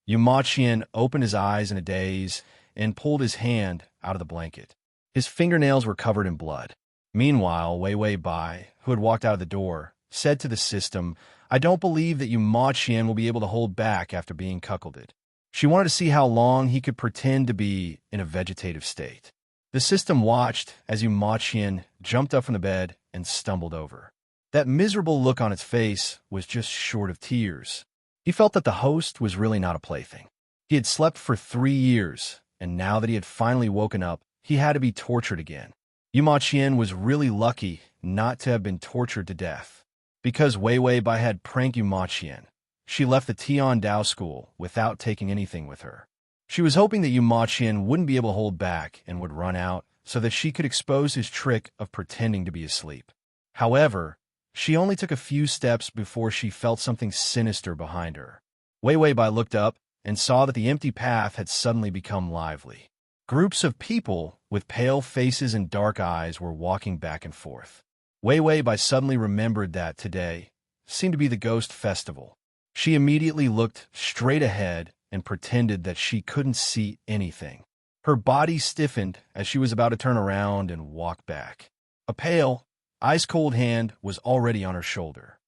Yu Maqian opened his eyes in a daze and pulled his hand out of the blanket. His fingernails were covered in blood. Meanwhile, Wei Wei Bai, who had walked out of the door, said to the system, I don't believe that Yu Maqian will be able to hold back after being cuckolded. She wanted to see how long he could pretend to be in a vegetative state. The system watched as Yu Ma Qian jumped up from the bed and stumbled over. That miserable look on its face was just short of tears. He felt that the host was really not a plaything. He had slept for 3 years, and now that he had finally woken up, he had to be tortured again. Yu Ma Qian was really lucky not to have been tortured to death. Because Wei Wei Bai had pranked Yu Ma Qian, she left the Tian Dao school without taking anything with her. She was hoping that Yu Ma Qian wouldn't be able to hold back and would run out so that she could expose his trick of pretending to be asleep. However, she only took a few steps before she felt something sinister behind her. Wei Wei Bai looked up and saw that the empty path had suddenly become lively. Groups of people with pale faces and dark eyes were walking back and forth. Wei Wei Bai suddenly remembered that today seemed to be the ghost festival. She immediately looked straight ahead and pretended that she couldn't see anything. Her body stiffened as she was about to turn around and walk back. A pale, ice-cold hand was already on her shoulder.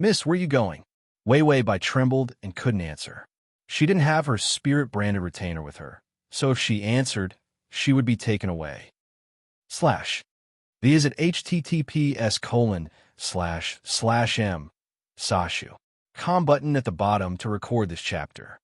"Miss, where are you going?" Wei Wei Bai trembled and couldn't answer. She didn't have her spirit-branded retainer with her, so if she answered, she would be taken away. Visit https://m Sashu. Com button at the bottom to record this chapter.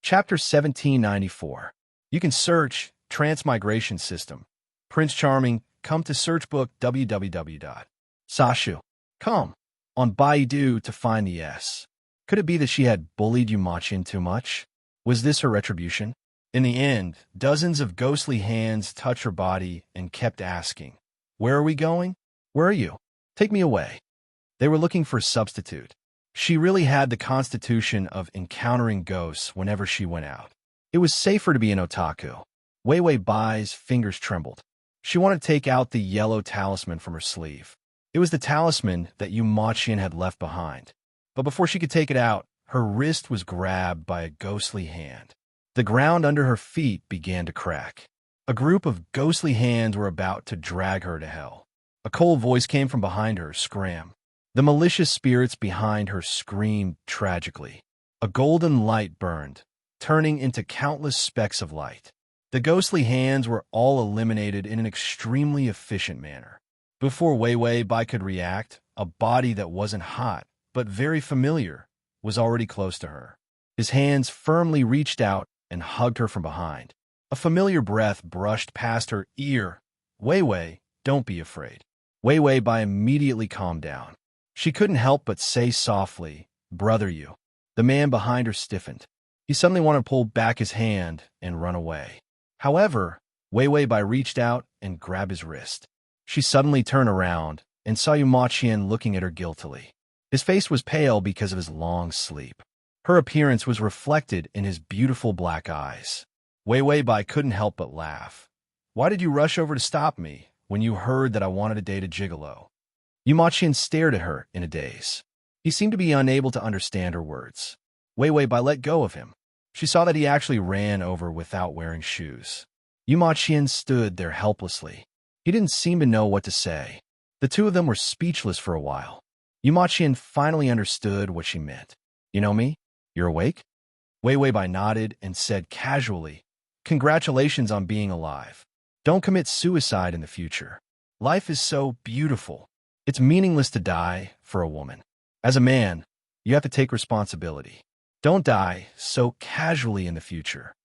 Chapter 1794. You can search Transmigration System. Prince Charming, come to search book www.sashu.com on Baidu to find the S. Could it be that she had bullied Yu Ma Qian too much? Was this her retribution? In the end, dozens of ghostly hands touched her body and kept asking, "Where are we going? Where are you? Take me away." They were looking for a substitute. She really had the constitution of encountering ghosts whenever she went out. It was safer to be an otaku. Wei Wei Bai's fingers trembled. She wanted to take out the yellow talisman from her sleeve. It was the talisman that Yu Ma Qian had left behind. But before she could take it out, her wrist was grabbed by a ghostly hand. The ground under her feet began to crack. A group of ghostly hands were about to drag her to hell. A cold voice came from behind her, scram. The malicious spirits behind her screamed tragically. A golden light burned, turning into countless specks of light. The ghostly hands were all eliminated in an extremely efficient manner. Before Wei Wei Bai could react, a body that wasn't hot, but very familiar, was already close to her. His hands firmly reached out and hugged her from behind. A familiar breath brushed past her ear. "Wei Wei, don't be afraid." Wei Wei Bai immediately calmed down. She couldn't help but say softly, "Brother Yu." The man behind her stiffened. He suddenly wanted to pull back his hand and run away. However, Wei Wei Bai reached out and grabbed his wrist. She suddenly turned around and saw Yu Ma Qian looking at her guiltily. His face was pale because of his long sleep. Her appearance was reflected in his beautiful black eyes. Wei Wei Bai couldn't help but laugh. "Why did you rush over to stop me when you heard that I wanted to date a gigolo?" Yu Ma Qian stared at her in a daze. He seemed to be unable to understand her words. Wei Wei Bai let go of him. She saw that he actually ran over without wearing shoes. Yu Ma Qian stood there helplessly. He didn't seem to know what to say. The two of them were speechless for a while. Yu Ma Qian finally understood what she meant. "You know me? You're awake?" Wei Wei Bai nodded and said casually, "Congratulations on being alive. Don't commit suicide in the future. Life is so beautiful. It's meaningless to die for a woman. As a man, you have to take responsibility. Don't die so casually in the future."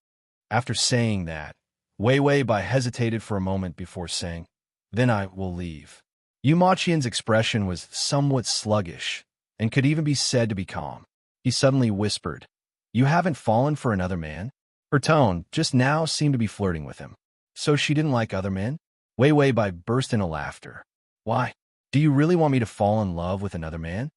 After saying that, Wei Wei Bai hesitated for a moment before saying, "Then I will leave." Yu Ma Qian's expression was somewhat sluggish and could even be said to be calm. He suddenly whispered, "You haven't fallen for another man?" Her tone just now seemed to be flirting with him. So she didn't like other men? Wei Wei Bai burst into laughter. "Why? Do you really want me to fall in love with another man?"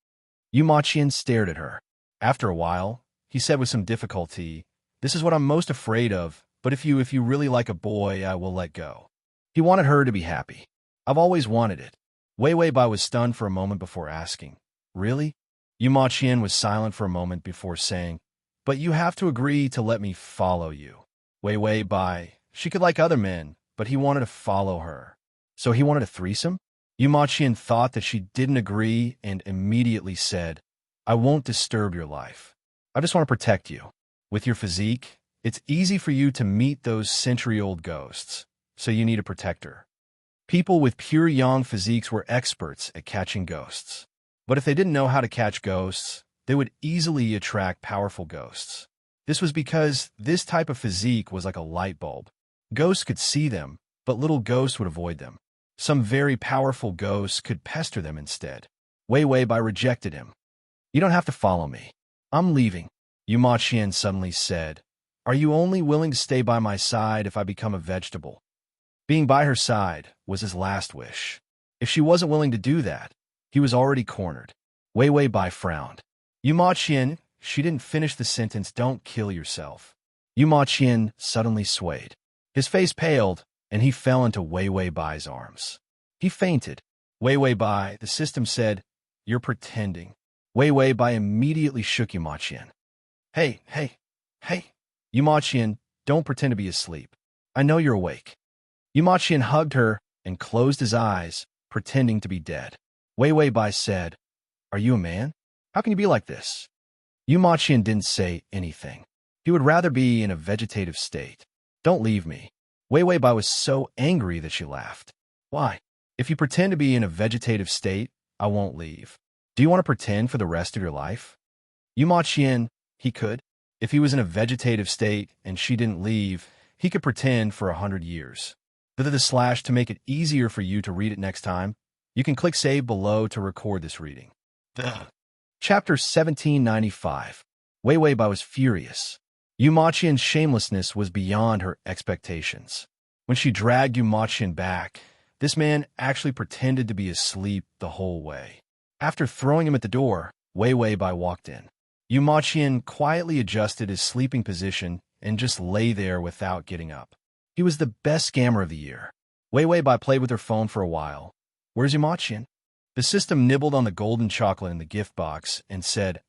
Yu Ma Qian stared at her. After a while, he said with some difficulty, "This is what I'm most afraid of, but if you really like a boy, I will let go." He wanted her to be happy. "I've always wanted it." Wei Wei Bai was stunned for a moment before asking, "Really?" Yu Ma Qian was silent for a moment before saying, "But you have to agree to let me follow you." Wei Wei Bai, she could like other men, but he wanted to follow her. So he wanted a threesome? Yu Ma Qian thought that she didn't agree and immediately said, "I won't disturb your life. I just want to protect you. With your physique, it's easy for you to meet those century-old ghosts. so you need a protector. People with pure yang physiques were experts at catching ghosts. But if they didn't know how to catch ghosts, they would easily attract powerful ghosts. This was because this type of physique was like a light bulb. Ghosts could see them, but little ghosts would avoid them. Some very powerful ghosts could pester them instead. Wei Weibai rejected him. You don't have to follow me. I'm leaving. Yu Ma Qian suddenly said, Are you only willing to stay by my side if I become a vegetable? Being by her side was his last wish. If she wasn't willing to do that, he was already cornered. Wei Weibai frowned. Yu Ma Qian, she didn't finish the sentence, don't kill yourself. Yu Ma Qian suddenly swayed. His face paled, and he fell into Wei Weibai's arms. He fainted. Wei Weibai, the system said, You're pretending. Wei Weibai immediately shook Yu Ma Qian. Hey. Yu Ma Qian, don't pretend to be asleep. I know you're awake. Yu Ma Qian hugged her and closed his eyes, pretending to be dead. Wei Weibai said, Are you a man? How can you be like this? Yu Ma Qian didn't say anything. He would rather be in a vegetative state. Don't leave me. Wei Weibai was so angry that she laughed. Why? If you pretend to be in a vegetative state, I won't leave. Do you want to pretend for the rest of your life? Yu Ma Qian, he could. If he was in a vegetative state and she didn't leave, he could pretend for 100 years. To make it easier for you to read it next time, you can click save below to record this reading. Chapter 1795. Wei Weibai was furious. Yu Ma Qian's shamelessness was beyond her expectations. When she dragged Yu Ma Qian back, this man actually pretended to be asleep the whole way. After throwing him at the door, Wei Weibai walked in. Yu Ma Qian quietly adjusted his sleeping position and just lay there without getting up. He was the best scammer of the year. Wei Weibai played with her phone for a while. Where's Yu Ma Qian? The system nibbled on the golden chocolate in the gift box and said,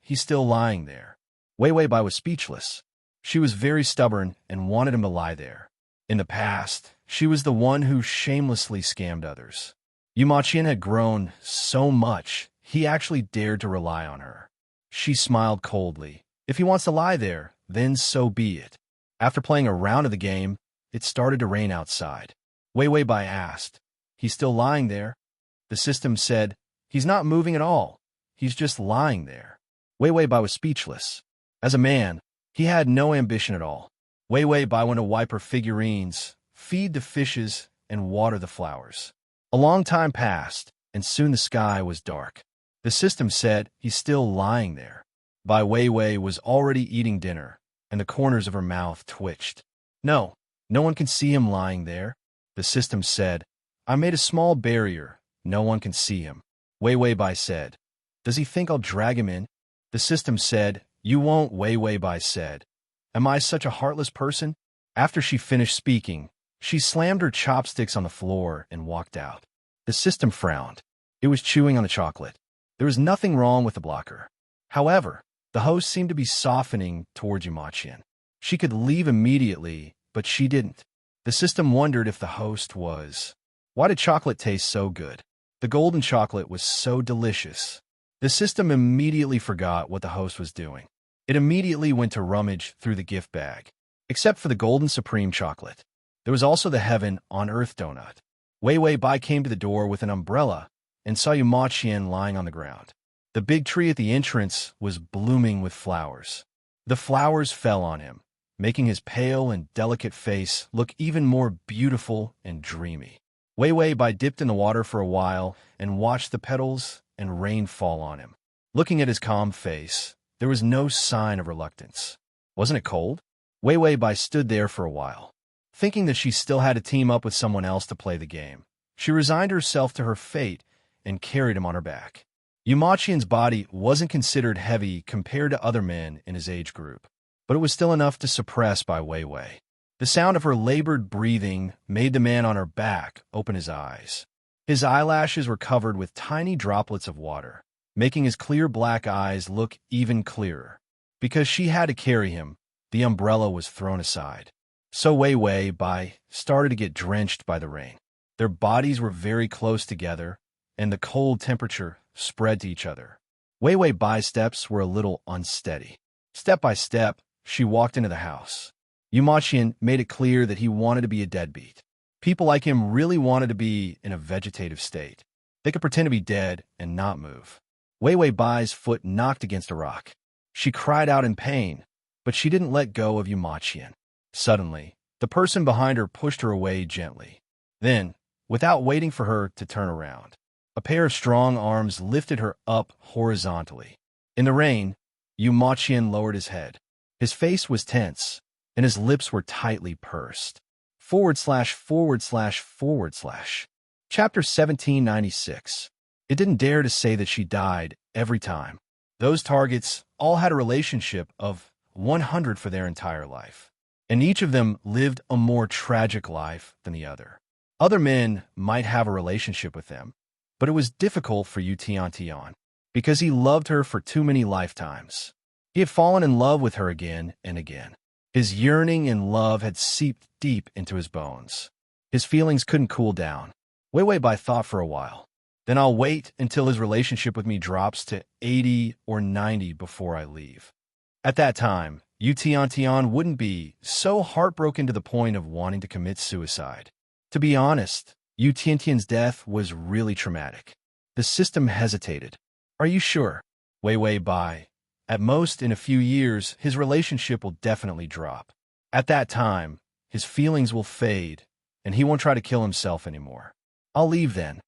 he's still lying there. Wei Weibai was speechless. She was very stubborn and wanted him to lie there. In the past, she was the one who shamelessly scammed others. Yu Ma Qian had grown so much, he actually dared to rely on her. She smiled coldly. If he wants to lie there, then so be it. After playing a round of the game, it started to rain outside. Wei Weibai asked, He's still lying there? The system said, He's not moving at all. He's just lying there. Wei Weibai was speechless. As a man, he had no ambition at all. Wei Weibai went to wipe her figurines, feed the fishes, and water the flowers. A long time passed, and soon the sky was dark. The system said, He's still lying there. Bai Weiwei was already eating dinner, and the corners of her mouth twitched. No one can see him lying there. The system said, I made a small barrier. No one can see him. Wei Weibai said, Does he think I'll drag him in? The system said, You won't, Wei Weibai said. Am I such a heartless person? After she finished speaking, she slammed her chopsticks on the floor and walked out. The system frowned. It was chewing on the chocolate. There was nothing wrong with the blocker. However, the host seemed to be softening towards Yu Ma Qian. She could leave immediately, but she didn't. The system wondered if the host was. Why did chocolate taste so good? The golden chocolate was so delicious. The system immediately forgot what the host was doing. It immediately went to rummage through the gift bag. Except for the golden supreme chocolate. There was also the heaven on earth donut. Wei Weibai came to the door with an umbrella and saw Yu Ma Qian lying on the ground. The big tree at the entrance was blooming with flowers. The flowers fell on him, making his pale and delicate face look even more beautiful and dreamy. Wei Weibai dipped in the water for a while and watched the petals and rain fall on him. Looking at his calm face, there was no sign of reluctance. Wasn't it cold? Wei Weibai stood there for a while. Thinking that she still had to team up with someone else to play the game, she resigned herself to her fate and carried him on her back. Yu Ma Qian's body wasn't considered heavy compared to other men in his age group, but it was still enough to suppress Bai Weiwei. The sound of her labored breathing made the man on her back open his eyes. His eyelashes were covered with tiny droplets of water, making his clear black eyes look even clearer. Because she had to carry him, the umbrella was thrown aside. So Wei Weibai started to get drenched by the rain. Their bodies were very close together, and the cold temperature spread to each other. Wei Weibai's steps were a little unsteady. Step by step, she walked into the house. Yu Maqian made it clear that he wanted to be a deadbeat. People like him really wanted to be in a vegetative state. They could pretend to be dead and not move. Wei Wei Bai's foot knocked against a rock. She cried out in pain, but she didn't let go of Yu Maqian. Suddenly, the person behind her pushed her away gently. Then, without waiting for her to turn around, a pair of strong arms lifted her up horizontally. In the rain, Yu Maqian lowered his head. His face was tense, and his lips were tightly pursed. / Chapter 1796. It didn't dare to say that she died every time. Those targets all had a relationship of 100 for their entire life, and each of them lived a more tragic life than the other. Other men might have a relationship with them, but it was difficult for Yu Tiantian, because he loved her for too many lifetimes. He had fallen in love with her again and again. His yearning and love had seeped deep into his bones. His feelings couldn't cool down. Wei Wei Bai thought for a while. Then I'll wait until his relationship with me drops to 80 or 90 before I leave. At that time, Yu Tiantian wouldn't be so heartbroken to the point of wanting to commit suicide. To be honest, Yu Tiantian's death was really traumatic. The system hesitated. Are you sure? Wei Wei Bai. At most, in a few years, his relationship will definitely drop. At that time, his feelings will fade, and he won't try to kill himself anymore. I'll leave then.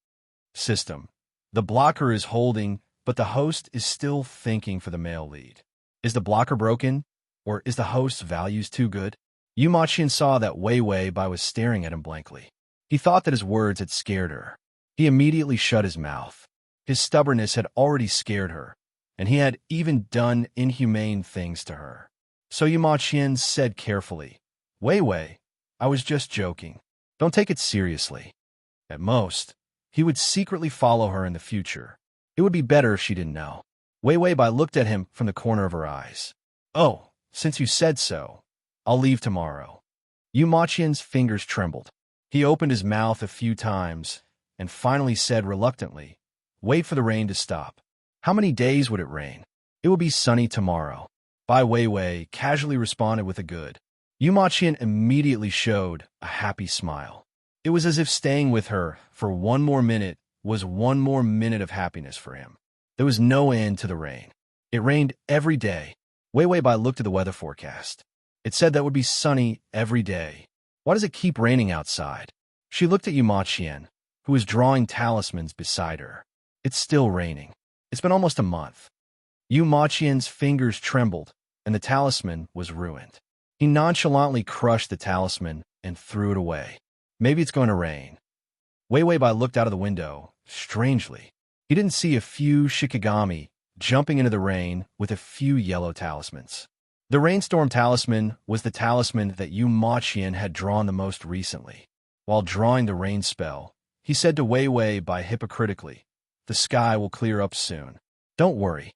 System. The blocker is holding, but the host is still thinking for the male lead. Is the blocker broken, or is the host's values too good? Yu Maqian saw that Wei Wei Bai was staring at him blankly. He thought that his words had scared her. He immediately shut his mouth. His stubbornness had already scared her, and he had even done inhumane things to her. So Yu Maqian said carefully, Wei Wei, I was just joking. Don't take it seriously. At most, he would secretly follow her in the future. It would be better if she didn't know. Wei Wei Bai looked at him from the corner of her eyes. Oh, since you said so, I'll leave tomorrow. Yu Maqian's fingers trembled. He opened his mouth a few times and finally said reluctantly, Wait for the rain to stop. How many days would it rain? It will be sunny tomorrow. Bai Wei Wei casually responded with a good. Yu Maqian immediately showed a happy smile. It was as if staying with her for one more minute was one more minute of happiness for him. There was no end to the rain. It rained every day. Wei Wei Bai looked at the weather forecast. It said that it would be sunny every day. Why does it keep raining outside? She looked at Yu Maqian, who was drawing talismans beside her. It's still raining. It's been almost a month. Yu Maqian's fingers trembled, and the talisman was ruined. He nonchalantly crushed the talisman and threw it away. Maybe it's going to rain. Wei Wei Bai looked out of the window. Strangely, he didn't see a few Shikigami jumping into the rain with a few yellow talismans. The rainstorm talisman was the talisman that Yu Maqian had drawn the most recently. While drawing the rain spell, he said to Wei Wei Bai hypocritically, The sky will clear up soon. Don't worry.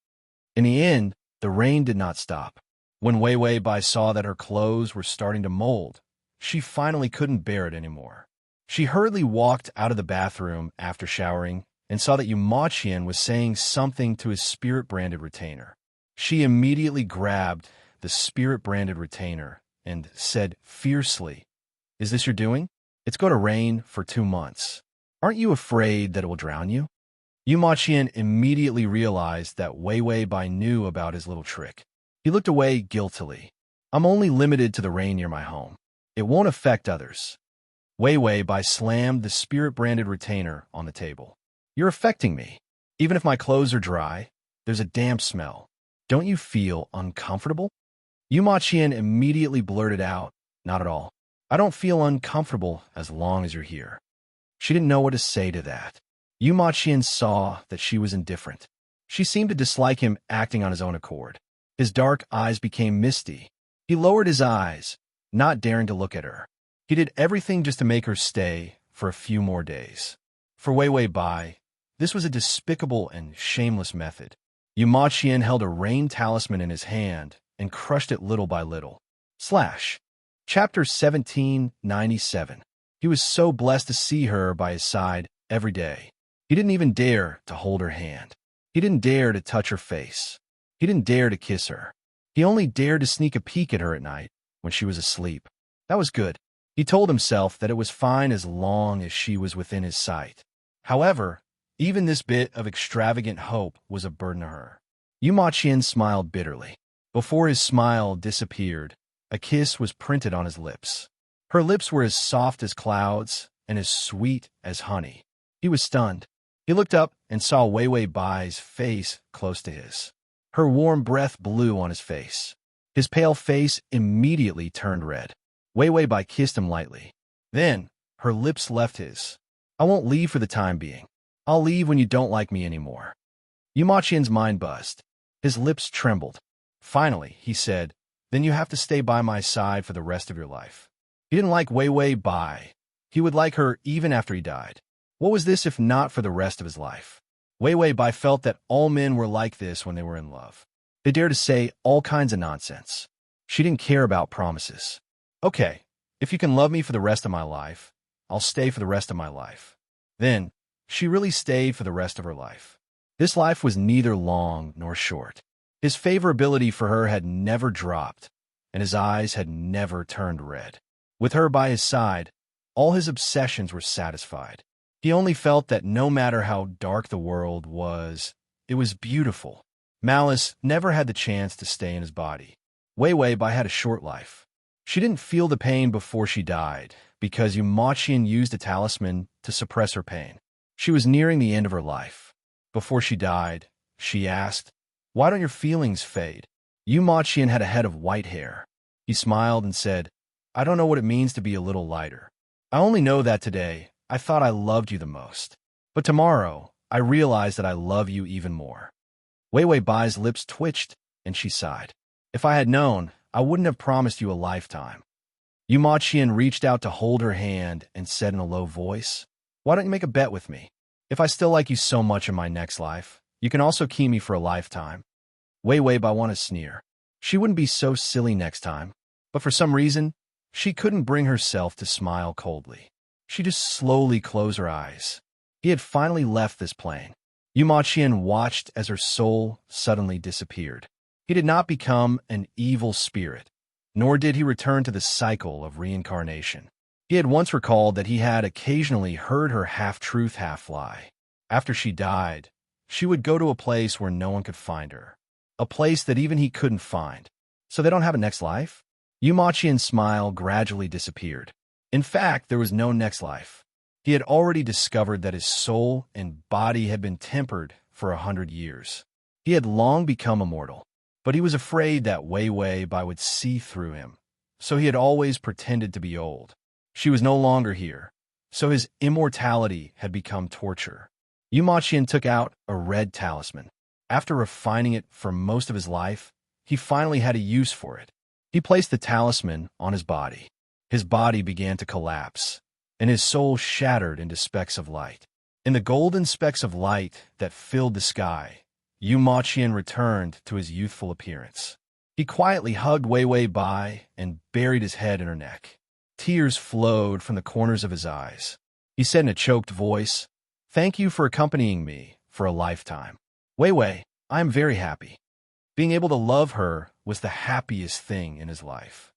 In the end, the rain did not stop. When Wei Wei Bai saw that her clothes were starting to mold, she finally couldn't bear it anymore. She hurriedly walked out of the bathroom after showering and saw that Yu Maqian was saying something to his spirit-branded retainer. She immediately grabbed the spirit-branded retainer and said fiercely, Is this your doing? It's going to rain for 2 months. Aren't you afraid that it will drown you? Yu Maqian immediately realized that Wei Wei Bai knew about his little trick. He looked away guiltily. I'm only limited to the rain near my home. It won't affect others. Wei Wei Bai slammed the spirit-branded retainer on the table. You're affecting me. Even if my clothes are dry, there's a damp smell. Don't you feel uncomfortable? Yu Maqian immediately blurted out, Not at all. I don't feel uncomfortable as long as you're here. She didn't know what to say to that. Yu Maqian saw that she was indifferent. She seemed to dislike him acting on his own accord. His dark eyes became misty. He lowered his eyes, not daring to look at her. He did everything just to make her stay for a few more days. For Wei Wei Bai, this was a despicable and shameless method. Yu Maqian held a rain talisman in his hand and crushed it little by little. Chapter 1797. He was so blessed to see her by his side every day. He didn't even dare to hold her hand. He didn't dare to touch her face. He didn't dare to kiss her. He only dared to sneak a peek at her at night when she was asleep. That was good. He told himself that it was fine as long as she was within his sight. However, even this bit of extravagant hope was a burden to her. Yu Maqian smiled bitterly. Before his smile disappeared, a kiss was printed on his lips. Her lips were as soft as clouds and as sweet as honey. He was stunned. He looked up and saw Wei Wei Bai's face close to his. Her warm breath blew on his face. His pale face immediately turned red. Wei Wei Bai kissed him lightly. Then, her lips left his. I won't leave for the time being. I'll leave when you don't like me anymore. Yu Maqian's mind buzzed. His lips trembled. Finally, he said, then you have to stay by my side for the rest of your life. He didn't like Wei Wei Bai. He would like her even after he died. What was this if not for the rest of his life? Wei Wei Bai felt that all men were like this when they were in love. They dared to say all kinds of nonsense. She didn't care about promises. Okay, if you can love me for the rest of my life, I'll stay for the rest of my life. Then, she really stayed for the rest of her life. This life was neither long nor short. His favorability for her had never dropped, and his eyes had never turned red. With her by his side, all his obsessions were satisfied. He only felt that no matter how dark the world was, it was beautiful. Malice never had the chance to stay in his body. Wei Wei Bai had a short life. She didn't feel the pain before she died, because Yu Maqian used a talisman to suppress her pain. She was nearing the end of her life. Before she died, she asked, why don't your feelings fade? Yu Maqian had a head of white hair. He smiled and said, I don't know what it means to be a little lighter. I only know that today I thought I loved you the most. But tomorrow, I realized that I love you even more. Wei Wei Bai's lips twitched, and she sighed. If I had known, I wouldn't have promised you a lifetime. Yu Maqian reached out to hold her hand and said in a low voice, why don't you make a bet with me? If I still like you so much in my next life, you can also keep me for a lifetime. Wei Wei Bai wanted to sneer. She wouldn't be so silly next time. But for some reason, she couldn't bring herself to smile coldly. She just slowly closed her eyes. He had finally left this plane. Yu Maqian watched as her soul suddenly disappeared. He did not become an evil spirit, nor did he return to the cycle of reincarnation. He had once recalled that he had occasionally heard her half-truth, half-lie. After she died, she would go to a place where no one could find her, a place that even he couldn't find. So they don't have a next life? Yu Maqian's smile gradually disappeared. In fact, there was no next life. He had already discovered that his soul and body had been tempered for 100 years. He had long become immortal, but he was afraid that Wei Wei Bai would see through him, so he had always pretended to be old. She was no longer here, so his immortality had become torture. Yu Maqian took out a red talisman. After refining it for most of his life, he finally had a use for it. He placed the talisman on his body. His body began to collapse, and his soul shattered into specks of light. In the golden specks of light that filled the sky, Yu Maqian returned to his youthful appearance. He quietly hugged Wei Wei Bai and buried his head in her neck. Tears flowed from the corners of his eyes. He said in a choked voice, thank you for accompanying me for a lifetime. Wei Wei, I am very happy. Being able to love her was the happiest thing in his life.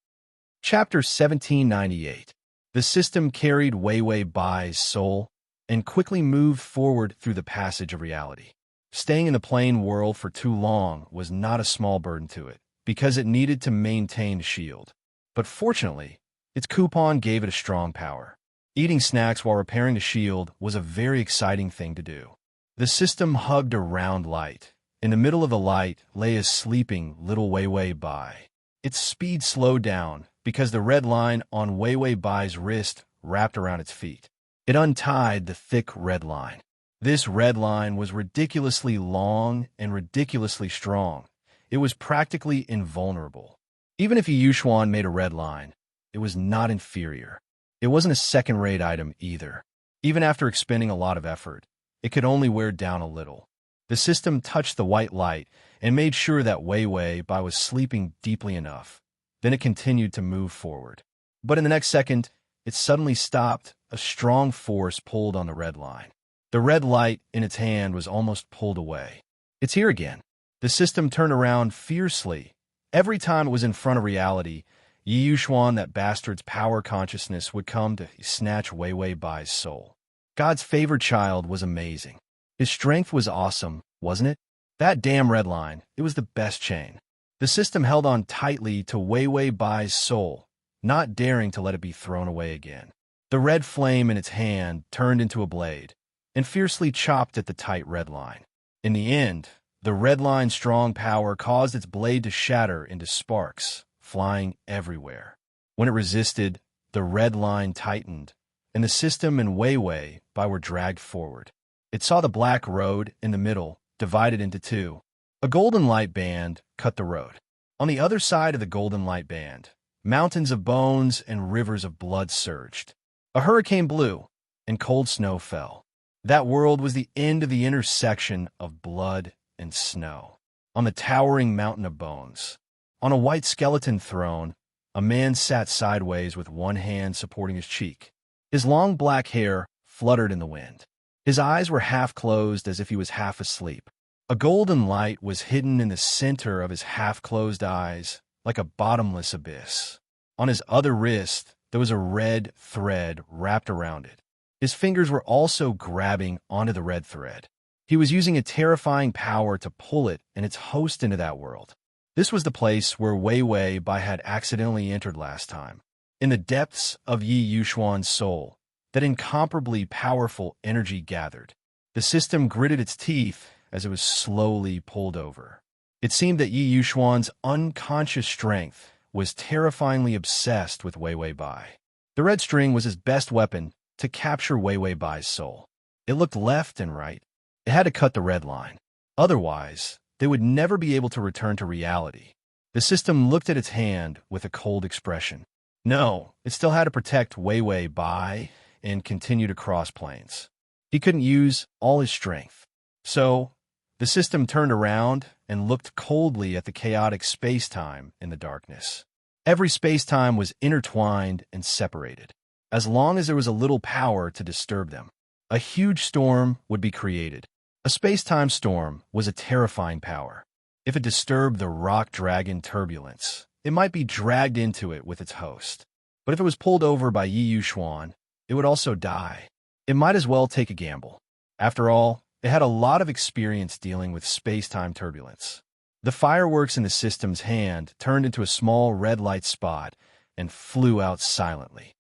Chapter 1798. The system carried Wei Wei Bai's soul and quickly moved forward through the passage of reality. Staying in the plane world for too long was not a small burden to it, because it needed to maintain the shield. But fortunately, its coupon gave it a strong power. Eating snacks while repairing the shield was a very exciting thing to do. The system hugged a round light. In the middle of the light lay a sleeping little Wei Wei Bai. Its speed slowed down because the red line on Wei Wei Bai's wrist wrapped around its feet. It untied the thick red line. This red line was ridiculously long and ridiculously strong. It was practically invulnerable. Even if a Yushuan made a red line, it was not inferior. It wasn't a second-rate item either. Even after expending a lot of effort, it could only wear down a little. The system touched the white light and made sure that Wei Wei Bai was sleeping deeply enough. Then it continued to move forward. But in the next second, it suddenly stopped. A strong force pulled on the red line. The red light in its hand was almost pulled away. It's here again. The system turned around fiercely. Every time it was in front of reality, Yi Yuxuan, that bastard's power consciousness, would come to snatch Wei Wei Bai's soul. God's favored child was amazing. His strength was awesome, wasn't it? That damn red line, it was the best chain. The system held on tightly to Wei Wei Bai's soul, not daring to let it be thrown away again. The red flame in its hand turned into a blade and fiercely chopped at the tight red line. In the end, the red line's strong power caused its blade to shatter into sparks, flying everywhere. When it resisted, the red line tightened, and the system and Wei Wei Bai were dragged forward. It saw the black road in the middle, divided into two. A golden light band cut the road. On the other side of the golden light band, mountains of bones and rivers of blood surged. A hurricane blew, and cold snow fell. That world was the end of the intersection of blood and snow. On the towering mountain of bones, on a white skeleton throne, a man sat sideways with one hand supporting his cheek. His long black hair fluttered in the wind. His eyes were half closed as if he was half asleep. A golden light was hidden in the center of his half-closed eyes, like a bottomless abyss. On his other wrist, there was a red thread wrapped around it. His fingers were also grabbing onto the red thread. He was using a terrifying power to pull it and its host into that world. This was the place where Wei Wei Bai had accidentally entered last time. In the depths of Yi Yuxuan's soul, that incomparably powerful energy gathered. The system gritted its teeth as it was slowly pulled over. It seemed that Yi Yuxuan's unconscious strength was terrifyingly obsessed with Wei Wei Bai. The red string was his best weapon to capture Wei Wei Bai's soul. It looked left and right. It had to cut the red line. Otherwise, they would never be able to return to reality. The system looked at its hand with a cold expression. No, it still had to protect Wei Wei Bai and continue to cross planes. He couldn't use all his strength. So, the system turned around and looked coldly at the chaotic space-time in the darkness. Every space-time was intertwined and separated. As long as there was a little power to disturb them, a huge storm would be created. A space-time storm was a terrifying power. If it disturbed the rock dragon turbulence, it might be dragged into it with its host. But if it was pulled over by Yi Yuxuan, it would also die. It might as well take a gamble. After all, it had a lot of experience dealing with space-time turbulence. The fireworks in the system's hand turned into a small red light spot and flew out silently.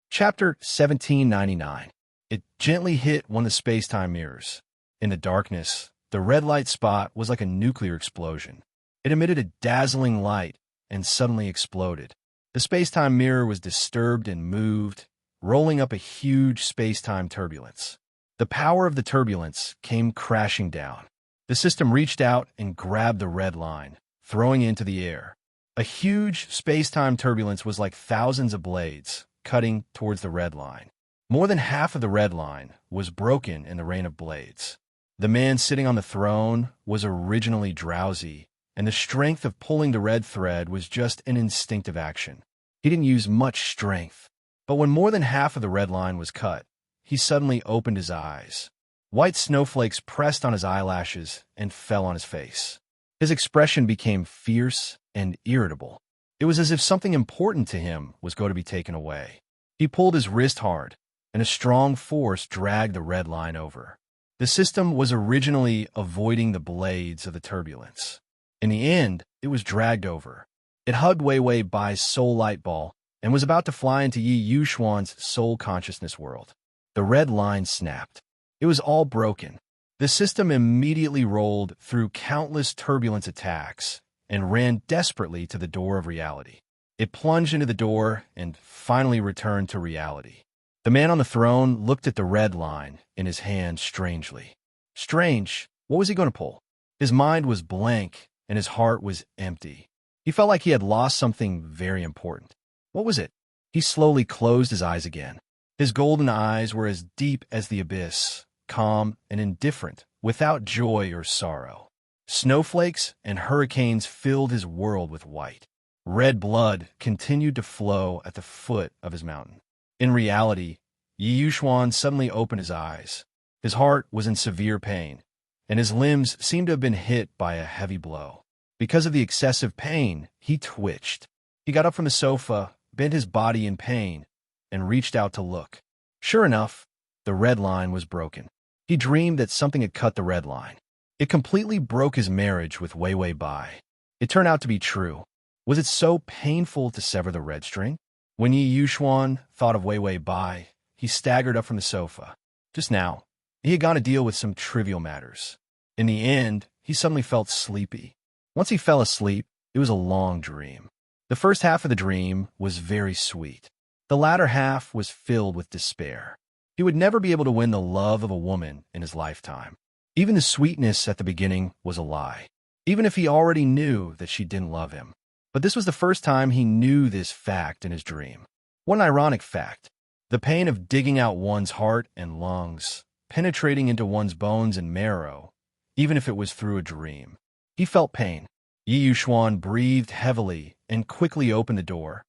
Chapter 1799. It gently hit one of the space-time mirrors. In the darkness, the red light spot was like a nuclear explosion. It emitted a dazzling light and suddenly exploded. The space-time mirror was disturbed and moved, rolling up a huge space-time turbulence. The power of the turbulence came crashing down. The system reached out and grabbed the red line, throwing it into the air. A huge space-time turbulence was like thousands of blades, cutting towards the red line. More than half of the red line was broken in the rain of blades. The man sitting on the throne was originally drowsy, and the strength of pulling the red thread was just an instinctive action. He didn't use much strength. But when more than half of the red line was cut, he suddenly opened his eyes. White snowflakes pressed on his eyelashes and fell on his face. His expression became fierce and irritable. It was as if something important to him was going to be taken away. He pulled his wrist hard, and a strong force dragged the red line over. The system was originally avoiding the blades of the turbulence. In the end, it was dragged over. It hugged Wei Wei Bai's soul light ball and was about to fly into Yi Yuxuan's soul consciousness world. The red line snapped. It was all broken. The system immediately rolled through countless turbulence attacks and ran desperately to the door of reality. It plunged into the door and finally returned to reality. The man on the throne looked at the red line in his hand strangely. Strange, what was he going to pull? His mind was blank and his heart was empty. He felt like he had lost something very important. What was it? He slowly closed his eyes again. His golden eyes were as deep as the abyss, calm and indifferent, without joy or sorrow. Snowflakes and hurricanes filled his world with white. Red blood continued to flow at the foot of his mountain. In reality, Yi Yuxuan suddenly opened his eyes. His heart was in severe pain, and his limbs seemed to have been hit by a heavy blow. Because of the excessive pain, he twitched. He got up from the sofa, bent his body in pain, and reached out to look. Sure enough, the red line was broken. He dreamed that something had cut the red line. It completely broke his marriage with Wei Wei Bai. It turned out to be true. Was it so painful to sever the red string? When Yi Yuxuan thought of Wei Wei Bai, he staggered up from the sofa. Just now, he had gone to deal with some trivial matters. In the end, he suddenly felt sleepy. Once he fell asleep, it was a long dream. The first half of the dream was very sweet. The latter half was filled with despair. He would never be able to win the love of a woman in his lifetime. Even the sweetness at the beginning was a lie, even if he already knew that she didn't love him. But this was the first time he knew this fact in his dream. What an ironic fact. The pain of digging out one's heart and lungs, penetrating into one's bones and marrow, even if it was through a dream. He felt pain. Yi Yuxuan breathed heavily and quickly opened the door,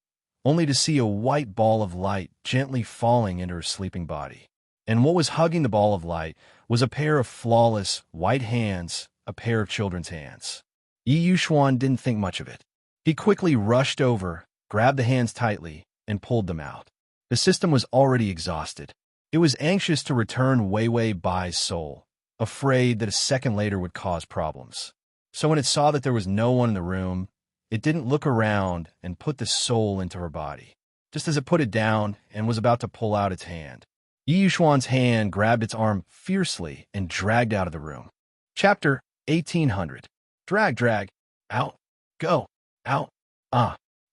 only to see a white ball of light gently falling into her sleeping body. And what was hugging the ball of light was a pair of flawless, white hands, a pair of children's hands. Yi Yuxuan didn't think much of it. He quickly rushed over, grabbed the hands tightly, and pulled them out. The system was already exhausted. It was anxious to return Wei Wei Bai's soul, afraid that a second later would cause problems. So when it saw that there was no one in the room, it didn't look around and put the soul into her body. Just as it put it down and was about to pull out its hand, Yi Yuxuan's hand grabbed its arm fiercely and dragged out of the room. Chapter 1800. Drag, out, go, out,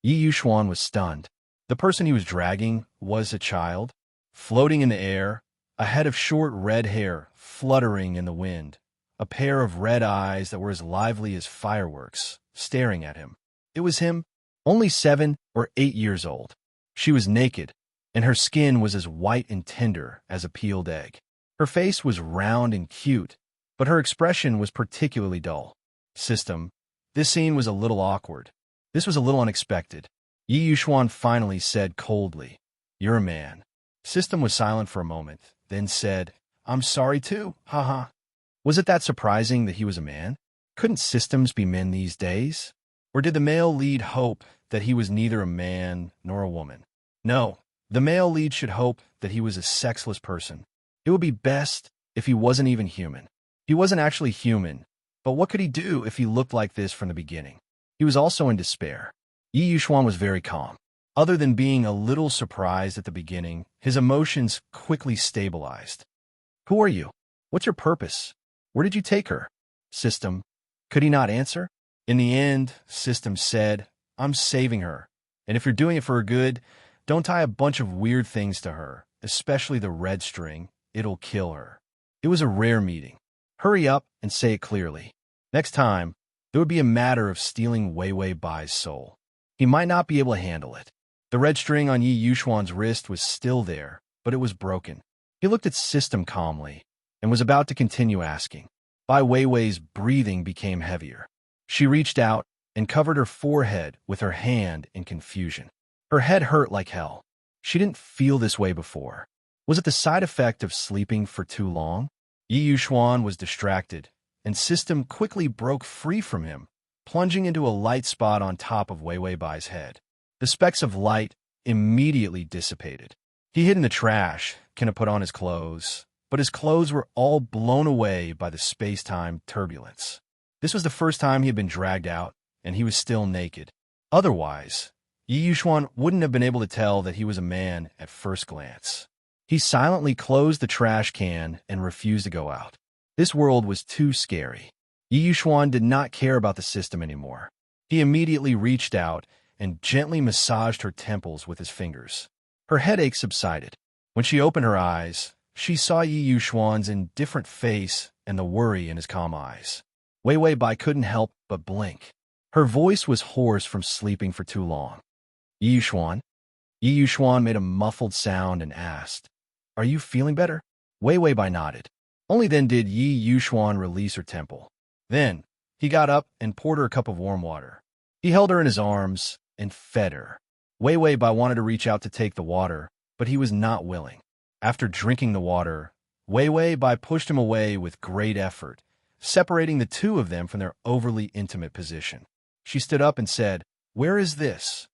Yi Yuxuan was stunned. The person he was dragging was a child, floating in the air, a head of short red hair fluttering in the wind, a pair of red eyes that were as lively as fireworks, staring at him. It was him, only 7 or 8 years old. She was naked, and her skin was as white and tender as a peeled egg. Her face was round and cute, but her expression was particularly dull. System, this scene was a little awkward. This was a little unexpected. Yi Yuxuan finally said coldly, "You're a man." System was silent for a moment, then said, "I'm sorry too, haha." Was it that surprising that he was a man? Couldn't systems be men these days? Or did the male lead hope that he was neither a man nor a woman? No, the male lead should hope that he was a sexless person. It would be best if he wasn't even human. He wasn't actually human, but what could he do if he looked like this from the beginning? He was also in despair. Yi Yuxuan was very calm. Other than being a little surprised at the beginning, his emotions quickly stabilized. "Who are you? What's your purpose? Where did you take her?" System. Could he not answer? In the end, System said, "I'm saving her. And if you're doing it for her good, don't tie a bunch of weird things to her, especially the red string. It'll kill her." It was a rare meeting. Hurry up and say it clearly. Next time, there would be a matter of stealing Wei Wei Bai's soul. He might not be able to handle it. The red string on Yi Yuxuan's wrist was still there, but it was broken. He looked at System calmly and was about to continue asking. Bai Weiwei's breathing became heavier. She reached out and covered her forehead with her hand in confusion. Her head hurt like hell. She didn't feel this way before. Was it the side effect of sleeping for too long? Yi Yuxuan was distracted, and System quickly broke free from him, plunging into a light spot on top of Wei Wei Bai's head. The specks of light immediately dissipated. He hid in the trash, Kenna put on his clothes, but his clothes were all blown away by the space-time turbulence. This was the first time he had been dragged out, and he was still naked. Otherwise, Yi Yuxuan wouldn't have been able to tell that he was a man at first glance. He silently closed the trash can and refused to go out. This world was too scary. Yi Yuxuan did not care about the system anymore. He immediately reached out and gently massaged her temples with his fingers. Her headache subsided. When she opened her eyes, she saw Yi Yuxuan's indifferent face and the worry in his calm eyes. Wei Wei Bai couldn't help but blink. Her voice was hoarse from sleeping for too long. "Yi Yuxuan?" Yi Yuxuan made a muffled sound and asked, "Are you feeling better?" Wei Wei Bai nodded. Only then did Yi Yuxuan release her temple. Then, he got up and poured her a cup of warm water. He held her in his arms and fed her. Wei Wei Bai wanted to reach out to take the water, but he was not willing. After drinking the water, Wei Wei Bai pushed him away with great effort, separating the two of them from their overly intimate position. She stood up and said, "Where is this?"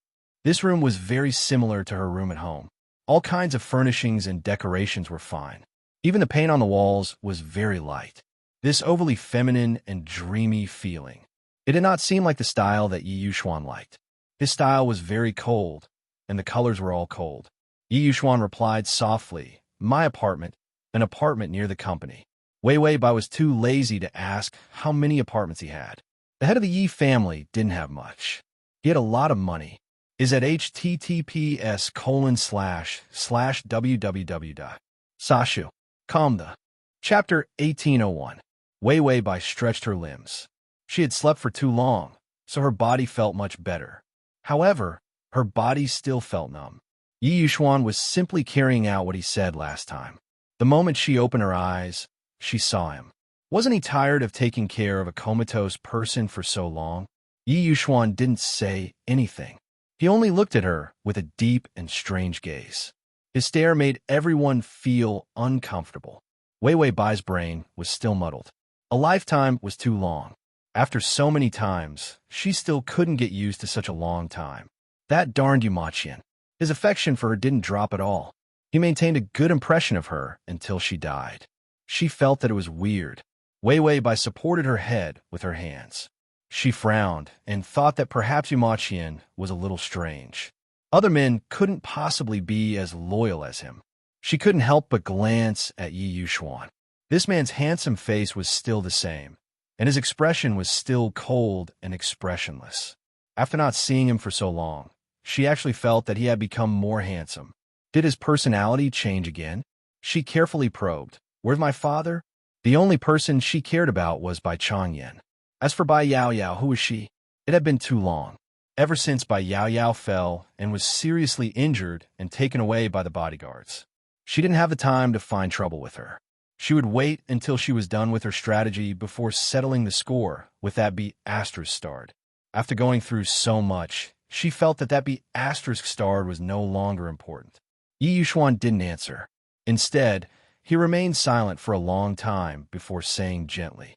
This room was very similar to her room at home. All kinds of furnishings and decorations were fine. Even the paint on the walls was very light. This overly feminine and dreamy feeling. It did not seem like the style that Yi Yuxuan liked. His style was very cold, and the colors were all cold. Yi Yuxuan replied softly, "My apartment, an apartment near the company." Wei Weibai was too lazy to ask how many apartments he had. The head of the Yi family didn't have much. He had a lot of money. Is at https://www. Calm the. Chapter 1801. Wei Weibai stretched her limbs. She had slept for too long, so her body felt much better. However, her body still felt numb. Yi Yuxuan was simply carrying out what he said last time. The moment she opened her eyes, she saw him. Wasn't he tired of taking care of a comatose person for so long? Yi Yuxuan didn't say anything. He only looked at her with a deep and strange gaze. His stare made everyone feel uncomfortable. Wei Weibai's brain was still muddled. A lifetime was too long. After so many times, she still couldn't get used to such a long time. That darned Yumaqian. His affection for her didn't drop at all. He maintained a good impression of her until she died. She felt that it was weird. Wei Weibai supported her head with her hands. She frowned and thought that perhaps Yumaqian was a little strange. Other men couldn't possibly be as loyal as him. She couldn't help but glance at Yi Yuxuan. This man's handsome face was still the same, and his expression was still cold and expressionless. After not seeing him for so long, she actually felt that he had become more handsome. Did his personality change again? She carefully probed. Where's my father? The only person she cared about was Bai Changyan. As for Bai Yaoyao, who was she? It had been too long. Ever since Bai Yaoyao fell and was seriously injured and taken away by the bodyguards. She didn't have the time to find trouble with her. She would wait until she was done with her strategy before settling the score with that B** starred. After going through so much, she felt that B* starred was no longer important. Yi Yuxuan didn't answer. Instead, he remained silent for a long time before saying gently,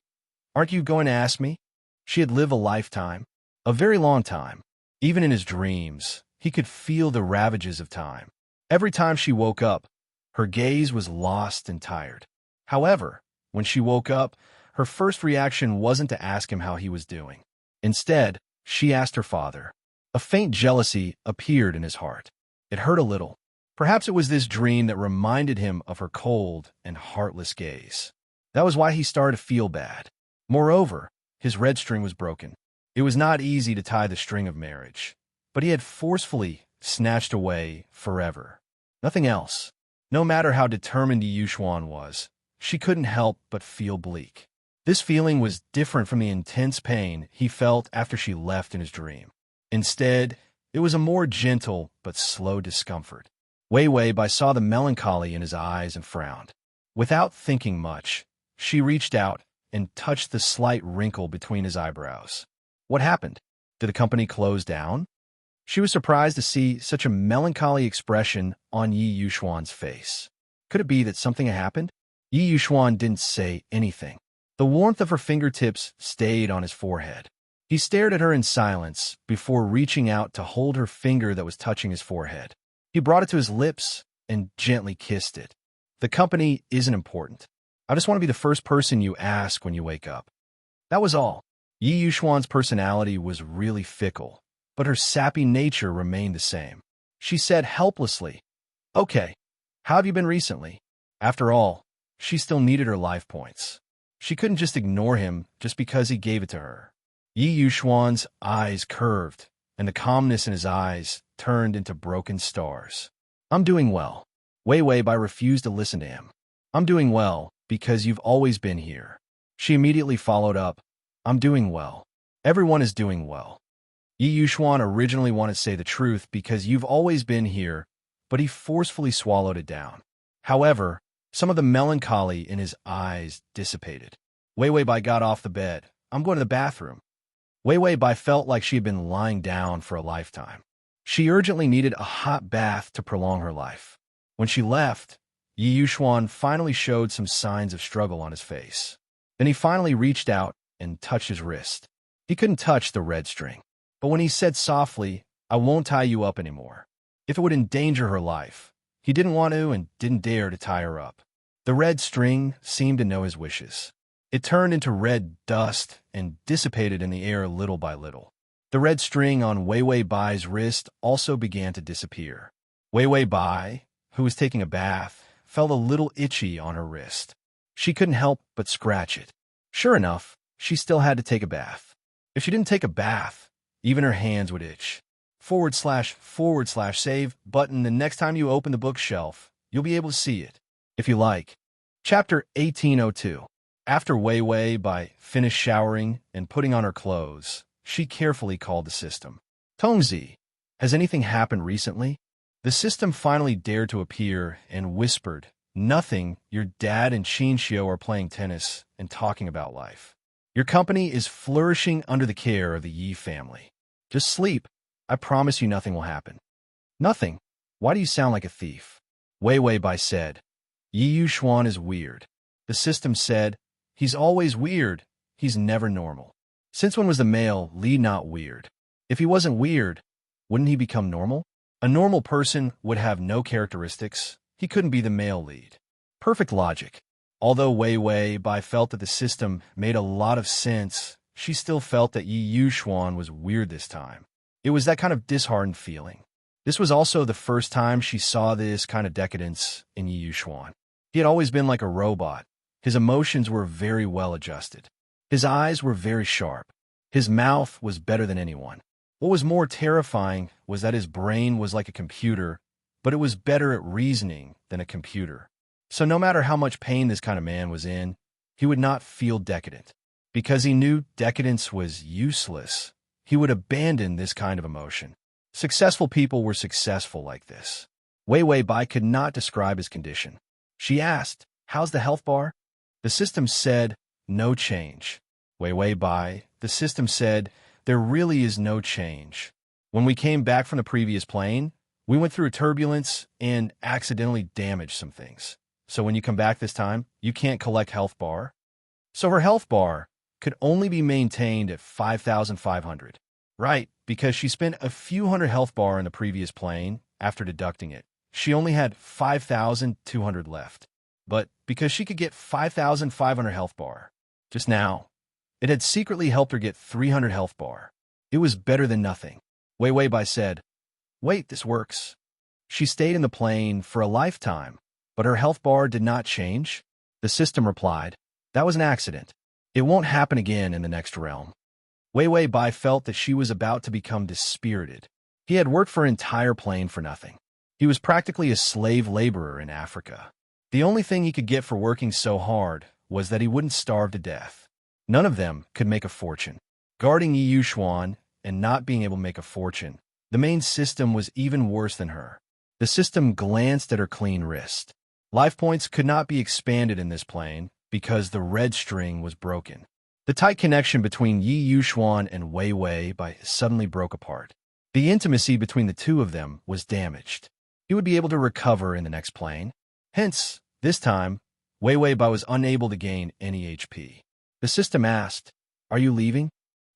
"Aren't you going to ask me?" She had lived a lifetime, a very long time. Even in his dreams, he could feel the ravages of time. Every time she woke up, her gaze was lost and tired. However, when she woke up, her first reaction wasn't to ask him how he was doing. Instead, she asked her father. A faint jealousy appeared in his heart. It hurt a little. Perhaps it was this dream that reminded him of her cold and heartless gaze. That was why he started to feel bad. Moreover, his red string was broken. It was not easy to tie the string of marriage, but he had forcefully snatched away forever. Nothing else. No matter how determined Yi Yuxuan was, she couldn't help but feel bleak. This feeling was different from the intense pain he felt after she left in his dream. Instead, it was a more gentle but slow discomfort. Wei Weibai saw the melancholy in his eyes and frowned. Without thinking much, she reached out and touched the slight wrinkle between his eyebrows. What happened? Did the company close down? She was surprised to see such a melancholy expression on Yi Yuxuan's face. Could it be that something had happened? Yi Yuxuan didn't say anything. The warmth of her fingertips stayed on his forehead. He stared at her in silence before reaching out to hold her finger that was touching his forehead. He brought it to his lips and gently kissed it. The company isn't important. I just want to be the first person you ask when you wake up. That was all. Yi Yuxuan's personality was really fickle, but her sappy nature remained the same. She said helplessly, "Okay, how have you been recently?" After all, she still needed her life points. She couldn't just ignore him just because he gave it to her. Yi Yuxuan's eyes curved, and the calmness in his eyes turned into broken stars. "I'm doing well." Wei Weibai refused to listen to him. "I'm doing well because you've always been here." She immediately followed up, "I'm doing well. Everyone is doing well." Yi Yuxuan originally wanted to say the truth because you've always been here, but he forcefully swallowed it down. However, some of the melancholy in his eyes dissipated. Wei Weibai got off the bed. "I'm going to the bathroom." Wei Weibai felt like she had been lying down for a lifetime. She urgently needed a hot bath to prolong her life. When she left, Yi Yuxuan finally showed some signs of struggle on his face. Then he finally reached out and touched his wrist. He couldn't touch the red string. But when he said softly, I won't tie you up anymore. If it would endanger her life, he didn't want to and didn't dare to tie her up. The red string seemed to know his wishes. It turned into red dust and dissipated in the air little by little. The red string on Wei Wei Bai's wrist also began to disappear. Wei Wei Bai, who was taking a bath, felt a little itchy on her wrist. She couldn't help but scratch it. Sure enough, she still had to take a bath. If she didn't take a bath, even her hands would itch. / save button. The next time you open the bookshelf, you'll be able to see it, if you like. Chapter 1802. After Wei Wei Bai finished showering and putting on her clothes, she carefully called the system. Tongzi, has anything happened recently? The system finally dared to appear and whispered, Nothing, your dad and Qinxiu are playing tennis and talking about life. Your company is flourishing under the care of the Yi family. Just sleep. I promise you nothing will happen. Nothing? Why do you sound like a thief? Wei Wei Bai said. Yi Yuxuan is weird. The system said, He's always weird. He's never normal. Since when was the male lead not weird? If he wasn't weird, wouldn't he become normal? A normal person would have no characteristics. He couldn't be the male lead. Perfect logic. Although Wei Wei Bai felt that the system made a lot of sense, she still felt that Yi Yuxuan was weird this time. It was that kind of disheartened feeling. This was also the first time she saw this kind of decadence in Yi Yuxuan. He had always been like a robot. His emotions were very well adjusted. His eyes were very sharp. His mouth was better than anyone. What was more terrifying was that his brain was like a computer, but it was better at reasoning than a computer. So no matter how much pain this kind of man was in, he would not feel decadent. Because he knew decadence was useless, he would abandon this kind of emotion. Successful people were successful like this. Wei Wei Bai could not describe his condition. She asked, How's the health bar? The system said, No change. Wei Wei Bai, the system said, There really is no change. When we came back from the previous plane, we went through a turbulence and accidentally damaged some things. So when you come back this time, you can't collect health bar. So her health bar could only be maintained at 5,500. Right, because she spent a few hundred health bar in the previous plane after deducting it. She only had 5,200 left. But because she could get 5,500 health bar, just now, it had secretly helped her get 300 health bar. It was better than nothing. Wei Wei Bai said, Wait, this works. She stayed in the plane for a lifetime, but her health bar did not change. The system replied, That was an accident. It won't happen again in the next realm. Wei Wei Bai felt that she was about to become dispirited. He had worked for an entire plane for nothing. He was practically a slave laborer in Africa. The only thing he could get for working so hard was that he wouldn't starve to death. None of them could make a fortune. Guarding Yi Yuxuan and not being able to make a fortune, the main system was even worse than her. The system glanced at her clean wrist. Life points could not be expanded in this plane because the red string was broken. The tight connection between Yi Yuxuan and Wei Wei Bai suddenly broke apart. The intimacy between the two of them was damaged. He would be able to recover in the next plane. Hence, this time, Wei Wei Bai was unable to gain any HP. The system asked, Are you leaving?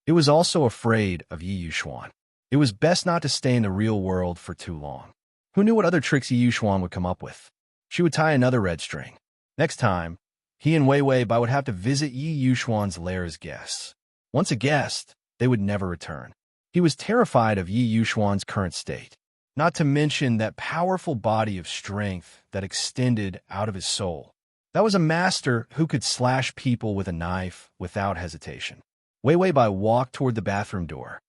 It was also afraid of Yi Yuxuan. It was best not to stay in the real world for too long. Who knew what other tricks Yi Yuxuan would come up with? She would tie another red string. Next time, he and Wei Wei Bai would have to visit Yi Yuxuan's lair as guests. Once a guest, they would never return. He was terrified of Yi Yuxuan's current state, not to mention that powerful body of strength that extended out of his soul. That was a master who could slash people with a knife without hesitation. Wei Wei Bai walked toward the bathroom door.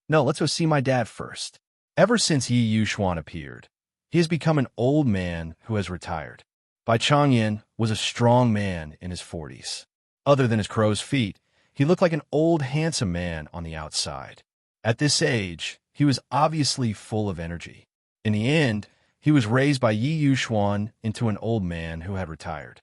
No, let's go see my dad first. Ever since Yi Yuxuan appeared, he has become an old man who has retired. Bai Changyan was a strong man in his 40s. Other than his crow's feet, he looked like an old, handsome man on the outside. At this age, he was obviously full of energy. In the end, he was raised by Yi Yuxuan into an old man who had retired.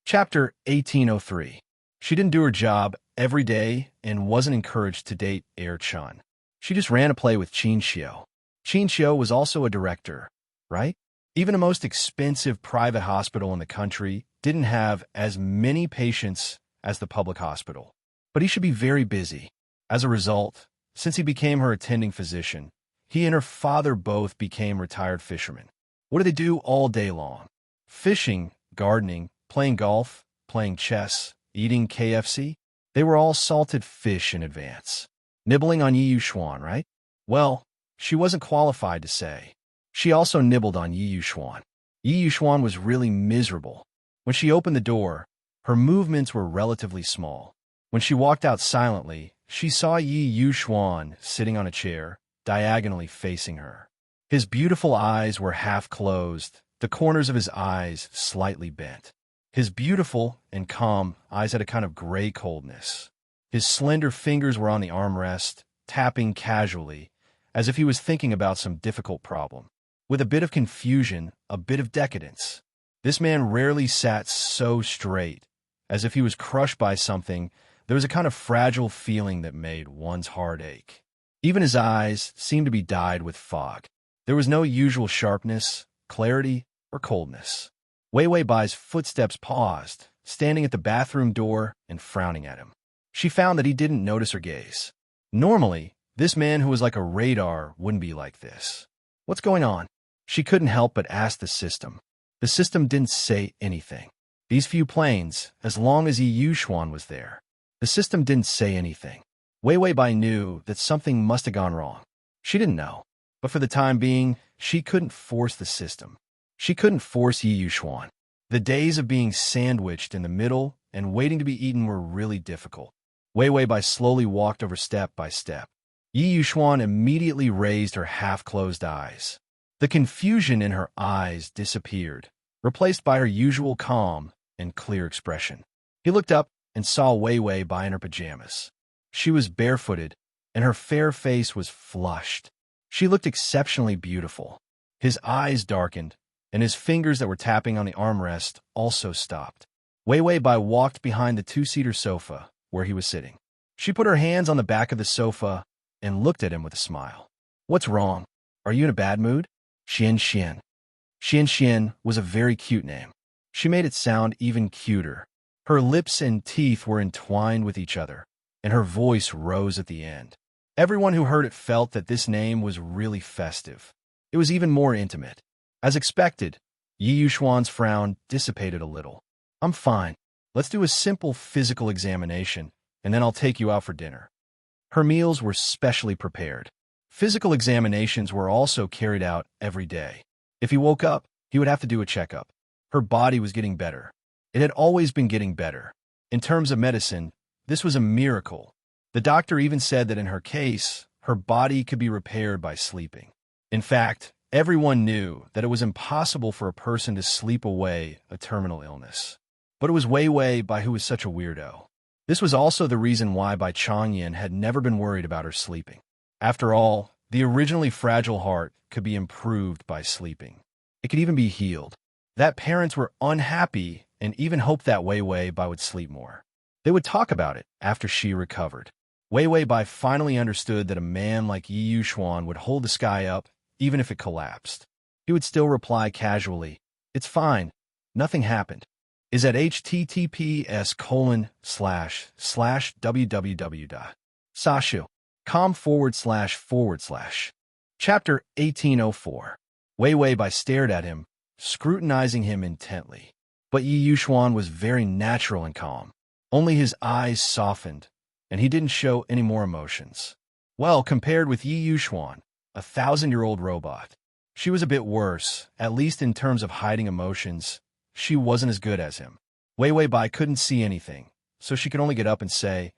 Chapter 1803. She didn't do her job every day and wasn't encouraged to date Air Chun. She just ran a play with Qinxiu. Qinxiu was also a director, right? Even the most expensive private hospital in the country didn't have as many patients as the public hospital. But he should be very busy. As a result, since he became her attending physician, He and her father both became retired fishermen. What do they do all day long? Fishing, gardening, playing golf, playing chess, eating KFC. They were all salted fish in advance. Nibbling on Yi Yuxuan, right? Well, she wasn't qualified to say. She also nibbled on Yi Yuxuan. Yi Yuxuan was really miserable. When she opened the door, her movements were relatively small. When she walked out silently, she saw Yi Yuxuan sitting on a chair, diagonally facing her. His beautiful eyes were half closed, the corners of his eyes slightly bent. His beautiful and calm eyes had a kind of gray coldness. His slender fingers were on the armrest, tapping casually, as if he was thinking about some difficult problem. With a bit of confusion, a bit of decadence. This man rarely sat so straight, as if he was crushed by something. There was a kind of fragile feeling that made one's heart ache. Even his eyes seemed to be dyed with fog. There was no usual sharpness, clarity, or coldness. Wei Wei Bai's footsteps paused, standing at the bathroom door and frowning at him. She found that he didn't notice her gaze. Normally, this man who was like a radar wouldn't be like this. What's going on? She couldn't help but ask the system. The system didn't say anything. These few planes, as long as Yi Yuxuan was there. The system didn't say anything. Wei Wei Bai knew that something must have gone wrong. She didn't know. But for the time being, she couldn't force the system. She couldn't force Yi Yuxuan. The days of being sandwiched in the middle and waiting to be eaten were really difficult. Wei Wei Bai slowly walked over step by step. Yi Yuxuan immediately raised her half-closed eyes. The confusion in her eyes disappeared, replaced by her usual calm and clear expression. He looked up and saw Wei Wei Bai in her pajamas. She was barefooted, and her fair face was flushed. She looked exceptionally beautiful. His eyes darkened, and his fingers that were tapping on the armrest also stopped. Wei Wei Bai walked behind the two-seater sofa where he was sitting. She put her hands on the back of the sofa and looked at him with a smile. "What's wrong? Are you in a bad mood?" Xian Xian. Xian Xian was a very cute name. She made it sound even cuter. Her lips and teeth were entwined with each other, and her voice rose at the end. Everyone who heard it felt that this name was really festive. It was even more intimate. As expected, Yi Yuxuan's frown dissipated a little. "I'm fine. Let's do a simple physical examination, and then I'll take you out for dinner." Her meals were specially prepared. Physical examinations were also carried out every day. If he woke up, he would have to do a checkup. Her body was getting better. It had always been getting better. In terms of medicine, this was a miracle. The doctor even said that in her case, her body could be repaired by sleeping. In fact, everyone knew that it was impossible for a person to sleep away a terminal illness. But it was Wei Wei Bai who was such a weirdo. This was also the reason why Bai Changyan had never been worried about her sleeping. After all, the originally fragile heart could be improved by sleeping. It could even be healed. That parents were unhappy and even hoped that Wei Wei Bai would sleep more. They would talk about it after she recovered. Wei Wei Bai finally understood that a man like Yi Yuxuan would hold the sky up even if it collapsed. He would still reply casually, "It's fine. Nothing happened." Is at https://www.sashu.com//. Chapter 1804. Wei Wei Bai stared at him, scrutinizing him intently. But Yi Yuxuan was very natural and calm. Only his eyes softened, and he didn't show any more emotions. Well, compared with Yi Yuxuan, a 1,000-year-old robot, she was a bit worse, at least in terms of hiding emotions. She wasn't as good as him. Wei Wei Bai couldn't see anything, so she could only get up and say,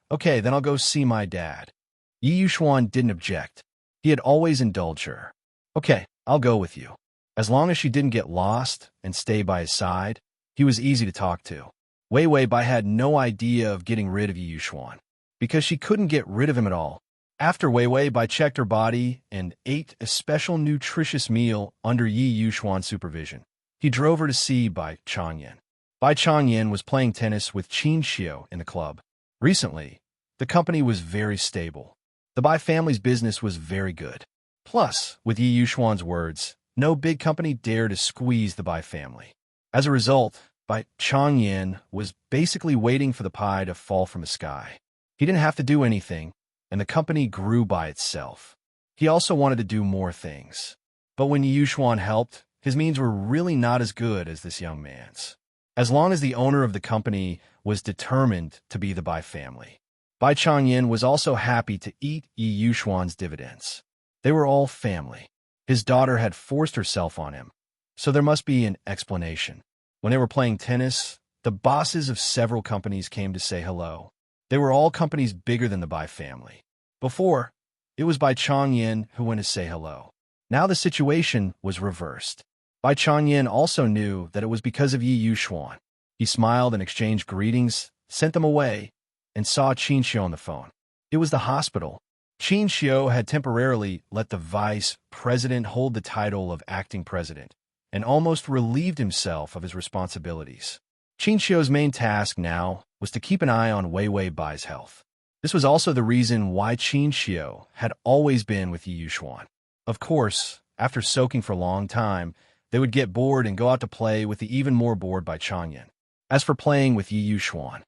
"Okay, then I'll go see my dad." Yi Yuxuan didn't object. He had always indulged her. "Okay, I'll go with you." As long as she didn't get lost and stay by his side, he was easy to talk to. Wei Wei Bai had no idea of getting rid of Yi Yuxuan, because she couldn't get rid of him at all. After Wei Wei Bai checked her body and ate a special nutritious meal under Yi Yuxuan's supervision, he drove her to see Bai Changyan. Bai Changyan was playing tennis with Qin Xiu in the club. Recently, the company was very stable. The Bai family's business was very good. Plus, with Yi Yuxuan's words, no big company dared to squeeze the Bai family. As a result, Bai Changyan was basically waiting for the pie to fall from the sky. He didn't have to do anything, and the company grew by itself. He also wanted to do more things. But when Yu Xuan helped, his means were really not as good as this young man's. As long as the owner of the company was determined to be the Bai family. Bai Changyin was also happy to eat Yu Xuan's dividends. They were all family. His daughter had forced herself on him, so there must be an explanation. When they were playing tennis, the bosses of several companies came to say hello. They were all companies bigger than the Bai family. Before, it was Bai Changyin who went to say hello. Now the situation was reversed. Bai Changyin also knew that it was because of Yu Xuan. He smiled and exchanged greetings, sent them away, and saw Qin Xiu on the phone. It was the hospital. Qin Xiu had temporarily let the vice president hold the title of acting president and almost relieved himself of his responsibilities. Qin Xiu's main task now was to keep an eye on Wei Wei Bai's health. This was also the reason why Qin Xiu had always been with Yu Xuan. Of course, after soaking for a long time, they would get bored and go out to play with the even more bored Bai Changyin. As for playing with Yu Xuan,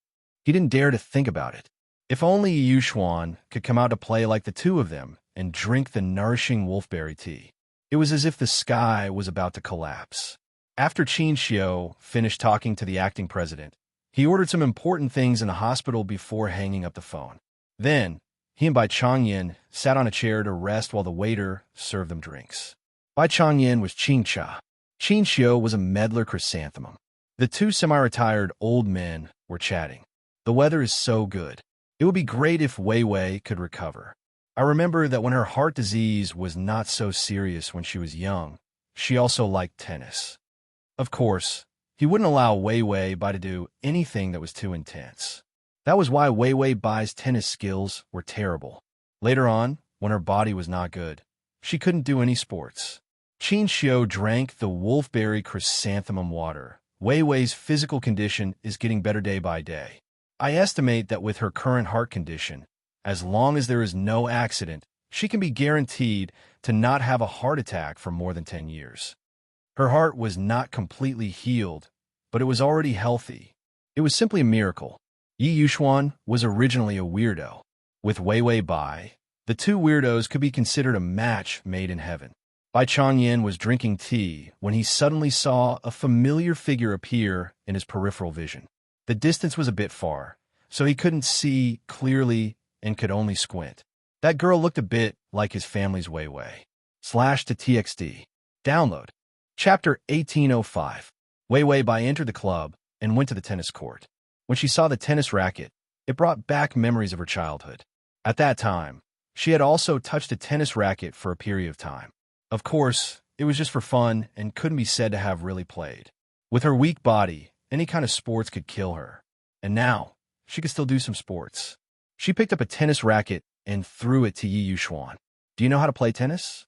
he didn't dare to think about it. If only Yu Xuan could come out to play like the two of them and drink the nourishing wolfberry tea. It was as if the sky was about to collapse. After Qin Xiu finished talking to the acting president, he ordered some important things in the hospital before hanging up the phone. Then, he and Bai Changyin sat on a chair to rest while the waiter served them drinks. Bai Changyin was Qin Cha. Qin Xiu was a meddler chrysanthemum. The two semi-retired old men were chatting. The weather is so good. It would be great if Wei Wei could recover. I remember that when her heart disease was not so serious when she was young, she also liked tennis. Of course, he wouldn't allow Wei Wei Bai to do anything that was too intense. That was why Wei Wei Bai's tennis skills were terrible. Later on, when her body was not good, she couldn't do any sports. Qin Xiu drank the wolfberry chrysanthemum water. Wei Wei's physical condition is getting better day by day. I estimate that with her current heart condition, as long as there is no accident, she can be guaranteed to not have a heart attack for more than 10 years. Her heart was not completely healed, but it was already healthy. It was simply a miracle. Yu Xuan was originally a weirdo. With Wei Wei Bai, the two weirdos could be considered a match made in heaven. Bai Changyin was drinking tea when he suddenly saw a familiar figure appear in his peripheral vision. The distance was a bit far, so he couldn't see clearly and could only squint. That girl looked a bit like his family's Wei Wei. /to TXT. Download. Chapter 1805. Wei Wei Bai entered the club and went to the tennis court. When she saw the tennis racket, it brought back memories of her childhood. At that time, she had also touched a tennis racket for a period of time. Of course, it was just for fun and couldn't be said to have really played. With her weak body, any kind of sports could kill her. And now, she could still do some sports. She picked up a tennis racket and threw it to Yu Xuan. Do you know how to play tennis?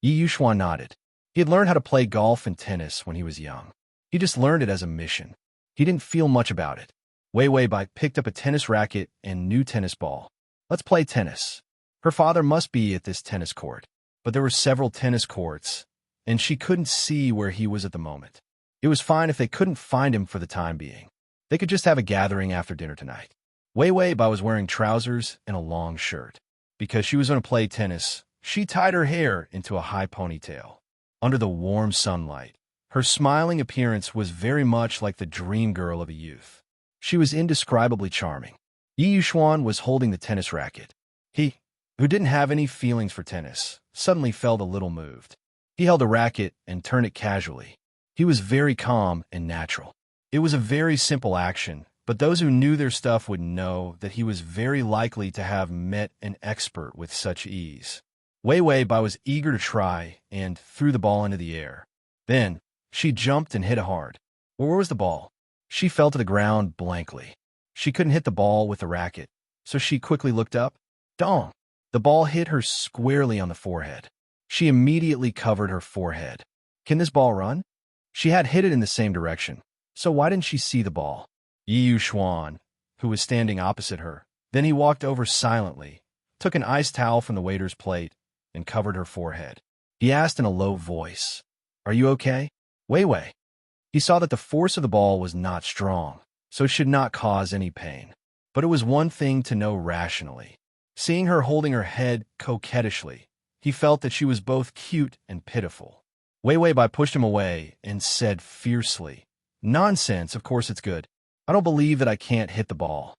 Yu Xuan nodded. He had learned how to play golf and tennis when he was young. He just learned it as a mission. He didn't feel much about it. Wei Wei Bai picked up a tennis racket and new tennis ball. Let's play tennis. Her father must be at this tennis court, but there were several tennis courts, and she couldn't see where he was at the moment. It was fine if they couldn't find him for the time being. They could just have a gathering after dinner tonight. Wei Wei Bai was wearing trousers and a long shirt. Because she was going to play tennis, she tied her hair into a high ponytail. Under the warm sunlight, her smiling appearance was very much like the dream girl of a youth. She was indescribably charming. Yu Xuan was holding the tennis racket. He, who didn't have any feelings for tennis, suddenly felt a little moved. He held the racket and turned it casually. He was very calm and natural. It was a very simple action, but those who knew their stuff would know that he was very likely to have met an expert with such ease. Wei Wei Bai was eager to try and threw the ball into the air. Then, she jumped and hit it hard. Where was the ball? She fell to the ground blankly. She couldn't hit the ball with the racket, so she quickly looked up. Dong! The ball hit her squarely on the forehead. She immediately covered her forehead. Can this ball run? She had hit it in the same direction, so why didn't she see the ball? Yu Xuan, who was standing opposite her. Then he walked over silently, took an ice towel from the waiter's plate, and covered her forehead. He asked in a low voice, "Are you okay, Wei Wei?" He saw that the force of the ball was not strong, so it should not cause any pain. But it was one thing to know rationally. Seeing her holding her head coquettishly, he felt that she was both cute and pitiful. Wei Wei Bai pushed him away and said fiercely, "Nonsense, of course it's good. I don't believe that I can't hit the ball."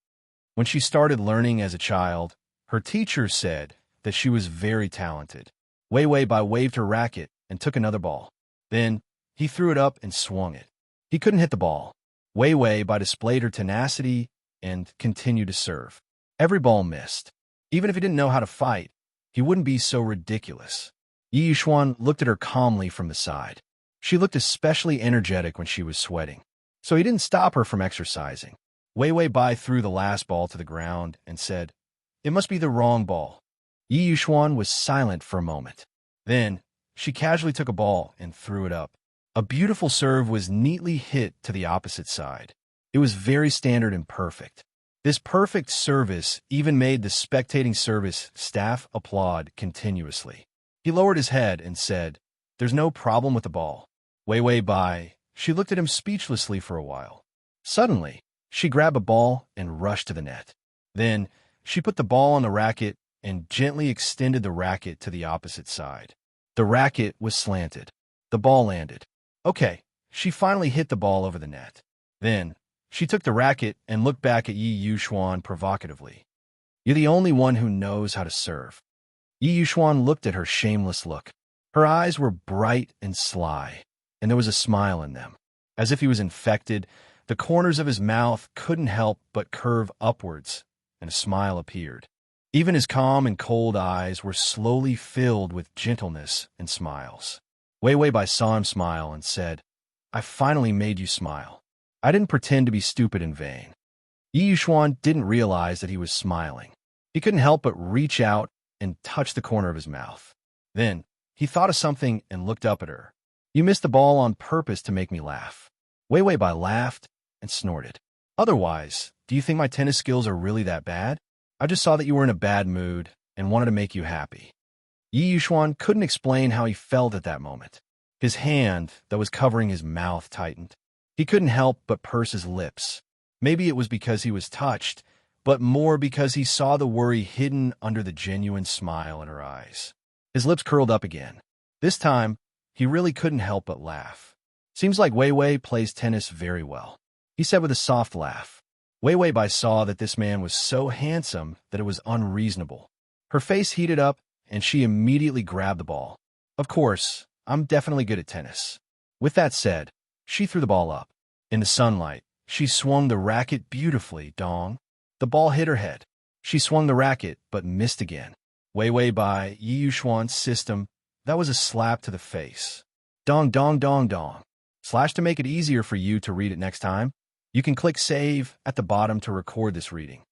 When she started learning as a child, her teacher said that she was very talented. Wei Wei Bai waved her racket and took another ball. Then, he threw it up and swung it. He couldn't hit the ball. Wei Wei Bai displayed her tenacity and continued to serve. Every ball missed. Even if he didn't know how to fight, he wouldn't be so ridiculous. Yi Yuxuan looked at her calmly from the side. She looked especially energetic when she was sweating, so he didn't stop her from exercising. Wei Wei Bai threw the last ball to the ground and said, "It must be the wrong ball." Yi Yuxuan was silent for a moment. Then, she casually took a ball and threw it up. A beautiful serve was neatly hit to the opposite side. It was very standard and perfect. This perfect service even made the spectating service staff applaud continuously. He lowered his head and said, "There's no problem with the ball." Wei Wei Bai, she looked at him speechlessly for a while. Suddenly, she grabbed a ball and rushed to the net. Then, she put the ball on the racket and gently extended the racket to the opposite side. The racket was slanted. The ball landed. Okay, she finally hit the ball over the net. Then, she took the racket and looked back at Yi Yuxuan provocatively. "You're the only one who knows how to serve." Yi Yuxuan looked at her shameless look. Her eyes were bright and sly, and there was a smile in them. As if he was infected, the corners of his mouth couldn't help but curve upwards, and a smile appeared. Even his calm and cold eyes were slowly filled with gentleness and smiles. Wei Wei Bai saw him smile and said, "I finally made you smile. I didn't pretend to be stupid in vain." Yi Yuxuan didn't realize that he was smiling. He couldn't help but reach out and touch the corner of his mouth. Then, he thought of something and looked up at her. "You missed the ball on purpose to make me laugh." Wei Wei Bai laughed and snorted. "Otherwise, do you think my tennis skills are really that bad? I just saw that you were in a bad mood and wanted to make you happy." Yi Yuxuan couldn't explain how he felt at that moment. His hand that was covering his mouth tightened. He couldn't help but purse his lips. Maybe it was because he was touched, but more because he saw the worry hidden under the genuine smile in her eyes. His lips curled up again. This time, he really couldn't help but laugh. "Seems like Wei Wei plays tennis very well," he said with a soft laugh. Wei Wei Bai saw that this man was so handsome that it was unreasonable. Her face heated up, and she immediately grabbed the ball. "Of course, I'm definitely good at tennis." With that said, she threw the ball up. In the sunlight, she swung the racket beautifully, dong. The ball hit her head. She swung the racket, but missed again. Wei Wei Bai, Yi Yuxuan's system, that was a slap to the face. Dong, dong, dong, dong. / to make it easier for you to read it next time, you can click Save at the bottom to record this reading.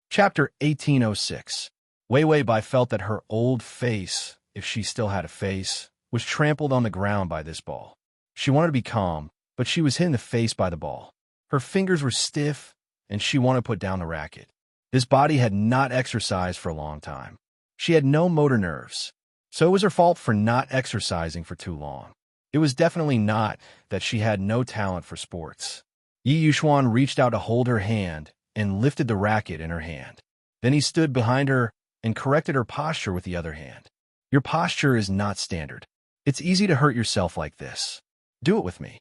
Chapter 1806. Wei Wei Bai felt that her old face, if she still had a face, was trampled on the ground by this ball. She wanted to be calm, but she was hit in the face by the ball. Her fingers were stiff, and she wanted to put down the racket. This body had not exercised for a long time. She had no motor nerves, so it was her fault for not exercising for too long. It was definitely not that she had no talent for sports. Yi Yuxuan reached out to hold her hand and lifted the racket in her hand. Then he stood behind her and corrected her posture with the other hand. "Your posture is not standard. It's easy to hurt yourself like this. Do it with me."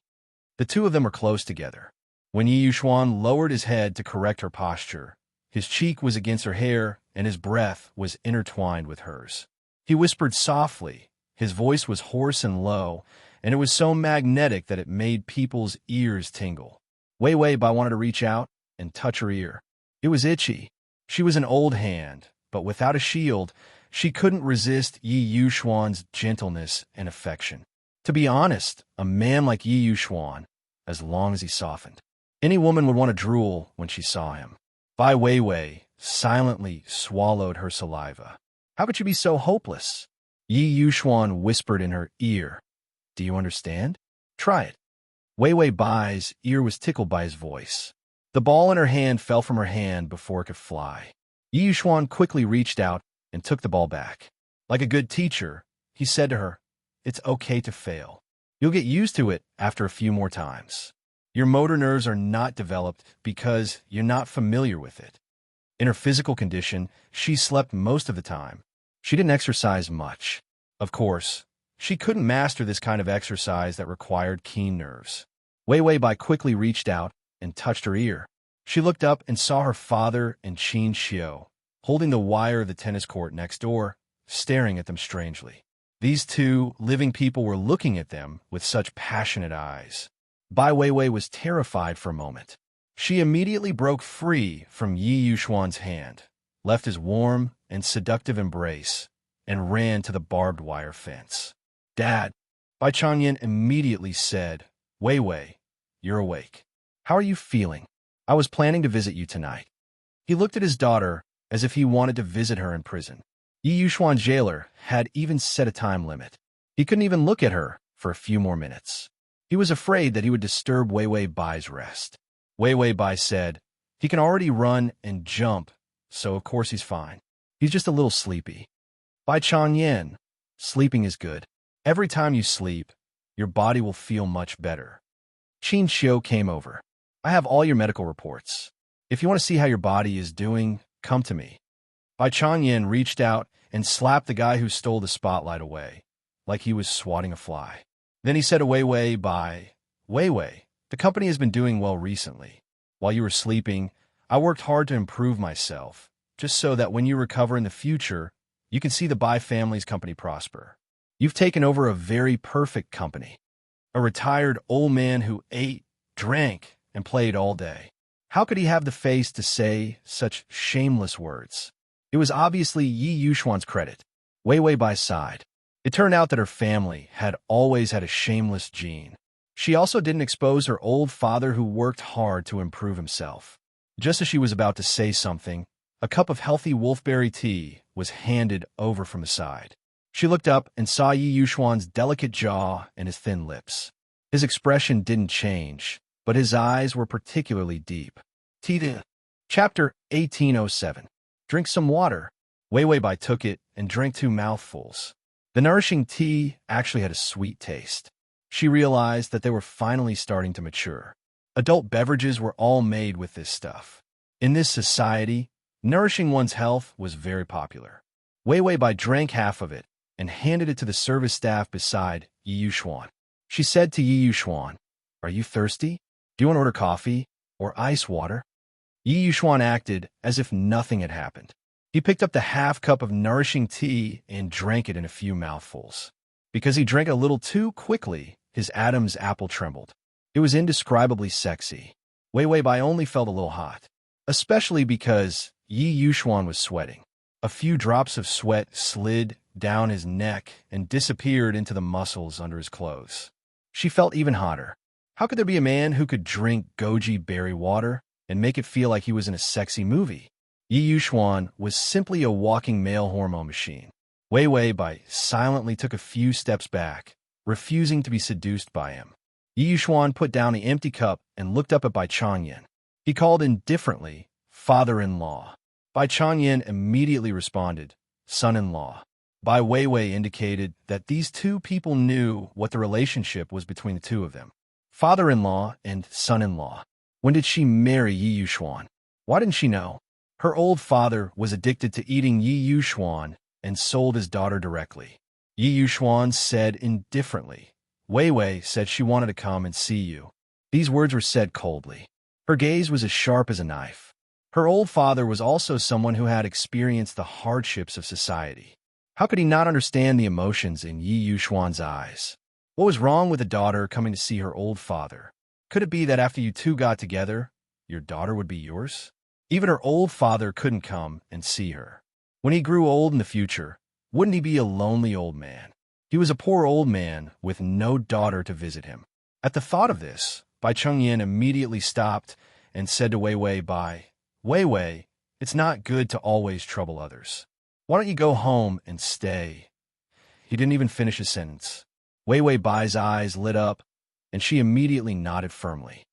The two of them were close together. When Yi Yuxuan lowered his head to correct her posture, his cheek was against her hair and his breath was intertwined with hers. He whispered softly. His voice was hoarse and low, and it was so magnetic that it made people's ears tingle. Wei Wei Bai wanted to reach out and touch her ear. It was itchy. She was an old hand, but without a shield, she couldn't resist Yi Yuxuan's gentleness and affection. To be honest, a man like Yi Yuxuan, as long as he softened, any woman would want to drool when she saw him. Bai Weiwei silently swallowed her saliva. "How could you be so hopeless?" Yi Yuxuan whispered in her ear. "Do you understand? Try it." Wei Wei Bai's ear was tickled by his voice. The ball in her hand fell from her hand before it could fly. Yi Yuxuan quickly reached out and took the ball back. Like a good teacher, he said to her, "It's okay to fail. You'll get used to it after a few more times. Your motor nerves are not developed because you're not familiar with it." In her physical condition, she slept most of the time. She didn't exercise much. Of course, she couldn't master this kind of exercise that required keen nerves. Wei Wei Bai quickly reached out and touched her ear. She looked up and saw her father and Qin Xiu, holding the wire of the tennis court next door, staring at them strangely. These two living people were looking at them with such passionate eyes. Bai Weiwei was terrified for a moment. She immediately broke free from Yi Yuxuan's hand, left his warm and seductive embrace, and ran to the barbed wire fence. "Dad," Bai Changyan immediately said, "Weiwei, you're awake. How are you feeling? I was planning to visit you tonight." He looked at his daughter as if he wanted to visit her in prison. Yi Yuxuan's jailer had even set a time limit. He couldn't even look at her for a few more minutes. He was afraid that he would disturb Weiwei Bai's rest. Weiwei Bai said, "He can already run and jump, so of course he's fine. He's just a little sleepy." Bai Changyan, sleeping is good. Every time you sleep, your body will feel much better. Qin Xiu came over. "I have all your medical reports. If you want to see how your body is doing, come to me." Bai Changyan reached out and slapped the guy who stole the spotlight away, like he was swatting a fly. Then he said to Weiwei Bai, "Weiwei, the company has been doing well recently. While you were sleeping, I worked hard to improve myself, just so that when you recover in the future, you can see the Bai family's company prosper. You've taken over a very perfect company. A retired old man who ate, drank, and played all day. How could he have the face to say such shameless words?" It was obviously Yi Yuxuan's credit. Weiwei Bai sighed. It turned out that her family had always had a shameless gene. She also didn't expose her old father who worked hard to improve himself. Just as she was about to say something, a cup of healthy wolfberry tea was handed over from the side. She looked up and saw Yi Yuxuan's delicate jaw and his thin lips. His expression didn't change, but his eyes were particularly deep. Tea. Chapter 1807. "Drink some water." Weiwei Bai took it and drank 2 mouthfuls. The nourishing tea actually had a sweet taste. She realized that they were finally starting to mature. Adult beverages were all made with this stuff. In this society, nourishing one's health was very popular. Weiwei Bai drank half of it and handed it to the service staff beside Yi Yuxuan. She said to Yi Yuxuan, "Are you thirsty? Do you want to order coffee or ice water?" Yi Yuxuan acted as if nothing had happened. He picked up the half cup of nourishing tea and drank it in a few mouthfuls. Because he drank a little too quickly, his Adam's apple trembled. It was indescribably sexy. Weiwei Bai only felt a little hot, especially because Yi Yuxuan was sweating. A few drops of sweat slid down his neck and disappeared into the muscles under his clothes. She felt even hotter. How could there be a man who could drink goji berry water and make it feel like he was in a sexy movie? Yi Yuxuan was simply a walking male hormone machine. Weiwei Bai silently took a few steps back, refusing to be seduced by him. Yi Yuxuan put down the empty cup and looked up at Bai Changyan. He called indifferently, "Father-in-law." Bai Changyan immediately responded, "Son-in-law." Bai Weiwei indicated that these two people knew what the relationship was between the two of them. Father-in-law and son-in-law. When did she marry Yi Yuxuan? Why didn't she know? Her old father was addicted to eating Yi Yuxuan and sold his daughter directly. Yi Yuxuan said indifferently, "Weiwei said she wanted to come and see you." These words were said coldly. Her gaze was as sharp as a knife. Her old father was also someone who had experienced the hardships of society. How could he not understand the emotions in Yi Yuxuan's eyes? What was wrong with a daughter coming to see her old father? Could it be that after you two got together, your daughter would be yours? Even her old father couldn't come and see her. When he grew old in the future, wouldn't he be a lonely old man? He was a poor old man with no daughter to visit him. At the thought of this, Bai Changyan immediately stopped and said to Weiwei Bai, "Weiwei, it's not good to always trouble others. Why don't you go home and stay?" He didn't even finish his sentence. Weiwei Bai's eyes lit up, and she immediately nodded firmly.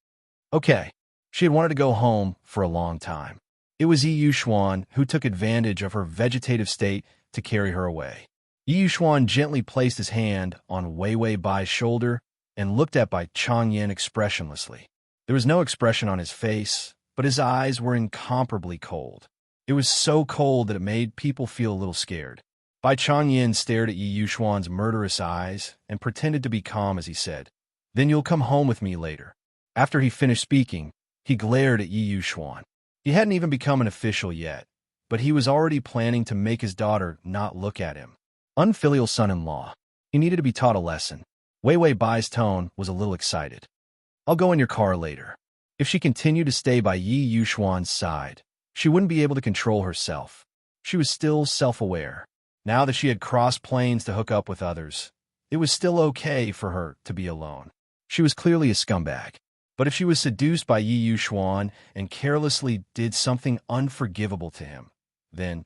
Okay. She had wanted to go home for a long time. It was Yi Yuxuan who took advantage of her vegetative state to carry her away. Yi Yuxuan gently placed his hand on Weiwei Bai's shoulder and looked at Bai Changyan expressionlessly. There was no expression on his face, but his eyes were incomparably cold. It was so cold that it made people feel a little scared. Bai Changyin stared at Yi Yuxuan's murderous eyes and pretended to be calm as he said, "Then you'll come home with me later." After he finished speaking, he glared at Yi Yuxuan. He hadn't even become an official yet, but he was already planning to make his daughter not look at him. Unfilial son-in-law. He needed to be taught a lesson. Wei Wei Bai's tone was a little excited. "I'll go in your car later." If she continued to stay by Yi Yuxuan's side, she wouldn't be able to control herself. She was still self-aware. Now that she had crossed planes to hook up with others, it was still okay for her to be alone. She was clearly a scumbag. But if she was seduced by Yi Yuxuan and carelessly did something unforgivable to him, then,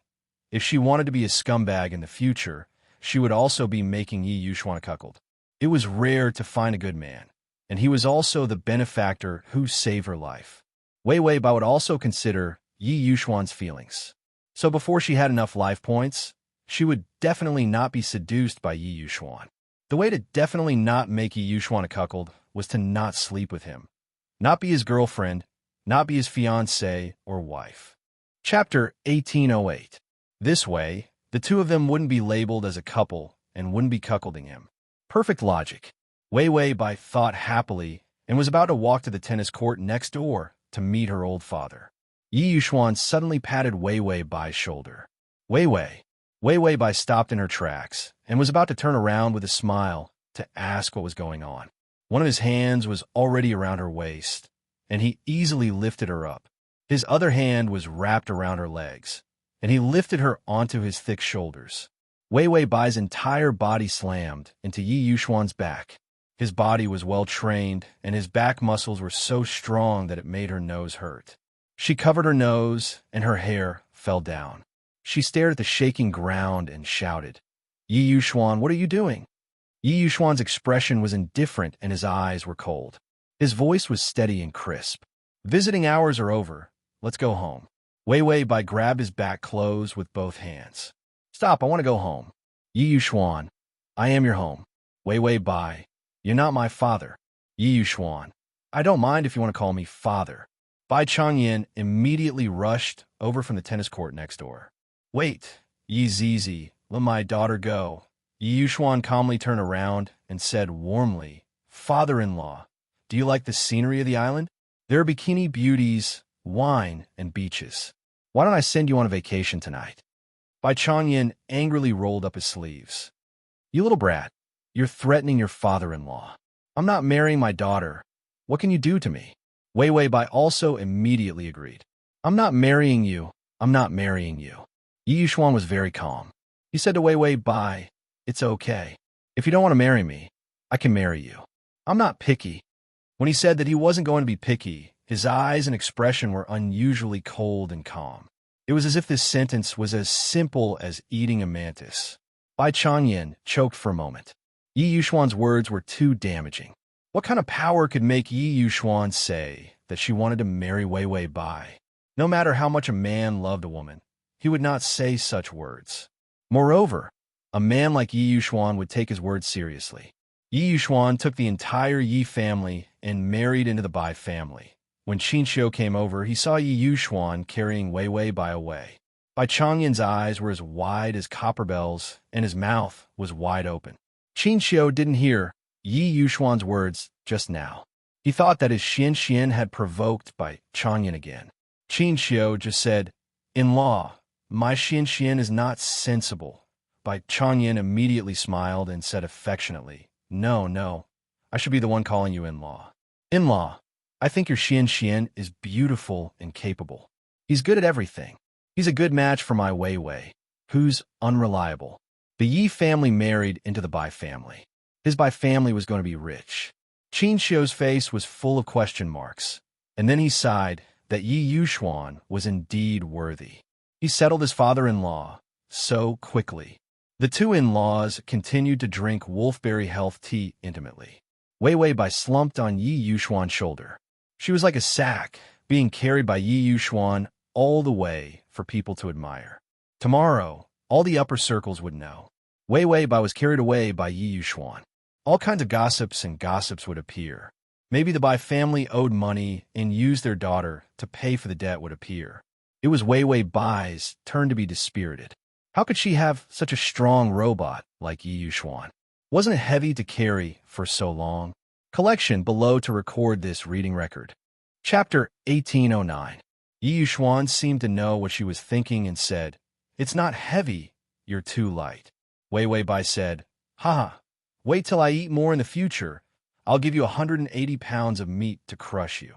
if she wanted to be a scumbag in the future, she would also be making Yi Yuxuan a cuckold. It was rare to find a good man, and he was also the benefactor who saved her life. Wei Wei Bai would also consider Yi Yuxuan's feelings. So before she had enough life points, she would definitely not be seduced by Yi Yuxuan. The way to definitely not make Yi Yuxuan a cuckold was to not sleep with him, not be his girlfriend, not be his fiancée or wife. Chapter 1808. This way, the two of them wouldn't be labeled as a couple and wouldn't be cuckolding him. Perfect logic. Wei Wei Bai thought happily and was about to walk to the tennis court next door to meet her old father. Yi Yuxuan suddenly patted Wei Wei Bai's shoulder. Wei Wei. Wei Wei Bai stopped in her tracks and was about to turn around with a smile to ask what was going on. One of his hands was already around her waist, and he easily lifted her up. His other hand was wrapped around her legs, and he lifted her onto his thick shoulders. Wei Wei Bai's entire body slammed into Yi Yuxuan's back. His body was well-trained, and his back muscles were so strong that it made her nose hurt. She covered her nose, and her hair fell down. She stared at the shaking ground and shouted, "Yi Yuxuan, what are you doing?" Yi Yuxuan's expression was indifferent and his eyes were cold. His voice was steady and crisp. "Visiting hours are over. Let's go home." Wei Wei Bai grabbed his back clothes with both hands. "Stop, I want to go home." "Yi Yuxuan, I am your home." "Wei Wei Bai, you're not my father." "Yi Yuxuan, I don't mind if you want to call me father." Bai Changyin immediately rushed over from the tennis court next door. "Wait, Yi Zizi, let my daughter go." Yi Yuxuan calmly turned around and said warmly, "Father-in-law, do you like the scenery of the island? There are bikini beauties, wine, and beaches. Why don't I send you on a vacation tonight?" Bai Changyin angrily rolled up his sleeves. "You little brat, you're threatening your father-in-law. I'm not marrying my daughter. What can you do to me?" Wei Wei Bai also immediately agreed. "I'm not marrying you. I'm not marrying you." Yi Yuxuan was very calm. He said to Wei Wei Bai, "It's okay. If you don't want to marry me, I can marry you. I'm not picky." When he said that he wasn't going to be picky, his eyes and expression were unusually cold and calm. It was as if this sentence was as simple as eating a mantis. Bai Changyin choked for a moment. Yi Yuxuan's words were too damaging. What kind of power could make Yi Yuxuan say that she wanted to marry Wei Wei Bai? No matter how much a man loved a woman, he would not say such words. Moreover, a man like Yi Yuxuan would take his words seriously. Yi Yuxuan took the entire Yi family and married into the Bai family. When Qin Xiu came over, he saw Yi Yuxuan carrying Wei Wei Bai away. Bai Changyin's eyes were as wide as copper bells, and his mouth was wide open. Qin Xiu didn't hear Yi Yuxuan's words just now. He thought that his Xian had provoked Bai Changyin again. Qin Xiu just said, "In-law, my Xian is not sensible." Bai Changyin immediately smiled and said affectionately, No, I should be the one calling you in-law." "In-law, I think your Xian is beautiful and capable. He's good at everything. He's a good match for my Wei Wei, who's unreliable." The Yi family married into the Bai family. His Bai family was going to be rich. Qin Xiu's face was full of question marks, and then he sighed that Yi Yuxuan was indeed worthy. He settled his father-in-law so quickly. The two in-laws continued to drink wolfberry health tea intimately. Wei Wei Bai slumped on Yi Yuxuan's shoulder. She was like a sack, being carried by Yi Yuxuan all the way for people to admire. Tomorrow, all the upper circles would know. Wei Wei Bai was carried away by Yi Yuxuan. All kinds of gossips would appear. Maybe the Bai family owed money and used their daughter to pay for the debt would appear. It was Wei Wei Bai's turn to be dispirited. How could she have such a strong robot like Yi Yuxuan? Wasn't it heavy to carry for so long? Collection below to record this reading record. Chapter 1809. Yi Yuxuan seemed to know what she was thinking and said, "It's not heavy, you're too light." Wei Wei Bai said, "Haha, wait till I eat more in the future. I'll give you 180 pounds of meat to crush you."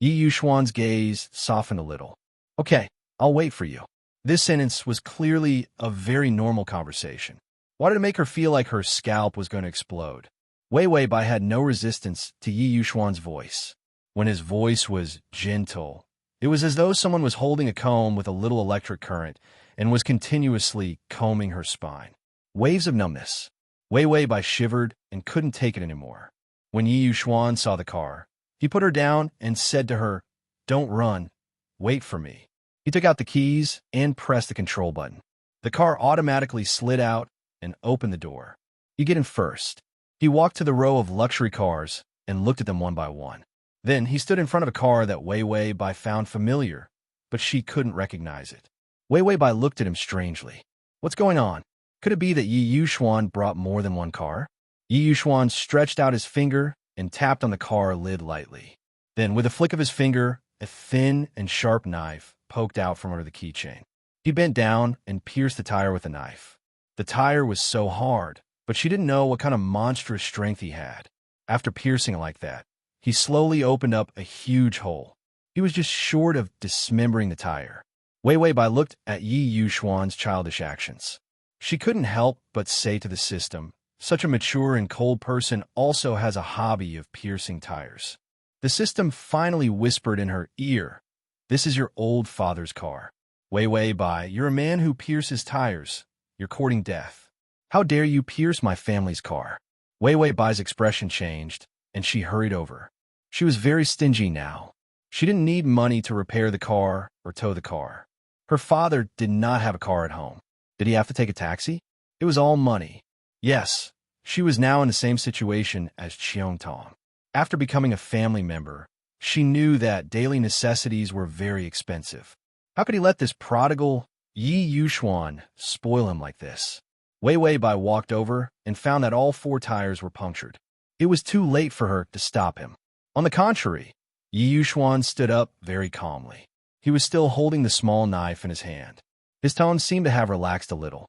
Yi Yuxuan's gaze softened a little. "Okay, I'll wait for you." This sentence was clearly a very normal conversation. Why did it make her feel like her scalp was going to explode? Wei Wei Bai had no resistance to Yi Yuxuan's voice. When his voice was gentle, it was as though someone was holding a comb with a little electric current and was continuously combing her spine. Waves of numbness. Wei Wei Bai shivered and couldn't take it anymore. When Yi Yuxuan saw the car, he put her down and said to her, "Don't run. Wait for me." He took out the keys and pressed the control button. The car automatically slid out and opened the door. "You get in first." He walked to the row of luxury cars and looked at them one by one. Then he stood in front of a car that Wei Wei Bai found familiar, but she couldn't recognize it. Wei Wei Bai looked at him strangely. What's going on? Could it be that Yi Yuxuan brought more than one car? Yi Yuxuan stretched out his finger and tapped on the car lid lightly. Then, with a flick of his finger, a thin and sharp knife poked out from under the keychain. He bent down and pierced the tire with the knife. The tire was so hard, but she didn't know what kind of monstrous strength he had. After piercing it like that, he slowly opened up a huge hole. He was just short of dismembering the tire. Wei Wei Bai looked at Yi Yuxuan's childish actions. She couldn't help but say to the system, such a mature and cold person also has a hobby of piercing tires. The system finally whispered in her ear, "This is your old father's car. Wei Wei Bai, you're a man who pierces tires. You're courting death. How dare you pierce my family's car?" Wei Wei Bai's expression changed, and she hurried over. She was very stingy now. She didn't need money to repair the car or tow the car. Her father did not have a car at home. Did he have to take a taxi? It was all money. Yes, she was now in the same situation as Cheong Tong. After becoming a family member, she knew that daily necessities were very expensive. How could he let this prodigal Yi Yuxuan spoil him like this? Wei Wei Bai walked over and found that all 4 tires were punctured. It was too late for her to stop him. On the contrary, Yi Yuxuan stood up very calmly. He was still holding the small knife in his hand. His tone seemed to have relaxed a little.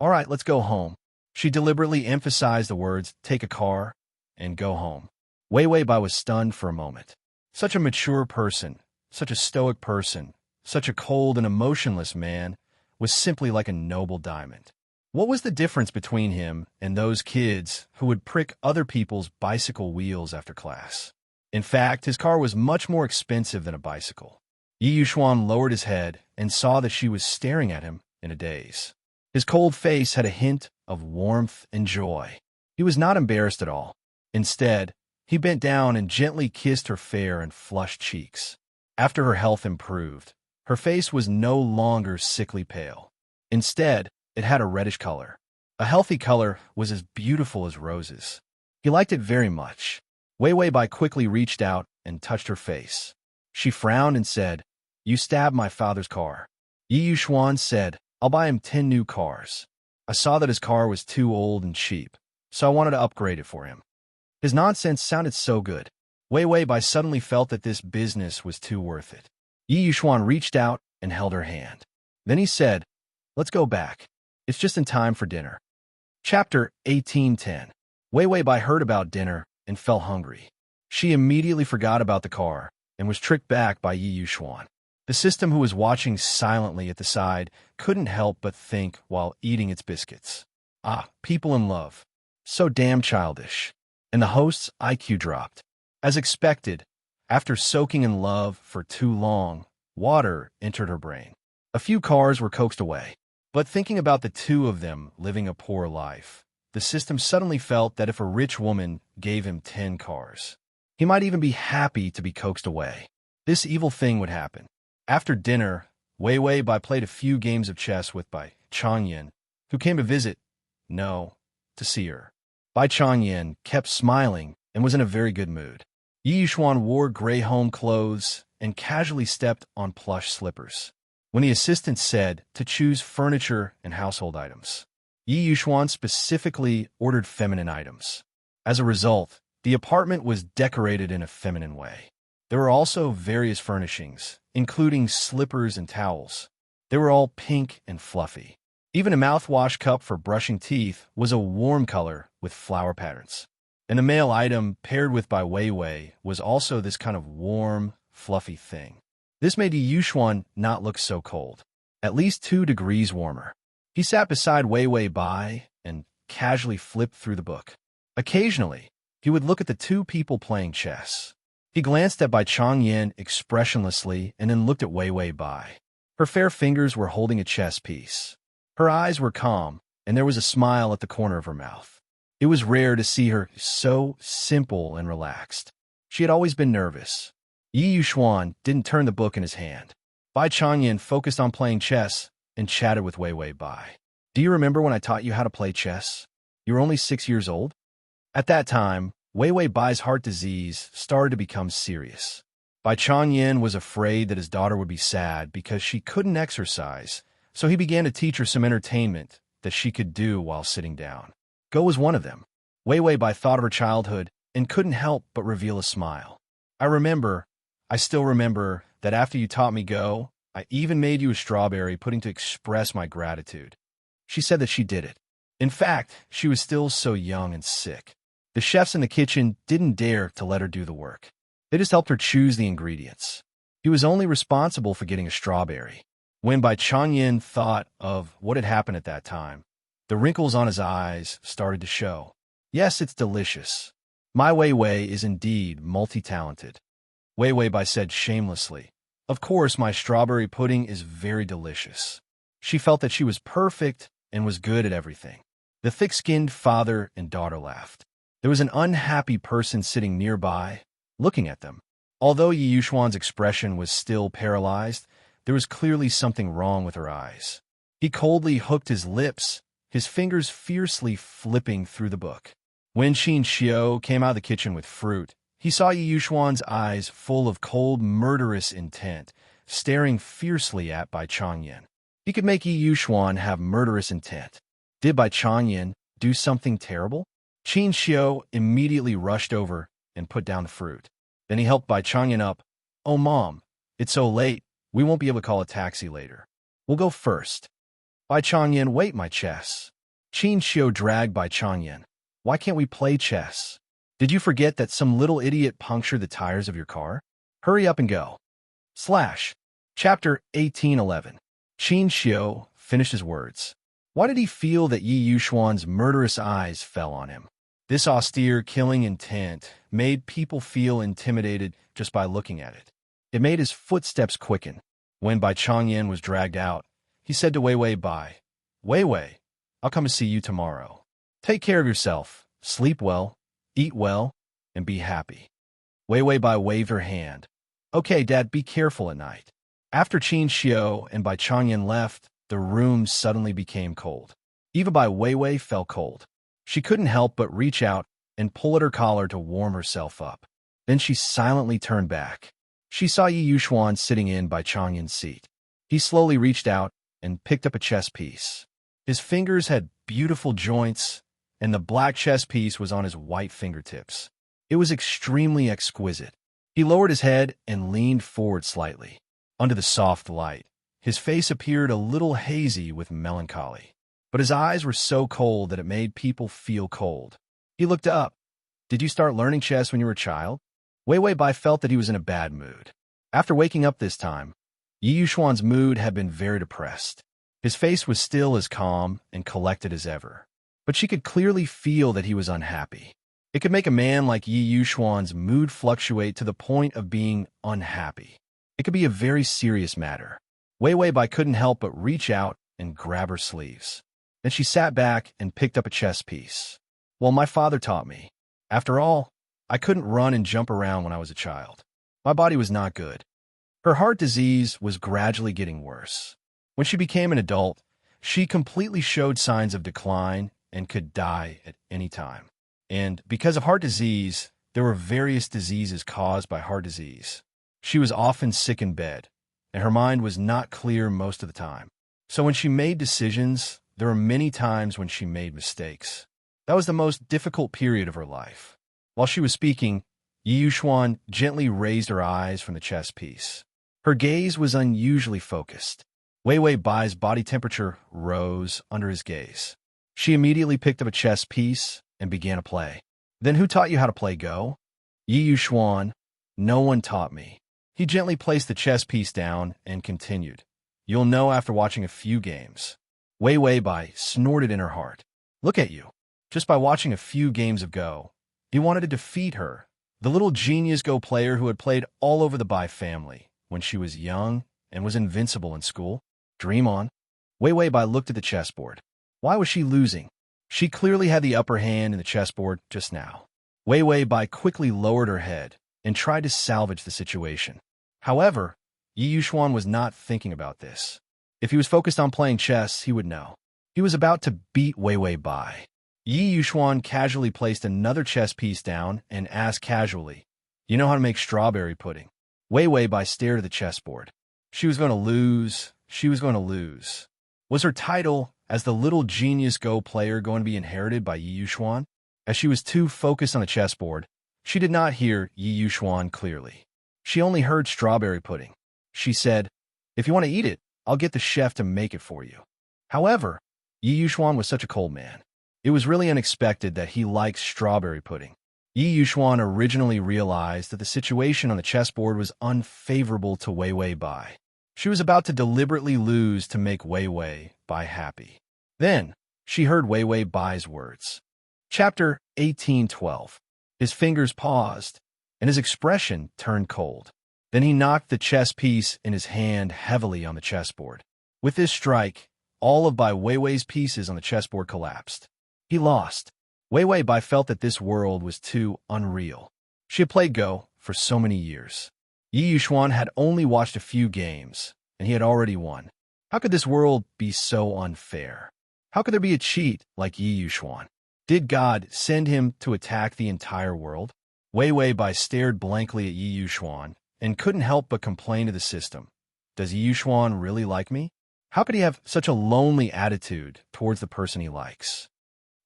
"All right, let's go home." She deliberately emphasized the words, "take a car," and "go home." Wei Wei Bai was stunned for a moment. Such a mature person, such a stoic person, such a cold and emotionless man, was simply like a noble diamond. What was the difference between him and those kids who would prick other people's bicycle wheels after class? In fact, his car was much more expensive than a bicycle. Yi Yuxuan lowered his head and saw that she was staring at him in a daze. His cold face had a hint of warmth and joy. He was not embarrassed at all. Instead, he bent down and gently kissed her fair and flushed cheeks. After her health improved, her face was no longer sickly pale. Instead, it had a reddish color. A healthy color was as beautiful as roses. He liked it very much. Wei Wei Bai quickly reached out and touched her face. She frowned and said, "You stabbed my father's car." Yi Yuxuan said, "I'll buy him 10 new cars. I saw that his car was too old and cheap, so I wanted to upgrade it for him." His nonsense sounded so good. Wei Wei Bai suddenly felt that this business was too worth it. Yi Yuxuan reached out and held her hand. Then he said, "Let's go back. It's just in time for dinner." Chapter 1810. Wei Wei Bai heard about dinner and felt hungry. She immediately forgot about the car and was tricked back by Yi Yuxuan. The system, who was watching silently at the side, couldn't help but think while eating its biscuits. Ah, people in love. So damn childish. And the host's IQ dropped. As expected, after soaking in love for too long, water entered her brain. A few cars were coaxed away. But thinking about the 2 of them living a poor life, the system suddenly felt that if a rich woman gave him 10 cars, he might even be happy to be coaxed away. This evil thing would happen. After dinner, Wei Wei Bai played a few games of chess with Bai Changyan, who came to visit, to see her. Bai Changyan kept smiling and was in a very good mood. Yi Yuxuan wore gray home clothes and casually stepped on plush slippers. when the assistant said to choose furniture and household items. Yi Yuxuan specifically ordered feminine items. As a result, the apartment was decorated in a feminine way. There were also various furnishings, including slippers and towels. They were all pink and fluffy. Even a mouthwash cup for brushing teeth was a warm color with flower patterns. And the male item paired with Bai Weiwei was also this kind of warm, fluffy thing. This made Yi Yuxuan not look so cold, at least 2 degrees warmer. He sat beside Weiwei Bai and casually flipped through the book. Occasionally, he would look at the 2 people playing chess. He glanced at Bai Changyan expressionlessly and then looked at Weiwei Bai. Her fair fingers were holding a chess piece. Her eyes were calm, and there was a smile at the corner of her mouth. It was rare to see her so simple and relaxed. She had always been nervous. Yi Yuxuan didn't turn the book in his hand. Bai Changyan focused on playing chess and chatted with Weiwei Bai. Do you remember when I taught you how to play chess? You were only 6 years old? At that time, Weiwei Bai's heart disease started to become serious. Bai Changyan was afraid that his daughter would be sad because she couldn't exercise, so he began to teach her some entertainment that she could do while sitting down. Go was one of them. Weiwei Bai thought of her childhood and couldn't help but reveal a smile. I still remember that after you taught me Go, I even made you a strawberry pudding to express my gratitude. She said that she did it. In fact, she was still so young and sick. The chefs in the kitchen didn't dare to let her do the work. They just helped her choose the ingredients. He was only responsible for getting a strawberry. When Bai Changyan thought of what had happened at that time, the wrinkles on his eyes started to show. Yes, it's delicious. My Weiwei is indeed multi-talented. Weiwei Bai said shamelessly. Of course, my strawberry pudding is very delicious. She felt that she was perfect and was good at everything. The thick-skinned father and daughter laughed. There was an unhappy person sitting nearby, looking at them. Although Yi Yuxuan's expression was still paralyzed, there was clearly something wrong with her eyes. He coldly hooked his lips, his fingers fiercely flipping through the book. When Qin Xiu came out of the kitchen with fruit, he saw Yi Yuxuan's eyes full of cold, murderous intent, staring fiercely at Bai Changyan. He could make Yi Yuxuan have murderous intent. Did Bai Changyan do something terrible? Qin Xiu immediately rushed over and put down the fruit. Then he helped Bai Changyan up. Oh, Mom, it's so late. We won't be able to call a taxi later. We'll go first. Bai Changyan, wait, my chess. Qin Xiu dragged Bai Changyan. Why can't we play chess? Did you forget that some little idiot punctured the tires of your car? Hurry up and go. Chapter 1811. Qin Xiu finished his words. Why did he feel that Yi Yuxuan's murderous eyes fell on him? This austere, killing intent made people feel intimidated just by looking at it. It made his footsteps quicken. When Bai Changyan was dragged out, he said to Weiwei Bai, Weiwei, I'll come to see you tomorrow. Take care of yourself, sleep well, eat well, and be happy. Weiwei Bai waved her hand. Okay, Dad, be careful at night. After Qin Xiu and Bai Changyan left, the room suddenly became cold. Even Bai Weiwei felt cold. She couldn't help but reach out and pull at her collar to warm herself up. Then she silently turned back. She saw Yi Yuxuan sitting in Bai Changyan's seat. He slowly reached out and picked up a chess piece. His fingers had beautiful joints, and the black chess piece was on his white fingertips. It was extremely exquisite. He lowered his head and leaned forward slightly. Under the soft light, his face appeared a little hazy with melancholy. But his eyes were so cold that it made people feel cold. He looked up. Did you start learning chess when you were a child? Weiwei Bai felt that he was in a bad mood. After waking up this time, Yi Yuxuan's mood had been very depressed. His face was still as calm and collected as ever. But she could clearly feel that he was unhappy. It could make a man like Yi Yuxuan's mood fluctuate to the point of being unhappy. It could be a very serious matter. Weiwei Bai couldn't help but reach out and grab her sleeves. Then she sat back and picked up a chess piece. Well, my father taught me. After all, I couldn't run and jump around when I was a child. My body was not good. Her heart disease was gradually getting worse. When she became an adult, she completely showed signs of decline and could die at any time. And because of heart disease, there were various diseases caused by heart disease. She was often sick in bed, and her mind was not clear most of the time. So when she made decisions, there were many times when she made mistakes. That was the most difficult period of her life. While she was speaking, Yi Yuxuan gently raised her eyes from the chess piece. Her gaze was unusually focused. Wei Wei Bai's body temperature rose under his gaze. She immediately picked up a chess piece and began to play. Then who taught you how to play Go? Yi Yuxuan. No one taught me. He gently placed the chess piece down and continued. You'll know after watching a few games. Wei Wei Bai snorted in her heart. Look at you. Just by watching a few games of Go, he wanted to defeat her, the little genius Go player who had played all over the Bai family when she was young and was invincible in school. Dream on. Wei Wei Bai looked at the chessboard. Why was she losing? She clearly had the upper hand in the chessboard just now. Wei Wei Bai quickly lowered her head and tried to salvage the situation. However, Yi Yuxuan was not thinking about this. If he was focused on playing chess, he would know. He was about to beat Wei Wei Bai. Yi Yuxuan casually placed another chess piece down and asked casually, You know how to make strawberry pudding? Wei Wei Bai stared at the chessboard. She was going to lose. She was going to lose. Was her title as the little genius Go player going to be inherited by Yi Yuxuan? As she was too focused on the chessboard, she did not hear Yi Yuxuan clearly. She only heard strawberry pudding. She said, If you want to eat it, I'll get the chef to make it for you. However, Yi Yuxuan was such a cold man. It was really unexpected that he liked strawberry pudding. Yi Yuxuan originally realized that the situation on the chessboard was unfavorable to Wei Wei Bai. She was about to deliberately lose to make Wei Wei Bai happy. Then, she heard Wei Wei Bai's words. Chapter 18:12. His fingers paused, and his expression turned cold. Then he knocked the chess piece in his hand heavily on the chessboard. With this strike, all of Bai Weiwei's pieces on the chessboard collapsed. He lost. Wei Wei Bai felt that this world was too unreal. She had played Go for so many years. Yi Yuxuan had only watched a few games, and he had already won. How could this world be so unfair? How could there be a cheat like Yi Yuxuan? Did God send him to attack the entire world? Wei Wei Bai stared blankly at Yi Yuxuan and couldn't help but complain to the system. Does Yi Yuxuan really like me? How could he have such a lonely attitude towards the person he likes?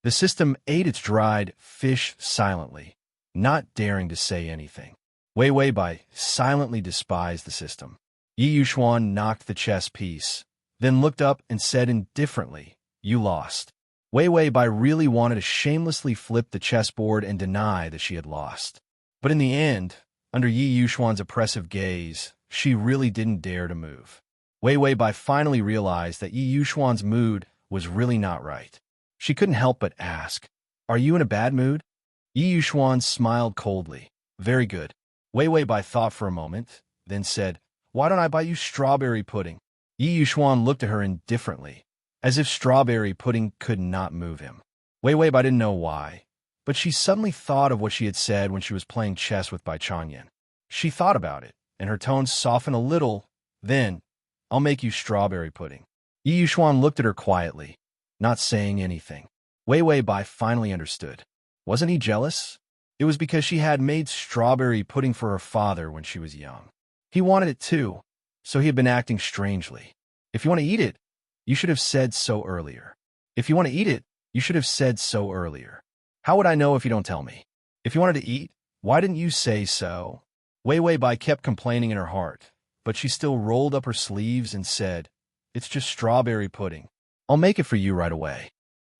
The system ate its dried fish silently, not daring to say anything. Wei Wei Bai silently despised the system. Yi Yuxuan knocked the chess piece, then looked up and said indifferently, You lost. Wei Wei Bai really wanted to shamelessly flip the chessboard and deny that she had lost. But in the end, under Yi Yuxuan's oppressive gaze, she really didn't dare to move. Wei Wei Bai finally realized that Yi Yuxuan's mood was really not right. She couldn't help but ask, Are you in a bad mood? Yi Yuxuan smiled coldly. Very good. Wei Wei Bai thought for a moment, then said, Why don't I buy you strawberry pudding? Yi Yuxuan looked at her indifferently, as if strawberry pudding could not move him. Wei Wei Bai didn't know why, but she suddenly thought of what she had said when she was playing chess with Bai Chanyan. She thought about it, and her tone softened a little. Then, I'll make you strawberry pudding. Yi Yuxuan looked at her quietly, not saying anything. Wei Wei Bai finally understood. Wasn't he jealous? It was because she had made strawberry pudding for her father when she was young. He wanted it too, so he had been acting strangely. If you want to eat it, you should have said so earlier. If you want to eat it, you should have said so earlier. How would I know if you don't tell me? If you wanted to eat, why didn't you say so? Wei Wei Bai kept complaining in her heart, but she still rolled up her sleeves and said, It's just strawberry pudding. I'll make it for you right away.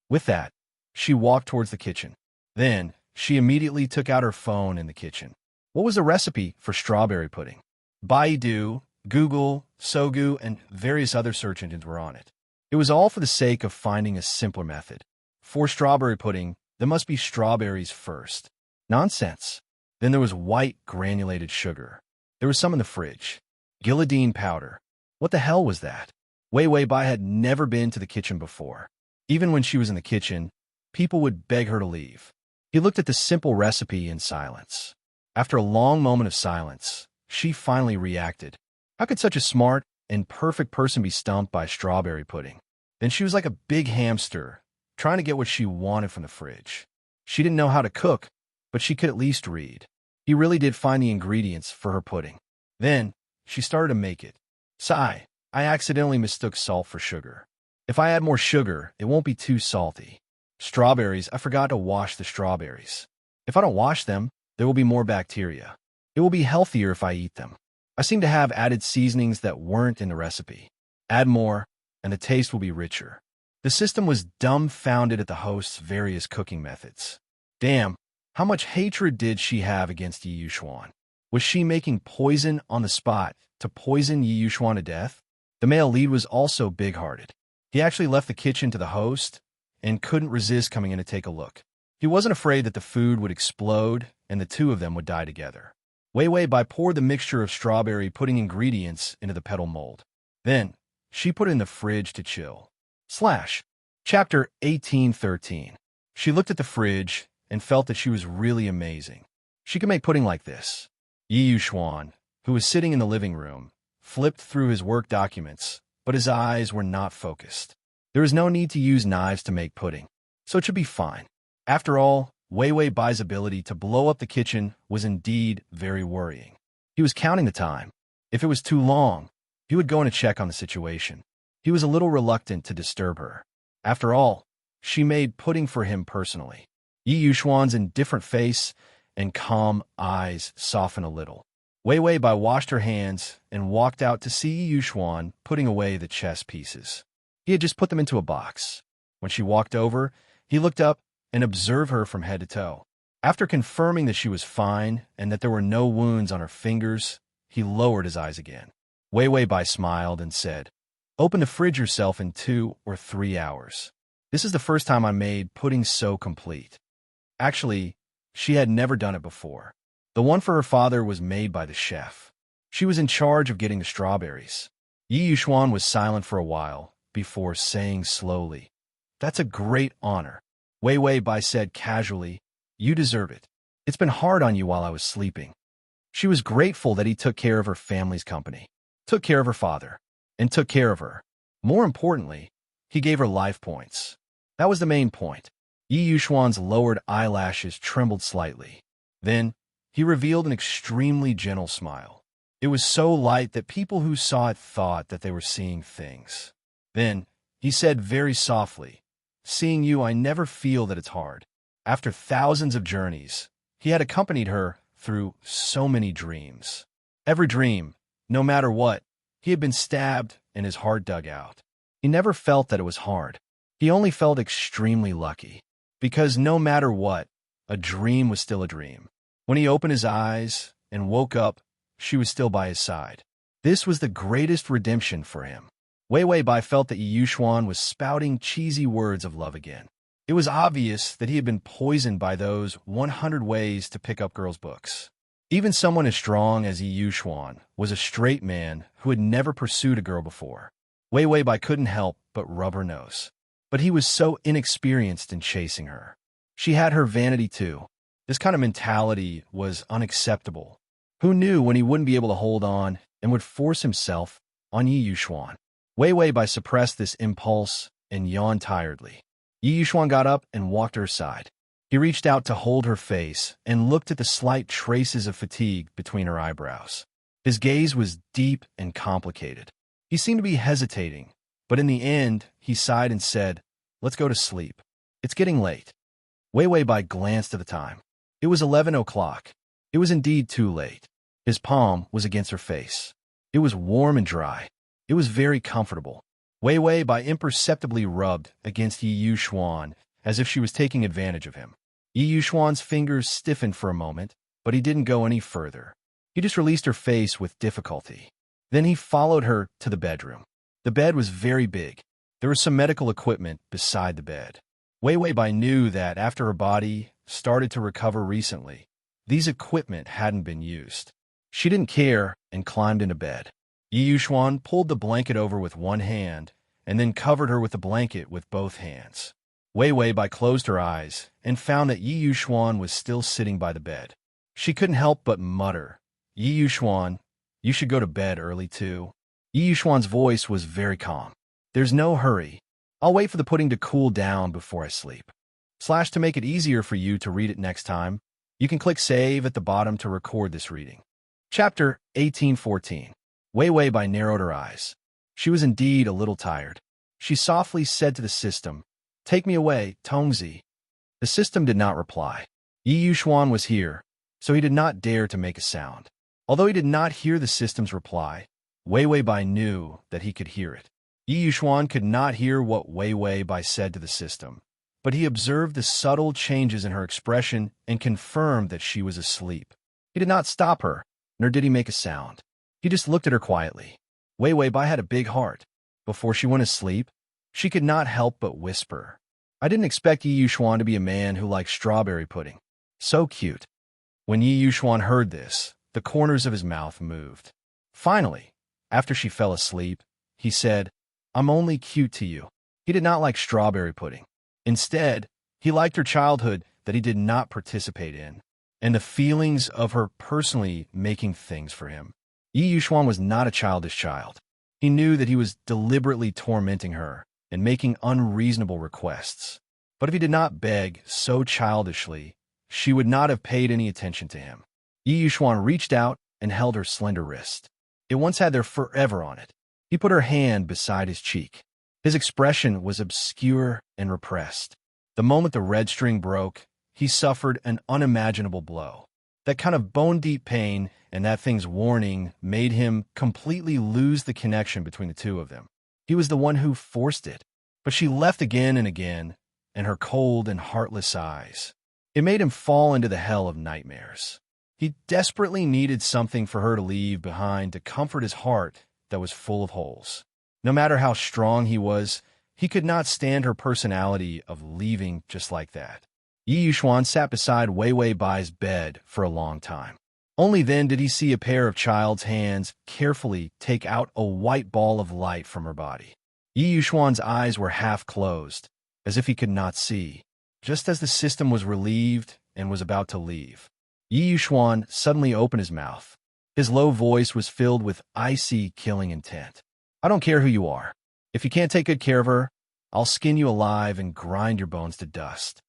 With that, she walked towards the kitchen. Then, she immediately took out her phone in the kitchen. What was the recipe for strawberry pudding? Baidu, Google, Sogu, and various other search engines were on it. It was all for the sake of finding a simpler method. For strawberry pudding, there must be strawberries first. Nonsense. Then there was white granulated sugar. There was some in the fridge. Guillodyne powder. What the hell was that? Wei Wei Bai had never been to the kitchen before. Even when she was in the kitchen, people would beg her to leave. He looked at the simple recipe in silence. After a long moment of silence, she finally reacted. How could such a smart and perfect person be stumped by strawberry pudding? Then she was like a big hamster, trying to get what she wanted from the fridge. She didn't know how to cook, but she could at least read. He really did find the ingredients for her pudding. Then, she started to make it. Sigh. I accidentally mistook salt for sugar. If I add more sugar, it won't be too salty. Strawberries, I forgot to wash the strawberries. If I don't wash them, there will be more bacteria. It will be healthier if I eat them. I seem to have added seasonings that weren't in the recipe. Add more, and the taste will be richer. The system was dumbfounded at the host's various cooking methods. Damn, how much hatred did she have against Yi Yuxuan? Was she making poison on the spot to poison Yi Yuxuan to death? The male lead was also big-hearted. He actually left the kitchen to the host and couldn't resist coming in to take a look. He wasn't afraid that the food would explode and the two of them would die together. Wei Bai poured the mixture of strawberry pudding ingredients into the petal mold. Then, she put it in the fridge to chill. Chapter 1813. She looked at the fridge and felt that she was really amazing. She could make pudding like this. Yi Yuxuan, who was sitting in the living room, flipped through his work documents, but his eyes were not focused. There is no need to use knives to make pudding, so it should be fine. After all, Wei Bai's ability to blow up the kitchen was indeed very worrying. He was counting the time. If it was too long, he would go in to check on the situation. He was a little reluctant to disturb her. After all, she made pudding for him personally. Yi Yuxuan's indifferent face and calm eyes softened a little. Wei Bai washed her hands and walked out to see Yi Yuxuan putting away the chess pieces. He had just put them into a box. When she walked over, he looked up and observed her from head to toe. After confirming that she was fine and that there were no wounds on her fingers, he lowered his eyes again. Wei Bai smiled and said, "Open the fridge yourself in 2 or 3 hours. This is the first time I made pudding so complete." Actually, she had never done it before. The one for her father was made by the chef. She was in charge of getting the strawberries. Yi Yuxuan was silent for a while before saying slowly, "That's a great honor." Wei Bai said casually, "You deserve it. It's been hard on you while I was sleeping." She was grateful that he took care of her family's company, took care of her father, and took care of her. More importantly, he gave her life points. That was the main point. Yi Yuxuan's lowered eyelashes trembled slightly. Then, he revealed an extremely gentle smile. It was so light that people who saw it thought that they were seeing things. Then, he said very softly, "Seeing you, I never feel that it's hard." After thousands of journeys, he had accompanied her through so many dreams. Every dream, no matter what, he had been stabbed and his heart dug out. He never felt that it was hard. He only felt extremely lucky. Because no matter what, a dream was still a dream. When he opened his eyes and woke up, she was still by his side. This was the greatest redemption for him. Wei Bai felt that Yi Yuxuan was spouting cheesy words of love again. It was obvious that he had been poisoned by those 100 ways to pick up girls' books. Even someone as strong as Yi Yuxuan was a straight man who had never pursued a girl before. Wei Bai couldn't help but rub her nose. But he was so inexperienced in chasing her. She had her vanity too. This kind of mentality was unacceptable. Who knew when he wouldn't be able to hold on and would force himself on Yi Yuxuan? Wei Bai suppressed this impulse and yawned tiredly. Yi Yuxuan got up and walked to her side. He reached out to hold her face and looked at the slight traces of fatigue between her eyebrows. His gaze was deep and complicated. He seemed to be hesitating, but in the end, he sighed and said, "Let's go to sleep. It's getting late." Wei Bai glanced at the time. It was 11 o'clock. It was indeed too late. His palm was against her face. It was warm and dry. It was very comfortable. Wei Bai imperceptibly rubbed against Yi Yuxuan as if she was taking advantage of him. Yi Yuxuan's fingers stiffened for a moment, but he didn't go any further. He just released her face with difficulty. Then he followed her to the bedroom. The bed was very big. There was some medical equipment beside the bed. Wei Bai knew that after her body started to recover recently, these equipment hadn't been used. She didn't care and climbed into bed. Yi Yuxuan pulled the blanket over with one hand and then covered her with the blanket with both hands. Wei Bai closed her eyes and found that Yi Yuxuan was still sitting by the bed. She couldn't help but mutter, "Yi Yuxuan, you should go to bed early too." Yi Yuxuan's voice was very calm. "There's no hurry. I'll wait for the pudding to cool down before I sleep." To make it easier for you to read it next time, you can click Save at the bottom to record this reading. Chapter 1814. Wei Wei Bai narrowed her eyes. She was indeed a little tired. She softly said to the system, "Take me away, Tongzi." The system did not reply. Yi Yuxuan was here, so he did not dare to make a sound. Although he did not hear the system's reply, Wei Wei Bai knew that he could hear it. Yi Yuxuan could not hear what Wei Wei Bai said to the system, but he observed the subtle changes in her expression and confirmed that she was asleep. He did not stop her, nor did he make a sound. He just looked at her quietly. Wei Wei Bai had a big heart. Before she went to sleep, she could not help but whisper, "I didn't expect Yi Yuxuan to be a man who likes strawberry pudding. So cute." When Yi Yuxuan heard this, the corners of his mouth moved. Finally, after she fell asleep, he said, "I'm only cute to you." He did not like strawberry pudding. Instead, he liked her childhood that he did not participate in, and the feelings of her personally making things for him. Yi Yuxuan was not a childish child. He knew that he was deliberately tormenting her and making unreasonable requests. But if he did not beg so childishly, she would not have paid any attention to him. Yi Yuxuan reached out and held her slender wrist. It once had their forever on it. He put her hand beside his cheek. His expression was obscure and repressed. The moment the red string broke, he suffered an unimaginable blow. That kind of bone-deep pain and that thing's warning made him completely lose the connection between the two of them. He was the one who forced it, but she left again and again, and her cold and heartless eyes. It made him fall into the hell of nightmares. He desperately needed something for her to leave behind to comfort his heart that was full of holes. No matter how strong he was, he could not stand her personality of leaving just like that. Yi Yuxuan sat beside Wei Wei Bai's bed for a long time. Only then did he see a pair of child's hands carefully take out a white ball of light from her body. Yi Yuxuan's eyes were half closed, as if he could not see. Just as the system was relieved and was about to leave, Yi Yuxuan suddenly opened his mouth. His low voice was filled with icy, killing intent. "I don't care who you are. If you can't take good care of her, I'll skin you alive and grind your bones to dust."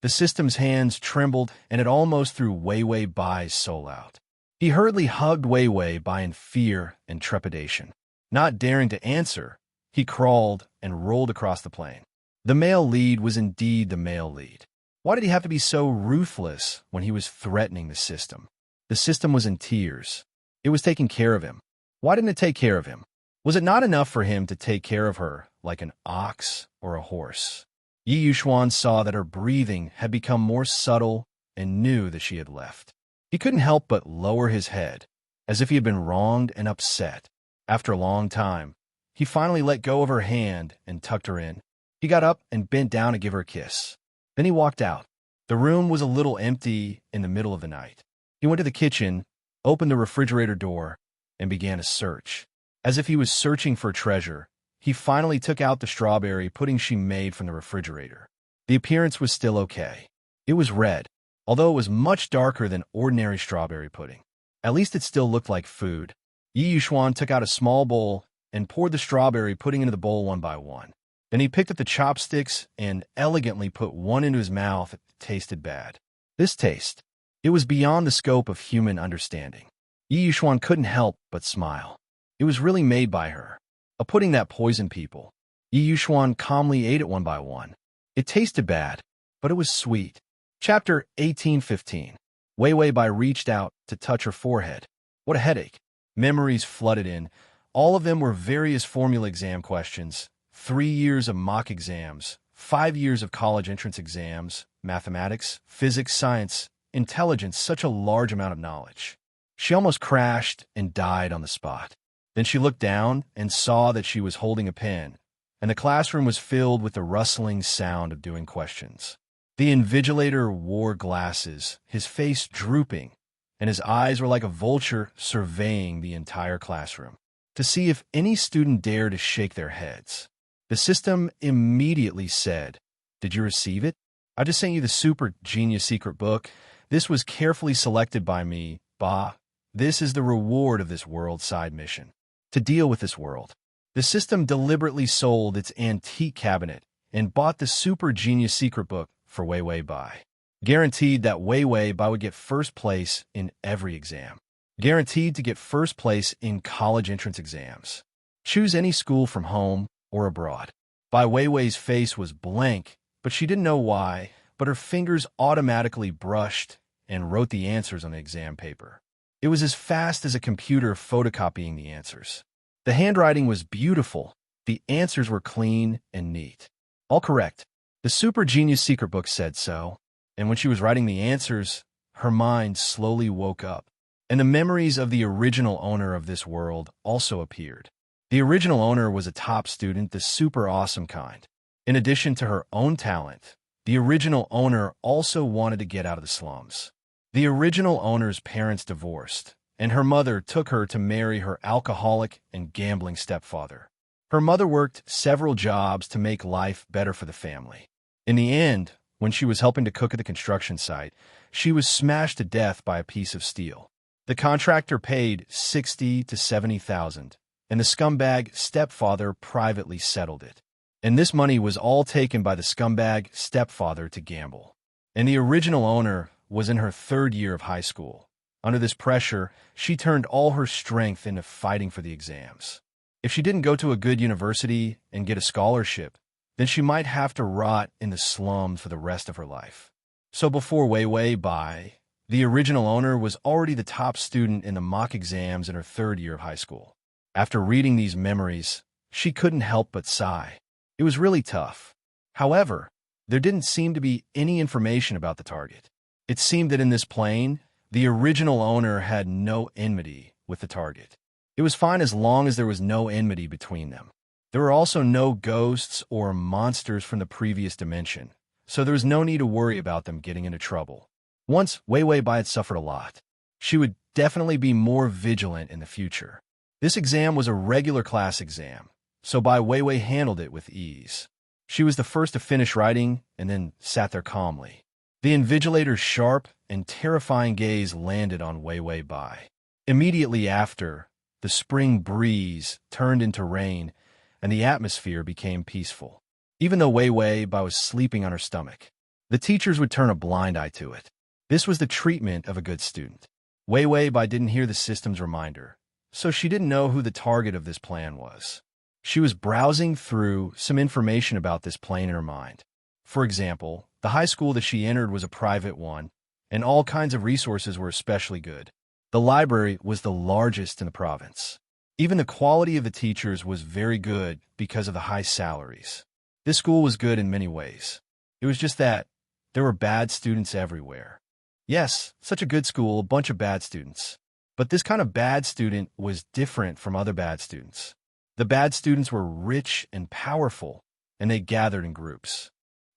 The system's hands trembled, and it almost threw Wei Wei Bai's soul out. He hurriedly hugged Wei Wei Bai in fear and trepidation. Not daring to answer, he crawled and rolled across the plain. The male lead was indeed the male lead. Why did he have to be so ruthless when he was threatening the system? The system was in tears. It was taking care of him. Why didn't it take care of him? Was it not enough for him to take care of her like an ox or a horse? Yi Yuxuan saw that her breathing had become more subtle and knew that she had left. He couldn't help but lower his head, as if he had been wronged and upset. After a long time, he finally let go of her hand and tucked her in. He got up and bent down to give her a kiss. Then he walked out. The room was a little empty in the middle of the night. He went to the kitchen, opened the refrigerator door, and began a search. As if he was searching for treasure, he finally took out the strawberry pudding she made from the refrigerator. The appearance was still okay. It was red, although it was much darker than ordinary strawberry pudding. At least it still looked like food. Yi Yuxuan took out a small bowl and poured the strawberry pudding into the bowl one by one. Then he picked up the chopsticks and elegantly put one into his mouth that tasted bad. This taste, it was beyond the scope of human understanding. Yi Yuxuan couldn't help but smile. It was really made by her. A pudding that poisoned people. Yi Yuxuan calmly ate it one by one. It tasted bad, but it was sweet. Chapter 18:15. Wei Wei Bai reached out to touch her forehead. What a headache. Memories flooded in. All of them were various formula exam questions, 3 years of mock exams, 5 years of college entrance exams, mathematics, physics, science, intelligence, such a large amount of knowledge. She almost crashed and died on the spot. Then she looked down and saw that she was holding a pen, and the classroom was filled with the rustling sound of doing questions. The invigilator wore glasses, his face drooping, and his eyes were like a vulture surveying the entire classroom to see if any student dared to shake their heads. The system immediately said, "Did you receive it? I just sent you the super genius secret book. This was carefully selected by me. Bah, this is the reward of this world side mission. To deal with this world." The system deliberately sold its antique cabinet and bought the super genius secret book for Wei Wei Bai, guaranteed that Wei Wei Bai would get first place in every exam. Guaranteed to get first place in college entrance exams. Choose any school from home or abroad. Bai Weiwei's face was blank, but she didn't know why, but her fingers automatically brushed and wrote the answers on the exam paper. It was as fast as a computer photocopying the answers. The handwriting was beautiful. The answers were clean and neat. All correct. The super genius secret book said so, and when she was writing the answers, her mind slowly woke up, and the memories of the original owner of this world also appeared. The original owner was a top student, the super awesome kind. In addition to her own talent, the original owner also wanted to get out of the slums. The original owner's parents divorced, and her mother took her to marry her alcoholic and gambling stepfather. Her mother worked several jobs to make life better for the family. In the end, when she was helping to cook at the construction site, she was smashed to death by a piece of steel. The contractor paid $60,000 to $70,000, and the scumbag stepfather privately settled it. And this money was all taken by the scumbag stepfather to gamble. And the original owner was in her third year of high school. Under this pressure, she turned all her strength into fighting for the exams. If she didn't go to a good university and get a scholarship, then she might have to rot in the slums for the rest of her life. So before Weiwei Bai, the original owner was already the top student in the mock exams in her third year of high school. After reading these memories, she couldn't help but sigh. It was really tough. However, there didn't seem to be any information about the target. It seemed that in this plane, the original owner had no enmity with the target. It was fine as long as there was no enmity between them. There were also no ghosts or monsters from the previous dimension, so there was no need to worry about them getting into trouble. Once Weiwei Bai had suffered a lot, she would definitely be more vigilant in the future. This exam was a regular class exam, so Bai Weiwei handled it with ease. She was the first to finish writing and then sat there calmly. The invigilator's sharp and terrifying gaze landed on Weiwei Bai. Immediately after, the spring breeze turned into rain, and the atmosphere became peaceful. Even though Weiwei Bai was sleeping on her stomach, the teachers would turn a blind eye to it. This was the treatment of a good student. Weiwei Bai didn't hear the system's reminder, so she didn't know who the target of this plan was. She was browsing through some information about this plane in her mind. For example, the high school that she entered was a private one, and all kinds of resources were especially good. The library was the largest in the province. Even the quality of the teachers was very good because of the high salaries. This school was good in many ways. It was just that there were bad students everywhere. Yes, such a good school, a bunch of bad students. But this kind of bad student was different from other bad students. The bad students were rich and powerful, and they gathered in groups.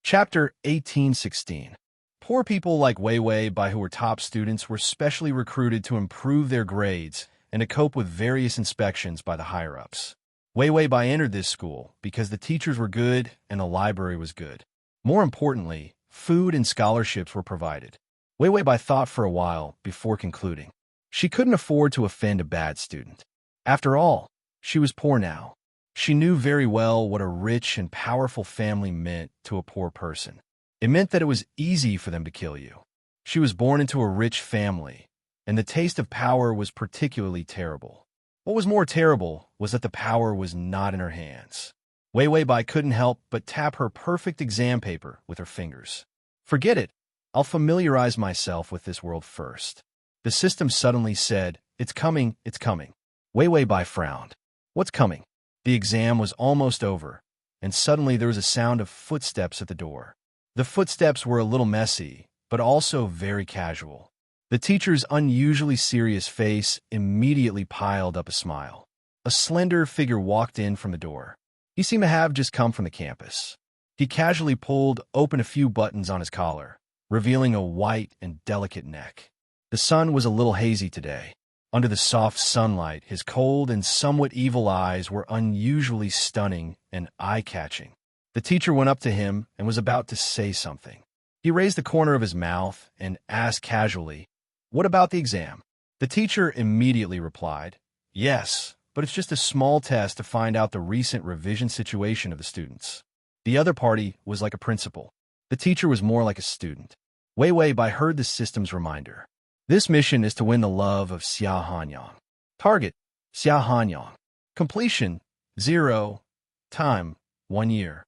Chapter 1816. Poor people like Weiwei Bai who were top students were specially recruited to improve their grades and to cope with various inspections by the higher-ups. Weiwei Bai entered this school because the teachers were good and the library was good. More importantly, food and scholarships were provided. Weiwei Bai thought for a while before concluding. She couldn't afford to offend a bad student. After all, she was poor now. She knew very well what a rich and powerful family meant to a poor person. It meant that it was easy for them to kill you. She was born into a rich family, and the taste of power was particularly terrible. What was more terrible was that the power was not in her hands. Weiwei Bai couldn't help but tap her perfect exam paper with her fingers. Forget it. I'll familiarize myself with this world first. The system suddenly said, "It's coming, it's coming." Weiwei Bai frowned. What's coming? The exam was almost over, and suddenly there was a sound of footsteps at the door. The footsteps were a little messy, but also very casual. The teacher's unusually serious face immediately piled up a smile. A slender figure walked in from the door. He seemed to have just come from the campus. He casually pulled open a few buttons on his collar, revealing a white and delicate neck. The sun was a little hazy today. Under the soft sunlight, his cold and somewhat evil eyes were unusually stunning and eye-catching. The teacher went up to him and was about to say something. He raised the corner of his mouth and asked casually, "What about the exam?" The teacher immediately replied, "Yes, but it's just a small test to find out the recent revision situation of the students." The other party was like a principal. The teacher was more like a student. Weiwei Bai heard the system's reminder. This mission is to win the love of Xia Hanyang. Target, Xia Hanyang. Completion, 0. Time, 1 year.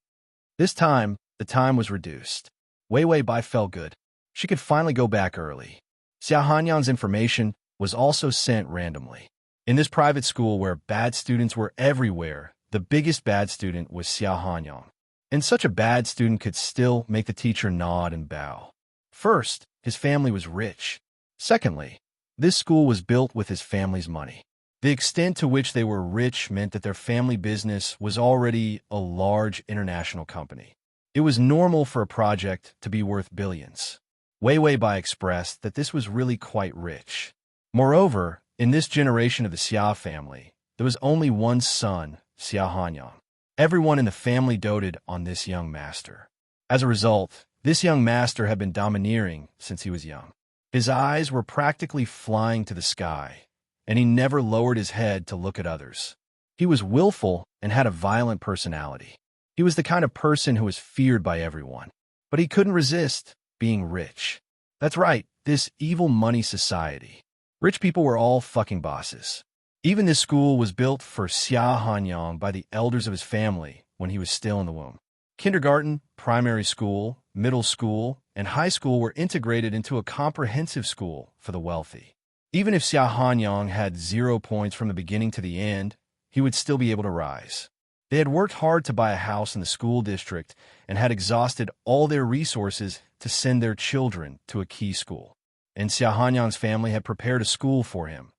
This time, the time was reduced. Wei Wei Bai felt good. She could finally go back early. Xia Hanyang's information was also sent randomly. In this private school where bad students were everywhere, the biggest bad student was Xia Hanyang. And such a bad student could still make the teacher nod and bow. First, his family was rich. Secondly, this school was built with his family's money. The extent to which they were rich meant that their family business was already a large international company. It was normal for a project to be worth billions. Wei Wei Bai expressed that this was really quite rich. Moreover, in this generation of the Xia family, there was only one son, Xia Hanyang. Everyone in the family doted on this young master. As a result, this young master had been domineering since he was young. His eyes were practically flying to the sky, and he never lowered his head to look at others. He was willful and had a violent personality. He was the kind of person who was feared by everyone, but he couldn't resist being rich. That's right, this evil money society. Rich people were all fucking bosses. Even this school was built for Xia Hanyang by the elders of his family when he was still in the womb. Kindergarten, primary school, middle school, and high school were integrated into a comprehensive school for the wealthy. Even if Xia Hanyang had 0 points from the beginning to the end, he would still be able to rise. They had worked hard to buy a house in the school district and had exhausted all their resources to send their children to a key school. And Xia Hanyang's family had prepared a school for him.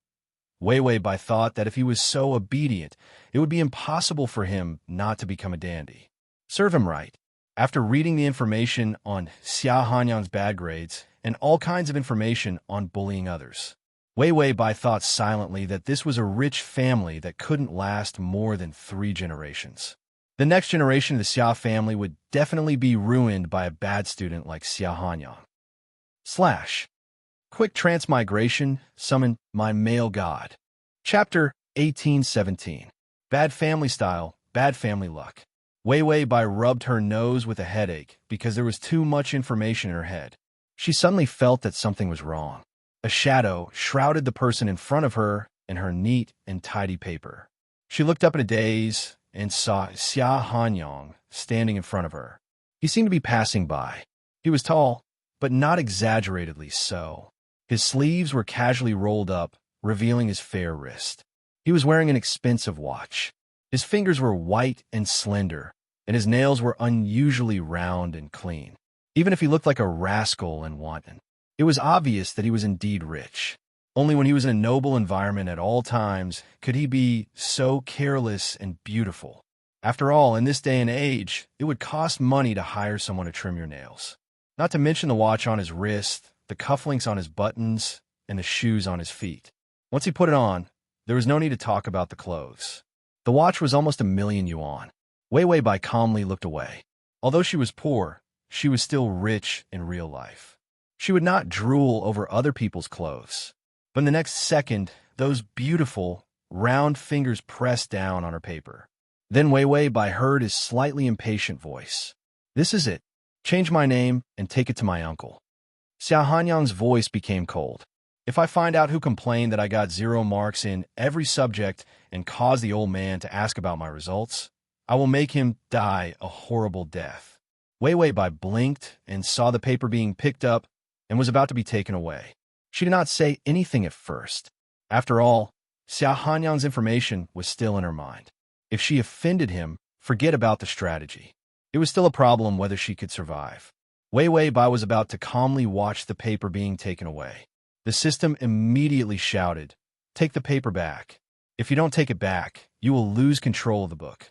Wei Wei Bai thought that if he was so obedient, it would be impossible for him not to become a dandy. Serve him right. After reading the information on Xia Hanyang's bad grades and all kinds of information on bullying others, Wei Wei Bai thought silently that this was a rich family that couldn't last more than 3 generations. The next generation of the Xia family would definitely be ruined by a bad student like Xia Hanyang. Quick Transmigration, Summon My Male God. Chapter 1817. Bad Family Style, Bad Family Luck. Wei Wei Bai rubbed her nose with a headache because there was too much information in her head. She suddenly felt that something was wrong. A shadow shrouded the person in front of her in her neat and tidy paper. She looked up in a daze and saw Xia Hanyang standing in front of her. He seemed to be passing by. He was tall, but not exaggeratedly so. His sleeves were casually rolled up, revealing his fair wrist. He was wearing an expensive watch. His fingers were white and slender, and his nails were unusually round and clean. Even if he looked like a rascal and wanton, it was obvious that he was indeed rich. Only when he was in a noble environment at all times could he be so careless and beautiful. After all, in this day and age, it would cost money to hire someone to trim your nails. Not to mention the watch on his wrist, the cufflinks on his buttons, and the shoes on his feet. Once he put it on, there was no need to talk about the clothes. The watch was almost 1,000,000 yuan. Wei Wei Bai calmly looked away. Although she was poor, she was still rich in real life. She would not drool over other people's clothes. But in the next second, those beautiful, round fingers pressed down on her paper. Then Wei Wei Bai heard his slightly impatient voice. "This is it. Change my name and take it to my uncle." Xia Hanyang's voice became cold. "If I find out who complained that I got 0 marks in every subject and caused the old man to ask about my results, I will make him die a horrible death." Wei Wei Bai blinked and saw the paper being picked up and was about to be taken away. She did not say anything at first. After all, Xia Hanyang's information was still in her mind. If she offended him, forget about the strategy. It was still a problem whether she could survive. Wei Wei Bai was about to calmly watch the paper being taken away. The system immediately shouted, "Take the paper back. If you don't take it back, you will lose control of the book."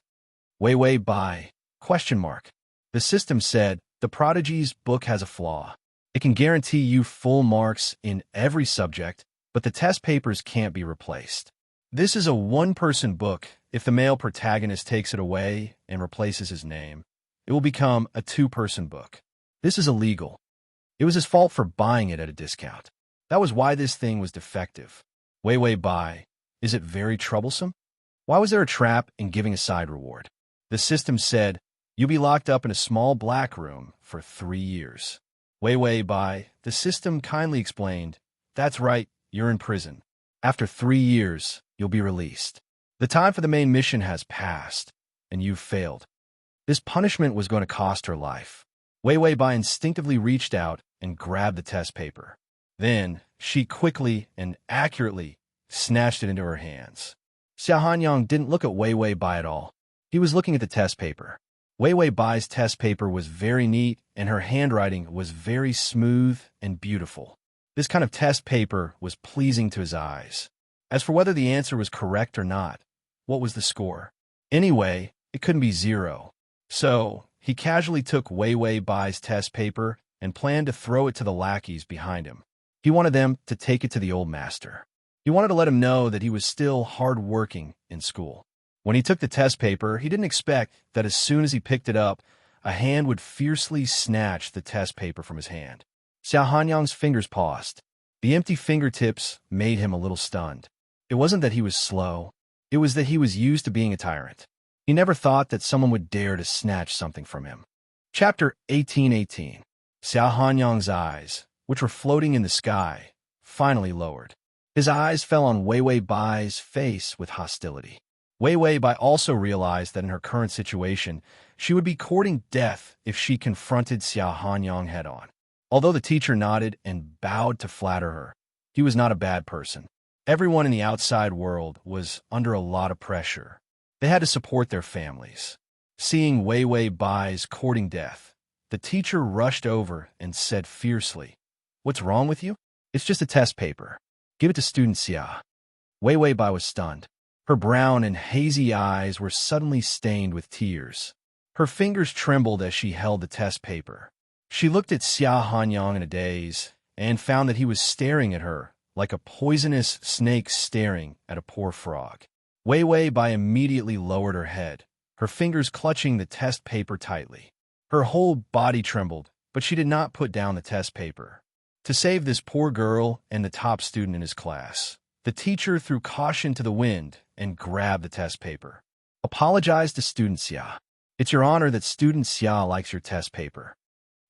Wei Wei Bai, ? The system said, "The Prodigy's book has a flaw. It can guarantee you full marks in every subject, but the test papers can't be replaced. This is a one-person book. If the male protagonist takes it away and replaces his name, it will become a 2-person book. This is illegal. It was his fault for buying it at a discount. That was why this thing was defective. Wei Wei Bai, is it very troublesome? Why was there a trap in giving a side reward?" The system said, "You'll be locked up in a small black room for 3 years." Wei Wei Bai, the system kindly explained, That's right, you're in prison. After 3 years, you'll be released. The time for the main mission has passed, and you've failed. This punishment was going to cost her life. Wei Wei Bai instinctively reached out and grabbed the test paper. Then, she quickly and accurately snatched it into her hands. Xiao Hanyang didn't look at Wei Wei Bai at all. He was looking at the test paper. Wei Wei Bai's test paper was very neat, and her handwriting was very smooth and beautiful. This kind of test paper was pleasing to his eyes. As for whether the answer was correct or not, what was the score? Anyway, it couldn't be 0. So, he casually took Wei Wei Bai's test paper and planned to throw it to the lackeys behind him. He wanted them to take it to the old master. He wanted to let him know that he was still hard-working in school. When he took the test paper, he didn't expect that as soon as he picked it up, a hand would fiercely snatch the test paper from his hand. Xiao Hanyang's fingers paused. The empty fingertips made him a little stunned. It wasn't that he was slow. It was that he was used to being a tyrant. He never thought that someone would dare to snatch something from him. Chapter 1818. Xiao Hanyang's eyes, which were floating in the sky, finally lowered. His eyes fell on Wei Wei Bai's face with hostility. Wei Wei Bai also realized that in her current situation, she would be courting death if she confronted Xiao Hanyang head-on. Although the teacher nodded and bowed to flatter her, he was not a bad person. Everyone in the outside world was under a lot of pressure. They had to support their families. Seeing Wei Wei Bai's courting death, the teacher rushed over and said fiercely, "What's wrong with you? It's just a test paper. Give it to student Xia." Wei Wei Bai was stunned. Her brown and hazy eyes were suddenly stained with tears. Her fingers trembled as she held the test paper. She looked at Xiao Hanyang in a daze and found that he was staring at her like a poisonous snake staring at a poor frog. Wei Wei Bai immediately lowered her head, her fingers clutching the test paper tightly. Her whole body trembled, but she did not put down the test paper. To save this poor girl and the top student in his class, the teacher threw caution to the wind and grabbed the test paper. "Apologize to student Xia. It's your honor that student Xia likes your test paper,"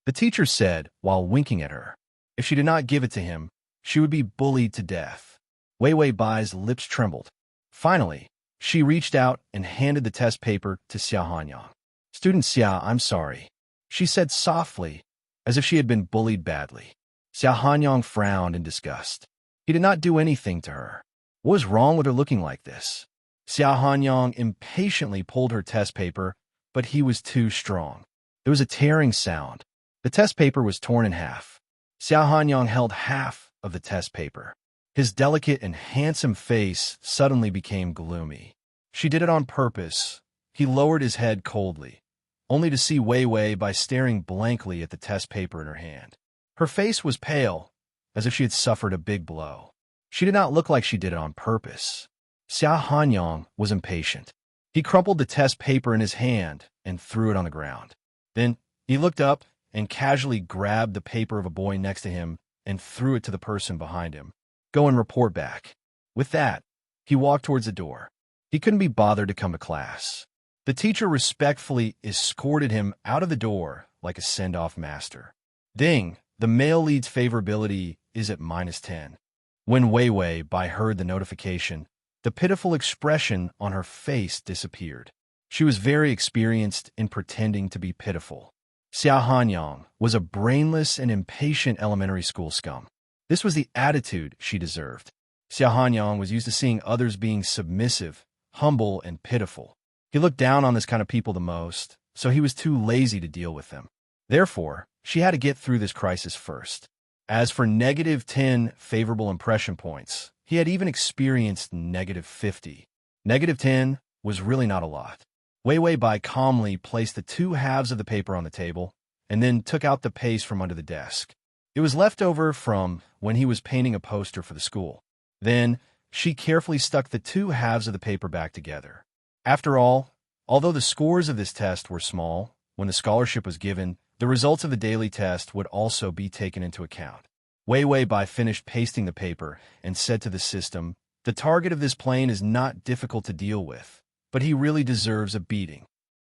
the teacher said while winking at her. If she did not give it to him, she would be bullied to death. Wei Wei Bai's lips trembled. Finally, she reached out and handed the test paper to Xiao Hanyang. "Student Xia, I'm sorry," she said softly, as if she had been bullied badly. Xiao Hanyang frowned in disgust. He did not do anything to her. What was wrong with her looking like this? Xiao Hanyang impatiently pulled her test paper, but he was too strong. There was a tearing sound. The test paper was torn in half. Xiao Hanyang held half of the test paper. His delicate and handsome face suddenly became gloomy. She did it on purpose. He lowered his head coldly, only to see Wei Wei Bai staring blankly at the test paper in her hand. Her face was pale, as if she had suffered a big blow. She did not look like she did it on purpose. Xiao Hanyang was impatient. He crumpled the test paper in his hand and threw it on the ground. Then he looked up and casually grabbed the paper of a boy next to him and threw it to the person behind him. "Go and report back." With that, he walked towards the door. He couldn't be bothered to come to class. The teacher respectfully escorted him out of the door like a send-off master. Ding! The male lead's favorability is at -10. When Wei Wei Bai heard the notification, the pitiful expression on her face disappeared. She was very experienced in pretending to be pitiful. Xiao Hanyang was a brainless and impatient elementary school scum. This was the attitude she deserved. Xiao Hanyang was used to seeing others being submissive, humble, and pitiful. He looked down on this kind of people the most, so he was too lazy to deal with them. Therefore, she had to get through this crisis first. As for -10 favorable impression points, he had even experienced -50. -10 was really not a lot. Wei Wei Bai calmly placed the 2 halves of the paper on the table and then took out the paste from under the desk. It was left over from when he was painting a poster for the school. Then, she carefully stuck the 2 halves of the paper back together. After all, although the scores of this test were small, when the scholarship was given, the results of the daily test would also be taken into account. Wei Wei Bai finished pasting the paper and said to the system, "The target of this plane is not difficult to deal with, but he really deserves a beating.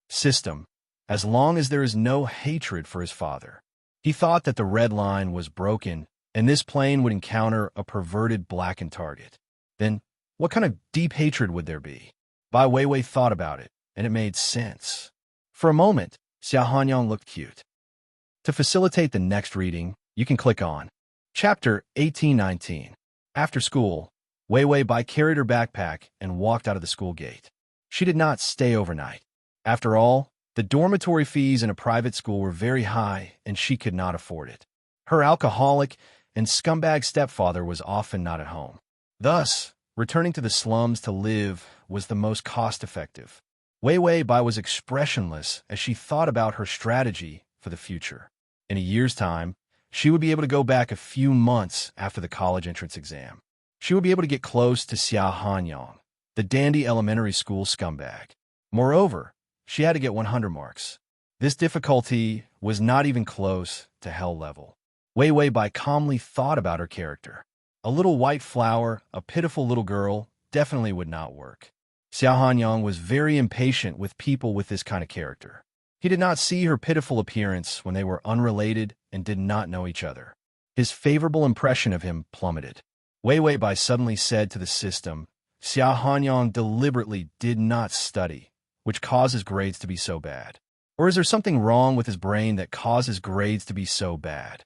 System, as long as there is no hatred for his father." He thought that the red line was broken and this plane would encounter a perverted blackened target. Then, what kind of deep hatred would there be? Bai Weiwei thought about it, and it made sense. For a moment, Xiao Hanyang looked cute. To facilitate the next reading, you can click on Chapter 1819. After school, Weiwei Bai carried her backpack and walked out of the school gate. She did not stay overnight. After all, the dormitory fees in a private school were very high, and she could not afford it. Her alcoholic and scumbag stepfather was often not at home. Thus, returning to the slums to live was the most cost-effective. Weiwei Bai was expressionless as she thought about her strategy for the future. In a year's time, she would be able to go back a few months after the college entrance exam. She would be able to get close to Xiao Hanyang, the dandy elementary school scumbag. Moreover, she had to get 100 marks. This difficulty was not even close to hell level. Weiwei Bai calmly thought about her character. A little white flower, a pitiful little girl, definitely would not work. Xiao Hanyang was very impatient with people with this kind of character. He did not see her pitiful appearance when they were unrelated and did not know each other. His favorable impression of him plummeted. Weiwei Bai suddenly said to the system, Xiao Hanyang deliberately did not study, which causes grades to be so bad. Or is there something wrong with his brain that causes grades to be so bad?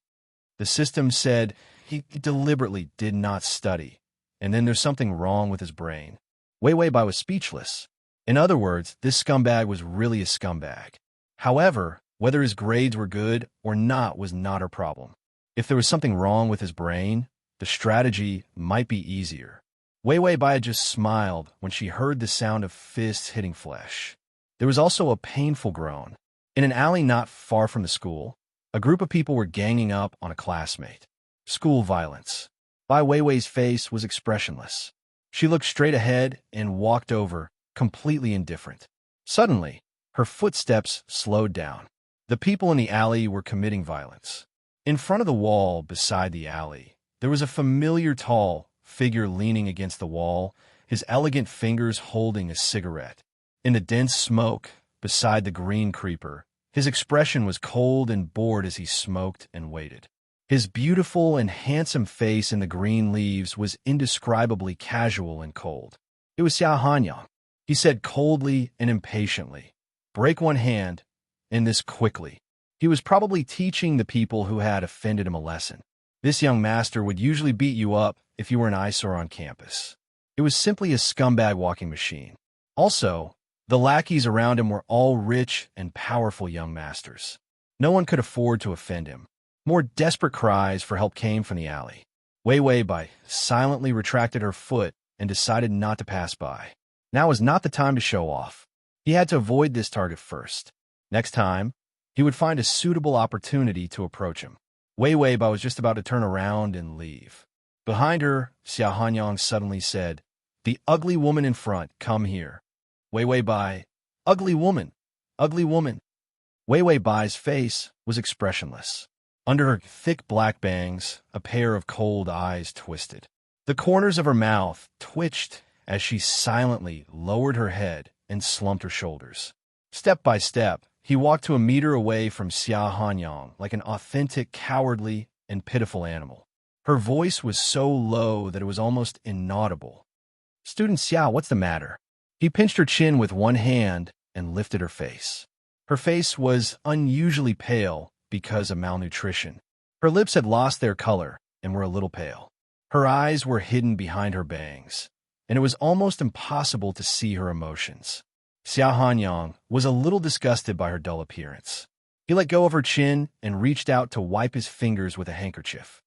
The system said he deliberately did not study, and then there's something wrong with his brain. Weiwei Bai was speechless. In other words, this scumbag was really a scumbag. However, whether his grades were good or not was not her problem. If there was something wrong with his brain, the strategy might be easier. Weiwei Bai just smiled when she heard the sound of fists hitting flesh. There was also a painful groan. In an alley not far from the school, a group of people were ganging up on a classmate. School violence. Bai Weiwei's face was expressionless. She looked straight ahead and walked over, completely indifferent. Suddenly, her footsteps slowed down. The people in the alley were committing violence. In front of the wall beside the alley, there was a familiar tall figure leaning against the wall, his elegant fingers holding a cigarette. In the dense smoke beside the green creeper, his expression was cold and bored as he smoked and waited. His beautiful and handsome face in the green leaves was indescribably casual and cold. It was Xiao Hanyang. He said coldly and impatiently, "Break one hand, and this quickly." He was probably teaching the people who had offended him a lesson. This young master would usually beat you up if you were an eyesore on campus. It was simply a scumbag walking machine. Also, the lackeys around him were all rich and powerful young masters. No one could afford to offend him. More desperate cries for help came from the alley. Weiwei Bai silently retracted her foot and decided not to pass by. Now was not the time to show off. He had to avoid this target first. Next time, he would find a suitable opportunity to approach him. Weiwei Bai was just about to turn around and leave. Behind her, Xiao Hanyang suddenly said, "The ugly woman in front, come here." Weiwei Bai, "Ugly woman, ugly woman." Weiwei Bai's face was expressionless. Under her thick black bangs, a pair of cold eyes twisted. The corners of her mouth twitched as she silently lowered her head and slumped her shoulders. Step by step, he walked to a meter away from Xiao Hanyang like an authentic, cowardly, and pitiful animal. Her voice was so low that it was almost inaudible. "Student Xiao, what's the matter?" He pinched her chin with one hand and lifted her face. Her face was unusually pale because of malnutrition. Her lips had lost their color and were a little pale. Her eyes were hidden behind her bangs, and it was almost impossible to see her emotions. Xiao Hanyang was a little disgusted by her dull appearance. He let go of her chin and reached out to wipe his fingers with a handkerchief.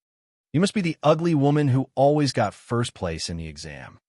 "You must be the ugly woman who always got first place in the exam."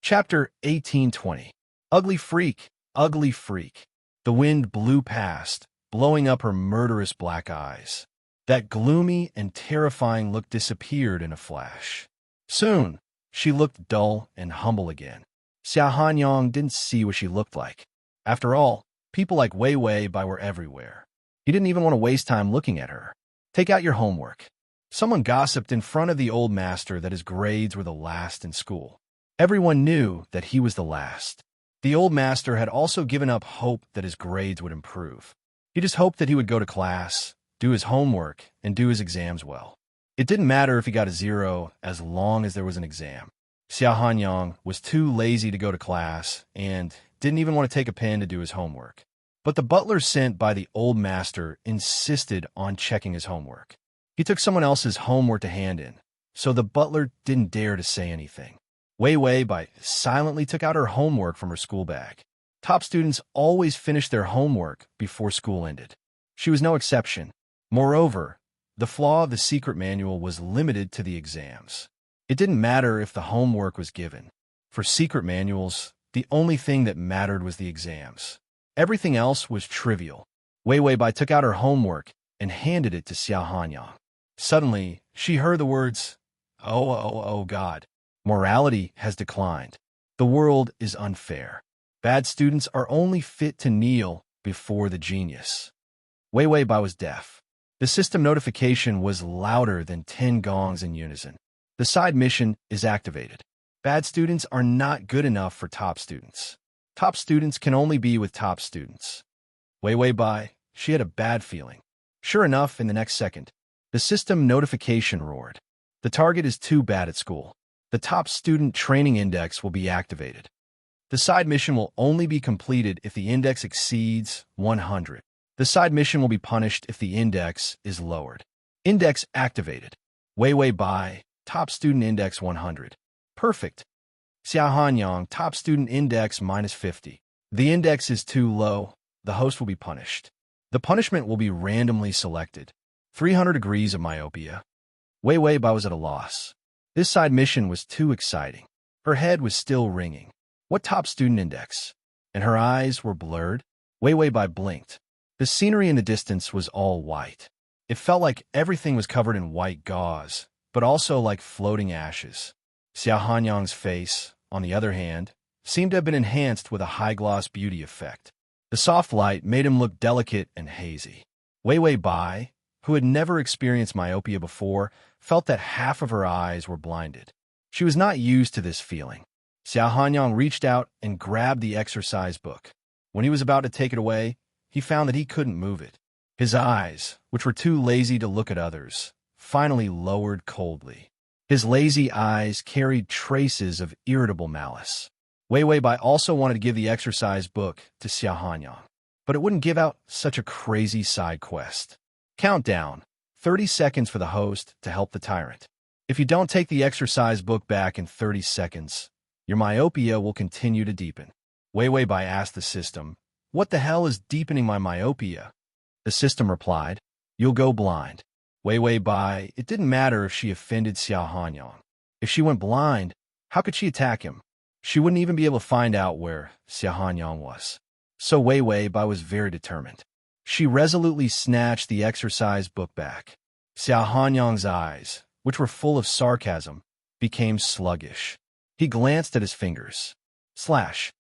Chapter 1820. Ugly freak, ugly freak. The wind blew past, blowing up her murderous black eyes. That gloomy and terrifying look disappeared in a flash. Soon, she looked dull and humble again. Xiao Hanyang didn't see what she looked like. After all, people like Weiwei Bai were everywhere. He didn't even want to waste time looking at her. "Take out your homework." Someone gossiped in front of the old master that his grades were the last in school. Everyone knew that he was the last. The old master had also given up hope that his grades would improve. He just hoped that he would go to class, do his homework, and do his exams well. It didn't matter if he got a 0 as long as there was an exam. Xiao Hanyang was too lazy to go to class and didn't even want to take a pen to do his homework. But the butler sent by the old master insisted on checking his homework. He took someone else's homework to hand in, so the butler didn't dare to say anything. Wei Wei Bai silently took out her homework from her school bag. Top students always finished their homework before school ended. She was no exception. Moreover, the flaw of the secret manual was limited to the exams. It didn't matter if the homework was given. For secret manuals, the only thing that mattered was the exams. Everything else was trivial. Wei Wei Bai took out her homework and handed it to Xiao Hanyang. Suddenly, she heard the words, oh God. Morality has declined. The world is unfair. Bad students are only fit to kneel before the genius. Wei Wei Bai was deaf. The system notification was louder than 10 gongs in unison. The side mission is activated. Bad students are not good enough for top students. Top students can only be with top students. Wei Wei Bai, she had a bad feeling. Sure enough, in the next second, the system notification roared. The target is too bad at school. The top student training index will be activated. The side mission will only be completed if the index exceeds 100. The side mission will be punished if the index is lowered. Index activated. Wei Wei Bai, top student index 100. Perfect. Xiao Hanyang, top student index -50. The index is too low. The host will be punished. The punishment will be randomly selected. 300 degrees of myopia. Wei Wei Bai was at a loss. This side mission was too exciting. Her head was still ringing. What top student index? And her eyes were blurred. Wei Wei Bai blinked. The scenery in the distance was all white. It felt like everything was covered in white gauze, but also like floating ashes. Xiao Hanyang's face, on the other hand, seemed to have been enhanced with a high-gloss beauty effect. The soft light made him look delicate and hazy. Wei Wei Bai, who had never experienced myopia before, felt that half of her eyes were blinded. She was not used to this feeling. Xiao Hanyang reached out and grabbed the exercise book. When he was about to take it away, he found that he couldn't move it. His eyes, which were too lazy to look at others, finally lowered coldly. His lazy eyes carried traces of irritable malice. Wei Wei Bai also wanted to give the exercise book to Xiao Hanyang, but it wouldn't give out such a crazy side quest. Countdown. 30 seconds for the host to help the tyrant. If you don't take the exercise book back in 30 seconds, your myopia will continue to deepen. Wei Wei Bai asked the system, "What the hell is deepening my myopia?" The system replied, "You'll go blind." Wei Wei Bai, it didn't matter if she offended Xiao Hanyang. If she went blind, how could she attack him? She wouldn't even be able to find out where Xiao Hanyang was. So Wei Wei Bai was very determined. She resolutely snatched the exercise book back. Xiao Hanyang's eyes, which were full of sarcasm, became sluggish. He glanced at his fingers. Slash.